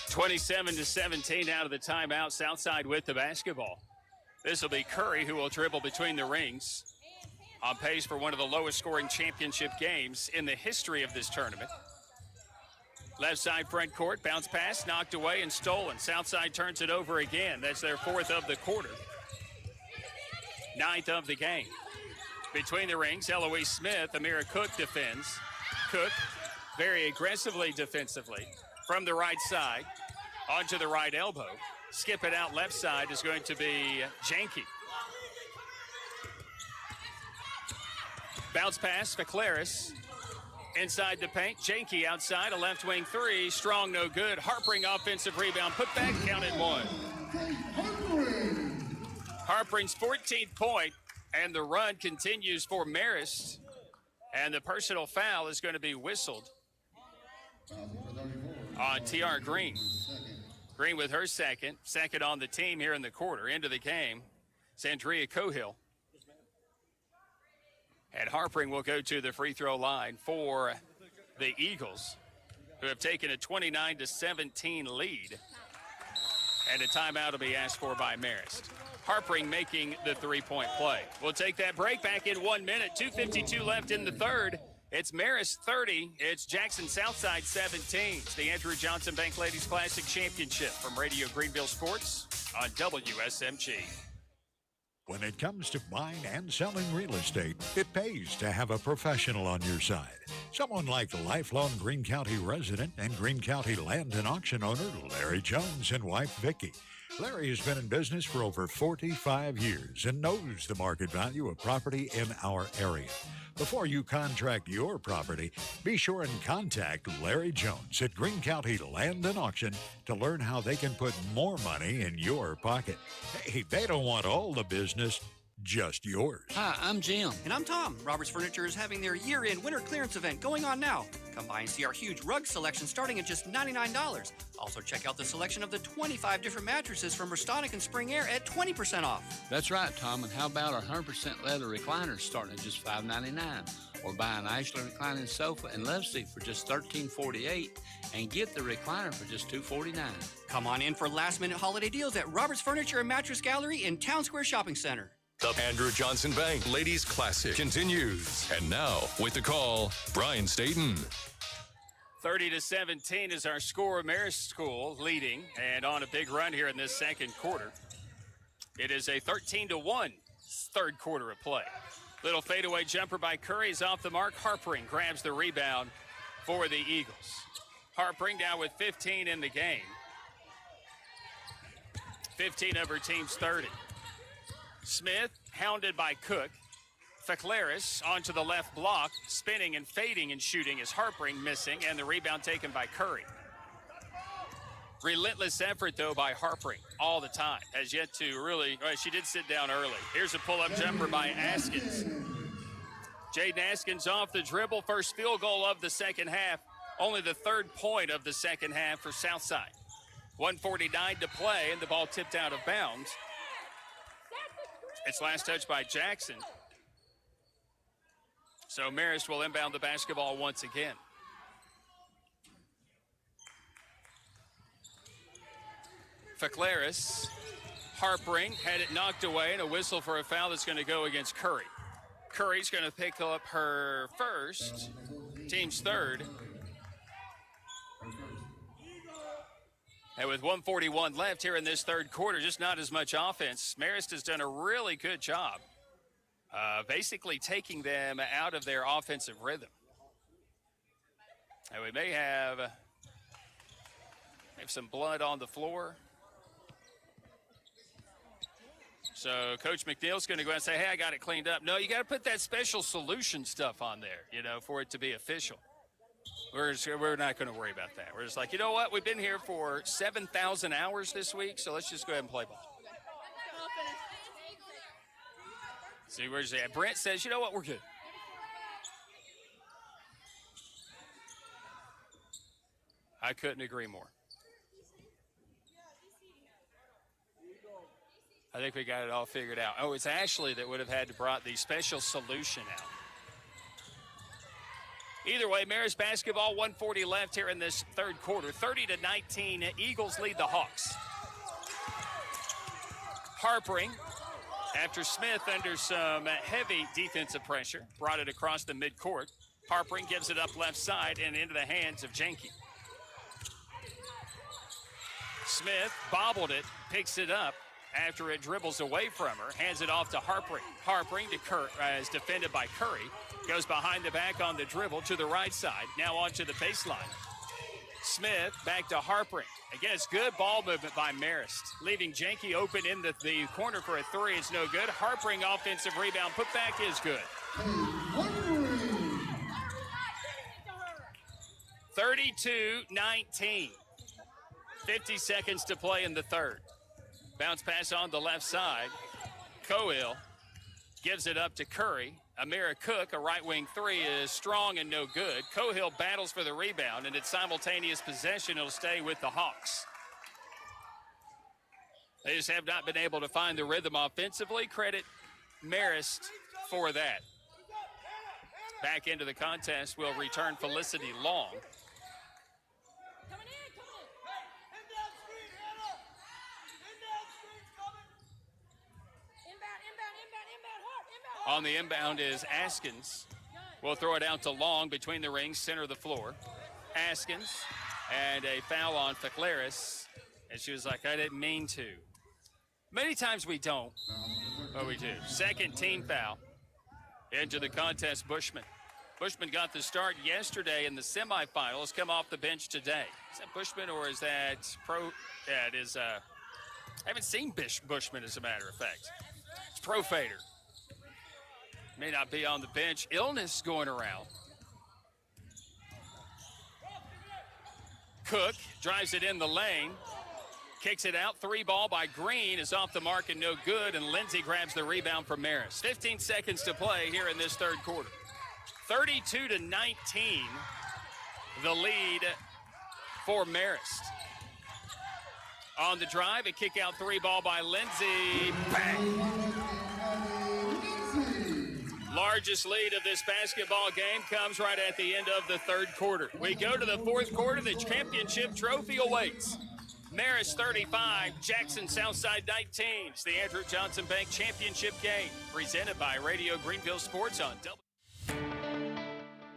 27-17 out of the timeout. Southside with the basketball. This will be Curry who will dribble between the rings. On pace for one of the lowest scoring championship games in the history of this tournament. Left side front court, bounce pass, knocked away and stolen. Southside turns it over again. That's their 4th of the quarter. 9th of the game. Between the rings, Eloise Smith, Amira Cook defends. Cook very aggressively defensively. From the right side, onto the right elbow. Skip it out left side is going to be Janke. Bounce pass for Claris. Inside the paint, Janke outside, a left wing three, strong, no good. Harpring offensive rebound, put back, counted 1. Harpring's 14th point, and the run continues for Marist. And the personal foul is going to be whistled on T.R. Green. Green with her second on the team here in the quarter. Into the game, Sandria Cohill. And Harpring will go to the free throw line for the Eagles, who have taken a 29-17 lead. And a timeout will be asked for by Marist. Harpring making the three-point play. We'll take that break back in 1 minute. 2:52 left in the third. It's Marist 30. It's Jackson Southside 17. It's the Andrew Johnson Bank Ladies Classic Championship from Radio Greenville Sports on WSMG. When it comes to buying and selling real estate, it pays to have a professional on your side. Someone like lifelong Greene County resident and Greene County land and auction owner Larry Jones and wife Vicki. Larry has been in business for over 45 years and knows the market value of property in our area. Before you contract your property, be sure and contact Larry Jones at Greene County Land and Auction to learn how they can put more money in your pocket. Hey, they don't want all the business, just yours. Hi, I'm Jim. And I'm Tom. Roberts Furniture is having their year-end winter clearance event going on now. Come by and see our huge rug selection starting at just $99. Also check out the selection of the 25 different mattresses from Restonic and Spring Air at 20% off. That's right, Tom. And how about our 100% leather recliners starting at just $5.99? Or buy an Eichler reclining sofa and love seat for just $13.48 and get the recliner for just $2.49. Come on in for last-minute holiday deals at Roberts Furniture and Mattress Gallery in Town Square Shopping Center. The Andrew Johnson Bank Ladies Classic continues. And now, with the call, Brian Staten. 30-17 is our score. Marist School leading and on a big run here in this second quarter. It is a 13-1 third quarter of play. Little fadeaway jumper by Curry is off the mark. Harpering grabs the rebound for the Eagles. Harpering down with 15 in the game. 15 of her team's 30. Smith hounded by Cook. Faclaris onto the left block, spinning and fading and shooting is Harpering missing, and the rebound taken by Curry. Relentless effort, though, by Harpering all the time. Has yet to really, she did sit down early. Here's a pull-up jumper by Askins. Jaden Askins off the dribble, first field goal of the second half. Only the third point of the second half for Southside. 1:49 to play, and the ball tipped out of bounds. It's last touch by Jackson. So Marist will inbound the basketball once again. Faclaris, Harpering, had it knocked away, and a whistle for a foul that's going to go against Curry. Curry's going to pick up her first, team's third. And with 1:41 left here in this third quarter, just not as much offense. Marist has done a really good job basically taking them out of their offensive rhythm. And we may have some blood on the floor. So Coach McNeil's going to go out and say, hey, I got it cleaned up. No, you got to put that special solution stuff on there, for it to be official. We're not going to worry about that. We're just like, you know what? We've been here for 7,000 hours this week, so let's just go ahead and play ball. See, where's that? Brent says, you know what? We're good. I couldn't agree more. I think we got it all figured out. Oh, it's Ashley that would have had to brought the special solution out. Either way, Marist basketball, 1:40 left here in this third quarter. 30-19, Eagles lead the Hawks. Harpering, after Smith under some heavy defensive pressure, brought it across the midcourt. Harpering gives it up left side and into the hands of Jenke. Smith bobbled it, picks it up after it dribbles away from her, hands it off to Harpering. Harpering to is defended by Curry. Goes behind the back on the dribble to the right side. Now onto the baseline. Smith back to Harpering. Again, it's good ball movement by Marist. Leaving Jenke open in the corner for a three. It's no good. Harpering offensive rebound. Put back is good. 32-19. 50 seconds to play in the third. Bounce pass on the left side. Cohill gives it up to Curry. Amira Cook, a right wing three, is strong and no good. Cohill battles for the rebound, and it's simultaneous possession. It'll stay with the Hawks. They just have not been able to find the rhythm offensively. Credit Marist for that. Back into the contest will return Felicity Long. On the inbound is Askins. We'll throw it out to Long between the rings, center of the floor. Askins, and a foul on Faclaris. And she was like, I didn't mean to. Many times we don't, but we do. Second team foul. Into the contest, Bushman. Bushman got the start yesterday in the semifinals, come off the bench today. Is that Bushman or is that Yeah, it is. I haven't seen Bushman, as a matter of fact. It's Profader. May not be on the bench. Illness going around. Cook drives it in the lane. Kicks it out. 3 ball by Green is off the mark and no good. And Lindsay grabs the rebound from Maris. 15 seconds to play here in this third quarter. 32-19, the lead for Marist. On the drive, a kick out 3 ball by Lindsay. Bang! Largest lead of this basketball game comes right at the end of the third quarter. We go to the fourth quarter. The championship trophy awaits. Marist 35, Jackson Southside 19. It's the Andrew Johnson Bank Championship game, presented by Radio Greenville Sports on W.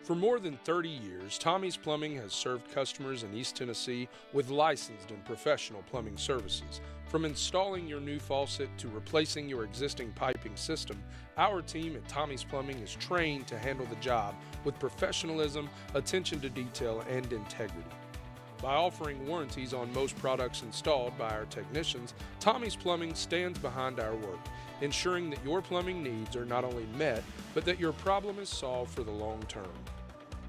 For more than 30 years, Tommy's Plumbing has served customers in East Tennessee with licensed and professional plumbing services. From installing your new faucet to replacing your existing piping system, our team at Tommy's Plumbing is trained to handle the job with professionalism, attention to detail, and integrity. By offering warranties on most products installed by our technicians, Tommy's Plumbing stands behind our work, ensuring that your plumbing needs are not only met, but that your problem is solved for the long term.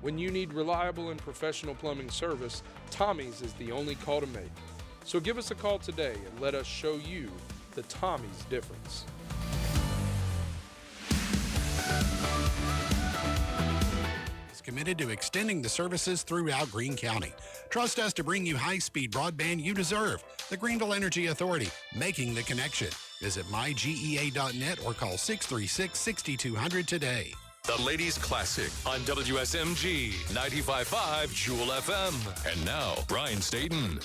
When you need reliable and professional plumbing service, Tommy's is the only call to make. So give us a call today and let us show you the Tommy's difference. Is committed to extending the services throughout Greene County. Trust us to bring you high-speed broadband you deserve. The Greenville Energy Authority, making the connection. Visit mygea.net or call 636-6200 today. The Ladies Classic on WSMG 95.5 Jewel FM. And now, Brian Staten.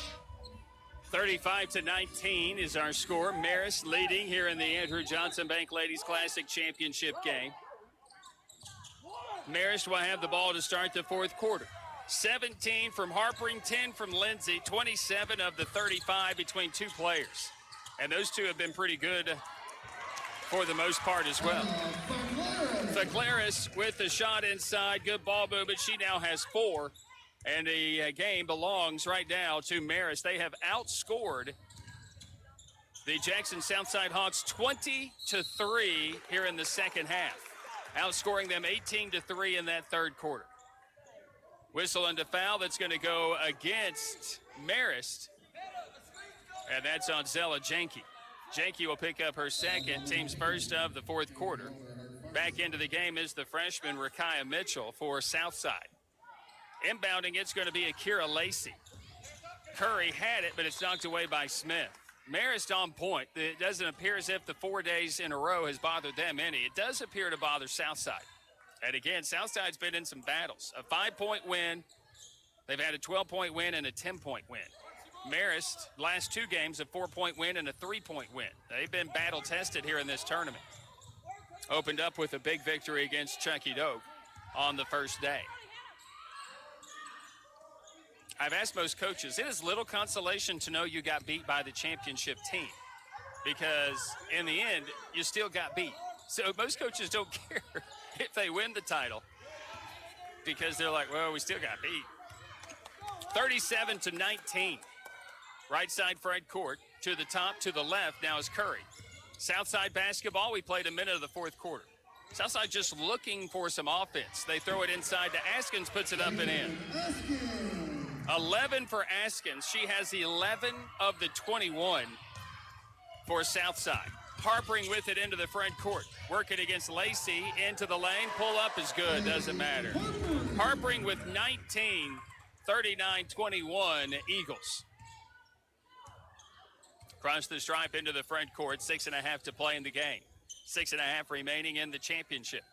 35-19 is our score. Marist leading here in the Andrew Johnson Bank Ladies Classic Championship game. Marist will have the ball to start the fourth quarter. 17 from Harpering, 10 from Lindsay, 27 of the 35 between two players. And those two have been pretty good for the most part as well. Faclaris with the shot inside. Good ball movement. She now has 4. And the game belongs right now to Marist. They have outscored the Jackson Southside Hawks 20-3 here in the second half. Outscoring them 18-3 in that third quarter. Whistle and a foul that's going to go against Marist. And that's on Zella Jenke. Jenke will pick up her second, team's first of the fourth quarter. Back into the game is the freshman Rakaya Mitchell for Southside. Inbounding, it's going to be Akira Lacey. Curry had it, but it's knocked away by Smith. Marist on point. It doesn't appear as if the 4 days in a row has bothered them any. It does appear to bother Southside. And again, Southside's been in some battles. A 5-point win. They've had a 12-point win and a 10-point win. Marist, last 2 games, a 4-point win and a 3-point win. They've been battle-tested here in this tournament. Opened up with a big victory against Chucky Doak on the first day. I've asked most coaches, it is little consolation to know you got beat by the championship team because in the end, you still got beat. So most coaches don't care if they win the title because they're like, well, we still got beat. 37-19. Right side front court, to the top, to the left, now is Curry. Southside basketball, we played a minute of the fourth quarter. Southside just looking for some offense. They throw it inside to Askins, puts it up and in. 11 for Askins. She has 11 of the 21 for Southside. Harpering with it into the front court. Working against Lacey into the lane. Pull up is good, doesn't matter. Harpering with 19, 39-21 Eagles. Across the stripe into the front court. 6.5 to play in the game. 6.5 remaining in the championship.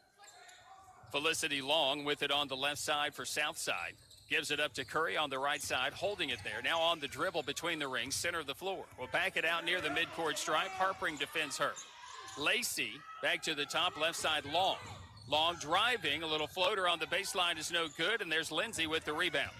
Felicity Long with it on the left side for Southside. Gives it up to Curry on the right side, holding it there. Now on the dribble between the rings, center of the floor. Will back it out near the midcourt stripe. Harpering defends her. Lacey back to the top, left side Long. Long driving, a little floater on the baseline is no good, and there's Lindsay with the rebound.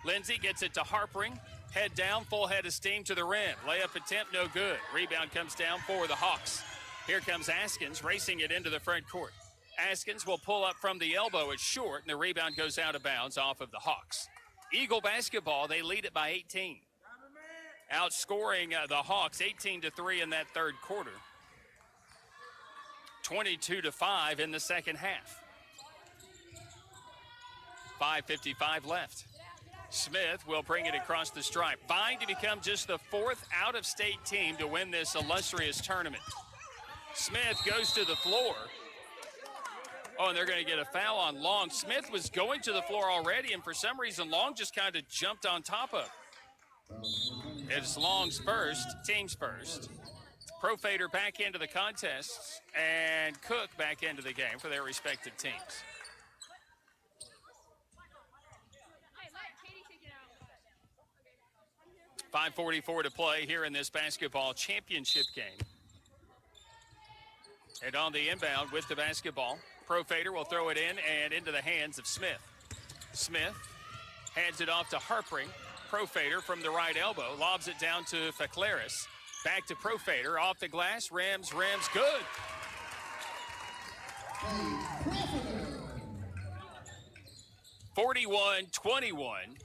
Lindsay gets it to Harpering. Head down, full head of steam to the rim. Layup attempt, no good. Rebound comes down for the Hawks. Here comes Askins racing it into the front court. Askins will pull up from the elbow. It's short, and the rebound goes out of bounds off of the Hawks. Eagle basketball, they lead it by 18. Outscoring the Hawks 18-3 in that third quarter. 22-5 in the second half. 5:55 left. Smith will bring it across the stripe, vying to become just the fourth out-of-state team to win this illustrious tournament. Smith goes to the floor. Oh, and they're going to get a foul on Long. Smith was going to the floor already, and for some reason, Long just kind of jumped on top of it. It's Long's first, team's first. Profader back into the contest, and Cook back into the game for their respective teams. .5:44 to play here in this basketball championship game. And on the inbound with the basketball, Profader will throw it in and into the hands of Smith. Smith hands it off to Harpring. Profader from the right elbow lobs it down to Faclaris. Back to Profader, off the glass, rims, good. (41-21).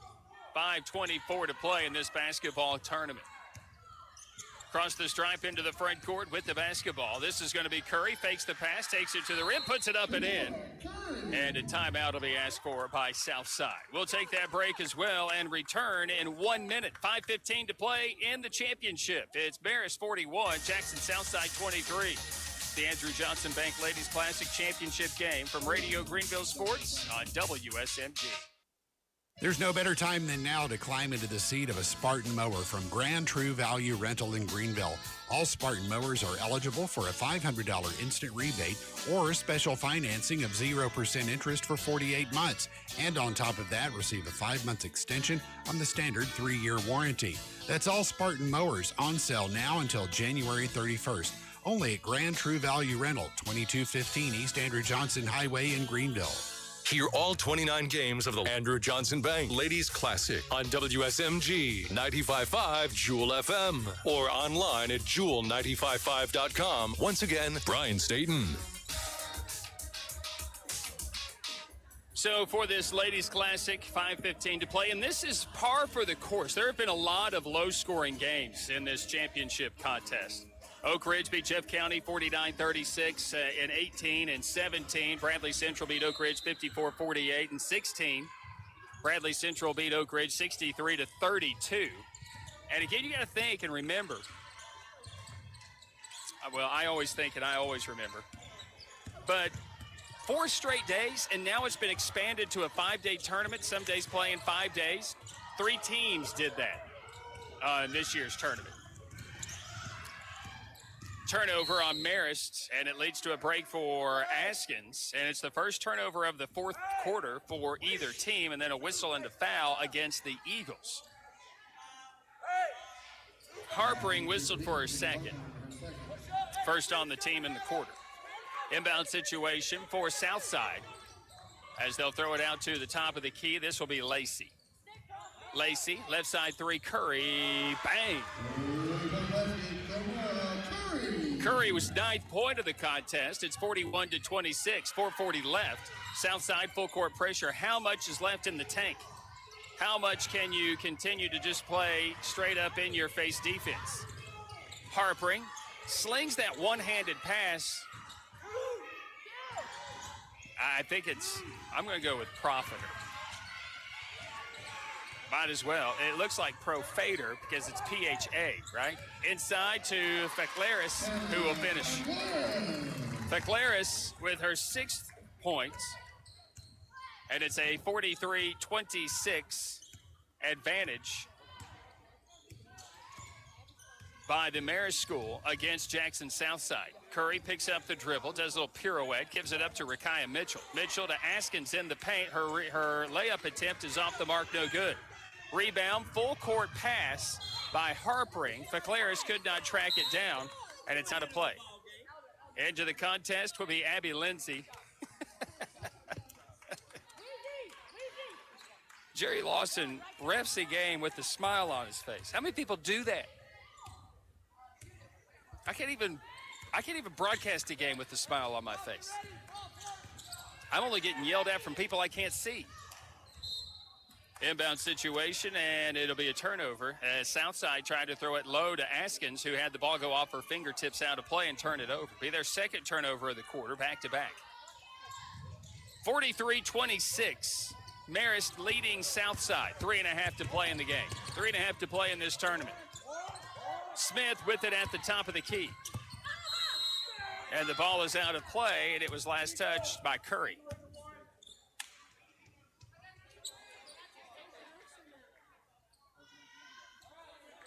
5:24 to play in this basketball tournament. Across the stripe into the front court with the basketball. This is going to be Curry. Fakes the pass, takes it to the rim, puts it up and in. And a timeout will be asked for by Southside. We'll take that break as well and return in 1 minute. 5:15 to play in the championship. It's Marist 41, Jackson Southside 23. The Andrew Johnson Bank Ladies Classic Championship game from Radio Greenville Sports on WSMG. There's no better time than now to climb into the seat of a Spartan mower from Grand True Value Rental in Greenville. All Spartan mowers are eligible for a $500 instant rebate or special financing of 0% interest for 48 months. And on top of that, receive a 5-month extension on the standard 3-year warranty. That's all Spartan mowers on sale now until January 31st. Only at Grand True Value Rental, 2215 East Andrew Johnson Highway in Greenville. Hear all 29 games of the Andrew Johnson Bank Ladies Classic on WSMG 95.5 Jewel FM or online at jewel955.com. Once again, Brian Staten. So for this Ladies Classic, 5:15 to play, and this is par for the course. There have been a lot of low-scoring games in this championship contest. Oak Ridge beat Jeff County 49-36 in 18 and 17. Bradley Central beat Oak Ridge 54-48 and 16. Bradley Central beat Oak Ridge 63-32. And again, you got to think and remember. Well, I always think and I always remember. But 4 straight days, and now it's been expanded to a 5-day tournament. Some days playing 5 days. 3 teams did that in this year's tournament. Turnover on Marist, and it leads to a break for Askins, and it's the first turnover of the fourth quarter for either team, and then a whistle and a foul against the Eagles. Harpering whistled for a second. First on the team in the quarter. Inbound situation for Southside as they'll throw it out to the top of the key. This will be Lacey. Lacey, left side 3, Curry, bang. Curry was 9th point of the contest. It's 41-26, 4:40 left. Southside full court pressure. How much is left in the tank? How much can you continue to just play straight up in your face defense? Harpering slings that one-handed pass. I'm going to go with Profiter. Might as well. It looks like Profader because it's PHA, right? Inside to Faclaris, who will finish. Faclaris with her 6th points. And it's a 43-26 advantage by the Marist School against Jackson Southside. Curry picks up the dribble, does a little pirouette, gives it up to Rakaya Mitchell. Mitchell to Askins in the paint. Her layup attempt is off the mark, no good. Rebound, full court pass by Harpering. Faclaris could not track it down, and it's out of play. Into the contest will be Abby Lindsay. Jerry Lawson refs a game with a smile on his face. How many people do that? I can't even broadcast a game with a smile on my face. I'm only getting yelled at from people I can't see. Inbound situation, and it'll be a turnover as Southside tried to throw it low to Askins, who had the ball go off her fingertips out of play and turn it over. Be their second turnover of the quarter, back-to-back. 43-26. Marist leading Southside. 3.5 to play in the game. 3.5 to play in this tournament. Smith with it at the top of the key. And the ball is out of play, and it was last touched by Curry.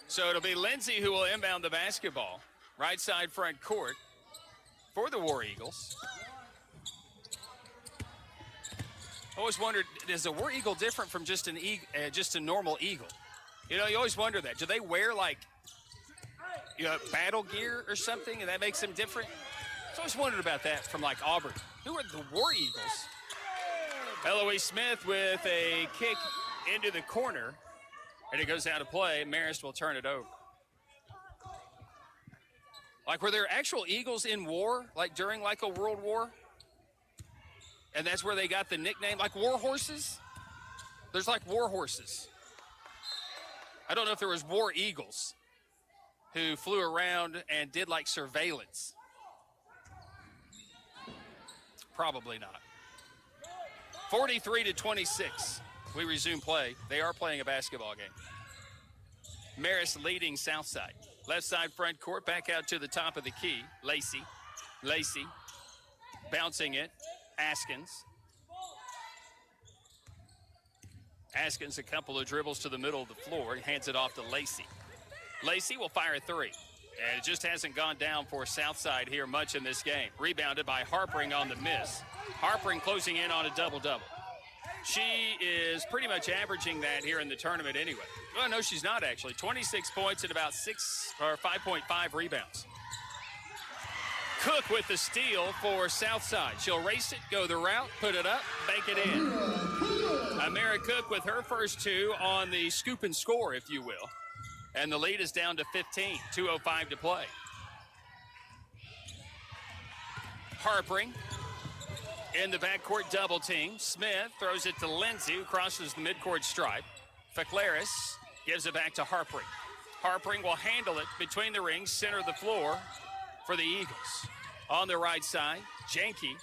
So it'll be Lindsay who will inbound the basketball. Right side front court for the War Eagles. I always wondered, is a War Eagle different from just a normal eagle? You know, you always wonder that. Do they wear, like, battle gear or something, and that makes them different? So I always wondered about that from, like, Auburn. Who are the War Eagles? Eloise Smith with a kick into the corner, and it goes out of play. Marist will turn it over. Like, were there actual eagles in war, like during, like, a world war? And that's where they got the nickname, like war horses? There's like war horses. I don't know if there was war eagles who flew around and did like surveillance. Probably not. 43-26. We resume play. They are playing a basketball game. Marist leading Southside. Left side front court, back out to the top of the key. Lacey. Bouncing it. Askins a couple of dribbles to the middle of the floor. He hands it off to Lacey. Lacey will fire a three. And it just hasn't gone down for Southside here much in this game. Rebounded by Harpering on the miss. Harpering closing in on a double-double. She is pretty much averaging that here in the tournament anyway. Well, no, she's not actually. 26 points and about 5.5 rebounds. Cook with the steal for Southside. She'll race it, go the route, put it up, bank it in. Amira Cook with her first two on the scoop and score, if you will. And the lead is down to 15, 2:05 to play. Harpering in the backcourt double team. Smith throws it to Lindsay, who crosses the midcourt stripe. Faclaris gives it back to Harpering. Harpering will handle it between the rings, center of the floor for the Eagles. On the right side, Janke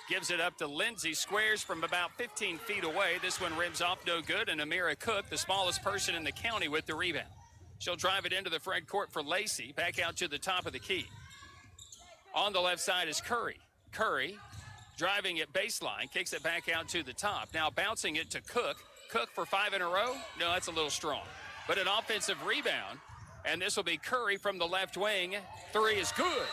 gives it up to Lindsay, squares from about 15 feet away. This one rims off no good, and Amira Cook, the smallest person in the county, with the rebound. She'll drive it into the front court for Lacey, back out to the top of the key. On the left side is Curry. Curry driving it baseline, kicks it back out to the top. Now bouncing it to Cook. Cook for 5 in a row? No, that's a little strong. But an offensive rebound, and this will be Curry from the left wing. Three is good.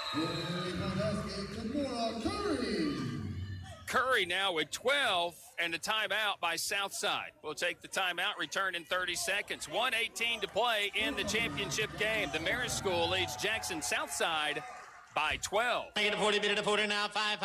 Curry now with 12 and a timeout by Southside. We'll take the timeout, return in 30 seconds. 1:18 to play in the championship game. The Marist School leads Jackson Southside by 12. Make it a 40, beat it a 40 now, 5,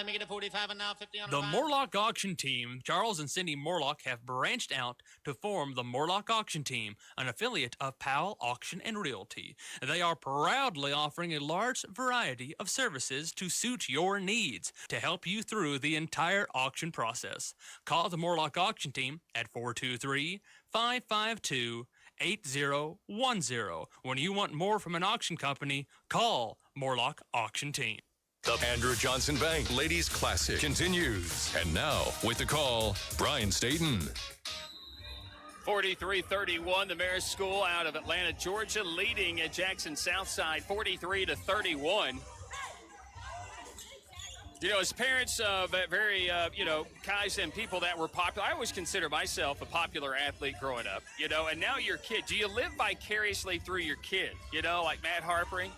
make it a 45, and now 50 on the Morlock Auction Team, Charles and Cindy Morlock, have branched out to form the Morlock Auction Team, an affiliate of Powell Auction and Realty. They are proudly offering a large variety of services to suit your needs to help you through the entire auction process. Call the Morlock Auction Team at 423-552-8010. When you want more from an auction company, call Morlock Auction Team. The Andrew Johnson Bank Ladies Classic continues. And now, with the call, Brian Staten. 43-31, the Marist School out of Atlanta, Georgia, leading at Jackson Southside 43-31. You know, as parents of very, guys and people that were popular, I always consider myself a popular athlete growing up, and now your kid, do you live vicariously through your kid? Like Matt Harpering,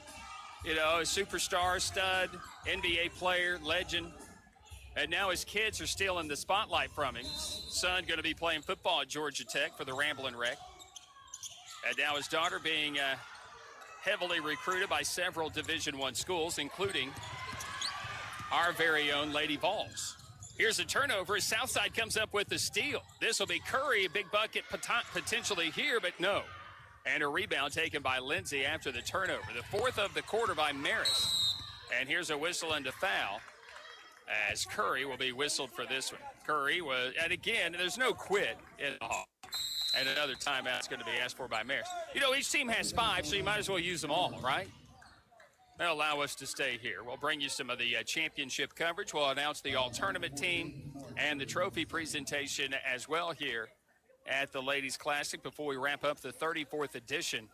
a superstar, stud, NBA player, legend. And now his kids are stealing the spotlight from him. Son going to be playing football at Georgia Tech for the Ramblin' Wreck. And now his daughter being heavily recruited by several Division I schools, including our very own Lady Vols. Here's a turnover as Southside comes up with the steal. This will be Curry, a big bucket potentially here, but no. And a rebound taken by Lindsay after the turnover. The fourth of the quarter by Marist. And here's a whistle and a foul. as Curry will be whistled for this one. Curry was, and again, there's no quit in the Hawk. And another timeout is going to be asked for by Marist. You know, each team has 5, so you might as well use them all, right? That'll allow us to stay here. We'll bring you some of the championship coverage. We'll announce the all-tournament team and the trophy presentation as well here at the Ladies Classic before we wrap up the 34th edition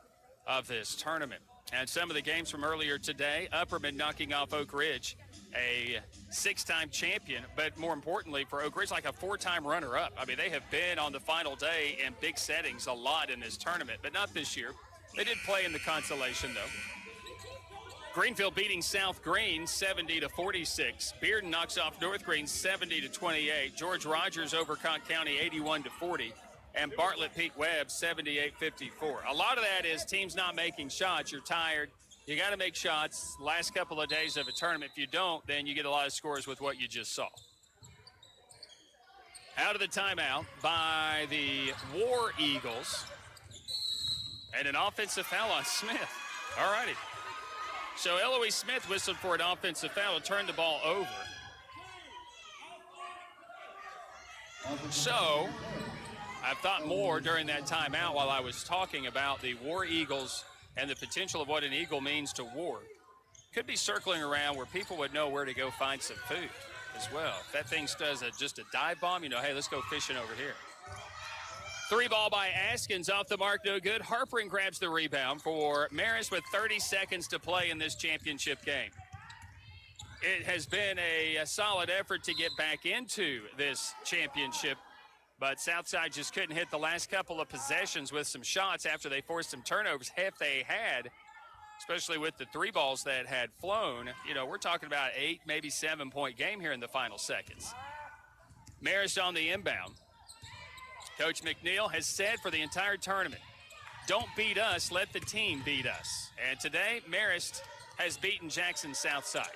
of this tournament. And some of the games from earlier today, Upperman knocking off Oak Ridge, a 6-time champion, but more importantly for Oak Ridge, like a 4-time runner-up. I mean, they have been on the final day in big settings a lot in this tournament, but not this year. They did play in the consolation, though. Greenville beating South Green 70-46. Bearden knocks off North Green 70-28. George Rogers over Conk County 81-40. And Bartlett beat Webb 78-54. A lot of that is teams not making shots. You're tired. You got to make shots last couple of days of a tournament. If you don't, then you get a lot of scores with what you just saw. Out of the timeout by the War Eagles. And an offensive foul on Smith. All righty. So Eloise Smith whistled for an offensive foul and turned the ball over. So I've thought more during that timeout while I was talking about the War Eagles and the potential of what an eagle means to war. Could be circling around where people would know where to go find some food as well. If that thing does just a dive bomb, you know, hey, let's go fishing over here. 3 ball by Askins, off the mark, no good. Harpering grabs the rebound for Marist with 30 seconds to play in this championship game. It has been a solid effort to get back into this championship, but Southside just couldn't hit the last couple of possessions with some shots after they forced some turnovers. If they had, especially with the 3 balls that had flown, you know, we're talking about 8, maybe 7-point game here in the final seconds. Marist on the inbound. Coach McNeil has said for the entire tournament, don't beat us, let the team beat us. And today, Marist has beaten Jackson Southside.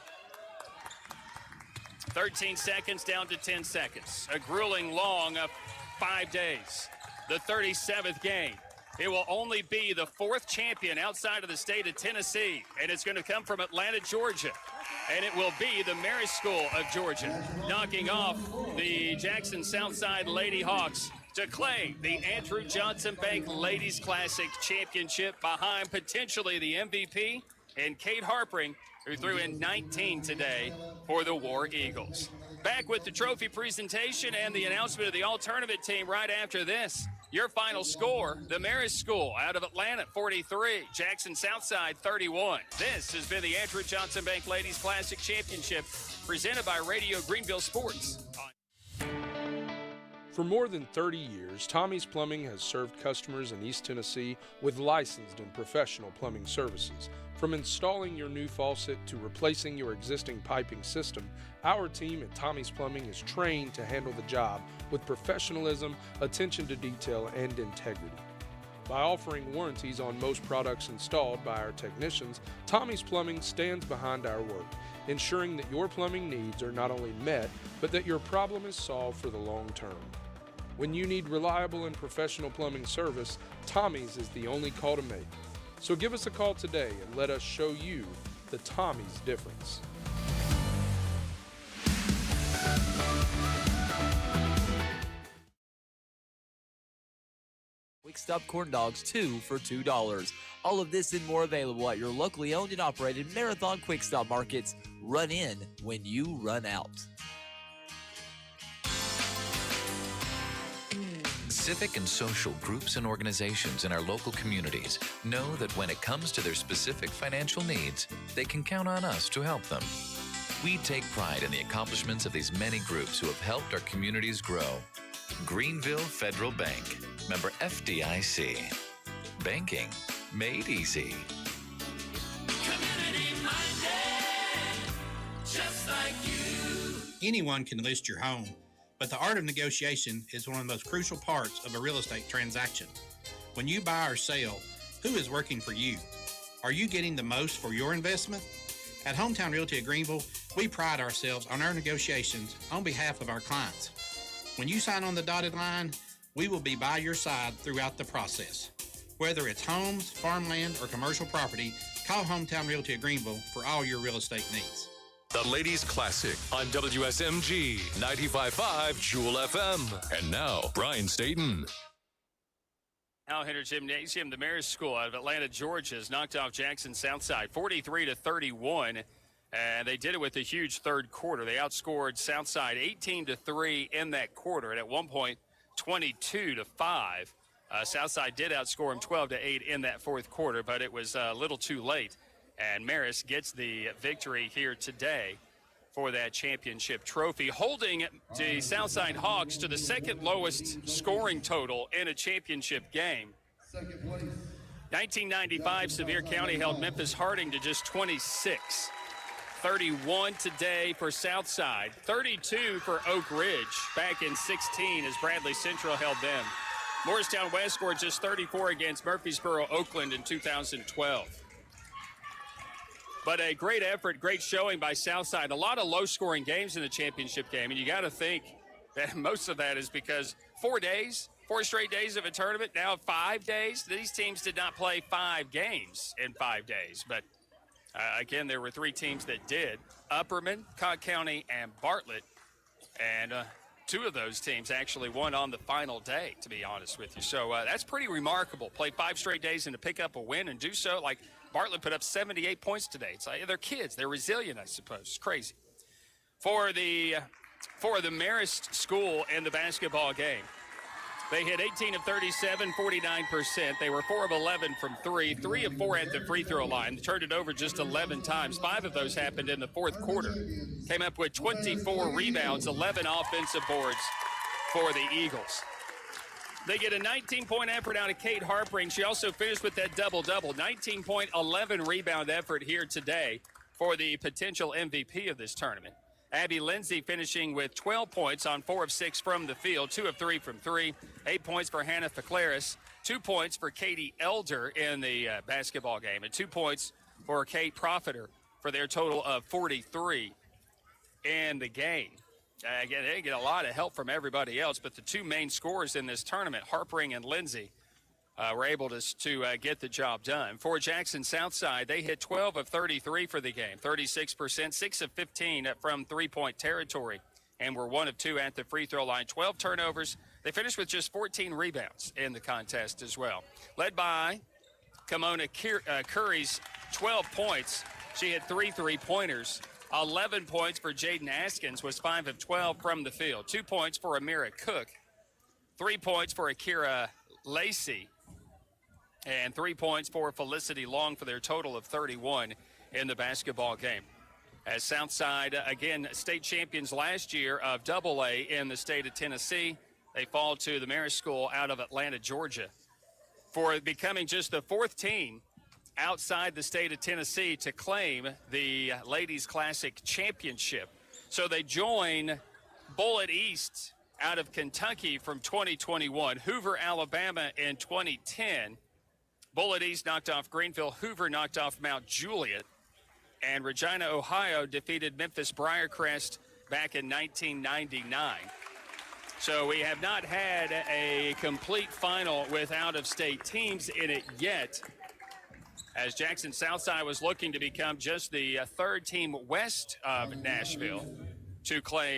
13 seconds down to 10 seconds. A grueling long of 5 days. The 37th game. It will only be the 4th champion outside of the state of Tennessee, and it's going to come from Atlanta, Georgia. And it will be the Marist School of Georgia, knocking off the Jackson Southside Lady Hawks to claim the Andrew Johnson Bank Ladies Classic Championship behind potentially the MVP and Kate Harpering, who threw in 19 today for the War Eagles. Back with the trophy presentation and the announcement of the all-tournament team right after this. Your final score, the Marist School out of Atlanta, 43, Jackson Southside, 31. This has been the Andrew Johnson Bank Ladies Classic Championship presented by Radio Greenville Sports. For more than 30 years, Tommy's Plumbing has served customers in East Tennessee with licensed and professional plumbing services. From installing your new faucet to replacing your existing piping system, our team at Tommy's Plumbing is trained to handle the job with professionalism, attention to detail, and integrity. By offering warranties on most products installed by our technicians, Tommy's Plumbing stands behind our work, ensuring that your plumbing needs are not only met, but that your problem is solved for the long term. When you need reliable and professional plumbing service, Tommy's is the only call to make. So give us a call today and let us show you the Tommy's difference. Quick Stop Corn Dogs, 2 for $2. All of this and more available at your locally owned and operated Marathon Quick Stop markets. Run in when you run out. Civic and social groups and organizations in our local communities know that when it comes to their specific financial needs, they can count on us to help them. We take pride in the accomplishments of these many groups who have helped our communities grow. Greenville Federal Bank, member FDIC. Banking made easy. Community-minded, just like you. Anyone can list your home, but the art of negotiation is one of the most crucial parts of a real estate transaction. When you buy or sell, who is working for you? Are you getting the most for your investment? At Hometown Realty of Greenville, we pride ourselves on our negotiations on behalf of our clients. When you sign on the dotted line, we will be by your side throughout the process. Whether it's homes, farmland, or commercial property, call Hometown Realty of Greenville for all your real estate needs. The Ladies Classic on WSMG 95.5 Jewel FM. And now, Brian Staten. Al-Henner Gymnasium, the Marist School out of Atlanta, Georgia, has knocked off Jackson Southside 43-31, and they did it with a huge third quarter. They outscored Southside 18-3 in that quarter, and at one point, 22-5. Southside did outscore them 12-8 in that fourth quarter, but it was a little too late, and Marist gets the victory here today for that championship trophy, holding the Southside Hawks to the second lowest scoring total in a championship game. 1995, Sevier County held Memphis Harding to just 26. 31 today for Southside, 32 for Oak Ridge back in 16 as Bradley Central held them. Morristown West scored just 34 against Murfreesboro Oakland in 2012. But a great effort, great showing by Southside. A lot of low-scoring games in the championship game, and you got to think that most of that is because 4 straight days of a tournament, now 5 days. These teams did not play 5 games in 5 days. But, again, there were 3 teams that did, Upperman, Cobb County, and Bartlett. And 2 of those teams actually won on the final day, to be honest with you. So that's pretty remarkable. Play 5 straight days and to pick up a win and do so like – Bartlett put up 78 points today. It's like they're kids. They're resilient, I suppose. It's crazy. For the Marist School in the basketball game, they hit 18 of 37, 49%. They were 4 of 11 from 3, 3 of 4 at the free throw line. They turned it over just 11 times. 5 of those happened in the fourth quarter. Came up with 24 rebounds, 11 offensive boards for the Eagles. They get a 19-point effort out of Kate Harpering. She also finished with that double-double. 19-point, 11-rebound effort here today for the potential MVP of this tournament. Abby Lindsay finishing with 12 points on 4 of 6 from the field, 2 of 3 from 3. 8 points for Hannah Ficlaris, 2 points for Katie Elder in the basketball game, and 2 points for Kate Profiter for their total of 43 in the game. Again, they didn't get a lot of help from everybody else, but the 2 main scorers in this tournament, Harpering and Lindsay, were able to get the job done. For Jackson Southside, they hit 12 of 33 for the game, 36%, 6 of 15 from three-point territory, and were 1 of 2 at the free throw line. 12 turnovers. They finished with just 14 rebounds in the contest as well. Led by Kimona Curry's 12 points. She hit 3 three-pointers. 11 points for Jaden Askins, was 5 of 12 from the field. 2 points for Amira Cook. 3 points for Akira Lacey. And 3 points for Felicity Long for their total of 31 in the basketball game. As Southside, again, state champions last year of AA in the state of Tennessee, they fall to the Marist School out of Atlanta, Georgia, for becoming just the 4th team outside the state of Tennessee to claim the Ladies Classic Championship. So they join Bullitt East out of Kentucky from 2021, Hoover, Alabama in 2010. Bullitt East knocked off Greenville, Hoover knocked off Mount Juliet, and Regina, Ohio defeated Memphis Briarcrest back in 1999. So we have not had a complete final with out-of-state teams in it yet, as Jackson Southside was looking to become just the 3rd team west of Nashville to claim